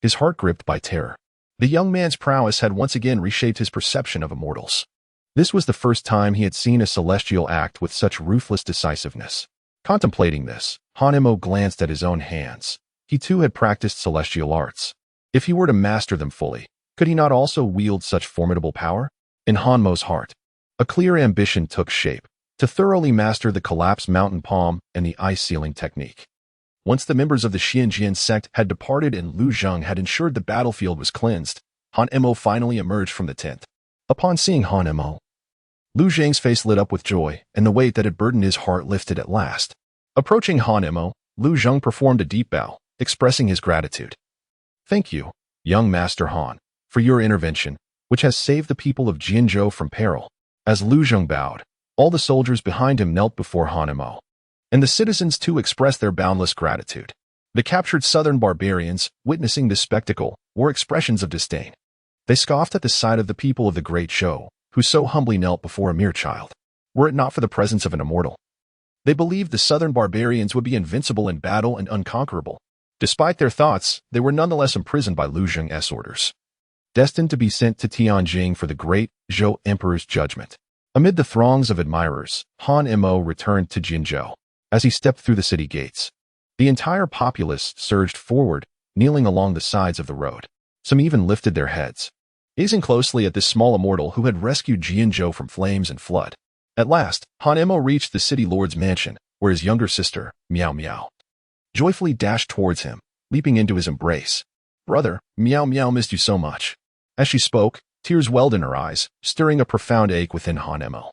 His heart gripped by terror. The young man's prowess had once again reshaped his perception of immortals. This was the first time he had seen a Celestial act with such ruthless decisiveness. Contemplating this, Han Mo glanced at his own hands. He too had practiced celestial arts. If he were to master them fully, could he not also wield such formidable power? In Han Mo's heart, a clear ambition took shape, to thoroughly master the collapsed mountain palm and the ice sealing technique. Once the members of the Xianjian sect had departed and Lu Zheng had ensured the battlefield was cleansed, Han Mo finally emerged from the tent. Upon seeing Han Mo, Lu Zheng's face lit up with joy, and the weight that had burdened his heart lifted at last. Approaching Han Mo, Lu Zheng performed a deep bow, expressing his gratitude. Thank you, young Master Han, for your intervention, which has saved the people of Jianzhou from peril. As Lu Zheng bowed, all the soldiers behind him knelt before Han Mo, and the citizens too expressed their boundless gratitude. The captured southern barbarians, witnessing this spectacle, wore expressions of disdain. They scoffed at the sight of the people of the Great Zhou, who so humbly knelt before a mere child, were it not for the presence of an immortal. They believed the southern barbarians would be invincible in battle and unconquerable. Despite their thoughts, they were nonetheless imprisoned by Lu Zheng's orders, destined to be sent to Tianjing for the great Zhou Emperor's judgment. Amid the throngs of admirers, Han Mo returned to Jinzhou. As he stepped through the city gates, the entire populace surged forward, kneeling along the sides of the road. Some even lifted their heads, gazing closely at this small immortal who had rescued Jianzhou from flames and flood. At last, Han Mo reached the city lord's mansion, where his younger sister, Miao Miao, joyfully dashed towards him, leaping into his embrace. Brother, Miao Miao missed you so much. As she spoke, tears welled in her eyes, stirring a profound ache within Han Mo.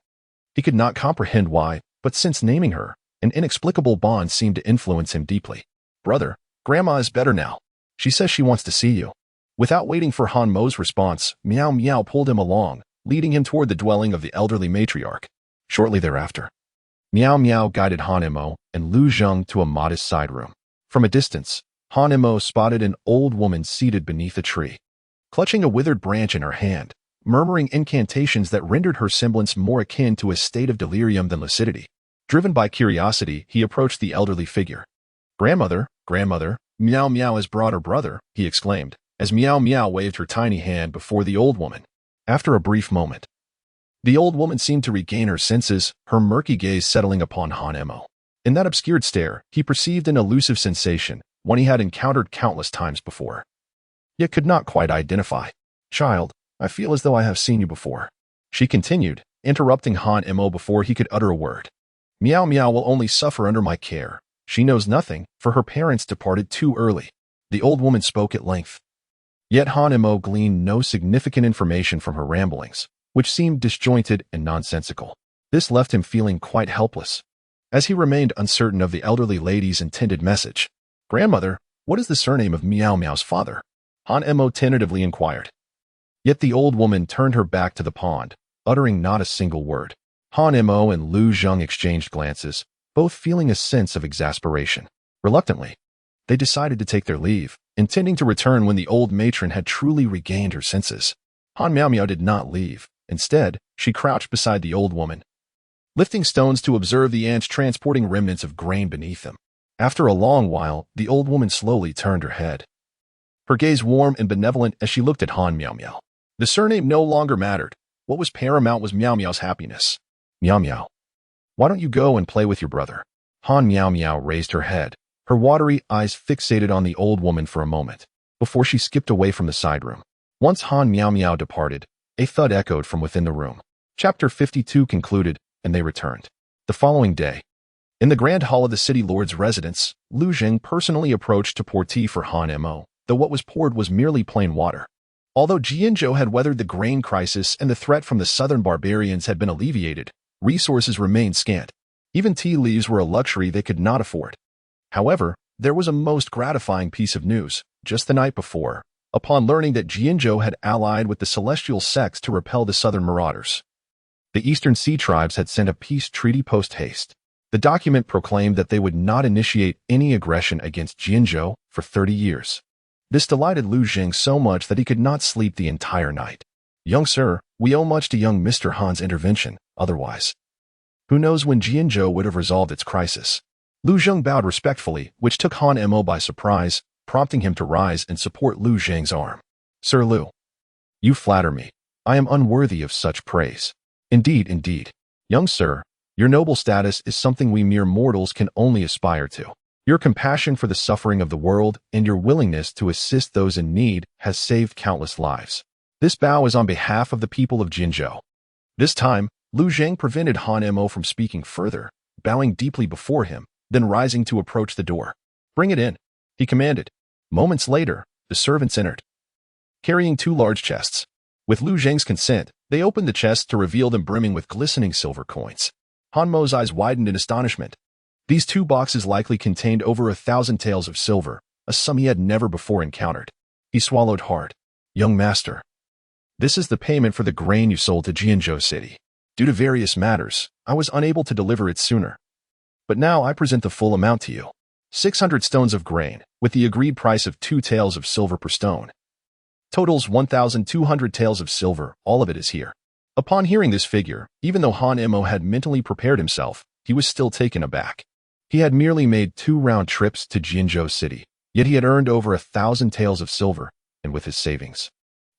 He could not comprehend why, but since naming her, an inexplicable bond seemed to influence him deeply. Brother, Grandma is better now. She says she wants to see you. Without waiting for Han Mo's response, Miao Miao pulled him along, leading him toward the dwelling of the elderly matriarch. Shortly thereafter, Miao Miao guided Han Mo and Lu Zheng to a modest side room. From a distance, Han Mo spotted an old woman seated beneath a tree, clutching a withered branch in her hand, murmuring incantations that rendered her semblance more akin to a state of delirium than lucidity. Driven by curiosity, he approached the elderly figure. Grandmother, Miao Miao has brought her brother, he exclaimed, as Miao Miao waved her tiny hand before the old woman. After a brief moment, the old woman seemed to regain her senses, her murky gaze settling upon Han Mo. In that obscured stare, he perceived an elusive sensation, one he had encountered countless times before, yet could not quite identify. Child, I feel as though I have seen you before, she continued, interrupting Han Mo before he could utter a word. Miao Miao will only suffer under my care. She knows nothing, for her parents departed too early. The old woman spoke at length. Yet Han Mo gleaned no significant information from her ramblings, which seemed disjointed and nonsensical. This left him feeling quite helpless, as he remained uncertain of the elderly lady's intended message. Grandmother, what is the surname of Miao Miao's father? Han Mo tentatively inquired. Yet the old woman turned her back to the pond, uttering not a single word. Han Mo and Lu Zheng exchanged glances, both feeling a sense of exasperation. Reluctantly, they decided to take their leave, intending to return when the old matron had truly regained her senses. Han Miao Miao did not leave. Instead, she crouched beside the old woman, lifting stones to observe the ants transporting remnants of grain beneath them. After a long while, the old woman slowly turned her head, her gaze warm and benevolent as she looked at Han Miao Miao. The surname no longer mattered. What was paramount was Miao Miao's happiness. Miao Miao, why don't you go and play with your brother? Han Miao Miao raised her head, her watery eyes fixated on the old woman for a moment, before she skipped away from the side room. Once Han Miao Miao departed, a thud echoed from within the room. Chapter 52 concluded, and they returned. The following day, in the grand hall of the city lord's residence, Lu Zheng personally approached to pour tea for Han Mo, though what was poured was merely plain water. Although Jianzhou had weathered the grain crisis and the threat from the southern barbarians had been alleviated, resources remained scant. Even tea leaves were a luxury they could not afford. However, there was a most gratifying piece of news. Just the night before, upon learning that Jianzhou had allied with the celestial sects to repel the southern marauders, the eastern sea tribes had sent a peace treaty post-haste. The document proclaimed that they would not initiate any aggression against Jianzhou for 30 years. This delighted Lu Jing so much that he could not sleep the entire night. Young sir, we owe much to young Mr. Han's intervention, otherwise, who knows when Jianzhou would have resolved its crisis. Lu Zheng bowed respectfully, which took Han Mo by surprise, prompting him to rise and support Lu Zheng's arm. Sir Lu, you flatter me. I am unworthy of such praise. Indeed, indeed. Young sir, your noble status is something we mere mortals can only aspire to. Your compassion for the suffering of the world and your willingness to assist those in need has saved countless lives. This bow is on behalf of the people of Jianzhou. This time, Lu Zheng prevented Han Mo from speaking further, bowing deeply before him, then rising to approach the door. Bring it in, he commanded. Moments later, the servants entered, carrying 2 large chests. With Lu Zheng's consent, they opened the chests to reveal them brimming with glistening silver coins. Han Mo's eyes widened in astonishment. These 2 boxes likely contained over 1,000 taels of silver, a sum he had never before encountered. He swallowed hard. Young master, this is the payment for the grain you sold to Jianzhou City. Due to various matters, I was unable to deliver it sooner. But now I present the full amount to you. 600 stones of grain, with the agreed price of 2 taels of silver per stone. Totals 1,200 taels of silver, all of it is here. Upon hearing this figure, even though Han Mo had mentally prepared himself, he was still taken aback. He had merely made 2 round trips to Jianzhou City, yet he had earned over 1,000 taels of silver, and with his savings,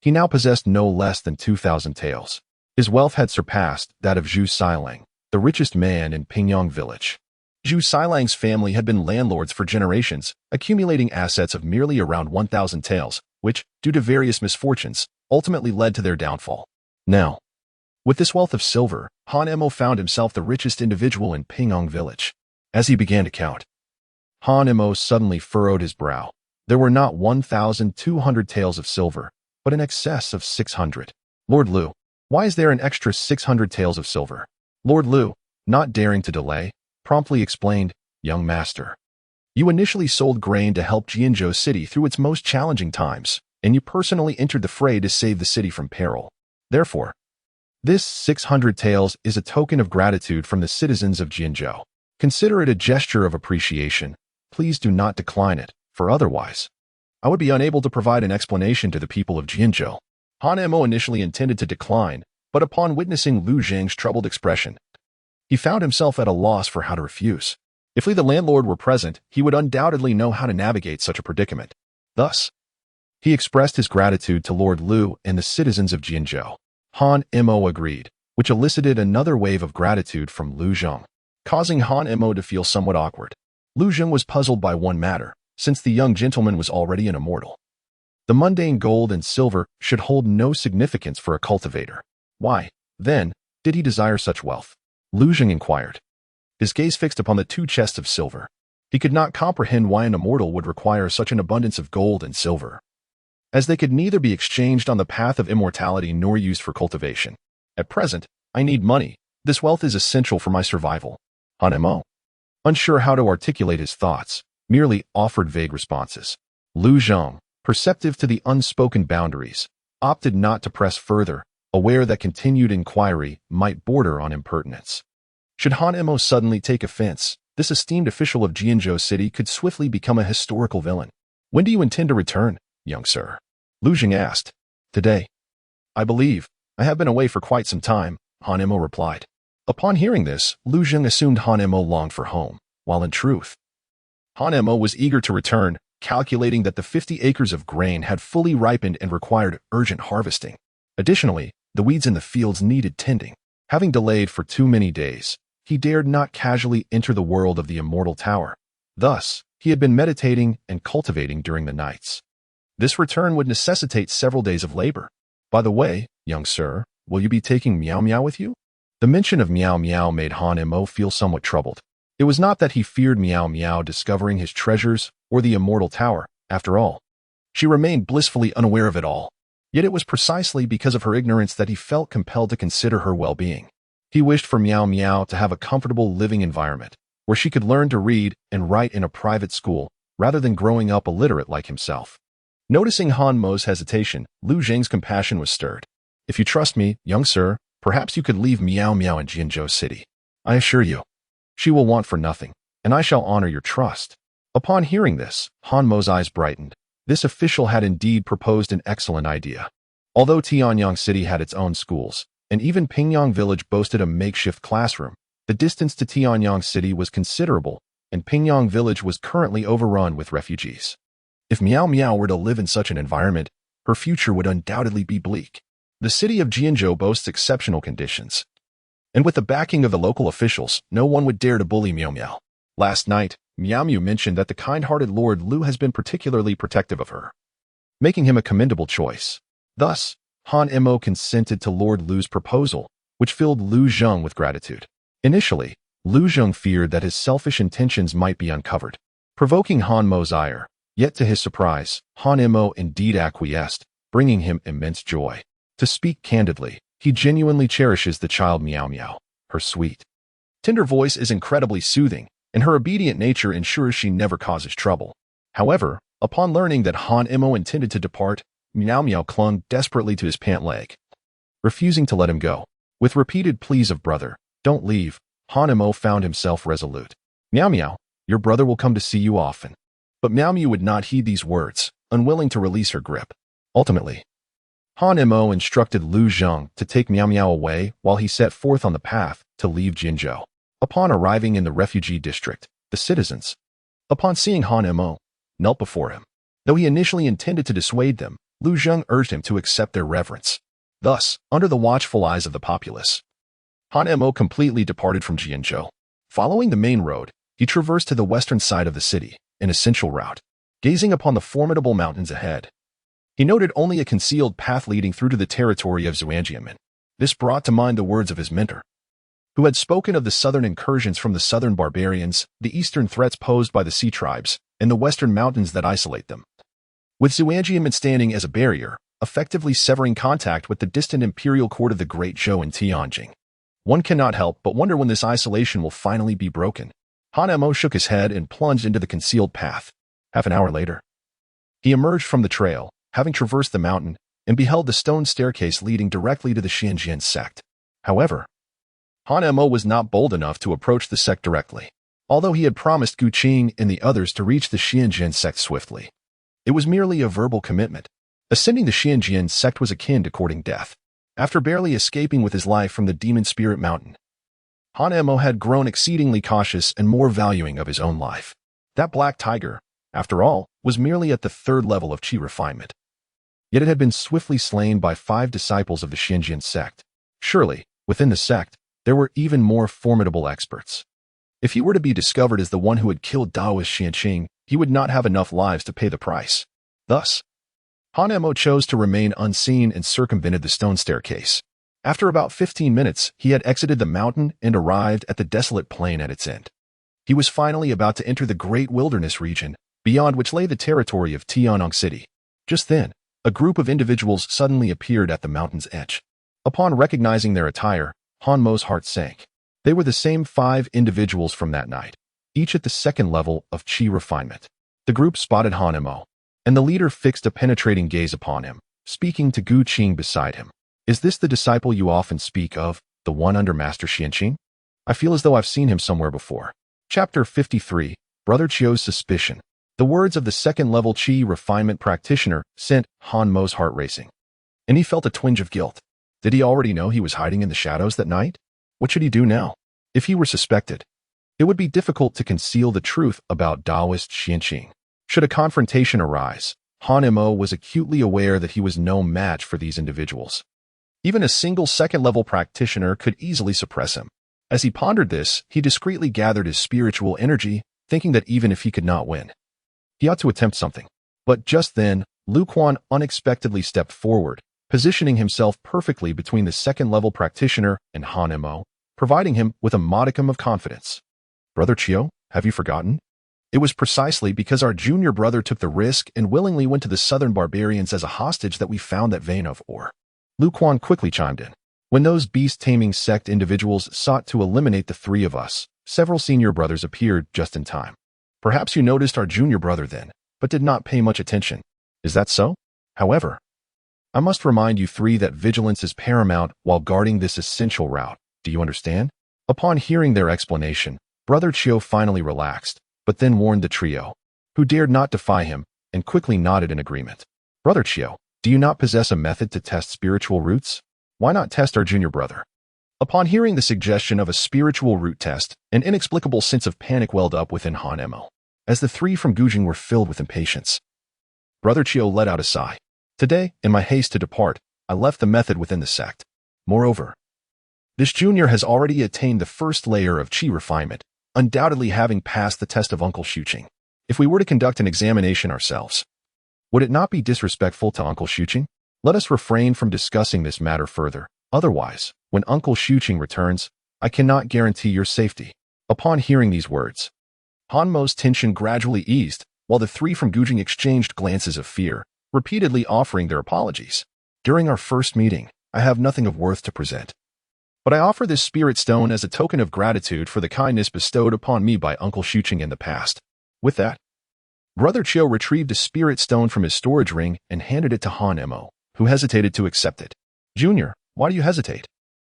he now possessed no less than 2,000 taels. His wealth had surpassed that of Zhu Xilang, the richest man in Pingyang village. Zhu Xilang's family had been landlords for generations, accumulating assets of merely around 1,000 taels, which, due to various misfortunes, ultimately led to their downfall. Now, with this wealth of silver, Han Mo found himself the richest individual in Pingyang village. As he began to count, Han Mo suddenly furrowed his brow. There were not 1,200 taels of silver, but in excess of 600. Lord Lu, why is there an extra 600 taels of silver? Lord Lu, not daring to delay, promptly explained, Young master, you initially sold grain to help Jianzhou City through its most challenging times, and you personally entered the fray to save the city from peril. Therefore, this 600 taels is a token of gratitude from the citizens of Jianzhou. Consider it a gesture of appreciation. Please do not decline it, for otherwise, I would be unable to provide an explanation to the people of Jianzhou. Han Mo initially intended to decline, but upon witnessing Lu Zheng's troubled expression, he found himself at a loss for how to refuse. If the landlord were present, he would undoubtedly know how to navigate such a predicament. Thus, he expressed his gratitude to Lord Lu and the citizens of Jianzhou. Han Mo agreed, which elicited another wave of gratitude from Lu Zheng, causing Han Mo to feel somewhat awkward. Lu Zheng was puzzled by one matter, since the young gentleman was already an immortal. The mundane gold and silver should hold no significance for a cultivator. Why, then, did he desire such wealth? Lu Zheng inquired, his gaze fixed upon the 2 chests of silver. He could not comprehend why an immortal would require such an abundance of gold and silver, as they could neither be exchanged on the path of immortality nor used for cultivation. At present, I need money. This wealth is essential for my survival. Han Mo, unsure how to articulate his thoughts, merely offered vague responses. Lu Zheng, perceptive to the unspoken boundaries, opted not to press further, aware that continued inquiry might border on impertinence. Should Han Mo suddenly take offense, this esteemed official of Jianzhou City could swiftly become a historical villain. When do you intend to return, young sir? Lu Zheng asked. Today. I believe. I have been away for quite some time, Han Mo replied. Upon hearing this, Lu Zheng assumed Han Mo longed for home, while in truth, Han Mo was eager to return, calculating that the 50 acres of grain had fully ripened and required urgent harvesting. Additionally, the weeds in the fields needed tending. Having delayed for too many days, he dared not casually enter the world of the Immortal Tower. Thus, he had been meditating and cultivating during the nights. This return would necessitate several days of labor. By the way, young sir, will you be taking Meow Meow with you? The mention of Meow Meow made Han Mo feel somewhat troubled. It was not that he feared Meow Meow discovering his treasures or the Immortal Tower. After all, she remained blissfully unaware of it all. Yet it was precisely because of her ignorance that he felt compelled to consider her well-being. He wished for Miao Miao to have a comfortable living environment where she could learn to read and write in a private school rather than growing up illiterate like himself. Noticing Han Mo's hesitation, Lu Zheng's compassion was stirred. If you trust me, young sir, perhaps you could leave Miao Miao in Jianzhou City. I assure you, she will want for nothing, and I shall honor your trust. Upon hearing this, Han Mo's eyes brightened. This official had indeed proposed an excellent idea. Although Tianyang City had its own schools, and even Pingyang Village boasted a makeshift classroom, the distance to Tianyang City was considerable, and Pingyang Village was currently overrun with refugees. If Miao Miao were to live in such an environment, her future would undoubtedly be bleak. The city of Jianzhou boasts exceptional conditions, and with the backing of the local officials, no one would dare to bully Miao Miao. Last night, Miao Miao mentioned that the kind-hearted Lord Lu has been particularly protective of her, making him a commendable choice. Thus, Han Mo consented to Lord Lu's proposal, which filled Lu Zheng with gratitude. Initially, Lu Zheng feared that his selfish intentions might be uncovered, provoking Han Mo's ire. Yet to his surprise, Han Mo indeed acquiesced, bringing him immense joy. To speak candidly, he genuinely cherishes the child Miao Miao. Her sweet, tender voice is incredibly soothing, and her obedient nature ensures she never causes trouble. However, upon learning that Han Mo intended to depart, Miao Miao clung desperately to his pant leg, refusing to let him go. With repeated pleas of brother, don't leave, Han Mo found himself resolute. Miao Miao, your brother will come to see you often. But Miao Miao would not heed these words, unwilling to release her grip. Ultimately, Han Mo instructed Lu Zheng to take Miao Miao away while he set forth on the path to leave Jinzhou. Upon arriving in the refugee district, the citizens, upon seeing Han Mo, knelt before him. Though he initially intended to dissuade them, Lu Zheng urged him to accept their reverence. Thus, under the watchful eyes of the populace, Han Mo completely departed from Jianzhou. Following the main road, he traversed to the western side of the city, an essential route. Gazing upon the formidable mountains ahead, he noted only a concealed path leading through to the territory of Zhuangjianmen. This brought to mind the words of his mentor, who had spoken of the southern incursions from the southern barbarians, the eastern threats posed by the sea tribes, and the western mountains that isolate them. With Zhuangjianmen standing as a barrier, effectively severing contact with the distant imperial court of the Great Zhou in Tianjing, one cannot help but wonder when this isolation will finally be broken. Han Mo shook his head and plunged into the concealed path. Half an hour later, he emerged from the trail, having traversed the mountain, and beheld the stone staircase leading directly to the Xianjian sect. However, Han Mo was not bold enough to approach the sect directly, although he had promised Gu Qing and the others to reach the Xianjian sect swiftly. It was merely a verbal commitment. Ascending the Xianjian sect was akin to courting death. After barely escaping with his life from the Demon Spirit Mountain, Han Mo had grown exceedingly cautious and more valuing of his own life. That black tiger, after all, was merely at the third level of Qi refinement. Yet it had been swiftly slain by 5 disciples of the Xianjian sect. Surely, within the sect, there were even more formidable experts. If he were to be discovered as the one who had killed Daoist Xianqing, he would not have enough lives to pay the price. Thus, Han Mo chose to remain unseen and circumvented the stone staircase. After about 15 minutes, he had exited the mountain and arrived at the desolate plain at its end. He was finally about to enter the great wilderness region, beyond which lay the territory of Tianyang City. Just then, a group of individuals suddenly appeared at the mountain's edge. Upon recognizing their attire, Han Mo's heart sank. They were the same 5 individuals from that night, each at the second level of Qi refinement. The group spotted Han Mo, and the leader fixed a penetrating gaze upon him, speaking to Gu Qing beside him. Is this the disciple you often speak of, the one under Master Xianqing? I feel as though I've seen him somewhere before. Chapter 53, Brother Qiu's Suspicion. The words of the second-level Qi refinement practitioner sent Han Mo's heart racing, and he felt a twinge of guilt. Did he already know he was hiding in the shadows that night? What should he do now? If he were suspected, it would be difficult to conceal the truth about Daoist Xianqing. Should a confrontation arise, Han Mo was acutely aware that he was no match for these individuals. Even a single second-level practitioner could easily suppress him. As he pondered this, he discreetly gathered his spiritual energy, thinking that even if he could not win, he ought to attempt something. But just then, Lu Quan unexpectedly stepped forward, positioning himself perfectly between the second-level practitioner and Han Mo, providing him with a modicum of confidence. Brother Qiu, have you forgotten? It was precisely because our junior brother took the risk and willingly went to the southern barbarians as a hostage that we found that vein of ore. Lu Quan quickly chimed in. When those beast-taming sect individuals sought to eliminate the three of us, several senior brothers appeared just in time. Perhaps you noticed our junior brother then, but did not pay much attention. Is that so? However, I must remind you three that vigilance is paramount while guarding this essential route. Do you understand? Upon hearing their explanation, Brother Chio finally relaxed, but then warned the trio, who dared not defy him, and quickly nodded in agreement. Brother Chio, do you not possess a method to test spiritual roots? Why not test our junior brother? Upon hearing the suggestion of a spiritual root test, an inexplicable sense of panic welled up within Han Emo, as the three from Gujing were filled with impatience. Brother Chio let out a sigh. Today, in my haste to depart, I left the method within the sect. Moreover, this junior has already attained the first layer of chi refinement, undoubtedly having passed the test of Uncle Shuqing. If we were to conduct an examination ourselves, would it not be disrespectful to Uncle Shuqing? Let us refrain from discussing this matter further. Otherwise, when Uncle Shuqing returns, I cannot guarantee your safety. Upon hearing these words, Hanmo's tension gradually eased, while the three from Gujing exchanged glances of fear, repeatedly offering their apologies. During our first meeting, I have nothing of worth to present. But I offer this spirit stone as a token of gratitude for the kindness bestowed upon me by Uncle Shuqing in the past. With that, Brother Chio retrieved a spirit stone from his storage ring and handed it to Han Emo, who hesitated to accept it. Junior, why do you hesitate?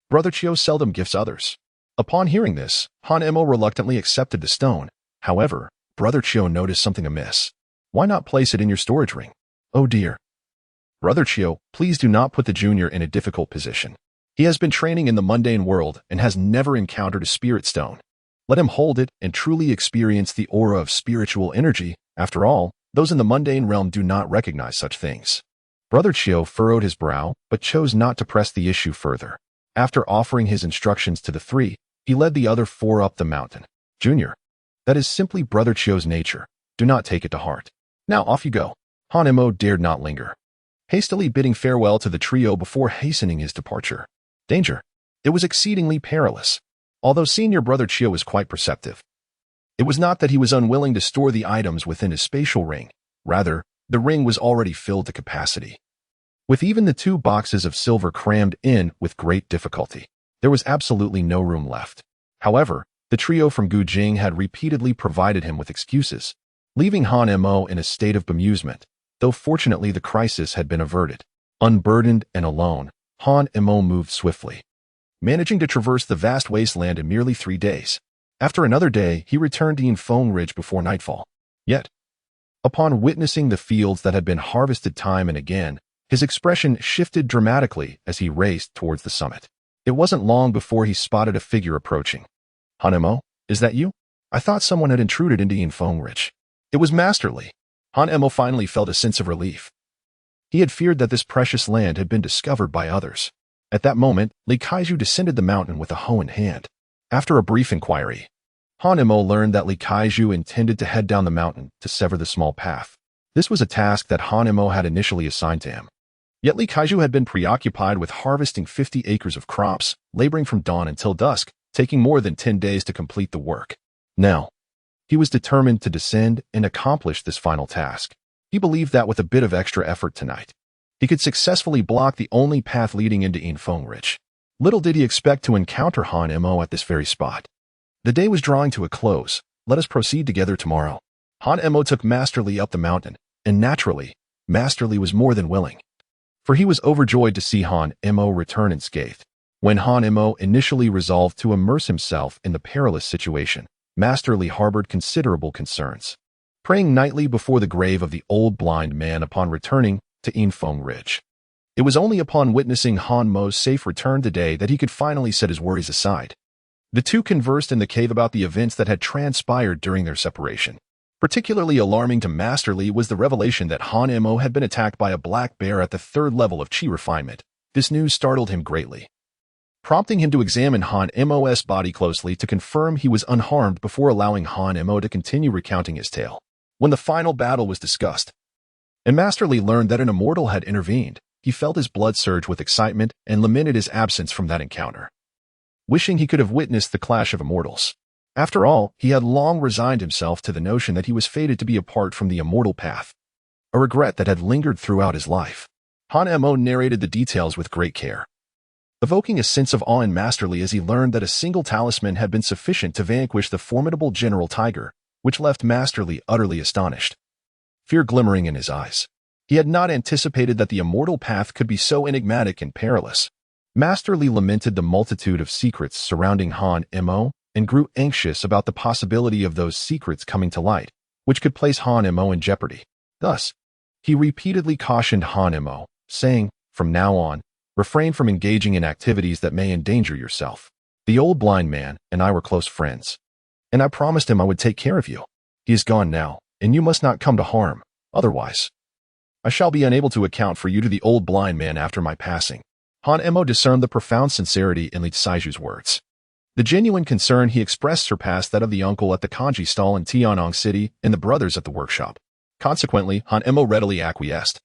Brother Chio seldom gifts others. Upon hearing this, Han Emo reluctantly accepted the stone. However, Brother Chio noticed something amiss. Why not place it in your storage ring? Oh dear. Brother Chio, please do not put the junior in a difficult position. He has been training in the mundane world and has never encountered a spirit stone. Let him hold it and truly experience the aura of spiritual energy. After all, those in the mundane realm do not recognize such things. Brother Chio furrowed his brow, but chose not to press the issue further. After offering his instructions to the three, he led the other four up the mountain. Junior, that is simply Brother Chio's nature. Do not take it to heart. Now off you go. Han Emo dared not linger, hastily bidding farewell to the trio before hastening his departure. Danger. It was exceedingly perilous. Although senior Brother Chio was quite perceptive, it was not that he was unwilling to store the items within his spatial ring. Rather, the ring was already filled to capacity. With even the 2 boxes of silver crammed in with great difficulty, there was absolutely no room left. However, the trio from Gujing had repeatedly provided him with excuses, leaving Han Emo in a state of bemusement, though fortunately the crisis had been averted. Unburdened and alone, Han Emo moved swiftly, managing to traverse the vast wasteland in merely 3 days. After another day, he returned to Yinfeng Ridge before nightfall. Yet, upon witnessing the fields that had been harvested time and again, his expression shifted dramatically as he raced towards the summit. It wasn't long before he spotted a figure approaching. Han Emo, is that you? I thought someone had intruded into Yinfeng Ridge. It was Master Li. Han Emo finally felt a sense of relief. He had feared that this precious land had been discovered by others. At that moment, Li Kaiju descended the mountain with a hoe in hand. After a brief inquiry, Han Emo learned that Li Kaiju intended to head down the mountain to sever the small path. This was a task that Han Emo had initially assigned to him. Yet Li Kaiju had been preoccupied with harvesting 50 acres of crops, laboring from dawn until dusk, taking more than 10 days to complete the work. Now, he was determined to descend and accomplish this final task. He believed that with a bit of extra effort tonight, he could successfully block the only path leading into Yinfeng Ridge. Little did he expect to encounter Han Emo at this very spot. The day was drawing to a close. Let us proceed together tomorrow. Han Emo took Master Li up the mountain, and naturally, Master Li was more than willing, for he was overjoyed to see Han Emo return unscathed. When Han Emo initially resolved to immerse himself in the perilous situation, Master Li harbored considerable concerns, praying nightly before the grave of the old blind man upon returning to Yinfeng Ridge. It was only upon witnessing Han Mo's safe return today that he could finally set his worries aside. The two conversed in the cave about the events that had transpired during their separation. Particularly alarming to Master Li was the revelation that Han Emo had been attacked by a black bear at the 3rd level of chi refinement. This news startled him greatly, prompting him to examine Han Emo's body closely to confirm he was unharmed before allowing Han Emo to continue recounting his tale. When the final battle was discussed, and Master Li learned that an Immortal had intervened, he felt his blood surge with excitement and lamented his absence from that encounter, wishing he could have witnessed the clash of Immortals. After all, he had long resigned himself to the notion that he was fated to be apart from the immortal path, a regret that had lingered throughout his life. Han Emo narrated the details with great care, evoking a sense of awe in Masterly as he learned that a single talisman had been sufficient to vanquish the formidable General Tiger, which left Masterly utterly astonished. Fear glimmering in his eyes. He had not anticipated that the immortal path could be so enigmatic and perilous. Masterly lamented the multitude of secrets surrounding Han Mo and grew anxious about the possibility of those secrets coming to light, which could place Han Mo in jeopardy. Thus, he repeatedly cautioned Han Mo, saying, "From now on, refrain from engaging in activities that may endanger yourself. The old blind man and I were close friends, and I promised him I would take care of you. He is gone now, and you must not come to harm. Otherwise, I shall be unable to account for you to the old blind man after my passing." Han Mo discerned the profound sincerity in Li Caiju's words. The genuine concern he expressed surpassed that of the uncle at the kanji stall in Tianong City and the brothers at the workshop. Consequently, Han Mo readily acquiesced.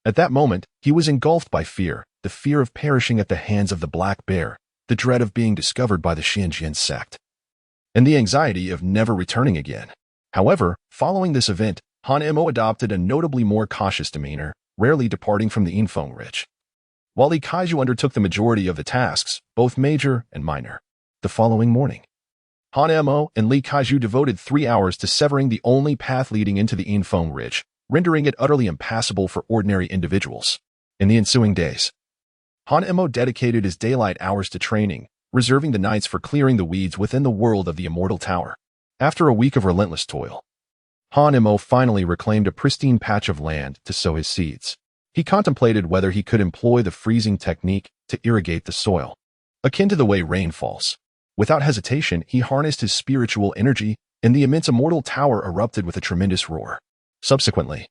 At that moment, he was engulfed by fear, the fear of perishing at the hands of the Black Bear, the dread of being discovered by the Xianjian sect, and the anxiety of never returning again. However, following this event, Han Mo adopted a notably more cautious demeanor, rarely departing from the Infeng Ridge. While Li Kaiju undertook the majority of the tasks, both major and minor. The following morning, Han Mo and Li Kaiju devoted 3 hours to severing the only path leading into the Infeng Ridge, rendering it utterly impassable for ordinary individuals. In the ensuing days, Han Mo dedicated his daylight hours to training, reserving the nights for clearing the weeds within the world of the Immortal Tower. After a week of relentless toil, Han Mo finally reclaimed a pristine patch of land to sow his seeds. He contemplated whether he could employ the freezing technique to irrigate the soil, akin to the way rain falls. Without hesitation, he harnessed his spiritual energy, and the immense Immortal Tower erupted with a tremendous roar. Subsequently,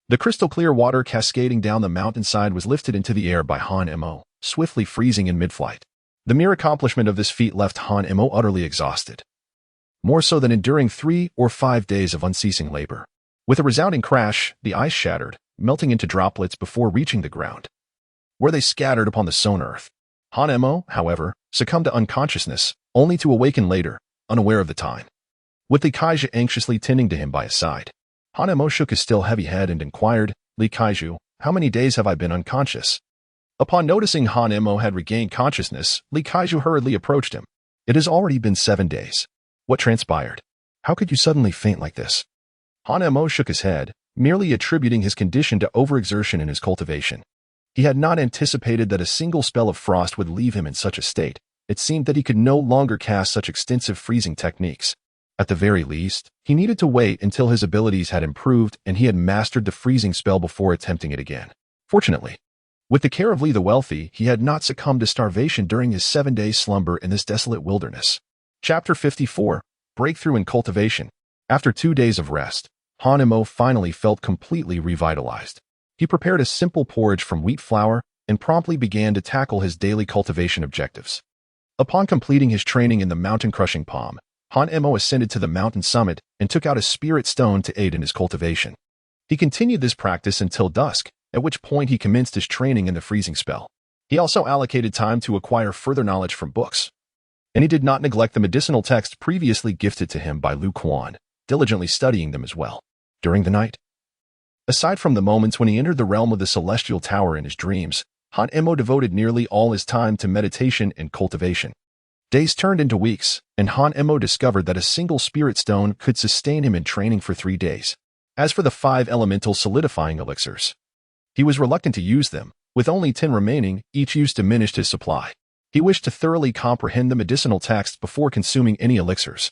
the crystal-clear water cascading down the mountainside was lifted into the air by Han Mo, swiftly freezing in mid-flight. The mere accomplishment of this feat left Han Mo utterly exhausted, more so than enduring 3 or 5 days of unceasing labor. With a resounding crash, the ice shattered, melting into droplets before reaching the ground, where they scattered upon the sown earth. Han Mo, however, succumbed to unconsciousness, only to awaken later, unaware of the time. With Li Kaiju anxiously tending to him by his side, Han Mo shook his still heavy head and inquired, "Li Kaiju, how many days have I been unconscious?" Upon noticing Han Mo had regained consciousness, Li Kaiju hurriedly approached him. "It has already been 7 days. What transpired? How could you suddenly faint like this?" Han Mo shook his head, merely attributing his condition to overexertion in his cultivation. He had not anticipated that a single spell of frost would leave him in such a state. It seemed that he could no longer cast such extensive freezing techniques. At the very least, he needed to wait until his abilities had improved and he had mastered the freezing spell before attempting it again. Fortunately, with the care of Li the Wealthy, he had not succumbed to starvation during his 7-day slumber in this desolate wilderness. Chapter 54, Breakthrough in Cultivation. After 2 days of rest, Han Mo finally felt completely revitalized. He prepared a simple porridge from wheat flour and promptly began to tackle his daily cultivation objectives. Upon completing his training in the mountain-crushing palm, Han Mo ascended to the mountain summit and took out a spirit stone to aid in his cultivation. He continued this practice until dusk, at which point he commenced his training in the freezing spell. He also allocated time to acquire further knowledge from books, and he did not neglect the medicinal texts previously gifted to him by Lu Quan, diligently studying them as well. During the night, aside from the moments when he entered the realm of the Celestial Tower in his dreams, Han Mo devoted nearly all his time to meditation and cultivation. Days turned into weeks, and Han Mo discovered that a single spirit stone could sustain him in training for 3 days. As for the 5 elemental solidifying elixirs, he was reluctant to use them. With only 10 remaining, each use diminished his supply. He wished to thoroughly comprehend the medicinal texts before consuming any elixirs,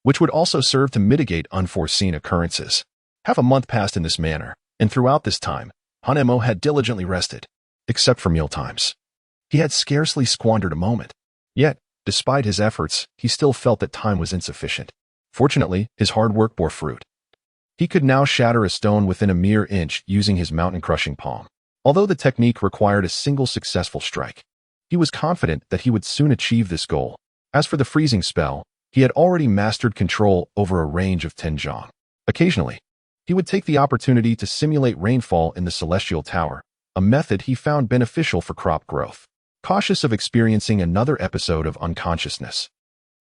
which would also serve to mitigate unforeseen occurrences. Half a month passed in this manner, and throughout this time, Han Mo had diligently rested, except for mealtimes. He had scarcely squandered a moment. Yet, despite his efforts, he still felt that time was insufficient. Fortunately, his hard work bore fruit. He could now shatter a stone within a mere inch using his mountain-crushing palm. Although the technique required a single successful strike, he was confident that he would soon achieve this goal. As for the freezing spell, he had already mastered control over a range of 10 zhang. Occasionally, he would take the opportunity to simulate rainfall in the Celestial Tower, a method he found beneficial for crop growth. Cautious of experiencing another episode of unconsciousness,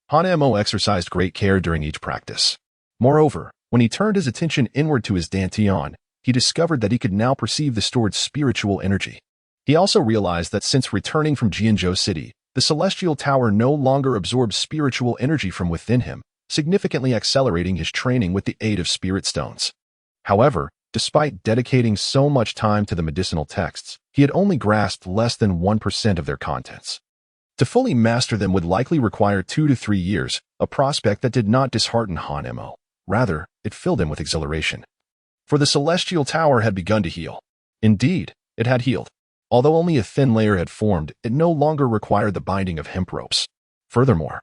Han Mo exercised great care during each practice. Moreover, when he turned his attention inward to his dantian, he discovered that he could now perceive the stored spiritual energy. He also realized that since returning from Jianzhou City, the Celestial Tower no longer absorbs spiritual energy from within him, significantly accelerating his training with the aid of spirit stones. However, despite dedicating so much time to the medicinal texts, he had only grasped less than 1% of their contents. To fully master them would likely require 2 to 3 years, a prospect that did not dishearten Han Mo. Rather, it filled him with exhilaration. For the Celestial Tower had begun to heal. Indeed, it had healed. Although only a thin layer had formed, it no longer required the binding of hemp ropes. Furthermore,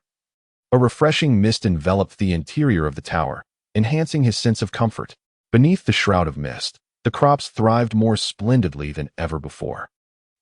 a refreshing mist enveloped the interior of the tower, enhancing his sense of comfort. Beneath the shroud of mist, the crops thrived more splendidly than ever before.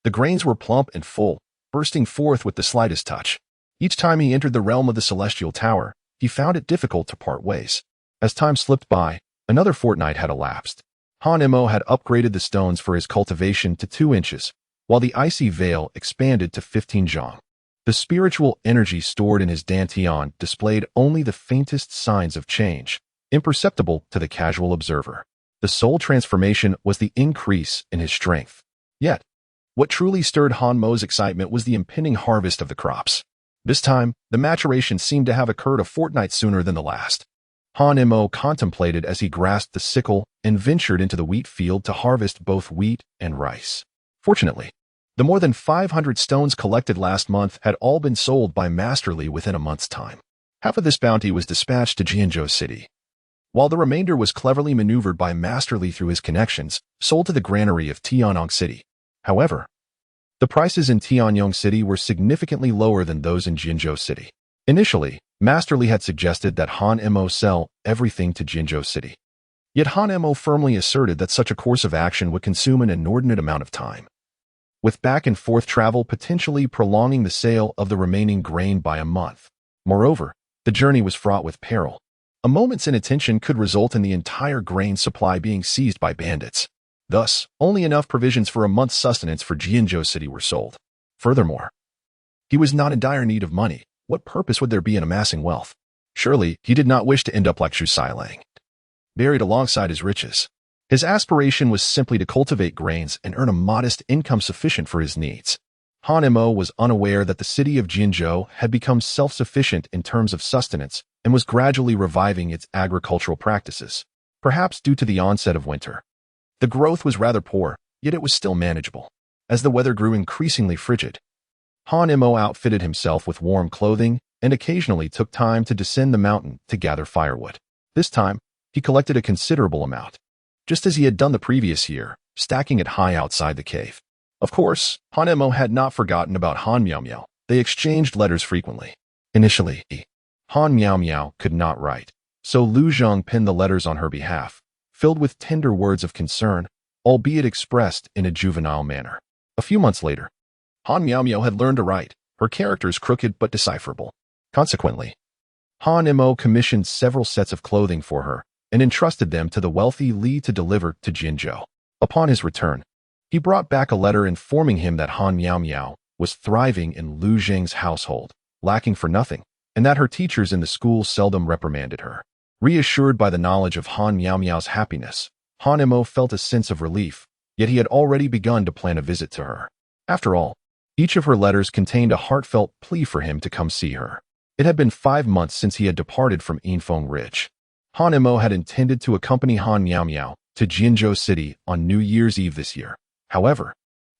The grains were plump and full, bursting forth with the slightest touch. Each time he entered the realm of the Celestial Tower, he found it difficult to part ways. As time slipped by, another fortnight had elapsed. Han Mo had upgraded the stones for his cultivation to 2 inches, while the icy veil expanded to 15 zhang. The spiritual energy stored in his dantian displayed only the faintest signs of change, imperceptible to the casual observer. The sole transformation was the increase in his strength. Yet, what truly stirred Han Mo's excitement was the impending harvest of the crops. This time, the maturation seemed to have occurred a fortnight sooner than the last. Han Mo contemplated as he grasped the sickle and ventured into the wheat field to harvest both wheat and rice. Fortunately, the more than 500 stones collected last month had all been sold by Masterly within a month's time. Half of this bounty was dispatched to Jianzhou City, while the remainder was cleverly maneuvered by Masterly through his connections, sold to the granary of Tianyong City. However, the prices in Tianyong City were significantly lower than those in Jinzhou City. Initially, Masterly had suggested that Han Mo sell everything to Jinzhou City. Yet Han Mo firmly asserted that such a course of action would consume an inordinate amount of time, with back-and-forth travel potentially prolonging the sale of the remaining grain by a month. Moreover, the journey was fraught with peril. A moment's inattention could result in the entire grain supply being seized by bandits. Thus, only enough provisions for a month's sustenance for Jianzhou City were sold. Furthermore, he was not in dire need of money. What purpose would there be in amassing wealth? Surely, he did not wish to end up like Zhu Sailang, buried alongside his riches. His aspiration was simply to cultivate grains and earn a modest income sufficient for his needs. Han Mo was unaware that the city of Jinzhou had become self-sufficient in terms of sustenance and was gradually reviving its agricultural practices, perhaps due to the onset of winter. The growth was rather poor, yet it was still manageable. As the weather grew increasingly frigid, Han Mo outfitted himself with warm clothing and occasionally took time to descend the mountain to gather firewood. This time, he collected a considerable amount, just as he had done the previous year, stacking it high outside the cave. Of course, Han Mo had not forgotten about Han Miao Miao. They exchanged letters frequently. Initially, Han Miao Miao could not write, so Lu Zheng penned the letters on her behalf, filled with tender words of concern, albeit expressed in a juvenile manner. A few months later, Han Miao Miao had learned to write, her characters crooked but decipherable. Consequently, Han Mo commissioned several sets of clothing for her and entrusted them to the wealthy Li to deliver to Jinzhou. Upon his return, he brought back a letter informing him that Han Miao Miao was thriving in Lu Zheng's household, lacking for nothing, and that her teachers in the school seldom reprimanded her. Reassured by the knowledge of Han Miao Miao's happiness, Han Mo felt a sense of relief, yet he had already begun to plan a visit to her. After all, each of her letters contained a heartfelt plea for him to come see her. It had been 5 months since he had departed from Yinfeng Ridge. Han Mo had intended to accompany Han Miao Miao to Jinzhou City on New Year's Eve this year. However,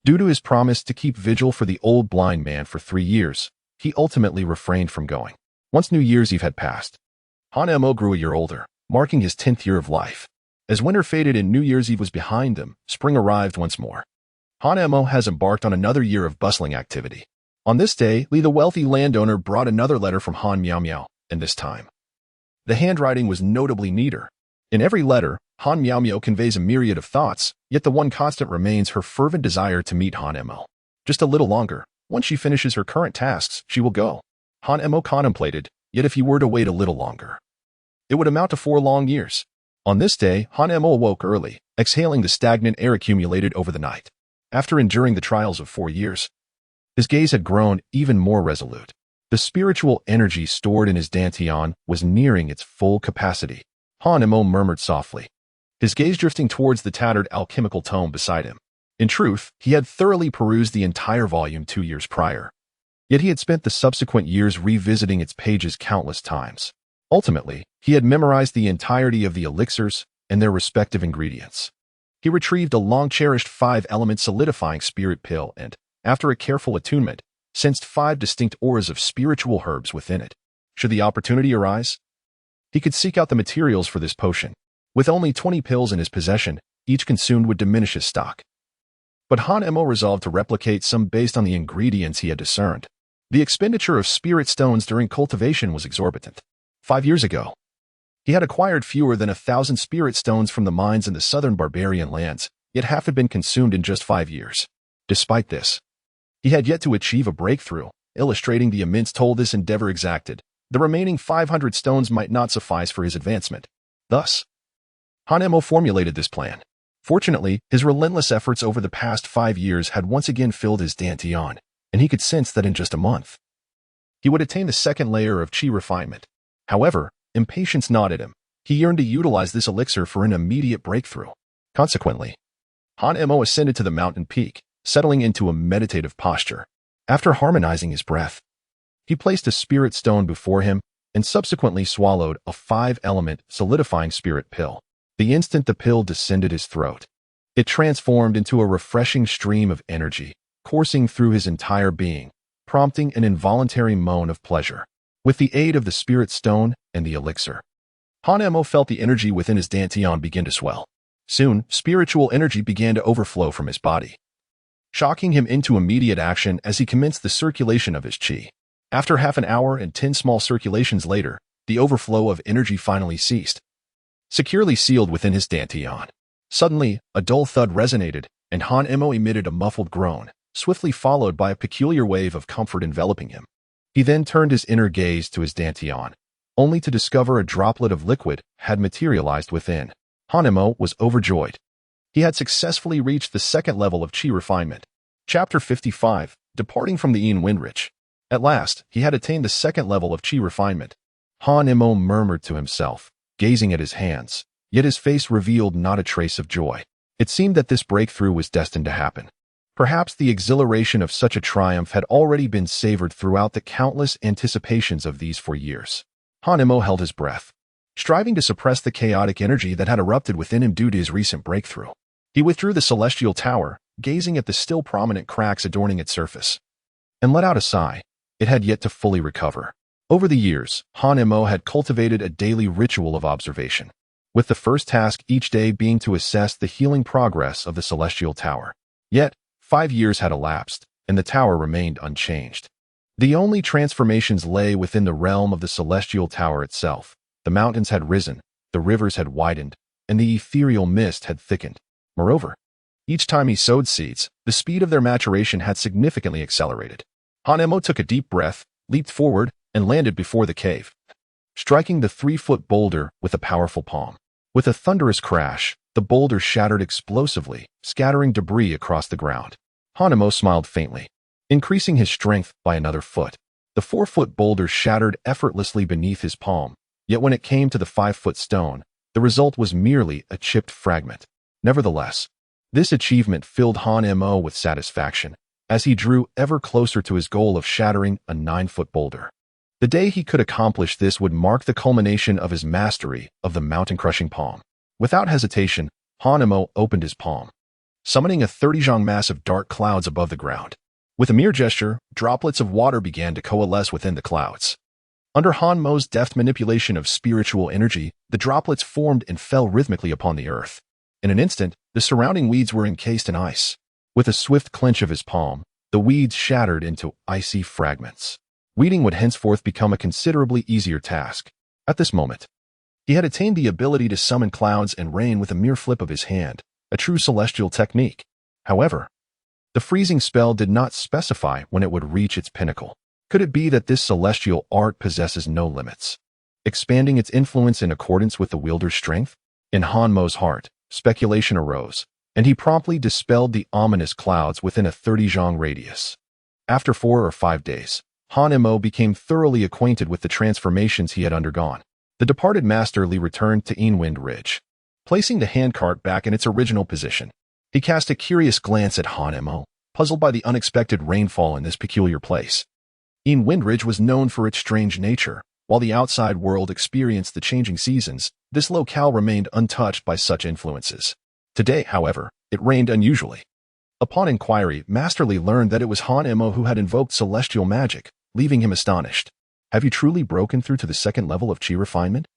due to his promise to keep vigil for the old blind man for 3 years, he ultimately refrained from going. Once New Year's Eve had passed, Han Mo grew a year older, marking his 10th year of life. As winter faded and New Year's Eve was behind them, spring arrived once more. Han Mo has embarked on another year of bustling activity. On this day, Li the wealthy landowner brought another letter from Han Miao Miao, and this time, the handwriting was notably neater. In every letter, Han Miao Miao conveys a myriad of thoughts, yet the one constant remains her fervent desire to meet Han Mo. Just a little longer. Once she finishes her current tasks, she will go. Han Mo contemplated, yet if he were to wait a little longer, it would amount to 4 long years. On this day, Han Mo awoke early, exhaling the stagnant air accumulated over the night. After enduring the trials of 4 years, his gaze had grown even more resolute. The spiritual energy stored in his dantian was nearing its full capacity. Han Mo murmured softly, his gaze drifting towards the tattered alchemical tome beside him. In truth, he had thoroughly perused the entire volume 2 years prior. Yet he had spent the subsequent years revisiting its pages countless times. Ultimately, he had memorized the entirety of the elixirs and their respective ingredients. He retrieved a long-cherished 5-element solidifying spirit pill and, after a careful attunement, sensed 5 distinct auras of spiritual herbs within it. Should the opportunity arise, he could seek out the materials for this potion. With only 20 pills in his possession, each consumed would diminish his stock. But Han Mo resolved to replicate some based on the ingredients he had discerned. The expenditure of spirit stones during cultivation was exorbitant. 5 years ago, he had acquired fewer than 1,000 spirit stones from the mines in the southern barbarian lands, yet half had been consumed in just 5 years. Despite this, he had yet to achieve a breakthrough, illustrating the immense toll this endeavor exacted. The remaining 500 stones might not suffice for his advancement. Thus, Han Mo formulated this plan. Fortunately, his relentless efforts over the past 5 years had once again filled his dantian, and he could sense that in just a month, he would attain the second layer of chi refinement. However, impatience gnawed at him. He yearned to utilize this elixir for an immediate breakthrough. Consequently, Han Mo ascended to the mountain peak, settling into a meditative posture. After harmonizing his breath, he placed a spirit stone before him and subsequently swallowed a 5-element solidifying spirit pill. The instant the pill descended his throat, it transformed into a refreshing stream of energy, coursing through his entire being, prompting an involuntary moan of pleasure. With the aid of the spirit stone and the elixir, Han Mo felt the energy within his dantian begin to swell. Soon, spiritual energy began to overflow from his body, shocking him into immediate action as he commenced the circulation of his chi. After half an hour and 10 small circulations later, the overflow of energy finally ceased, securely sealed within his dantian. Suddenly, a dull thud resonated, and Han Mo emitted a muffled groan, swiftly followed by a peculiar wave of comfort enveloping him. He then turned his inner gaze to his dantian, only to discover a droplet of liquid had materialized within. Han Mo was overjoyed. He had successfully reached the second level of chi refinement. Chapter 55, Departing from the Ian Windrich. At last, he had attained the second level of chi refinement. Han Mo murmured to himself, gazing at his hands, yet his face revealed not a trace of joy. It seemed that this breakthrough was destined to happen. Perhaps the exhilaration of such a triumph had already been savored throughout the countless anticipations of these 4 years. Han Mo held his breath, striving to suppress the chaotic energy that had erupted within him due to his recent breakthrough. He withdrew the celestial tower, gazing at the still prominent cracks adorning its surface, and let out a sigh. It had yet to fully recover. Over the years, Han Mo had cultivated a daily ritual of observation, with the first task each day being to assess the healing progress of the celestial tower. Yet, 5 years had elapsed, and the tower remained unchanged. The only transformations lay within the realm of the celestial tower itself. The mountains had risen, the rivers had widened, and the ethereal mist had thickened. Moreover, each time he sowed seeds, the speed of their maturation had significantly accelerated. Han Mo took a deep breath, leaped forward, and landed before the cave, striking the 3-foot boulder with a powerful palm. With a thunderous crash, the boulder shattered explosively, scattering debris across the ground. Han Mo smiled faintly, increasing his strength by another foot. The 4-foot boulder shattered effortlessly beneath his palm, yet when it came to the 5-foot stone, the result was merely a chipped fragment. Nevertheless, this achievement filled Han Mo with satisfaction, as he drew ever closer to his goal of shattering a 9-foot boulder. The day he could accomplish this would mark the culmination of his mastery of the mountain-crushing palm. Without hesitation, Han Mo opened his palm, summoning a 30-zhang mass of dark clouds above the ground. With a mere gesture, droplets of water began to coalesce within the clouds. Under Han Mo's deft manipulation of spiritual energy, the droplets formed and fell rhythmically upon the earth. In an instant, the surrounding weeds were encased in ice. With a swift clench of his palm, the weeds shattered into icy fragments. Weeding would henceforth become a considerably easier task. At this moment, he had attained the ability to summon clouds and rain with a mere flip of his hand, a true celestial technique. However, the freezing spell did not specify when it would reach its pinnacle. Could it be that this celestial art possesses no limits, expanding its influence in accordance with the wielder's strength? In Han Mo's heart, speculation arose, and he promptly dispelled the ominous clouds within a 30-zhang radius. After 4 or 5 days, Han Mo became thoroughly acquainted with the transformations he had undergone. The departed master Li returned to Ian Wind Ridge, placing the handcart back in its original position. He cast a curious glance at Han Mo, puzzled by the unexpected rainfall in this peculiar place. Windridge was known for its strange nature. While the outside world experienced the changing seasons, this locale remained untouched by such influences. Today, however, it rained unusually. Upon inquiry, Masterly learned that it was Han Mo who had invoked celestial magic, leaving him astonished. Have you truly broken through to the second level of chi refinement?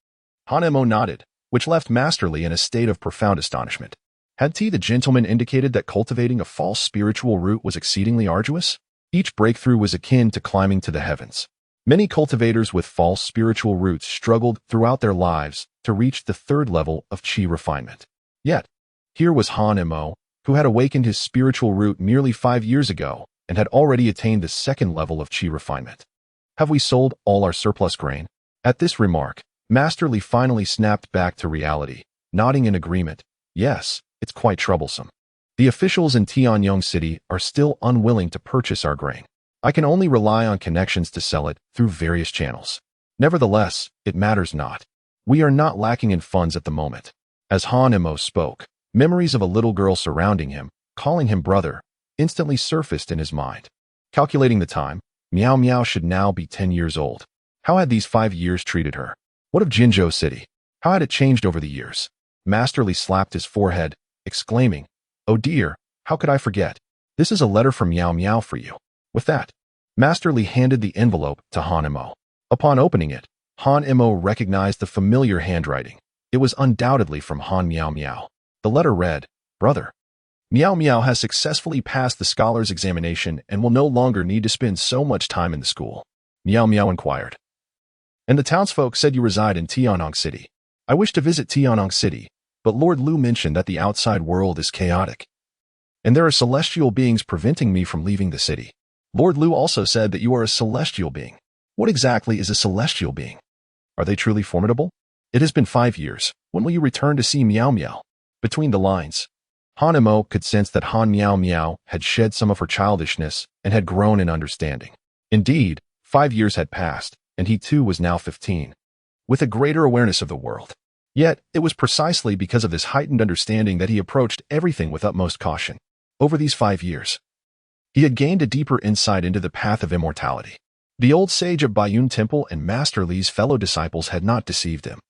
Han Mo nodded, which left Masterly in a state of profound astonishment. Had the gentleman indicated that cultivating a false spiritual root was exceedingly arduous? Each breakthrough was akin to climbing to the heavens. Many cultivators with false spiritual roots struggled throughout their lives to reach the third level of chi refinement. Yet, here was Han Mo, who had awakened his spiritual root merely 5 years ago and had already attained the second level of chi refinement. Have we sold all our surplus grain? At this remark, Masterly finally snapped back to reality, nodding in agreement. Yes, it's quite troublesome. The officials in Tianyong City are still unwilling to purchase our grain. I can only rely on connections to sell it through various channels. Nevertheless, it matters not. We are not lacking in funds at the moment. As Han Mo spoke, memories of a little girl surrounding him, calling him brother, instantly surfaced in his mind. Calculating the time, Miao Miao should now be 10 years old. How had these 5 years treated her? What of Jinzhou City? How had it changed over the years? Masterly slapped his forehead, exclaiming, "Oh dear, how could I forget? This is a letter from Miao Miao for you." With that, Masterly handed the envelope to Han Mo. Upon opening it, Han Mo recognized the familiar handwriting. It was undoubtedly from Han Miao Miao. The letter read, "Brother, Miao Miao has successfully passed the scholar's examination and will no longer need to spend so much time in the school." Miao Miao inquired. "And the townsfolk said you reside in Tianyong City. I wish to visit Tianyong City, but Lord Lu mentioned that the outside world is chaotic, and there are celestial beings preventing me from leaving the city. Lord Lu also said that you are a celestial being. What exactly is a celestial being? Are they truly formidable? It has been 5 years. When will you return to see Miao Miao?" Between the lines, Han Mo could sense that Han Miao Miao had shed some of her childishness and had grown in understanding. Indeed, 5 years had passed, and he too was now 15, with a greater awareness of the world. Yet, it was precisely because of this heightened understanding that he approached everything with utmost caution. Over these 5 years, he had gained a deeper insight into the path of immortality. The old sage of Baiyun Temple and Master Li's fellow disciples had not deceived him.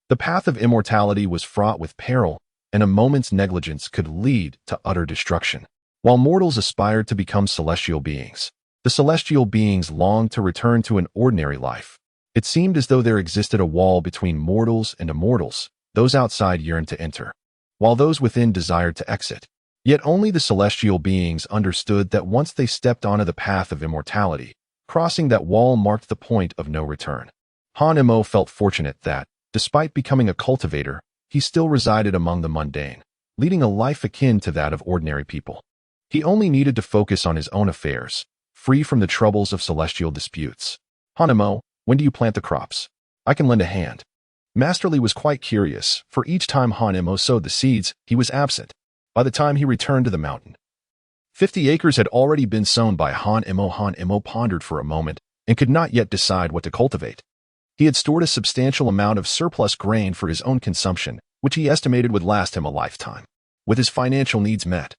The path of immortality was fraught with peril, and a moment's negligence could lead to utter destruction. While mortals aspired to become celestial beings, the celestial beings longed to return to an ordinary life. It seemed as though there existed a wall between mortals and immortals. Those outside yearned to enter, while those within desired to exit. Yet only the celestial beings understood that once they stepped onto the path of immortality, crossing that wall marked the point of no return. Han Mo felt fortunate that, despite becoming a cultivator, he still resided among the mundane, leading a life akin to that of ordinary people. He only needed to focus on his own affairs, free from the troubles of celestial disputes. Han Mo, when do you plant the crops? I can lend a hand. Masterly was quite curious, for each time Han Mo sowed the seeds, he was absent. By the time he returned to the mountain, 50 acres had already been sown by Han Mo. Han Mo pondered for a moment and could not yet decide what to cultivate. He had stored a substantial amount of surplus grain for his own consumption, which he estimated would last him a lifetime. With his financial needs met,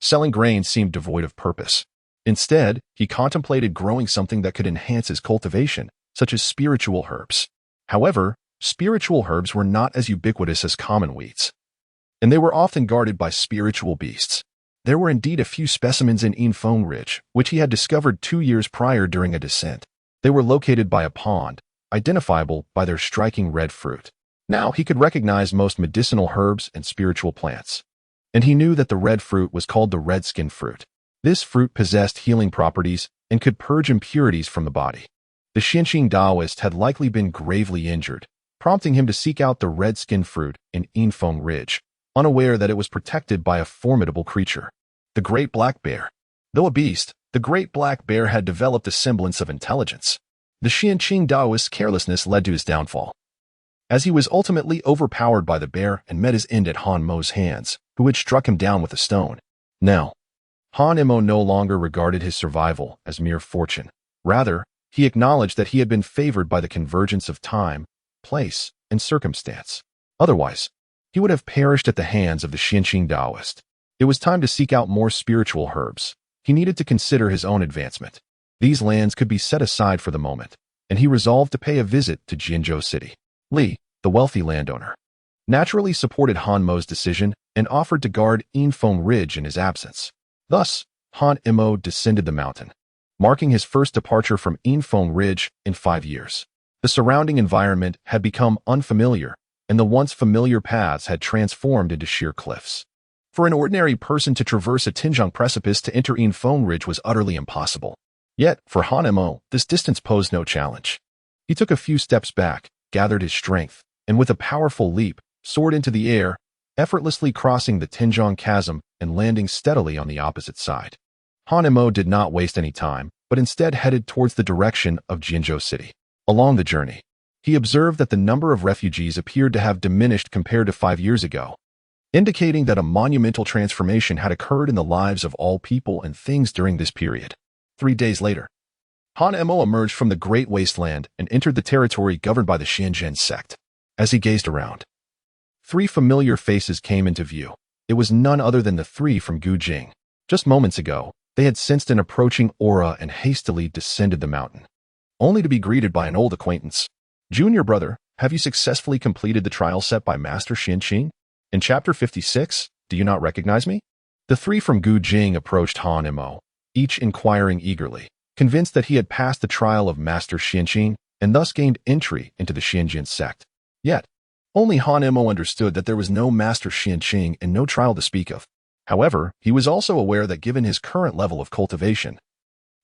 selling grain seemed devoid of purpose. Instead, he contemplated growing something that could enhance his cultivation, such as spiritual herbs. However, spiritual herbs were not as ubiquitous as common weeds, and they were often guarded by spiritual beasts. There were indeed a few specimens in Infeng Ridge, which he had discovered 2 years prior during a descent. They were located by a pond, identifiable by their striking red fruit. Now he could recognize most medicinal herbs and spiritual plants, and he knew that the red fruit was called the red-skin fruit. This fruit possessed healing properties and could purge impurities from the body. The Xianxing Taoist had likely been gravely injured, prompting him to seek out the red-skin fruit in Infeng Ridge, unaware that it was protected by a formidable creature, the great black bear. Though a beast, the great black bear had developed a semblance of intelligence. The Xianxing Taoist's carelessness led to his downfall, as he was ultimately overpowered by the bear and met his end at Han Mo's hands, who had struck him down with a stone. Now, Han Mo no longer regarded his survival as mere fortune. Rather, he acknowledged that he had been favored by the convergence of time, place, and circumstance. Otherwise, he would have perished at the hands of the Xianxing Taoist. It was time to seek out more spiritual herbs. He needed to consider his own advancement. These lands could be set aside for the moment, and he resolved to pay a visit to Jinzhou City. Li, the wealthy landowner, naturally supported Han Mo's decision and offered to guard Yinfeng Ridge in his absence. Thus, Han Mo descended the mountain, marking his first departure from Yinfeng Ridge in 5 years. The surrounding environment had become unfamiliar, and the once familiar paths had transformed into sheer cliffs. For an ordinary person to traverse a Tinjiang precipice to enter Yinfeng Ridge was utterly impossible. Yet, for Han Mo, this distance posed no challenge. He took a few steps back, gathered his strength, and with a powerful leap, soared into the air, effortlessly crossing the Tinjiang Chasm and landing steadily on the opposite side. Han Mo did not waste any time, but instead headed towards the direction of Jinzhou City. Along the journey, he observed that the number of refugees appeared to have diminished compared to 5 years ago, indicating that a monumental transformation had occurred in the lives of all people and things during this period. 3 days later, Han Mo emerged from the Great Wasteland and entered the territory governed by the Xianjian sect. As he gazed around, 3 familiar faces came into view. It was none other than the 3 from Gujing. Just moments ago, they had sensed an approaching aura and hastily descended the mountain, only to be greeted by an old acquaintance. "Junior brother, have you successfully completed the trial set by Master Xianqing? In Chapter 56, do you not recognize me?" The 3 from Gujing approached Han Mo, each inquiring eagerly, convinced that he had passed the trial of Master Xianqing and thus gained entry into the Xianjian sect. Yet, only Han Mo understood that there was no Master Xianqing and no trial to speak of. However, he was also aware that given his current level of cultivation,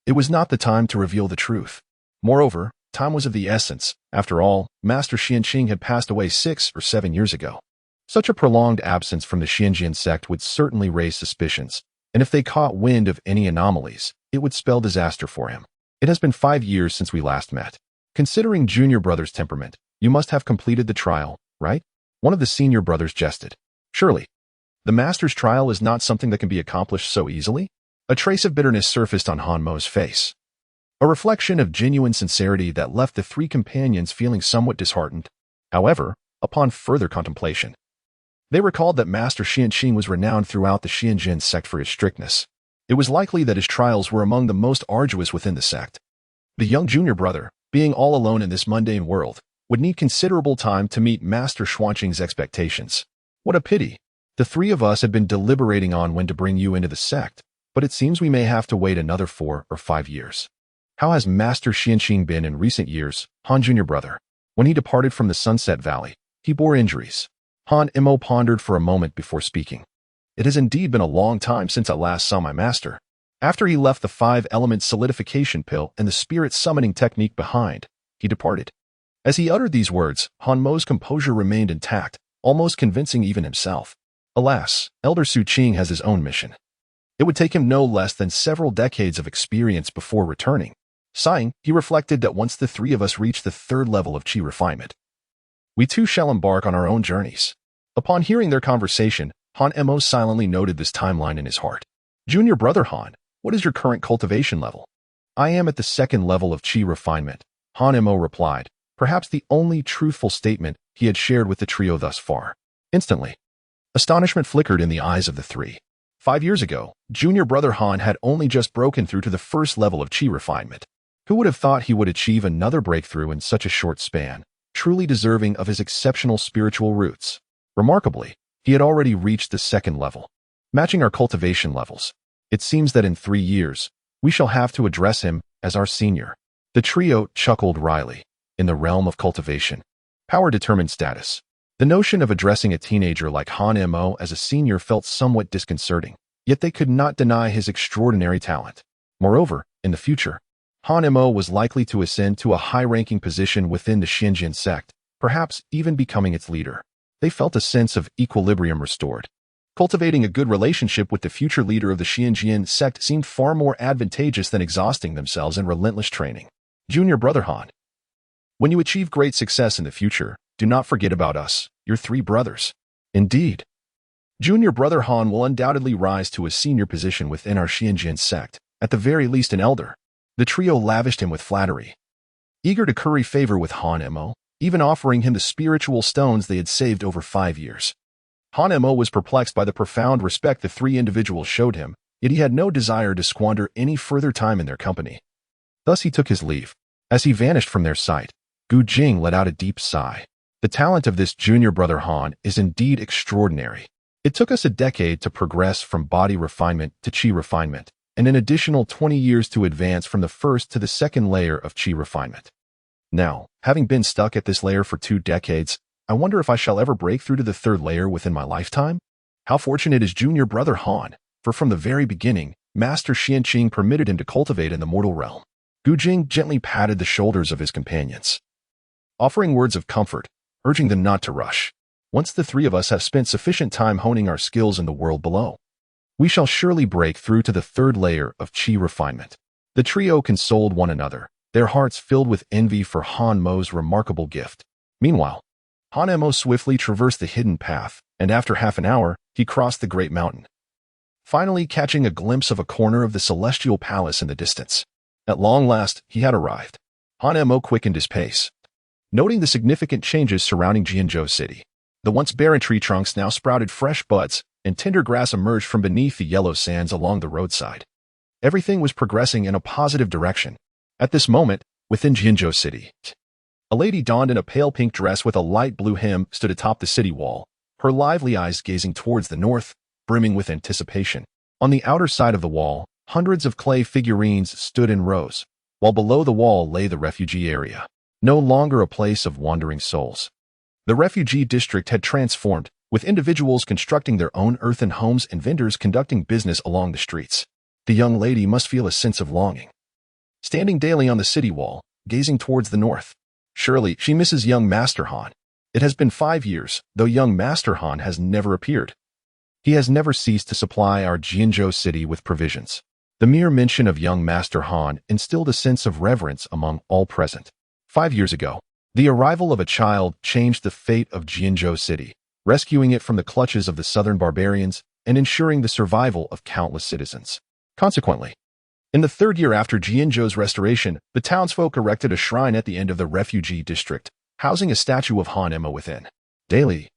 it was not the time to reveal the truth. Moreover, time was of the essence. After all, Master Xianqing had passed away 6 or 7 years ago. Such a prolonged absence from the Xianjian sect would certainly raise suspicions, and if they caught wind of any anomalies, it would spell disaster for him. "It has been 5 years since we last met. Considering junior brother's temperament, you must have completed the trial, right?" One of the senior brothers jested. "Surely. The master's trial is not something that can be accomplished so easily?" A trace of bitterness surfaced on Han Mo's face, a reflection of genuine sincerity that left the 3 companions feeling somewhat disheartened. However, upon further contemplation, they recalled that Master Xianqing was renowned throughout the Xianjian sect for his strictness. It was likely that his trials were among the most arduous within the sect. The young junior brother, being all alone in this mundane world, would need considerable time to meet Master Xuanqing's expectations. What a pity. The 3 of us had been deliberating on when to bring you into the sect, but it seems we may have to wait another 4 or 5 years. How has Master Xianqing been in recent years, Han junior brother? When he departed from the Sunset Valley, he bore injuries. Han Mo pondered for a moment before speaking. "It has indeed been a long time since I last saw my master. After he left the 5-element solidification pill and the spirit summoning technique behind, he departed." As he uttered these words, Han Mo's composure remained intact, almost convincing even himself. Alas, Elder Su Qing has his own mission. It would take him no less than several decades of experience before returning. Sighing, he reflected that once the 3 of us reach the 3rd level of Qi refinement, we too shall embark on our own journeys. Upon hearing their conversation, Han Mo silently noted this timeline in his heart. "Junior brother Han, what is your current cultivation level?" "I am at the 2nd level of Qi refinement," Han Mo replied, perhaps the only truthful statement he had shared with the trio thus far. Instantly, astonishment flickered in the eyes of the 3. 5 years ago, junior brother Han had only just broken through to the 1st level of Qi refinement. Who would have thought he would achieve another breakthrough in such a short span, truly deserving of his exceptional spiritual roots? Remarkably, he had already reached the 2nd level, matching our cultivation levels. It seems that in 3 years, we shall have to address him as our senior. The trio chuckled wryly. In the realm of cultivation, power determined status. The notion of addressing a teenager like Han Mo as a senior felt somewhat disconcerting, yet they could not deny his extraordinary talent. Moreover, in the future, Han Mo was likely to ascend to a high-ranking position within the Xianjian sect, perhaps even becoming its leader. They felt a sense of equilibrium restored. Cultivating a good relationship with the future leader of the Xianjian sect seemed far more advantageous than exhausting themselves in relentless training. "Junior brother Han, when you achieve great success in the future, do not forget about us, your 3 brothers. Indeed, junior brother Han will undoubtedly rise to a senior position within our Xianjian sect, at the very least an elder." The trio lavished him with flattery, eager to curry favor with Han Mo, even offering him the spiritual stones they had saved over 5 years. Han Mo was perplexed by the profound respect the three individuals showed him, yet he had no desire to squander any further time in their company. Thus he took his leave. As he vanished from their sight, Gu Jing let out a deep sigh. The talent of this junior brother Han is indeed extraordinary. It took us a decade to progress from body refinement to chi refinement, and an additional 20 years to advance from the first to the second layer of chi refinement. Now, having been stuck at this layer for 2 decades, I wonder if I shall ever break through to the third layer within my lifetime? How fortunate is junior brother Han, for from the very beginning, Master Xianqing permitted him to cultivate in the mortal realm. Gu Jing gently patted the shoulders of his companions, offering words of comfort, urging them not to rush. Once the three of us have spent sufficient time honing our skills in the world below, we shall surely break through to the third layer of chi refinement. The trio consoled one another, their hearts filled with envy for Han Mo's remarkable gift. Meanwhile, Han Mo swiftly traversed the hidden path, and after half an hour, he crossed the great mountain, finally catching a glimpse of a corner of the celestial palace in the distance. At long last, he had arrived. Han Mo quickened his pace, noting the significant changes surrounding Jianzhou City. The once barren tree trunks now sprouted fresh buds, and tender grass emerged from beneath the yellow sands along the roadside. Everything was progressing in a positive direction. At this moment, within Jianzhou City, a lady donned in a pale pink dress with a light blue hem stood atop the city wall, her lively eyes gazing towards the north, brimming with anticipation. On the outer side of the wall, hundreds of clay figurines stood in rows, while below the wall lay the refugee area, no longer a place of wandering souls. The refugee district had transformed, with individuals constructing their own earthen homes and vendors conducting business along the streets. The young lady must feel a sense of longing. Standing daily on the city wall, gazing towards the north, surely she misses young Master Han. It has been 5 years, though young Master Han has never appeared. He has never ceased to supply our Jianzhou City with provisions. The mere mention of young Master Han instilled a sense of reverence among all present. 5 years ago, the arrival of a child changed the fate of Jianzhou City, rescuing it from the clutches of the southern barbarians and ensuring the survival of countless citizens. Consequently, in the 3rd year after Jianzhou's restoration, the townsfolk erected a shrine at the end of the refugee district, housing a statue of Han Mo within. Daily,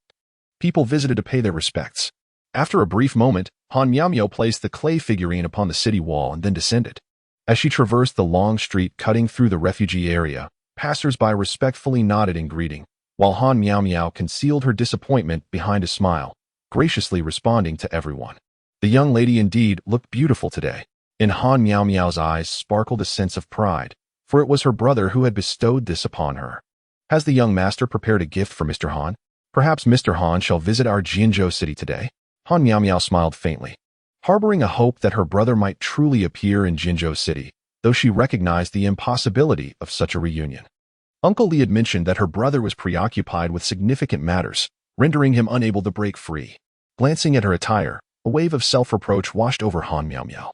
people visited to pay their respects. After a brief moment, Han Miao placed the clay figurine upon the city wall and then descended. As she traversed the long street cutting through the refugee area, passers-by respectfully nodded in greeting, while Han Miao concealed her disappointment behind a smile, graciously responding to everyone. The young lady indeed looked beautiful today. In Han Miao's eyes sparkled a sense of pride, for it was her brother who had bestowed this upon her. Has the young master prepared a gift for Mr. Han? Perhaps Mr. Han shall visit our Jianzhou City today? Han Miao smiled faintly, harboring a hope that her brother might truly appear in Jianzhou City, though she recognized the impossibility of such a reunion. Uncle Li had mentioned that her brother was preoccupied with significant matters, rendering him unable to break free. Glancing at her attire, a wave of self-reproach washed over Han Miao.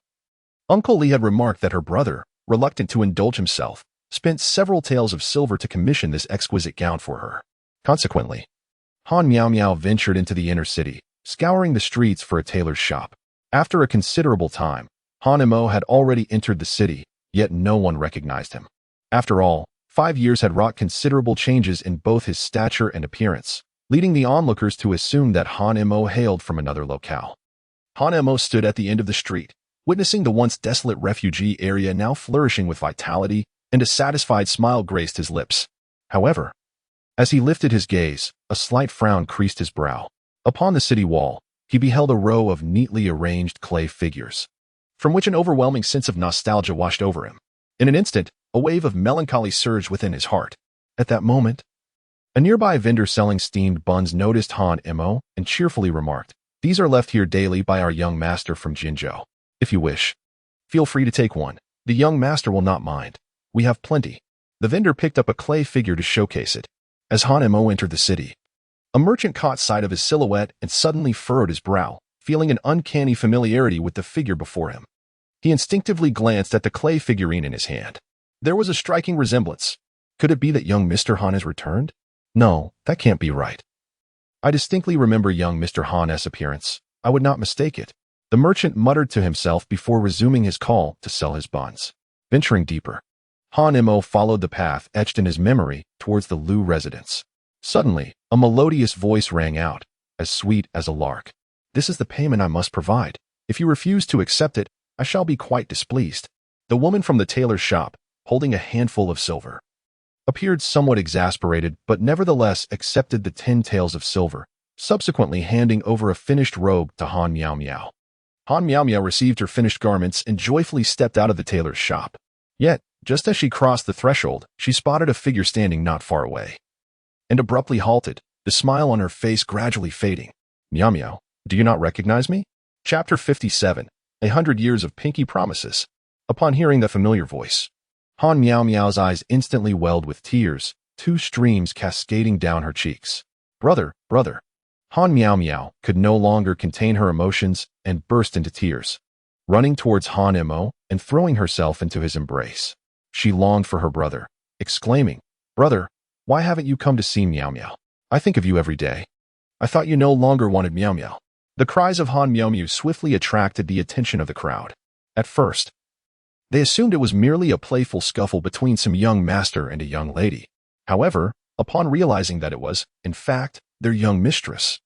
Uncle Li had remarked that her brother, reluctant to indulge himself, spent several taels of silver to commission this exquisite gown for her. Consequently, Han Miao ventured into the inner city, scouring the streets for a tailor's shop. After a considerable time, Han Mo had already entered the city, yet no one recognized him. After all, 5 years had wrought considerable changes in both his stature and appearance, leading the onlookers to assume that Han Mo hailed from another locale. Han Mo stood at the end of the street, witnessing the once desolate refugee area now flourishing with vitality, and a satisfied smile graced his lips. However, as he lifted his gaze, a slight frown creased his brow. Upon the city wall, he beheld a row of neatly arranged clay figures, from which an overwhelming sense of nostalgia washed over him. In an instant, a wave of melancholy surged within his heart. At that moment, a nearby vendor selling steamed buns noticed Han Mo and cheerfully remarked, "These are left here daily by our young master from Jinzhou. If you wish, feel free to take one. The young master will not mind. We have plenty." The vendor picked up a clay figure to showcase it. As Han Mo entered the city, a merchant caught sight of his silhouette and suddenly furrowed his brow, feeling an uncanny familiarity with the figure before him. He instinctively glanced at the clay figurine in his hand. There was a striking resemblance. Could it be that young Mr. Han has returned? No, that can't be right. I distinctly remember young Mr. Han's appearance. I would not mistake it. The merchant muttered to himself before resuming his call to sell his buns. Venturing deeper, Han Mo followed the path etched in his memory towards the Lu residence. Suddenly, a melodious voice rang out, as sweet as a lark. This is the payment I must provide. If you refuse to accept it, I shall be quite displeased. The woman from the tailor's shop, holding a handful of silver, appeared somewhat exasperated but nevertheless accepted the 10 taels of silver, subsequently handing over a finished robe to Han Miao Miao. Han Miao Miao received her finished garments and joyfully stepped out of the tailor's shop. Yet, just as she crossed the threshold, she spotted a figure standing not far away, and abruptly halted, the smile on her face gradually fading. Miao Miao, do you not recognize me? Chapter 57, 100 Years of Pinky Promises. Upon hearing the familiar voice, Han Miao Miao's eyes instantly welled with tears, 2 streams cascading down her cheeks. Brother, brother. Han Miao Miao could no longer contain her emotions and burst into tears. Running towards Han Mo and throwing herself into his embrace, she longed for her brother, exclaiming, Brother, why haven't you come to see Miao Miao? I think of you every day. I thought you no longer wanted Miao Miao. The cries of Han Miao Miao swiftly attracted the attention of the crowd. At first, they assumed it was merely a playful scuffle between some young master and a young lady. However, upon realizing that it was, in fact, their young mistress,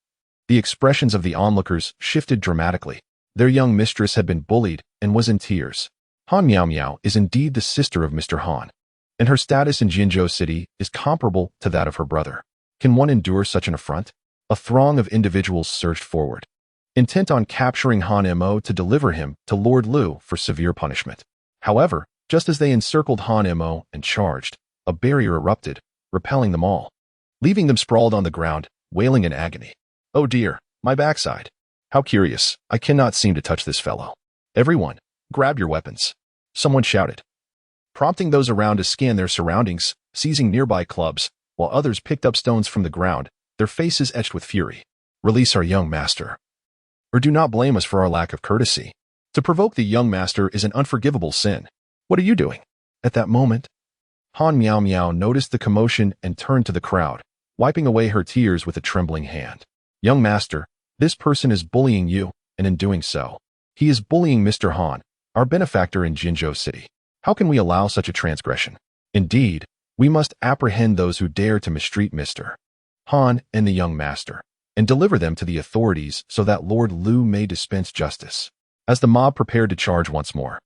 the expressions of the onlookers shifted dramatically. Their young mistress had been bullied and was in tears. Han Miao Miao is indeed the sister of Mr. Han, and her status in Jinzhou City is comparable to that of her brother. Can one endure such an affront? A throng of individuals surged forward, intent on capturing Han Mo to deliver him to Lord Lu for severe punishment. However, just as they encircled Han Mo and charged, a barrier erupted, repelling them all, leaving them sprawled on the ground, wailing in agony. Oh dear, my backside. How curious, I cannot seem to touch this fellow. Everyone, grab your weapons, someone shouted, prompting those around to scan their surroundings, seizing nearby clubs, while others picked up stones from the ground, their faces etched with fury. Release our young master, or do not blame us for our lack of courtesy. To provoke the young master is an unforgivable sin. What are you doing? At that moment, Han Miao Miao noticed the commotion and turned to the crowd, wiping away her tears with a trembling hand. Young master, this person is bullying you, and in doing so, he is bullying Mr. Han, our benefactor in Jinzhou City. How can we allow such a transgression? Indeed, we must apprehend those who dare to mistreat Mr. Han and the young master, and deliver them to the authorities so that Lord Lu may dispense justice. As the mob prepared to charge once more,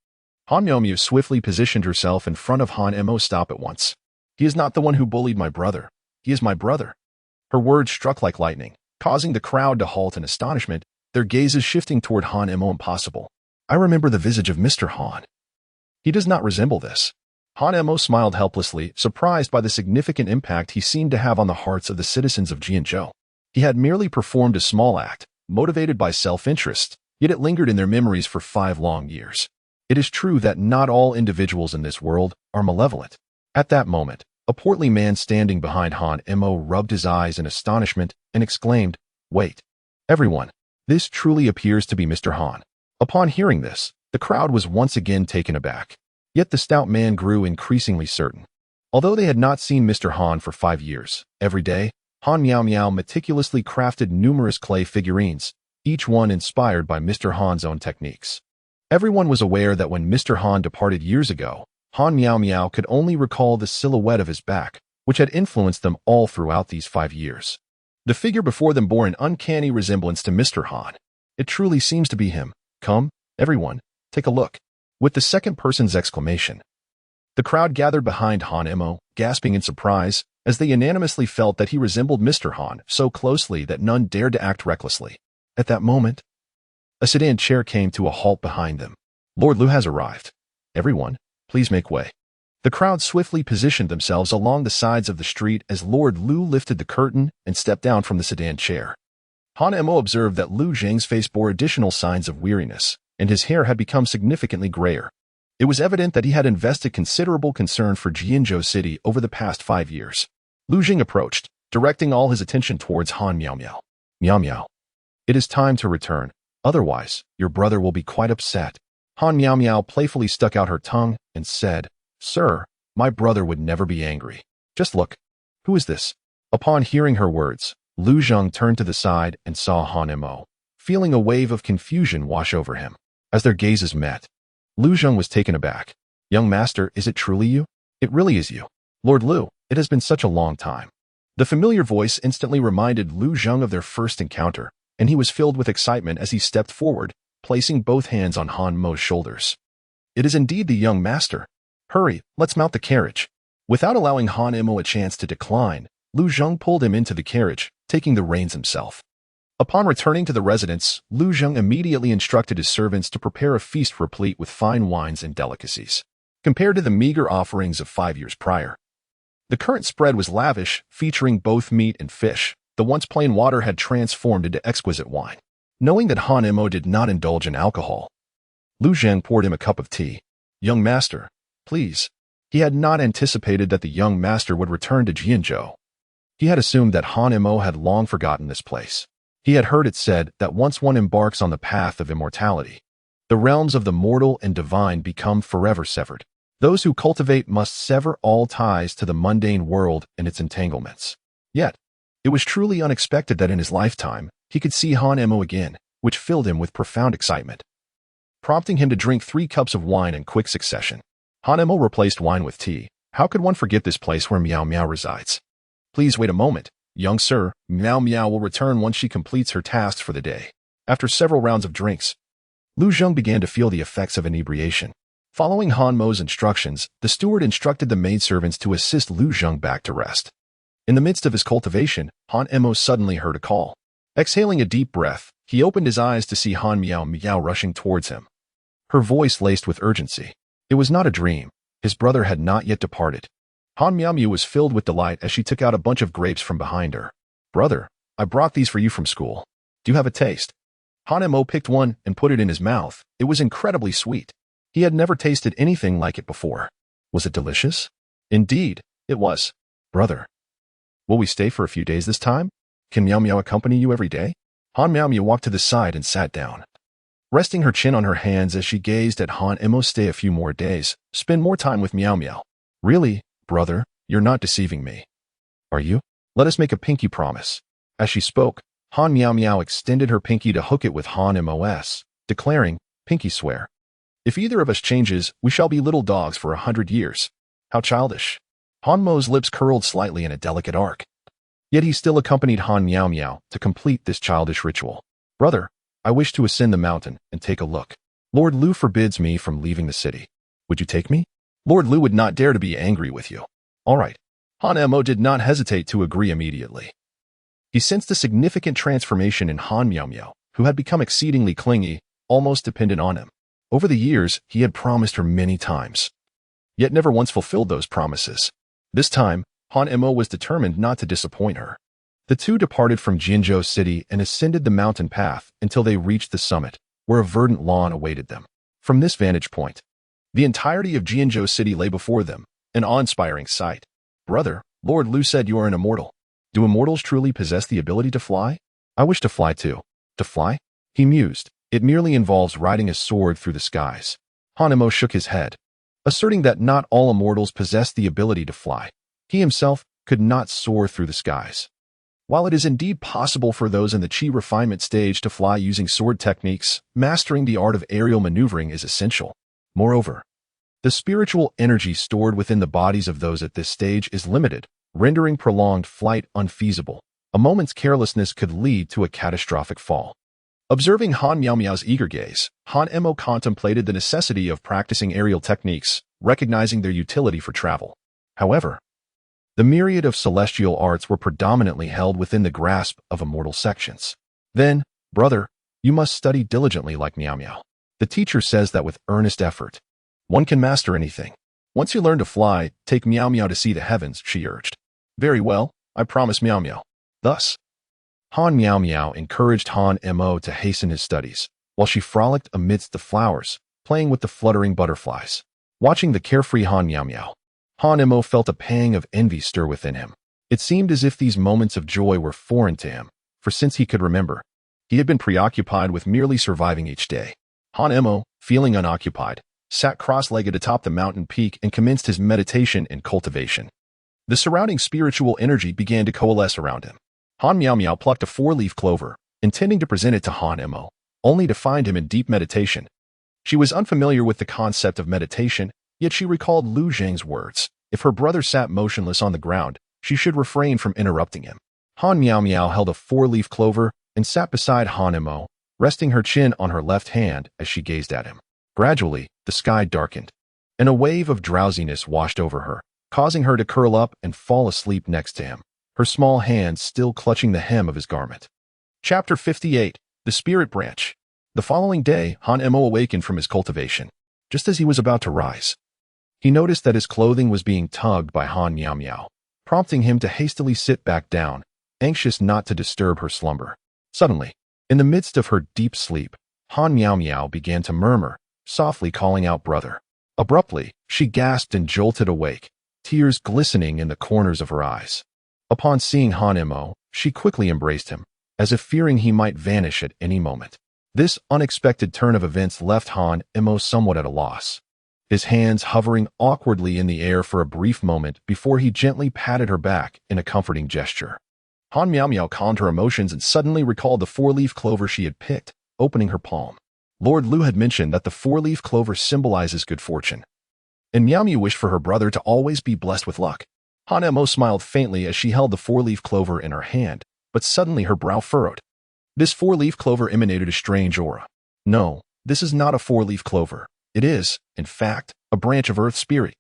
Han Miao Miao swiftly positioned herself in front of Han Mo. Stop at once. He is not the one who bullied my brother. He is my brother. Her words struck like lightning, causing the crowd to halt in astonishment, their gazes shifting toward Han Mo. Impossible. I remember the visage of Mr. Han. He does not resemble this. Han Mo smiled helplessly, surprised by the significant impact he seemed to have on the hearts of the citizens of Jianzhou. He had merely performed a small act, motivated by self-interest, yet it lingered in their memories for 5 long years. It is true that not all individuals in this world are malevolent. At that moment, a portly man standing behind Han Mo rubbed his eyes in astonishment and exclaimed, Wait, everyone, this truly appears to be Mr. Han. Upon hearing this, the crowd was once again taken aback. Yet the stout man grew increasingly certain. Although they had not seen Mr. Han for 5 years, every day, Han Miao Miao meticulously crafted numerous clay figurines, each one inspired by Mr. Han's own techniques. Everyone was aware that when Mr. Han departed years ago, Han Miao Miao could only recall the silhouette of his back, which had influenced them all throughout these 5 years. The figure before them bore an uncanny resemblance to Mr. Han. It truly seems to be him. Come, everyone, take a look. With the second person's exclamation, the crowd gathered behind Han Mo, gasping in surprise, as they unanimously felt that he resembled Mr. Han so closely that none dared to act recklessly. At that moment, a sedan chair came to a halt behind them. Lord Lu has arrived. Everyone, please make way. The crowd swiftly positioned themselves along the sides of the street as Lord Lu lifted the curtain and stepped down from the sedan chair. Han Mo observed that Lu Zhang's face bore additional signs of weariness, and his hair had become significantly grayer. It was evident that he had invested considerable concern for Jinzhou City over the past 5 years. Lu Zhang approached, directing all his attention towards Han Miao Miao. Miao Miao, it is time to return. Otherwise, your brother will be quite upset. Han Miao Miao playfully stuck out her tongue and said, Sir, my brother would never be angry. Just look. Who is this? Upon hearing her words, Lu Zhang turned to the side and saw Han Mo, feeling a wave of confusion wash over him. As their gazes met, Lu Zhang was taken aback. Young master, is it truly you? It really is you. Lord Lu, it has been such a long time. The familiar voice instantly reminded Lu Zheng of their first encounter, and he was filled with excitement as he stepped forward, placing both hands on Han Mo's shoulders. It is indeed the young master. Hurry, let's mount the carriage. Without allowing Han Mo a chance to decline, Lu Zheng pulled him into the carriage, taking the reins himself. Upon returning to the residence, Lu Zheng immediately instructed his servants to prepare a feast replete with fine wines and delicacies. Compared to the meager offerings of 5 years prior, the current spread was lavish, featuring both meat and fish. The once plain water had transformed into exquisite wine. Knowing that Han Mo did not indulge in alcohol, Lu Zheng poured him a cup of tea. Young master, please. He had not anticipated that the young master would return to Jianzhou. He had assumed that Han Mo had long forgotten this place. He had heard it said that once one embarks on the path of immortality, the realms of the mortal and divine become forever severed. Those who cultivate must sever all ties to the mundane world and its entanglements. Yet, it was truly unexpected that in his lifetime, he could see Han Mo again, which filled him with profound excitement. Prompting him to drink 3 cups of wine in quick succession, Han Mo replaced wine with tea. How could one forget this place where Miao Miao resides? Please wait a moment, young sir. Miao Miao will return once she completes her tasks for the day. After several rounds of drinks, Lu Zheng began to feel the effects of inebriation. Following Han Mo's instructions, the steward instructed the maidservants to assist Lu Zheng back to rest. In the midst of his cultivation, Han Mo suddenly heard a call. Exhaling a deep breath, he opened his eyes to see Han Miao Miao rushing towards him. Her voice laced with urgency. It was not a dream. His brother had not yet departed. Han Miao Miao was filled with delight as she took out a bunch of grapes from behind her. Brother, I brought these for you from school. Do you have a taste? Han Mo picked one and put it in his mouth. It was incredibly sweet. He had never tasted anything like it before. Was it delicious? Indeed, it was. Brother, will we stay for a few days this time? Can Miao Miao accompany you every day? Han Miao Miao walked to the side and sat down, resting her chin on her hands as she gazed at Han Mo. Stay a few more days, spend more time with Miao Miao. Really, brother, you're not deceiving me. Are you? Let us make a pinky promise. As she spoke, Han Miao Miao extended her pinky to hook it with Han Mo's, declaring, pinky swear. If either of us changes, we shall be little dogs for 100 years. How childish. Han Mo's lips curled slightly in a delicate arc. Yet he still accompanied Han Miao Miao to complete this childish ritual. Brother, I wish to ascend the mountain and take a look. Lord Lu forbids me from leaving the city. Would you take me? Lord Lu would not dare to be angry with you. All right. Han Mo did not hesitate to agree immediately. He sensed a significant transformation in Han Miao Miao, who had become exceedingly clingy, almost dependent on him. Over the years, he had promised her many times, yet never once fulfilled those promises. This time, Han Mo was determined not to disappoint her. The two departed from Jianzhou City and ascended the mountain path until they reached the summit, where a verdant lawn awaited them. From this vantage point, the entirety of Jianzhou City lay before them, an awe-inspiring sight. Brother, Lord Lu said you are an immortal. Do immortals truly possess the ability to fly? I wish to fly too. To fly? He mused. It merely involves riding a sword through the skies. Han Mo shook his head, asserting that not all immortals possess the ability to fly. He himself could not soar through the skies. While it is indeed possible for those in the Qi refinement stage to fly using sword techniques, mastering the art of aerial maneuvering is essential. Moreover, the spiritual energy stored within the bodies of those at this stage is limited, rendering prolonged flight unfeasible. A moment's carelessness could lead to a catastrophic fall. Observing Han Miao Miao's eager gaze, Han Mo contemplated the necessity of practicing aerial techniques, recognizing their utility for travel. However, the myriad of celestial arts were predominantly held within the grasp of immortal sections. Then, brother, you must study diligently like Miao Miao. The teacher says that with earnest effort, one can master anything. Once you learn to fly, take Miao Miao to see the heavens, she urged. Very well, I promise Miao Miao. Thus, Han Miao Miao encouraged Han Mo to hasten his studies, while she frolicked amidst the flowers, playing with the fluttering butterflies. Watching the carefree Han Miao Miao, Han Mo felt a pang of envy stir within him. It seemed as if these moments of joy were foreign to him, for since he could remember, he had been preoccupied with merely surviving each day. Han Mo, feeling unoccupied, sat cross-legged atop the mountain peak and commenced his meditation and cultivation. The surrounding spiritual energy began to coalesce around him. Han Miao Miao plucked a 4-leaf clover, intending to present it to Han Mo, only to find him in deep meditation. She was unfamiliar with the concept of meditation, yet she recalled Lu Zheng's words. If her brother sat motionless on the ground, she should refrain from interrupting him. Han Miao Miao held a four-leaf clover and sat beside Han Imo, resting her chin on her left hand as she gazed at him. Gradually, the sky darkened, and a wave of drowsiness washed over her, causing her to curl up and fall asleep next to him, her small hands still clutching the hem of his garment. Chapter 58. The Spirit Branch. The following day, Han Imo awakened from his cultivation. Just as he was about to rise, he noticed that his clothing was being tugged by Han Miao Miao, prompting him to hastily sit back down, anxious not to disturb her slumber. Suddenly, in the midst of her deep sleep, Han Miao Miao began to murmur, softly calling out brother. Abruptly, she gasped and jolted awake, tears glistening in the corners of her eyes. Upon seeing Han Imo, she quickly embraced him, as if fearing he might vanish at any moment. This unexpected turn of events left Han Imo somewhat at a loss, his hands hovering awkwardly in the air for a brief moment before he gently patted her back in a comforting gesture. Han Miao Miao calmed her emotions and suddenly recalled the four-leaf clover she had picked, opening her palm. Lord Lu had mentioned that the four-leaf clover symbolizes good fortune, and Miao Miao wished for her brother to always be blessed with luck. Han Imo smiled faintly as she held the four-leaf clover in her hand, but suddenly her brow furrowed. This four-leaf clover emanated a strange aura. No, this is not a four-leaf clover. It is, in fact, a branch of Earth Spirit.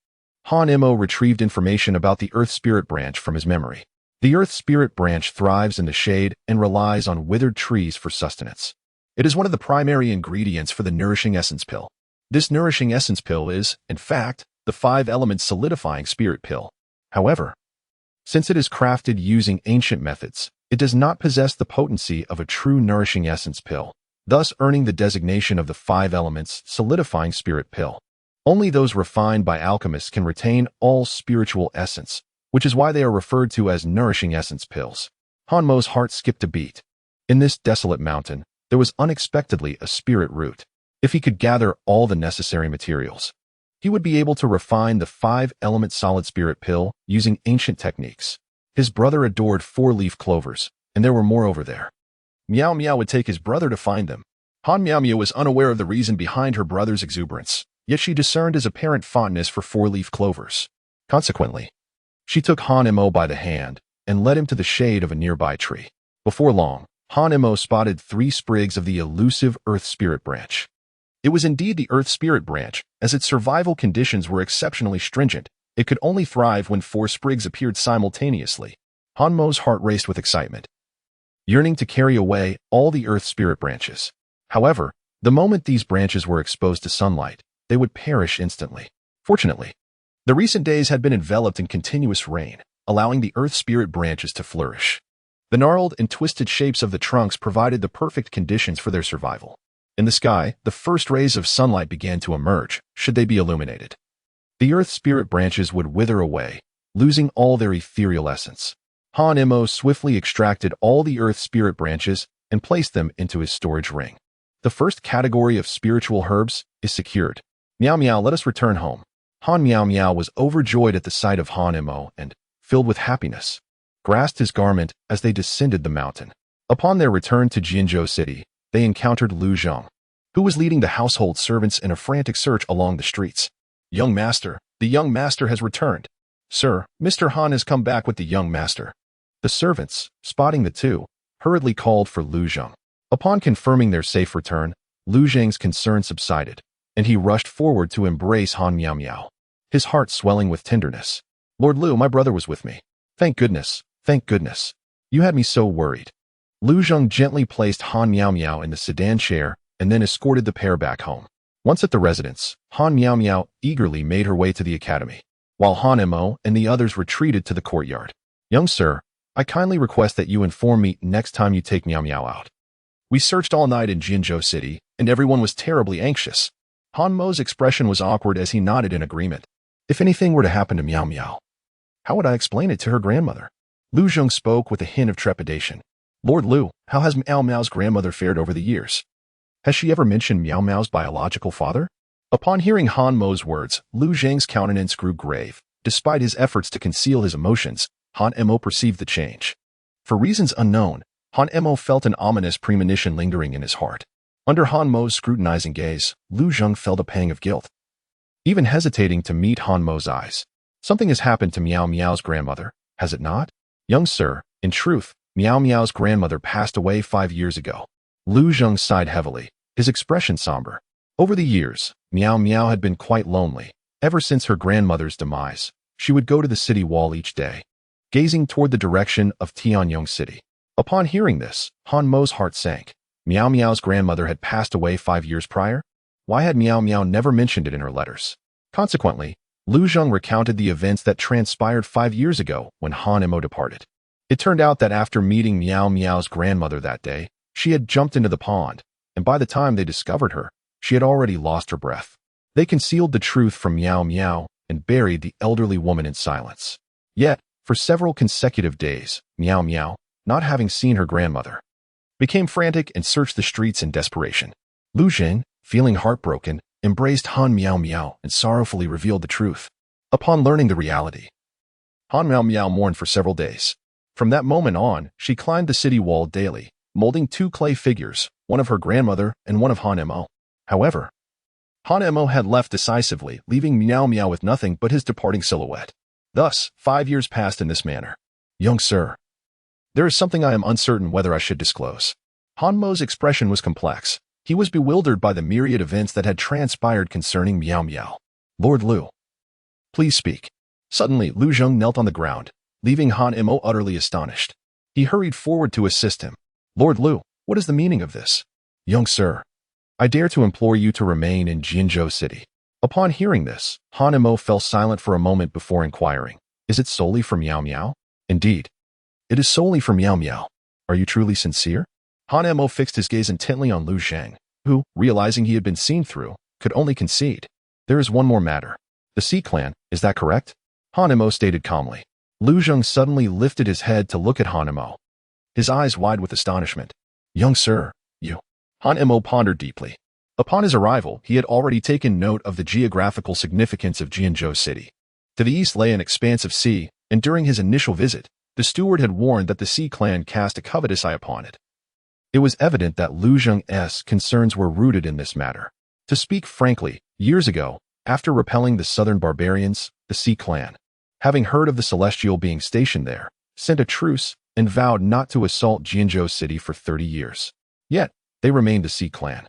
Han Imo retrieved information about the Earth Spirit branch from his memory. The Earth Spirit branch thrives in the shade and relies on withered trees for sustenance. It is one of the primary ingredients for the Nourishing Essence Pill. This Nourishing Essence Pill is, in fact, the 5-element solidifying spirit pill. However, since it is crafted using ancient methods, it does not possess the potency of a true Nourishing Essence Pill, thus earning the designation of the 5 elements solidifying spirit pill. Only those refined by alchemists can retain all spiritual essence, which is why they are referred to as Nourishing Essence Pills. Han Mo's heart skipped a beat. In this desolate mountain, there was unexpectedly a spirit root. If he could gather all the necessary materials, he would be able to refine the 5-element solid spirit pill using ancient techniques. His brother adored four-leaf clovers, and there were more over there. Miao Miao would take his brother to find them. Han Miao Miao was unaware of the reason behind her brother's exuberance, yet she discerned his apparent fondness for four-leaf clovers. Consequently, she took Han Imo by the hand and led him to the shade of a nearby tree. Before long, Han Imo spotted 3 sprigs of the elusive Earth Spirit branch. It was indeed the Earth Spirit branch, as its survival conditions were exceptionally stringent. It could only thrive when 4 sprigs appeared simultaneously. Han Mo's heart raced with excitement, yearning to carry away all the Earth Spirit branches. However, the moment these branches were exposed to sunlight, they would perish instantly. Fortunately, the recent days had been enveloped in continuous rain, allowing the Earth Spirit branches to flourish. The gnarled and twisted shapes of the trunks provided the perfect conditions for their survival. In the sky, the first rays of sunlight began to emerge, should they be illuminated. The Earth Spirit branches would wither away, losing all their ethereal essence. Han Imo swiftly extracted all the Earth Spirit branches and placed them into his storage ring. The first category of spiritual herbs is secured. Miao Miao, let us return home. Han Miao Miao was overjoyed at the sight of Han Imo and, filled with happiness, grasped his garment as they descended the mountain. Upon their return to Jinzhou City, they encountered Lu Zhang, who was leading the household servants in a frantic search along the streets. Young master, the young master has returned. Sir, Mr. Han has come back with the young master. The servants, spotting the two, hurriedly called for Lu Zhang. Upon confirming their safe return, Lu Zhang's concern subsided, and he rushed forward to embrace Han Miao Miao, his heart swelling with tenderness. Lord Lu, my brother was with me. Thank goodness, thank goodness. You had me so worried. Lu Zhang gently placed Han Miao Miao in the sedan chair and then escorted the pair back home. Once at the residence, Han Miao Miao eagerly made her way to the academy, while Han Imo and the others retreated to the courtyard. Young sir, I kindly request that you inform me next time you take Miao Miao out. We searched all night in Jinzhou City, and everyone was terribly anxious. Han Mo's expression was awkward as he nodded in agreement. If anything were to happen to Miao Miao, how would I explain it to her grandmother? Lu Zhang spoke with a hint of trepidation. Lord Lu, how has Miao Miao's grandmother fared over the years? Has she ever mentioned Miao Miao's biological father? Upon hearing Han Mo's words, Lu Zhang's countenance grew grave. Despite his efforts to conceal his emotions, Han Imo perceived the change. For reasons unknown, Han Imo felt an ominous premonition lingering in his heart. Under Han Mo's scrutinizing gaze, Lu Zhang felt a pang of guilt. Even hesitating to meet Han Mo's eyes. Something has happened to Miao Miao's grandmother. has it not? Young sir, in truth, Miao Miao's grandmother passed away 5 years ago. Lu Zheng sighed heavily, his expression somber. Over the years, Miao Miao had been quite lonely. Ever since her grandmother's demise, she would go to the city wall each day, gazing toward the direction of Tianyong City. Upon hearing this, Han Mo's heart sank. Miao Miao's grandmother had passed away 5 years prior? Why had Miao Miao never mentioned it in her letters? Consequently, Lu Zheng recounted the events that transpired 5 years ago when Han Mo departed. It turned out that after meeting Miao Miao's grandmother that day, she had jumped into the pond, and by the time they discovered her, she had already lost her breath. They concealed the truth from Miao Miao and buried the elderly woman in silence. Yet, for several consecutive days, Miao Miao, not having seen her grandmother, became frantic and searched the streets in desperation. Lu Zheng, feeling heartbroken, embraced Han Miao Miao and sorrowfully revealed the truth. Upon learning the reality, Han Miao Miao mourned for several days. From that moment on, she climbed the city wall daily, molding 2 clay figures, one of her grandmother and one of Han Mo. However, Han Mo had left decisively, leaving Miao Miao with nothing but his departing silhouette. Thus, 5 years passed in this manner. Young sir, there is something I am uncertain whether I should disclose. Han Mo's expression was complex. He was bewildered by the myriad events that had transpired concerning Miao Miao. Lord Lu, please speak. Suddenly, Lu Zheng knelt on the ground, leaving Han Mo utterly astonished. He hurried forward to assist him. Lord Lu, what is the meaning of this? Young sir, I dare to implore you to remain in Jinzhou City. Upon hearing this, Han Mo fell silent for a moment before inquiring, is it solely for Miao Miao? Indeed, it is solely for Miao Miao. Are you truly sincere? Han Mo fixed his gaze intently on Lu Zheng, who, realizing he had been seen through, could only concede. There is one more matter. The Sea Clan, is that correct? Han Mo stated calmly. Lu Zheng suddenly lifted his head to look at Han Mo, his eyes wide with astonishment. Young sir, you. Han Mo pondered deeply. Upon his arrival, he had already taken note of the geographical significance of Jinzhou City. To the east lay an expansive sea, and during his initial visit, the steward had warned that the Sea Clan cast a covetous eye upon it. It was evident that Lu Zheng's concerns were rooted in this matter. To speak frankly, years ago, after repelling the southern barbarians, the Sea Clan, having heard of the Celestial being stationed there, sent a truce and vowed not to assault Jinzhou City for 30 years. Yet, they remained the Sea Clan,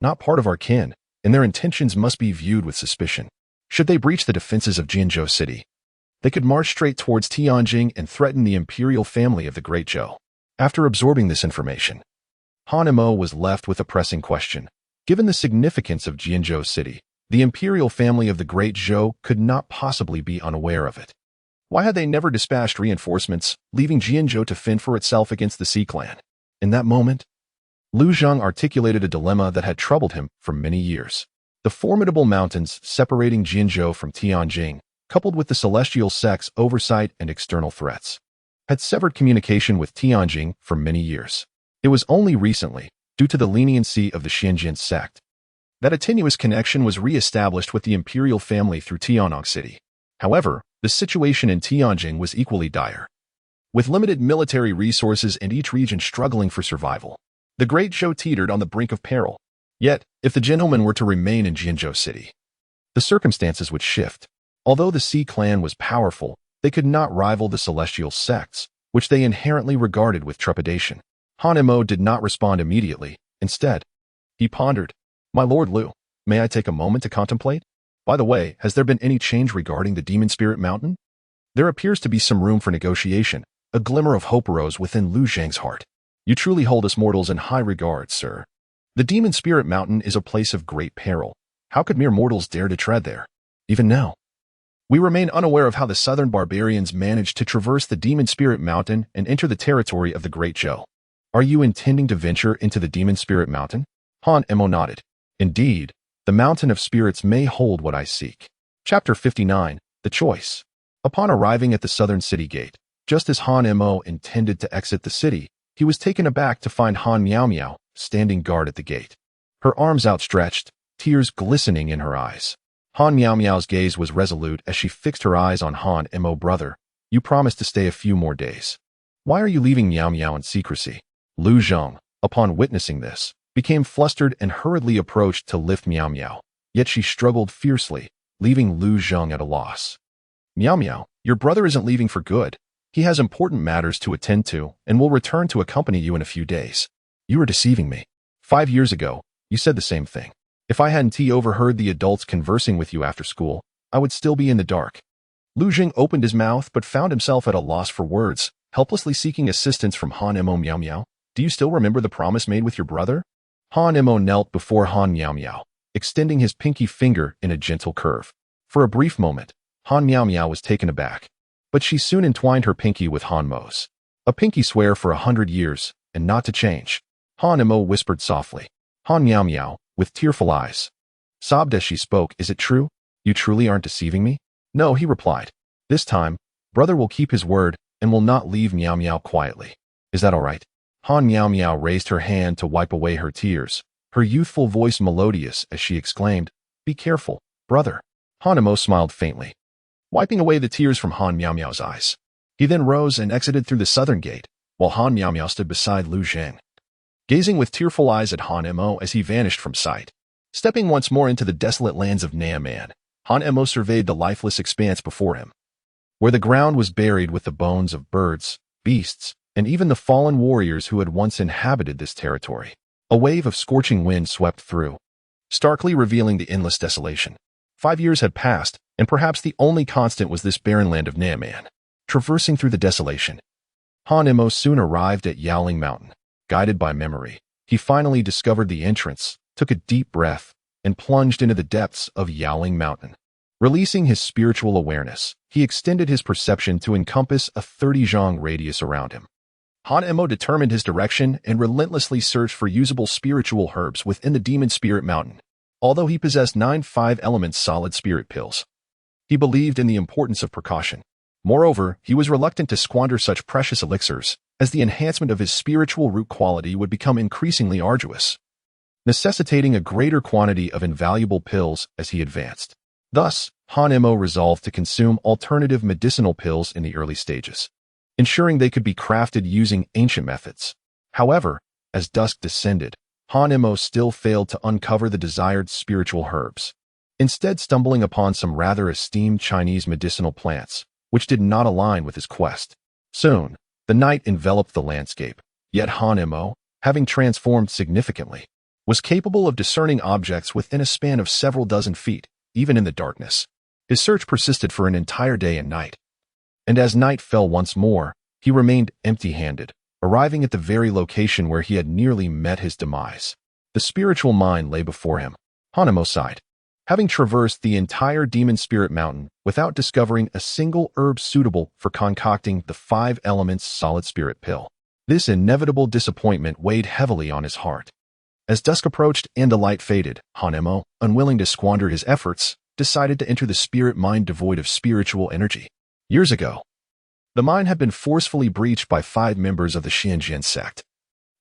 not part of our kin, and their intentions must be viewed with suspicion. Should they breach the defenses of Jinzhou City, they could march straight towards Tianjing and threaten the imperial family of the Great Zhou. After absorbing this information, Han Mo was left with a pressing question. Given the significance of Jinzhou City, the imperial family of the Great Zhou could not possibly be unaware of it. Why had they never dispatched reinforcements, leaving Jinzhou to fend for itself against the Sea Clan? In that moment, Lu Zheng articulated a dilemma that had troubled him for many years. The formidable mountains separating Jinzhou from Tianjing, coupled with the Celestial Sect's oversight and external threats, had severed communication with Tianjing for many years. It was only recently, due to the leniency of the Xianjin sect, that a tenuous connection was re-established with the imperial family through Tianyong City. However, the situation in Tianjing was equally dire. With limited military resources and each region struggling for survival, the Great Zhou teetered on the brink of peril. Yet, if the gentlemen were to remain in Jinzhou City, the circumstances would shift. Although the Sea Clan was powerful, they could not rival the Celestial sects, which they inherently regarded with trepidation. Han Mo did not respond immediately. Instead, he pondered. My Lord Lu, may I take a moment to contemplate? By the way, has there been any change regarding the Demon Spirit Mountain? There appears to be some room for negotiation. A glimmer of hope arose within Lu Zheng's heart. You truly hold us mortals in high regard, sir. The Demon Spirit Mountain is a place of great peril. How could mere mortals dare to tread there? Even now, we remain unaware of how the southern barbarians managed to traverse the Demon Spirit Mountain and enter the territory of the Great Zhou. Are you intending to venture into the Demon Spirit Mountain? Han Mo nodded. Indeed, the Mountain of Spirits may hold what I seek. Chapter 59, The Choice. Upon arriving at the southern city gate, just as Han Mo intended to exit the city, he was taken aback to find Han Miao Miao standing guard at the gate. Her arms outstretched, tears glistening in her eyes. Han Miao Miao's gaze was resolute as she fixed her eyes on Han Mo. Brother, you promised to stay a few more days. Why are you leaving Miao Miao in secrecy? Lu Zheng, upon witnessing this, became flustered and hurriedly approached to lift Miao Miao. Yet she struggled fiercely, leaving Lu Zheng at a loss. Miao Miao, your brother isn't leaving for good. He has important matters to attend to and will return to accompany you in a few days. You are deceiving me. 5 years ago, you said the same thing. If I hadn't overheard the adults conversing with you after school, I would still be in the dark. Lu Jing opened his mouth but found himself at a loss for words, helplessly seeking assistance from Han Mo Miao Miao. Do you still remember the promise made with your brother? Han Mo knelt before Han Miao Miao, extending his pinky finger in a gentle curve. For a brief moment, Han Miao Miao was taken aback, but she soon entwined her pinky with Han Mo's. A pinky swear for 100 years, and not to change. Han Mo whispered softly. Han Miao Miao, with tearful eyes, sobbed as she spoke. Is it true? You truly aren't deceiving me? No, he replied. This time, brother will keep his word and will not leave Miao Miao quietly. Is that all right? Han Miao Miao raised her hand to wipe away her tears, her youthful voice melodious as she exclaimed, Be careful, brother. Han Mo smiled faintly, wiping away the tears from Han Miao Miao's eyes. He then rose and exited through the southern gate, while Han Miao Miao stood beside Lu Jing, gazing with tearful eyes at Han Mo as he vanished from sight. Stepping once more into the desolate lands of Naaman, Han Mo surveyed the lifeless expanse before him, where the ground was buried with the bones of birds, beasts, and even the fallen warriors who had once inhabited this territory. A wave of scorching wind swept through, starkly revealing the endless desolation. 5 years had passed, and perhaps the only constant was this barren land of Naaman. Traversing through the desolation, Han Mo soon arrived at Yaoling Mountain. Guided by memory, he finally discovered the entrance, took a deep breath, and plunged into the depths of Yaoling Mountain. Releasing his spiritual awareness, he extended his perception to encompass a 30-zhang radius around him. Han Mo determined his direction and relentlessly searched for usable spiritual herbs within the Demon Spirit Mountain. Although he possessed 9 5-element solid spirit pills, he believed in the importance of precaution. Moreover, he was reluctant to squander such precious elixirs, as the enhancement of his spiritual root quality would become increasingly arduous, necessitating a greater quantity of invaluable pills as he advanced. Thus, Han Mo resolved to consume alternative medicinal pills in the early stages, ensuring they could be crafted using ancient methods. However, as dusk descended, Han Mo still failed to uncover the desired spiritual herbs, instead stumbling upon some rather esteemed Chinese medicinal plants, which did not align with his quest. Soon, the night enveloped the landscape, yet Han Mo, having transformed significantly, was capable of discerning objects within a span of several dozen feet, even in the darkness. His search persisted for an entire day and night, and as night fell once more, he remained empty-handed, arriving at the very location where he had nearly met his demise. The spiritual mine lay before him. Han Mo sighed. Having traversed the entire Demon Spirit Mountain without discovering a single herb suitable for concocting the 5 elements solid spirit pill, this inevitable disappointment weighed heavily on his heart. As dusk approached and the light faded, Han Mo, unwilling to squander his efforts, decided to enter the spirit mine devoid of spiritual energy. Years ago, the mine had been forcefully breached by 5 members of the Xianjian sect,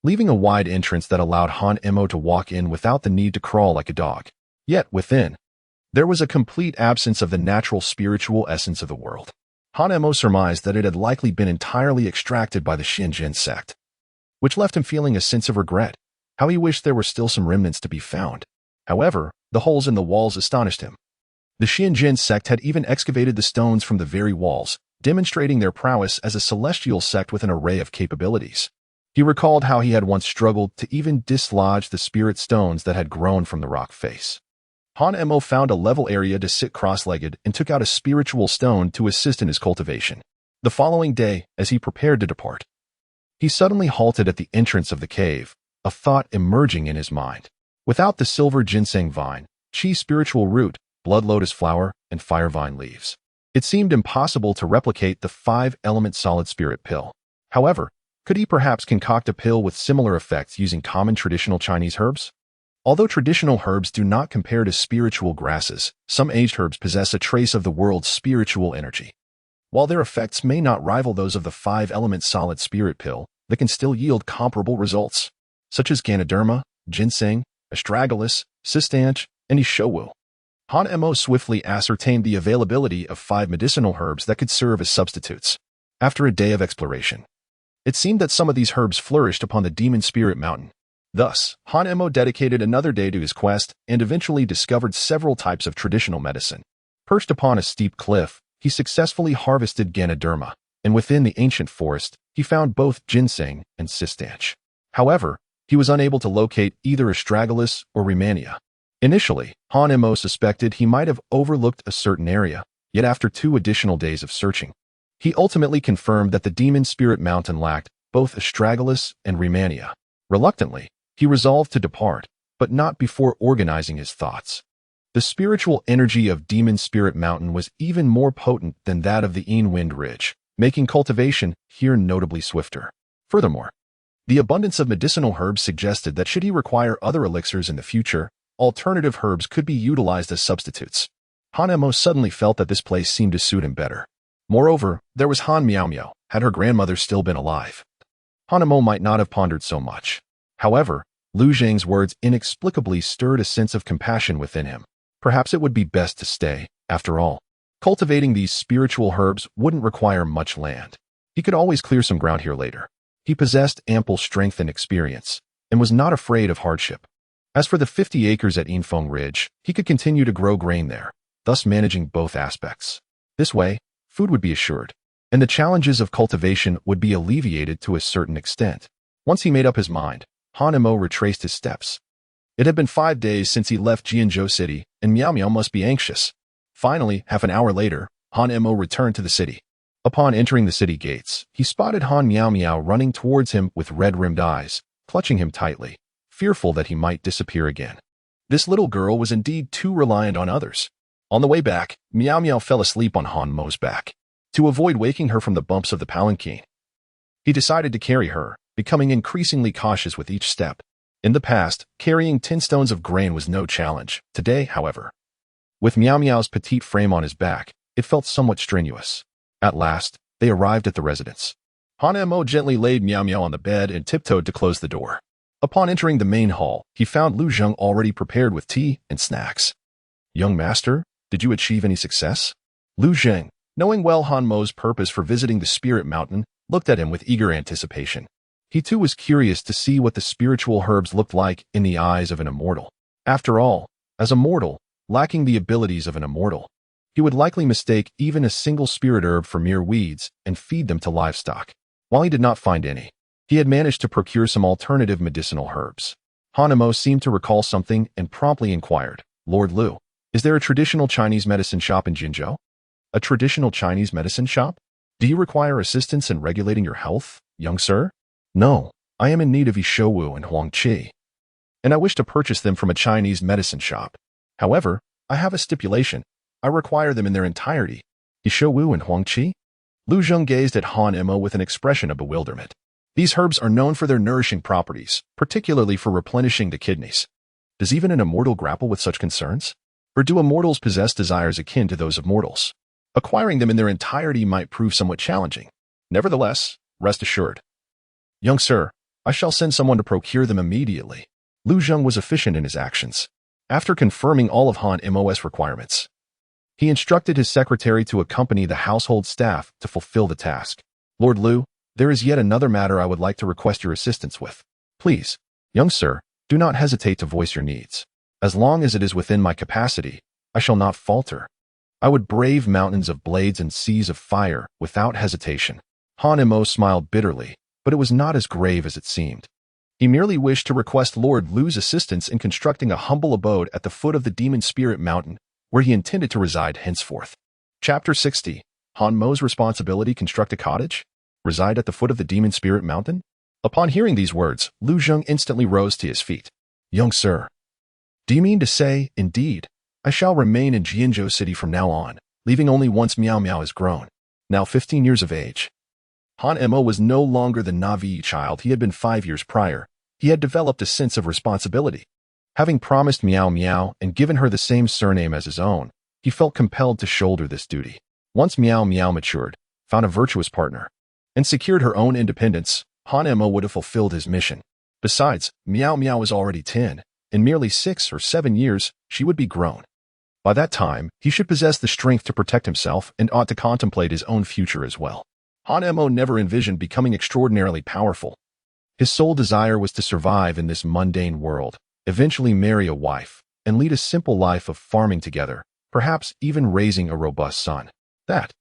leaving a wide entrance that allowed Han Mo to walk in without the need to crawl like a dog. Yet within, there was a complete absence of the natural spiritual essence of the world. Han Mo surmised that it had likely been entirely extracted by the Xianjian sect, which left him feeling a sense of regret. How he wished there were still some remnants to be found. However, the holes in the walls astonished him. The Xianjian sect had even excavated the stones from the very walls, demonstrating their prowess as a celestial sect with an array of capabilities. He recalled how he had once struggled to even dislodge the spirit stones that had grown from the rock face. Han Mo found a level area to sit cross-legged and took out a spiritual stone to assist in his cultivation. The following day, as he prepared to depart, he suddenly halted at the entrance of the cave, a thought emerging in his mind. Without the silver ginseng vine, chi spiritual root, blood lotus flower, and fire vine leaves, it seemed impossible to replicate the 5-element solid spirit pill. However, could he perhaps concoct a pill with similar effects using common traditional Chinese herbs? Although traditional herbs do not compare to spiritual grasses, some aged herbs possess a trace of the world's spiritual energy. While their effects may not rival those of the 5-element solid spirit pill, they can still yield comparable results, such as Ganoderma, ginseng, astragalus, cistanche, and ishowu. Han Mo swiftly ascertained the availability of 5 medicinal herbs that could serve as substitutes. After a day of exploration, it seemed that some of these herbs flourished upon the Demon Spirit Mountain. Thus, Han Mo dedicated another day to his quest and eventually discovered several types of traditional medicine. Perched upon a steep cliff, he successfully harvested Ganoderma, and within the ancient forest, he found both ginseng and cistanche. However, he was unable to locate either astragalus or rehmannia. Initially, Han Mo suspected he might have overlooked a certain area, yet after 2 additional days of searching, he ultimately confirmed that the demon spirit mountain lacked both astragalus and rehmannia. Reluctantly, he resolved to depart, but not before organizing his thoughts. The spiritual energy of Demon Spirit Mountain was even more potent than that of the Wind Ridge, making cultivation here notably swifter. Furthermore, the abundance of medicinal herbs suggested that should he require other elixirs in the future, alternative herbs could be utilized as substitutes. Han Mo suddenly felt that this place seemed to suit him better. Moreover, there was Han Miao Miao, had her grandmother still been alive. Han Mo might not have pondered so much. However, Lu Zheng's words inexplicably stirred a sense of compassion within him. Perhaps it would be best to stay, after all. Cultivating these spiritual herbs wouldn't require much land. He could always clear some ground here later. He possessed ample strength and experience, and was not afraid of hardship. As for the 50 acres at Yinfeng Ridge, he could continue to grow grain there, thus managing both aspects. This way, food would be assured, and the challenges of cultivation would be alleviated to a certain extent. Once he made up his mind, Han Mo retraced his steps. It had been 5 days since he left Jianzhou City, and Miao Miao must be anxious. Finally, half an hour later, Han Mo returned to the city. Upon entering the city gates, he spotted Han Miao Miao running towards him with red-rimmed eyes, clutching him tightly, fearful that he might disappear again. This little girl was indeed too reliant on others. On the way back, Miao Miao fell asleep on Han Mo's back. To avoid waking her from the bumps of the palanquin, he decided to carry her, becoming increasingly cautious with each step. In the past, carrying 10 stones of grain was no challenge. Today, however, with Miao Miao's petite frame on his back, it felt somewhat strenuous. At last, they arrived at the residence. Han Mo gently laid Miao Miao on the bed and tiptoed to close the door. Upon entering the main hall, he found Lu Zheng already prepared with tea and snacks. "Young master, did you achieve any success?" Lu Zheng, knowing well Han Mo's purpose for visiting the Spirit Mountain, looked at him with eager anticipation. He too was curious to see what the spiritual herbs looked like in the eyes of an immortal. After all, as a mortal, lacking the abilities of an immortal, he would likely mistake even a single spirit herb for mere weeds and feed them to livestock. While he did not find any, he had managed to procure some alternative medicinal herbs. Han Mo seemed to recall something and promptly inquired, "Lord Lu, is there a traditional Chinese medicine shop in Jinzhou?" "A traditional Chinese medicine shop? Do you require assistance in regulating your health, young sir?" "No, I am in need of Yishouwu and Huangqi, and I wish to purchase them from a Chinese medicine shop. However, I have a stipulation. I require them in their entirety." "Yishouwu and Huangqi?" Lu Zheng gazed at Han Mo with an expression of bewilderment. These herbs are known for their nourishing properties, particularly for replenishing the kidneys. Does even an immortal grapple with such concerns? Or do immortals possess desires akin to those of mortals? Acquiring them in their entirety might prove somewhat challenging. Nevertheless, rest assured, young sir, I shall send someone to procure them immediately. Lu Zheng was efficient in his actions. After confirming all of Han Mo's requirements, he instructed his secretary to accompany the household staff to fulfill the task. "Lord Lu, there is yet another matter I would like to request your assistance with. Please, young sir, do not hesitate to voice your needs. As long as it is within my capacity, I shall not falter. I would brave mountains of blades and seas of fire without hesitation." Han Mo smiled bitterly, but it was not as grave as it seemed. He merely wished to request Lord Lu's assistance in constructing a humble abode at the foot of the Demon Spirit Mountain, where he intended to reside henceforth. Chapter 60. Han Mo's responsibility: construct a cottage? Reside at the foot of the Demon Spirit Mountain? Upon hearing these words, Lu Zheng instantly rose to his feet. "Young sir, do you mean to say, indeed, I shall remain in Jianzhou City from now on, leaving only once Miao Miao is grown, now 15 years of age?" Han Mo was no longer the naive child he had been 5 years prior. He had developed a sense of responsibility. Having promised Miao Miao and given her the same surname as his own, he felt compelled to shoulder this duty. Once Miao Miao matured, found a virtuous partner, and secured her own independence, Han Mo would have fulfilled his mission. Besides, Miao Miao was already 10. In merely 6 or 7 years, she would be grown. By that time, he should possess the strength to protect himself and ought to contemplate his own future as well. Han Mo never envisioned becoming extraordinarily powerful. His sole desire was to survive in this mundane world, eventually marry a wife, and lead a simple life of farming together, perhaps even raising a robust son. That,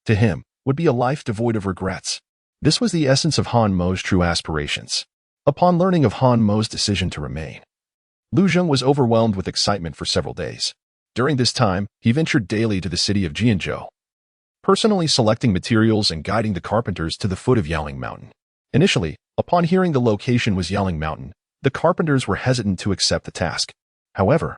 to him, would be a life devoid of regrets. This was the essence of Han Mo's true aspirations. Upon learning of Han Mo's decision to remain, Lu Zheng was overwhelmed with excitement for several days. During this time, he ventured daily to the city of Jianzhou, personally selecting materials and guiding the carpenters to the foot of Yaling Mountain. Initially, upon hearing the location was Yaling Mountain, the carpenters were hesitant to accept the task. However,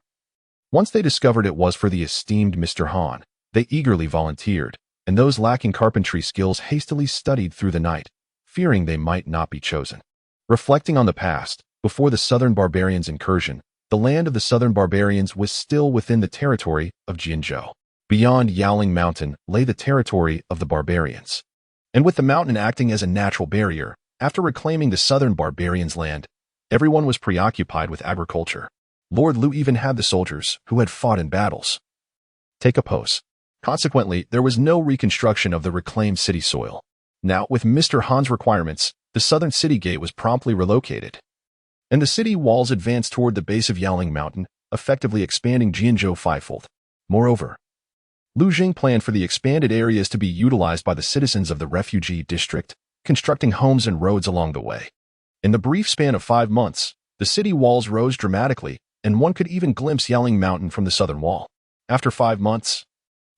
once they discovered it was for the esteemed Mr. Han, they eagerly volunteered, and those lacking carpentry skills hastily studied through the night, fearing they might not be chosen. Reflecting on the past, before the Southern Barbarians' incursion, the land of the Southern Barbarians was still within the territory of Jianzhou. Beyond Yaling Mountain lay the territory of the barbarians. And with the mountain acting as a natural barrier, after reclaiming the Southern Barbarians' land, everyone was preoccupied with agriculture. Lord Lu even had the soldiers who had fought in battles take a pose. Consequently, there was no reconstruction of the reclaimed city soil. Now, with Mr. Han's requirements, the southern city gate was promptly relocated, and the city walls advanced toward the base of Yaling Mountain, effectively expanding Jianzhou fivefold. Moreover, Lu Zheng planned for the expanded areas to be utilized by the citizens of the refugee district, constructing homes and roads along the way. In the brief span of 5 months, the city walls rose dramatically, and one could even glimpse Yaling Mountain from the southern wall. After 5 months,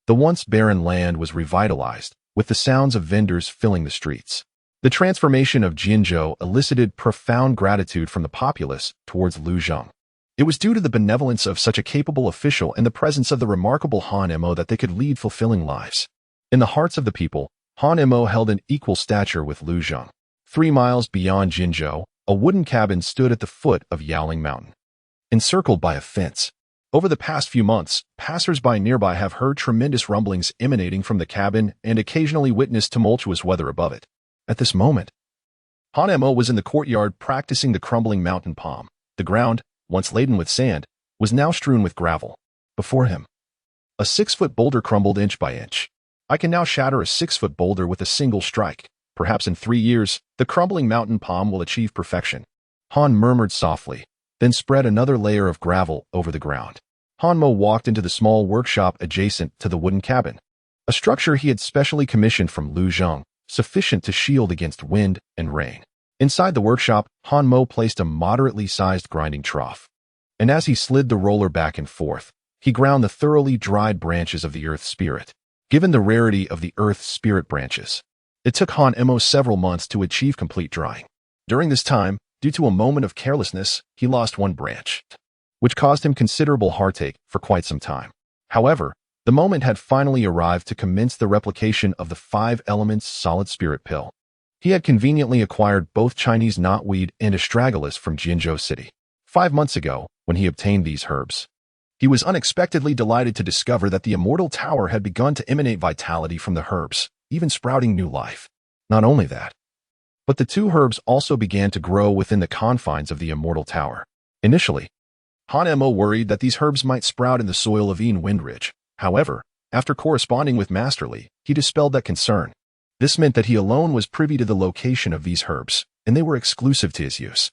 the once barren land was revitalized, with the sounds of vendors filling the streets. The transformation of Jianzhou elicited profound gratitude from the populace towards Lu Zheng. It was due to the benevolence of such a capable official and the presence of the remarkable Han Mo that they could lead fulfilling lives. In the hearts of the people, Han Mo held an equal stature with Lu Zheng. 3 miles beyond Jianzhou, a wooden cabin stood at the foot of Yaling Mountain, encircled by a fence. Over the past few months, passers-by nearby have heard tremendous rumblings emanating from the cabin and occasionally witnessed tumultuous weather above it. At this moment, Han Mo was in the courtyard practicing the crumbling mountain palm. The ground, once laden with sand, was now strewn with gravel. Before him, a 6-foot boulder crumbled inch by inch. I can now shatter a 6-foot boulder with a single strike. Perhaps in 3 years, the crumbling mountain palm will achieve perfection. Han murmured softly, then spread another layer of gravel over the ground. Han Mo walked into the small workshop adjacent to the wooden cabin, a structure he had specially commissioned from Lu Zheng, sufficient to shield against wind and rain. Inside the workshop, Han Mo placed a moderately sized grinding trough, and as he slid the roller back and forth, he ground the thoroughly dried branches of the earth spirit. Given the rarity of the earth spirit branches, it took Han Mo several months to achieve complete drying. During this time, due to a moment of carelessness, he lost one branch, which caused him considerable heartache for quite some time. However, the moment had finally arrived to commence the replication of the 5 elements solid spirit pill. He had conveniently acquired both Chinese knotweed and astragalus from Jianzhou City. 5 months ago, when he obtained these herbs, he was unexpectedly delighted to discover that the Immortal Tower had begun to emanate vitality from the herbs, even sprouting new life. Not only that, but the 2 herbs also began to grow within the confines of the Immortal Tower. Initially, Han Mo worried that these herbs might sprout in the soil of Yin Windridge. However, after corresponding with Master Li, he dispelled that concern. This meant that he alone was privy to the location of these herbs, and they were exclusive to his use.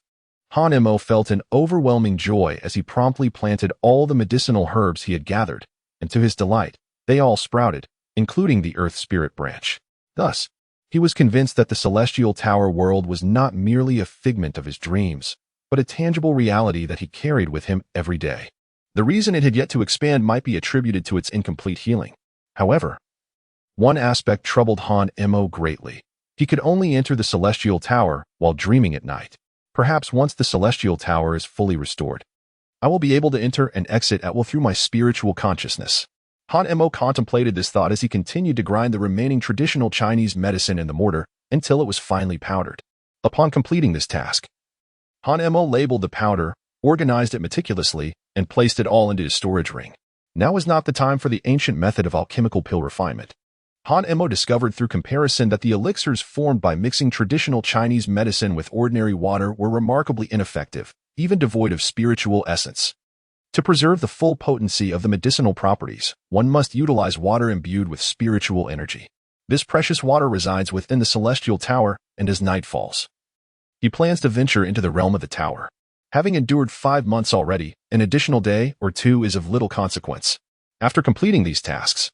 Han Mo felt an overwhelming joy as he promptly planted all the medicinal herbs he had gathered, and to his delight, they all sprouted, including the Earth Spirit branch. Thus, he was convinced that the Celestial Tower world was not merely a figment of his dreams, but a tangible reality that he carried with him every day. The reason it had yet to expand might be attributed to its incomplete healing. However, one aspect troubled Han Mo greatly. He could only enter the Celestial Tower while dreaming at night. Perhaps once the Celestial Tower is fully restored, I will be able to enter and exit at will through my spiritual consciousness. Han Mo contemplated this thought as he continued to grind the remaining traditional Chinese medicine in the mortar until it was finely powdered. Upon completing this task, Han Mo labeled the powder, organized it meticulously, and placed it all into his storage ring. Now was not the time for the ancient method of alchemical pill refinement. Han Mo discovered through comparison that the elixirs formed by mixing traditional Chinese medicine with ordinary water were remarkably ineffective, even devoid of spiritual essence. To preserve the full potency of the medicinal properties, one must utilize water imbued with spiritual energy. This precious water resides within the Celestial Tower, and as night falls, he plans to venture into the realm of the tower. Having endured 5 months already, an additional day or 2 is of little consequence. After completing these tasks,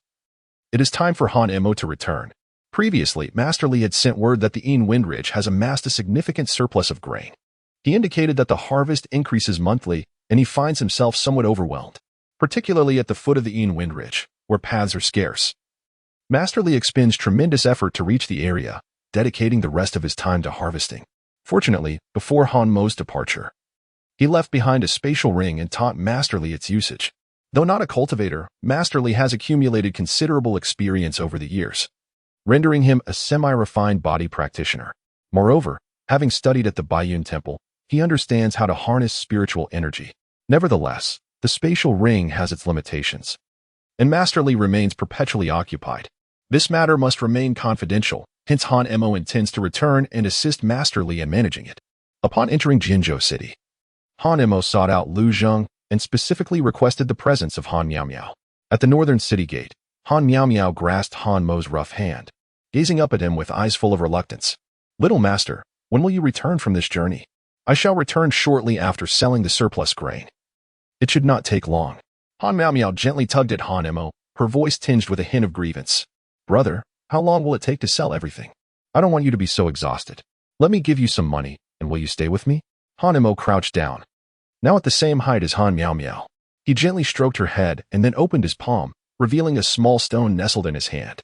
it is time for Han Mo to return. Previously, Master Li had sent word that the Wind Ridge has amassed a significant surplus of grain. He indicated that the harvest increases monthly, and he finds himself somewhat overwhelmed, particularly at the foot of the Wind Ridge, where paths are scarce. Master Li expends tremendous effort to reach the area, dedicating the rest of his time to harvesting. Fortunately, before Han Mo's departure, he left behind a spatial ring and taught Master Li its usage. Though not a cultivator, Master Li has accumulated considerable experience over the years, rendering him a semi-refined body practitioner. Moreover, having studied at the Baiyun Temple, he understands how to harness spiritual energy. Nevertheless, the spatial ring has its limitations, and Master Li remains perpetually occupied. This matter must remain confidential, hence Han Mo intends to return and assist Master Li in managing it. Upon entering Jinzhou City, Han Mo sought out Lu Zheng and specifically requested the presence of Han Miao Miao. At the northern city gate, Han Miao Miao grasped Han Mo's rough hand, gazing up at him with eyes full of reluctance. "Little master, when will you return from this journey?" "I shall return shortly after selling the surplus grain. It should not take long." Han Miao Miao gently tugged at Han Mo, her voice tinged with a hint of grievance. "Brother, how long will it take to sell everything? I don't want you to be so exhausted. Let me give you some money, and will you stay with me?" Han Mo crouched down, now at the same height as Han Miao Miao. He gently stroked her head and then opened his palm, revealing a small stone nestled in his hand.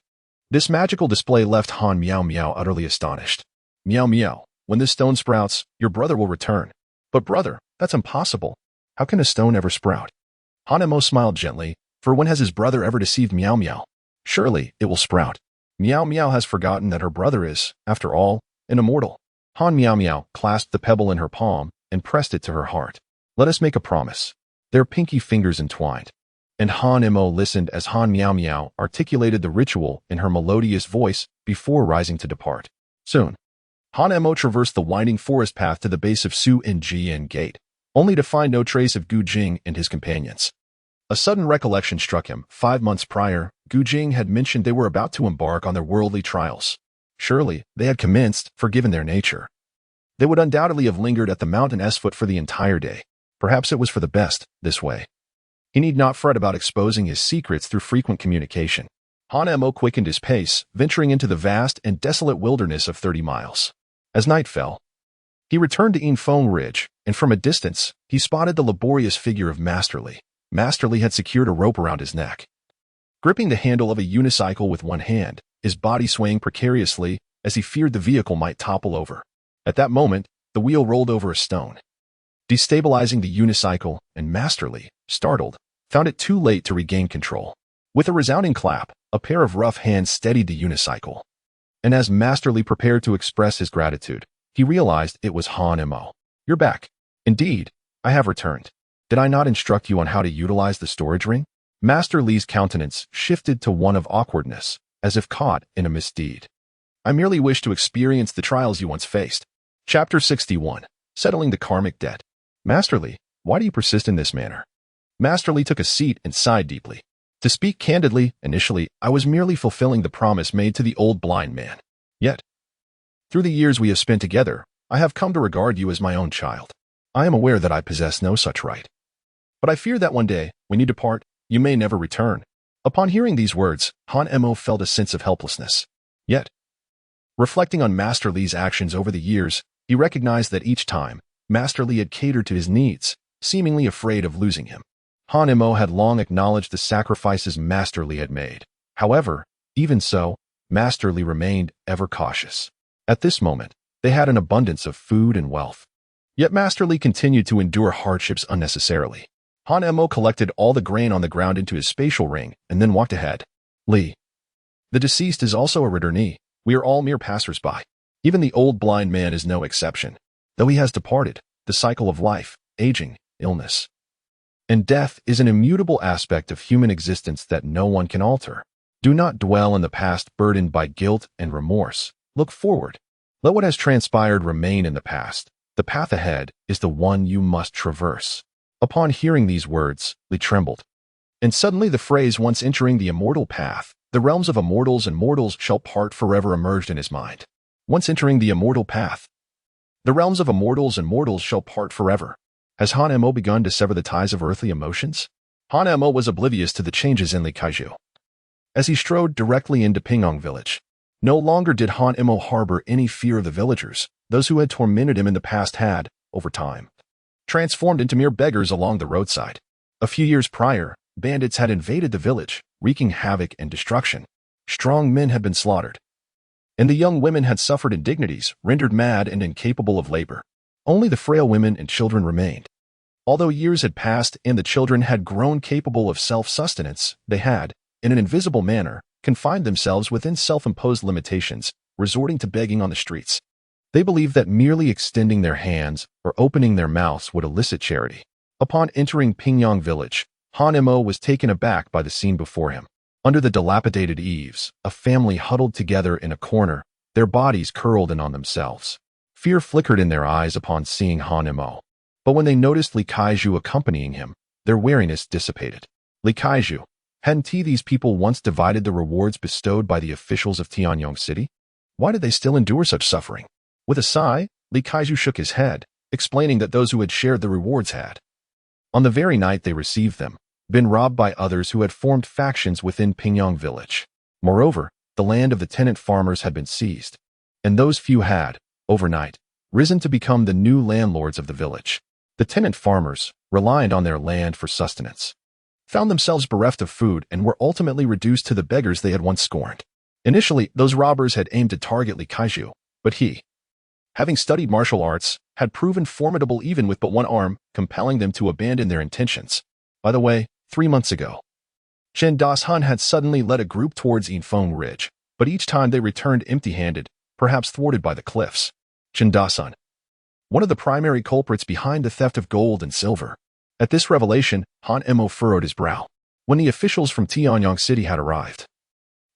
This magical display left Han Miao Miao utterly astonished. "Miao Miao, when this stone sprouts, your brother will return." "But brother, that's impossible. How can a stone ever sprout?" Han Mo smiled gently, for when has his brother ever deceived Miao Miao? Surely it will sprout. Miao Miao has forgotten that her brother is, after all, an immortal. Han Miao Miao clasped the pebble in her palm and pressed it to her heart. "Let us make a promise." Their pinky fingers entwined, and Han Mo listened as Han Miao Miao articulated the ritual in her melodious voice before rising to depart. Soon, Han Mo traversed the winding forest path to the base of Su Jian Gate, only to find no trace of Gu Jing and his companions. A sudden recollection struck him. 5 months prior, Gu Jing had mentioned they were about to embark on their worldly trials. Surely, they had commenced, for given their nature, they would undoubtedly have lingered at the mountain's foot for the entire day. Perhaps it was for the best, this way. He need not fret about exposing his secrets through frequent communication. Han Mo quickened his pace, venturing into the vast and desolate wilderness of 30 miles. As night fell, he returned to Infeng Ridge, and from a distance, he spotted the laborious figure of Master Li. Master Li had secured a rope around his neck, gripping the handle of a unicycle with one hand, his body swaying precariously as he feared the vehicle might topple over. At that moment, the wheel rolled over a stone, destabilizing the unicycle, and Master Li, startled, found it too late to regain control. With a resounding clap, a pair of rough hands steadied the unicycle. And as Master Li prepared to express his gratitude, he realized it was Han Mo. "You're back." "Indeed, I have returned. Did I not instruct you on how to utilize the storage ring?" Master Li's countenance shifted to one of awkwardness, as if caught in a misdeed. "I merely wish to experience the trials you once faced." Chapter 61. Settling the Karmic Debt. "Master Li, why do you persist in this manner?" Master Li took a seat and sighed deeply. "To speak candidly, initially, I was merely fulfilling the promise made to the old blind man. Yet, through the years we have spent together, I have come to regard you as my own child. I am aware that I possess no such right. But I fear that one day, when you depart, you may never return." Upon hearing these words, Han Mo felt a sense of helplessness. Yet, reflecting on Master Li's actions over the years, he recognized that each time, Master Li had catered to his needs, seemingly afraid of losing him. Han Mo had long acknowledged the sacrifices Master Li had made. However, even so, Master Li remained ever cautious. At this moment, they had an abundance of food and wealth. Yet Master Li continued to endure hardships unnecessarily. Han Mo collected all the grain on the ground into his spatial ring and then walked ahead. "Li, the deceased is also a returnee. We are all mere passers-by. Even the old blind man is no exception. Though he has departed, the cycle of life, aging, illness, and death is an immutable aspect of human existence that no one can alter. Do not dwell in the past burdened by guilt and remorse. Look forward. Let what has transpired remain in the past. The path ahead is the one you must traverse." Upon hearing these words, Li trembled. And suddenly the phrase "once entering the immortal path, the realms of immortals and mortals shall part forever" emerged in his mind. Once entering the immortal path, the realms of immortals and mortals shall part forever. Has Han Mo begun to sever the ties of earthly emotions? Han Mo was oblivious to the changes in Li Kaiju. As he strode directly into Pingyong village, No longer did Han Imo harbor any fear of the villagers. Those who had tormented him in the past had, over time, transformed into mere beggars along the roadside. A few years prior, bandits had invaded the village, wreaking havoc and destruction. Strong men had been slaughtered, and the young women had suffered indignities, rendered mad and incapable of labor. Only the frail women and children remained. Although years had passed and the children had grown capable of self-sustenance, they had, in an invisible manner, confined themselves within self-imposed limitations, resorting to begging on the streets. They believed that merely extending their hands or opening their mouths would elicit charity. Upon entering Pingyang village, Han Imo was taken aback by the scene before him. Under the dilapidated eaves, a family huddled together in a corner, their bodies curled in on themselves. Fear flickered in their eyes upon seeing Han Imo. But when they noticed Li Kaiju accompanying him, their wariness dissipated. Li Kaiju, hadn't these people once divided the rewards bestowed by the officials of Tianyong City? Why did they still endure such suffering? With a sigh, Li Kaiju shook his head, explaining that those who had shared the rewards had, on the very night they received them, been robbed by others who had formed factions within Pingyang village. Moreover, the land of the tenant farmers had been seized, and those few had, overnight, risen to become the new landlords of the village. The tenant farmers, reliant on their land for sustenance, found themselves bereft of food and were ultimately reduced to the beggars they had once scorned. Initially, those robbers had aimed to target Li Kaiju, but he, having studied martial arts, had proven formidable even with but one arm, compelling them to abandon their intentions. By the way, 3 months ago, Chen Das-han had suddenly led a group towards Yinfeng Ridge, but each time they returned empty-handed, perhaps thwarted by the cliffs. Chen Das-han, one of the primary culprits behind the theft of gold and silver. At this revelation, Han Imo furrowed his brow. When the officials from Tianyong City had arrived,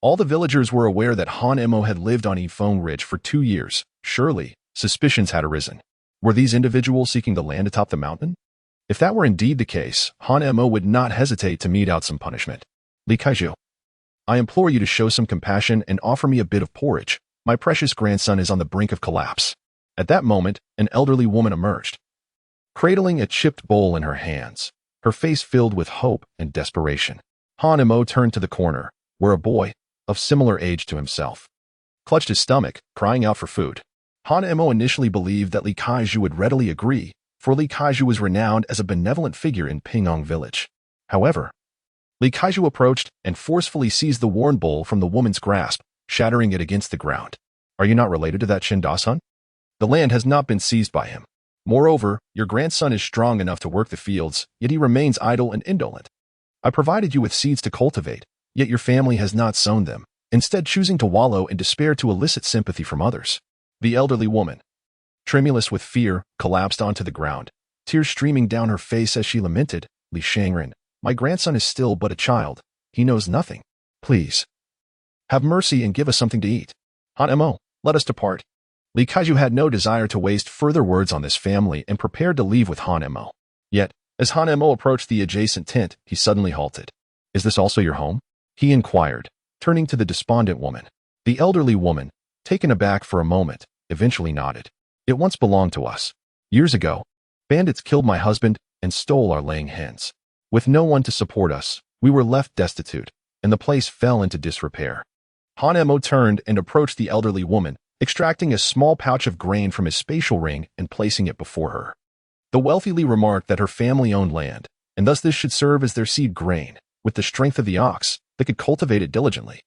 all the villagers were aware that Han Imo had lived on Yinfeng Ridge for 2 years. Surely, suspicions had arisen. Were these individuals seeking the land atop the mountain? If that were indeed the case, Han Imo would not hesitate to mete out some punishment. Li Kaiju, I implore you to show some compassion and offer me a bit of porridge. My precious grandson is on the brink of collapse. At that moment, an elderly woman emerged, cradling a chipped bowl in her hands, her face filled with hope and desperation. Han Imo turned to the corner, where a boy, of similar age to himself, clutched his stomach, crying out for food. Han Imo initially believed that Li Kaiju would readily agree, for Li Kaiju was renowned as a benevolent figure in Pingyang village. However, Li Kaiju approached and forcefully seized the worn bowl from the woman's grasp, shattering it against the ground. Are you not related to that Chen Das-han? The land has not been seized by him. Moreover, your grandson is strong enough to work the fields, yet he remains idle and indolent. I provided you with seeds to cultivate, yet your family has not sown them, instead choosing to wallow in despair to elicit sympathy from others. The elderly woman, tremulous with fear, collapsed onto the ground, tears streaming down her face as she lamented, Li Shangren, my grandson is still but a child. He knows nothing. Please, have mercy and give us something to eat. Han Imo, let us depart. Li Kaiju had no desire to waste further words on this family and prepared to leave with Han Imo. Yet, as Han Imo approached the adjacent tent, he suddenly halted. Is this also your home? He inquired, turning to the despondent woman. The elderly woman, taken aback for a moment, eventually nodded. It once belonged to us. Years ago, bandits killed my husband and stole our laying hens. With no one to support us, we were left destitute, and the place fell into disrepair. Han Imo turned and approached the elderly woman, extracting a small pouch of grain from his spatial ring and placing it before her. The wealthy Li remarked that her family owned land, and thus this should serve as their seed grain. With the strength of the ox, they could cultivate it diligently.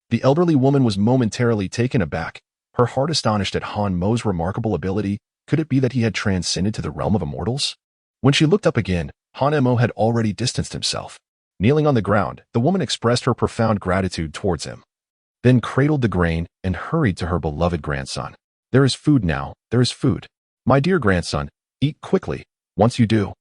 The elderly woman was momentarily taken aback, her heart astonished at Han Mo's remarkable ability. Could it be that he had transcended to the realm of immortals? When she looked up again, Han Imo had already distanced himself. Kneeling on the ground, the woman expressed her profound gratitude towards him, then cradled the grain and hurried to her beloved grandson. There is food now, there is food. My dear grandson, eat quickly. Once you do,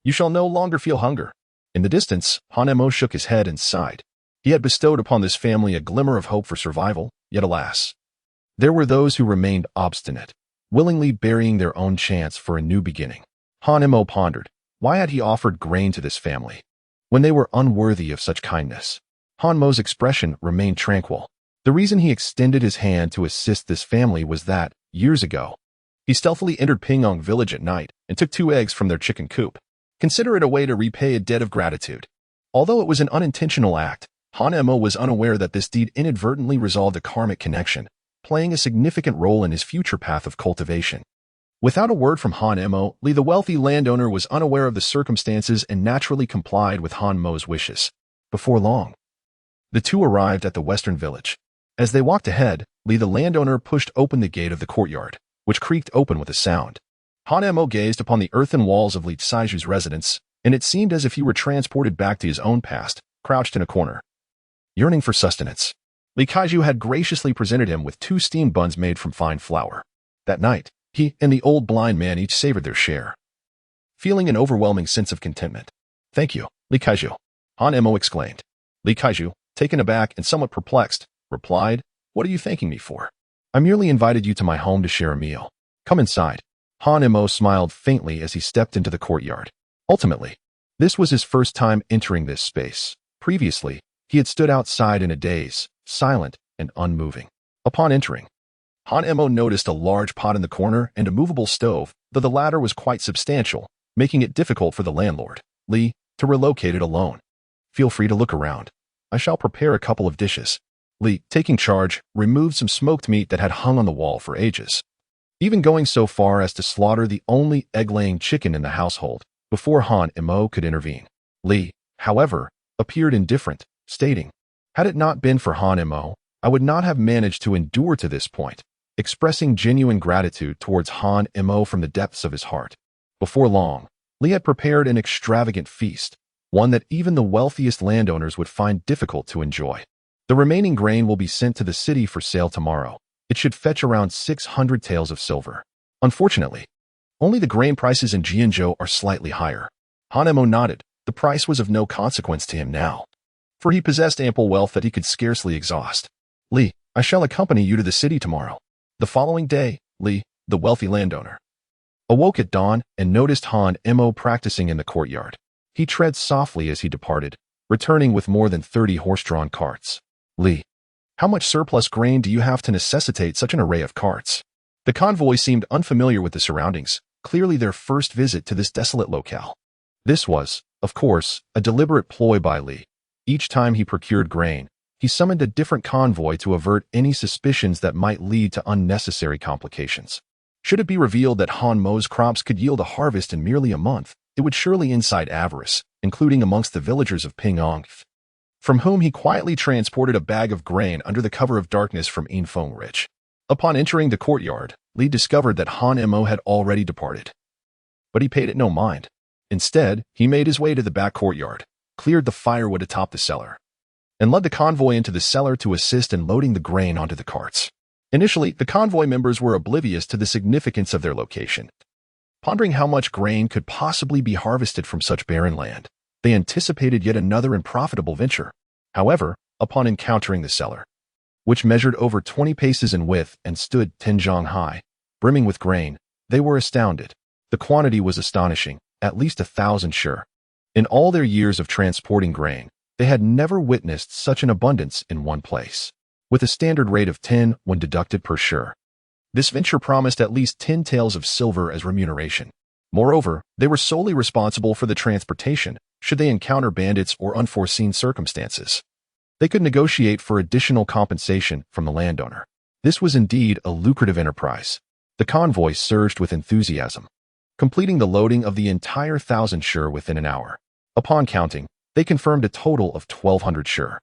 you shall no longer feel hunger. In the distance, Han Imo shook his head and sighed. He had bestowed upon this family a glimmer of hope for survival, yet alas, there were those who remained obstinate, willingly burying their own chance for a new beginning. Han Imo pondered, why had he offered grain to this family, when they were unworthy of such kindness? Han Mo's expression remained tranquil. The reason he extended his hand to assist this family was that, years ago, he stealthily entered Pingyang village at night and took 2 eggs from their chicken coop. Consider it a way to repay a debt of gratitude. Although it was an unintentional act, Han Emo was unaware that this deed inadvertently resolved a karmic connection, playing a significant role in his future path of cultivation. Without a word from Han Emo, Lee the wealthy landowner was unaware of the circumstances and naturally complied with Han Mo's wishes. Before long, the two arrived at the western village. As they walked ahead, Lee the landowner pushed open the gate of the courtyard, which creaked open with a sound. Han Emo gazed upon the earthen walls of Lee Saiju's residence, and it seemed as if he were transported back to his own past, crouched in a corner. Yearning for sustenance, Lee Kaiju had graciously presented him with 2 steamed buns made from fine flour. That night, he and the old blind man each savored their share, feeling an overwhelming sense of contentment. "Thank you, Lee Kaiju," Han Emo exclaimed. Lee Kaiju, taken aback and somewhat perplexed, replied, "What are you thanking me for? I merely invited you to my home to share a meal. Come inside." Han Emo smiled faintly as he stepped into the courtyard. Ultimately, this was his first time entering this space. Previously, he had stood outside in a daze, silent and unmoving. Upon entering, Han Emo noticed a large pot in the corner and a movable stove, though the latter was quite substantial, making it difficult for the landlord, Lee, to relocate it alone. "Feel free to look around. I shall prepare a couple of dishes." Lee, taking charge, removed some smoked meat that had hung on the wall for ages, even going so far as to slaughter the only egg-laying chicken in the household before Han Emo could intervene. Lee, however, appeared indifferent, stating, "Had it not been for Han Emo, I would not have managed to endure to this point," expressing genuine gratitude towards Han Emo from the depths of his heart. Before long, Lee had prepared an extravagant feast, one that even the wealthiest landowners would find difficult to enjoy. "The remaining grain will be sent to the city for sale tomorrow. It should fetch around 600 taels of silver. Unfortunately, only the grain prices in Jianzhou are slightly higher." Han Emo nodded. The price was of no consequence to him now, for he possessed ample wealth that he could scarcely exhaust. "Lee, I shall accompany you to the city tomorrow." The following day, Lee, the wealthy landowner, awoke at dawn and noticed Han Emo practicing in the courtyard. He tread softly as he departed, returning with more than 30 horse-drawn carts. "Lee, how much surplus grain do you have to necessitate such an array of carts?" The convoy seemed unfamiliar with the surroundings, clearly their first visit to this desolate locale. This was, of course, a deliberate ploy by Lee. Each time he procured grain, he summoned a different convoy to avert any suspicions that might lead to unnecessary complications. Should it be revealed that Han Mo's crops could yield a harvest in merely a month, it would surely incite avarice, including amongst the villagers of Pingyang, from whom he quietly transported a bag of grain under the cover of darkness from Infeng Ridge. Upon entering the courtyard, Lee discovered that Han Emo had already departed. But he paid it no mind. Instead, he made his way to the back courtyard, cleared the firewood atop the cellar, and led the convoy into the cellar to assist in loading the grain onto the carts. Initially, the convoy members were oblivious to the significance of their location. Pondering how much grain could possibly be harvested from such barren land, they anticipated yet another unprofitable venture. However, upon encountering the cellar, which measured over 20 paces in width and stood 10 zhang high, brimming with grain, they were astounded. The quantity was astonishing, at least 1,000 sure. In all their years of transporting grain, they had never witnessed such an abundance in one place, with a standard rate of 10 when deducted per sure. This venture promised at least 10 taels of silver as remuneration. Moreover, they were solely responsible for the transportation, should they encounter bandits or unforeseen circumstances. They could negotiate for additional compensation from the landowner. This was indeed a lucrative enterprise. The convoy surged with enthusiasm, completing the loading of the entire 1,000 sure within an hour. Upon counting, they confirmed a total of 1,200 sure.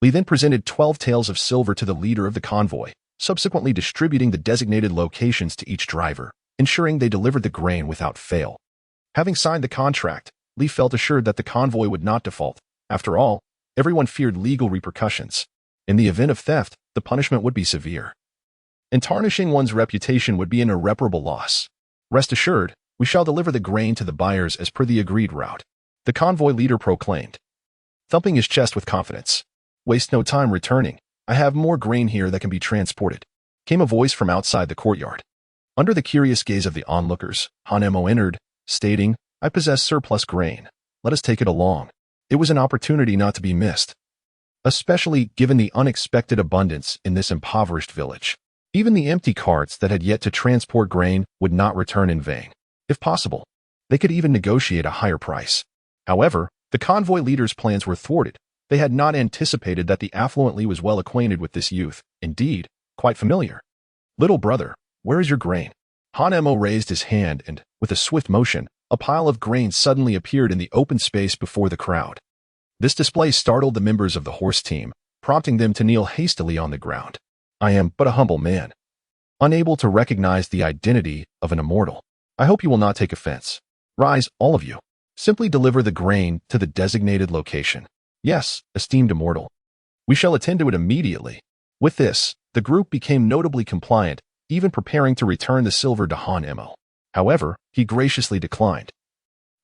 Lee then presented 12 taels of silver to the leader of the convoy, subsequently distributing the designated locations to each driver, ensuring they delivered the grain without fail. Having signed the contract, Lee felt assured that the convoy would not default. After all, everyone feared legal repercussions. In the event of theft, the punishment would be severe, and tarnishing one's reputation would be an irreparable loss. "Rest assured, we shall deliver the grain to the buyers as per the agreed route," the convoy leader proclaimed, thumping his chest with confidence. "Waste no time returning. I have more grain here that can be transported," came a voice from outside the courtyard. Under the curious gaze of the onlookers, Han Emo entered, stating, "I possess surplus grain. Let us take it along." It was an opportunity not to be missed, especially given the unexpected abundance in this impoverished village. Even the empty carts that had yet to transport grain would not return in vain. If possible, they could even negotiate a higher price. However, the convoy leader's plans were thwarted, They had not anticipated that the affluent Li was well acquainted with this youth, indeed, quite familiar. "Little brother, where is your grain?" Hanemo raised his hand and, with a swift motion, a pile of grain suddenly appeared in the open space before the crowd. This display startled the members of the horse team, prompting them to kneel hastily on the ground. "I am but a humble man, unable to recognize the identity of an immortal. I hope you will not take offense. Rise, all of you. Simply deliver the grain to the designated location." "Yes, esteemed immortal. We shall attend to it immediately." With this, the group became notably compliant, even preparing to return the silver to Hanemo. However, he graciously declined,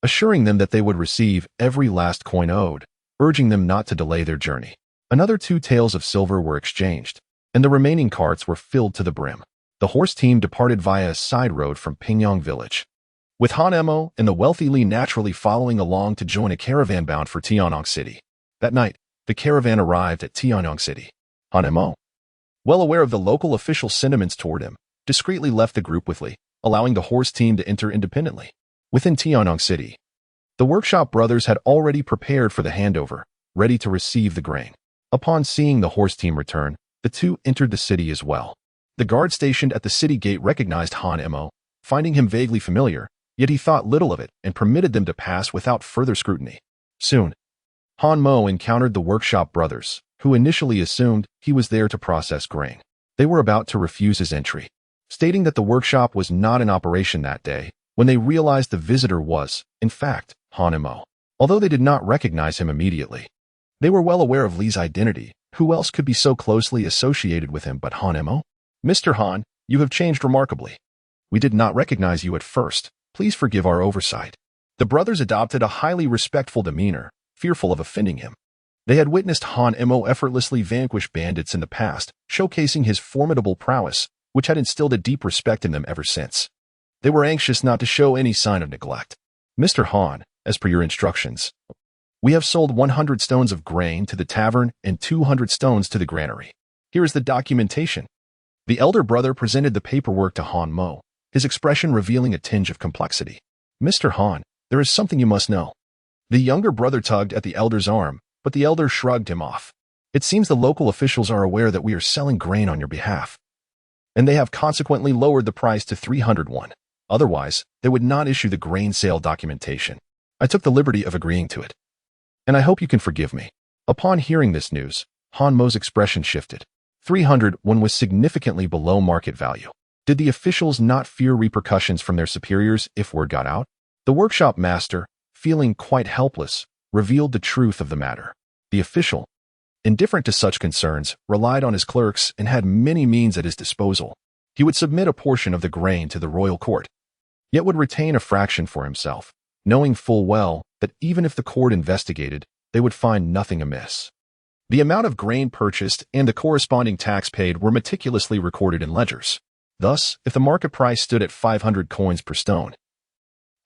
assuring them that they would receive every last coin owed, urging them not to delay their journey. Another 2 taels of silver were exchanged, and the remaining carts were filled to the brim. The horse team departed via a side road from Pingyang village, with Hanemo and the wealthy Li naturally following along to join a caravan bound for Tianyang City. That night, the caravan arrived at Tianyang City. Hanemo, well aware of the local officials' sentiments toward him, discreetly left the group with Li, allowing the horse team to enter independently. Within Tianyang City, the workshop brothers had already prepared for the handover, ready to receive the grain. Upon seeing the horse team return, the 2 entered the city as well. The guard stationed at the city gate recognized Hanemo, finding him vaguely familiar, yet he thought little of it and permitted them to pass without further scrutiny. Soon, Hanmo encountered the workshop brothers, who initially assumed he was there to process grain. They were about to refuse his entry, stating that the workshop was not in operation that day, when they realized the visitor was, in fact, Hanemo. Although they did not recognize him immediately, they were well aware of Li's identity. Who else could be so closely associated with him but Hanemo? "Mr. Han, you have changed remarkably. We did not recognize you at first. Please forgive our oversight." The brothers adopted a highly respectful demeanor, fearful of offending him. They had witnessed Hanemo effortlessly vanquish bandits in the past, showcasing his formidable prowess, which had instilled a deep respect in them ever since. They were anxious not to show any sign of neglect. "Mr. Han, as per your instructions, we have sold 100 stones of grain to the tavern and 200 stones to the granary. Here is the documentation." The elder brother presented the paperwork to Han Mo, his expression revealing a tinge of complexity. "Mr. Han, there is something you must know." The younger brother tugged at the elder's arm, but the elder shrugged him off. "It seems the local officials are aware that we are selling grain on your behalf, and they have consequently lowered the price to 301. Otherwise, they would not issue the grain sale documentation. I took the liberty of agreeing to it, and I hope you can forgive me." Upon hearing this news, Han Mo's expression shifted. 301 was significantly below market value. Did the officials not fear repercussions from their superiors if word got out? The workshop master, feeling quite helpless, revealed the truth of the matter. The official, indifferent to such concerns, relied on his clerks and had many means at his disposal. He would submit a portion of the grain to the royal court, yet would retain a fraction for himself, knowing full well that even if the court investigated, they would find nothing amiss. The amount of grain purchased and the corresponding tax paid were meticulously recorded in ledgers. Thus, if the market price stood at 500 coins per stone,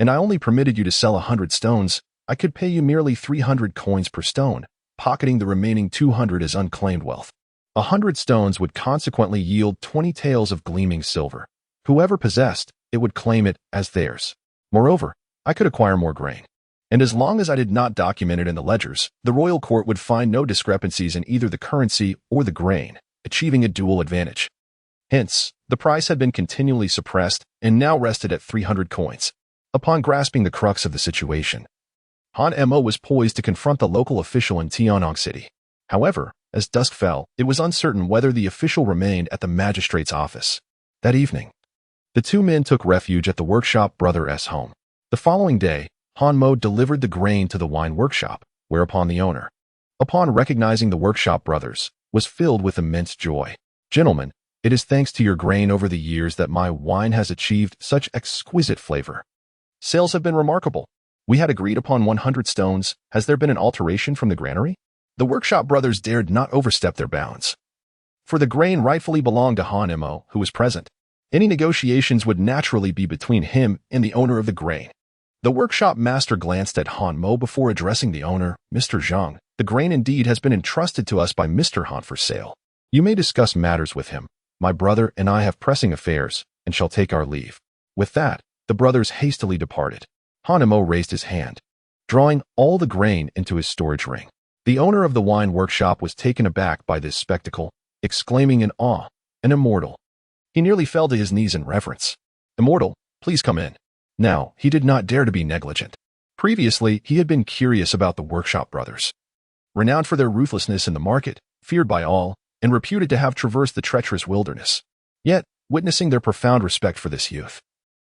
and I only permitted you to sell 100 stones, I could pay you merely 300 coins per stone, pocketing the remaining 200 as unclaimed wealth. 100 stones would consequently yield 20 taels of gleaming silver. Whoever possessed it would claim it as theirs. Moreover, I could acquire more grain. And as long as I did not document it in the ledgers, the royal court would find no discrepancies in either the currency or the grain, achieving a dual advantage. Hence, the price had been continually suppressed and now rested at 300 coins. Upon grasping the crux of the situation, Han Mo was poised to confront the local official in Tianyang City. However, as dusk fell, it was uncertain whether the official remained at the magistrate's office. That evening, the 2 men took refuge at the workshop brother's home. The following day, Han Mo delivered the grain to the wine workshop, whereupon the owner, upon recognizing the workshop brothers, was filled with immense joy. "Gentlemen, it is thanks to your grain over the years that my wine has achieved such exquisite flavor. Sales have been remarkable. We had agreed upon 100 stones. Has there been an alteration from the granary?" The workshop brothers dared not overstep their bounds, for the grain rightfully belonged to Han Mo, who was present. Any negotiations would naturally be between him and the owner of the grain. The workshop master glanced at Han Mo before addressing the owner. "Mr. Zhang, the grain indeed has been entrusted to us by Mr. Han for sale. You may discuss matters with him. My brother and I have pressing affairs and shall take our leave." With that, the brothers hastily departed. Han Mo raised his hand, drawing all the grain into his storage ring. The owner of the wine workshop was taken aback by this spectacle, exclaiming in awe, "An immortal." He nearly fell to his knees in reverence. "Immortal, please come in." Now, he did not dare to be negligent. Previously, he had been curious about the workshop brothers. Renowned for their ruthlessness in the market, feared by all, and reputed to have traversed the treacherous wilderness. Yet, witnessing their profound respect for this youth,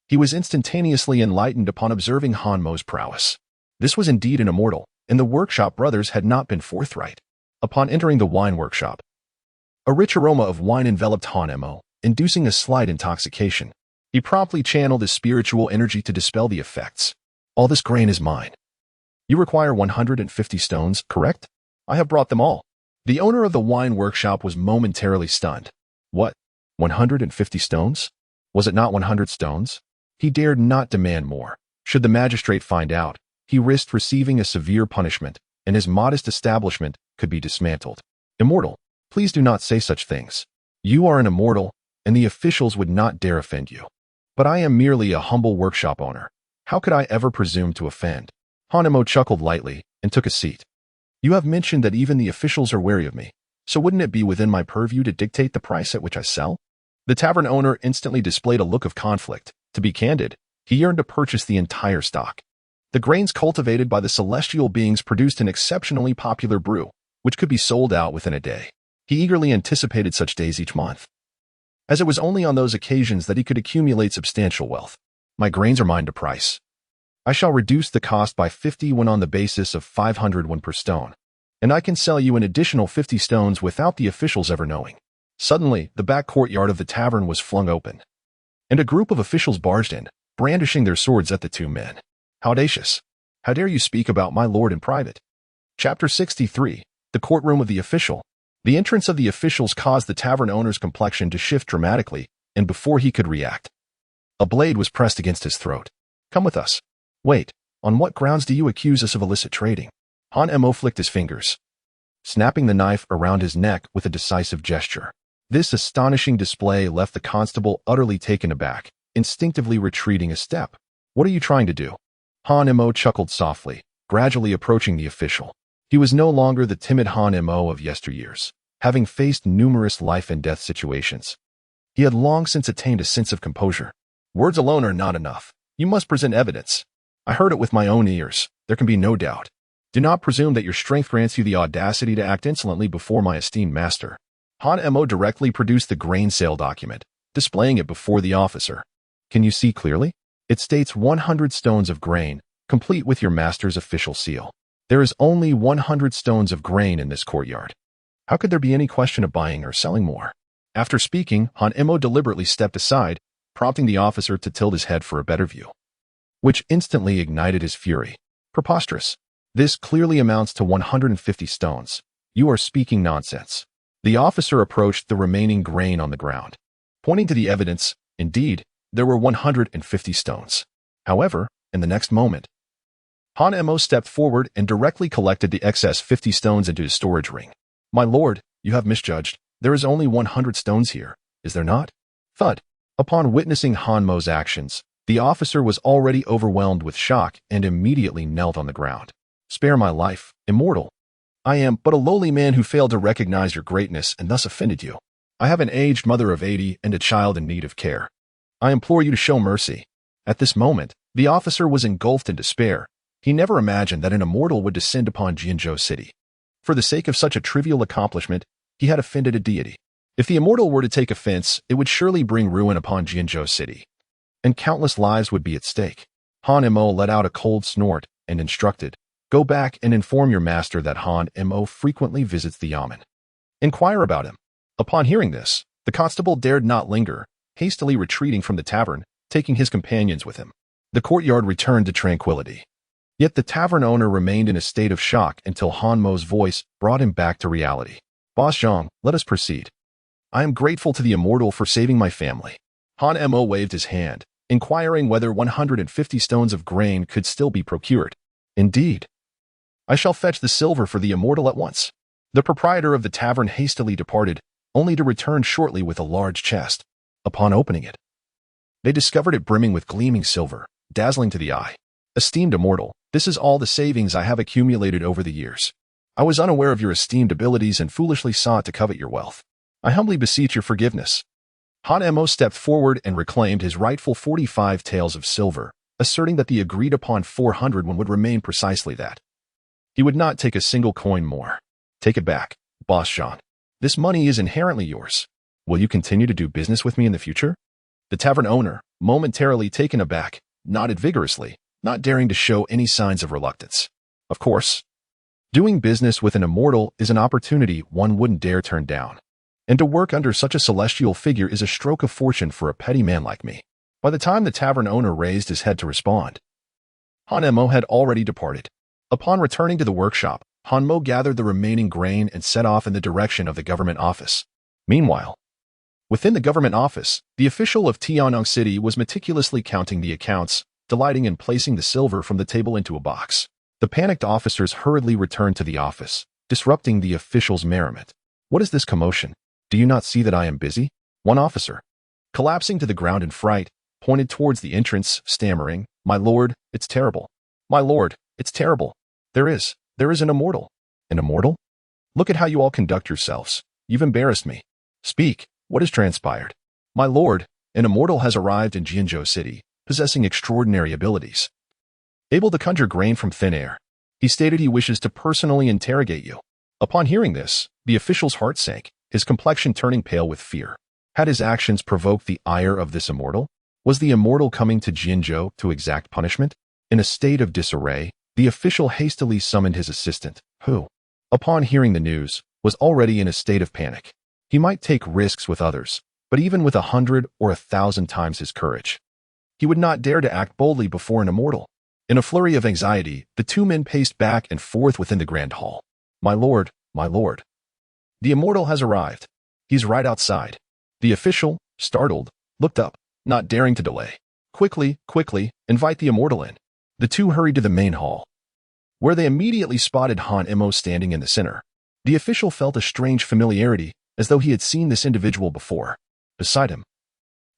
he was instantaneously enlightened upon observing Hanmo's prowess. This was indeed an immortal, and the workshop brothers had not been forthright. Upon entering the wine workshop, a rich aroma of wine enveloped Hanmo, inducing a slight intoxication. He promptly channeled his spiritual energy to dispel the effects. "All this grain is mine. You require 150 stones, correct? I have brought them all." The owner of the wine workshop was momentarily stunned. What? 150 stones? Was it not 100 stones? He dared not demand more. Should the magistrate find out, he risked receiving a severe punishment, and his modest establishment could be dismantled. "Immortal, please do not say such things. You are an immortal, and the officials would not dare offend you. But I am merely a humble workshop owner. How could I ever presume to offend?" Hanmo chuckled lightly and took a seat. "You have mentioned that even the officials are wary of me, so wouldn't it be within my purview to dictate the price at which I sell?" The tavern owner instantly displayed a look of conflict. To be candid, he yearned to purchase the entire stock. The grains cultivated by the celestial beings produced an exceptionally popular brew, which could be sold out within a day. He eagerly anticipated such days each month, as it was only on those occasions that he could accumulate substantial wealth. "My grains are mine to price. I shall reduce the cost by 50 when on the basis of 500 per stone, and I can sell you an additional 50 stones without the officials ever knowing." Suddenly, the back courtyard of the tavern was flung open, and a group of officials barged in, brandishing their swords at the two men. "How audacious! How dare you speak about my lord in private?" Chapter 63. The Courtroom of the Official. The entrance of the officials caused the tavern owner's complexion to shift dramatically, and before he could react, a blade was pressed against his throat. "Come with us." "Wait, on what grounds do you accuse us of illicit trading?" Hanmo flicked his fingers, snapping the knife around his neck with a decisive gesture. This astonishing display left the constable utterly taken aback, instinctively retreating a step. "What are you trying to do?" Hanmo chuckled softly, gradually approaching the official. He was no longer the timid Hanmo of yesteryears, having faced numerous life and death situations. He had long since attained a sense of composure. "Words alone are not enough. You must present evidence. I heard it with my own ears. There can be no doubt. Do not presume that your strength grants you the audacity to act insolently before my esteemed master." Hanmo directly produced the grain sale document, displaying it before the officer. "Can you see clearly? It states 100 stones of grain, complete with your master's official seal. There is only 100 stones of grain in this courtyard. How could there be any question of buying or selling more?" After speaking, Hanmo deliberately stepped aside, prompting the officer to tilt his head for a better view, which instantly ignited his fury. "Preposterous. This clearly amounts to 150 stones. You are speaking nonsense." The officer approached the remaining grain on the ground. Pointing to the evidence, indeed, there were 150 stones. However, in the next moment, Hanmo stepped forward and directly collected the excess 50 stones into his storage ring. "My lord, you have misjudged. There is only 100 stones here, is there not?" Thud. Upon witnessing Hanmo's actions, the officer was already overwhelmed with shock and immediately knelt on the ground. "Spare my life, immortal. I am but a lowly man who failed to recognize your greatness and thus offended you. I have an aged mother of 80 and a child in need of care. I implore you to show mercy." At this moment, the officer was engulfed in despair. He never imagined that an immortal would descend upon Jianzhou City. For the sake of such a trivial accomplishment, he had offended a deity. If the immortal were to take offense, it would surely bring ruin upon Jianzhou City, and countless lives would be at stake. Hanmo let out a cold snort and instructed, "Go back and inform your master that Hanmo frequently visits the yamen. Inquire about him." Upon hearing this, the constable dared not linger, hastily retreating from the tavern, taking his companions with him. The courtyard returned to tranquility. Yet the tavern owner remained in a state of shock until Hanmo's voice brought him back to reality. "Boss Zhang, let us proceed. I am grateful to the immortal for saving my family." Hanmo waved his hand, inquiring whether 150 stones of grain could still be procured. "Indeed. I shall fetch the silver for the immortal at once." The proprietor of the tavern hastily departed, only to return shortly with a large chest. Upon opening it, they discovered it brimming with gleaming silver, dazzling to the eye. "Esteemed immortal, this is all the savings I have accumulated over the years. I was unaware of your esteemed abilities and foolishly sought to covet your wealth. I humbly beseech your forgiveness." Hanemo stepped forward and reclaimed his rightful 45 taels of silver, asserting that the agreed-upon 400 would remain precisely that. He would not take a single coin more. "Take it back, Boss Jean. This money is inherently yours. Will you continue to do business with me in the future?" The tavern owner, momentarily taken aback, nodded vigorously, not daring to show any signs of reluctance. Of course. Doing business with an immortal is an opportunity one wouldn't dare turn down. And to work under such a celestial figure is a stroke of fortune for a petty man like me. By the time the tavern owner raised his head to respond, Hanemo had already departed. Upon returning to the workshop, Hanmo gathered the remaining grain and set off in the direction of the government office. Meanwhile, within the government office, the official of Tianyang City was meticulously counting the accounts, delighting in placing the silver from the table into a box. The panicked officers hurriedly returned to the office, disrupting the official's merriment. "What is this commotion? Do you not see that I am busy?" One officer, collapsing to the ground in fright, pointed towards the entrance, stammering, "My lord, it's terrible. My lord, it's terrible. There is an immortal." "An immortal? Look at how you all conduct yourselves. You've embarrassed me. Speak, what has transpired?" "My lord, an immortal has arrived in Jianzhou City, possessing extraordinary abilities. Able to conjure grain from thin air. He stated he wishes to personally interrogate you." Upon hearing this, the official's heart sank, his complexion turning pale with fear. Had his actions provoked the ire of this immortal? Was the immortal coming to Jianzhou to exact punishment? In a state of disarray, the official hastily summoned his assistant, who, upon hearing the news, was already in a state of panic. He might take risks with others, but even with 100 or 1,000 times his courage, he would not dare to act boldly before an immortal. In a flurry of anxiety, the two men paced back and forth within the grand hall. My lord, the immortal has arrived. He's right outside." The official, startled, looked up, not daring to delay. Quickly, invite the immortal in." The two hurried to the main hall, where they immediately spotted Hanemo standing in the center. The official felt a strange familiarity, as though he had seen this individual before. Beside him,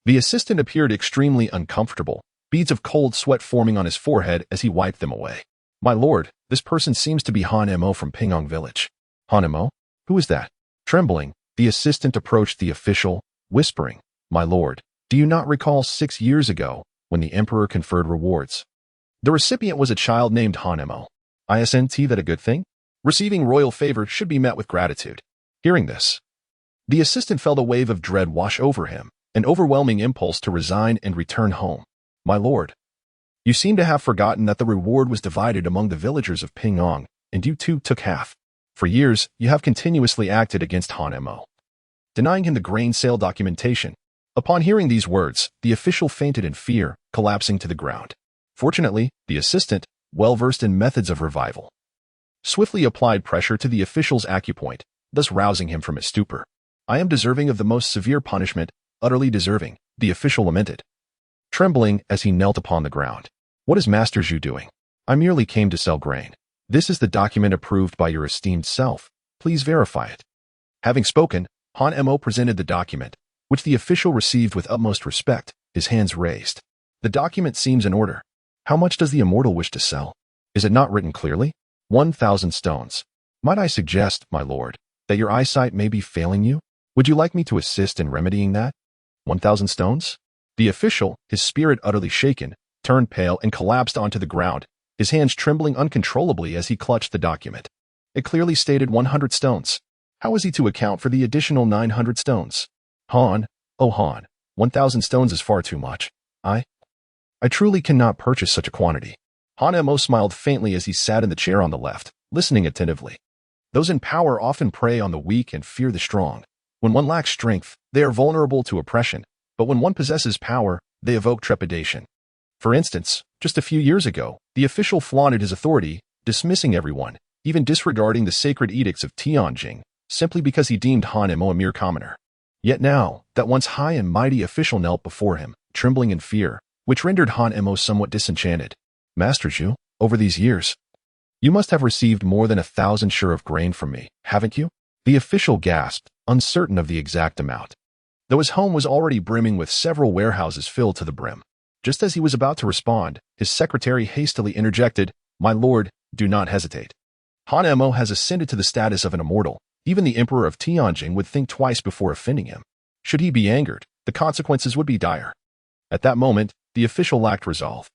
the assistant appeared extremely uncomfortable, beads of cold sweat forming on his forehead as he wiped them away. "My lord, this person seems to be Hanemo from Pingyang Village." "Hanemo? Who is that?" Trembling, the assistant approached the official, whispering, "My lord, do you not recall 6 years ago, when the emperor conferred rewards? The recipient was a child named Hanemo. Isn't that a good thing? Receiving royal favor should be met with gratitude." Hearing this, the assistant felt a wave of dread wash over him, an overwhelming impulse to resign and return home. "My lord, you seem to have forgotten that the reward was divided among the villagers of Pingyang, and you too took half. For years, you have continuously acted against Hanemo, denying him the grain sale documentation." Upon hearing these words, the official fainted in fear, collapsing to the ground. Fortunately, the assistant, well-versed in methods of revival, swiftly applied pressure to the official's acupoint, thus rousing him from his stupor. "I am deserving of the most severe punishment, utterly deserving," the official lamented, trembling as he knelt upon the ground. "What is Master Zhu doing?" "I merely came to sell grain. This is the document approved by your esteemed self. Please verify it." Having spoken, Hanemo presented the document, which the official received with utmost respect, his hands raised. "The document seems in order. How much does the immortal wish to sell? Is it not written clearly?" 1,000 stones. "Might I suggest, my lord, that your eyesight may be failing you? Would you like me to assist in remedying that?" 1,000 stones? The official, his spirit utterly shaken, turned pale and collapsed onto the ground, his hands trembling uncontrollably as he clutched the document. It clearly stated 100 stones. How was he to account for the additional 900 stones? Han, 1,000 stones is far too much. I truly cannot purchase such a quantity." Hanemo smiled faintly as he sat in the chair on the left, listening attentively. Those in power often prey on the weak and fear the strong. When one lacks strength, they are vulnerable to oppression, but when one possesses power, they evoke trepidation. For instance, just a few years ago, the official flaunted his authority, dismissing everyone, even disregarding the sacred edicts of Tianjing, simply because he deemed Hanemo a mere commoner. Yet now, that once high and mighty official knelt before him, trembling in fear, which rendered Hanemo somewhat disenchanted. "Master Zhu, over these years, you must have received more than 1,000 shur of grain from me, haven't you?" The official gasped, uncertain of the exact amount, though his home was already brimming with several warehouses filled to the brim. Just as he was about to respond, his secretary hastily interjected, "My lord, do not hesitate." Han Emo has ascended to the status of an immortal. Even the Emperor of Tianjin would think twice before offending him. Should he be angered, the consequences would be dire. At that moment, the official lacked resolve.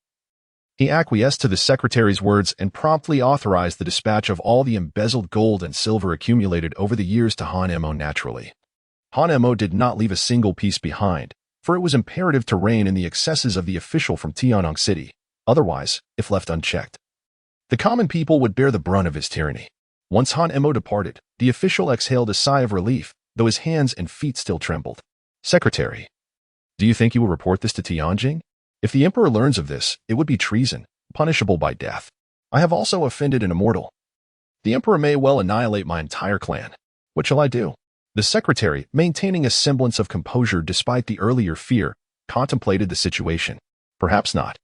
He acquiesced to the secretary's words and promptly authorized the dispatch of all the embezzled gold and silver accumulated over the years to Han Emo naturally. Han Emo did not leave a single piece behind, for it was imperative to rein in the excesses of the official from Tianyang City. Otherwise, if left unchecked, the common people would bear the brunt of his tyranny. Once Han Emo departed, the official exhaled a sigh of relief, though his hands and feet still trembled. Secretary, do you think you will report this to Tianjin? If the emperor learns of this, it would be treason, punishable by death. I have also offended an immortal. The emperor may well annihilate my entire clan. What shall I do? The secretary, maintaining a semblance of composure despite the earlier fear, contemplated the situation. Perhaps not.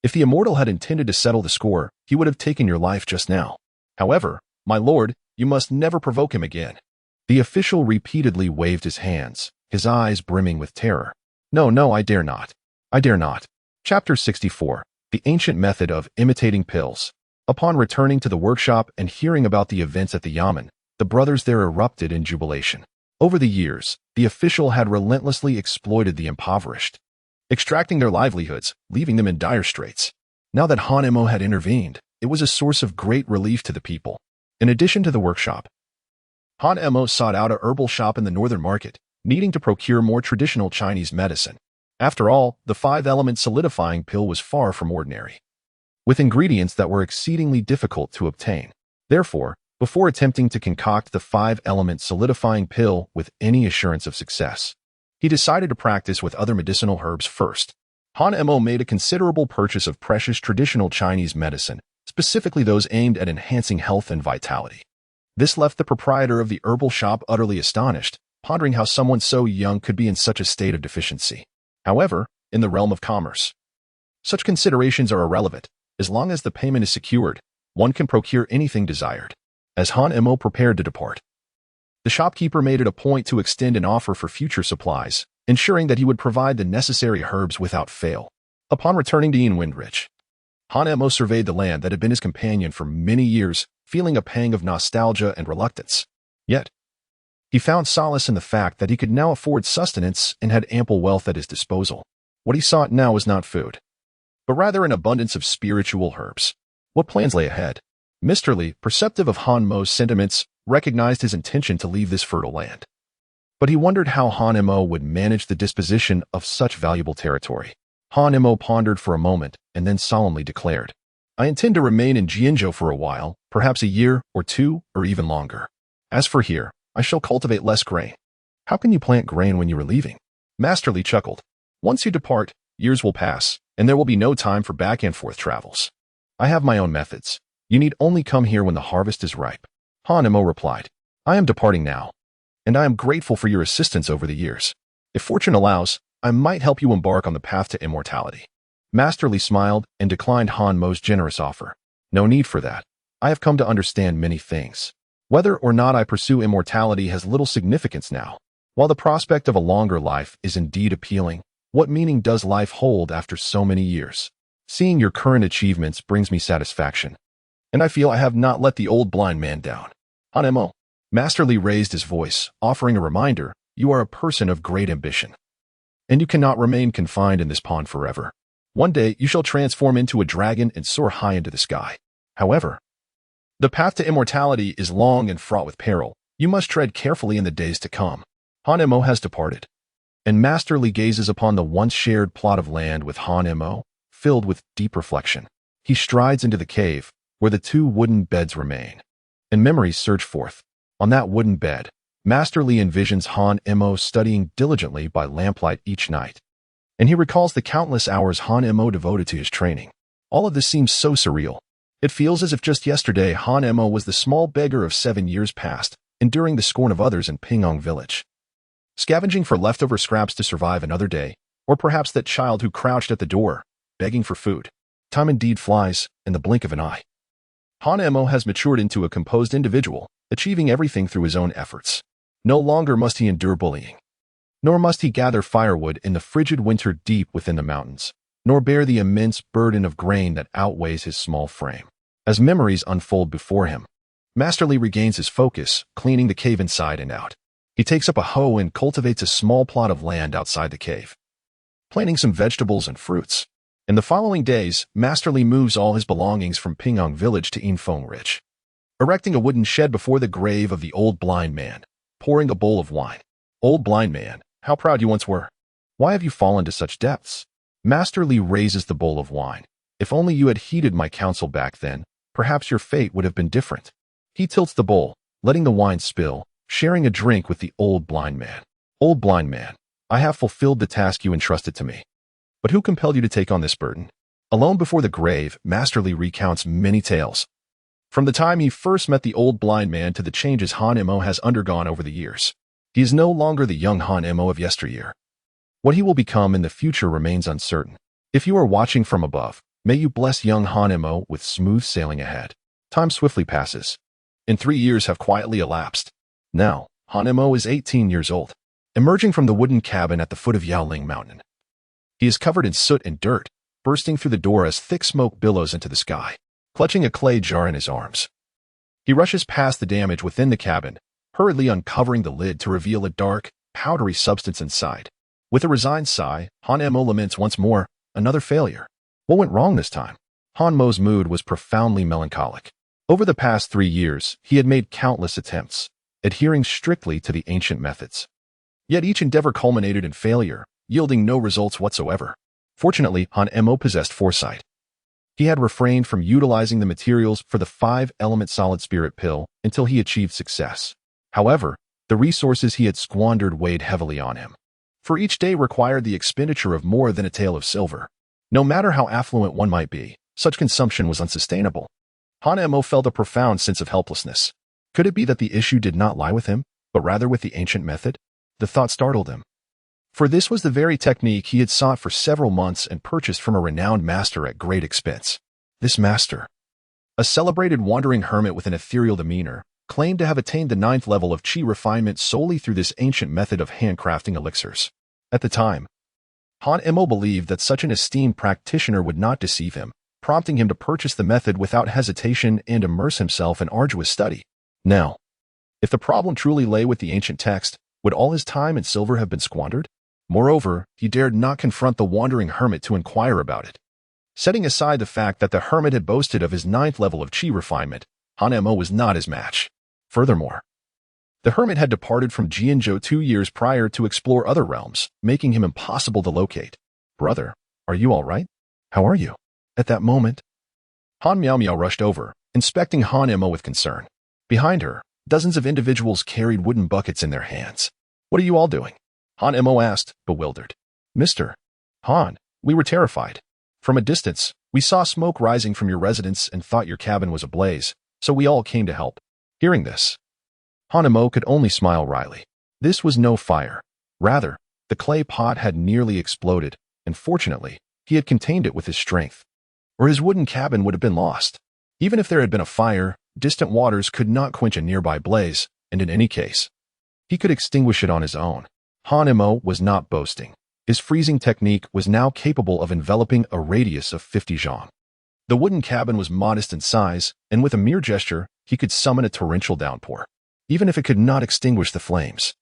If the immortal had intended to settle the score, he would have taken your life just now. However, my lord, you must never provoke him again. The official repeatedly waved his hands, his eyes brimming with terror. No, I dare not. I dare not. Chapter 64. The Ancient Method of Imitating Pills. Upon returning to the workshop and hearing about the events at the yamen, the brothers there erupted in jubilation. Over the years, the official had relentlessly exploited the impoverished, extracting their livelihoods, leaving them in dire straits. Now that Han Emo had intervened, it was a source of great relief to the people. In addition to the workshop, Han Emo sought out a herbal shop in the northern market, needing to procure more traditional Chinese medicine. After all, the 5-element solidifying pill was far from ordinary, with ingredients that were exceedingly difficult to obtain. Therefore, before attempting to concoct the 5-element solidifying pill with any assurance of success, he decided to practice with other medicinal herbs first. Han Emo made a considerable purchase of precious traditional Chinese medicine, specifically those aimed at enhancing health and vitality. This left the proprietor of the herbal shop utterly astonished, pondering how someone so young could be in such a state of deficiency. However, in the realm of commerce, such considerations are irrelevant. As long as the payment is secured, one can procure anything desired. As Han Emo prepared to depart, the shopkeeper made it a point to extend an offer for future supplies, ensuring that he would provide the necessary herbs without fail. Upon returning to Windrich, Han Emo surveyed the land that had been his companion for many years, feeling a pang of nostalgia and reluctance. Yet, he found solace in the fact that he could now afford sustenance and had ample wealth at his disposal. What he sought now was not food, but rather an abundance of spiritual herbs. What plans lay ahead? Mr. Li, perceptive of Han Mo's sentiments, recognized his intention to leave this fertile land. But he wondered how Han Emo would manage the disposition of such valuable territory. Han Emo pondered for a moment and then solemnly declared, I intend to remain in Jianzhou for a while, perhaps a year or two or even longer. As for here, I shall cultivate less grain. How can you plant grain when you are leaving? Master Li chuckled. Once you depart, years will pass, and there will be no time for back and forth travels. I have my own methods. You need only come here when the harvest is ripe. Han Emo replied, I am departing now, and I am grateful for your assistance over the years. If fortune allows, I might help you embark on the path to immortality. Master Li smiled and declined Han Mo's generous offer. No need for that. I have come to understand many things. Whether or not I pursue immortality has little significance now. While the prospect of a longer life is indeed appealing, what meaning does life hold after so many years? Seeing your current achievements brings me satisfaction, and I feel I have not let the old blind man down. Han Emo. Master Li raised his voice, offering a reminder, you are a person of great ambition, and you cannot remain confined in this pond forever. One day you shall transform into a dragon and soar high into the sky. However, the path to immortality is long and fraught with peril. You must tread carefully in the days to come. Han Emo has departed, and Master Li gazes upon the once shared plot of land with Han Emo, filled with deep reflection. He strides into the cave, where the 2 wooden beds remain, and memories surge forth. On that wooden bed, Master Li envisions Han Emo studying diligently by lamplight each night, and he recalls the countless hours Han Emo devoted to his training. All of this seems so surreal. It feels as if just yesterday Han Emo was the small beggar of 7 years past, enduring the scorn of others in Pingyong village, scavenging for leftover scraps to survive another day, or perhaps that child who crouched at the door, begging for food. Time indeed flies, in the blink of an eye. Han Emo has matured into a composed individual, achieving everything through his own efforts. No longer must he endure bullying, nor must he gather firewood in the frigid winter deep within the mountains, nor bear the immense burden of grain that outweighs his small frame. As memories unfold before him, Master Li regains his focus, cleaning the cave inside and out. He takes up a hoe and cultivates a small plot of land outside the cave, planting some vegetables and fruits. In the following days, Master Li moves all his belongings from Pingyang village to Infeng Ridge, erecting a wooden shed before the grave of the old blind man, pouring a bowl of wine. Old blind man, how proud you once were. Why have you fallen to such depths? Master Li raises the bowl of wine. If only you had heeded my counsel back then, perhaps your fate would have been different. He tilts the bowl, letting the wine spill, sharing a drink with the old blind man. Old blind man, I have fulfilled the task you entrusted to me. But who compelled you to take on this burden? Alone before the grave, Master Li recounts many tales. From the time he first met the old blind man to the changes Han Mo has undergone over the years. He is no longer the young Han Mo of yesteryear. What he will become in the future remains uncertain. If you are watching from above, may you bless young Han Mo with smooth sailing ahead. Time swiftly passes, and 3 years have quietly elapsed. Now, Han Mo is 18 years old, emerging from the wooden cabin at the foot of Yaoling Mountain. He is covered in soot and dirt, bursting through the door as thick smoke billows into the sky, clutching a clay jar in his arms. He rushes past the damage within the cabin, hurriedly uncovering the lid to reveal a dark, powdery substance inside. With a resigned sigh, Han Mo laments once more, another failure. What went wrong this time? Han Mo's mood was profoundly melancholic. Over the past 3 years, he had made countless attempts, adhering strictly to the ancient methods. Yet each endeavor culminated in failure, yielding no results whatsoever. Fortunately, Han Mo possessed foresight. He had refrained from utilizing the materials for the 5-element solid spirit pill until he achieved success. However, the resources he had squandered weighed heavily on him. For each day required the expenditure of more than a tael of silver. No matter how affluent one might be, such consumption was unsustainable. Han Mo felt a profound sense of helplessness. Could it be that the issue did not lie with him, but rather with the ancient method? The thought startled him. For this was the very technique he had sought for several months and purchased from a renowned master at great expense. This master, a celebrated wandering hermit with an ethereal demeanor, claimed to have attained the 9th level of chi refinement solely through this ancient method of handcrafting elixirs. At the time, Han Mo believed that such an esteemed practitioner would not deceive him, prompting him to purchase the method without hesitation and immerse himself in arduous study. Now, if the problem truly lay with the ancient text, would all his time and silver have been squandered? Moreover, he dared not confront the wandering hermit to inquire about it. Setting aside the fact that the hermit had boasted of his 9th level of chi refinement, Han Mo was not his match. Furthermore, the hermit had departed from Jianzhou 2 years prior to explore other realms, making him impossible to locate. Brother, are you all right? How are you? At that moment, Han Miao Miao rushed over, inspecting Han Mo with concern. Behind her, dozens of individuals carried wooden buckets in their hands. What are you all doing? Han Mo asked, bewildered. Mr. Han, we were terrified. From a distance, we saw smoke rising from your residence and thought your cabin was ablaze, so we all came to help. Hearing this, Han Mo could only smile wryly. This was no fire. Rather, the clay pot had nearly exploded, and fortunately, he had contained it with his strength, or his wooden cabin would have been lost. Even if there had been a fire, distant waters could not quench a nearby blaze, and in any case, he could extinguish it on his own. Han Mo was not boasting. His freezing technique was now capable of enveloping a radius of 50 zhang. The wooden cabin was modest in size, and with a mere gesture, he could summon a torrential downpour, even if it could not extinguish the flames.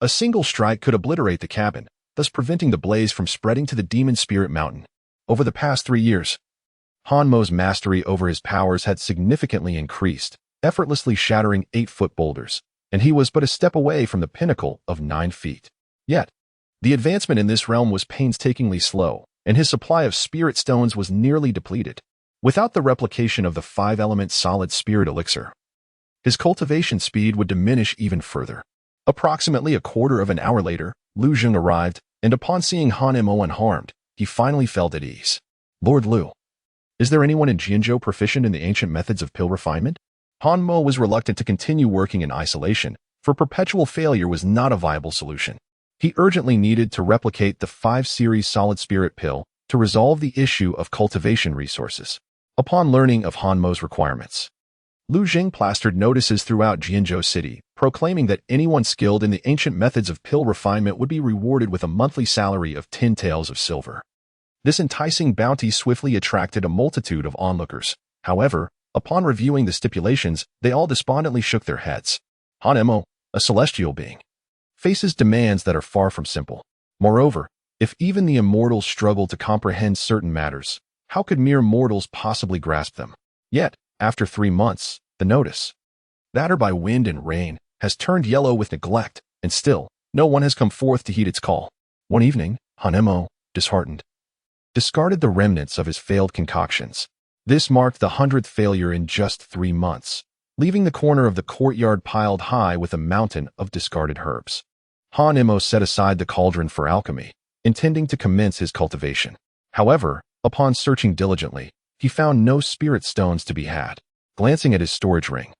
A single strike could obliterate the cabin, thus preventing the blaze from spreading to the demon spirit mountain. Over the past 3 years, Han Mo's mastery over his powers had significantly increased, effortlessly shattering 8-foot boulders, and he was but a step away from the pinnacle of 9 feet. Yet, the advancement in this realm was painstakingly slow, and his supply of spirit stones was nearly depleted. Without the replication of the 5-element solid spirit elixir, his cultivation speed would diminish even further. Approximately a quarter of an hour later, Lu Zheng arrived, and upon seeing Han Mo unharmed, he finally felt at ease. Lord Lu, is there anyone in Jianzhou proficient in the ancient methods of pill refinement? Han Mo was reluctant to continue working in isolation, for perpetual failure was not a viable solution. He urgently needed to replicate the 5-series solid spirit pill to resolve the issue of cultivation resources. Upon learning of Han Mo's requirements, Lu Zheng plastered notices throughout Jianzhou City, proclaiming that anyone skilled in the ancient methods of pill refinement would be rewarded with a monthly salary of 10 taels of silver. This enticing bounty swiftly attracted a multitude of onlookers. However, Upon reviewing the stipulations, they all despondently shook their heads. Hanemo, a celestial being, faces demands that are far from simple. Moreover, if even the immortals struggle to comprehend certain matters, how could mere mortals possibly grasp them? Yet, after 3 months, the notice, battered by wind and rain, has turned yellow with neglect, and still, no one has come forth to heed its call. One evening, Hanemo, disheartened, discarded the remnants of his failed concoctions. This marked the 100th failure in just 3 months, leaving the corner of the courtyard piled high with a mountain of discarded herbs. Hanemo set aside the cauldron for alchemy, intending to commence his cultivation. However, upon searching diligently, he found no spirit stones to be had. Glancing at his storage ring,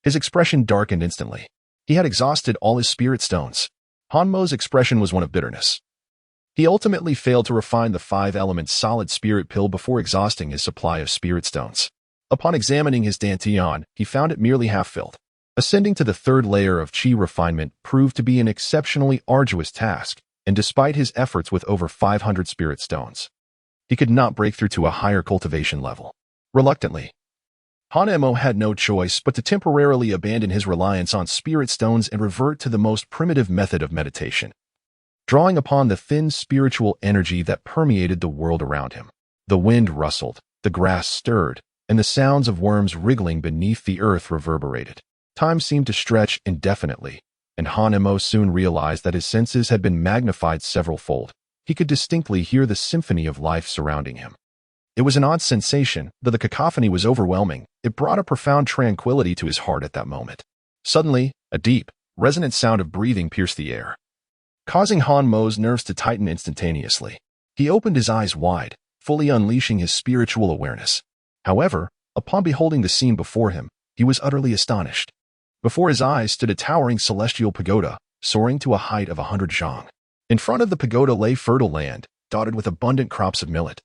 his expression darkened instantly. He had exhausted all his spirit stones. Hanmo's expression was one of bitterness. He ultimately failed to refine the 5-element solid spirit pill before exhausting his supply of spirit stones. Upon examining his dantian, he found it merely half-filled. Ascending to the 3rd layer of chi refinement proved to be an exceptionally arduous task, and despite his efforts with over 500 spirit stones, he could not break through to a higher cultivation level. Reluctantly, Hanemo had no choice but to temporarily abandon his reliance on spirit stones and revert to the most primitive method of meditation, drawing upon the thin spiritual energy that permeated the world around him. The wind rustled, the grass stirred, and the sounds of worms wriggling beneath the earth reverberated. Time seemed to stretch indefinitely, and Hanemo soon realized that his senses had been magnified several-fold. He could distinctly hear the symphony of life surrounding him. It was an odd sensation, though the cacophony was overwhelming. It brought a profound tranquility to his heart at that moment. Suddenly, a deep, resonant sound of breathing pierced the air, causing Hanmo's nerves to tighten instantaneously. He opened his eyes wide, fully unleashing his spiritual awareness. However, upon beholding the scene before him, he was utterly astonished. Before his eyes stood a towering celestial pagoda, soaring to a height of 100 zhang. In front of the pagoda lay fertile land, dotted with abundant crops of millet,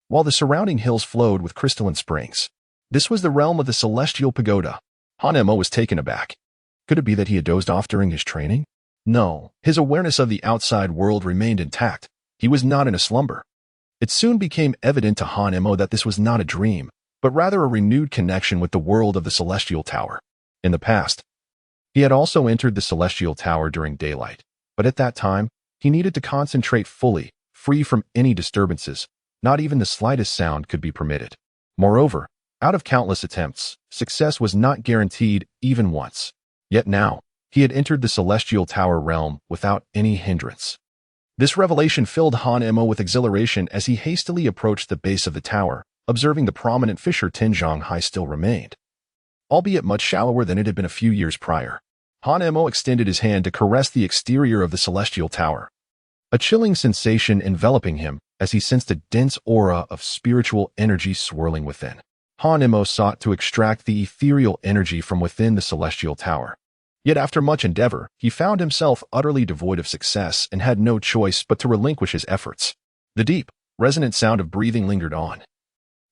while the surrounding hills flowed with crystalline springs. This was the realm of the celestial pagoda. Hanemo was taken aback. Could it be that he had dozed off during his training? No, his awareness of the outside world remained intact. He was not in a slumber. It soon became evident to Hanemo that this was not a dream, but rather a renewed connection with the world of the celestial tower. In the past, he had also entered the celestial tower during daylight, but at that time, he needed to concentrate fully, free from any disturbances. Not even the slightest sound could be permitted. Moreover, out of countless attempts, success was not guaranteed even once. Yet now, he had entered the celestial tower realm without any hindrance. This revelation filled Hanemo with exhilaration as he hastily approached the base of the tower, observing the prominent fissure 10 zhang high still remained, albeit much shallower than it had been a few years prior. Hanemo extended his hand to caress the exterior of the celestial tower, a chilling sensation enveloping him as he sensed a dense aura of spiritual energy swirling within. Hanemo sought to extract the ethereal energy from within the celestial tower. Yet after much endeavor, he found himself utterly devoid of success and had no choice but to relinquish his efforts. The deep, resonant sound of breathing lingered on,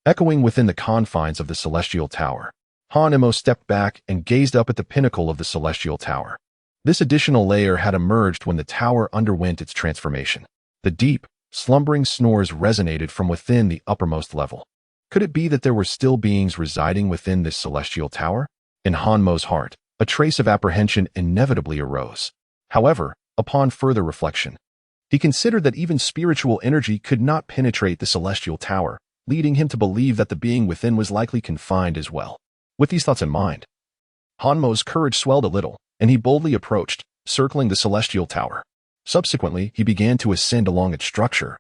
echoing within the confines of the celestial tower. Hanemo stepped back and gazed up at the pinnacle of the celestial tower. This additional layer had emerged when the tower underwent its transformation. The deep, slumbering snores resonated from within the uppermost level. Could it be that there were still beings residing within this celestial tower? In Hanmo's heart, a trace of apprehension inevitably arose. However, upon further reflection, he considered that even spiritual energy could not penetrate the celestial tower, leading him to believe that the being within was likely confined as well. With these thoughts in mind, Hanmo's courage swelled a little, and he boldly approached, circling the celestial tower. Subsequently, he began to ascend along its structure,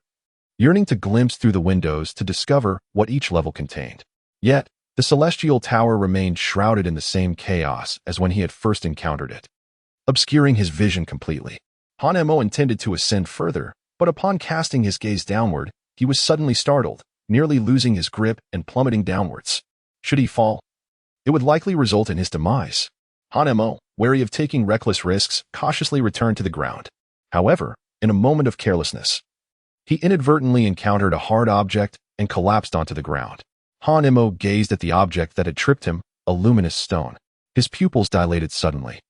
yearning to glimpse through the windows to discover what each level contained. Yet, the celestial tower remained shrouded in the same chaos as when he had first encountered it, obscuring his vision completely. Hanemo intended to ascend further, but upon casting his gaze downward, he was suddenly startled, nearly losing his grip and plummeting downwards. Should he fall, it would likely result in his demise. Hanemo, wary of taking reckless risks, cautiously returned to the ground. However, in a moment of carelessness, he inadvertently encountered a hard object and collapsed onto the ground. Hanemo gazed at the object that had tripped him, a luminous stone. His pupils dilated suddenly,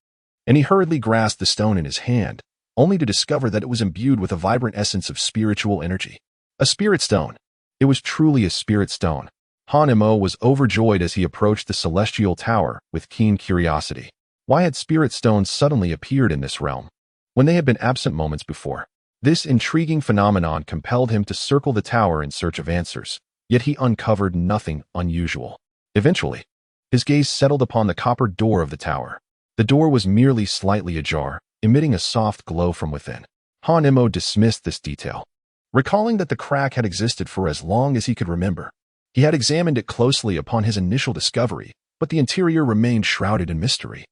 and he hurriedly grasped the stone in his hand, only to discover that it was imbued with a vibrant essence of spiritual energy. A spirit stone. It was truly a spirit stone. Han Mo was overjoyed as he approached the celestial tower with keen curiosity. Why had spirit stones suddenly appeared in this realm, when they had been absent moments before? This intriguing phenomenon compelled him to circle the tower in search of answers, yet he uncovered nothing unusual. Eventually, his gaze settled upon the copper door of the tower. The door was merely slightly ajar, emitting a soft glow from within. Han Mo dismissed this detail, recalling that the crack had existed for as long as he could remember. He had examined it closely upon his initial discovery, but the interior remained shrouded in mystery.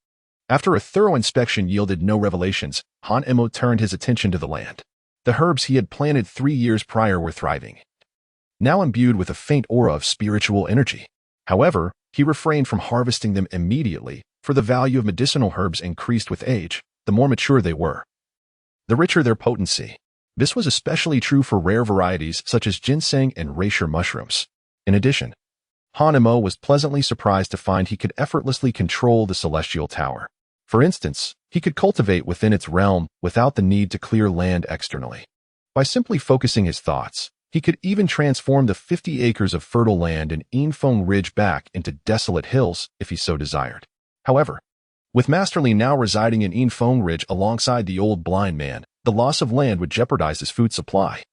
After a thorough inspection yielded no revelations, Han Mo turned his attention to the land. The herbs he had planted 3 years prior were thriving, now imbued with a faint aura of spiritual energy. However, he refrained from harvesting them immediately, for the value of medicinal herbs increased with age, the more mature they were, the richer their potency. This was especially true for rare varieties such as ginseng and reishi mushrooms. In addition, Han Mo was pleasantly surprised to find he could effortlessly control the celestial tower. For instance, he could cultivate within its realm without the need to clear land externally. By simply focusing his thoughts, he could even transform the 50 acres of fertile land in Infeng Ridge back into desolate hills if he so desired. However, with Masterly now residing in Infeng Ridge alongside the old blind man, the loss of land would jeopardize his food supply,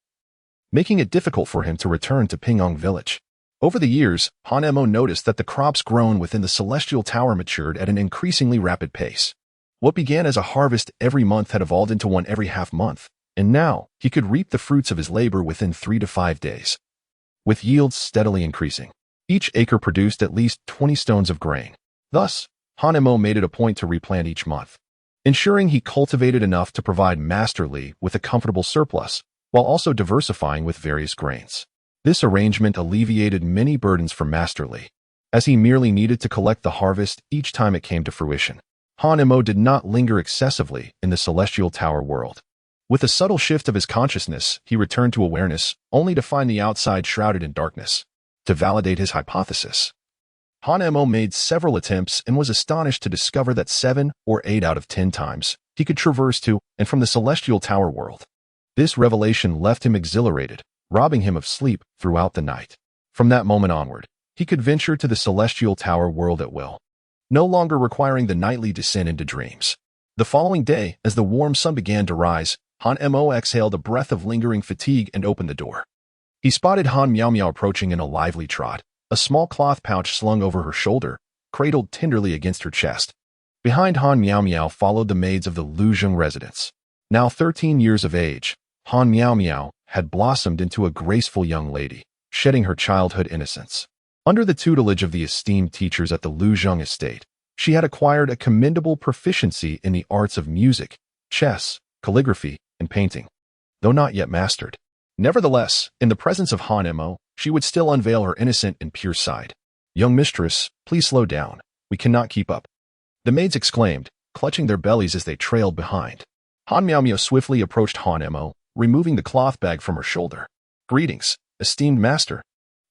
making it difficult for him to return to Pingyong Village. Over the years, Han Mo noticed that the crops grown within the celestial tower matured at an increasingly rapid pace. What began as a harvest every month had evolved into one every half month, and now he could reap the fruits of his labor within 3 to 5 days, with yields steadily increasing. Each acre produced at least 20 stones of grain. Thus, Han Mo made it a point to replant each month, ensuring he cultivated enough to provide Master Li with a comfortable surplus, while also diversifying with various grains. This arrangement alleviated many burdens from Master Li, as he merely needed to collect the harvest each time it came to fruition. Han Mo did not linger excessively in the celestial tower world. With a subtle shift of his consciousness, he returned to awareness, only to find the outside shrouded in darkness. To validate his hypothesis, Han Mo made several attempts and was astonished to discover that 7 or 8 out of 10 times he could traverse to and from the celestial tower world. This revelation left him exhilarated, robbing him of sleep throughout the night. From that moment onward, he could venture to the celestial tower world at will, no longer requiring the nightly descent into dreams. The following day, as the warm sun began to rise, Han Mo exhaled a breath of lingering fatigue and opened the door. He spotted Han Miao Miao approaching in a lively trot, a small cloth pouch slung over her shoulder, cradled tenderly against her chest. Behind Han Miao Miao followed the maids of the Luzheng residence. Now 13 years of age, Han Miao Miao had blossomed into a graceful young lady, shedding her childhood innocence. Under the tutelage of the esteemed teachers at the Luzheng estate, she had acquired a commendable proficiency in the arts of music, chess, calligraphy, and painting, though not yet mastered. Nevertheless, in the presence of Han Mo, she would still unveil her innocent and pure side. "Young mistress, please slow down. We cannot keep up," the maids exclaimed, clutching their bellies as they trailed behind. Han Miao Miao swiftly approached Han Mo, removing the cloth bag from her shoulder. "Greetings, esteemed master."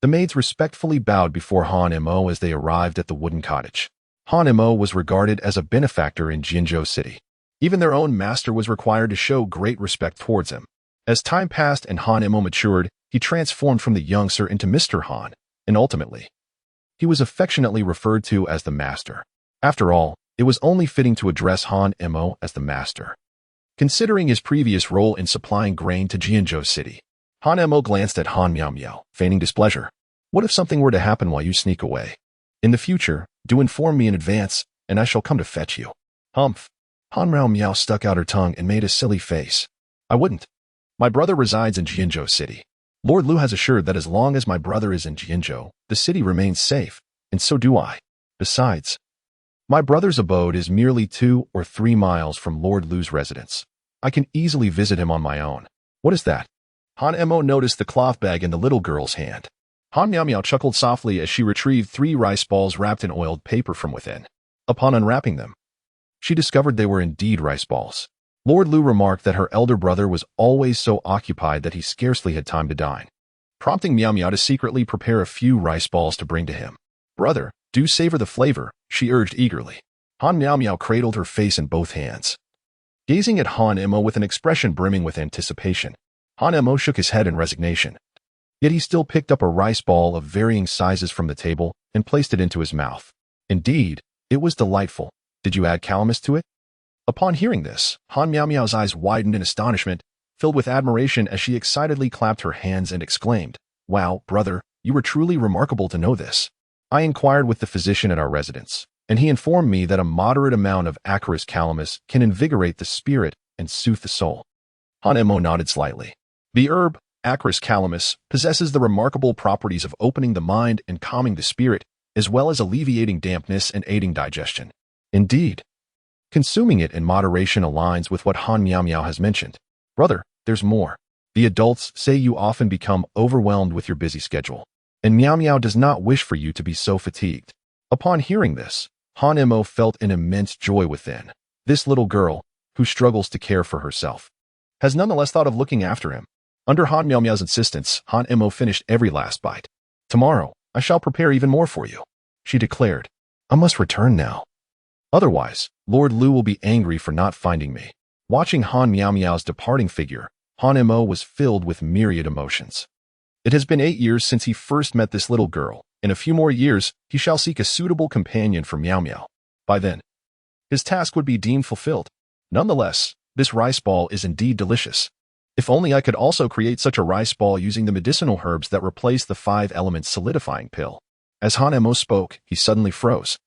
The maids respectfully bowed before Han Mo as they arrived at the wooden cottage. Han Mo was regarded as a benefactor in Jinzhou City. Even their own master was required to show great respect towards him. As time passed and Han Mo matured, he transformed from the youngster into Mr. Han, and ultimately, he was affectionately referred to as the master. After all, it was only fitting to address Han Mo as the master, considering his previous role in supplying grain to Jinzhou City. Han Mo glanced at Han Miao Miao, feigning displeasure. "What if something were to happen while you sneak away? In the future, do inform me in advance, and I shall come to fetch you." "Humph." Han Miao Miao stuck out her tongue and made a silly face. "I wouldn't. My brother resides in Jinzhou City. Lord Lu has assured that as long as my brother is in Jinzhou, the city remains safe, and so do I. Besides, my brother's abode is merely 2 or 3 miles from Lord Lu's residence. I can easily visit him on my own." "What is that?" Han Mo noticed the cloth bag in the little girl's hand. Han Miao Miao chuckled softly as she retrieved 3 rice balls wrapped in oiled paper from within. Upon unwrapping them, she discovered they were indeed rice balls. Lord Lu remarked that her elder brother was always so occupied that he scarcely had time to dine, prompting Miao Miao to secretly prepare a few rice balls to bring to him. "Brother, do savor the flavor," she urged eagerly. Han Miao Miao cradled her face in both hands, gazing at Han Mo with an expression brimming with anticipation. Han Mo shook his head in resignation. Yet he still picked up a rice ball of varying sizes from the table and placed it into his mouth. Indeed, it was delightful. Did you add calamus to it? Upon hearing this, Han Miao Miao's eyes widened in astonishment, filled with admiration as she excitedly clapped her hands and exclaimed, "Wow, brother, you were truly remarkable to know this." I inquired with the physician at our residence, and he informed me that a moderate amount of Acarus calamus can invigorate the spirit and soothe the soul. Han Mo nodded slightly. The herb, Acarus calamus, possesses the remarkable properties of opening the mind and calming the spirit, as well as alleviating dampness and aiding digestion. Indeed, consuming it in moderation aligns with what Han Miao Miao has mentioned. Brother, there's more. The adults say you often become overwhelmed with your busy schedule, and Miao Miao does not wish for you to be so fatigued. Upon hearing this, Han Mo felt an immense joy within. This little girl, who struggles to care for herself, has nonetheless thought of looking after him. Under Han Miao Miao's insistence, Han Mo finished every last bite. "Tomorrow, I shall prepare even more for you," she declared. "I must return now. Otherwise, Lord Lu will be angry for not finding me." Watching Han Miao Miao's departing figure, Han Mo was filled with myriad emotions. It has been 8 years since he first met this little girl. In a few more years, he shall seek a suitable companion for Miao Miao. By then, his task would be deemed fulfilled. Nonetheless, this rice ball is indeed delicious. If only I could also create such a rice ball using the medicinal herbs that replace the 5-element solidifying pill. As Han Mo spoke, he suddenly froze,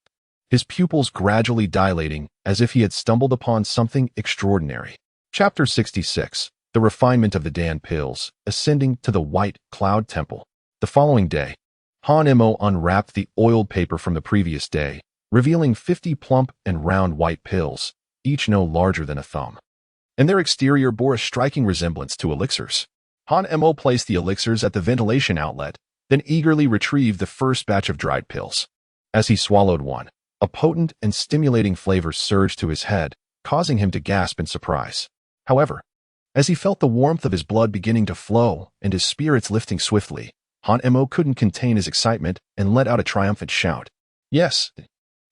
his pupils gradually dilating as if he had stumbled upon something extraordinary. Chapter 66. The Refinement of the Dan Pills, Ascending to the White Cloud Temple. The following day, Han Mo unwrapped the oiled paper from the previous day, revealing 50 plump and round white pills, each no larger than a thumb. And their exterior bore a striking resemblance to elixirs. Han Mo placed the elixirs at the ventilation outlet, then eagerly retrieved the first batch of dried pills. As he swallowed one, a potent and stimulating flavor surged to his head, causing him to gasp in surprise. However, as he felt the warmth of his blood beginning to flow and his spirits lifting swiftly, Han Mo couldn't contain his excitement and let out a triumphant shout. "Yes,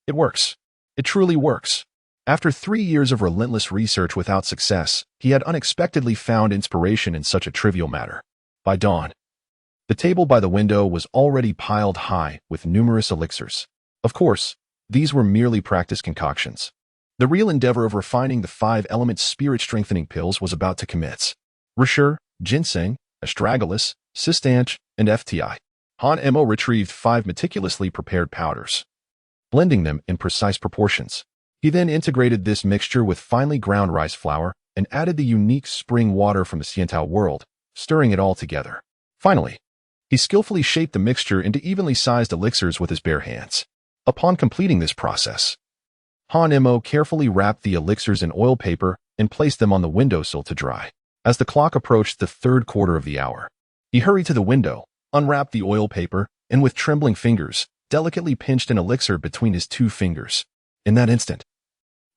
it works. It truly works." After 3 years of relentless research without success, he had unexpectedly found inspiration in such a trivial matter. By dawn, the table by the window was already piled high with numerous elixirs. Of course, these were merely practice concoctions. The real endeavor of refining the 5-element spirit-strengthening pills was about to commence. Rasher, ginseng, astragalus, cistanche, and FTI. Han Mo retrieved 5 meticulously prepared powders, blending them in precise proportions. He then integrated this mixture with finely ground rice flour and added the unique spring water from the Xiantao world, stirring it all together. Finally, he skillfully shaped the mixture into evenly sized elixirs with his bare hands. Upon completing this process, Han Mo carefully wrapped the elixirs in oil paper and placed them on the windowsill to dry. As the clock approached the 3rd quarter of the hour, he hurried to the window, unwrapped the oil paper, and with trembling fingers, delicately pinched an elixir between his 2 fingers. In that instant,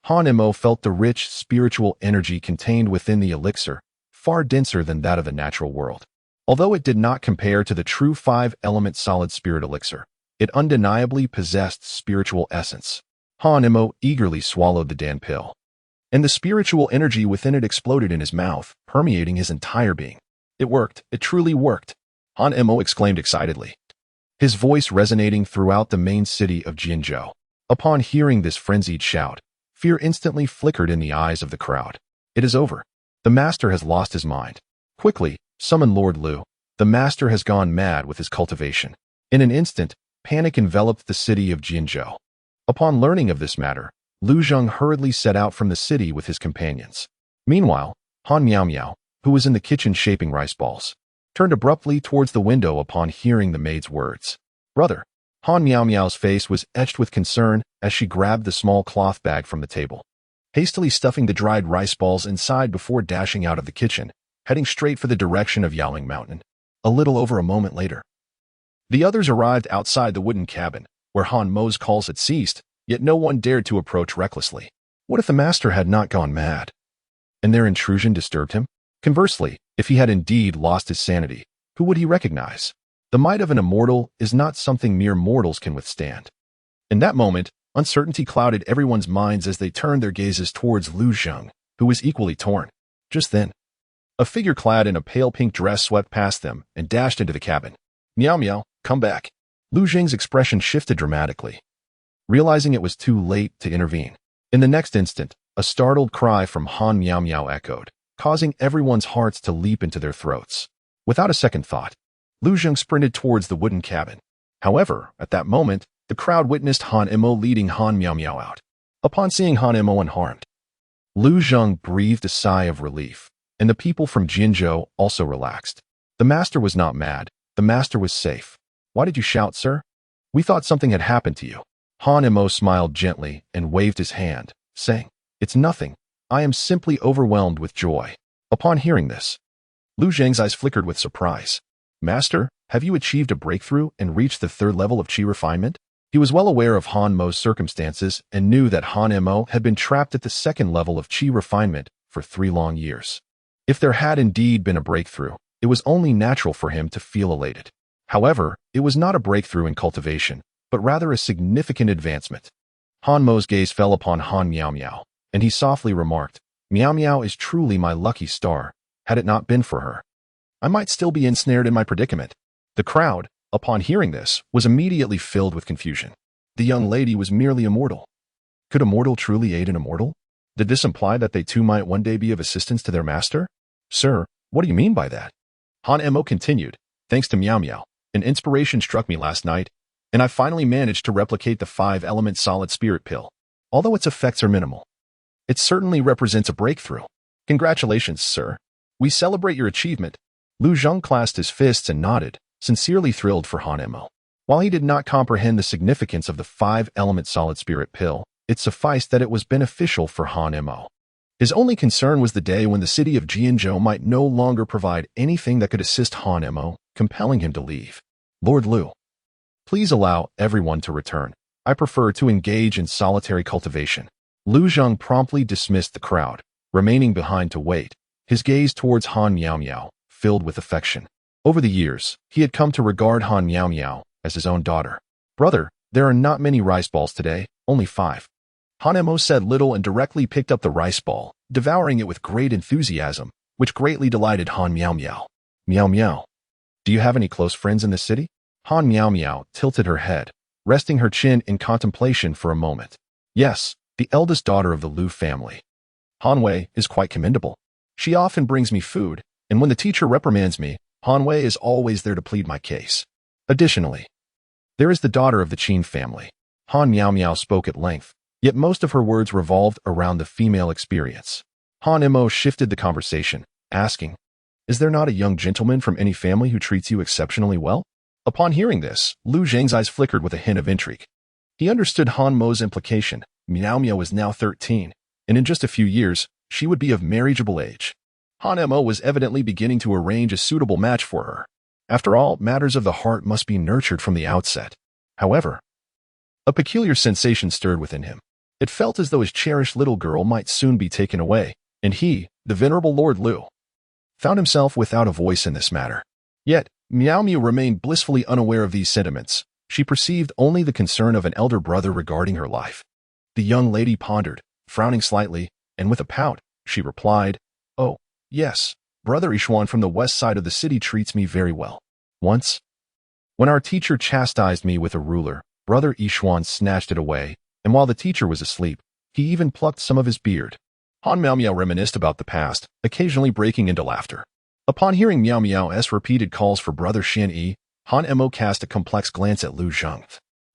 Han Mo felt the rich spiritual energy contained within the elixir, far denser than that of the natural world. Although it did not compare to the true 5-element solid spirit elixir, it undeniably possessed spiritual essence. Han Mo eagerly swallowed the Dan pill, and the spiritual energy within it exploded in his mouth, permeating his entire being. "It worked. It truly worked," Han Mo exclaimed excitedly, his voice resonating throughout the main city of Jinzhou. Upon hearing this frenzied shout, fear instantly flickered in the eyes of the crowd. "It is over. The master has lost his mind. Quickly, summon Lord Lu. The master has gone mad with his cultivation." In an instant, panic enveloped the city of Jinzhou. Upon learning of this matter, Lu Zheng hurriedly set out from the city with his companions. Meanwhile, Han Miao Miao, who was in the kitchen shaping rice balls, turned abruptly towards the window upon hearing the maid's words. "Brother." Han Miao Miao's face was etched with concern as she grabbed the small cloth bag from the table, hastily stuffing the dried rice balls inside before dashing out of the kitchen, heading straight for the direction of Yaoling Mountain. A little over a moment later, the others arrived outside the wooden cabin, where Han Mo's calls had ceased, yet no one dared to approach recklessly. What if the master had not gone mad, and their intrusion disturbed him? Conversely, if he had indeed lost his sanity, who would he recognize? The might of an immortal is not something mere mortals can withstand. In that moment, uncertainty clouded everyone's minds as they turned their gazes towards Lu Zheng, who was equally torn. Just then, A figure clad in a pale pink dress swept past them and dashed into the cabin. Meow meow, come back. Lu Jing's expression shifted dramatically, realizing it was too late to intervene. In the next instant, a startled cry from Han Meow Meow echoed, causing everyone's hearts to leap into their throats. Without a second thought, Lu Jing sprinted towards the wooden cabin. However, at that moment, the crowd witnessed Han Imo leading Han Meow Meow out. Upon seeing Han Imo unharmed, Lu Jing breathed a sigh of relief, and the people from Jinzhou also relaxed. The master was not mad. The master was safe. Why did you shout, sir? We thought something had happened to you. Han Imo smiled gently and waved his hand, saying, It's nothing. I am simply overwhelmed with joy. Upon hearing this, Lu Jing's eyes flickered with surprise. Master, have you achieved a breakthrough and reached the 3rd level of qi refinement? He was well aware of Han Mo's circumstances and knew that Han Imo had been trapped at the 2nd level of qi refinement for 3 long years. If there had indeed been a breakthrough, it was only natural for him to feel elated. However, it was not a breakthrough in cultivation, but rather a significant advancement. Han Mo's gaze fell upon Han Meow Meow, and he softly remarked, Meow Meow is truly my lucky star. Had it not been for her, I might still be ensnared in my predicament. The crowd, upon hearing this, was immediately filled with confusion. The young lady was merely immortal. Could a mortal truly aid an immortal? Did this imply that they too might one day be of assistance to their master? Sir, what do you mean by that? Han Imo continued, Thanks to Meow Meow, an inspiration struck me last night, and I finally managed to replicate the 5-element solid spirit pill. Although its effects are minimal, it certainly represents a breakthrough. Congratulations, sir. We celebrate your achievement. Lu Jing clasped his fists and nodded, sincerely thrilled for Han Imo. While he did not comprehend the significance of the 5-element solid spirit pill, it sufficed that it was beneficial for Han Imo. His only concern was the day when the city of Jinzhou might no longer provide anything that could assist Han Imo, compelling him to leave. Lord Lu, please allow everyone to return. I prefer to engage in solitary cultivation. Lu Jing promptly dismissed the crowd, remaining behind to wait, his gaze towards Han Meow Meow, filled with affection. Over the years, he had come to regard Han Meow Meow as his own daughter. Brother, there are not many rice balls today, only 5. Han Imo said little and directly picked up the rice ball, devouring it with great enthusiasm, which greatly delighted Han Meow Meow. Meow Meow. Do you have any close friends in the city? Han Meow Meow tilted her head, resting her chin in contemplation for a moment. Yes, the eldest daughter of the Lu family. Han Wei is quite commendable. She often brings me food, and when the teacher reprimands me, Han Wei is always there to plead my case. Additionally, there is the daughter of the Qin family. Han Meow Meow spoke at length, yet most of her words revolved around the female experience. Han Imo shifted the conversation, asking, Is there not a young gentleman from any family who treats you exceptionally well? Upon hearing this, Lu Jing's eyes flickered with a hint of intrigue. He understood Han Mo's implication. Meow Meow was now 13, and in just a few years, she would be of marriageable age. Han Imo was evidently beginning to arrange a suitable match for her. After all, matters of the heart must be nurtured from the outset. However, a peculiar sensation stirred within him. It felt as though his cherished little girl might soon be taken away, and he, the venerable Lord Lu, found himself without a voice in this matter. Yet, Meow Meow remained blissfully unaware of these sentiments. She perceived only the concern of an elder brother regarding her life. The young lady pondered, frowning slightly, and with a pout, she replied, Oh, yes, Brother Ishuan from the west side of the city treats me very well. Once, when our teacher chastised me with a ruler, Brother Ishuan snatched it away, and while the teacher was asleep, he even plucked some of his beard. Han Meow Meow reminisced about the past, occasionally breaking into laughter. Upon hearing Meow Meow's repeated calls for Brother Xian Yi, Han Imo cast a complex glance at Lu Jing,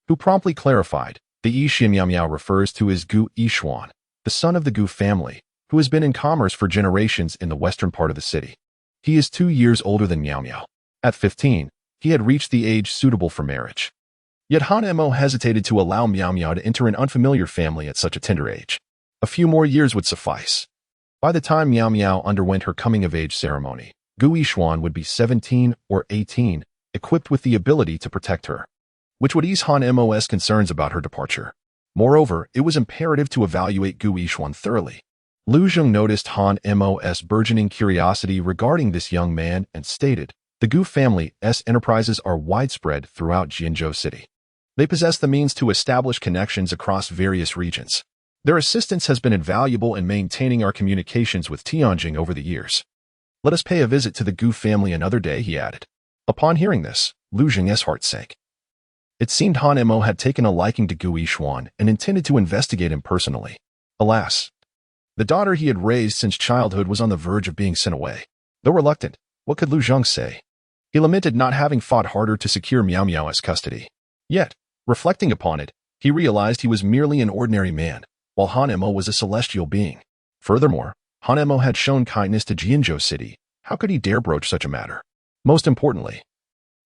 who promptly clarified, the Yi Xian Meow Meow refers to as Gu Ishuan, the son of the Gu family, who has been in commerce for generations in the western part of the city. He is 2 years older than Meow Meow. At 15, he had reached the age suitable for marriage. Yet Han Imo hesitated to allow Meow Meow to enter an unfamiliar family at such a tender age. A few more years would suffice. By the time Meow Meow underwent her coming-of-age ceremony, Gu Ishuan would be 17 or 18, equipped with the ability to protect her, which would ease Han Mo's concerns about her departure. Moreover, it was imperative to evaluate Gu Ishuan thoroughly. Lu Jing noticed Han Mo's burgeoning curiosity regarding this young man and stated, the Gu family's enterprises are widespread throughout Jinzhou City. They possess the means to establish connections across various regions. Their assistance has been invaluable in maintaining our communications with Tianjing over the years. Let us pay a visit to the Gu family another day, he added. Upon hearing this, Lu Zheng's heart sank. It seemed Han Mo had taken a liking to Gu Yixuan and intended to investigate him personally. Alas, the daughter he had raised since childhood was on the verge of being sent away. Though reluctant, what could Lu Zheng say? He lamented not having fought harder to secure Miao Miao as custody. Yet, reflecting upon it, he realized he was merely an ordinary man, while Han Mo was a celestial being. Furthermore, Han Mo had shown kindness to Jianzhou City. How could he dare broach such a matter? Most importantly,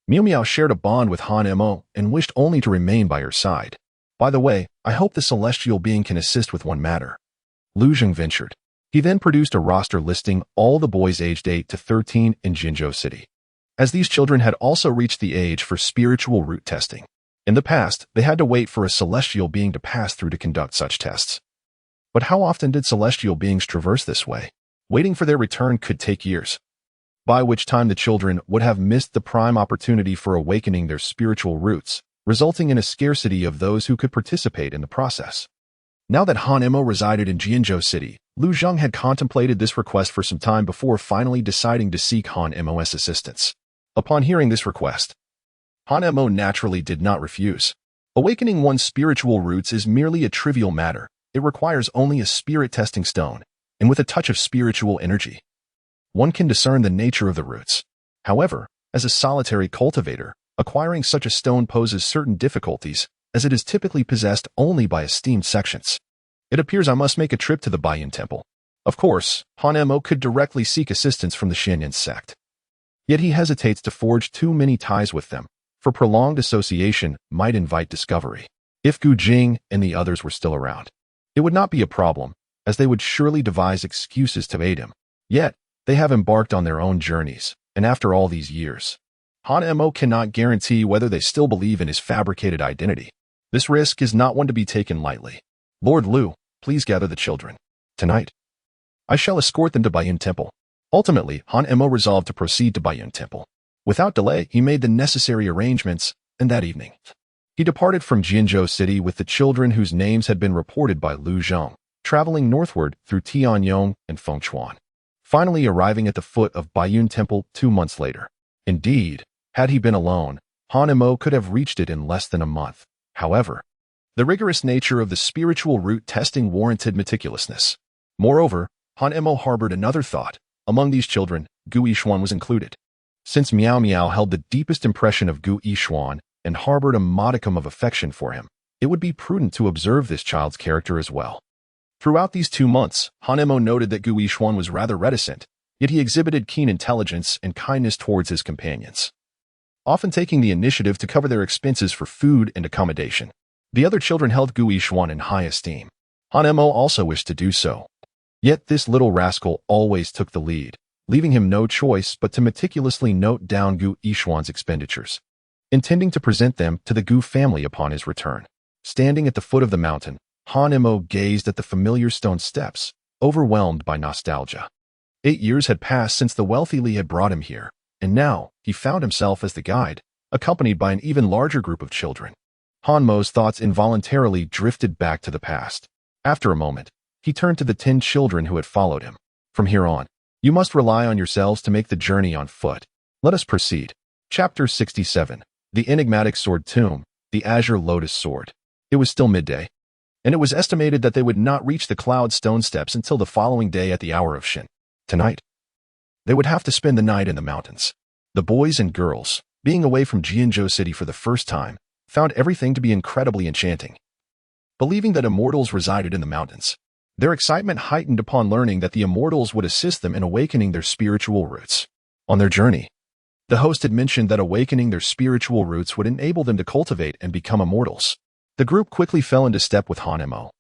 Miao Miao shared a bond with Han Mo and wished only to remain by her side. By the way, I hope the celestial being can assist with one matter. Lu Zheng ventured. He then produced a roster listing all the boys aged 8 to 13 in Jinzhou City, as these children had also reached the age for spiritual root testing. In the past, they had to wait for a celestial being to pass through to conduct such tests. But how often did celestial beings traverse this way? Waiting for their return could take years, by which time the children would have missed the prime opportunity for awakening their spiritual roots, resulting in a scarcity of those who could participate in the process. Now that Han Mo resided in Jianzhou City, Lu Zheng had contemplated this request for some time before finally deciding to seek Han Mo's assistance. Upon hearing this request, Han Mo naturally did not refuse. Awakening one's spiritual roots is merely a trivial matter. It requires only a spirit testing stone, and with a touch of spiritual energy, one can discern the nature of the roots. However, as a solitary cultivator, acquiring such a stone poses certain difficulties, as it is typically possessed only by esteemed sections. It appears I must make a trip to the Baiyun Temple. Of course, Han Mo could directly seek assistance from the Shanyan sect. Yet he hesitates to forge too many ties with them, for prolonged association might invite discovery. If Gu Jing and the others were still around, it would not be a problem, as they would surely devise excuses to aid him. Yet, they have embarked on their own journeys, and after all these years, Han Mo cannot guarantee whether they still believe in his fabricated identity. This risk is not one to be taken lightly. Lord Lu, please gather the children. Tonight, I shall escort them to Baiyun Temple. Ultimately, Han Mo resolved to proceed to Baiyun Temple. Without delay, he made the necessary arrangements, and that evening, he departed from Jinzhou City with the children whose names had been reported by Lu Zheng, traveling northward through Tianyong and Fengchuan, finally arriving at the foot of Baiyun Temple 2 months later. Indeed, had he been alone, Han Mo could have reached it in less than a month. However, the rigorous nature of the spiritual root testing warranted meticulousness. Moreover, Han Mo harbored another thought. Among these children, Gu Yixuan was included. Since Miao Miao held the deepest impression of Gu Yixuan and harbored a modicum of affection for him, it would be prudent to observe this child's character as well. Throughout these 2 months, Han Mo noted that Gu Yixuan was rather reticent, yet he exhibited keen intelligence and kindness towards his companions, often taking the initiative to cover their expenses for food and accommodation. The other children held Gu Yixuan in high esteem. Han Mo also wished to do so. Yet this little rascal always took the lead, leaving him no choice but to meticulously note down Gu Yixuan's expenditures, intending to present them to the Gu family upon his return. Standing at the foot of the mountain, Han Mo gazed at the familiar stone steps, overwhelmed by nostalgia. 8 years had passed since the wealthy Li had brought him here, and now he found himself as the guide, accompanied by an even larger group of children. Han Mo's thoughts involuntarily drifted back to the past. After a moment, he turned to the 10 children who had followed him. From here on, you must rely on yourselves to make the journey on foot. Let us proceed. Chapter 67. The Enigmatic Sword Tomb, the Azure Lotus Sword. It was still midday, and it was estimated that they would not reach the Cloud Stone Steps until the following day at the hour of Shin. Tonight, they would have to spend the night in the mountains. The boys and girls, being away from Jianzhou City for the first time, found everything to be incredibly enchanting. Believing that immortals resided in the mountains, their excitement heightened upon learning that the immortals would assist them in awakening their spiritual roots. On their journey, the host had mentioned that awakening their spiritual roots would enable them to cultivate and become immortals. The group quickly fell into step with Han Mo,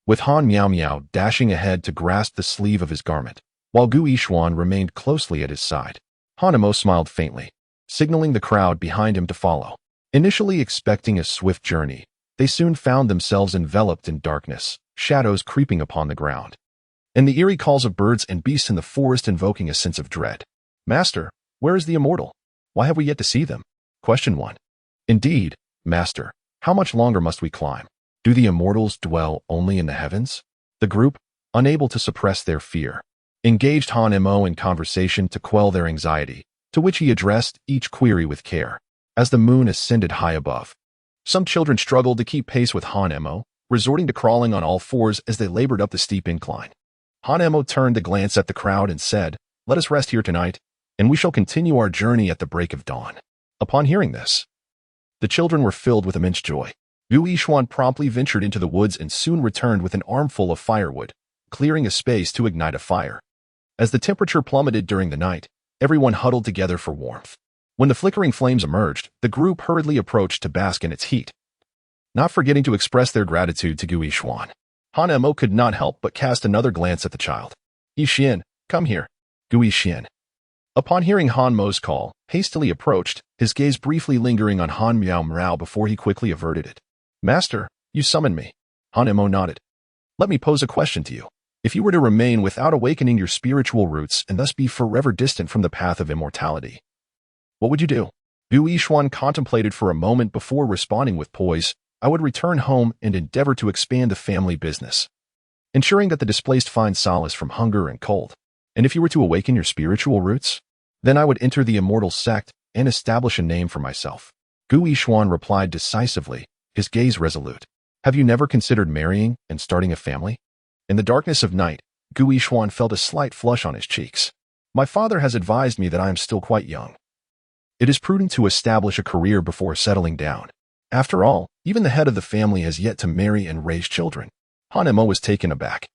with Han Miao Miao dashing ahead to grasp the sleeve of his garment, while Gu Yixuan remained closely at his side. Han Mo smiled faintly, signaling the crowd behind him to follow. Initially expecting a swift journey, they soon found themselves enveloped in darkness, shadows creeping upon the ground, and the eerie calls of birds and beasts in the forest invoking a sense of dread. Master, where is the immortal? Why have we yet to see them? Question 1. Indeed, Master, how much longer must we climb? Do the immortals dwell only in the heavens? The group, unable to suppress their fear, engaged Hanemo in conversation to quell their anxiety, to which he addressed each query with care. As the moon ascended high above, some children struggled to keep pace with Hanemo, resorting to crawling on all fours as they labored up the steep incline. Hanemo turned to glance at the crowd and said, "Let us rest here tonight, and we shall continue our journey at the break of dawn." Upon hearing this, the children were filled with immense joy. Gu Yishuan promptly ventured into the woods and soon returned with an armful of firewood, clearing a space to ignite a fire. As the temperature plummeted during the night, everyone huddled together for warmth. When the flickering flames emerged, the group hurriedly approached to bask in its heat, not forgetting to express their gratitude to Gu Yishuan. Hanemo could not help but cast another glance at the child. "Yishian, come here." Gu Yishian, upon hearing Han Mo's call, hastily approached, his gaze briefly lingering on Han Miao Miao before he quickly averted it. "Master, you summoned me." Hanemo nodded. "Let me pose a question to you. If you were to remain without awakening your spiritual roots and thus be forever distant from the path of immortality, what would you do?" Gu Yishuan contemplated for a moment before responding with poise. "I would return home and endeavor to expand the family business, ensuring that the displaced find solace from hunger and cold. And if you were to awaken your spiritual roots, then I would enter the Immortal sect and establish a name for myself." Gu Yishuan replied decisively, his gaze resolute. "Have you never considered marrying and starting a family?" In the darkness of night, Gu Yishuan felt a slight flush on his cheeks. "My father has advised me that I am still quite young. It is prudent to establish a career before settling down. After all, even the head of the family has yet to marry and raise children." Hanemo was taken aback,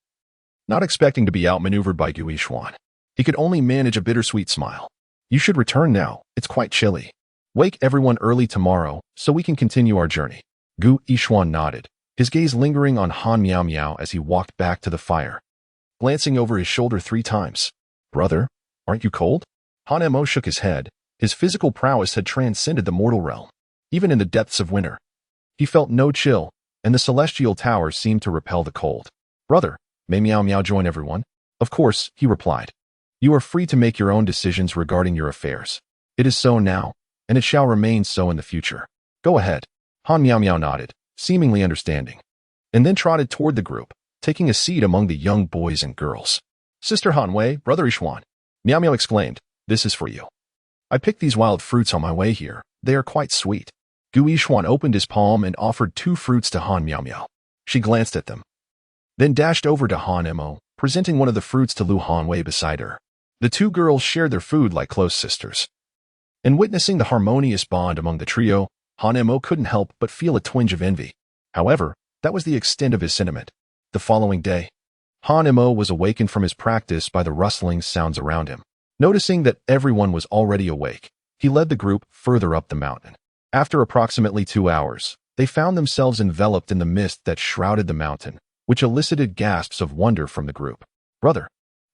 not expecting to be outmaneuvered by Gu Yishuan. He could only manage a bittersweet smile. "You should return now, it's quite chilly. Wake everyone early tomorrow so we can continue our journey." Gu Yishuan nodded, his gaze lingering on Han Miao Miao as he walked back to the fire, glancing over his shoulder 3 times. "Brother, aren't you cold?" Hanemo shook his head. His physical prowess had transcended the mortal realm. Even in the depths of winter, he felt no chill, and the celestial tower seemed to repel the cold. "Brother, may Miao Miao join everyone?" "Of course," he replied. "You are free to make your own decisions regarding your affairs. It is so now, and it shall remain so in the future. Go ahead." Han Miao Miao nodded, seemingly understanding, and then trotted toward the group, taking a seat among the young boys and girls. "Sister Han Wei, Brother Yishuan," Miao Miao exclaimed, "this is for you. I picked these wild fruits on my way here. They are quite sweet." Gu Yishuan opened his palm and offered 2 fruits to Han Miao Miao. She glanced at them, then dashed over to Hanemo, presenting one of the fruits to Lu Hanwei beside her. The 2 girls shared their food like close sisters. And witnessing the harmonious bond among the trio, Hanemo couldn't help but feel a twinge of envy. However, that was the extent of his sentiment. The following day, Hanemo was awakened from his practice by the rustling sounds around him. Noticing that everyone was already awake, he led the group further up the mountain. After approximately 2 hours, they found themselves enveloped in the mist that shrouded the mountain, which elicited gasps of wonder from the group. "Brother,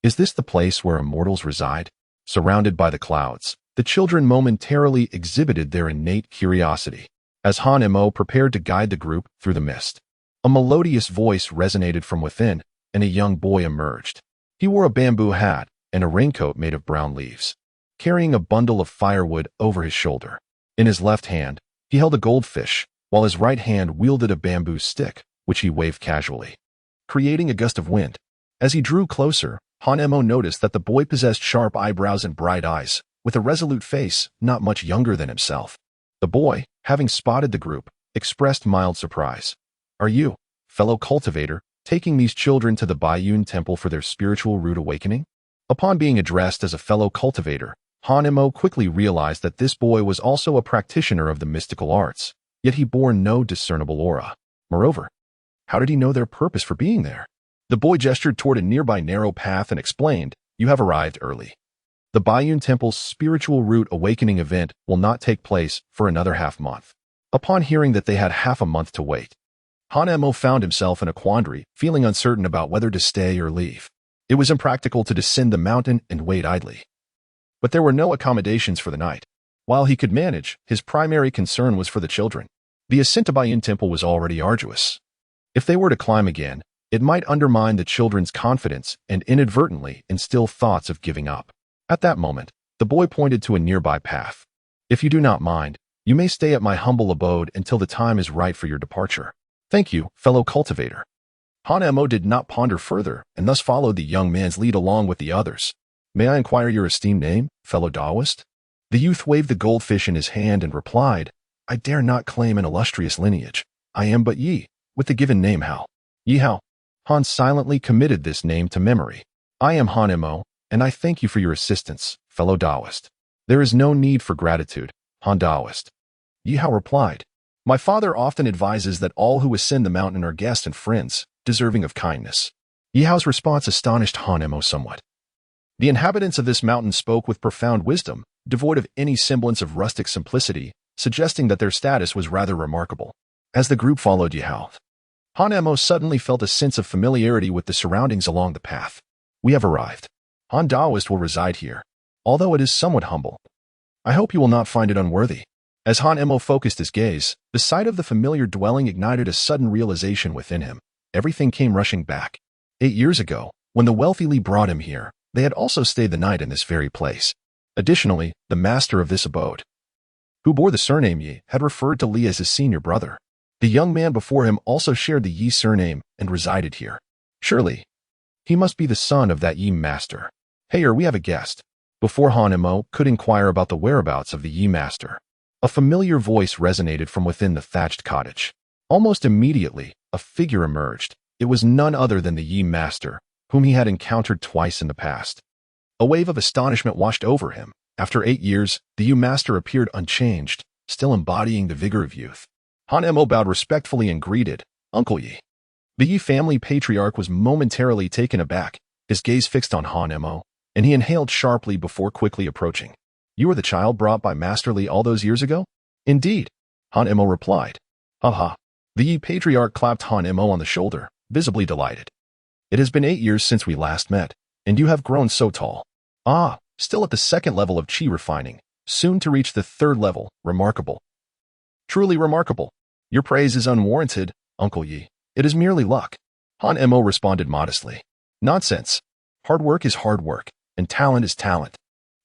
is this the place where immortals reside?" Surrounded by the clouds, the children momentarily exhibited their innate curiosity. As Hanemo prepared to guide the group through the mist, a melodious voice resonated from within, and a young boy emerged. He wore a bamboo hat and a raincoat made of brown leaves, carrying a bundle of firewood over his shoulder. In his left hand, he held a goldfish, while his right hand wielded a bamboo stick, which he waved casually, creating a gust of wind. As he drew closer, Hanemo noticed that the boy possessed sharp eyebrows and bright eyes, with a resolute face not much younger than himself. The boy, having spotted the group, expressed mild surprise. "Are you, fellow cultivator, taking these children to the Baiyun Temple for their spiritual root awakening?" Upon being addressed as a fellow cultivator, Hanemo quickly realized that this boy was also a practitioner of the mystical arts, yet he bore no discernible aura. Moreover, how did he know their purpose for being there? The boy gestured toward a nearby narrow path and explained, "You have arrived early. The Baiyun Temple's spiritual root awakening event will not take place for another half-month." Upon hearing that they had half a month to wait, Hanemo found himself in a quandary, feeling uncertain about whether to stay or leave. It was impractical to descend the mountain and wait idly, but there were no accommodations for the night. While he could manage, his primary concern was for the children. The ascent to Baiyun Temple was already arduous. If they were to climb again, it might undermine the children's confidence and inadvertently instill thoughts of giving up. At that moment, the boy pointed to a nearby path. "If you do not mind, you may stay at my humble abode until the time is right for your departure." "Thank you, fellow cultivator." Hanemo did not ponder further, and thus followed the young man's lead along with the others. May I inquire your esteemed name, fellow Taoist? The youth waved the goldfish in his hand and replied, I dare not claim an illustrious lineage. I am but Yi, with the given name Hao. Yi Hao. Han silently committed this name to memory. I am Hanemo, and I thank you for your assistance, fellow Taoist. There is no need for gratitude, Han Taoist. Yi Hao replied, My father often advises that all who ascend the mountain are guests and friends, deserving of kindness. Yi Hao's response astonished Hanemo somewhat. The inhabitants of this mountain spoke with profound wisdom, devoid of any semblance of rustic simplicity, suggesting that their status was rather remarkable. As the group followed Yi Hao, Hanemo suddenly felt a sense of familiarity with the surroundings along the path. We have arrived. Han Taoist will reside here, although it is somewhat humble. I hope you will not find it unworthy. As Hanemo focused his gaze, the sight of the familiar dwelling ignited a sudden realization within him. Everything came rushing back. 8 years ago, when the wealthy Li brought him here, they had also stayed the night in this very place. Additionally, the master of this abode, who bore the surname Yi, had referred to Li as his senior brother. The young man before him also shared the Yi surname and resided here. Surely, he must be the son of that Yi master. Hey, we have a guest. Before Hanemo could inquire about the whereabouts of the Yi master, a familiar voice resonated from within the thatched cottage. Almost immediately, a figure emerged. It was none other than the Yi master, whom he had encountered twice in the past. A wave of astonishment washed over him. After 8 years, the Yi master appeared unchanged, still embodying the vigor of youth. Hanemo bowed respectfully and greeted, Uncle Yi. The Yi family patriarch was momentarily taken aback, his gaze fixed on Hanemo, and he inhaled sharply before quickly approaching. You are the child brought by Master Li all those years ago? Indeed, Hanemo replied. Haha. The Yi patriarch clapped Hanemo on the shoulder, visibly delighted. It has been 8 years since we last met, and you have grown so tall. Ah, still at the 2nd level of Qi refining, soon to reach the 3rd level, remarkable. Truly remarkable. Your praise is unwarranted, Uncle Yi. It is merely luck. Hanemo responded modestly. Nonsense. Hard work is hard work, and talent is talent.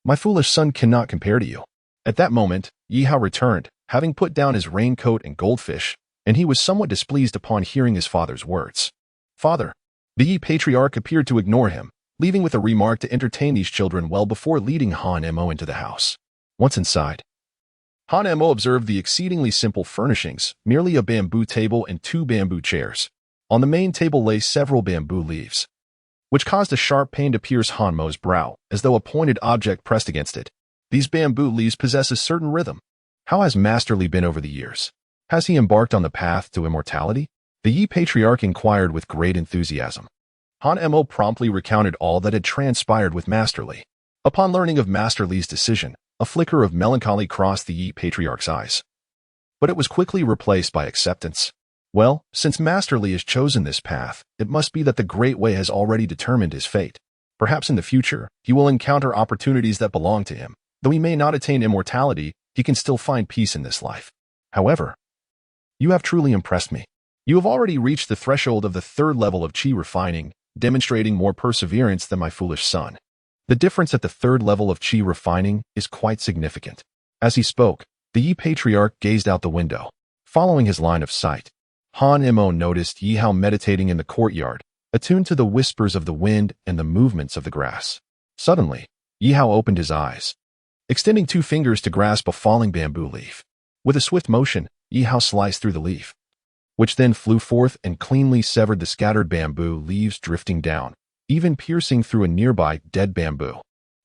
My foolish son cannot compare to you. At that moment, Yi Hao returned, having put down his raincoat and goldfish, and he was somewhat displeased upon hearing his father's words. Father. The Yi patriarch appeared to ignore him, leaving with a remark to entertain these children well before leading Hanemo into the house. Once inside, Hanemo observed the exceedingly simple furnishings, merely a bamboo table and 2 bamboo chairs. On the main table lay several bamboo leaves, which caused a sharp pain to pierce Hanmo's brow, as though a pointed object pressed against it. These bamboo leaves possess a certain rhythm. How has Master Li been over the years? Has he embarked on the path to immortality? The Yi patriarch inquired with great enthusiasm. Hanemo promptly recounted all that had transpired with Master Li. Upon learning of Master Li's decision, a flicker of melancholy crossed the Yi patriarch's eyes. But it was quickly replaced by acceptance. Well, since Master Li has chosen this path, it must be that the Great Way has already determined his fate. Perhaps in the future, he will encounter opportunities that belong to him. Though he may not attain immortality, he can still find peace in this life. However, you have truly impressed me. You have already reached the threshold of the 3rd level of Qi refining, demonstrating more perseverance than my foolish son. The difference at the 3rd level of Qi refining is quite significant. As he spoke, the Yi patriarch gazed out the window. Following his line of sight, Hanemo noticed Yi Hao meditating in the courtyard, attuned to the whispers of the wind and the movements of the grass. Suddenly, Yi Hao opened his eyes, extending 2 fingers to grasp a falling bamboo leaf. With a swift motion, Yi Hao sliced through the leaf, which then flew forth and cleanly severed the scattered bamboo leaves drifting down, even piercing through a nearby dead bamboo.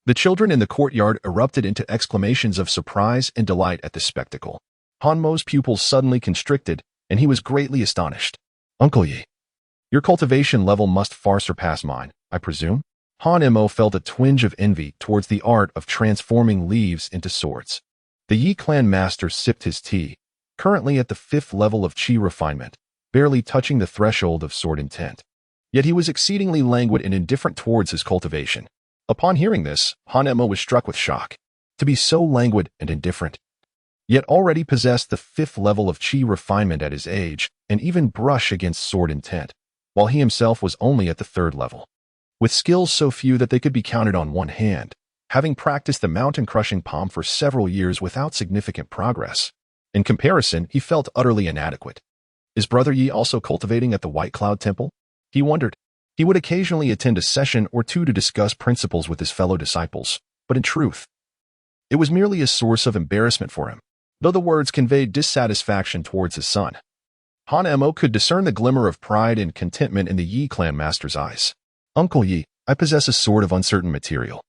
The children in the courtyard erupted into exclamations of surprise and delight at the spectacle. Hanmo's pupils suddenly constricted, and he was greatly astonished. Uncle Yi, your cultivation level must far surpass mine, I presume? Hanemo felt a twinge of envy towards the art of transforming leaves into swords. The Yi clan master sipped his tea, currently at the 5th level of Qi refinement, barely touching the threshold of sword intent. Yet he was exceedingly languid and indifferent towards his cultivation. Upon hearing this, Hanemo was struck with shock. To be so languid and indifferent, yet already possessed the 5th level of Qi refinement at his age, and even brush against sword intent, while he himself was only at the 3rd level. With skills so few that they could be counted on one hand, having practiced the mountain-crushing palm for several years without significant progress. In comparison, he felt utterly inadequate. Is Brother Yi also cultivating at the White Cloud Temple? He wondered. He would occasionally attend a session or two to discuss principles with his fellow disciples, but in truth, it was merely a source of embarrassment for him, though the words conveyed dissatisfaction towards his son. Han Emo could discern the glimmer of pride and contentment in the Yi clan master's eyes. Uncle Yi, I possess a sword of uncertain material.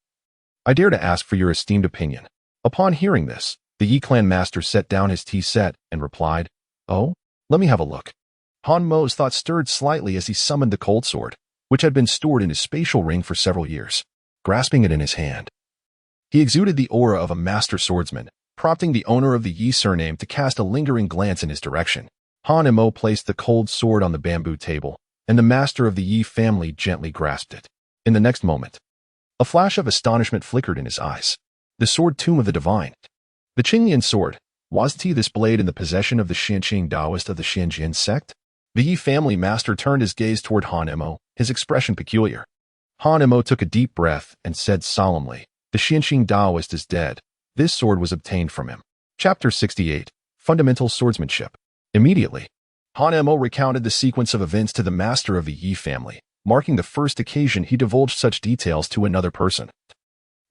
I dare to ask for your esteemed opinion. Upon hearing this, the Yi clan master set down his tea set and replied, Oh, let me have a look. Han Mo's thoughts stirred slightly as he summoned the cold sword, which had been stored in his spatial ring for several years. Grasping it in his hand, he exuded the aura of a master swordsman, prompting the owner of the Yi surname to cast a lingering glance in his direction. Han Mo placed the cold sword on the bamboo table, and the master of the Yi family gently grasped it. In the next moment, a flash of astonishment flickered in his eyes. The sword tomb of the divine. The Qinglian sword. Was this blade in the possession of the Xianqing Taoist of the Xianjin sect? The Yi family master turned his gaze toward Han Mo, his expression peculiar. Han Mo took a deep breath and said solemnly, The Xianqing Taoist is dead. This sword was obtained from him. Chapter 68. Fundamental Swordsmanship. Immediately, Han Mo recounted the sequence of events to the master of the Yi family, marking the first occasion he divulged such details to another person.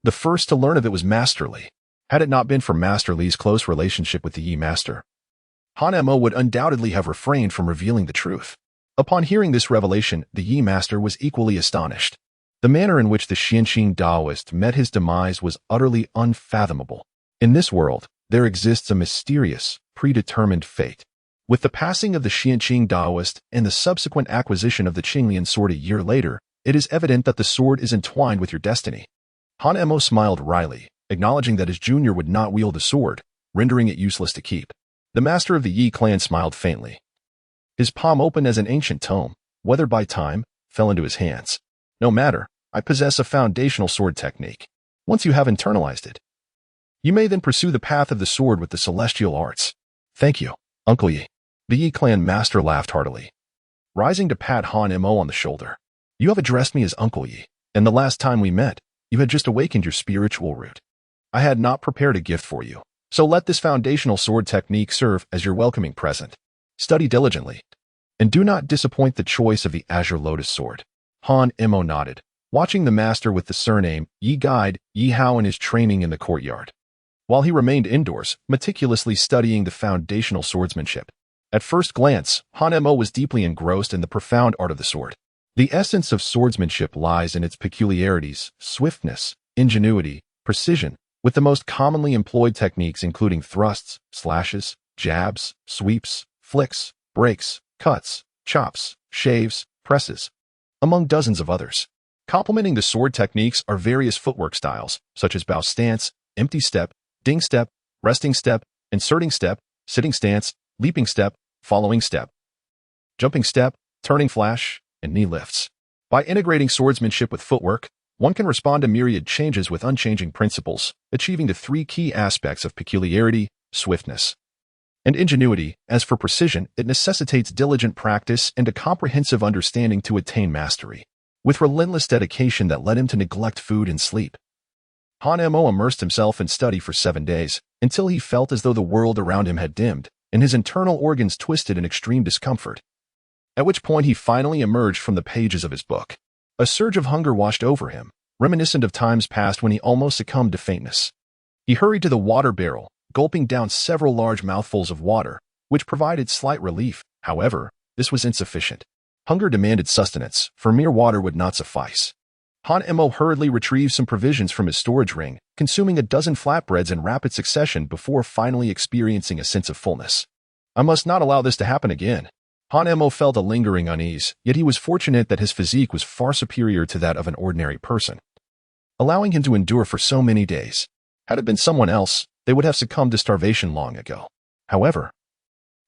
The first to learn of it was Master Li. Had it not been for Master Li's close relationship with the Yi master, Han Mo would undoubtedly have refrained from revealing the truth. Upon hearing this revelation, the Yi master was equally astonished. The manner in which the Xianqing Taoist met his demise was utterly unfathomable. In this world, there exists a mysterious, predetermined fate. With the passing of the Xianqing Taoist and the subsequent acquisition of the Qinglian sword a year later, it is evident that the sword is entwined with your destiny. Han Mo smiled wryly, acknowledging that his junior would not wield the sword, rendering it useless to keep. The master of the Yi clan smiled faintly. His palm opened as an ancient tome, weathered by time, fell into his hands. No matter, I possess a foundational sword technique. Once you have internalized it, you may then pursue the path of the sword with the celestial arts. Thank you, Uncle Yi. The Yi clan master laughed heartily, rising to pat Han Mo on the shoulder. You have addressed me as Uncle Yi, and the last time we met, you had just awakened your spiritual root. I had not prepared a gift for you, so let this foundational sword technique serve as your welcoming present. Study diligently, and do not disappoint the choice of the Azure Lotus sword. Han Mo nodded, watching the master with the surname Yi guide Yi Hao in his training in the courtyard, while he remained indoors, meticulously studying the foundational swordsmanship. At first glance, Han Mo was deeply engrossed in the profound art of the sword. The essence of swordsmanship lies in its peculiarities, swiftness, ingenuity, precision, with the most commonly employed techniques including thrusts, slashes, jabs, sweeps, flicks, breaks, cuts, chops, shaves, presses, among dozens of others. Complementing the sword techniques are various footwork styles, such as bow stance, empty step, ding step, resting step, inserting step, sitting stance, leaping step, following step, jumping step, turning flash, and knee lifts. By integrating swordsmanship with footwork, one can respond to myriad changes with unchanging principles, achieving the three key aspects of peculiarity, swiftness, and ingenuity. As for precision, it necessitates diligent practice and a comprehensive understanding to attain mastery, with relentless dedication that led him to neglect food and sleep. Han Mo immersed himself in study for 7 days, until he felt as though the world around him had dimmed, and his internal organs twisted in extreme discomfort. At which point he finally emerged from the pages of his book. A surge of hunger washed over him, reminiscent of times past when he almost succumbed to faintness. He hurried to the water barrel, gulping down several large mouthfuls of water, which provided slight relief. However, this was insufficient. Hunger demanded sustenance, for mere water would not suffice. Han Mo hurriedly retrieved some provisions from his storage ring, consuming a dozen flatbreads in rapid succession before finally experiencing a sense of fullness. I must not allow this to happen again. Han Mo felt a lingering unease, yet he was fortunate that his physique was far superior to that of an ordinary person, allowing him to endure for so many days. Had it been someone else, they would have succumbed to starvation long ago. However,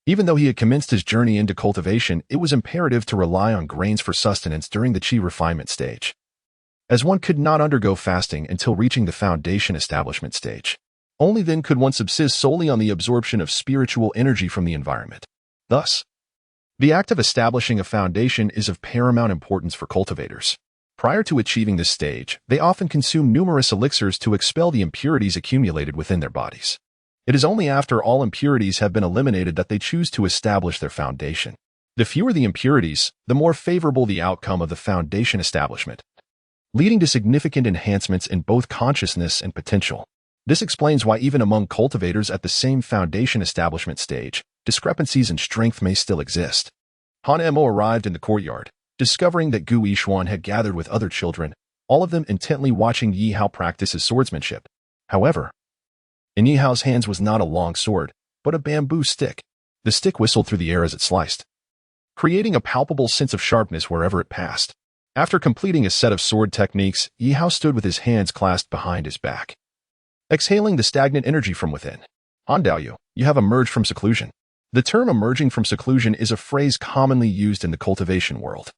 even though he had commenced his journey into cultivation, it was imperative to rely on grains for sustenance during the qi refinement stage, as one could not undergo fasting until reaching the foundation establishment stage. Only then could one subsist solely on the absorption of spiritual energy from the environment. Thus, the act of establishing a foundation is of paramount importance for cultivators. Prior to achieving this stage, they often consume numerous elixirs to expel the impurities accumulated within their bodies. It is only after all impurities have been eliminated that they choose to establish their foundation. The fewer the impurities, the more favorable the outcome of the Foundation establishment, leading to significant enhancements in both consciousness and potential. This explains why even among cultivators at the same Foundation establishment stage, discrepancies in strength may still exist. Han Mo arrived in the courtyard, discovering that Gu Yishuan had gathered with other children, all of them intently watching Yi Hao practice his swordsmanship. However, in Yi Hao's hands was not a long sword, but a bamboo stick. The stick whistled through the air as it sliced, creating a palpable sense of sharpness wherever it passed. After completing a set of sword techniques, Yi Hao stood with his hands clasped behind his back, exhaling the stagnant energy from within. Han Daoyu, you have emerged from seclusion. The term emerging from seclusion is a phrase commonly used in the cultivation world.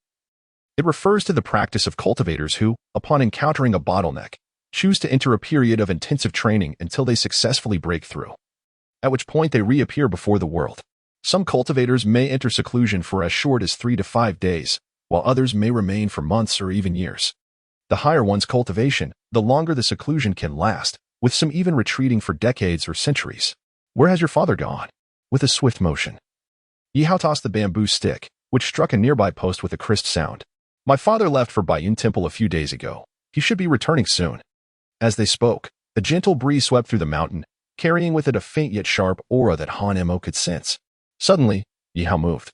It refers to the practice of cultivators who, upon encountering a bottleneck, choose to enter a period of intensive training until they successfully break through, at which point they reappear before the world. Some cultivators may enter seclusion for as short as 3 to 5 days, while others may remain for months or even years. The higher one's cultivation, the longer the seclusion can last, with some even retreating for decades or centuries. Where has your father gone? With a swift motion, Yi Hao tossed the bamboo stick, which struck a nearby post with a crisp sound. My father left for Baiyin Temple a few days ago. He should be returning soon. As they spoke, a gentle breeze swept through the mountain, carrying with it a faint yet sharp aura that Han Mo could sense. Suddenly, Yi Hao moved,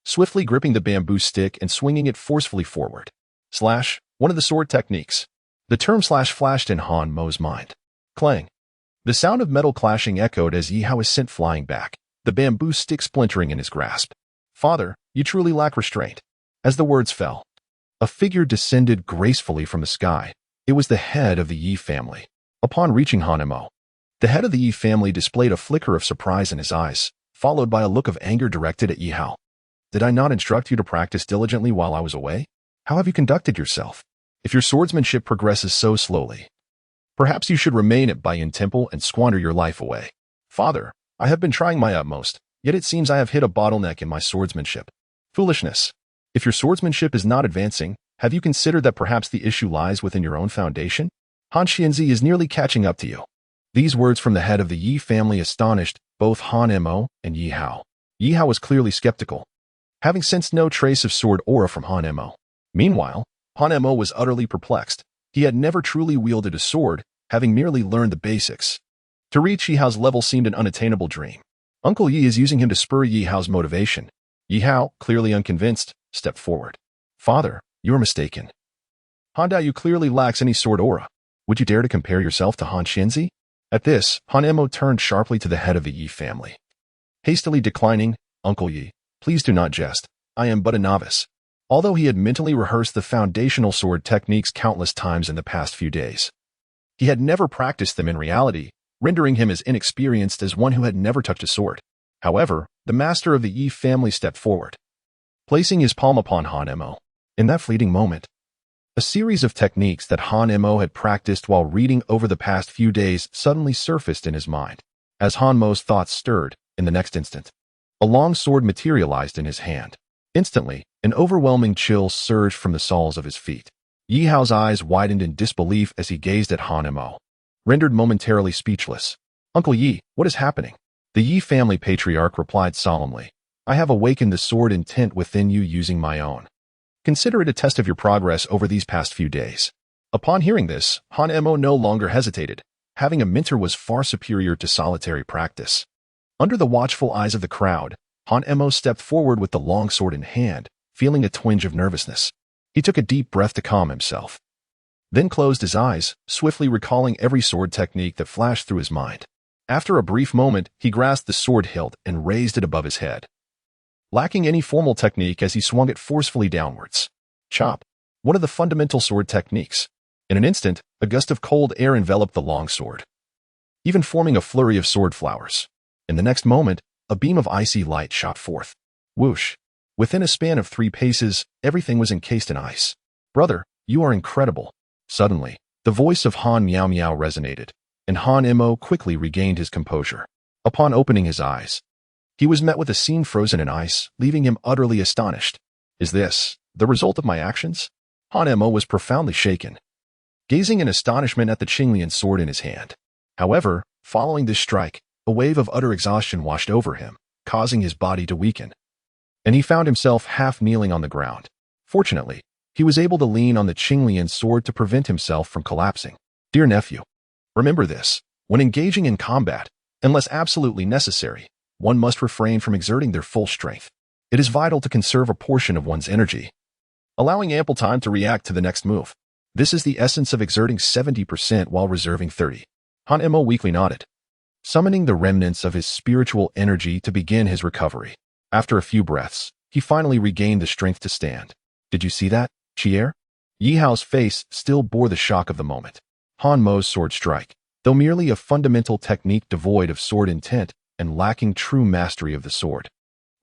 swiftly gripping the bamboo stick and swinging it forcefully forward. Slash, one of the sword techniques. The term slash flashed in Han Mo's mind. Clang. The sound of metal clashing echoed as Yi Hao was sent flying back, the bamboo stick splintering in his grasp. Father, you truly lack restraint. As the words fell, a figure descended gracefully from the sky. It was the head of the Yi family. Upon reaching Han Mo, the head of the Yi family displayed a flicker of surprise in his eyes, followed by a look of anger directed at Yi Hao. Did I not instruct you to practice diligently while I was away? How have you conducted yourself? If your swordsmanship progresses so slowly, perhaps you should remain at Baiyin Temple and squander your life away. Father, I have been trying my utmost, yet it seems I have hit a bottleneck in my swordsmanship. Foolishness. If your swordsmanship is not advancing, have you considered that perhaps the issue lies within your own foundation? Han Xianzi is nearly catching up to you. These words from the head of the Yi family astonished both Han Mo and Yi Hao. Yi Hao was clearly skeptical, having sensed no trace of sword aura from Han Mo. Meanwhile, Han Mo was utterly perplexed. He had never truly wielded a sword, having merely learned the basics. To reach Yi Hao's level seemed an unattainable dream. Uncle Yi is using him to spur Yi Hao's motivation. Yi Hao, clearly unconvinced, stepped forward. Father, you are mistaken. Han Daoyu clearly lacks any sword aura. Would you dare to compare yourself to Han Xianzi? At this, Han Mo turned sharply to the head of the Yi family, hastily declining, Uncle Yi, please do not jest. I am but a novice. Although he had mentally rehearsed the foundational sword techniques countless times in the past few days, he had never practiced them in reality, rendering him as inexperienced as one who had never touched a sword. However, the master of the Yi family stepped forward, placing his palm upon Han Mo. In that fleeting moment, a series of techniques that Han Mo had practiced while reading over the past few days suddenly surfaced in his mind. As Han Mo's thoughts stirred, in the next instant, a long sword materialized in his hand. Instantly, an overwhelming chill surged from the soles of his feet. Yi Hao's eyes widened in disbelief as he gazed at Han Mo, rendered momentarily speechless. Uncle Yi, what is happening? The Yi family patriarch replied solemnly. I have awakened the sword intent within you using my own. Consider it a test of your progress over these past few days. Upon hearing this, Han Mo no longer hesitated. Having a mentor was far superior to solitary practice. Under the watchful eyes of the crowd, Han Mo stepped forward with the long sword in hand, feeling a twinge of nervousness. He took a deep breath to calm himself, then closed his eyes, swiftly recalling every sword technique that flashed through his mind. After a brief moment, he grasped the sword hilt and raised it above his head, lacking any formal technique as he swung it forcefully downwards. Chop, one of the fundamental sword techniques. In an instant, a gust of cold air enveloped the long sword, even forming a flurry of sword flowers. In the next moment, a beam of icy light shot forth. Whoosh! Within a span of 3 paces, everything was encased in ice. Brother, you are incredible. Suddenly, the voice of Han Miao Miao resonated, and Han Mo quickly regained his composure. Upon opening his eyes, he was met with a scene frozen in ice, leaving him utterly astonished. Is this the result of my actions? Han Mo was profoundly shaken, gazing in astonishment at the Qinglian sword in his hand. However, following this strike, a wave of utter exhaustion washed over him, causing his body to weaken. and he found himself half kneeling on the ground. Fortunately, he was able to lean on the Qinglian's sword to prevent himself from collapsing. Dear nephew, remember this. When engaging in combat, unless absolutely necessary, one must refrain from exerting their full strength. It is vital to conserve a portion of one's energy, allowing ample time to react to the next move. This is the essence of exerting 70% while reserving 30. Han Mo weakly nodded, summoning the remnants of his spiritual energy to begin his recovery. After a few breaths, he finally regained the strength to stand. Did you see that, Chier? Yi Hao's face still bore the shock of the moment. Han Mo's sword strike, though merely a fundamental technique devoid of sword intent and lacking true mastery of the sword,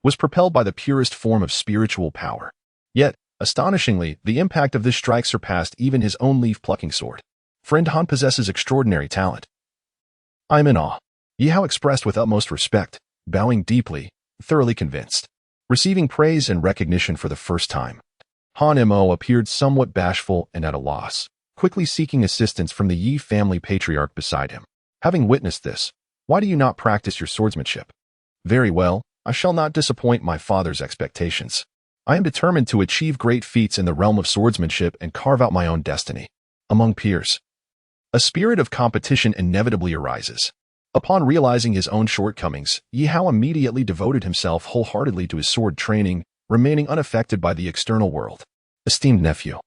was propelled by the purest form of spiritual power. Yet, astonishingly, the impact of this strike surpassed even his own leaf-plucking sword. Friend Han possesses extraordinary talent. I am in awe. Yi Hao expressed with utmost respect, bowing deeply, thoroughly convinced. Receiving praise and recognition for the first time, Han Mo appeared somewhat bashful and at a loss, quickly seeking assistance from the Yi family patriarch beside him. Having witnessed this, why do you not practice your swordsmanship? Very well, I shall not disappoint my father's expectations. I am determined to achieve great feats in the realm of swordsmanship and carve out my own destiny. Among peers, a spirit of competition inevitably arises. Upon realizing his own shortcomings, Yi Hao immediately devoted himself wholeheartedly to his sword training, remaining unaffected by the external world. Esteemed nephew,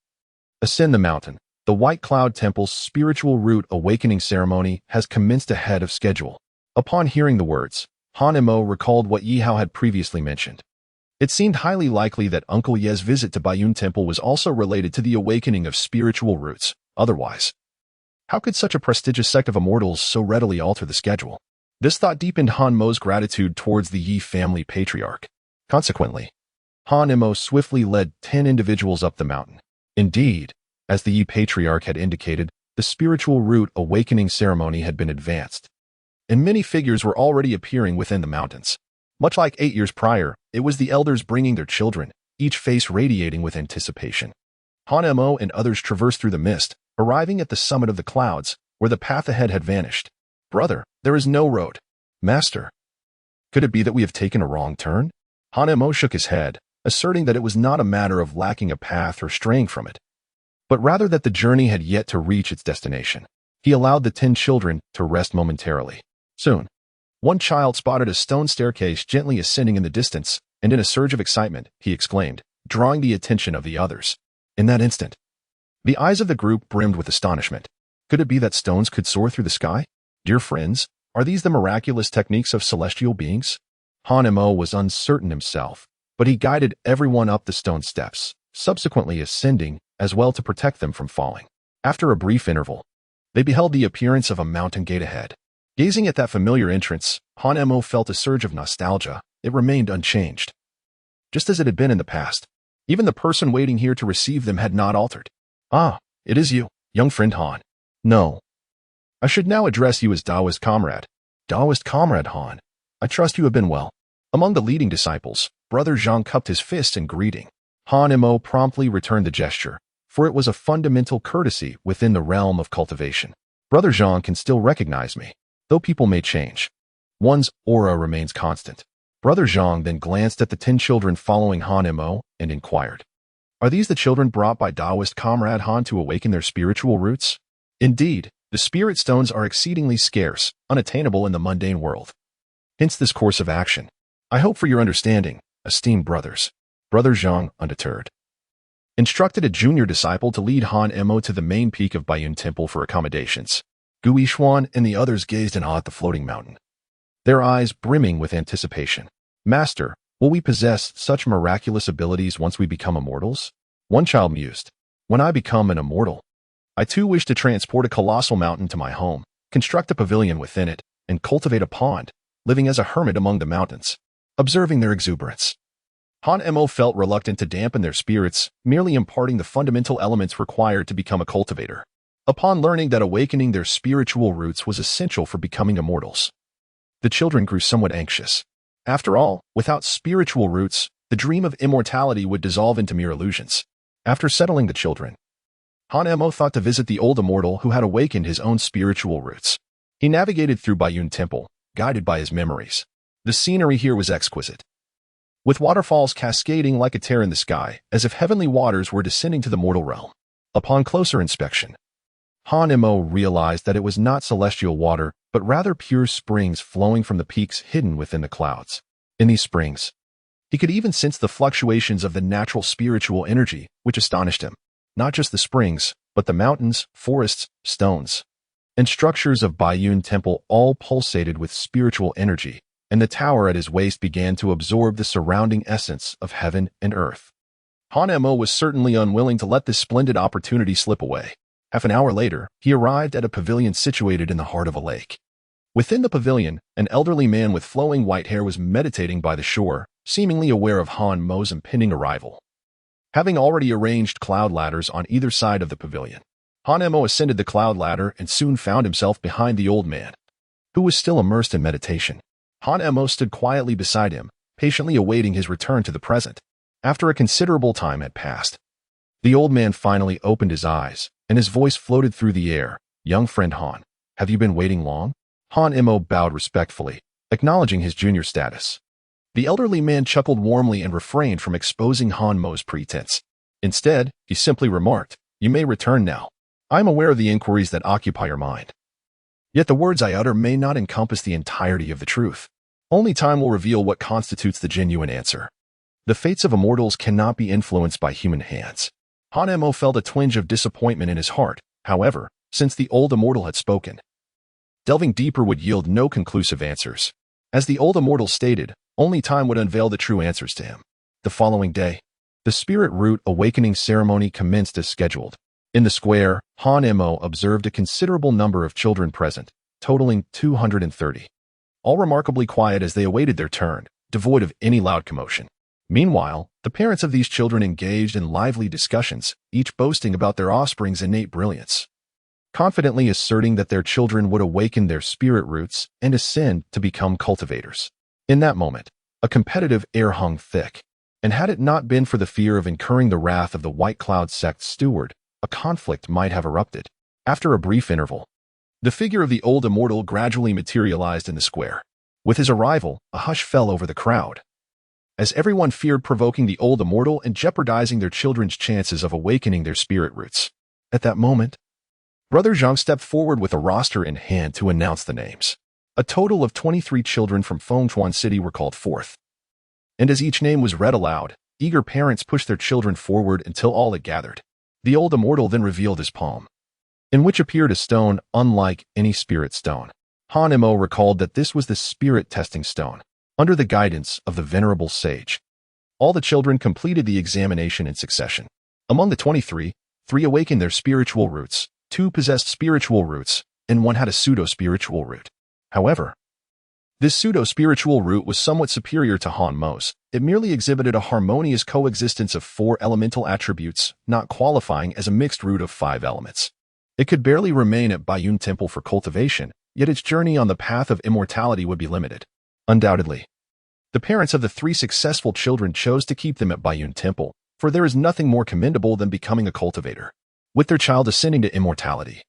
ascend the mountain. The White Cloud Temple's spiritual root awakening ceremony has commenced ahead of schedule. Upon hearing the words, Han Mo recalled what Yi Hao had previously mentioned. It seemed highly likely that Uncle Ye's visit to Baiyun Temple was also related to the awakening of spiritual roots. Otherwise, how could such a prestigious sect of immortals so readily alter the schedule? This thought deepened Han Mo's gratitude towards the Yi family patriarch. Consequently, Han Mo swiftly led 10 individuals up the mountain. Indeed, as the Yi patriarch had indicated, the spiritual root awakening ceremony had been advanced, and many figures were already appearing within the mountains. Much like 8 years prior, it was the elders bringing their children, each face radiating with anticipation. Han Mo and others traversed through the mist, arriving at the summit of the clouds, where the path ahead had vanished. Brother, there is no road. Master, could it be that we have taken a wrong turn? Han Mo shook his head, asserting that it was not a matter of lacking a path or straying from it, but rather that the journey had yet to reach its destination. He allowed the 10 children to rest momentarily. Soon, one child spotted a stone staircase gently ascending in the distance, and in a surge of excitement, he exclaimed, drawing the attention of the others. In that instant, the eyes of the group brimmed with astonishment. Could it be that stones could soar through the sky? Dear friends, are these the miraculous techniques of celestial beings? Han Mo was uncertain himself, but he guided everyone up the stone steps, subsequently ascending as well to protect them from falling. After a brief interval, they beheld the appearance of a mountain gate ahead. Gazing at that familiar entrance, Han Mo felt a surge of nostalgia. It remained unchanged, just as it had been in the past. Even the person waiting here to receive them had not altered. Ah, it is you, young friend Han. No. I should now address you as Taoist comrade. Taoist comrade Han, I trust you have been well. Among the leading disciples, Brother Zhang cupped his fist in greeting. Han Mo promptly returned the gesture, for it was a fundamental courtesy within the realm of cultivation. Brother Zhang can still recognize me. Though people may change, one's aura remains constant. Brother Zhang then glanced at the 10 children following Han Mo and inquired, are these the children brought by Taoist comrade Han to awaken their spiritual roots? Indeed, the spirit stones are exceedingly scarce, unattainable in the mundane world. Hence this course of action. I hope for your understanding, esteemed brothers. Brother Zhang, undeterred, instructed a junior disciple to lead Han Mo to the main peak of Baiyun Temple for accommodations. Gu Yishuan and the others gazed in awe at the floating mountain, their eyes brimming with anticipation. Master, will we possess such miraculous abilities once we become immortals? One child mused, when I become an immortal, I too wish to transport a colossal mountain to my home, construct a pavilion within it, and cultivate a pond, living as a hermit among the mountains, observing their exuberance. Han Mo felt reluctant to dampen their spirits, merely imparting the fundamental elements required to become a cultivator. Upon learning that awakening their spiritual roots was essential for becoming immortals, the children grew somewhat anxious. After all, without spiritual roots, the dream of immortality would dissolve into mere illusions. After settling the children, Han Mo thought to visit the old immortal who had awakened his own spiritual roots. He navigated through Baiyun Temple, guided by his memories. The scenery here was exquisite. with waterfalls cascading like a tear in the sky, as if heavenly waters were descending to the mortal realm. Upon closer inspection, Han-mo realized that it was not celestial water, but rather pure springs flowing from the peaks hidden within the clouds. In these springs, he could even sense the fluctuations of the natural spiritual energy, which astonished him. Not just the springs, but the mountains, forests, stones, and structures of Baiyun Temple all pulsated with spiritual energy, and the tower at his waist began to absorb the surrounding essence of heaven and earth. Han-mo was certainly unwilling to let this splendid opportunity slip away. Half an hour later, he arrived at a pavilion situated in the heart of a lake. Within the pavilion, an elderly man with flowing white hair was meditating by the shore, seemingly aware of Han-mo's impending arrival. Having already arranged cloud ladders on either side of the pavilion, Han-mo ascended the cloud ladder and soon found himself behind the old man, who was still immersed in meditation. Han-mo stood quietly beside him, patiently awaiting his return to the present. After a considerable time had passed, the old man finally opened his eyes, and his voice floated through the air. "Young friend Han, have you been waiting long?" Han-mo bowed respectfully, acknowledging his junior status. The elderly man chuckled warmly and refrained from exposing Han-mo's pretense. Instead, he simply remarked, "You may return now. I am aware of the inquiries that occupy your mind. Yet the words I utter may not encompass the entirety of the truth. Only time will reveal what constitutes the genuine answer. The fates of immortals cannot be influenced by human hands." Han-mo felt a twinge of disappointment in his heart, however, since the old immortal had spoken. Delving deeper would yield no conclusive answers. As the old immortal stated, only time would unveil the true answers to him. The following day, the spirit root awakening ceremony commenced as scheduled. In the square, Han-mo observed a considerable number of children present, totaling 230. All remarkably quiet as they awaited their turn, devoid of any loud commotion. Meanwhile, the parents of these children engaged in lively discussions, each boasting about their offspring's innate brilliance, confidently asserting that their children would awaken their spirit roots and ascend to become cultivators. In that moment, a competitive air hung thick, and had it not been for the fear of incurring the wrath of the White Cloud sect's steward, a conflict might have erupted. After a brief interval, the figure of the old immortal gradually materialized in the square. With his arrival, a hush fell over the crowd, as everyone feared provoking the old immortal and jeopardizing their children's chances of awakening their spirit roots. At that moment, Brother Zhang stepped forward with a roster in hand to announce the names. A total of 23 children from Fengchuan City were called forth. And as each name was read aloud, eager parents pushed their children forward until all had gathered. The old immortal then revealed his palm, in which appeared a stone unlike any spirit stone. Han-mo recalled that this was the spirit testing stone, under the guidance of the venerable sage. All the children completed the examination in succession. Among the 23, 3 awakened their spiritual roots, 2 possessed spiritual roots, and 1 had a pseudo-spiritual root. However, this pseudo-spiritual root was somewhat superior to Han-mo's. It merely exhibited a harmonious coexistence of 4 elemental attributes, not qualifying as a mixed root of 5 elements. It could barely remain at Baiyun Temple for cultivation, yet its journey on the path of immortality would be limited. Undoubtedly, the parents of the 3 successful children chose to keep them at Baiyun Temple, for there is nothing more commendable than becoming a cultivator. With their child ascending to immortality,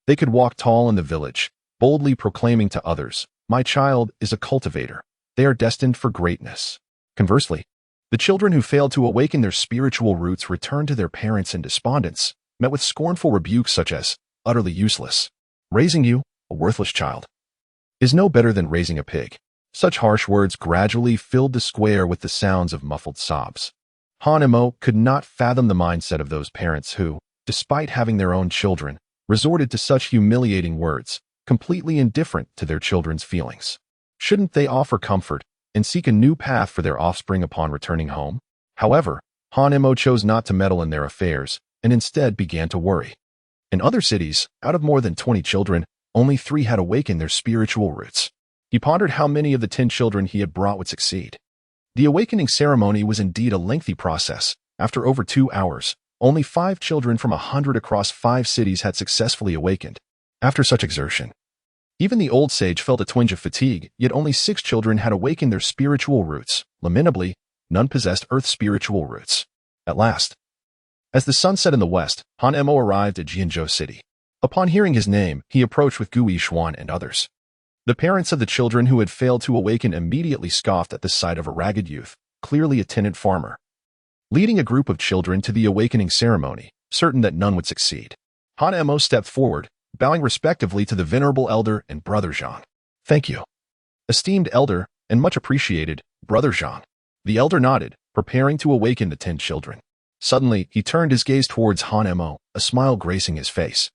they could walk tall in the village, boldly proclaiming to others, "My child is a cultivator. They are destined for greatness." Conversely, the children who failed to awaken their spiritual roots returned to their parents in despondence, met with scornful rebukes such as, "Utterly useless. Raising you, a worthless child, is no better than raising a pig." Such harsh words gradually filled the square with the sounds of muffled sobs. Han-mo could not fathom the mindset of those parents who, despite having their own children, resorted to such humiliating words, completely indifferent to their children's feelings. Shouldn't they offer comfort and seek a new path for their offspring upon returning home? However, Han-mo chose not to meddle in their affairs and instead began to worry. In other cities, out of more than 20 children, only 3 had awakened their spiritual roots. He pondered how many of the 10 children he had brought would succeed. The awakening ceremony was indeed a lengthy process. After over 2 hours, only 5 children from 100 across 5 cities had successfully awakened. After such exertion, even the old sage felt a twinge of fatigue, yet only 6 children had awakened their spiritual roots. Lamentably, none possessed Earth's spiritual roots. At last, as the sun set in the west, Han-mo arrived at Jianzhou City. Upon hearing his name, he approached with Gu Yishuan and others. The parents of the children who had failed to awaken immediately scoffed at the sight of a ragged youth, clearly a tenant farmer, leading a group of children to the awakening ceremony, certain that none would succeed. Han Mo stepped forward, bowing respectively to the venerable elder and Brother Zhang. Thank you, esteemed elder, and much appreciated, Brother Zhang. The elder nodded, preparing to awaken the 10 children. Suddenly, he turned his gaze towards Han Mo, a smile gracing his face.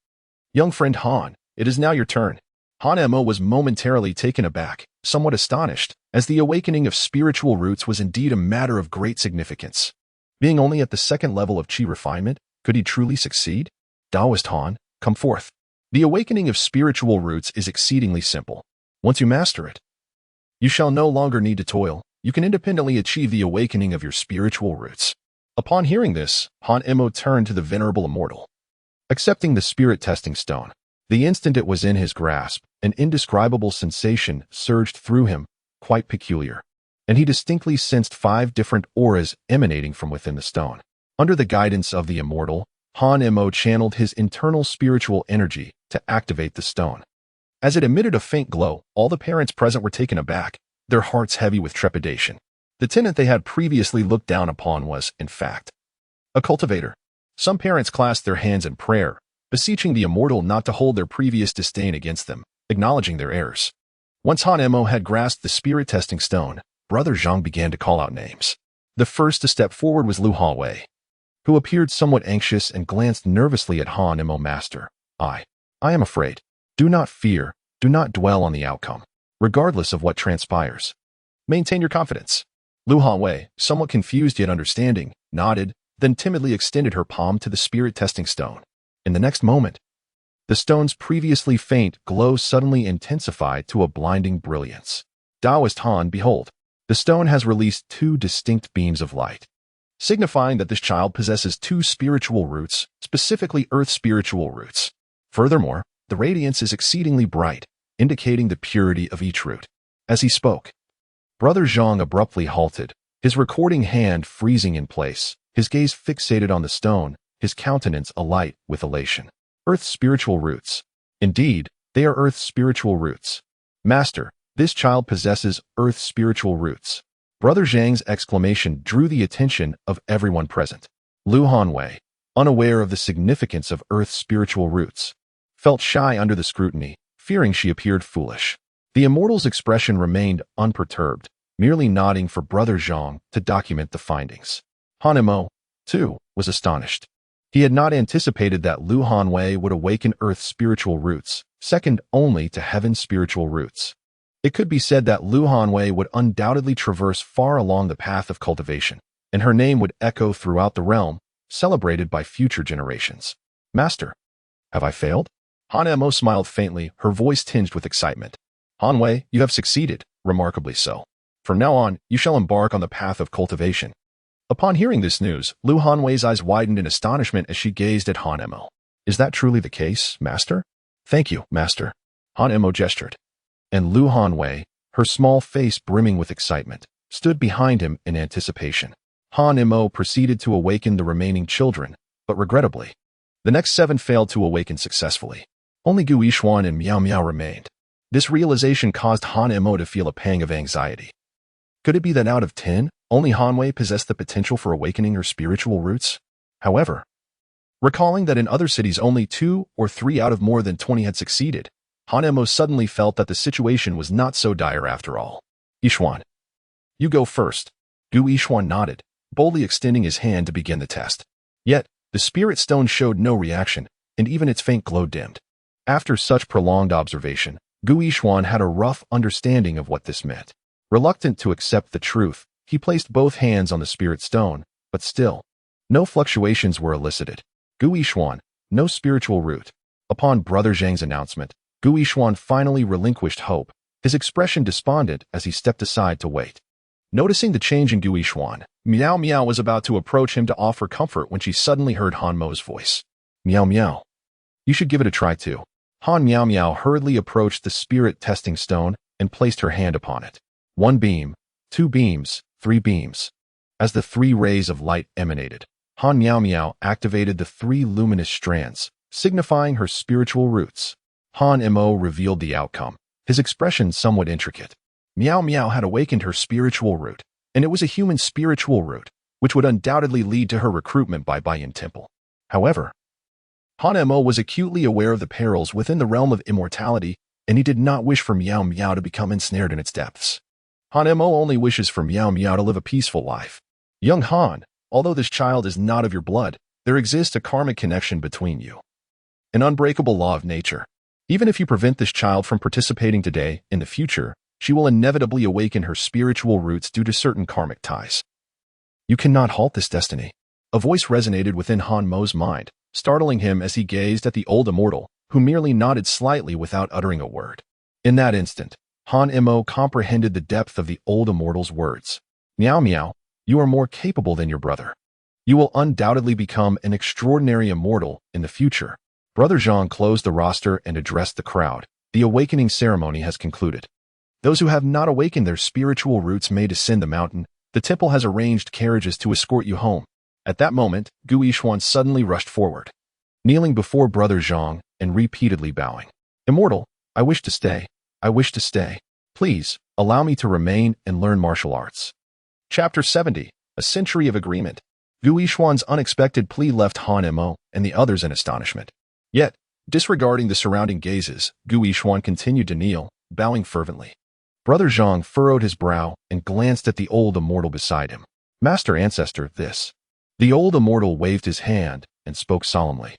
Young friend Han, it is now your turn. Han Mo was momentarily taken aback, somewhat astonished, as the awakening of spiritual roots was indeed a matter of great significance. Being only at the second level of Qi refinement, could he truly succeed? Taoist Han, come forth. The awakening of spiritual roots is exceedingly simple. Once you master it, you shall no longer need to toil. You can independently achieve the awakening of your spiritual roots. Upon hearing this, Han Mo turned to the venerable Immortal. Accepting the spirit testing stone, the instant it was in his grasp, an indescribable sensation surged through him, quite peculiar, and he distinctly sensed 5 different auras emanating from within the stone. Under the guidance of the Immortal, Han Mo channeled his internal spiritual energy to activate the stone. As it emitted a faint glow, all the parents present were taken aback, their hearts heavy with trepidation. The tenant they had previously looked down upon was, in fact, a cultivator. Some parents clasped their hands in prayer, beseeching the Immortal not to hold their previous disdain against them, acknowledging their errors. Once Han Mo had grasped the spirit testing stone, Brother Zhang began to call out names. The first to step forward was Lu Hanwei, who appeared somewhat anxious and glanced nervously at Han Mo. Master, I am afraid. Do not fear, do not dwell on the outcome, regardless of what transpires. Maintain your confidence. Lu Hanwei, somewhat confused yet understanding, nodded, then timidly extended her palm to the spirit testing stone. In the next moment, the stone's previously faint glow suddenly intensified to a blinding brilliance. Taoist Han, behold, the stone has released 2 distinct beams of light, signifying that this child possesses 2 spiritual roots, specifically earth spiritual roots. Furthermore, the radiance is exceedingly bright, indicating the purity of each root. As he spoke, Brother Zhang abruptly halted, his recording hand freezing in place, his gaze fixated on the stone, his countenance alight with elation. Earth's spiritual roots. Indeed, they are Earth's spiritual roots. Master, this child possesses Earth's spiritual roots. Brother Zhang's exclamation drew the attention of everyone present. Lu Hanwei, unaware of the significance of Earth's spiritual roots, felt shy under the scrutiny, fearing she appeared foolish. The Immortal's expression remained unperturbed, merely nodding for Brother Zhang to document the findings. Han Mo, too, was astonished. He had not anticipated that Lu Hanwei would awaken Earth's spiritual roots, second only to Heaven's spiritual roots. It could be said that Lu Hanwei would undoubtedly traverse far along the path of cultivation, and her name would echo throughout the realm, celebrated by future generations. Master, have I failed? Han Mo smiled faintly, her voice tinged with excitement. Hanwei, you have succeeded, remarkably so. From now on, you shall embark on the path of cultivation. Upon hearing this news, Lu Hanwei's eyes widened in astonishment as she gazed at Han Mo. Is that truly the case, Master? Thank you, Master. Han Mo gestured. And Lu Hanwei, her small face brimming with excitement, stood behind him in anticipation. Han Mo proceeded to awaken the remaining children, but regrettably, the next 7 failed to awaken successfully. Only Gu Yixuan and Miao Miao remained. This realization caused Han Mo to feel a pang of anxiety. Could it be that out of 10, only Hanwei possessed the potential for awakening her spiritual roots? However, recalling that in other cities only 2 or 3 out of more than 20 had succeeded, Han Mo suddenly felt that the situation was not so dire after all. Yixuan, you go first. Gu Yixuan nodded, boldly extending his hand to begin the test. Yet, the spirit stone showed no reaction, and even its faint glow dimmed. After such prolonged observation, Gu Yixuan had a rough understanding of what this meant. Reluctant to accept the truth, he placed both hands on the spirit stone, but still, no fluctuations were elicited. Gu Yixuan, no spiritual root. Upon Brother Zhang's announcement, Gu Yixuan finally relinquished hope, his expression despondent as he stepped aside to wait. Noticing the change in Gu Yixuan, Miao Miao was about to approach him to offer comfort when she suddenly heard Han Mo's voice. Miao Miao, you should give it a try too. Han Miao Miao hurriedly approached the spirit testing stone and placed her hand upon it. 1 beam, 2 beams, 3 beams. As the 3 rays of light emanated, Han Miao Miao activated the 3 luminous strands, signifying her spiritual roots. Han Mo revealed the outcome, his expression somewhat intricate. Miao Miao had awakened her spiritual root, and it was a human spiritual root, which would undoubtedly lead to her recruitment by Bayun Temple. However, Hanemo was acutely aware of the perils within the realm of immortality, and he did not wish for Miao Miao to become ensnared in its depths. Hanemo only wishes for Miao Miao to live a peaceful life. Young Han, although this child is not of your blood, there exists a karmic connection between you. An unbreakable law of nature. Even if you prevent this child from participating today, in the future, she will inevitably awaken her spiritual roots due to certain karmic ties. You cannot halt this destiny. A voice resonated within Han Mo's mind, startling him as he gazed at the old immortal, who merely nodded slightly without uttering a word. In that instant, Han Mo comprehended the depth of the old immortal's words. Miao Miao, you are more capable than your brother. You will undoubtedly become an extraordinary immortal in the future. Brother Zhang closed the roster and addressed the crowd. The awakening ceremony has concluded. Those who have not awakened their spiritual roots may descend the mountain. The temple has arranged carriages to escort you home. At that moment, Gu Yishuan suddenly rushed forward, kneeling before Brother Zhang and repeatedly bowing. Immortal, I wish to stay. I wish to stay. Please, allow me to remain and learn martial arts. Chapter 70, A Century of Agreement. Gu Yishuan's unexpected plea left Han Mo and the others in astonishment. Yet, disregarding the surrounding gazes, Gu Yishuan continued to kneel, bowing fervently. Brother Zhang furrowed his brow and glanced at the old immortal beside him. Master Ancestor, this. The old immortal waved his hand and spoke solemnly.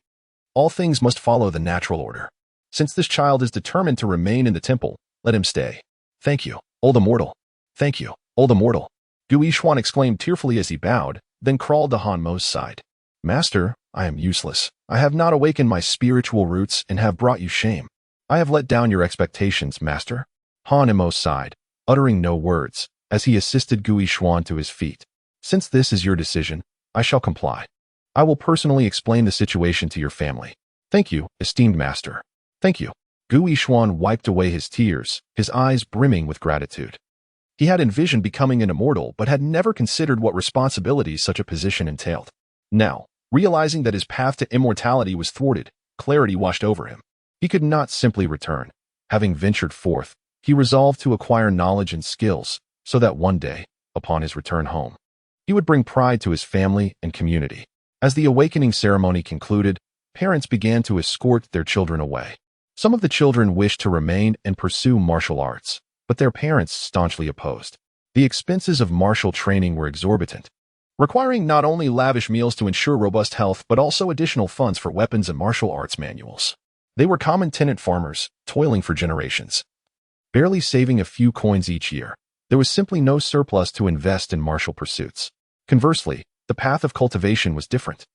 All things must follow the natural order. Since this child is determined to remain in the temple, let him stay. Thank you, old immortal. Thank you, old immortal. Gu Yishuan exclaimed tearfully as he bowed, then crawled to Han Mo's side. Master, I am useless. I have not awakened my spiritual roots and have brought you shame. I have let down your expectations, Master. Han Mo sighed, uttering no words, as he assisted Gu Yishuan to his feet. Since this is your decision, I shall comply. I will personally explain the situation to your family. Thank you, esteemed master. Thank you. Gu Yishuan wiped away his tears, his eyes brimming with gratitude. He had envisioned becoming an immortal but had never considered what responsibilities such a position entailed. Now, realizing that his path to immortality was thwarted, clarity washed over him. He could not simply return. Having ventured forth, he resolved to acquire knowledge and skills, so that one day, upon his return home, he would bring pride to his family and community. As the awakening ceremony concluded, parents began to escort their children away. Some of the children wished to remain and pursue martial arts, but their parents staunchly opposed. The expenses of martial training were exorbitant, requiring not only lavish meals to ensure robust health but also additional funds for weapons and martial arts manuals. They were common tenant farmers, toiling for generations, barely saving a few coins each year. There was simply no surplus to invest in martial pursuits. Conversely, the path of cultivation was different.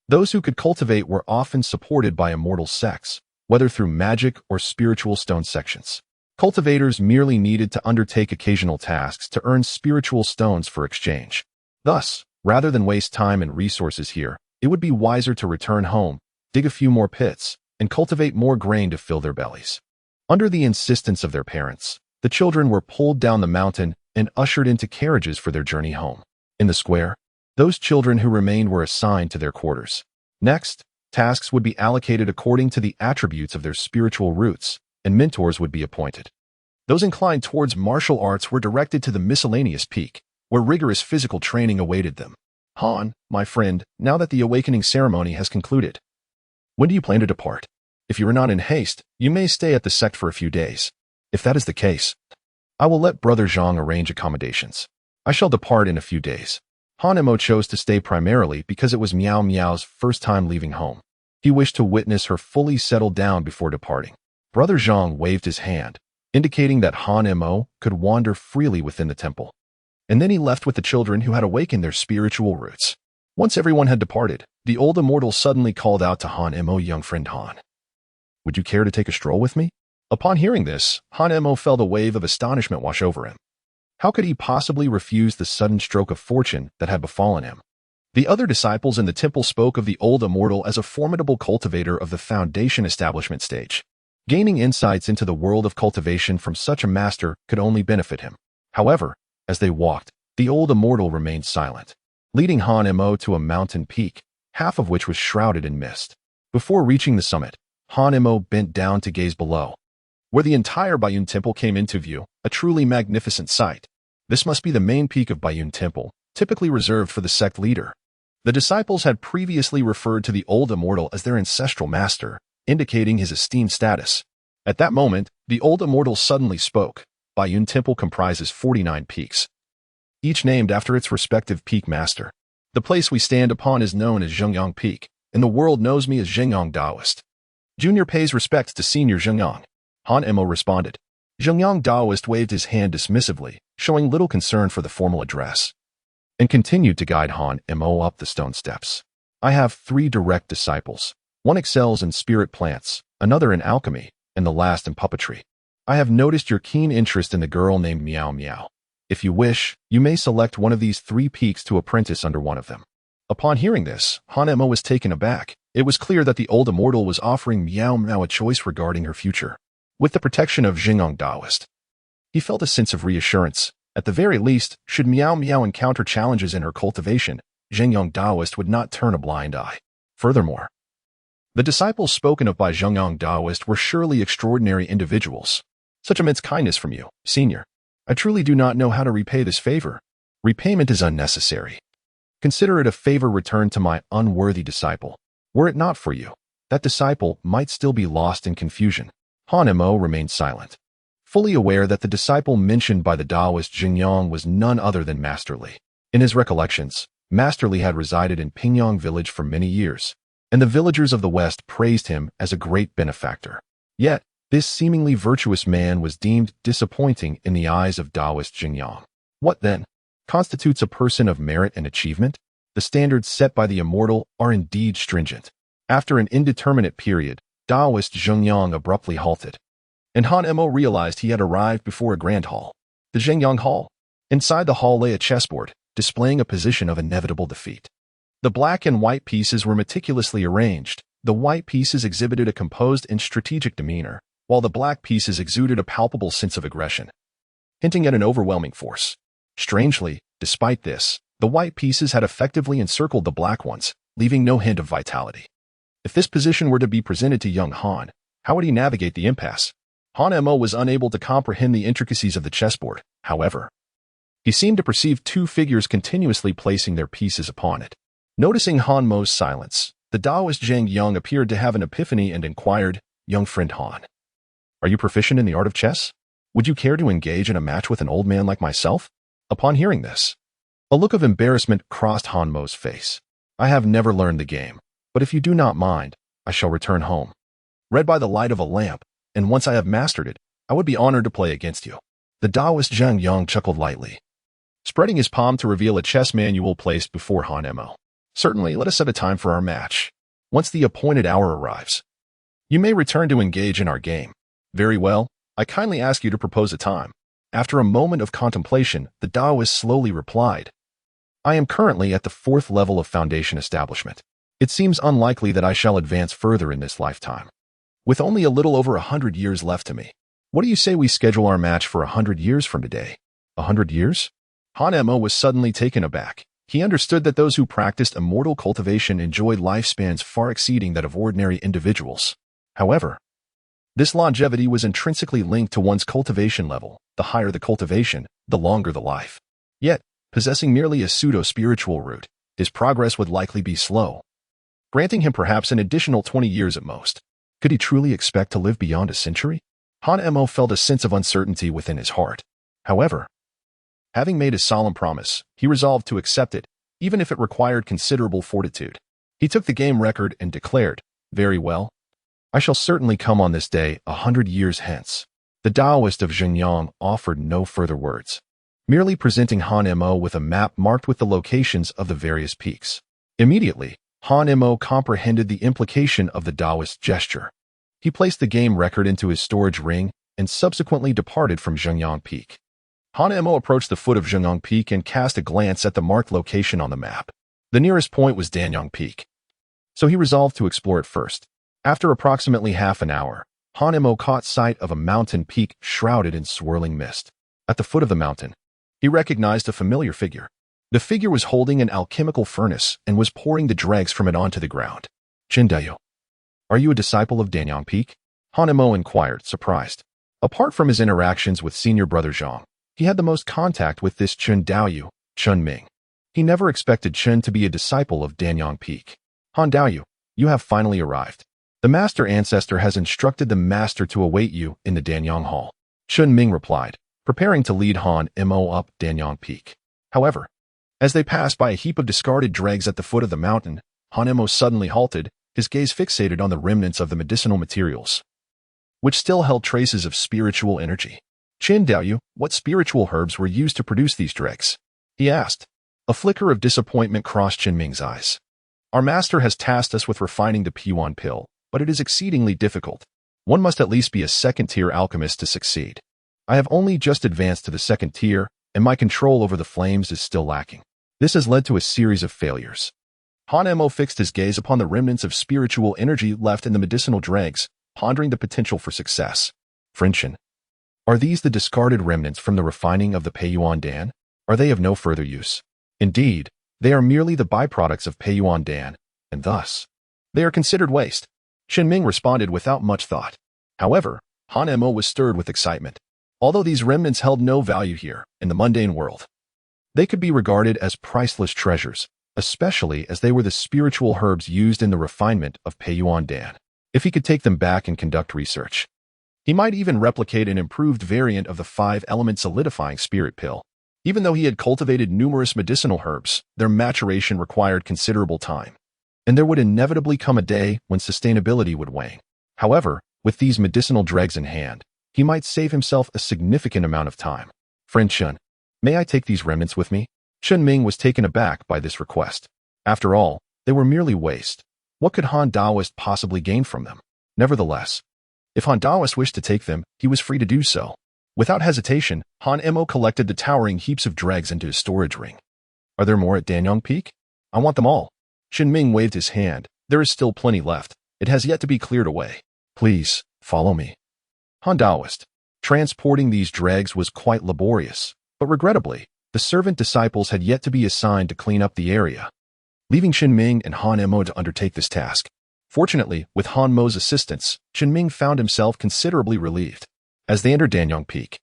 Those who could cultivate were often supported by immortal sects, whether through magic or spiritual stone sections. Cultivators merely needed to undertake occasional tasks to earn spiritual stones for exchange. Thus, rather than waste time and resources here, it would be wiser to return home, dig a few more pits, and cultivate more grain to fill their bellies. Under the insistence of their parents, the children were pulled down the mountain and ushered into carriages for their journey home. In the square, those children who remained were assigned to their quarters. Next, tasks would be allocated according to the attributes of their spiritual roots, and mentors would be appointed. Those inclined towards martial arts were directed to the miscellaneous peak, where rigorous physical training awaited them. Han, my friend, now that the awakening ceremony has concluded, when do you plan to depart? If you are not in haste, you may stay at the sect for a few days. If that is the case, I will let Brother Zhang arrange accommodations. I shall depart in a few days. Han Mo chose to stay primarily because it was Miao Miao's first time leaving home. He wished to witness her fully settle down before departing. Brother Zhang waved his hand, indicating that Han Mo could wander freely within the temple. And then he left with the children who had awakened their spiritual roots. Once everyone had departed, the old immortal suddenly called out to Han Mo, young friend Han. Would you care to take a stroll with me? Upon hearing this, Han Mo felt a wave of astonishment wash over him. How could he possibly refuse the sudden stroke of fortune that had befallen him? The other disciples in the temple spoke of the old immortal as a formidable cultivator of the foundation establishment stage. Gaining insights into the world of cultivation from such a master could only benefit him. However, as they walked, the old immortal remained silent, leading Han Mo to a mountain peak, half of which was shrouded in mist. Before reaching the summit, Han Mo bent down to gaze below, where the entire Bayun Temple came into view, a truly magnificent sight. This must be the main peak of Bayun Temple, typically reserved for the sect leader. The disciples had previously referred to the old Immortal as their ancestral master, indicating his esteemed status. At that moment, the old Immortal suddenly spoke. Bayun Temple comprises 49 peaks, each named after its respective peak master. The place we stand upon is known as Zhengyang Peak, and the world knows me as Zhengyang Daoist. Junior pays respects to Senior Zhengyang. Han Emo responded. Zhengyang Daoist waved his hand dismissively, showing little concern for the formal address, and continued to guide Han Emo up the stone steps. I have 3 direct disciples. One excels in spirit plants, another in alchemy, and the last in puppetry. I have noticed your keen interest in the girl named Meow Meow. If you wish, you may select one of these 3 peaks to apprentice under one of them. Upon hearing this, Han Emo was taken aback. It was clear that the old Immortal was offering Meow Meow a choice regarding her future. With the protection of Zhengyang Daoist, he felt a sense of reassurance. At the very least, should Meow Meow encounter challenges in her cultivation, Zhengyang Daoist would not turn a blind eye. Furthermore, the disciples spoken of by Zhengyang Daoist were surely extraordinary individuals. Such immense kindness from you, Senior. I truly do not know how to repay this favor. Repayment is unnecessary. Consider it a favor returned to my unworthy disciple. Were it not for you, that disciple might still be lost in confusion. Han Emo remained silent, fully aware that the disciple mentioned by the Taoist Xingyang was none other than Master Li. In his recollections, Master Li had resided in Pingyang village for many years, and the villagers of the West praised him as a great benefactor. Yet, this seemingly virtuous man was deemed disappointing in the eyes of Taoist Xingyang. What, then, constitutes a person of merit and achievement? The standards set by the Immortal are indeed stringent. After an indeterminate period, Taoist Xingyang abruptly halted, and Han Emo realized he had arrived before a grand hall. The Zhengyang Hall. Inside the hall lay a chessboard, displaying a position of inevitable defeat. The black and white pieces were meticulously arranged. The white pieces exhibited a composed and strategic demeanor, while the black pieces exuded a palpable sense of aggression, hinting at an overwhelming force. Strangely, despite this, the white pieces had effectively encircled the black ones, leaving no hint of vitality. If this position were to be presented to young Han, how would he navigate the impasse? Han Emo was unable to comprehend the intricacies of the chessboard. However, he seemed to perceive 2 figures continuously placing their pieces upon it. Noticing Han Mo's silence, the Taoist Zhang Yang appeared to have an epiphany and inquired, "Young friend Han, are you proficient in the art of chess? Would you care to engage in a match with an old man like myself?" Upon hearing this, a look of embarrassment crossed Han Mo's face. "I have never learned the game, but if you do not mind, I shall return home, read by the light of a lamp, and once I have mastered it, I would be honored to play against you." The Taoist Zhang Yang chuckled lightly, spreading his palm to reveal a chess manual placed before Han Emo. "Certainly, let us set a time for our match. Once the appointed hour arrives, you may return to engage in our game." "Very well, I kindly ask you to propose a time." After a moment of contemplation, the Taoist slowly replied, "I am currently at the 4th level of Foundation Establishment. It seems unlikely that I shall advance further in this lifetime, with only a little over 100 years left to me. What do you say we schedule our match for 100 years from today?" 100 years? Han Emo was suddenly taken aback. He understood that those who practiced immortal cultivation enjoyed lifespans far exceeding that of ordinary individuals. However, this longevity was intrinsically linked to one's cultivation level. The higher the cultivation, the longer the life. Yet, possessing merely a pseudo-spiritual root, his progress would likely be slow, granting him perhaps an additional 20 years at most. Could he truly expect to live beyond a century? Han Emo felt a sense of uncertainty within his heart. However, having made a solemn promise, he resolved to accept it, even if it required considerable fortitude. He took the game record and declared, "Very well. I shall certainly come on this day 100 years hence." The Taoist of Xingyang offered no further words, merely presenting Han Emo with a map marked with the locations of the various peaks. Immediately, Han Emo comprehended the implication of the Taoist gesture. He placed the game record into his storage ring and subsequently departed from Zhengyang Peak. Han Emo approached the foot of Zhengyang Peak and cast a glance at the marked location on the map. The nearest point was Danyang Peak, so he resolved to explore it first. After approximately half an hour, Han Emo caught sight of a mountain peak shrouded in swirling mist. At the foot of the mountain, he recognized a familiar figure. The figure was holding an alchemical furnace and was pouring the dregs from it onto the ground. "Chindayo, are you a disciple of Danyang Peak?" Han Emo inquired, surprised. Apart from his interactions with senior brother Zhang, He had the most contact with this Chen Daoyu, Chun Ming. He never expected Chen to be a disciple of Danyang Peak. Han Daoyu, you have finally arrived. The master ancestor has instructed the master to await you in the Danyang Hall. Chun Ming replied, preparing to lead Han Mo up Danyang Peak. However, as they passed by a heap of discarded dregs at the foot of the mountain, Han Mo suddenly halted, his gaze fixated on the remnants of the medicinal materials, which still held traces of spiritual energy. Chen Daoyu, what spiritual herbs were used to produce these dregs? He asked. A flicker of disappointment crossed Chen Ming's eyes. Our master has tasked us with refining the P1 pill, but it is exceedingly difficult. One must at least be a second-tier alchemist to succeed. I have only just advanced to the second tier, and my control over the flames is still lacking. This has led to a series of failures. Han Mo fixed his gaze upon the remnants of spiritual energy left in the medicinal dregs, pondering the potential for success. Friendship. Are these the discarded remnants from the refining of the Peiyuan Dan? Are they of no further use? Indeed, they are merely the byproducts of Peiyuan Dan, and thus, they are considered waste. Chen Ming responded without much thought. However, Han Mo was stirred with excitement. Although these remnants held no value here, in the mundane world, they could be regarded as priceless treasures, especially as they were the spiritual herbs used in the refinement of Peiyuan Dan. If he could take them back and conduct research, he might even replicate an improved variant of the 5-element solidifying spirit pill. Even though he had cultivated numerous medicinal herbs, their maturation required considerable time, and there would inevitably come a day when sustainability would wane. However, with these medicinal dregs in hand, he might save himself a significant amount of time. Friend Chen, may I take these remnants with me? Chen Ming was taken aback by this request. After all, they were merely waste. What could Han Daoist possibly gain from them? Nevertheless, if Han Daoist wished to take them, he was free to do so. Without hesitation, Han Mo collected the towering heaps of dregs into his storage ring. Are there more at Danyang Peak? I want them all. Chen Ming waved his hand. There is still plenty left. It has yet to be cleared away. Please, follow me. Han Daoist. Transporting these dregs was quite laborious, but regrettably, the servant disciples had yet to be assigned to clean up the area, leaving Chen Ming and Han Mo to undertake this task. Fortunately, with Han Mo's assistance, Chen Ming found himself considerably relieved. As they entered Danyang Peak,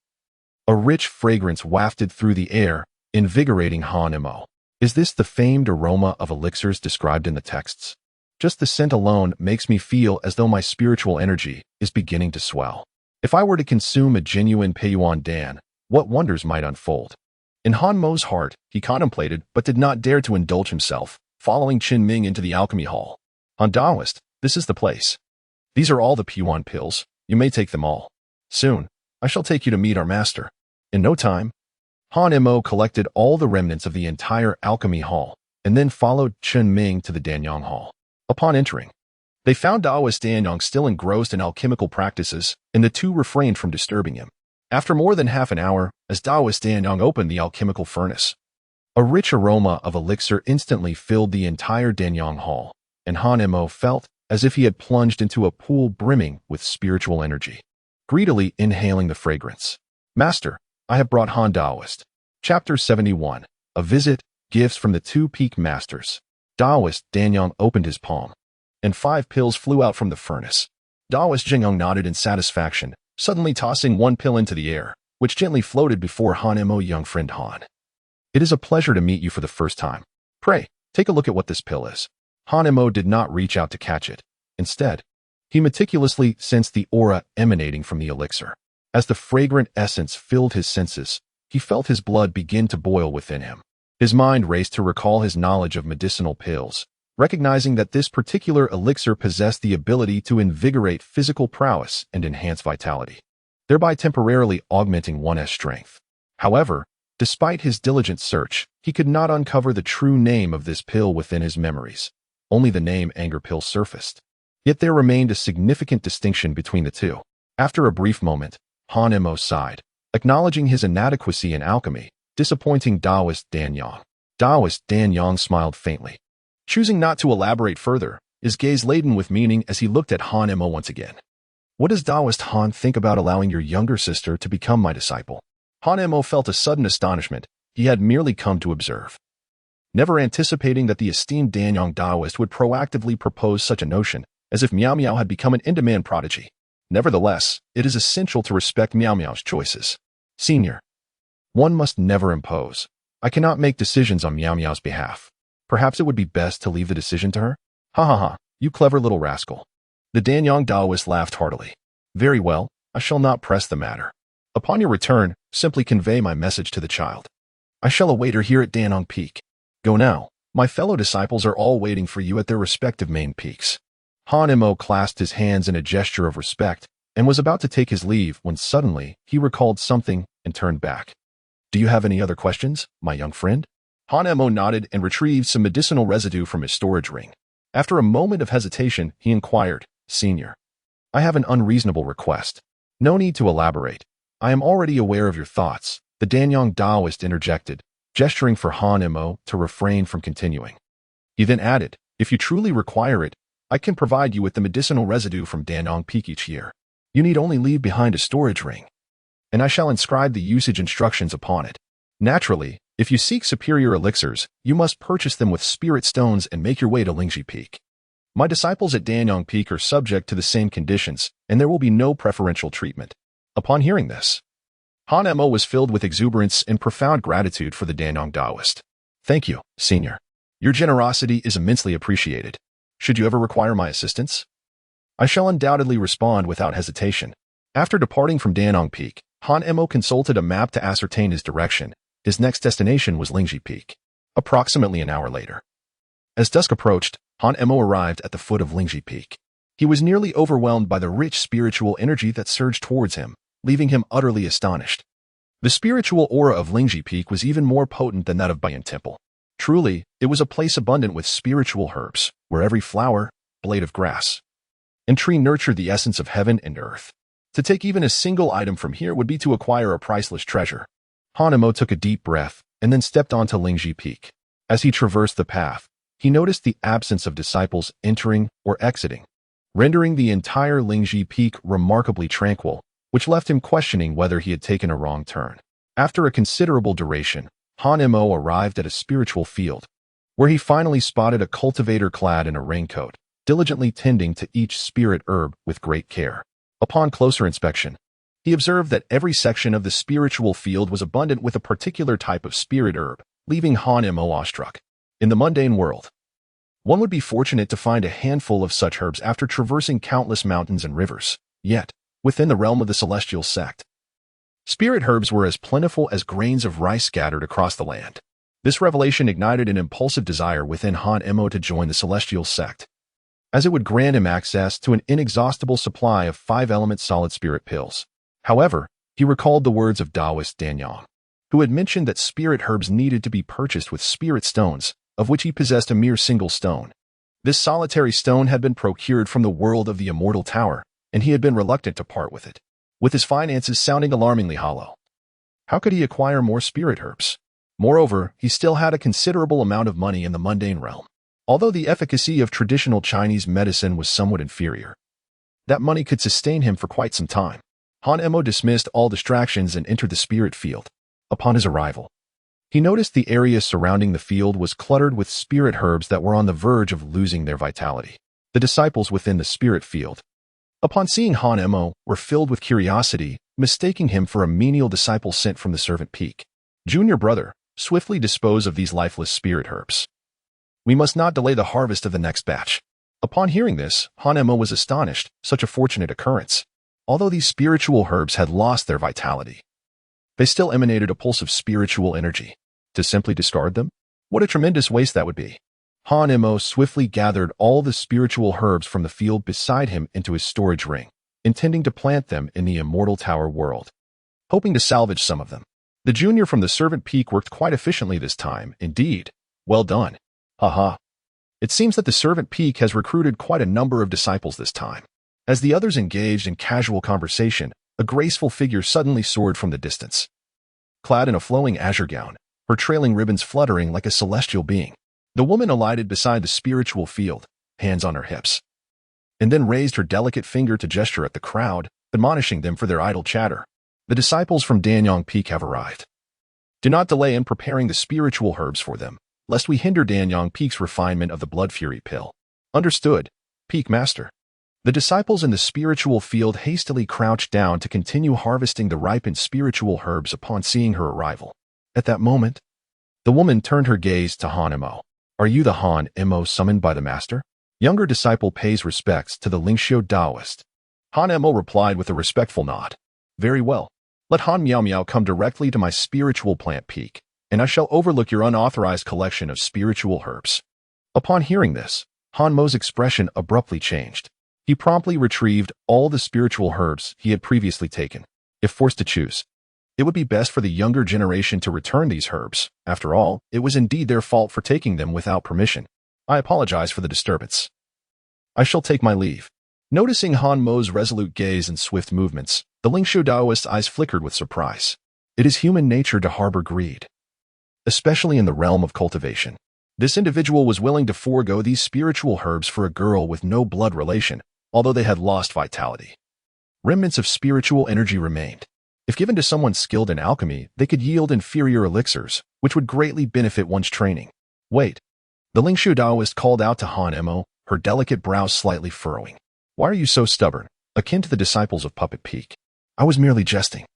a rich fragrance wafted through the air, invigorating Han Mo. Is this the famed aroma of elixirs described in the texts? Just the scent alone makes me feel as though my spiritual energy is beginning to swell. If I were to consume a genuine Peiyuan Dan, what wonders might unfold? In Han Mo's heart, he contemplated but did not dare to indulge himself, following Chen Ming into the alchemy hall. Han Daoist, this is the place. These are all the Peiyuan pills. You may take them all. Soon, I shall take you to meet our master. In no time, Han Mo collected all the remnants of the entire alchemy hall, and then followed Chen Ming to the Danyang Hall. Upon entering, they found Daoist Danyang still engrossed in alchemical practices, and the two refrained from disturbing him. After more than half an hour, as Daoist Danyang opened the alchemical furnace, a rich aroma of elixir instantly filled the entire Danyang Hall, and Han Mo felt as if he had plunged into a pool brimming with spiritual energy. Greedily inhaling the fragrance. Master, I have brought Han Daoist. Chapter 71. A Visit, Gifts from the Two Peak Masters. Daoist Danyang opened his palm, and 5 pills flew out from the furnace. Daoist Jingyong nodded in satisfaction, suddenly tossing one pill into the air, which gently floated before Han Mo. Young friend Han. It is a pleasure to meet you for the first time. Pray, take a look at what this pill is. Han Mo did not reach out to catch it. Instead, he meticulously sensed the aura emanating from the elixir. As the fragrant essence filled his senses, he felt his blood begin to boil within him. His mind raced to recall his knowledge of medicinal pills, recognizing that this particular elixir possessed the ability to invigorate physical prowess and enhance vitality, thereby temporarily augmenting one's strength. However, despite his diligent search, he could not uncover the true name of this pill within his memories. Only the name Anger Pill surfaced. Yet there remained a significant distinction between the two. After a brief moment, Han Mo sighed, acknowledging his inadequacy in alchemy, disappointing Daoist Danyang. Daoist Danyang smiled faintly, choosing not to elaborate further, his gaze laden with meaning as he looked at Han Mo once again. What does Daoist Han think about allowing your younger sister to become my disciple? Han Mo felt a sudden astonishment he had merely come to observe, never anticipating that the esteemed Danyang Daoist would proactively propose such a notion, as if Miao Miao had become an in-demand prodigy. Nevertheless, it is essential to respect Miao Miao's choices. Senior, One must never impose. I cannot make decisions on Miao Miao's behalf. Perhaps it would be best to leave the decision to her? Ha ha ha, you clever little rascal. The Danyang Taoist laughed heartily. Very well, I shall not press the matter. Upon your return, simply convey my message to the child. I shall await her here at Danong Peak. Go now. My fellow disciples are all waiting for you at their respective main peaks. Han Mo clasped his hands in a gesture of respect and was about to take his leave when suddenly he recalled something and turned back. Do you have any other questions, my young friend? Han Mo nodded and retrieved some medicinal residue from his storage ring. After a moment of hesitation, he inquired, Senior, I have an unreasonable request. No need to elaborate. I am already aware of your thoughts, the Danyang Taoist interjected, gesturing for Han Mo to refrain from continuing. He then added, if you truly require it, I can provide you with the medicinal residue from Danong Peak each year. You need only leave behind a storage ring, and I shall inscribe the usage instructions upon it. Naturally, if you seek superior elixirs, you must purchase them with spirit stones and make your way to Lingji Peak. My disciples at Danyang Peak are subject to the same conditions, and there will be no preferential treatment. Upon hearing this, Han Mo was filled with exuberance and profound gratitude for the Danong Taoist. Thank you, Senior. Your generosity is immensely appreciated. Should you ever require my assistance, I shall undoubtedly respond without hesitation. After departing from Danong Peak, Han Mo consulted a map to ascertain his direction. His next destination was Lingji Peak. Approximately an hour later, as dusk approached, Han Mo arrived at the foot of Lingji Peak. He was nearly overwhelmed by the rich spiritual energy that surged towards him, leaving him utterly astonished. The spiritual aura of Lingji Peak was even more potent than that of Bayan Temple. Truly, it was a place abundant with spiritual herbs, where every flower, blade of grass, and tree nurtured the essence of heaven and earth. To take even a single item from here would be to acquire a priceless treasure. Han Mo took a deep breath and then stepped onto Lingji Peak. As he traversed the path, he noticed the absence of disciples entering or exiting, rendering the entire Lingji Peak remarkably tranquil, which left him questioning whether he had taken a wrong turn. After a considerable duration, Han Mo arrived at a spiritual field, where he finally spotted a cultivator clad in a raincoat, diligently tending to each spirit herb with great care. Upon closer inspection, he observed that every section of the spiritual field was abundant with a particular type of spirit herb, leaving Han Mo awestruck. In the mundane world, one would be fortunate to find a handful of such herbs after traversing countless mountains and rivers. Yet, within the realm of the celestial sect, spirit herbs were as plentiful as grains of rice scattered across the land. This revelation ignited an impulsive desire within Han Mo to join the celestial sect, as it would grant him access to an inexhaustible supply of 5-element solid spirit pills. However, he recalled the words of Taoist Danyang, who had mentioned that spirit herbs needed to be purchased with spirit stones, of which he possessed a mere single stone. This solitary stone had been procured from the world of the Immortal Tower, and he had been reluctant to part with it, with his finances sounding alarmingly hollow. How could he acquire more spirit herbs? Moreover, he still had a considerable amount of money in the mundane realm. Although the efficacy of traditional Chinese medicine was somewhat inferior, that money could sustain him for quite some time. Han Mo dismissed all distractions and entered the spirit field. Upon his arrival, he noticed the area surrounding the field was cluttered with spirit herbs that were on the verge of losing their vitality. The disciples within the spirit field, upon seeing Han Mo, were filled with curiosity, mistaking him for a menial disciple sent from the servant peak. Junior brother, swiftly dispose of these lifeless spirit herbs. We must not delay the harvest of the next batch. Upon hearing this, Han Mo was astonished, such a fortunate occurrence. Although these spiritual herbs had lost their vitality, they still emanated a pulse of spiritual energy. To simply discard them? What a tremendous waste that would be. Han Mo swiftly gathered all the spiritual herbs from the field beside him into his storage ring, intending to plant them in the Immortal Tower world, hoping to salvage some of them. The junior from the servant peak worked quite efficiently this time, indeed. Well done. Haha. It seems that the servant peak has recruited quite a number of disciples this time. As the others engaged in casual conversation, a graceful figure suddenly soared from the distance. Clad in a flowing azure gown, her trailing ribbons fluttering like a celestial being, the woman alighted beside the spiritual field, hands on her hips, and then raised her delicate finger to gesture at the crowd, admonishing them for their idle chatter. The disciples from Danyang Peak have arrived. Do not delay in preparing the spiritual herbs for them, lest we hinder Danyang Peak's refinement of the blood fury pill. Understood, Peak Master. The disciples in the spiritual field hastily crouched down to continue harvesting the ripened spiritual herbs upon seeing her arrival. At that moment, the woman turned her gaze to Han Emo. Are you the Han Emo summoned by the master? Younger disciple pays respects to the Lingxiu Taoist. Han Emo replied with a respectful nod. Very well. Let Han Miao Miao come directly to my spiritual plant peak, and I shall overlook your unauthorized collection of spiritual herbs. Upon hearing this, Han Mo's expression abruptly changed. He promptly retrieved all the spiritual herbs he had previously taken. If forced to choose, it would be best for the younger generation to return these herbs. After all, it was indeed their fault for taking them without permission. I apologize for the disturbance. I shall take my leave. Noticing Han Mo's resolute gaze and swift movements, the Lingxiu Daoist's eyes flickered with surprise. It is human nature to harbor greed, especially in the realm of cultivation. This individual was willing to forego these spiritual herbs for a girl with no blood relation, although they had lost vitality. Remnants of spiritual energy remained. If given to someone skilled in alchemy, they could yield inferior elixirs, which would greatly benefit one's training. Wait. The Lingxiu Daoist called out to Han Emo, her delicate brows slightly furrowing. Why are you so stubborn, akin to the disciples of Puppet Peak? I was merely jesting.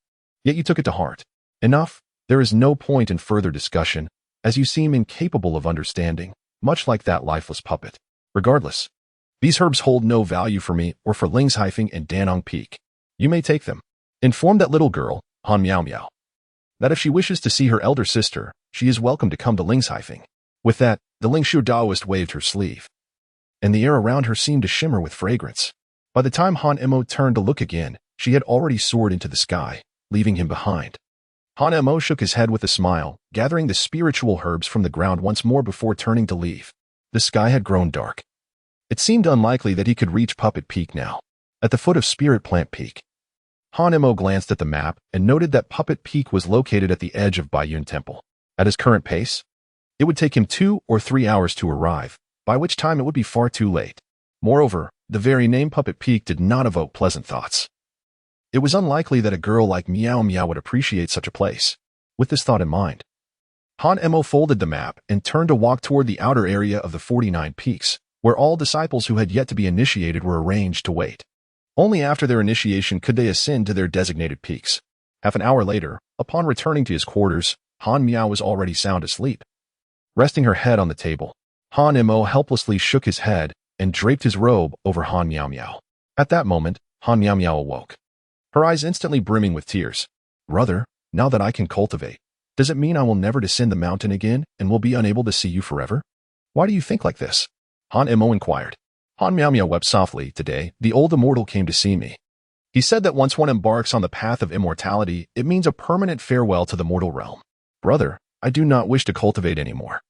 Yet you took it to heart. Enough. There is no point in further discussion, as you seem incapable of understanding, much like that lifeless puppet. Regardless, these herbs hold no value for me or for Lingshaifeng and Danong Peak. You may take them. Inform that little girl, Han Miao Miao, that if she wishes to see her elder sister, she is welcome to come to Lingshaifeng. With that, the Lingxiu Daoist waved her sleeve, and the air around her seemed to shimmer with fragrance. By the time Han Emo turned to look again, she had already soared into the sky, leaving him behind. Han Emo shook his head with a smile, gathering the spiritual herbs from the ground once more before turning to leave. The sky had grown dark. It seemed unlikely that he could reach Puppet Peak now. At the foot of Spirit Plant Peak, Han Emo glanced at the map and noted that Puppet Peak was located at the edge of Baiyun Temple. At his current pace, it would take him 2 or 3 hours to arrive, by which time it would be far too late. Moreover, the very name Puppet Peak did not evoke pleasant thoughts. It was unlikely that a girl like Miao Miao would appreciate such a place. With this thought in mind, Han Emo folded the map and turned to walk toward the outer area of the 49 peaks, where all disciples who had yet to be initiated were arranged to wait. Only after their initiation could they ascend to their designated peaks. Half an hour later, upon returning to his quarters, Han Miao was already sound asleep. Resting her head on the table, Han Emo helplessly shook his head and draped his robe over Han Miao Miao. At that moment, Han Miao Miao awoke, her eyes instantly brimming with tears. Brother, now that I can cultivate, does it mean I will never descend the mountain again and will be unable to see you forever? Why do you think like this? Han Emo inquired. Han Miao Miao wept softly. Today, the old immortal came to see me. He said that once one embarks on the path of immortality, it means a permanent farewell to the mortal realm. Brother, I do not wish to cultivate anymore.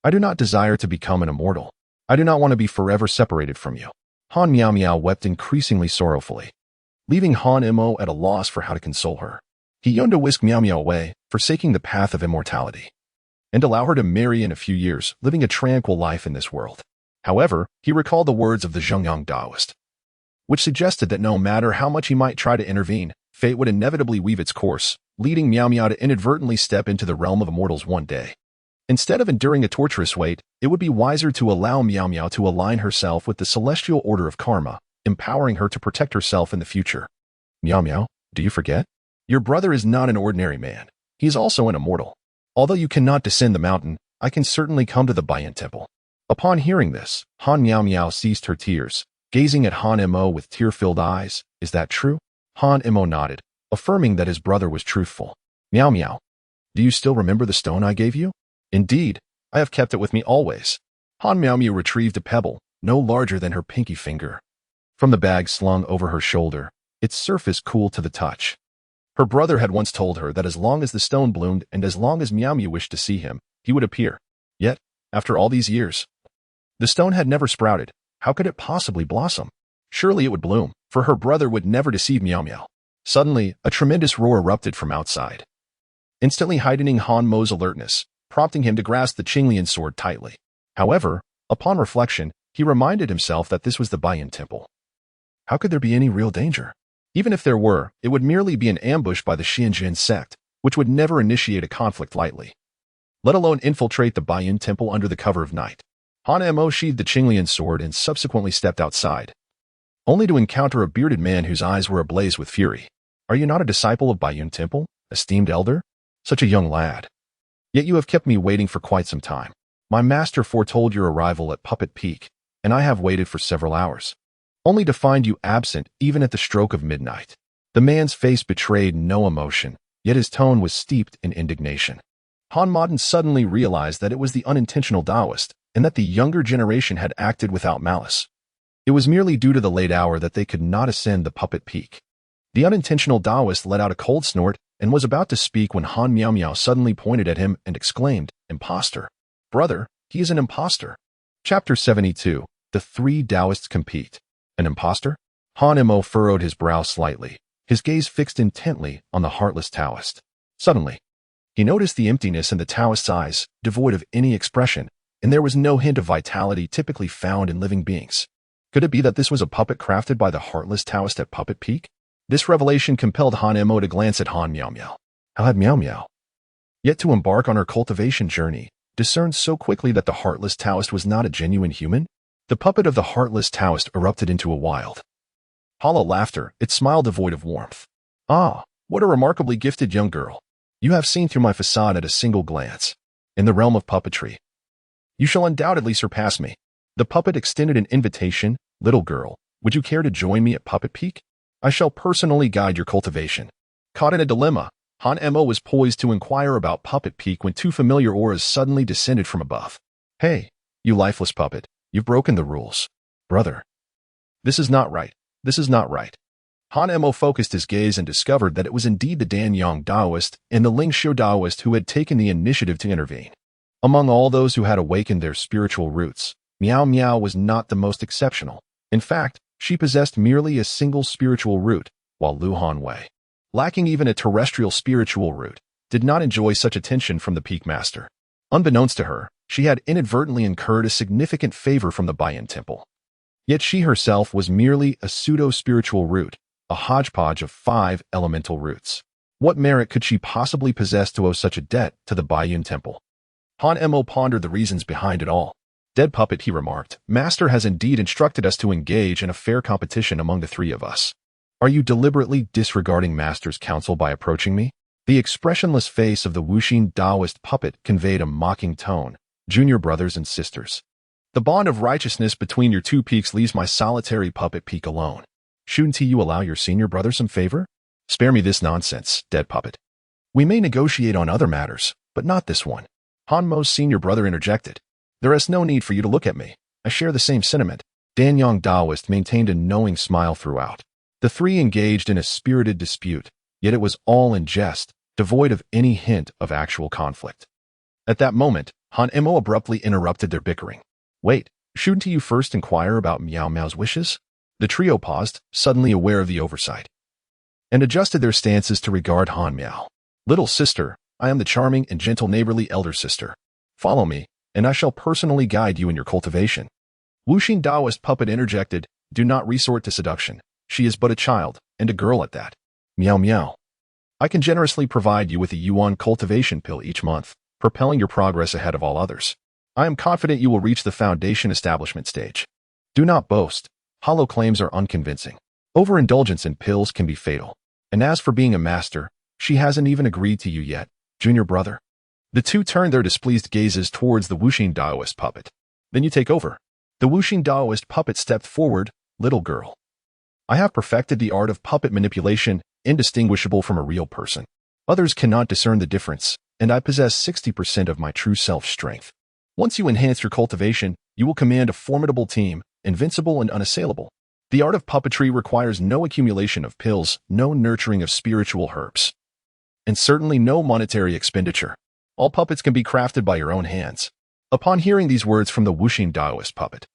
I do not desire to become an immortal. I do not want to be forever separated from you. Han Miao Miao wept increasingly sorrowfully, leaving Han Emo at a loss for how to console her. He yearned to whisk Miao Miao away, forsaking the path of immortality, and allow her to marry in a few years, living a tranquil life in this world. However, he recalled the words of the Zhengyang Taoist, which suggested that no matter how much he might try to intervene, fate would inevitably weave its course, leading Miao Miao to inadvertently step into the realm of immortals one day. Instead of enduring a torturous wait, it would be wiser to allow Miao Miao to align herself with the celestial order of karma, empowering her to protect herself in the future. Miao Miao, do you forget? Your brother is not an ordinary man. He is also an immortal. Although you cannot descend the mountain, I can certainly come to the Baiyun Temple. Upon hearing this, Han Miao Miao ceased her tears, gazing at Han Emo with tear-filled eyes. Is that true? Han Emo nodded, affirming that his brother was truthful. Miao Miao, do you still remember the stone I gave you? Indeed, I have kept it with me always. Han Miao Miao retrieved a pebble, no larger than her pinky finger, from the bag slung over her shoulder, its surface cool to the touch. Her brother had once told her that as long as the stone bloomed and as long as Miao Miao wished to see him, he would appear. Yet, after all these years, the stone had never sprouted. How could it possibly blossom? Surely it would bloom, for her brother would never deceive Miao Miao. Suddenly, a tremendous roar erupted from outside, instantly heightening Han Mo's alertness, prompting him to grasp the Qinglian sword tightly. However, upon reflection, he reminded himself that this was the Baiyun Temple. How could there be any real danger? Even if there were, it would merely be an ambush by the Xianjin sect, which would never initiate a conflict lightly, let alone infiltrate the Baiyun Temple under the cover of night. Han Emo sheathed the Qinglian sword and subsequently stepped outside, only to encounter a bearded man whose eyes were ablaze with fury. Are you not a disciple of Bayun Temple, esteemed elder? Such a young lad. Yet you have kept me waiting for quite some time. My master foretold your arrival at Puppet Peak, and I have waited for several hours, only to find you absent even at the stroke of midnight. The man's face betrayed no emotion, yet his tone was steeped in indignation. Han Modern suddenly realized that it was the unintentional Taoist, and that the younger generation had acted without malice. It was merely due to the late hour that they could not ascend the Puppet Peak. The unintentional Taoist let out a cold snort and was about to speak when Han Miao Miao suddenly pointed at him and exclaimed, "Imposter! Brother, he is an imposter." Chapter 72. The Three Taoists Compete. An imposter? Han Mo furrowed his brow slightly, his gaze fixed intently on the heartless Taoist. Suddenly, he noticed the emptiness in the Taoist's eyes, devoid of any expression, and there was no hint of vitality typically found in living beings. Could it be that this was a puppet crafted by the heartless Taoist at Puppet Peak? This revelation compelled Han Mo to glance at Han Miao Miao. How had Miao Miao, yet to embark on her cultivation journey, discerned so quickly that the heartless Taoist was not a genuine human? The puppet of the heartless Taoist erupted into a wild, hollow laughter, its smile devoid of warmth. "Ah, what a remarkably gifted young girl. You have seen through my facade at a single glance. In the realm of puppetry, you shall undoubtedly surpass me." The puppet extended an invitation. "Little girl, would you care to join me at Puppet Peak? I shall personally guide your cultivation." Caught in a dilemma, Han Mo was poised to inquire about Puppet Peak when two familiar auras suddenly descended from above. "Hey, you lifeless puppet, you've broken the rules. Brother, this is not right. This is not right." Han Mo focused his gaze and discovered that it was indeed the Danyang Taoist and the Lingxiu Taoist who had taken the initiative to intervene. Among all those who had awakened their spiritual roots, Miao Miao was not the most exceptional. In fact, she possessed merely a single spiritual root, while Lu Hanwei, lacking even a terrestrial spiritual root, did not enjoy such attention from the Peak Master. Unbeknownst to her, she had inadvertently incurred a significant favor from the Bayan Temple. Yet she herself was merely a pseudo-spiritual root, a hodgepodge of 5 elemental roots. What merit could she possibly possess to owe such a debt to the Bayan Temple? Han Mo pondered the reasons behind it all. "Dead puppet," he remarked, "Master has indeed instructed us to engage in a fair competition among the three of us. Are you deliberately disregarding Master's counsel by approaching me?" The expressionless face of the Wuxin Taoist puppet conveyed a mocking tone. "Junior brothers and sisters, the bond of righteousness between your two peaks leaves my solitary Puppet Peak alone. Shouldn't you allow your senior brother some favor? Spare me this nonsense, dead puppet. We may negotiate on other matters, but not this one." Han Mo's senior brother interjected. "There is no need for you to look at me. I share the same sentiment." Danyang Taoist maintained a knowing smile throughout. The three engaged in a spirited dispute, yet it was all in jest, devoid of any hint of actual conflict. At that moment, Han Mo abruptly interrupted their bickering. "Wait, shouldn't you first inquire about Miao Miao's wishes?" The trio paused, suddenly aware of the oversight, and adjusted their stances to regard Han Miao. "Little sister, I am the charming and gentle neighborly elder sister. Follow me, and I shall personally guide you in your cultivation." Wuxin Taoist puppet interjected, "Do not resort to seduction. She is but a child, and a girl at that." "Miao Miao, I can generously provide you with a yuan cultivation pill each month, propelling your progress ahead of all others. I am confident you will reach the foundation establishment stage." Do not boast. Hollow claims are unconvincing. Overindulgence in pills can be fatal. And as for being a master, she hasn't even agreed to you yet, junior brother. The two turned their displeased gazes towards the Wuxin Taoist puppet. "Then you take over." The Wuxin Taoist puppet stepped forward. "Little girl, I have perfected the art of puppet manipulation, indistinguishable from a real person. Others cannot discern the difference, and I possess 60% of my true self-strength. Once you enhance your cultivation, you will command a formidable team, invincible and unassailable. The art of puppetry requires no accumulation of pills, no nurturing of spiritual herbs, and certainly no monetary expenditure. All puppets can be crafted by your own hands." Upon hearing these words from the Wuxin Taoist puppet,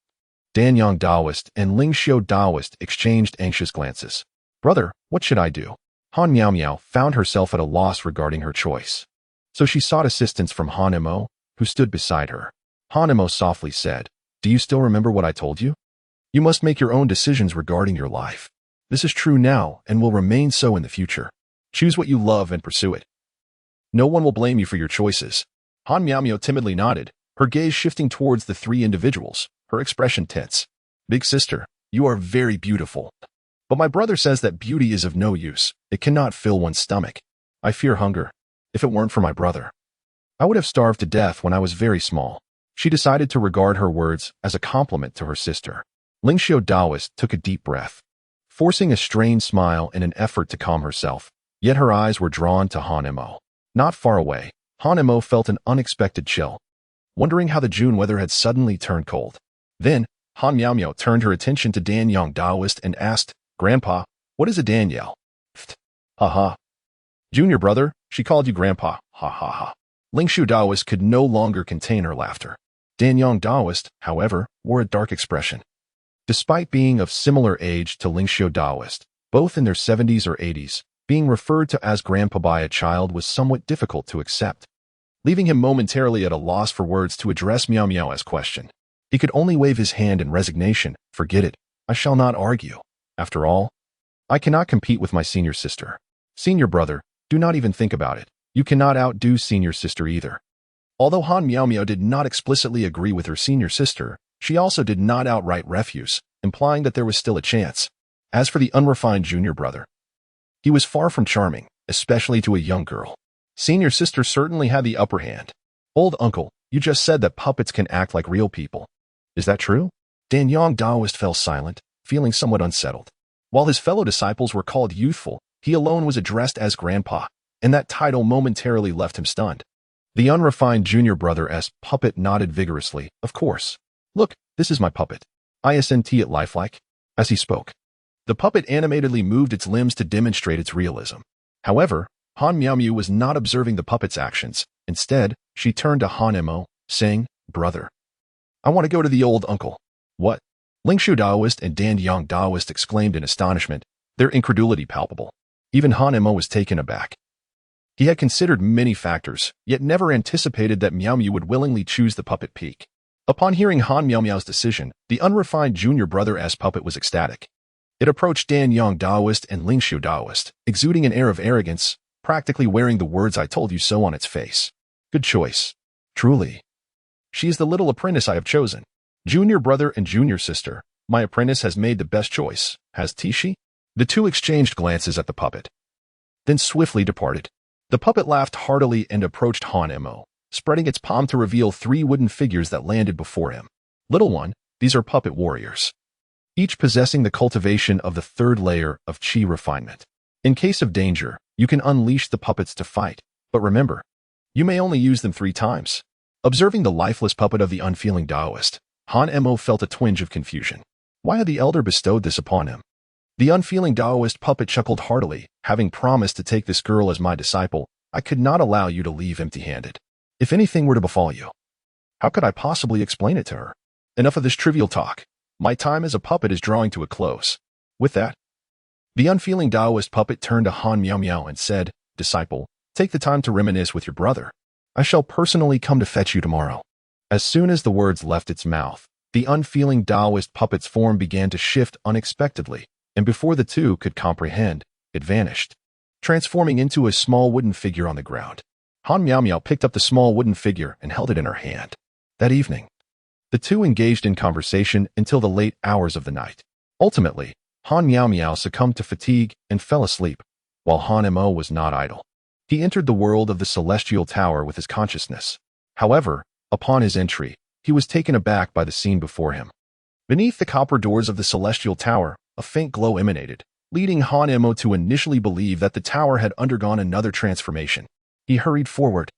Danyang Taoist and Lingxiu Taoist exchanged anxious glances. "Brother, what should I do?" Han Miao Miao found herself at a loss regarding her choice. So she sought assistance from Han Mo, who stood beside her. Han Mo softly said, "Do you still remember what I told you? You must make your own decisions regarding your life. This is true now and will remain so in the future. Choose what you love and pursue it. No one will blame you for your choices." Han Miao Miao timidly nodded, her gaze shifting towards the three individuals, her expression tense. "Big sister, You are very beautiful. But my brother says that beauty is of no use. It cannot fill one's stomach. I fear hunger. If it weren't for my brother, I would have starved to death when I was very small. She decided to regard her words as a compliment to her sister. Lingxiu Daoist took a deep breath, forcing a strained smile in an effort to calm herself. Yet her eyes were drawn to Han Mo. Not far away, Han Mo felt an unexpected chill, wondering how the June weather had suddenly turned cold. Then, Han Miao turned her attention to Danyang Daoist and asked, Grandpa, what is a Danielle? Ha ha. Junior brother, she called you Grandpa. Ha ha ha. Lingxiu Daoist could no longer contain her laughter. Danyang Daoist, however, wore a dark expression. Despite being of similar age to Lingxiu Daoist, both in their 70s or 80s, being referred to as Grandpa by a child was somewhat difficult to accept, leaving him momentarily at a loss for words to address Miao Miao as question. He could only wave his hand in resignation. Forget it. I shall not argue. After all, I cannot compete with my senior sister. Senior brother, do not even think about it. You cannot outdo senior sister either. Although Han Miao did not explicitly agree with her senior sister, she also did not outright refuse, implying that there was still a chance. As for the unrefined junior brother, he was far from charming, especially to a young girl. Senior sister certainly had the upper hand. Old uncle, you just said that puppets can act like real people. Is that true? Danyang Daoist fell silent, feeling somewhat unsettled. While his fellow disciples were called youthful, he alone was addressed as Grandpa, and that title momentarily left him stunned. The unrefined junior brother's puppet nodded vigorously. Of course. Look, this is my puppet. Isn't it lifelike? As he spoke, the puppet animatedly moved its limbs to demonstrate its realism. However, Han Miao was not observing the puppet's actions. Instead, she turned to Han Mo, saying, Brother, I want to go to the old uncle. What? Lingxiu Daoist and Danyang Daoist exclaimed in astonishment, their incredulity palpable. Even Han Mo was taken aback. He had considered many factors, yet never anticipated that Miao would willingly choose the puppet peak. Upon hearing Han Miao's decision, the unrefined junior brother's puppet was ecstatic. It approached Danyang Daoist and Lingxiu Daoist, exuding an air of arrogance, practically wearing the words I told you so on its face. Good choice. Truly. She is the little apprentice I have chosen. Junior brother and junior sister, my apprentice has made the best choice, has she? The two exchanged glances at the puppet, then swiftly departed. The puppet laughed heartily and approached Han Mo, spreading its palm to reveal 3 wooden figures that landed before him. Little one, these are puppet warriors, each possessing the cultivation of the 3rd layer of Qi refinement. In case of danger, you can unleash the puppets to fight, but remember, you may only use them 3 times. Observing the lifeless puppet of the unfeeling Daoist, Han Mo felt a twinge of confusion. Why had the elder bestowed this upon him? The unfeeling Daoist puppet chuckled heartily. Having promised to take this girl as my disciple, I could not allow you to leave empty-handed. If anything were to befall you, how could I possibly explain it to her? Enough of this trivial talk. My time as a puppet is drawing to a close. With that, the unfeeling Daoist puppet turned to Han Miao and said, Disciple, take the time to reminisce with your brother. I shall personally come to fetch you tomorrow. As soon as the words left its mouth, the unfeeling Daoist puppet's form began to shift unexpectedly, and before the two could comprehend, it vanished, transforming into a small wooden figure on the ground. Han Miao picked up the small wooden figure and held it in her hand. That evening, the two engaged in conversation until the late hours of the night. Ultimately, Han Miao succumbed to fatigue and fell asleep, while Han Mo was not idle. He entered the world of the Celestial Tower with his consciousness. However, upon his entry, he was taken aback by the scene before him. Beneath the copper doors of the Celestial Tower, a faint glow emanated, leading Han Mo to initially believe that the tower had undergone another transformation. He hurried forward,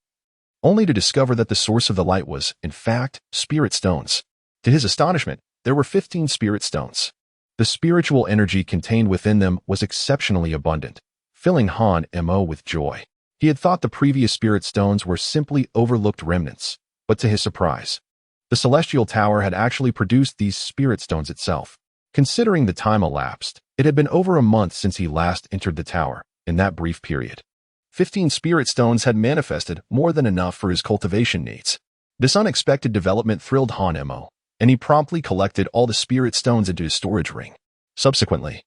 only to discover that the source of the light was, in fact, spirit stones. To his astonishment, there were 15 spirit stones. The spiritual energy contained within them was exceptionally abundant, filling Han Mo with joy. He had thought the previous spirit stones were simply overlooked remnants, but to his surprise, the Celestial Tower had actually produced these spirit stones itself. Considering the time elapsed, it had been over a month since he last entered the tower. In that brief period, 15 spirit stones had manifested, more than enough for his cultivation needs. This unexpected development thrilled Han Mo, and he promptly collected all the spirit stones into his storage ring. Subsequently,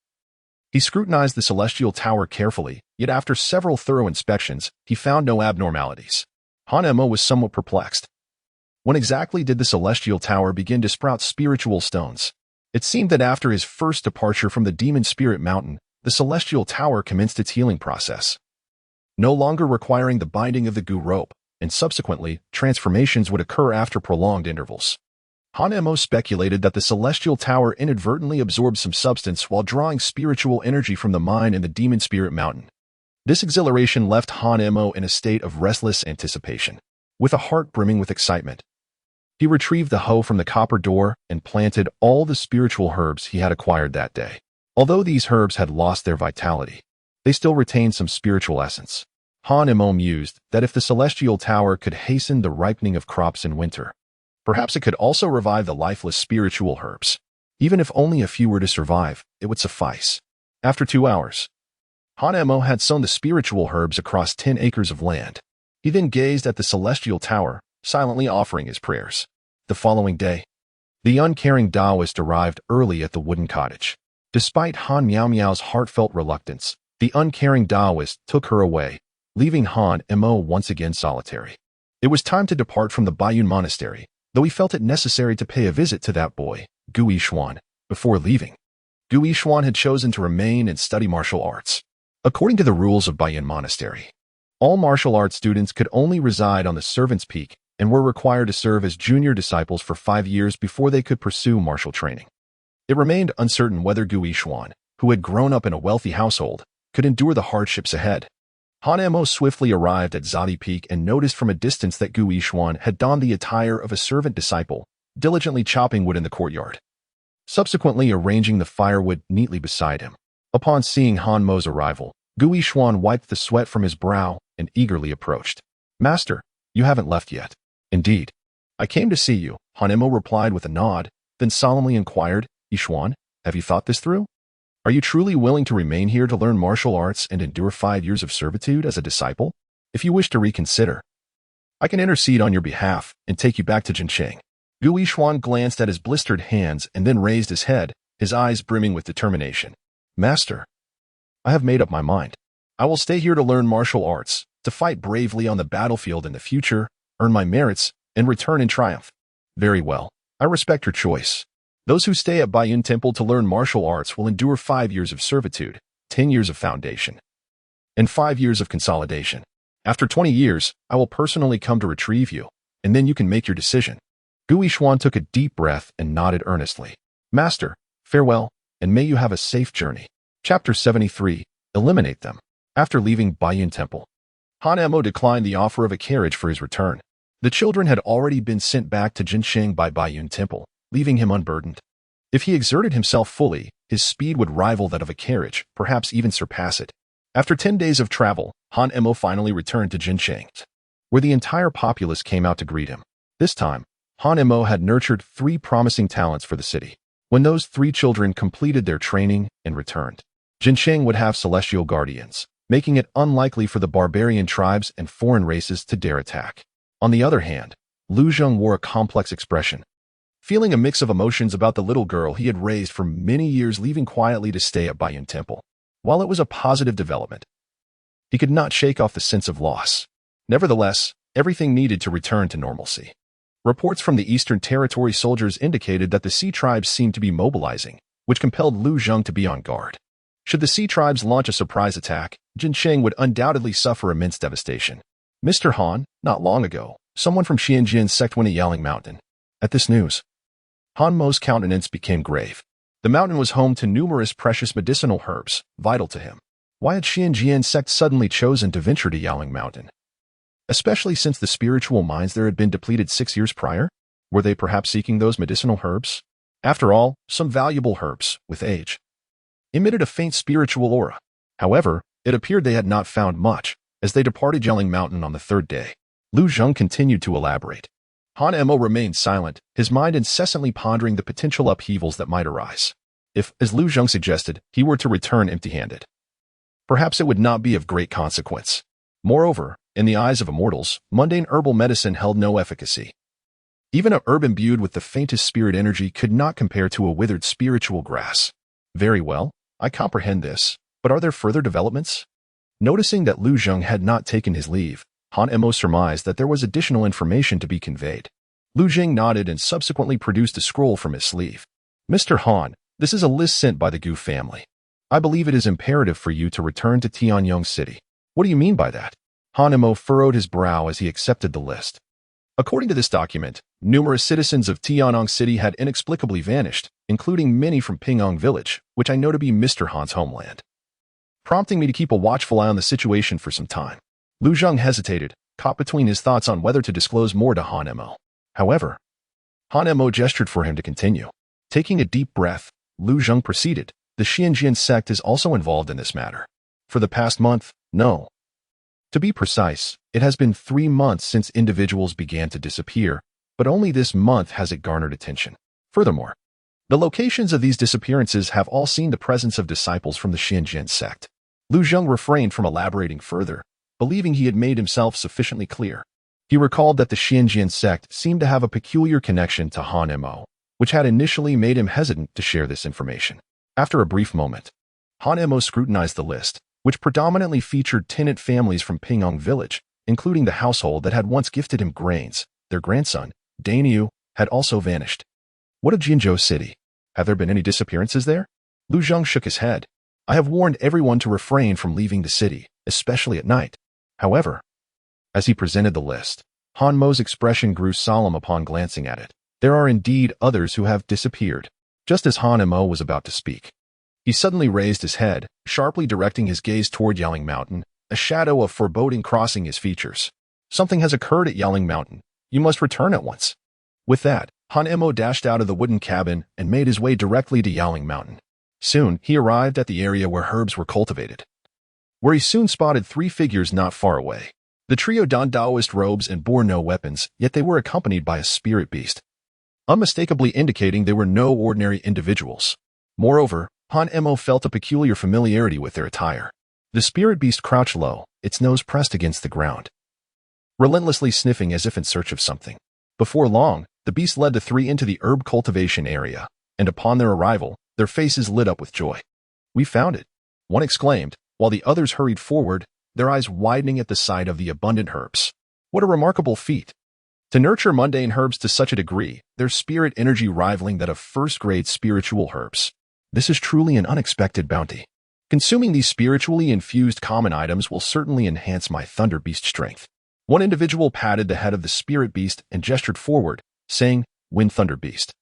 he scrutinized the Celestial Tower carefully, yet after several thorough inspections, he found no abnormalities. Han Mo was somewhat perplexed. When exactly did the Celestial Tower begin to sprout spiritual stones? It seemed that after his first departure from the Demon Spirit Mountain, the Celestial Tower commenced its healing process, no longer requiring the binding of the goo rope, and subsequently, transformations would occur after prolonged intervals. Hanemo speculated that the Celestial Tower inadvertently absorbed some substance while drawing spiritual energy from the mine in the Demon Spirit Mountain. This exhilaration left Hanemo in a state of restless anticipation, with a heart brimming with excitement. He retrieved the hoe from the copper door and planted all the spiritual herbs he had acquired that day. Although these herbs had lost their vitality, they still retained some spiritual essence. Hanemo mused that if the Celestial Tower could hasten the ripening of crops in winter, perhaps it could also revive the lifeless spiritual herbs. Even if only a few were to survive, it would suffice. After 2 hours, Hanemo had sown the spiritual herbs across 10 acres of land. He then gazed at the Celestial Tower, silently offering his prayers. The following day, the uncaring Taoist arrived early at the wooden cottage. Despite Han Miao Miao's heartfelt reluctance, the uncaring Taoist took her away, leaving Han Mo once again solitary. It was time to depart from the Baiyun Monastery, though he felt it necessary to pay a visit to that boy, Gu Yishuan, before leaving. Gu Yishuan had chosen to remain and study martial arts. According to the rules of Baiyun Monastery, all martial arts students could only reside on the Servant's Peak and were required to serve as junior disciples for 5 years before they could pursue martial training. It remained uncertain whether Gu Yishuan, who had grown up in a wealthy household, could endure the hardships ahead. Hanemo swiftly arrived at Zadi Peak and noticed from a distance that Gu Yishuan had donned the attire of a servant disciple, diligently chopping wood in the courtyard, subsequently arranging the firewood neatly beside him. Upon seeing Hanmo's arrival, Gu Yishuan wiped the sweat from his brow and eagerly approached. "Master, you haven't left yet." "Indeed. I came to see you," Hanemo replied with a nod, then solemnly inquired, "Yishuan, have you thought this through? Are you truly willing to remain here to learn martial arts and endure 5 years of servitude as a disciple? If you wish to reconsider, I can intercede on your behalf and take you back to Jincheng." Gu Yishuan glanced at his blistered hands and then raised his head, his eyes brimming with determination. "Master, I have made up my mind. I will stay here to learn martial arts, to fight bravely on the battlefield in the future, earn my merits, and return in triumph." "Very well. I respect your choice. Those who stay at Baiyun Temple to learn martial arts will endure 5 years of servitude, 10 years of foundation, and 5 years of consolidation. After 20 years, I will personally come to retrieve you, and then you can make your decision." Gu Yishuan took a deep breath and nodded earnestly. "Master, farewell, and may you have a safe journey." Chapter 73. Eliminate them. After leaving Baiyun Temple, Hanemo declined the offer of a carriage for his return. The children had already been sent back to Jincheng by Baiyun Temple, leaving him unburdened. If he exerted himself fully, his speed would rival that of a carriage, perhaps even surpass it. After 10 days of travel, Hanemo finally returned to Jincheng, where the entire populace came out to greet him. This time, Hanemo had nurtured 3 promising talents for the city. When those 3 children completed their training and returned, Jincheng would have celestial guardians, making it unlikely for the barbarian tribes and foreign races to dare attack. On the other hand, Lu Zheng wore a complex expression, feeling a mix of emotions about the little girl he had raised for many years leaving quietly to stay at Baiyun Temple. While it was a positive development, he could not shake off the sense of loss. Nevertheless, everything needed to return to normalcy. Reports from the Eastern Territory soldiers indicated that the Sea tribes seemed to be mobilizing, which compelled Lu Zheng to be on guard. Should the Sea tribes launch a surprise attack, Jincheng would undoubtedly suffer immense devastation. "Mr. Han, not long ago, someone from Xianjian's sect went to Yaling Mountain." At this news, Han Mo's countenance became grave. The mountain was home to numerous precious medicinal herbs, vital to him. Why had Xianjian's sect suddenly chosen to venture to Yaling Mountain? Especially since the spiritual mines there had been depleted 6 years prior? Were they perhaps seeking those medicinal herbs? After all, some valuable herbs, with age, emitted a faint spiritual aura. However, it appeared they had not found much. As they departed Yaling Mountain on the 3rd day, Lu Zheng continued to elaborate. Hanemo remained silent, his mind incessantly pondering the potential upheavals that might arise. If, as Lu Zheng suggested, he were to return empty-handed, perhaps it would not be of great consequence. Moreover, in the eyes of immortals, mundane herbal medicine held no efficacy. Even a herb imbued with the faintest spirit energy could not compare to a withered spiritual grass. "Very well, I comprehend this, but are there further developments?" Noticing that Lu Zheng had not taken his leave, Hanemo surmised that there was additional information to be conveyed. Lu Zheng nodded and subsequently produced a scroll from his sleeve. Mr. Han, this is a list sent by the Gu family. I believe it is imperative for you to return to Tianyong City. What do you mean by that? Han Mo furrowed his brow as he accepted the list. According to this document, numerous citizens of Tianyong City had inexplicably vanished, including many from Pingyong Village, which I know to be Mr. Han's homeland, prompting me to keep a watchful eye on the situation for some time. Lu Zheng hesitated, caught between his thoughts on whether to disclose more to Han Mo. However, Han Mo gestured for him to continue. Taking a deep breath, Lu Zheng proceeded. The Xianjian sect is also involved in this matter. For the past month, no. To be precise, it has been 3 months since individuals began to disappear, but only this month has it garnered attention. Furthermore, the locations of these disappearances have all seen the presence of disciples from the Xianjian sect. Lu Zheng refrained from elaborating further, believing he had made himself sufficiently clear. He recalled that the Xianjian sect seemed to have a peculiar connection to Han Mo, which had initially made him hesitant to share this information. After a brief moment, Han Mo scrutinized the list, which predominantly featured tenant families from Pingyong Village, including the household that had once gifted him grains. Their grandson, Daniu, had also vanished. What of Jinzhou City? Have there been any disappearances there? Lu Zheng shook his head. I have warned everyone to refrain from leaving the city, especially at night. However, as he presented the list, Han Mo's expression grew solemn upon glancing at it. There are indeed others who have disappeared. Just as Han Mo was about to speak, he suddenly raised his head, sharply directing his gaze toward Yelling Mountain, a shadow of foreboding crossing his features. Something has occurred at Yelling Mountain. You must return at once. With that, Han Mo dashed out of the wooden cabin and made his way directly to Yelling Mountain. Soon, he arrived at the area where herbs were cultivated, where he soon spotted 3 figures not far away. The trio donned Taoist robes and bore no weapons, yet they were accompanied by a spirit beast, unmistakably indicating they were no ordinary individuals. Moreover, Han Mo felt a peculiar familiarity with their attire. The spirit beast crouched low, its nose pressed against the ground, relentlessly sniffing as if in search of something. Before long, the beast led the 3 into the herb cultivation area, and upon their arrival, their faces lit up with joy. We found it, one exclaimed, while the others hurried forward, their eyes widening at the sight of the abundant herbs. What a remarkable feat! To nurture mundane herbs to such a degree, their spirit energy rivaling that of first-grade spiritual herbs. This is truly an unexpected bounty. Consuming these spiritually infused common items will certainly enhance my Thunder Beast strength. One individual patted the head of the spirit beast and gestured forward, saying, Wind Thunder Beast,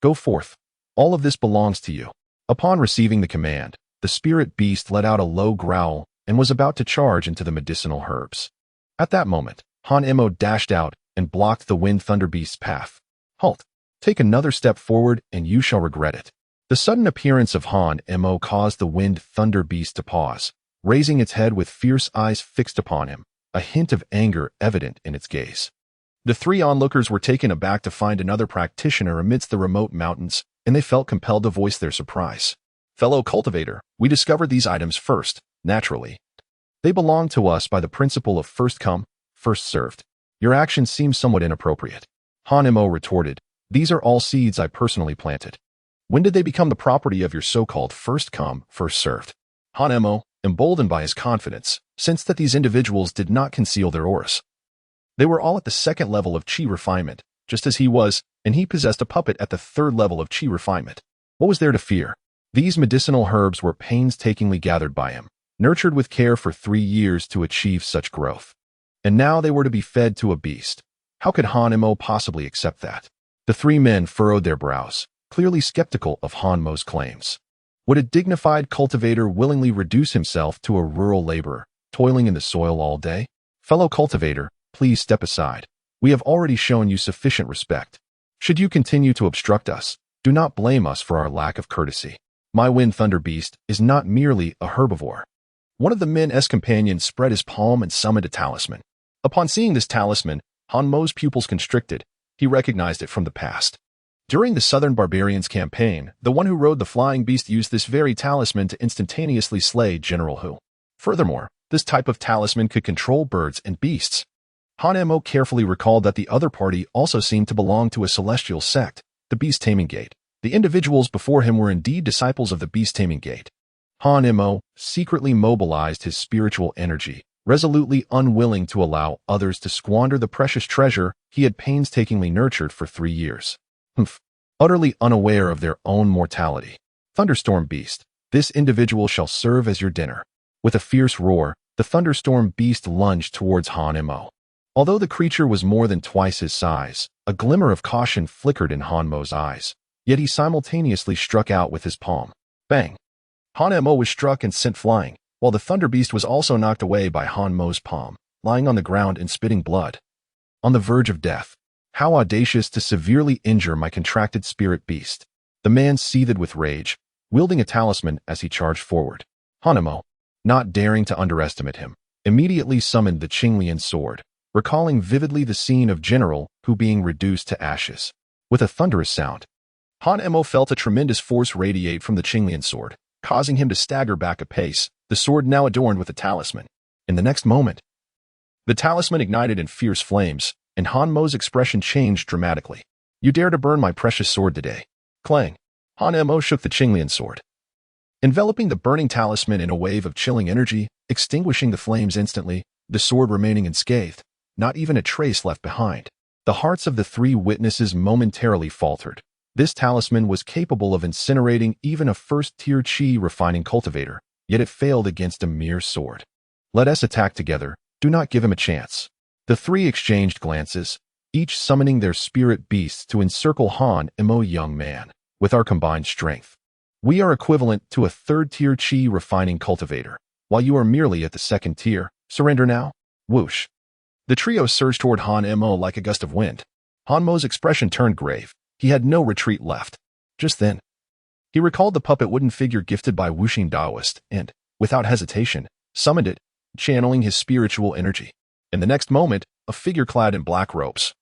go forth. All of this belongs to you. Upon receiving the command, the spirit beast let out a low growl and was about to charge into the medicinal herbs. At that moment, Han Mo dashed out and blocked the Wind Thunder Beast's path. Halt! Take another step forward and you shall regret it. The sudden appearance of Han Mo caused the Wind Thunder Beast to pause, raising its head with fierce eyes fixed upon him, a hint of anger evident in its gaze. The 3 onlookers were taken aback to find another practitioner amidst the remote mountains, and they felt compelled to voice their surprise. Fellow cultivator, we discovered these items first, naturally. They belong to us by the principle of first come, first served. Your actions seem somewhat inappropriate. Han Mo retorted, these are all seeds I personally planted. When did they become the property of your so-called first come, first served? Han Mo, emboldened by his confidence, sensed that these individuals did not conceal their auras. They were all at the 2nd level of Qi refinement, just as he was, and he possessed a puppet at the 3rd level of Qi refinement. What was there to fear? These medicinal herbs were painstakingly gathered by him, nurtured with care for 3 years to achieve such growth. And now they were to be fed to a beast. How could Han Mo possibly accept that? The 3 men furrowed their brows, clearly skeptical of Han Mo's claims. Would a dignified cultivator willingly reduce himself to a rural laborer, toiling in the soil all day? Fellow cultivator, please step aside. We have already shown you sufficient respect. Should you continue to obstruct us, do not blame us for our lack of courtesy. My Wind Thunder Beast is not merely a herbivore. One of the men's companions spread his palm and summoned a talisman. Upon seeing this talisman, Han Mo's pupils constricted. He recognized it from the past. During the Southern Barbarians campaign, the one who rode the flying beast used this very talisman to instantaneously slay General Hu. Furthermore, this type of talisman could control birds and beasts. Han Mo carefully recalled that the other party also seemed to belong to a celestial sect, the Beast Taming Gate. The individuals before him were indeed disciples of the Beast Taming Gate. Han Mo secretly mobilized his spiritual energy, resolutely unwilling to allow others to squander the precious treasure he had painstakingly nurtured for 3 years. Humph. utterly unaware of their own mortality. Thunderstorm Beast, this individual shall serve as your dinner. With a fierce roar, the thunderstorm beast lunged towards Hanmo. Although the creature was more than twice his size, a glimmer of caution flickered in Hanmo's eyes, yet he simultaneously struck out with his palm. Bang! Hanmo was struck and sent flying, while the thunder beast was also knocked away by Hanmo's palm, lying on the ground and spitting blood. On the verge of death. How audacious to severely injure my contracted spirit beast. The man seethed with rage, wielding a talisman as he charged forward. Hanmo, not daring to underestimate him, immediately summoned the Qinglian sword, recalling vividly the scene of General Hu being reduced to ashes. With a thunderous sound, Hanmo felt a tremendous force radiate from the Qinglian sword, causing him to stagger back a pace, the sword now adorned with a talisman. In the next moment, the talisman ignited in fierce flames, and Hanmo's expression changed dramatically. You dare to burn my precious sword today. Clang! Hanmo shook the Qinglian sword, enveloping the burning talisman in a wave of chilling energy, extinguishing the flames instantly, the sword remaining unscathed, not even a trace left behind. The hearts of the three witnesses momentarily faltered. This talisman was capable of incinerating even a first-tier qi refining cultivator, yet it failed against a mere sword. Let us attack together, do not give him a chance. The three exchanged glances, each summoning their spirit beasts to encircle Hanmo. Young man, with our combined strength, we are equivalent to a third-tier qi refining cultivator, while you are merely at the second tier. Surrender now? Whoosh. The trio surged toward Hanmo like a gust of wind. Hanmo's expression turned grave. He had no retreat left. Just then, he recalled the puppet wooden figure gifted by Wuxing Daoist and, without hesitation, summoned it, channeling his spiritual energy. In the next moment, a figure clad in black robes,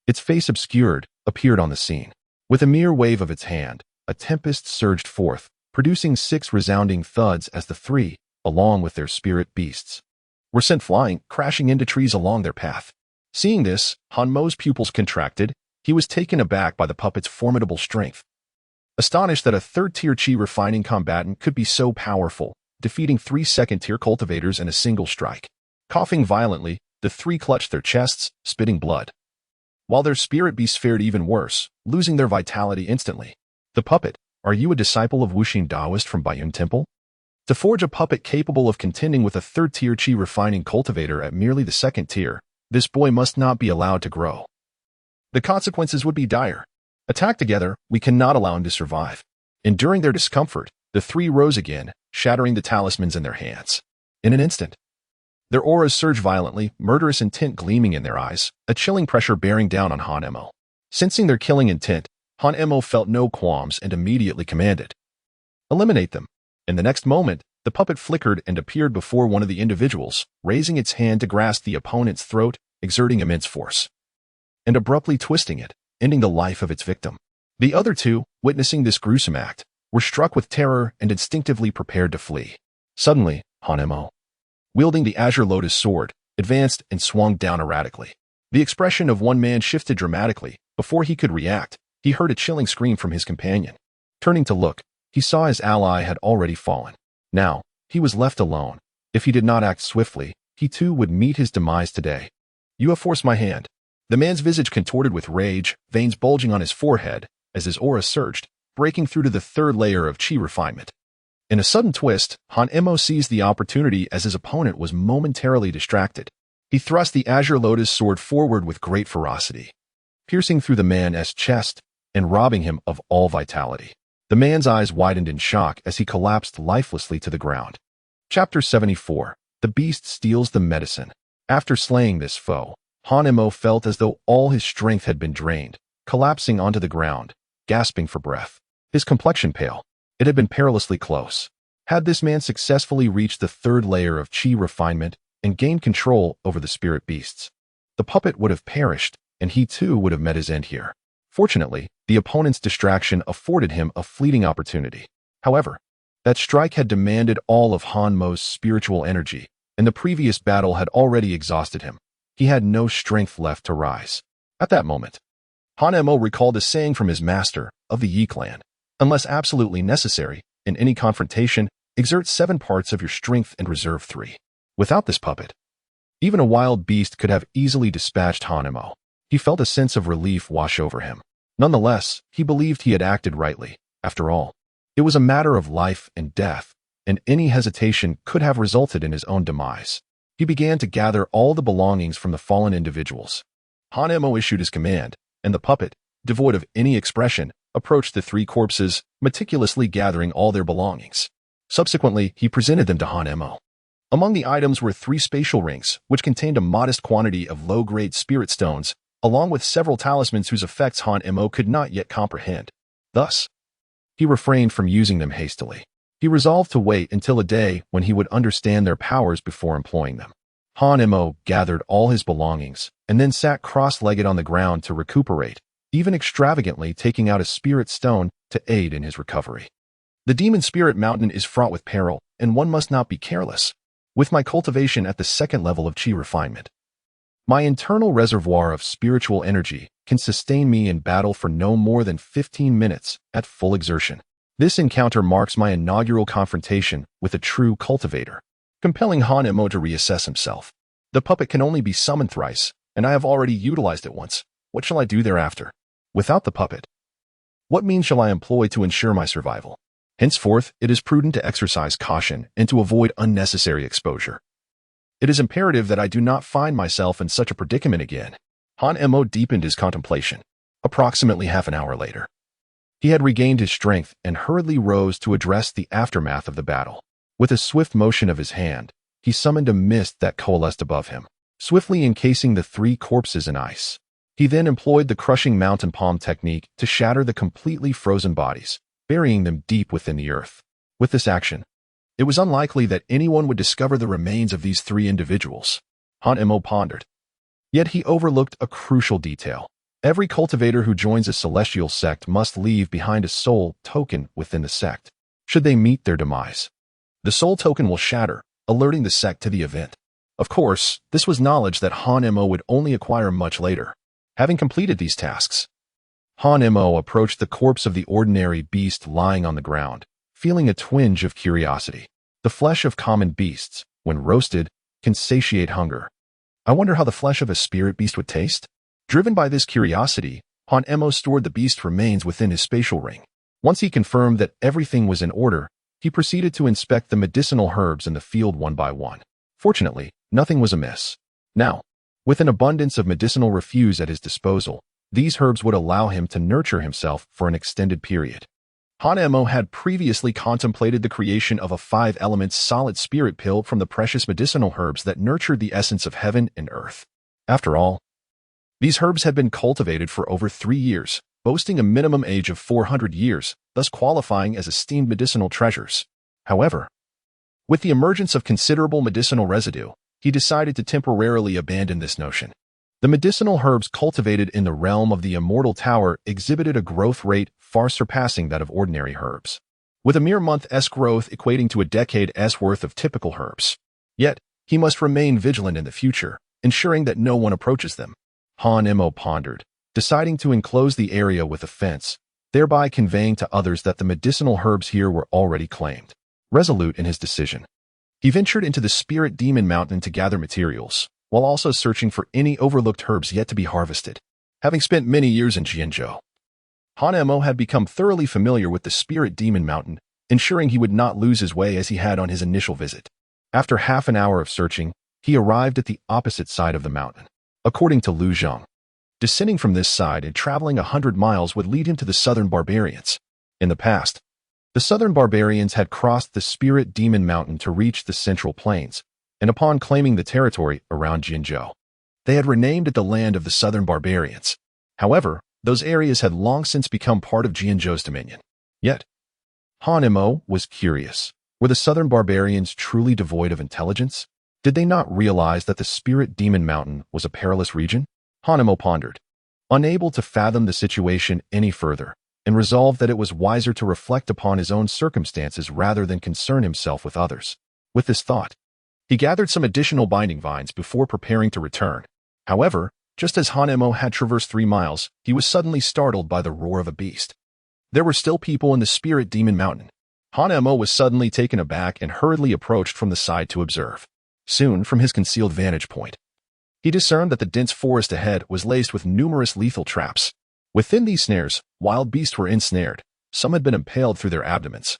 its face obscured, appeared on the scene. With a mere wave of its hand, a tempest surged forth, producing 6 resounding thuds as the three, along with their spirit beasts, were sent flying, crashing into trees along their path. Seeing this, Hanmo's pupils contracted. He was taken aback by the puppet's formidable strength. Astonished that a third-tier qi refining combatant could be so powerful, defeating 3 second-tier cultivators in a single strike. Coughing violently, the three clutched their chests, spitting blood, while their spirit beasts fared even worse, losing their vitality instantly. The puppet, are you a disciple of Wuxing Daoist from Baiyun Temple? To forge a puppet capable of contending with a third-tier qi refining cultivator at merely the second tier, this boy must not be allowed to grow. The consequences would be dire. Attack together, we cannot allow him to survive. Enduring their discomfort, the three rose again, shattering the talismans in their hands. In an instant, their auras surged violently, murderous intent gleaming in their eyes, a chilling pressure bearing down on Hanmo. Sensing their killing intent, Hanmo felt no qualms and immediately commanded, eliminate them. In the next moment, the puppet flickered and appeared before one of the individuals, raising its hand to grasp the opponent's throat, exerting immense force, and abruptly twisting it, ending the life of its victim. The other two, witnessing this gruesome act, were struck with terror and instinctively prepared to flee. Suddenly, Hanmo, wielding the Azure Lotus sword, advanced and swung down erratically. The expression of one man shifted dramatically. Before he could react, he heard a chilling scream from his companion. Turning to look, he saw his ally had already fallen. Now, he was left alone. If he did not act swiftly, he too would meet his demise today. You have forced my hand. The man's visage contorted with rage, veins bulging on his forehead, as his aura surged, breaking through to the third layer of qi refinement. In a sudden twist, Hanmo seized the opportunity as his opponent was momentarily distracted. He thrust the Azure Lotus sword forward with great ferocity, piercing through the man's chest and robbing him of all vitality. The man's eyes widened in shock as he collapsed lifelessly to the ground. Chapter 74. The Beast Steals the Medicine. After slaying this foe, Hanmo felt as though all his strength had been drained, collapsing onto the ground, gasping for breath. His complexion pale. It had been perilously close. Had this man successfully reached the third layer of qi refinement and gained control over the spirit beasts, the puppet would have perished, and he too would have met his end here. Fortunately, the opponent's distraction afforded him a fleeting opportunity. However, that strike had demanded all of Hanmo's spiritual energy, and the previous battle had already exhausted him. He had no strength left to rise. At that moment, Hanmo recalled a saying from his master of the Yi clan. Unless absolutely necessary, in any confrontation, exert 7 parts of your strength and reserve 3. Without this puppet, even a wild beast could have easily dispatched Hanmo. He felt a sense of relief wash over him. Nonetheless, he believed he had acted rightly. After all, it was a matter of life and death, and any hesitation could have resulted in his own demise. He began to gather all the belongings from the fallen individuals. Hanemo issued his command, and the puppet, devoid of any expression, approached the three corpses, meticulously gathering all their belongings. Subsequently, he presented them to Hanemo. Among the items were 3 spatial rings, which contained a modest quantity of low-grade spirit stones, along with several talismans whose effects Hanemo could not yet comprehend. Thus, he refrained from using them hastily. He resolved to wait until a day when he would understand their powers before employing them. Hanemo gathered all his belongings, and then sat cross-legged on the ground to recuperate, even extravagantly taking out a spirit stone to aid in his recovery. The demon spirit mountain is fraught with peril, and one must not be careless. With my cultivation at the 2nd level of chi refinement, my internal reservoir of spiritual energy can sustain me in battle for no more than 15 minutes at full exertion. This encounter marks my inaugural confrontation with a true cultivator, compelling Hanemo to reassess himself. The puppet can only be summoned thrice, and I have already utilized it once. What shall I do thereafter? Without the puppet, what means shall I employ to ensure my survival? Henceforth, it is prudent to exercise caution and to avoid unnecessary exposure. It is imperative that I do not find myself in such a predicament again. Hanemo deepened his contemplation. Approximately half an hour later, he had regained his strength and hurriedly rose to address the aftermath of the battle. With a swift motion of his hand, he summoned a mist that coalesced above him, swiftly encasing the 3 corpses in ice. He then employed the crushing mountain palm technique to shatter the completely frozen bodies, burying them deep within the earth. With this action, it was unlikely that anyone would discover the remains of these 3 individuals. Hanemo pondered. Yet he overlooked a crucial detail. Every cultivator who joins a celestial sect must leave behind a soul token within the sect, should they meet their demise. The soul token will shatter, alerting the sect to the event. Of course, this was knowledge that Hanemo would only acquire much later. Having completed these tasks, Hanemo approached the corpse of the ordinary beast lying on the ground, feeling a twinge of curiosity. The flesh of common beasts, when roasted, can satiate hunger. I wonder how the flesh of a spirit beast would taste? Driven by this curiosity, Hanemo stored the beast's remains within his spatial ring. Once he confirmed that everything was in order, he proceeded to inspect the medicinal herbs in the field one by one. Fortunately, nothing was amiss. Now, with an abundance of medicinal refuse at his disposal, these herbs would allow him to nurture himself for an extended period. Hanemo had previously contemplated the creation of a 5-element solid spirit pill from the precious medicinal herbs that nurtured the essence of heaven and earth. After all, these herbs had been cultivated for over 3 years, boasting a minimum age of 400 years, thus qualifying as esteemed medicinal treasures. However, with the emergence of considerable medicinal residue, he decided to temporarily abandon this notion. The medicinal herbs cultivated in the realm of the Immortal Tower exhibited a growth rate far surpassing that of ordinary herbs, with a mere month's growth equating to a decade's worth of typical herbs. Yet, he must remain vigilant in the future, ensuring that no one approaches them. Hanemo pondered, deciding to enclose the area with a fence, thereby conveying to others that the medicinal herbs here were already claimed. Resolute in his decision, he ventured into the Spirit Demon Mountain to gather materials, while also searching for any overlooked herbs yet to be harvested. Having spent many years in Jianzhou, Hanemo had become thoroughly familiar with the Spirit Demon Mountain, ensuring he would not lose his way as he had on his initial visit. After half an hour of searching, he arrived at the opposite side of the mountain. According to Lu Zhang, descending from this side and traveling 100 miles would lead him to the southern barbarians. In the past, the southern barbarians had crossed the Spirit Demon Mountain to reach the central plains, and upon claiming the territory around Jianzhou, they had renamed it the land of the southern barbarians. However, those areas had long since become part of Jianzhou's dominion. Yet, Hanemo was curious. Were the southern barbarians truly devoid of intelligence? Did they not realize that the Spirit Demon Mountain was a perilous region? Hanemo pondered, unable to fathom the situation any further, and resolved that it was wiser to reflect upon his own circumstances rather than concern himself with others. With this thought, he gathered some additional binding vines before preparing to return. However, just as Hanemo had traversed 3 miles, he was suddenly startled by the roar of a beast. There were still people in the Spirit Demon Mountain. Hanemo was suddenly taken aback and hurriedly approached from the side to observe. Soon, from his concealed vantage point, he discerned that the dense forest ahead was laced with numerous lethal traps. Within these snares, wild beasts were ensnared. Some had been impaled through their abdomens,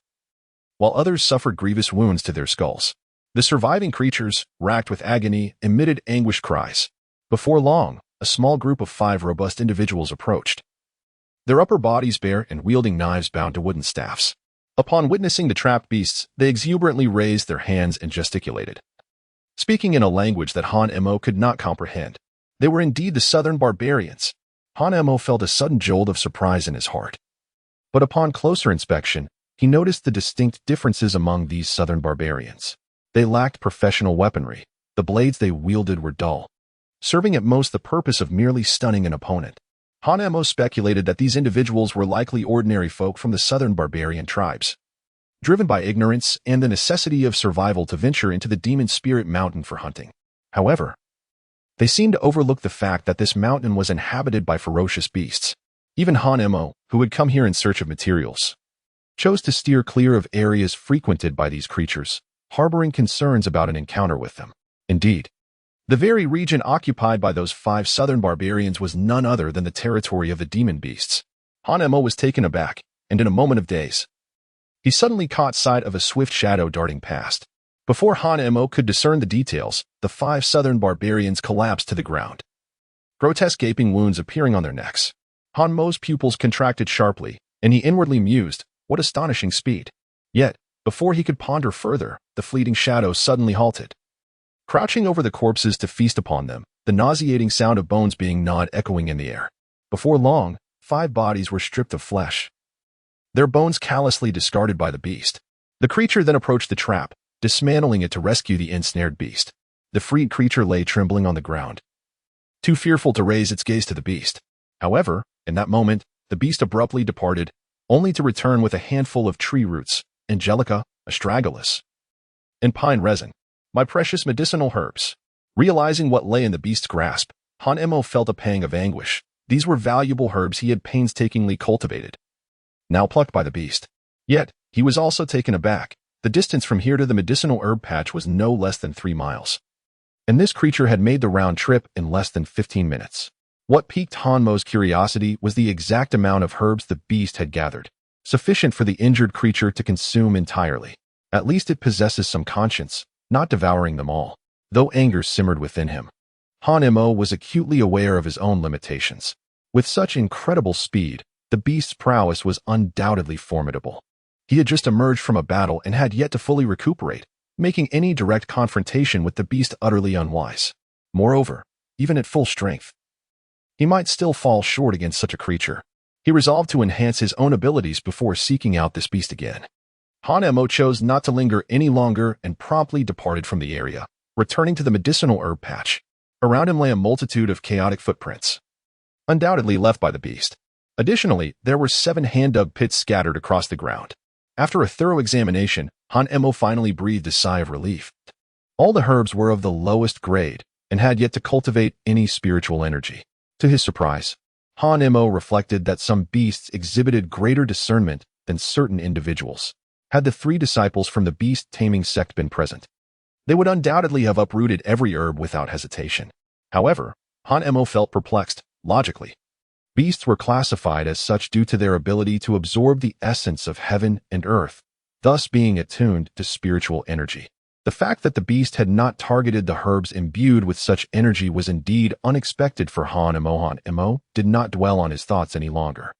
while others suffered grievous wounds to their skulls. The surviving creatures, racked with agony, emitted anguished cries. Before long, a small group of 5 robust individuals approached, their upper bodies bare and wielding knives bound to wooden staffs. Upon witnessing the trapped beasts, they exuberantly raised their hands and gesticulated, speaking in a language that Han-Mo could not comprehend. They were indeed the southern barbarians. Han-Mo felt a sudden jolt of surprise in his heart. But upon closer inspection, he noticed the distinct differences among these southern barbarians. They lacked professional weaponry. The blades they wielded were dull, serving at most the purpose of merely stunning an opponent. Han-Mo speculated that these individuals were likely ordinary folk from the southern barbarian tribes, driven by ignorance and the necessity of survival to venture into the Demon Spirit Mountain for hunting. However, they seemed to overlook the fact that this mountain was inhabited by ferocious beasts. Even Han-Mo, who had come here in search of materials, chose to steer clear of areas frequented by these creatures, harboring concerns about an encounter with them. Indeed, the very region occupied by those 5 southern barbarians was none other than the territory of the demon beasts. Han-Mo was taken aback, and in a moment of daze, he suddenly caught sight of a swift shadow darting past. Before Han-Mo could discern the details, the 5 southern barbarians collapsed to the ground, grotesque gaping wounds appearing on their necks. Han-Mo's pupils contracted sharply, and he inwardly mused, what astonishing speed. Yet, before he could ponder further, the fleeting shadow suddenly halted, crouching over the corpses to feast upon them, the nauseating sound of bones being gnawed echoing in the air. Before long, 5 bodies were stripped of flesh, their bones callously discarded by the beast. The creature then approached the trap, dismantling it to rescue the ensnared beast. The freed creature lay trembling on the ground, too fearful to raise its gaze to the beast. However, in that moment, the beast abruptly departed, only to return with a handful of tree roots, angelica, astragalus, and pine resin, my precious medicinal herbs. Realizing what lay in the beast's grasp, Han-Mo felt a pang of anguish. These were valuable herbs he had painstakingly cultivated, now plucked by the beast. Yet, he was also taken aback. The distance from here to the medicinal herb patch was no less than 3 miles, and this creature had made the round trip in less than 15 minutes. What piqued Han-Mo's curiosity was the exact amount of herbs the beast had gathered, sufficient for the injured creature to consume entirely. At least it possesses some conscience, not devouring them all. Though anger simmered within him, Han-Mo was acutely aware of his own limitations. With such incredible speed, the beast's prowess was undoubtedly formidable. He had just emerged from a battle and had yet to fully recuperate, making any direct confrontation with the beast utterly unwise. Moreover, even at full strength, he might still fall short against such a creature. He resolved to enhance his own abilities before seeking out this beast again. Han-Mo chose not to linger any longer and promptly departed from the area, returning to the medicinal herb patch. Around him lay a multitude of chaotic footprints, undoubtedly left by the beast. Additionally, there were 7 hand-dug pits scattered across the ground. After a thorough examination, Han-Mo finally breathed a sigh of relief. All the herbs were of the lowest grade and had yet to cultivate any spiritual energy. To his surprise, Han-Mo reflected that some beasts exhibited greater discernment than certain individuals. Had the 3 disciples from the beast-taming sect been present, they would undoubtedly have uprooted every herb without hesitation. However, Han-Mo felt perplexed. Logically, beasts were classified as such due to their ability to absorb the essence of heaven and earth, thus being attuned to spiritual energy. The fact that the beast had not targeted the herbs imbued with such energy was indeed unexpected for Han-Mo. Han-Mo did not dwell on his thoughts any longer.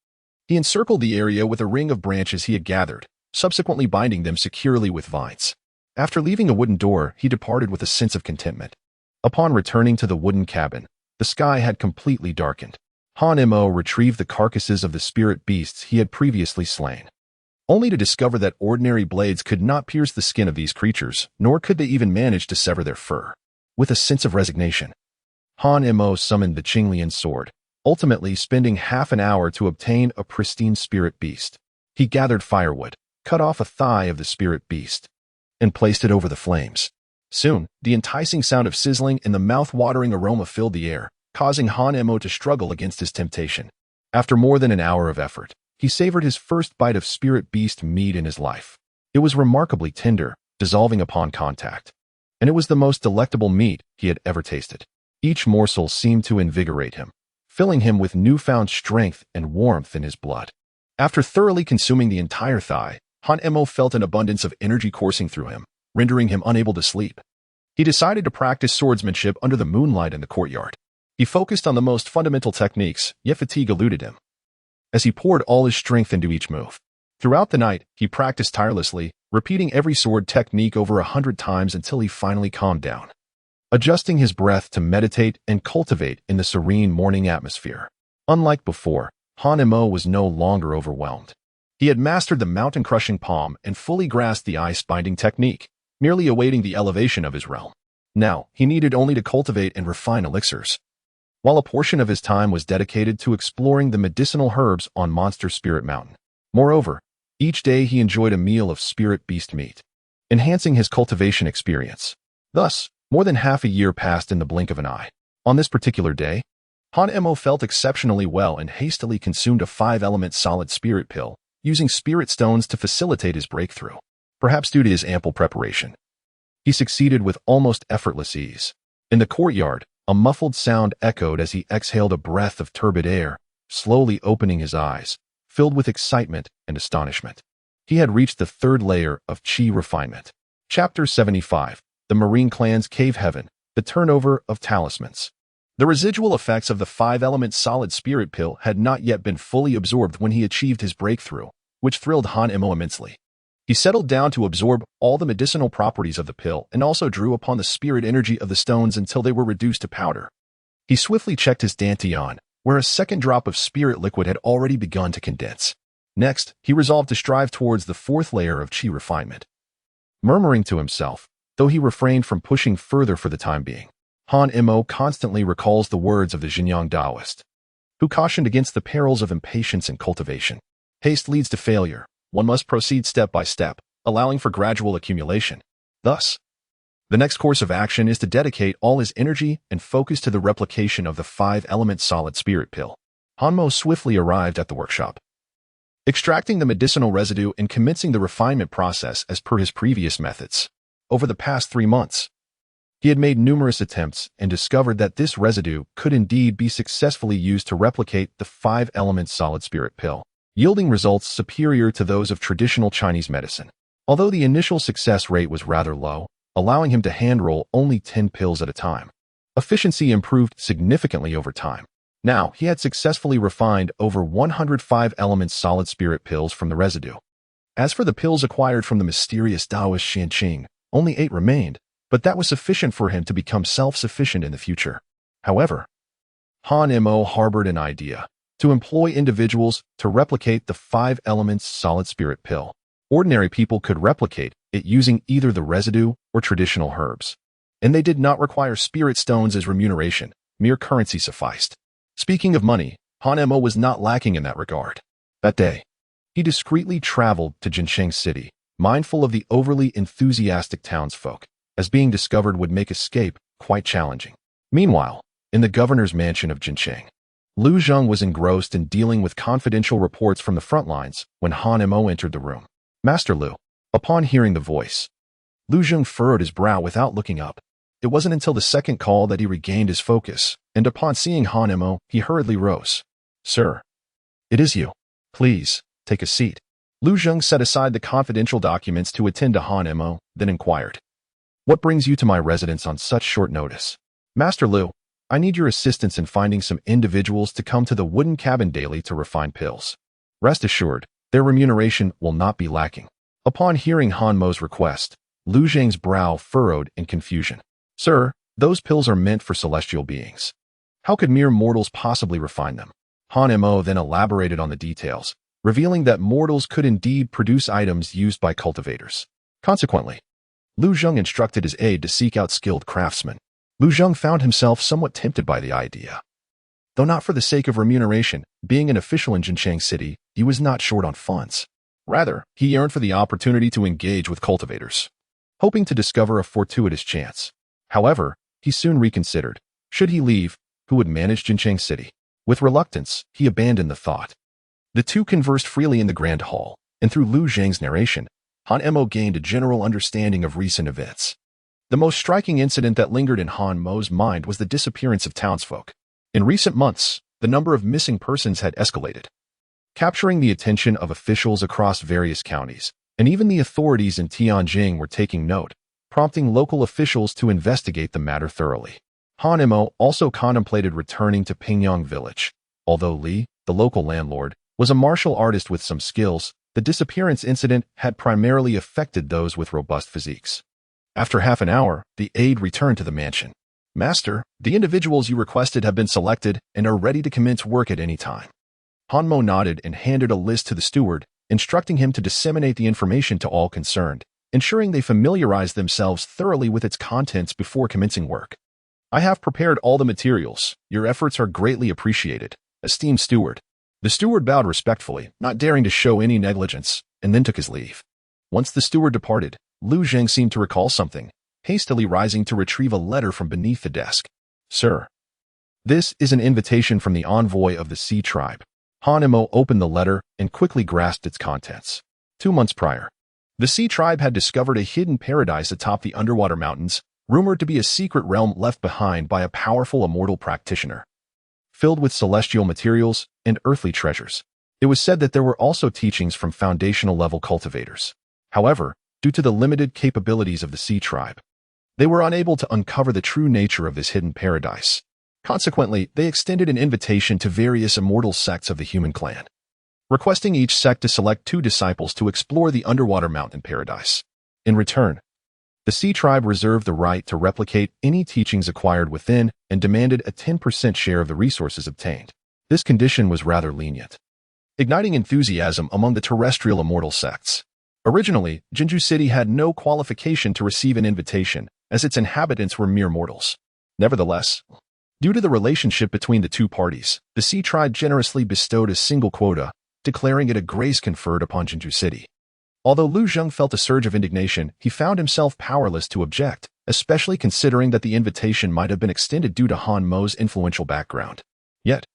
He encircled the area with a ring of branches he had gathered, subsequently binding them securely with vines. After leaving a wooden door, he departed with a sense of contentment. Upon returning to the wooden cabin, the sky had completely darkened. Han-Mo retrieved the carcasses of the spirit beasts he had previously slain, only to discover that ordinary blades could not pierce the skin of these creatures, nor could they even manage to sever their fur. With a sense of resignation, Han-Mo summoned the Qinglian sword, ultimately spending half an hour to obtain a pristine spirit beast. He gathered firewood, cut off a thigh of the spirit beast, and placed it over the flames. Soon, the enticing sound of sizzling and the mouth-watering aroma filled the air, causing Han-Mo to struggle against his temptation. After more than an hour of effort, he savored his first bite of spirit beast meat in his life. It was remarkably tender, dissolving upon contact, and it was the most delectable meat he had ever tasted. Each morsel seemed to invigorate him, filling him with newfound strength and warmth in his blood. After thoroughly consuming the entire thigh, Han Emo felt an abundance of energy coursing through him, rendering him unable to sleep. He decided to practice swordsmanship under the moonlight in the courtyard. He focused on the most fundamental techniques, yet fatigue eluded him, as he poured all his strength into each move. Throughout the night, he practiced tirelessly, repeating every sword technique over 100 times until he finally calmed down, adjusting his breath to meditate and cultivate in the serene morning atmosphere. Unlike before, Han Emo was no longer overwhelmed. He had mastered the mountain-crushing palm and fully grasped the ice-binding technique, merely awaiting the elevation of his realm. Now, he needed only to cultivate and refine elixirs, while a portion of his time was dedicated to exploring the medicinal herbs on Monster Spirit Mountain. Moreover, each day he enjoyed a meal of spirit beast meat, enhancing his cultivation experience. Thus, more than half a year passed in the blink of an eye. On this particular day, Han Emo felt exceptionally well and hastily consumed a 5-element solid spirit pill, using spirit stones to facilitate his breakthrough. Perhaps due to his ample preparation, he succeeded with almost effortless ease. In the courtyard, a muffled sound echoed as he exhaled a breath of turbid air, slowly opening his eyes, filled with excitement and astonishment. He had reached the 3rd layer of Chi refinement. Chapter 75. The Marine Clan's Cave Heaven, the Turnover of Talismans. The residual effects of the 5-element solid spirit pill had not yet been fully absorbed when he achieved his breakthrough, which thrilled Han Emo immensely. He settled down to absorb all the medicinal properties of the pill and also drew upon the spirit energy of the stones until they were reduced to powder. He swiftly checked his dantian, where a second drop of spirit liquid had already begun to condense. Next, he resolved to strive towards the 4th layer of Chi refinement. Murmuring to himself, though he refrained from pushing further for the time being, Han Emo constantly recalls the words of the Xinjiang Taoist, who cautioned against the perils of impatience and cultivation. Haste leads to failure. One must proceed step by step, allowing for gradual accumulation. Thus, the next course of action is to dedicate all his energy and focus to the replication of the 5-element solid spirit pill. Hanmo swiftly arrived at the workshop, extracting the medicinal residue and commencing the refinement process as per his previous methods. Over the past 3 months, he had made numerous attempts and discovered that this residue could indeed be successfully used to replicate the 5-element solid spirit pill, yielding results superior to those of traditional Chinese medicine. Although the initial success rate was rather low, allowing him to hand-roll only 10 pills at a time, efficiency improved significantly over time. Now, he had successfully refined over 105-element solid spirit pills from the residue. As for the pills acquired from the mysterious Taoist Xianqing, only 8 remained, but that was sufficient for him to become self-sufficient in the future. However, Han Emo harbored an idea to employ individuals to replicate the 5-element solid spirit pill. Ordinary people could replicate it using either the residue or traditional herbs, and they did not require spirit stones as remuneration. Mere currency sufficed. Speaking of money, Han Emo was not lacking in that regard. That day, he discreetly traveled to Jincheng City, mindful of the overly enthusiastic townsfolk, as being discovered would make escape quite challenging. Meanwhile, in the governor's mansion of Jincheng, Lu Zheng was engrossed in dealing with confidential reports from the front lines when Han Emo entered the room. Master Lu. Upon hearing the voice, Lu Zheng furrowed his brow without looking up. It wasn't until the second call that he regained his focus, and upon seeing Han Emo, he hurriedly rose. Sir, it is you. Please, take a seat. Lu Zheng set aside the confidential documents to attend to Han Emo, then inquired. What brings you to my residence on such short notice? Master Lu, I need your assistance in finding some individuals to come to the wooden cabin daily to refine pills. Rest assured, their remuneration will not be lacking. Upon hearing Han Mo's request, Lu Zheng's brow furrowed in confusion. Sir, those pills are meant for celestial beings. How could mere mortals possibly refine them? Han Mo then elaborated on the details, revealing that mortals could indeed produce items used by cultivators. Consequently, Lu Zheng instructed his aide to seek out skilled craftsmen. Lu Zheng found himself somewhat tempted by the idea. Though not for the sake of remuneration, being an official in Jincheng City, he was not short on funds. Rather, he yearned for the opportunity to engage with cultivators, hoping to discover a fortuitous chance. However, he soon reconsidered. Should he leave, who would manage Jincheng City? With reluctance, he abandoned the thought. The two conversed freely in the grand hall, and through Lu Zheng's narration, Han Mo gained a general understanding of recent events. The most striking incident that lingered in Han Mo's mind was the disappearance of townsfolk. In recent months, the number of missing persons had escalated, capturing the attention of officials across various counties, and even the authorities in Tianjin were taking note, prompting local officials to investigate the matter thoroughly. Han Mo also contemplated returning to Pingyang Village. Although Li, the local landlord, was a martial artist with some skills, the disappearance incident had primarily affected those with robust physiques. After half an hour, the aide returned to the mansion. "Master, the individuals you requested have been selected and are ready to commence work at any time." Han Mo nodded and handed a list to the steward, instructing him to disseminate the information to all concerned, ensuring they familiarize themselves thoroughly with its contents before commencing work. "I have prepared all the materials. Your efforts are greatly appreciated, esteemed steward." The steward bowed respectfully, not daring to show any negligence, and then took his leave. Once the steward departed, Lu Zheng seemed to recall something, hastily rising to retrieve a letter from beneath the desk. "Sir, this is an invitation from the envoy of the Sea Tribe." Han Mo opened the letter and quickly grasped its contents. 2 months prior, the Sea Tribe had discovered a hidden paradise atop the underwater mountains, rumored to be a secret realm left behind by a powerful immortal practitioner, filled with celestial materials and earthly treasures. It was said that there were also teachings from foundational-level cultivators. However, due to the limited capabilities of the Sea Tribe, they were unable to uncover the true nature of this hidden paradise. Consequently, they extended an invitation to various immortal sects of the human clan, requesting each sect to select 2 disciples to explore the underwater mountain paradise. In return, the Sea Tribe reserved the right to replicate any teachings acquired within and demanded a 10% share of the resources obtained. This condition was rather lenient, igniting enthusiasm among the terrestrial immortal sects. Originally, Jinju City had no qualification to receive an invitation, as its inhabitants were mere mortals. Nevertheless, due to the relationship between the 2 parties, the Sea Tribe generously bestowed a single quota, declaring it a grace conferred upon Jinju City. Although Lu Zheng felt a surge of indignation, he found himself powerless to object, especially considering that the invitation might have been extended due to Han Mo's influential background. Yet,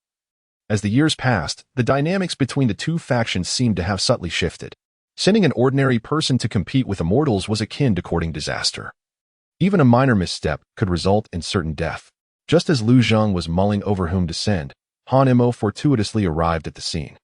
as the years passed, the dynamics between the 2 factions seemed to have subtly shifted. Sending an ordinary person to compete with immortals was akin to courting disaster. Even a minor misstep could result in certain death. Just as Lu Zheng was mulling over whom to send, Han Mo fortuitously arrived at the scene.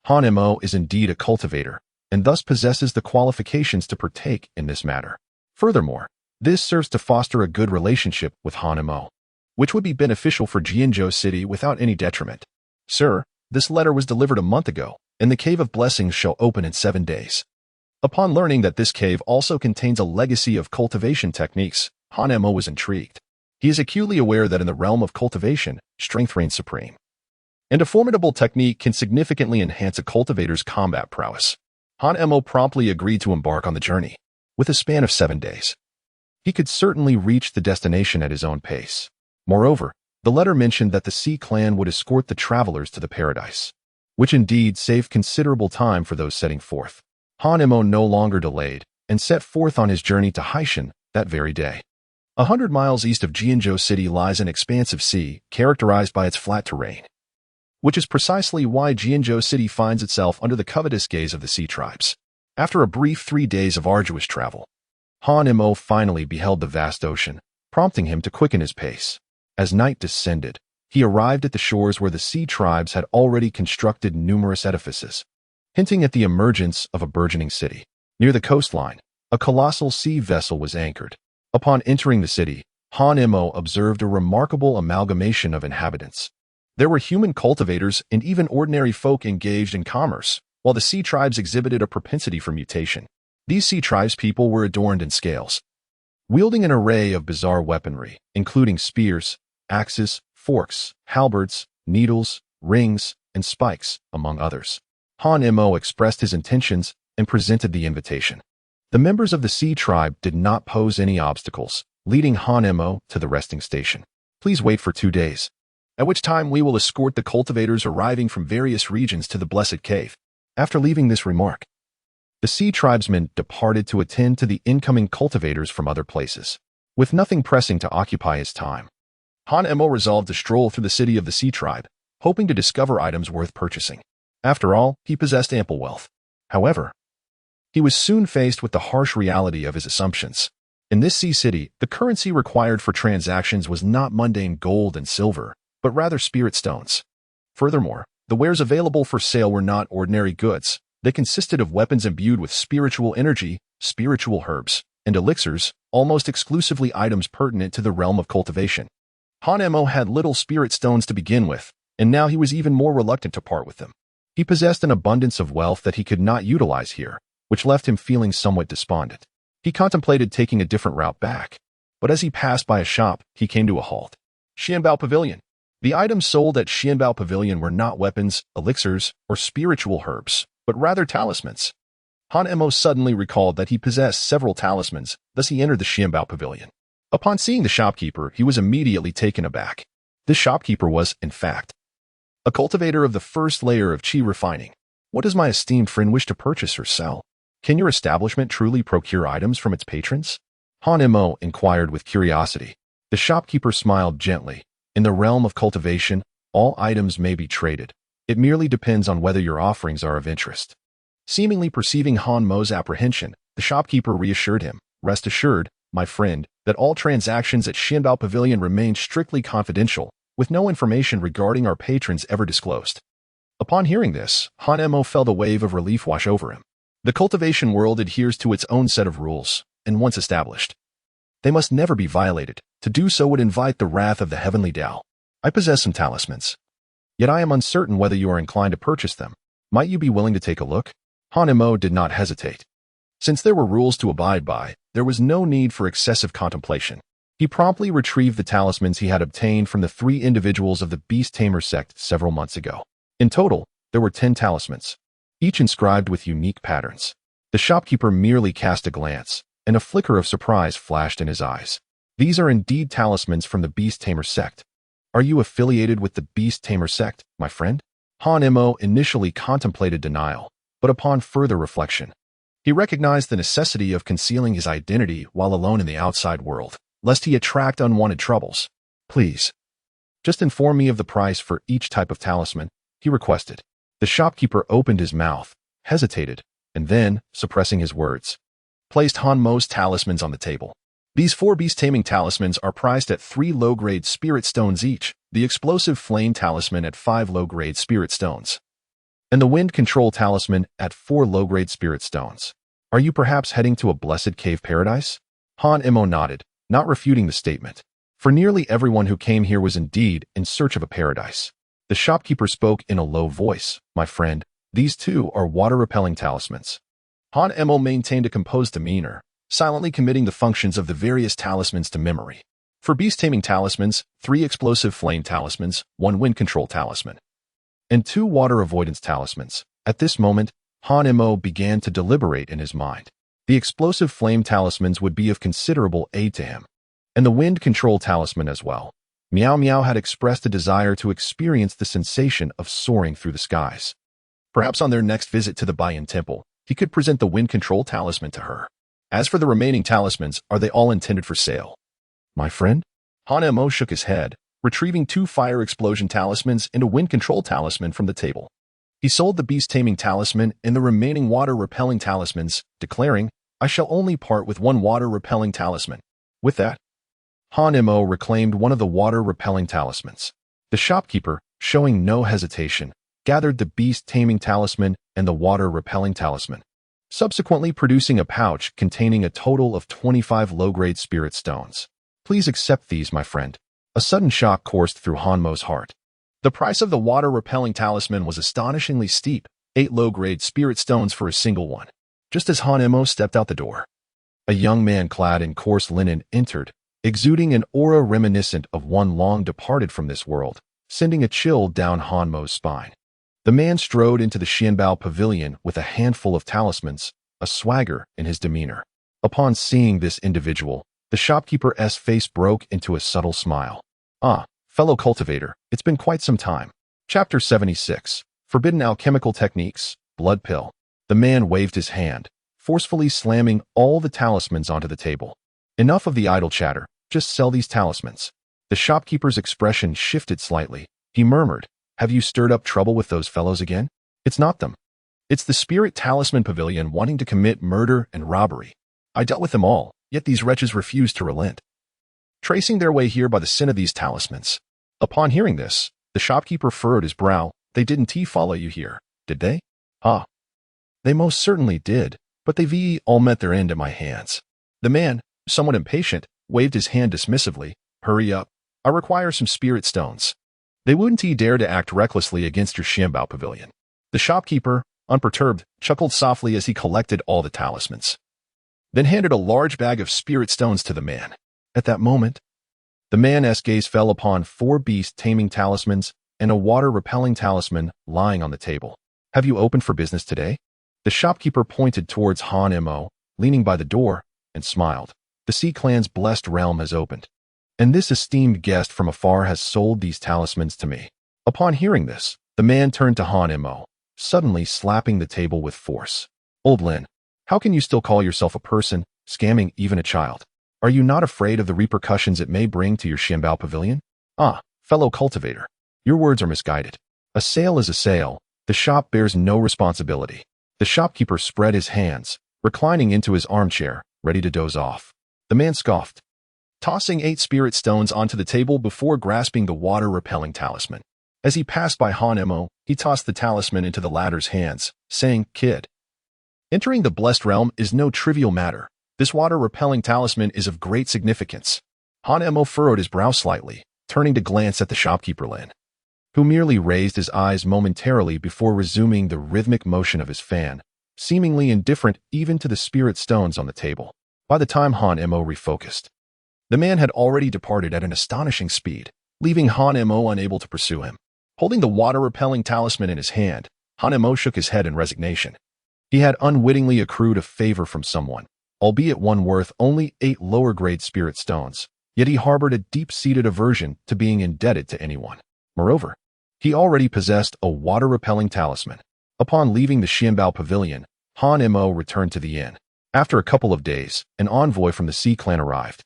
Han Mo is indeed a cultivator, and thus possesses the qualifications to partake in this matter. Furthermore, this serves to foster a good relationship with Han Mo, which would be beneficial for Jianzhou City without any detriment. "Sir, this letter was delivered a month ago, and the Cave of Blessings shall open in 7 days. Upon learning that this cave also contains a legacy of cultivation techniques, Han Mo was intrigued. He is acutely aware that in the realm of cultivation, strength reigns supreme, and a formidable technique can significantly enhance a cultivator's combat prowess. Han Mo promptly agreed to embark on the journey. With a span of 7 days, he could certainly reach the destination at his own pace. Moreover, the letter mentioned that the Sea Clan would escort the travelers to the paradise, which indeed saved considerable time for those setting forth. Han Mo no longer delayed and set forth on his journey to Haishan that very day. 100 miles east of Jianzhou City lies an expansive sea characterized by its flat terrain, which is precisely why Jianzhou City finds itself under the covetous gaze of the Sea Tribes. After a brief 3 days of arduous travel, Han Mo finally beheld the vast ocean, prompting him to quicken his pace. As night descended, he arrived at the shores where the Sea Tribes had already constructed numerous edifices, hinting at the emergence of a burgeoning city. Near the coastline, a colossal sea vessel was anchored. Upon entering the city, Han Mo observed a remarkable amalgamation of inhabitants. There were human cultivators and even ordinary folk engaged in commerce, while the Sea Tribes exhibited a propensity for mutation. These Sea Tribes people were adorned in scales, wielding an array of bizarre weaponry, including spears, axes, forks, halberds, needles, rings, and spikes, among others. Han Mo expressed his intentions and presented the invitation. The members of the Sea Tribe did not pose any obstacles, leading Han Mo to the resting station. "Please wait for 2 days, at which time we will escort the cultivators arriving from various regions to the Blessed Cave." After leaving this remark, the Sea Tribesmen departed to attend to the incoming cultivators from other places. With nothing pressing to occupy his time, Han Mo resolved to stroll through the city of the Sea Tribe, hoping to discover items worth purchasing. After all, he possessed ample wealth. However, he was soon faced with the harsh reality of his assumptions. In this sea city, the currency required for transactions was not mundane gold and silver, but rather spirit stones. Furthermore, the wares available for sale were not ordinary goods. They consisted of weapons imbued with spiritual energy, spiritual herbs, and elixirs, almost exclusively items pertinent to the realm of cultivation. Hanemo had little spirit stones to begin with, and now he was even more reluctant to part with them. He possessed an abundance of wealth that he could not utilize here, which left him feeling somewhat despondent. He contemplated taking a different route back, but as he passed by a shop, he came to a halt. Xianbao Pavilion. The items sold at Xianbao Pavilion were not weapons, elixirs, or spiritual herbs, but rather talismans. Hanemo suddenly recalled that he possessed several talismans, thus he entered the Xianbao Pavilion. Upon seeing the shopkeeper, he was immediately taken aback. This shopkeeper was, in fact, a cultivator of the first layer of qi refining. What does my esteemed friend wish to purchase or sell? Can your establishment truly procure items from its patrons? Hanemo inquired with curiosity. The shopkeeper smiled gently. In the realm of cultivation, all items may be traded. It merely depends on whether your offerings are of interest. Seemingly perceiving Hanmo's apprehension, the shopkeeper reassured him. Rest assured, my friend, that all transactions at Xianbao Pavilion remain strictly confidential, with no information regarding our patrons ever disclosed. Upon hearing this, Hanemo felt a wave of relief wash over him. The cultivation world adheres to its own set of rules, and once established, they must never be violated. To do so would invite the wrath of the heavenly Tao. I possess some talismans, yet I am uncertain whether you are inclined to purchase them. Might you be willing to take a look? Hanemo did not hesitate. Since there were rules to abide by, there was no need for excessive contemplation. He promptly retrieved the talismans he had obtained from the 3 individuals of the Beast Tamer sect several months ago. In total, there were 10 talismans, each inscribed with unique patterns. The shopkeeper merely cast a glance, and a flicker of surprise flashed in his eyes. These are indeed talismans from the Beast Tamer sect. Are you affiliated with the Beast Tamer sect, my friend? Hanemo initially contemplated denial, but upon further reflection, he recognized the necessity of concealing his identity while alone in the outside world, lest he attract unwanted troubles. Please, just inform me of the price for each type of talisman, he requested. The shopkeeper opened his mouth, hesitated, and then, suppressing his words, placed Hanmo's talismans on the table. These 4 beast-taming talismans are priced at 3 low-grade spirit stones each, the explosive flame talisman at 5 low-grade spirit stones, and the wind control talisman at 4 low-grade spirit stones. Are you perhaps heading to a blessed cave paradise? Hanemo nodded, not refuting the statement. For nearly everyone who came here was indeed in search of a paradise. The shopkeeper spoke in a low voice. My friend, these 2 are water-repelling talismans. Hanemo maintained a composed demeanor, silently committing the functions of the various talismans to memory. For beast-taming talismans, 3 explosive flame talismans, 1 wind control talisman, and 2 water avoidance talismans. At this moment, Hanemo began to deliberate in his mind. The explosive flame talismans would be of considerable aid to him, and the wind control talisman as well. Meow Meow had expressed a desire to experience the sensation of soaring through the skies. Perhaps on their next visit to the Bayan Temple, he could present the wind control talisman to her. As for the remaining talismans, are they all intended for sale? My friend? Hanemo shook his head, retrieving 2 fire explosion talismans and a wind control talisman from the table. He sold the beast-taming talisman and the remaining water-repelling talismans, declaring, I shall only part with 1 water-repelling talisman. With that, Hanemo reclaimed one of the water-repelling talismans. The shopkeeper, showing no hesitation, gathered the beast-taming talisman and the water-repelling talisman, subsequently producing a pouch containing a total of 25 low-grade spirit stones. Please accept these, my friend. A sudden shock coursed through Hanmo's heart. The price of the water-repelling talisman was astonishingly steep, 8 low-grade spirit stones for a single one. Just as Hanemo stepped out the door, a young man clad in coarse linen entered, exuding an aura reminiscent of one long departed from this world, sending a chill down Hanmo's spine. The man strode into the Xianbao Pavilion with a handful of talismans, a swagger in his demeanor. Upon seeing this individual, the shopkeeper's face broke into a subtle smile. Ah, fellow cultivator, it's been quite some time. Chapter 76. Forbidden Alchemical Techniques, Blood Pill. The man waved his hand, forcefully slamming all the talismans onto the table. Enough of the idle chatter, just sell these talismans. The shopkeeper's expression shifted slightly. He murmured, have you stirred up trouble with those fellows again? It's not them. It's the Spirit Talisman Pavilion wanting to commit murder and robbery. I dealt with them all, yet these wretches refused to relent, tracing their way here by the sin of these talismans. Upon hearing this, The shopkeeper furrowed his brow. They didn't follow you here, did they? Ah, they most certainly did, but they've all met their end at my hands. The man, somewhat impatient, waved his hand dismissively. Hurry up. I require some spirit stones. They wouldn't dare to act recklessly against your Xianbao pavilion. The shopkeeper, unperturbed, chuckled softly as he collected all the talismans, then handed a large bag of spirit stones to the man. At that moment, the man's gaze fell upon 4 beast-taming talismans and a water-repelling talisman lying on the table. Have you opened for business today? The shopkeeper pointed towards Han Mo, leaning by the door, and smiled. The Sea Clan's blessed realm has opened, and this esteemed guest from afar has sold these talismans to me. Upon hearing this, the man turned to Han Mo, suddenly slapping the table with force. Old Lin, how can you still call yourself a person, scamming even a child? Are you not afraid of the repercussions it may bring to your Xianbao pavilion? Ah, fellow cultivator, your words are misguided. A sale is a sale. The shop bears no responsibility. The shopkeeper spread his hands, reclining into his armchair, ready to doze off. The man scoffed, tossing 8 spirit stones onto the table before grasping the water-repelling talisman. As he passed by Han Mo, he tossed the talisman into the latter's hands, saying, Kid, entering the blessed realm is no trivial matter. This water-repelling talisman is of great significance. Han Mo furrowed his brow slightly, turning to glance at the shopkeeper Lin, who merely raised his eyes momentarily before resuming the rhythmic motion of his fan, seemingly indifferent even to the spirit stones on the table. By the time Han Mo refocused, the man had already departed at an astonishing speed, leaving Han Mo unable to pursue him. Holding the water-repelling talisman in his hand, Han Mo shook his head in resignation. He had unwittingly accrued a favor from someone, albeit one worth only 8 lower-grade spirit stones, yet he harbored a deep-seated aversion to being indebted to anyone. Moreover, he already possessed a water-repelling talisman. Upon leaving the Xianbao pavilion, Han Mo returned to the inn. After a couple of days, an envoy from the Sea Clan arrived,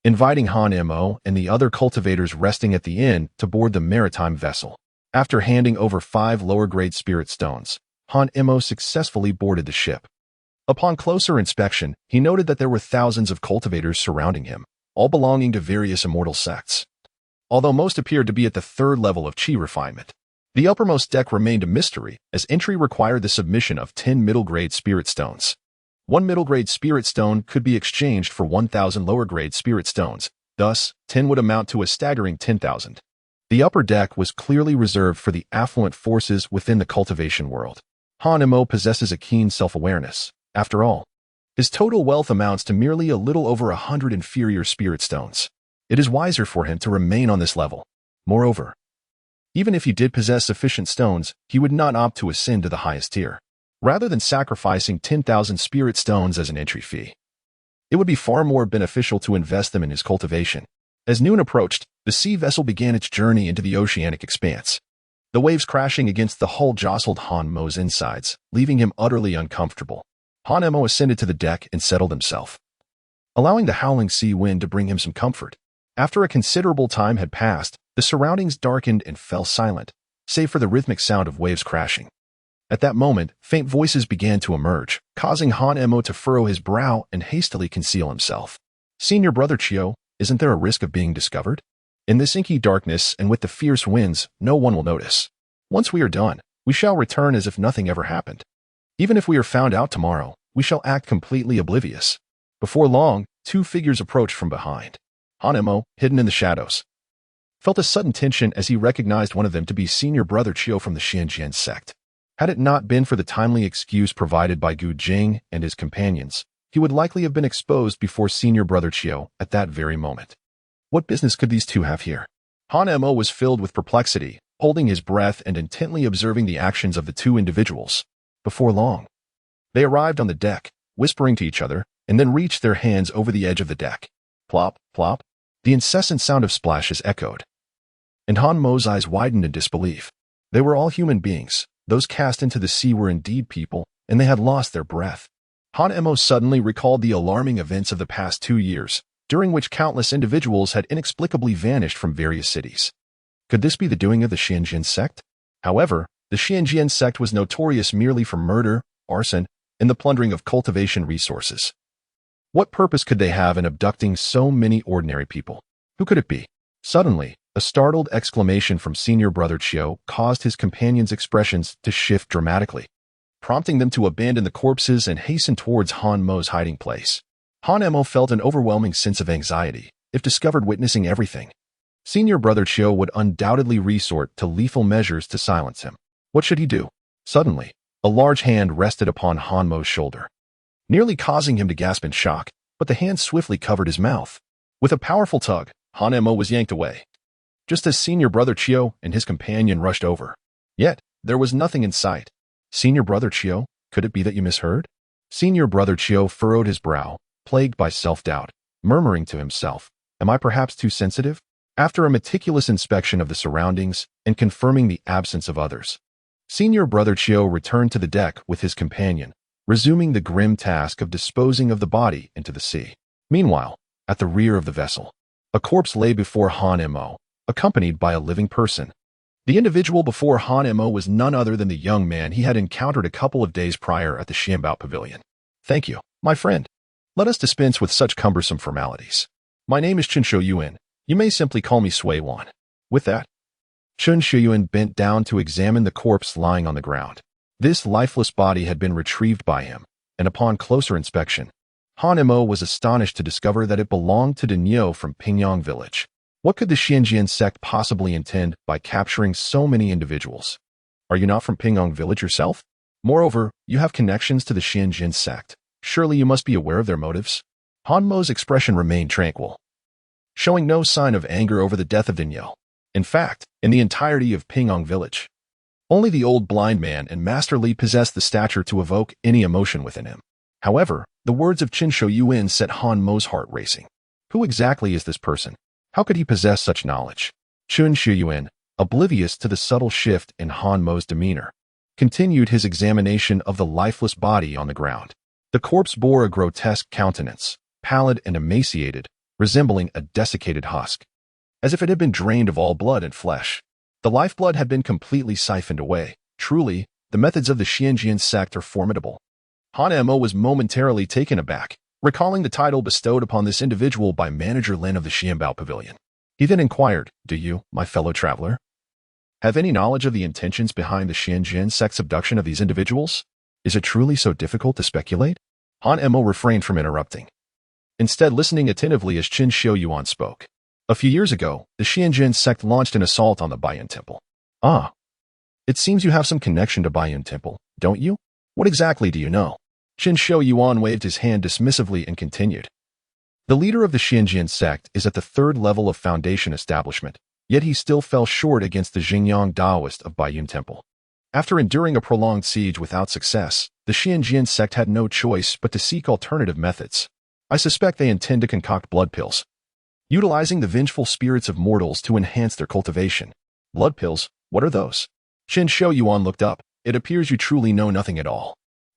inviting Han Mo and the other cultivators resting at the inn to board the maritime vessel. After handing over 5 lower-grade spirit stones, Han Mo successfully boarded the ship. Upon closer inspection, he noted that there were thousands of cultivators surrounding him, all belonging to various immortal sects. Although most appeared to be at the 3rd level of Qi refinement, the uppermost deck remained a mystery, as entry required the submission of 10 middle-grade spirit stones. 1 middle-grade spirit stone could be exchanged for 1,000 lower-grade spirit stones, thus 10 would amount to a staggering 10,000. The upper deck was clearly reserved for the affluent forces within the cultivation world. Han Mo possesses a keen self-awareness. After all, his total wealth amounts to merely a little over 100 inferior spirit stones. It is wiser for him to remain on this level. Moreover, even if he did possess sufficient stones, he would not opt to ascend to the highest tier, rather than sacrificing 10,000 spirit stones as an entry fee. It would be far more beneficial to invest them in his cultivation. As noon approached, the sea vessel began its journey into the oceanic expanse. The waves crashing against the hull jostled Han Mo's insides, leaving him utterly uncomfortable. Han Mo ascended to the deck and settled himself, allowing the howling sea wind to bring him some comfort. After a considerable time had passed, the surroundings darkened and fell silent, save for the rhythmic sound of waves crashing. At that moment, faint voices began to emerge, causing Han Mo to furrow his brow and hastily conceal himself. Senior Brother Chiu, isn't there a risk of being discovered? In this inky darkness and with the fierce winds, no one will notice. Once we are done, we shall return as if nothing ever happened. Even if we are found out tomorrow, we shall act completely oblivious. Before long, 2 figures approached from behind. Han Mo, hidden in the shadows, felt a sudden tension as he recognized one of them to be Senior Brother Chiu from the Xianjian sect. Had it not been for the timely excuse provided by Gu Jing and his companions, he would likely have been exposed before Senior Brother Chiu at that very moment. What business could these 2 have here? Han Mo was filled with perplexity, holding his breath and intently observing the actions of the 2 individuals. Before long, they arrived on the deck, whispering to each other, and then reached their hands over the edge of the deck. Plop, plop. The incessant sound of splashes echoed, and Han Mo's eyes widened in disbelief. They were all human beings. Those cast into the sea were indeed people, and they had lost their breath. Han Mo suddenly recalled the alarming events of the past 2 years, during which countless individuals had inexplicably vanished from various cities. Could this be the doing of the Xianjian sect? However, the Xianjian sect was notorious merely for murder, arson, and the plundering of cultivation resources. What purpose could they have in abducting so many ordinary people? Who could it be? Suddenly, A startled exclamation from senior brother Chiu caused his companion's expressions to shift dramatically, prompting them to abandon the corpses and hasten towards Han Mo's hiding place. Han Mo felt an overwhelming sense of anxiety if discovered witnessing everything. Senior brother Chiu would undoubtedly resort to lethal measures to silence him. What should he do? Suddenly, a large hand rested upon Han Mo's shoulder, nearly causing him to gasp in shock, but the hand swiftly covered his mouth. With a powerful tug, Han Mo was yanked away, just as senior brother Chiu and his companion rushed over. Yet, there was nothing in sight. Senior brother Chiu, could it be that you misheard? Senior brother Chiu furrowed his brow, plagued by self-doubt, murmuring to himself, am I perhaps too sensitive? After a meticulous inspection of the surroundings and confirming the absence of others, senior brother Chiu returned to the deck with his companion, resuming the grim task of disposing of the body into the sea. Meanwhile, at the rear of the vessel, a corpse lay before Han Mo, accompanied by a living person. The individual before Han Mo was none other than the young man he had encountered a couple of days prior at the Xianbao Pavilion. Thank you, my friend. Let us dispense with such cumbersome formalities. My name is Chen Shouyuan. You may simply call me Sui Wan. With that, Chen Shouyuan bent down to examine the corpse lying on the ground. This lifeless body had been retrieved by him, and upon closer inspection, Han Mo was astonished to discover that it belonged to Denyo from Pingyang village. What could the Xianjian sect possibly intend by capturing so many individuals? Are you not from Pingyang village yourself? Moreover, you have connections to the Xianjian sect. Surely you must be aware of their motives. Han Mo's expression remained tranquil, showing no sign of anger over the death of Denyo. In fact, in the entirety of Pingyang village, only the old blind man and Master Li possessed the stature to evoke any emotion within him. However, the words of Chen Shouyuan set Han Mo's heart racing. Who exactly is this person? How could he possess such knowledge? Chen Shouyuan, oblivious to the subtle shift in Han Mo's demeanor, continued his examination of the lifeless body on the ground. The corpse bore a grotesque countenance, pallid and emaciated, resembling a desiccated husk, as if it had been drained of all blood and flesh. The lifeblood had been completely siphoned away. Truly, the methods of the Xianjian sect are formidable. Han Mo was momentarily taken aback, recalling the title bestowed upon this individual by Manager Lin of the Xianbao Pavilion. He then inquired, do you, my fellow traveler, have any knowledge of the intentions behind the Xianjian sect's abduction of these individuals? Is it truly so difficult to speculate? Han Mo refrained from interrupting, instead listening attentively as Chen Shouyuan spoke. A few years ago, the Xianjian sect launched an assault on the Baiyun Temple. Ah, it seems you have some connection to Baiyun Temple, don't you? What exactly do you know? Chen Shouyuan waved his hand dismissively and continued. The leader of the Xianjian sect is at the third level of foundation establishment, yet he still fell short against the Xingyang Taoist of Baiyun Temple. After enduring a prolonged siege without success, the Xianjian sect had no choice but to seek alternative methods. I suspect they intend to concoct blood pills, utilizing the vengeful spirits of mortals to enhance their cultivation. Blood pills? What are those? Chen Shouyuan looked up. It appears you truly know nothing at all.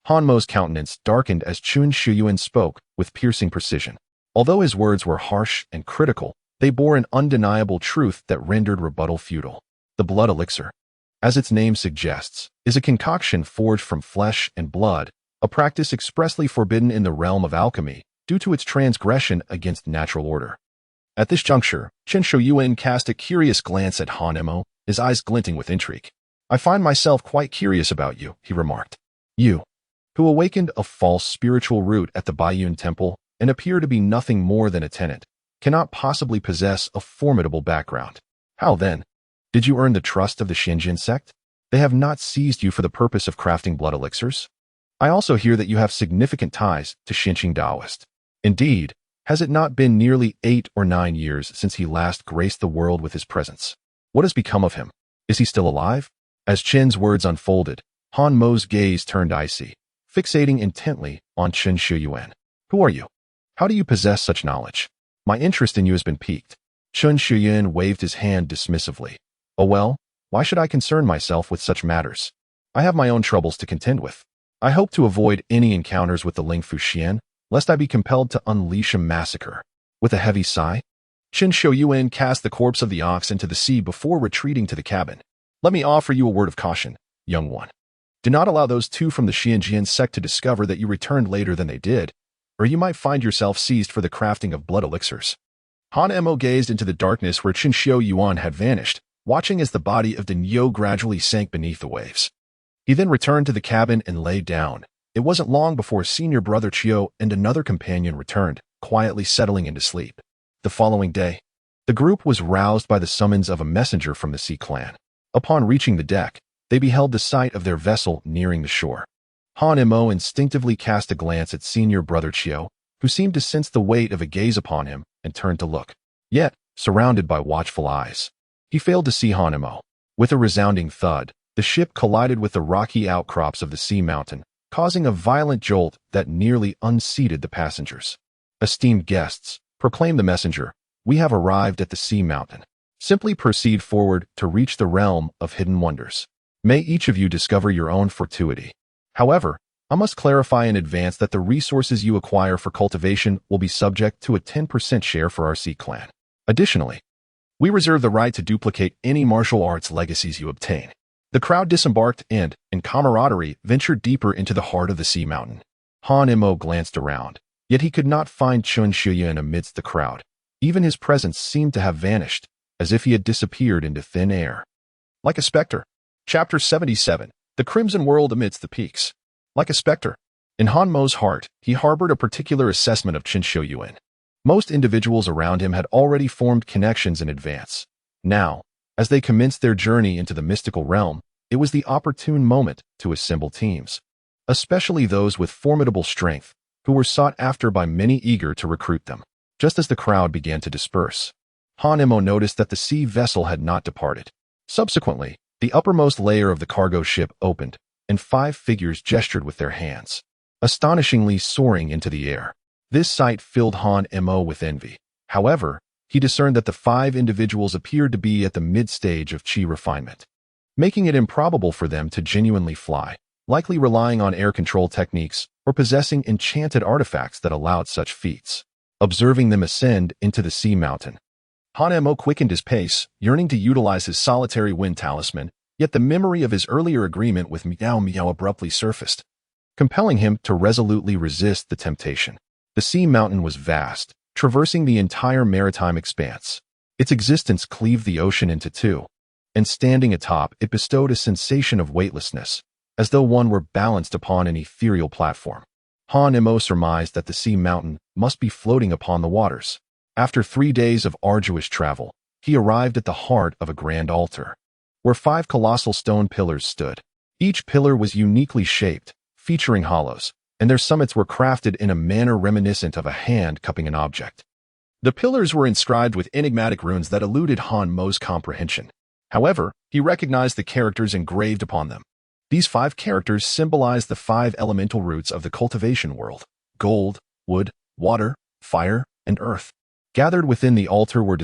Han Mo's countenance darkened as Chen Shouyuan spoke with piercing precision. Although his words were harsh and critical, they bore an undeniable truth that rendered rebuttal futile. The blood elixir, as its name suggests, is a concoction forged from flesh and blood, a practice expressly forbidden in the realm of alchemy due to its transgression against natural order. At this juncture, Chen Shouyuan cast a curious glance at Han Mo, his eyes glinting with intrigue. I find myself quite curious about you, he remarked. You, who awakened a false spiritual root at the Baiyun Temple and appear to be nothing more than a tenant, cannot possibly possess a formidable background. How then? Did you earn the trust of the Xianjian sect? They have not seized you for the purpose of crafting blood elixirs? I also hear that you have significant ties to Xinjiang Taoist. Indeed, has it not been nearly 8 or 9 years since he last graced the world with his presence? What has become of him? Is he still alive? As Chen's words unfolded, Han Mo's gaze turned icy, fixating intently on Chen Shouyuan. Who are you? How do you possess such knowledge? My interest in you has been piqued. Chen Shouyuan waved his hand dismissively. Oh well, why should I concern myself with such matters? I have my own troubles to contend with. I hope to avoid any encounters with the Lingfu Xian, lest I be compelled to unleash a massacre. With a heavy sigh, Chen Shouyuan cast the corpse of the ox into the sea before retreating to the cabin. Let me offer you a word of caution, young one. Do not allow those two from the Xianjian sect to discover that you returned later than they did, or you might find yourself seized for the crafting of blood elixirs. Han Emo gazed into the darkness where Qin Xiu Yuan had vanished, watching as the body of Ding Yo gradually sank beneath the waves. He then returned to the cabin and lay down. It wasn't long before senior brother Chiu and another companion returned, quietly settling into sleep. The following day, the group was roused by the summons of a messenger from the Sea clan. Upon reaching the deck, they beheld the sight of their vessel nearing the shore. Han Emo instinctively cast a glance at senior brother Chiu, who seemed to sense the weight of a gaze upon him, and turned to look. Yet, surrounded by watchful eyes, he failed to see Han Emo. With a resounding thud, the ship collided with the rocky outcrops of the sea mountain, causing a violent jolt that nearly unseated the passengers. "Esteemed guests," proclaimed the messenger, "we have arrived at the sea mountain. Simply proceed forward to reach the realm of hidden wonders. May each of you discover your own fortuity. However, I must clarify in advance that the resources you acquire for cultivation will be subject to a 10% share for our Sea clan. Additionally, we reserve the right to duplicate any martial arts legacies you obtain." The crowd disembarked and, in camaraderie, ventured deeper into the heart of the sea mountain. Han Emo glanced around, yet he could not find Qin Xiu amidst the crowd. Even his presence seemed to have vanished, as if he had disappeared into thin air. Like a specter. Chapter 77. The Crimson World Amidst the Peaks. Like a specter. In Han Mo's heart, he harbored a particular assessment of Qin Xiu. Most individuals around him had already formed connections in advance. Now, as they commenced their journey into the mystical realm, it was the opportune moment to assemble teams, especially those with formidable strength, who were sought after by many eager to recruit them. Just as the crowd began to disperse, Han Emo noticed that the sea vessel had not departed. Subsequently, the uppermost layer of the cargo ship opened, and 5 figures gestured with their hands, astonishingly soaring into the air. This sight filled Han Emo with envy. However, he discerned that the 5 individuals appeared to be at the mid-stage of chi refinement, making it improbable for them to genuinely fly, likely relying on air control techniques or possessing enchanted artifacts that allowed such feats. Observing them ascend into the sea mountain, Han Emo quickened his pace, yearning to utilize his solitary wind talisman, yet the memory of his earlier agreement with Miao Miao abruptly surfaced, compelling him to resolutely resist the temptation. The sea mountain was vast, traversing the entire maritime expanse. Its existence cleaved the ocean into two, and standing atop, it bestowed a sensation of weightlessness, as though one were balanced upon an ethereal platform. Han Emo surmised that the sea mountain must be floating upon the waters. After 3 days of arduous travel, he arrived at the heart of a grand altar, where 5 colossal stone pillars stood. Each pillar was uniquely shaped, featuring hollows, and their summits were crafted in a manner reminiscent of a hand cupping an object. The pillars were inscribed with enigmatic runes that eluded Han Mo's comprehension. However, he recognized the characters engraved upon them. These 5 characters symbolized the 5 elemental roots of the cultivation world: gold, wood, water, fire, and earth. Gathered within the altar were